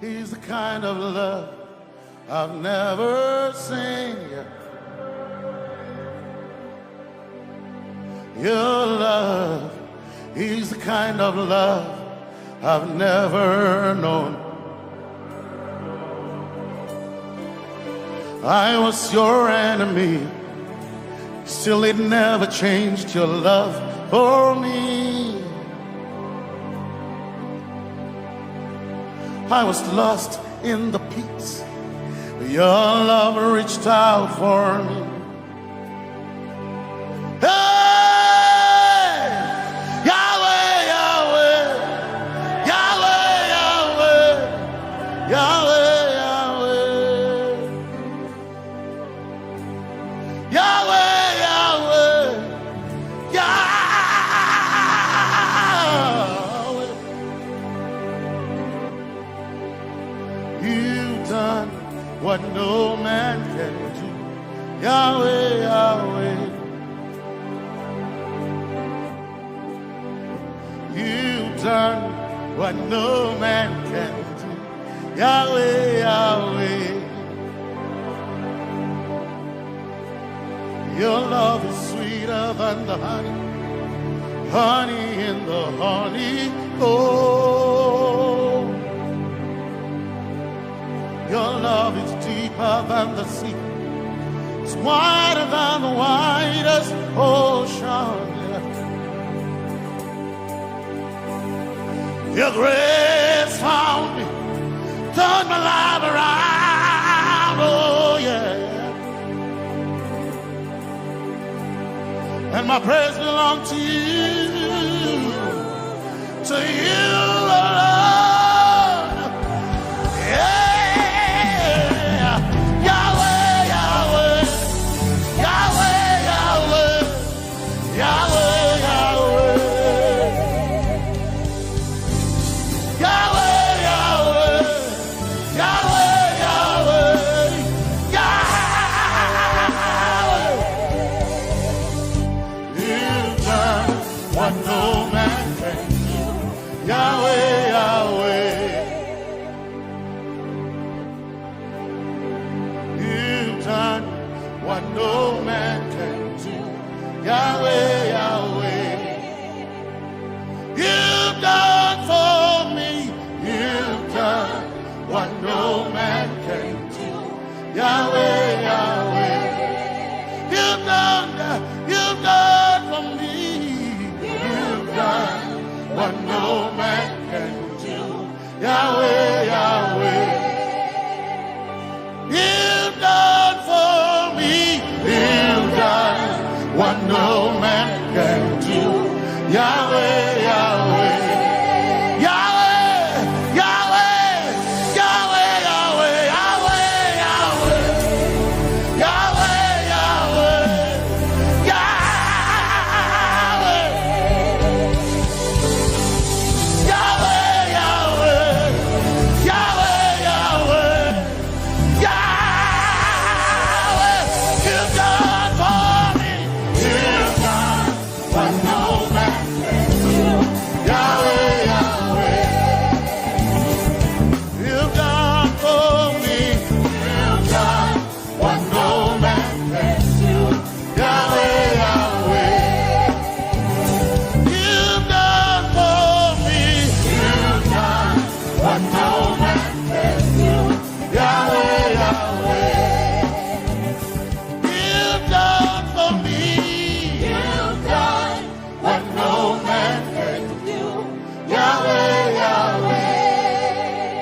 He's the kind of love I've never seen yet. Your love, He's the kind of love I've never known. I was your enemy, still it never changed your love for me. I was lost in the pits, but your love reached out for me. Hey! Yahweh, Yahweh, Yahweh, Yahweh, Yahweh, Yahweh, Yahweh, Yahweh, Yahweh. You've done what no man can do. Yahweh, Yahweh. You've done what no man can do. Yahweh, Yahweh. Your love is sweeter than the honey, honey in the honey. Oh, your love is deeper than the sea. It's wider than the widest ocean. Your grace found me, turned my life around. Oh yeah. And my praise belongs to you alone. Yeah. Yahweh, Yahweh, Yahweh, Yahweh, Yahweh, Yahweh, Yahweh, Yahweh, Yahweh, what no man can do. Yahweh, Yahweh. You've done what no man can do. Yahweh, Yahweh. You've done for me. You've done what no man can do. Yahweh, Yahweh. You've done for me. What no man can do. Yahweh, Yahweh. You've done for me. You've done what no man can do. Yahweh, Yahweh. Yahweh, Yahweh, Yahweh, Yahweh, Yahweh, Yahweh, Yahweh, Yahweh.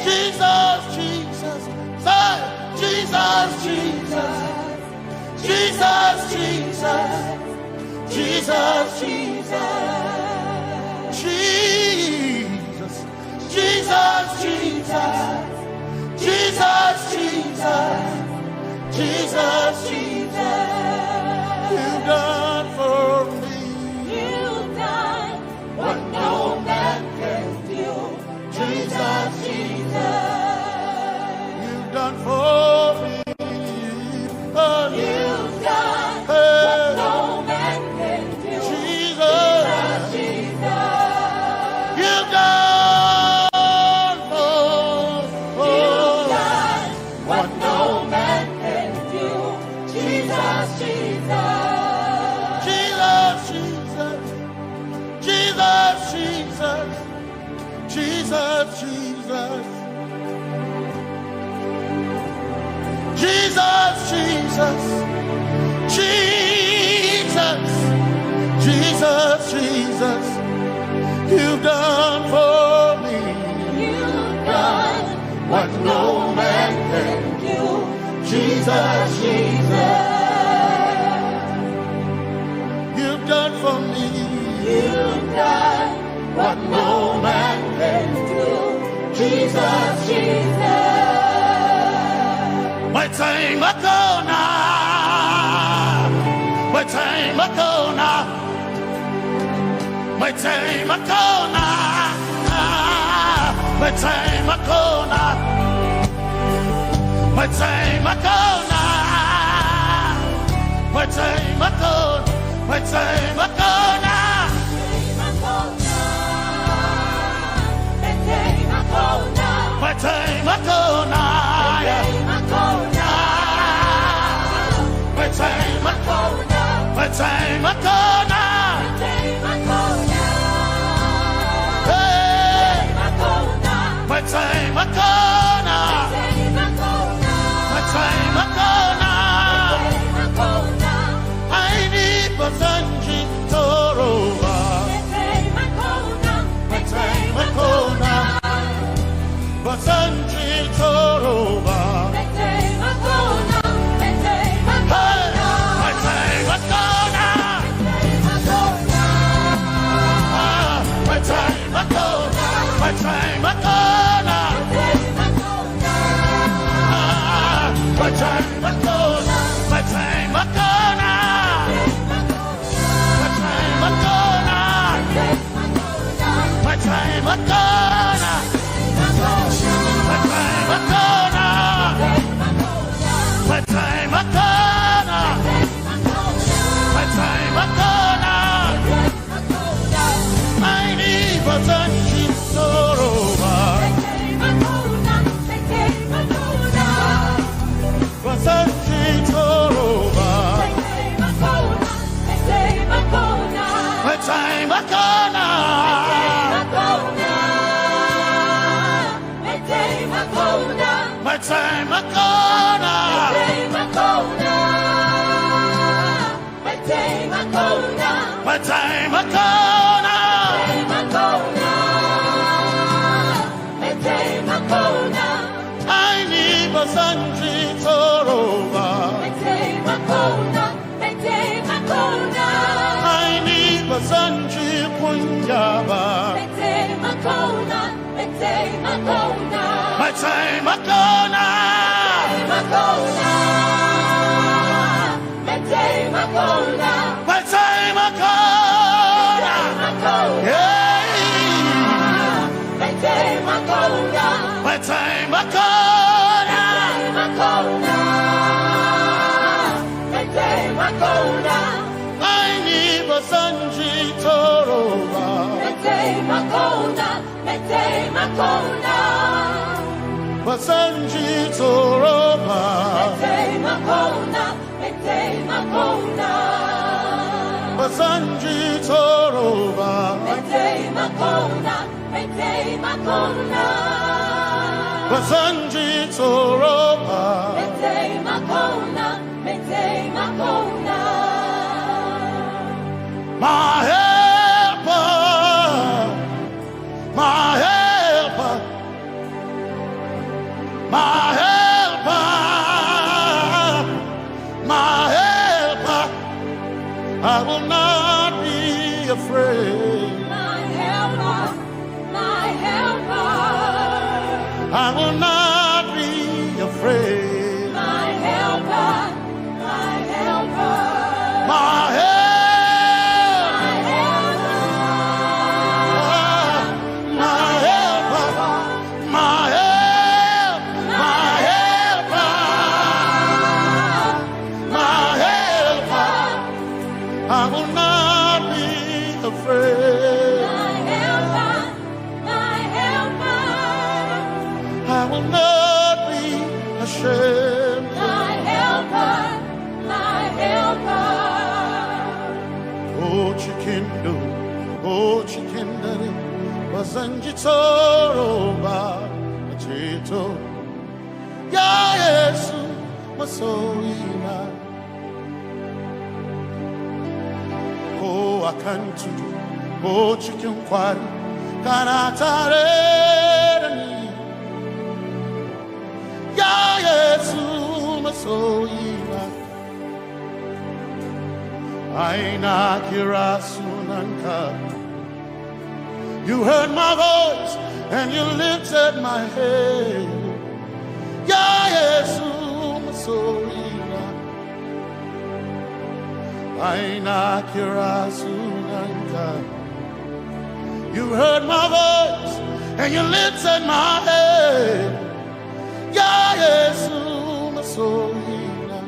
Jesus, Jesus, Jesus, Jesus, Jesus, Jesus, you've done for me. You've done what no man can do. Jesus, you've done for me. Oh, you've done what no man can do. Jesus, you've done for me. Jesus, Jesus, Jesus. Jesus, Jesus, Jesus, Jesus, Jesus, you've done for me. You've done what no man can do. Jesus, Jesus, you've done for me. you've done what no man can do. Jesus, Jesus. My time ago now, my time ago now, my time ago now, my time ago now, my time ago now, my time ago, my time ago now, my time ago now. My time a corner. Hey, my time a corner. My time a corner. I need Basanji Toroba. My time a corner. Basanji Toroba. My time a corner. My time a corner. My time a corner. My time a corner. My time a corner. My time a corner. My time a corner. My time a corner. I need a touch. Time a corner. My time a corner. My time a corner. I need a Sanji Toroba. Basanji Punjaba. My time a corner. My time a corner. Yeah. My time a corner. My time a corner. I need Basanji Toroba. Basanji Toroba. Basanji Toroba. Basanji Toroba. My helper, my helper, my helper, my helper. I will not be afraid. My helper, my helper. I will not be afraid. My helper, my helper. My helper. I will not be afraid. My helper, my helper. I will not be ashamed. My helper, my helper. Oh, chicken do, oh, chicken daddy, Wasanjitoroba Chito Ya Yesu Masoina O Akantu O Chicken Kwari Kanatare Ya Yesu Masoina Aina Kirasunanka You heard my voice and you lifted my head. Ya Yesu Masoina Aina Kirasunanka You heard my voice and you lifted my head. Ya Yesu Masoina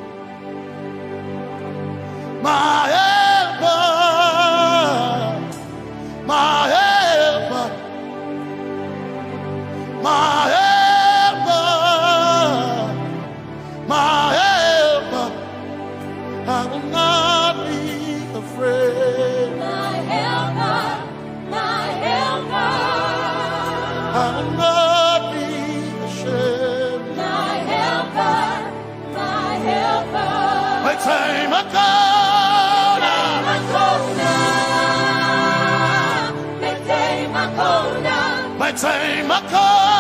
My helper My helper My helper My helper I will not be afraid My helper My helper I will not be ashamed My helper My helper My time I go Say Makona,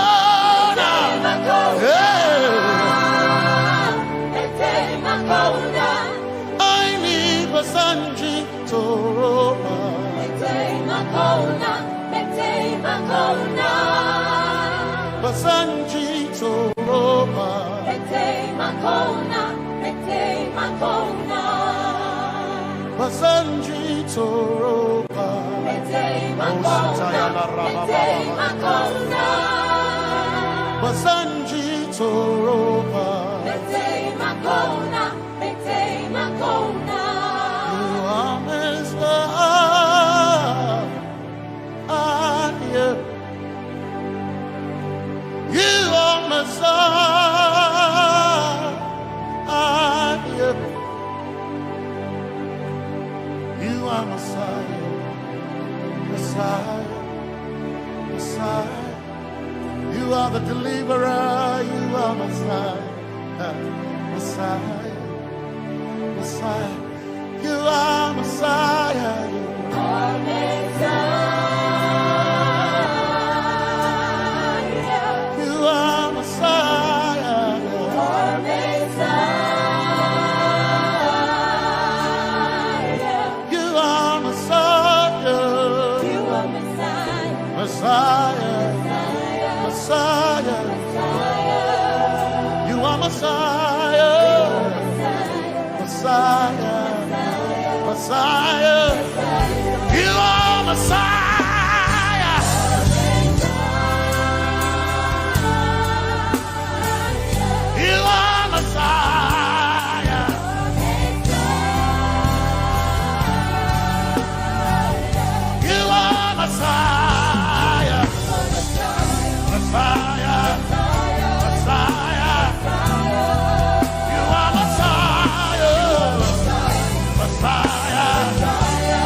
I need Basanji Toroba. Basanji Toroba. Basanji Toroba. Basanji Toroba. You are Messiah. You are Messiah. You are Messiah. Messiah, Messiah, you are the deliverer, you are Messiah, Messiah, Messiah, you are Messiah, you are Messiah, you are Messiah, you are Messiah, you are Messiah. Messiah, Messiah, you are Messiah, Messiah, Messiah, you are Messiah, you are Messiah, you are Messiah. Messiah, Messiah, you are Messiah, Messiah,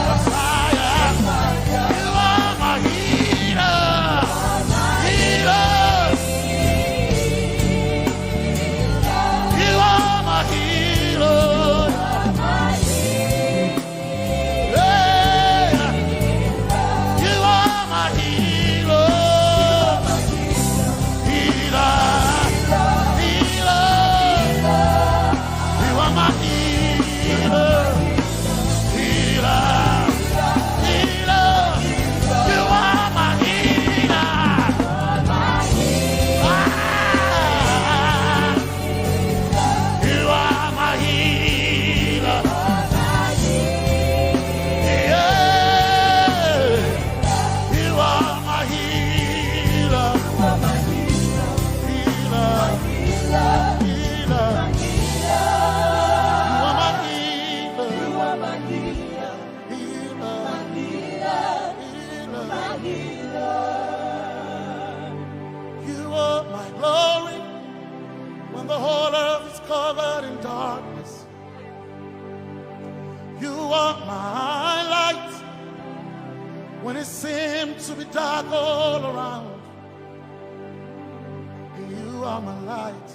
seem to be dark all around. You are my light,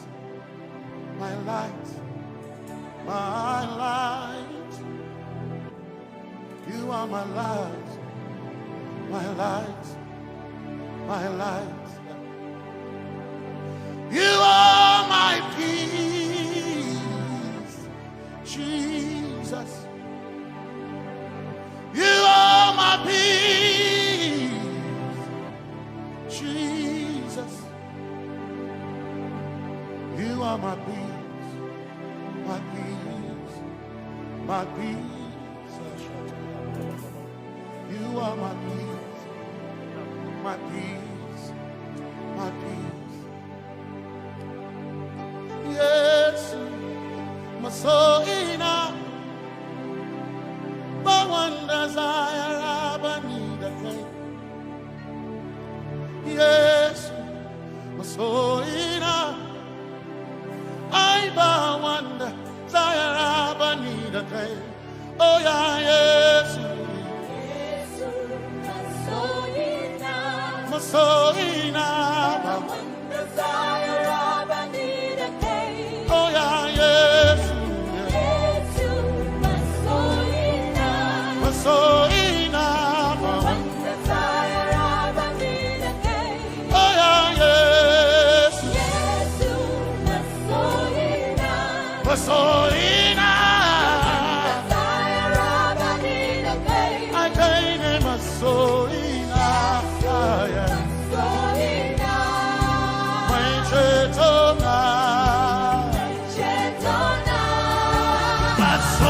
my light, my light. You are my light, my light, my light. You are my peace, Jesus. You are my peace, Jesus. You are my peace, my peace, my peace. You are my peace, my peace, my peace. Yes, my soul in a but one desire I need a thing. Yes, my soul in a I but one desire I need a thing. Oh yeah, yes, my soul in a but one desire I need a thing. Oh yeah, yes. So enough, one desire of a need again. Oh yeah, yes, yes, so enough, desire of a need again. I can't name a so enough, so enough, my chetona, but so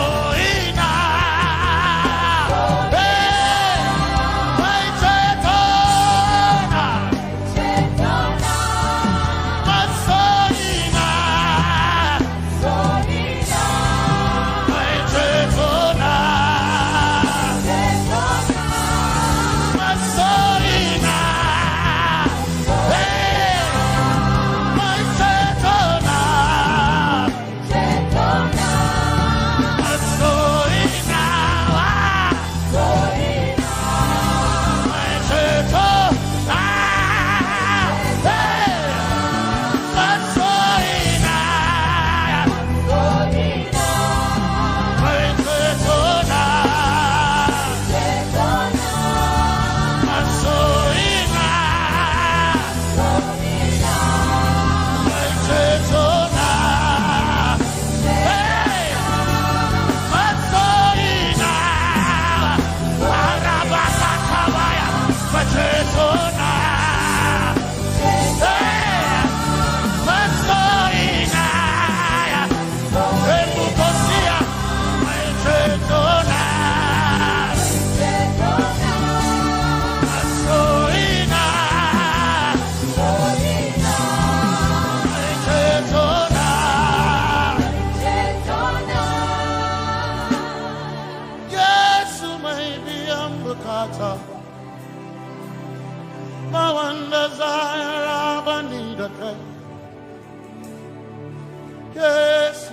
yes,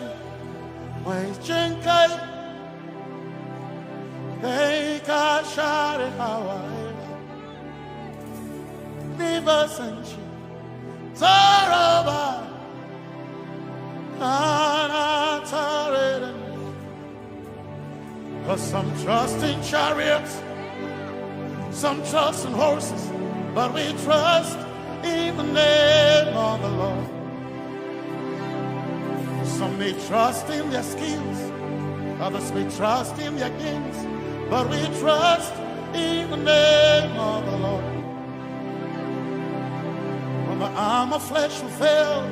my chenkai, they can share Hawaii, Liver Sanchi, Taroba, Anatare. Cause some trust in chariots, some trust in horses, but we trust in the name of the Lord. Some may trust in their skills, others may trust in their gains, but we trust in the name of the Lord. When the arm of flesh will fail,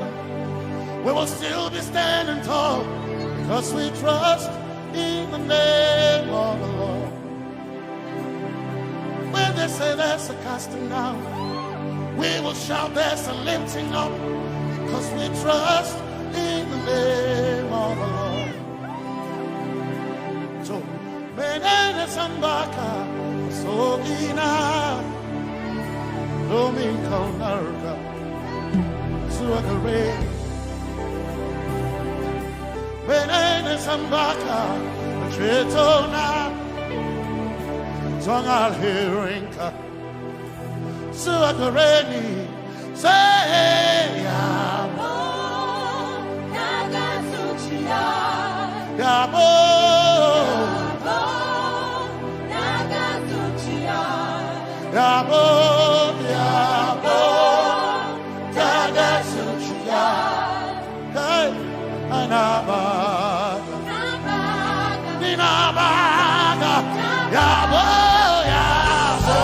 we will still be standing tall, because we trust in the name of the Lord. When they say there's a casting down, we will shout there's a lifting up, because we trust in the name of the Lord. So, Menene Sambaka, so ina, Domingo Narga, Suakare, Menene Sambaka, Chetona, Tongal Hearinka, Suakareni, say Yabo, Nagasuchia, Yabo, Nagasuchia, Yabo, Yabo, Nagasuchia, Kai, Anabaga, Ninabaga, Yabo, Yabo,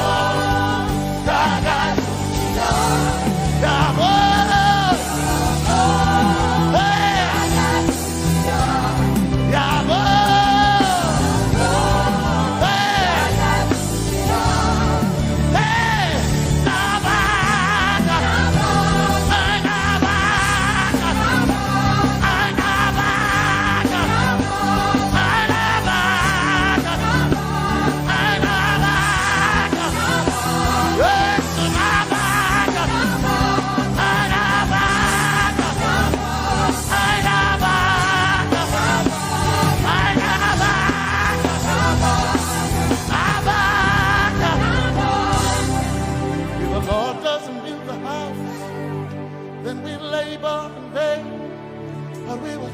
Nagasuchia, Yabo, Yabo,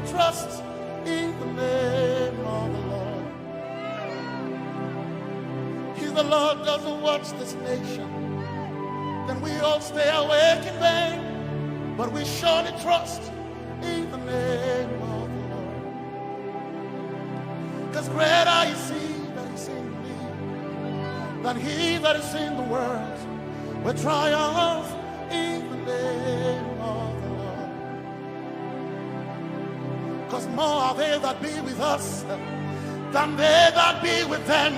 trust in the name of the Lord. If the Lord doesn't watch this nation, then we all stay awake in vain. But we surely trust in the name of the Lord. Because greater is He that is in me than he that is in the world. We triumph in the name of the Lord. Because more are they that be with us than they that be with them.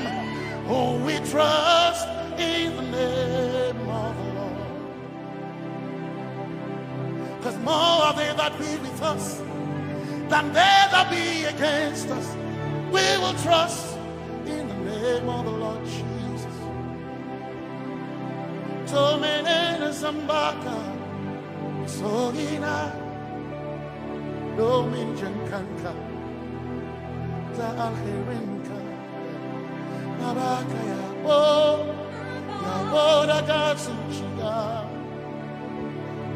Oh, we trust in the name of the Lord. Because more are they that be with us than they that be against us. We will trust in the name of the Lord Jesus. Tomene Zambaka, Sohina. Dominjan kanka, za alherinka, nabaka yabo, yabo daga suchiya,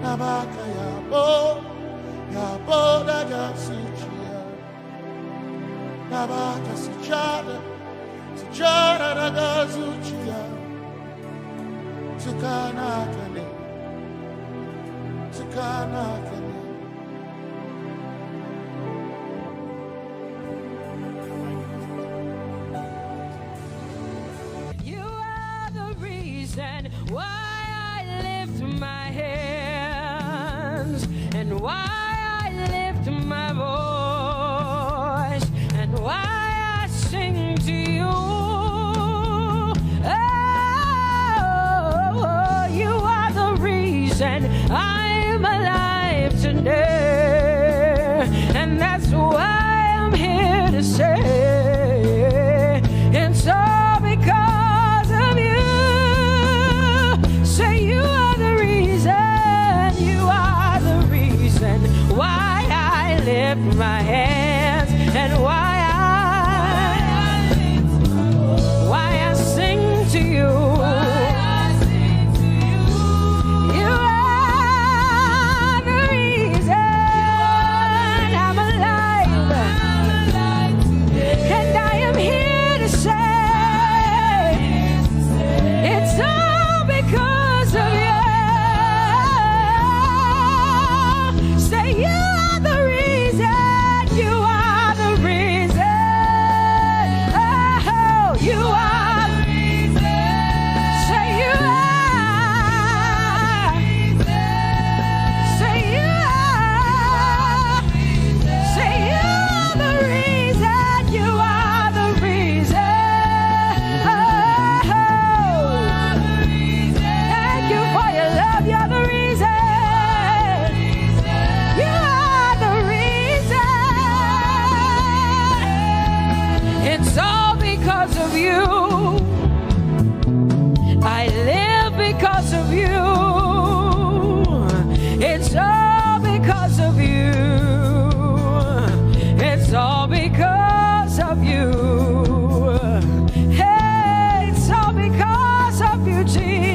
nabaka yabo, yabo daga suchiya, nabaka sujada, sujada daga suchiya, tukana kane, tukana kane. And why I lift my hands, and why I lift my voice, and why I sing to you. Oh, you are the reason I'm alive today, and that's why I'm here to say it's all because of you. Say you are the reason why I lift my hands and why I sing to you. You are the reason I'm alive, and I am here to say it's all because of you. Say you are the reason, you are the reason. Oh, you are the reason. Say you are. Say you are. Say you are the reason, you are the reason. Oh, thank you for your love, you're the reason. You are the reason. It's all because of you. I live because of you. It's all because of you. It's all because of you. Hey, it's all because of you, Jesus.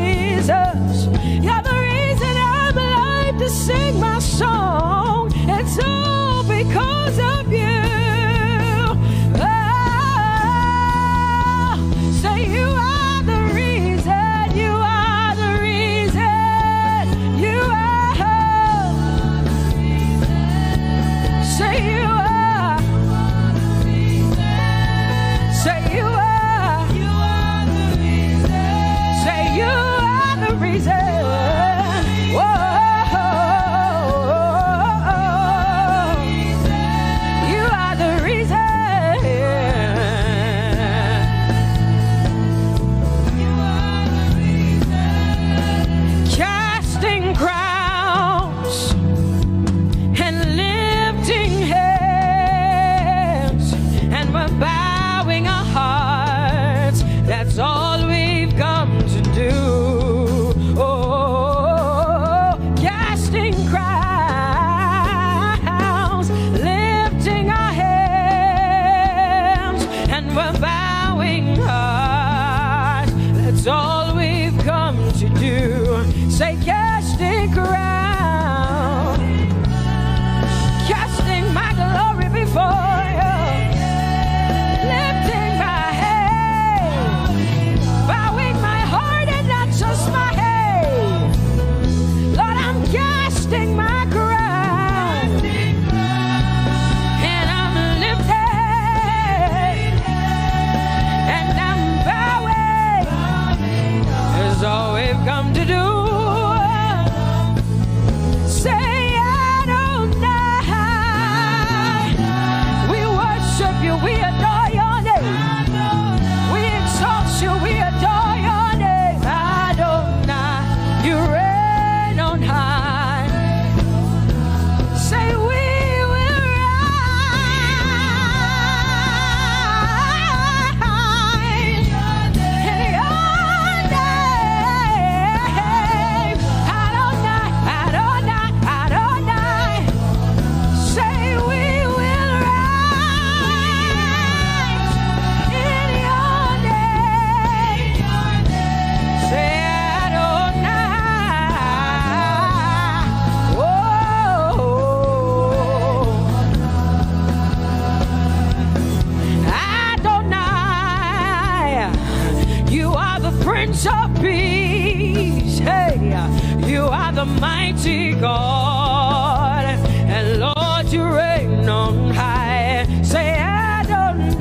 the mighty God, and Lord, you reign on high. Say Adonai,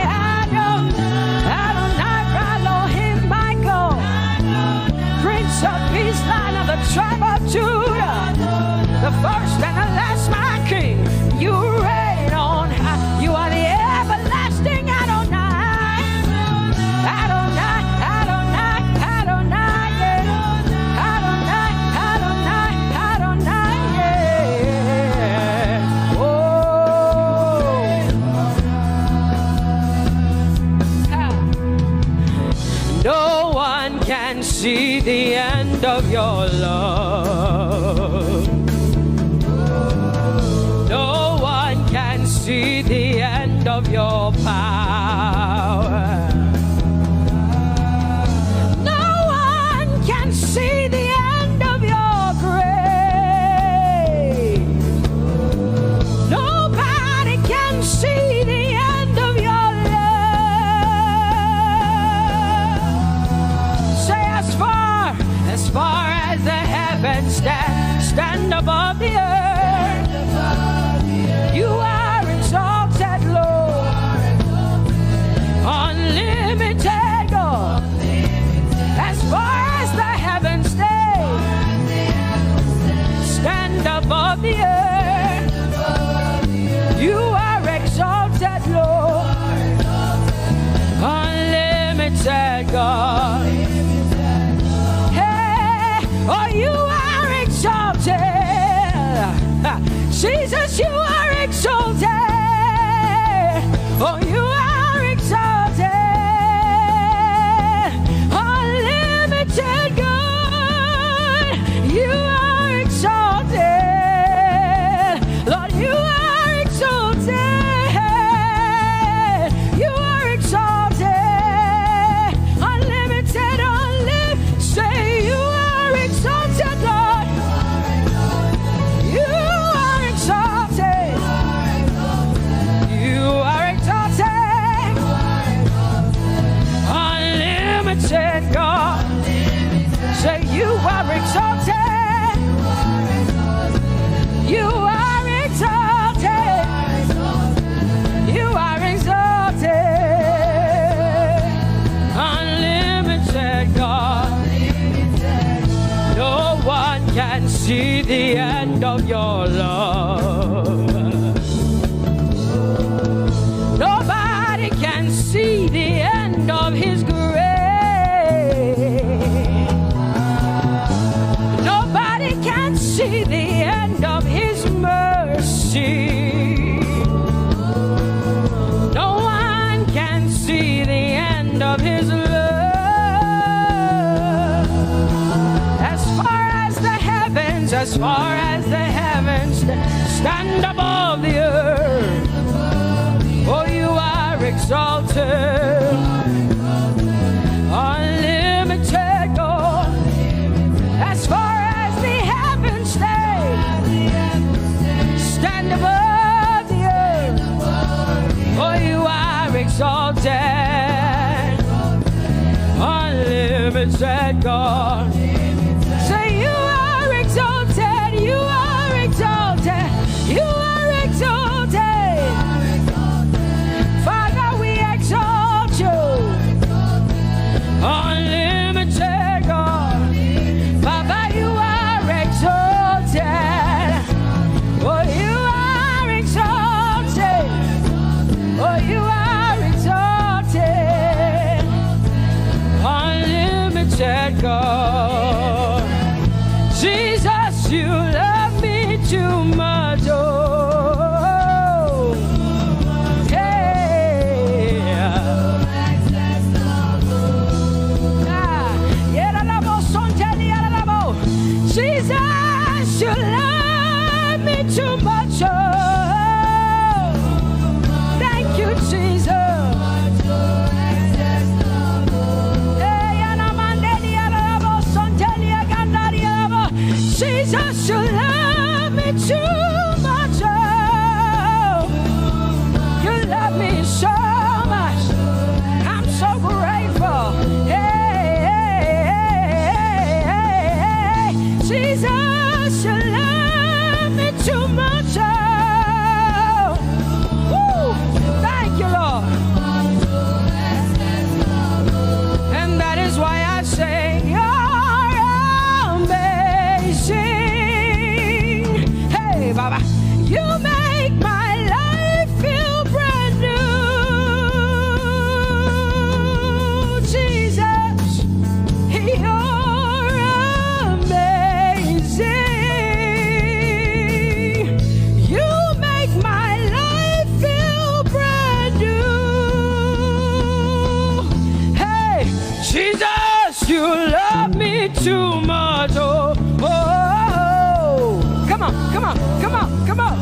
Adonai, Adonai, Elohim, Michael, Prince of Peace, Lion of the tribe of Judah, the first and the last, my King. You reign on high. You are the everlasting Adonai. Adonai, Adonai, Adonai, yeah. Adonai, Adonai, Adonai, yeah. Oh. No one can see the end of your love. No one can see the end of your power. No one can see the end of your grace. Nobody can see the end of your love. Say as far as the heavens stand above the earth, you are exalted, Lord, unlimited God. As far as the heavens stand above the earth, you are exalted, Lord, unlimited God. Hey, oh, you are exalted. Jesus, you are exalted. Oh, you are exalted. Unlimited God. You are exalted. Lord, you are exalted. You are exalted. Unlimited, unlimited. Say you are exalted, Lord. You are exalted. You are exalted. Unlimited God. Say you are exalted. You are exalted. You are exalted. Unlimited God. No one can see the end of your love. Nobody can see the end of his grace. Nobody can see the end of his mercy. No one can see the end of his love. As far as the heavens stand above the earth, oh, you are exalted. Unlimited God. As far as the heavens stand above the earth, oh, you are exalted. Unlimited God. Say you are exalted. You are exalted. You are exalted. Father, we exalt you. Unlimited God. Father, you are exalted. Oh, you are exalted. Oh, you are exalted. Unlimited God. Jesus, you love me too much. Oh, Jesus, you love me too much. Oh, thank you, Jesus. Jesus, you love me too much. Oh, you love me so much. I'm so grateful. Hey, hey, hey, hey. too much. Oh, oh, oh. Come on, come on, come on, come on.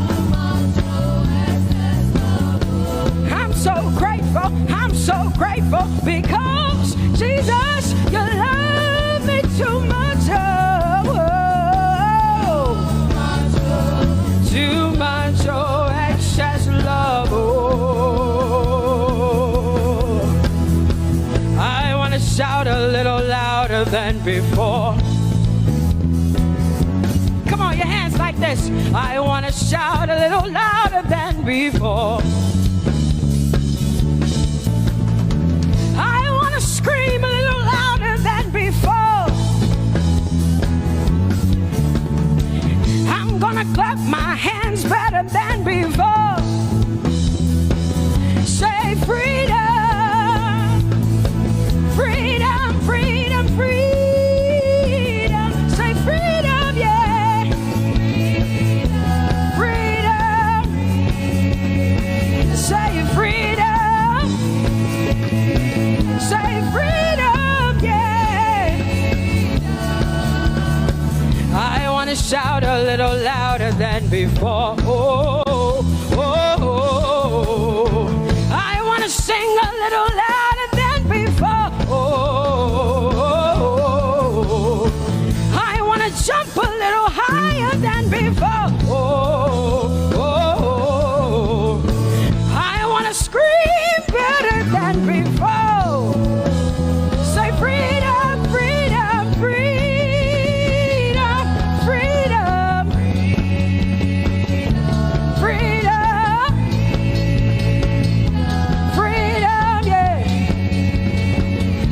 I'm so grateful because Jesus, you love me too much. Oh, too much, oh, excess love. Oh, I want to shout a little louder than before. Come on, your hands like this. I want to shout a little louder than before. I want to scream a little louder than before. I'm gonna clap my hands better than before. Say freedom, freedom, freedom, freedom. Say freedom, yeah. Freedom. Say freedom. Say freedom, yeah. I want to shout a little louder than before. Oh, oh, oh, oh. I want to sing a little louder than before. Oh, oh, oh. I want to jump a little higher than before. Oh, oh, oh. I want to scream better than before. Say freedom, freedom, freedom, freedom, freedom, freedom, yeah.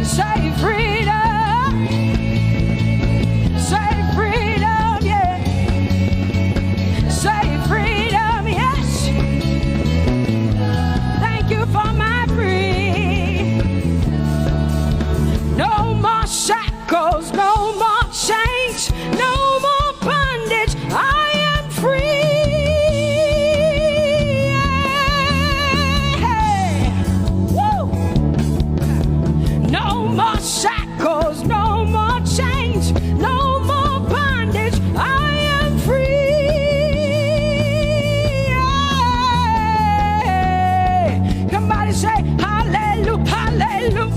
Say freedom, say freedom, yeah. Say freedom, yes. Thank you for my free. No more shackles, no more chains, no more bondage. I am free. Hey. Woo. No more shackles, no more chains, no more bondage. I am free. Hey. Somebody say hallelujah, hallelujah.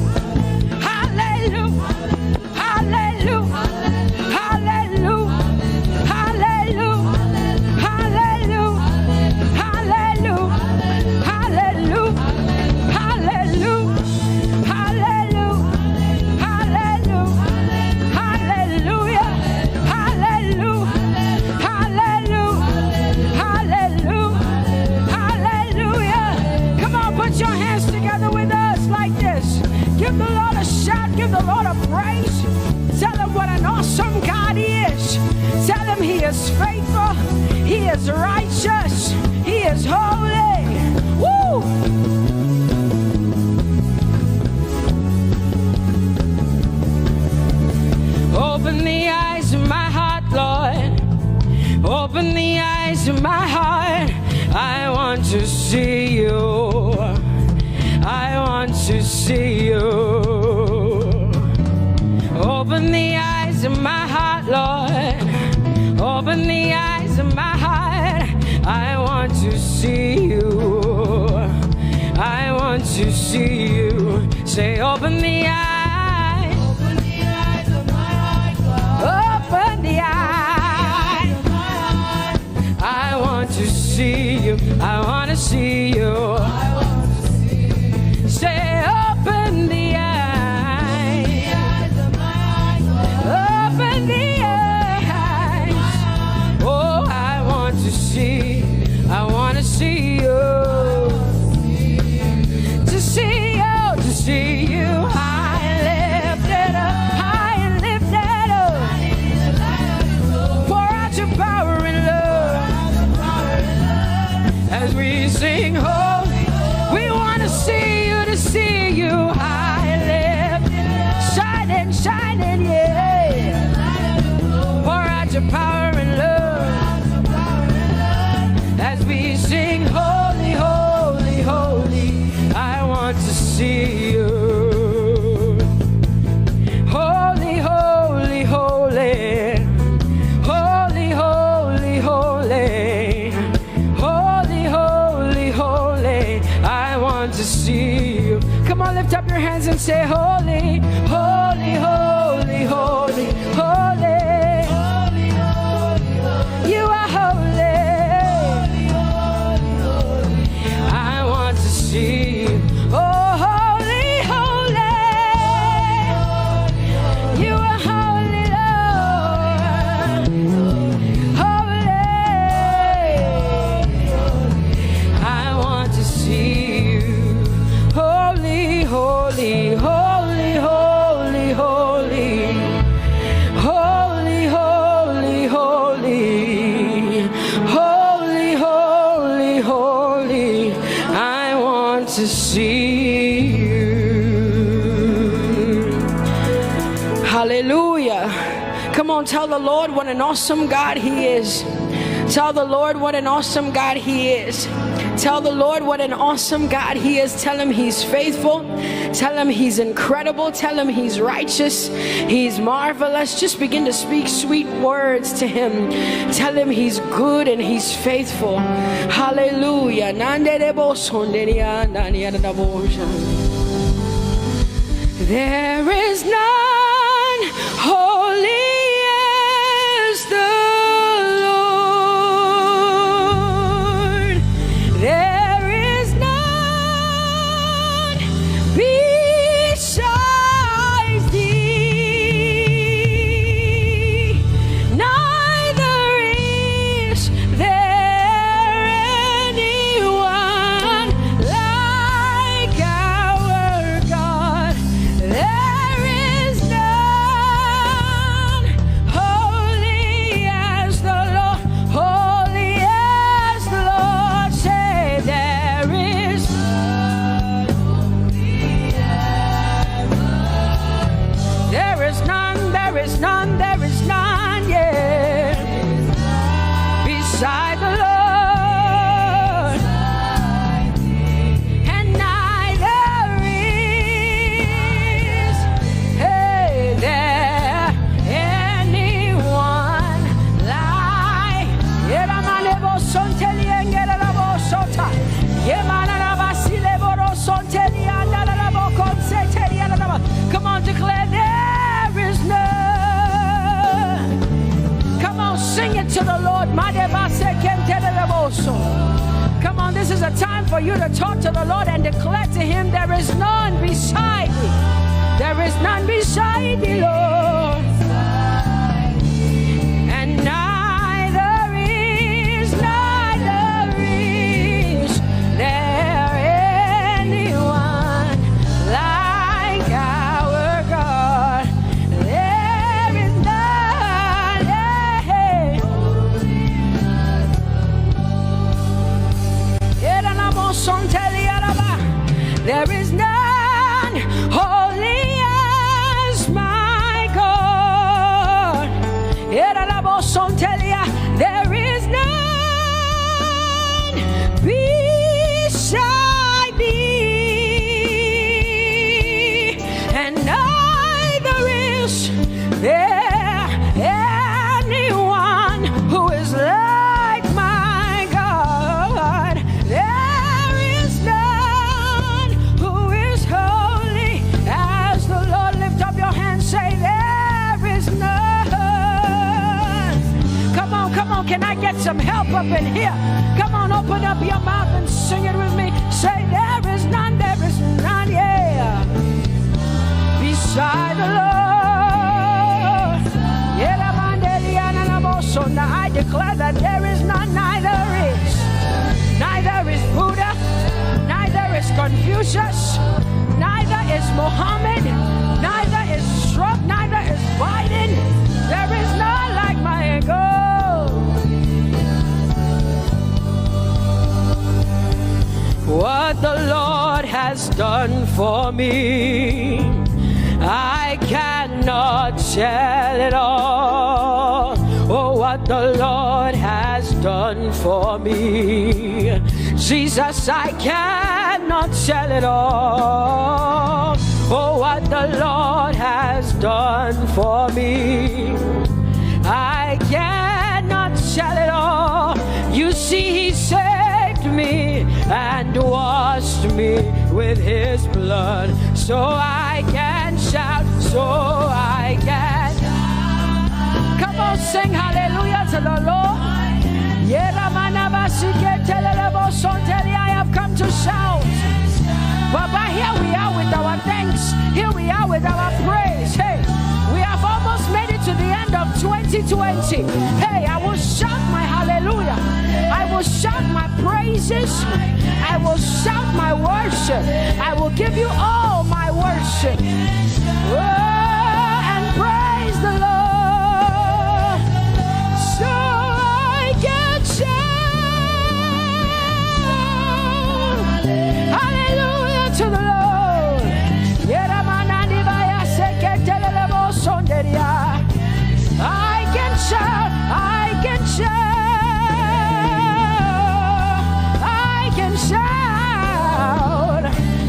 Hallelujah, hallelujah, hallelujah, hallelujah, hallelujah, hallelujah, hallelujah, hallelujah, hallelujah, hallelujah, hallelujah, hallelujah, hallelujah. Come on, put your hands together with us like this. Give the Lord a shout, give the Lord a praise. Tell him what an awesome God he is. Tell him he is faithful, he is righteous, he is holy. Woo! Open the eyes of my heart, Lord. Open the eyes of my heart. I want to see you. I want to see you. Open the eyes of my heart, Lord. Open the eyes of my heart. I want to see you. I want to see you. Say, open the eyes. Open the eyes of my heart, Lord. Open the eyes of my heart. I want to see you. I want to see you. Say, open the eyes of my heart, open the eyes. Oh, I want to see you. To see you, to see you. High and lifted up, high and lifted up. Pour out your power and love as we sing holy. We want to see you, to see you high and lifted, shining, shining, yeah. Pour out your power and love as we sing holy, holy, holy. I want to see you. Holy, holy, holy. and say, holy, holy, holy, holy, holy. You are holy. I want to see you. Oh, holy, holy. You are holy, Lord. Holy. I want to see you. Holy, holy, holy, holy, holy. Holy, holy, holy. Holy, holy, holy. I want to see you. Hallelujah. Come on, tell the Lord what an awesome God He is. Tell the Lord what an awesome God He is. Tell the Lord what an awesome God He is. Tell Him He's faithful. Tell Him He's incredible. Tell Him He's righteous. He's marvelous. Just begin to speak sweet words to Him. Tell Him He's good and He's faithful. Hallelujah. There is none holy as the Lord. There is none besides thee. Neither is there anyone like our God. There is none holy as the Lord, holy as the Lord. Say there is none holy as there is none, there is none, there is none, yeah, beside the Lord, and neither is there anyone like Come on, declare there is none. Come on, sing it to the Lord. Come on, this is a time for you to talk to the Lord and declare to Him there is none beside thee. There is none beside thee, Lord. And neither is there anyone like our God. There is none. There is none holy as my God. There is none beside thee, and neither is there anyone who is like my God. There is none who is holy as the Lord. Lift up your hands, say there is none. Come on, can I get some help up in here? Come on, open up your mouth and sing it with me. Say there is none, yeah, beside the Lord. Now I declare that there is none, neither is Buddha, neither is Confucius, neither is Muhammad, neither is Trump, neither is Biden. There is none like my God. What the Lord has done for me, I cannot tell it all. Oh, what the Lord has done for me, Jesus, I cannot tell it all. Oh, what the Lord has done for me, I cannot tell it all. You see, He saved me and washed me with His blood, so I so I can. Come on, sing hallelujah to the Lord. I have come to shout. Baba, here we are with our thanks. Here we are with our praise. Hey, we have almost made it to the end of 2020. Hey, I will shout my hallelujah. I will shout my praises. I will shout my worship. I will give you all my worship.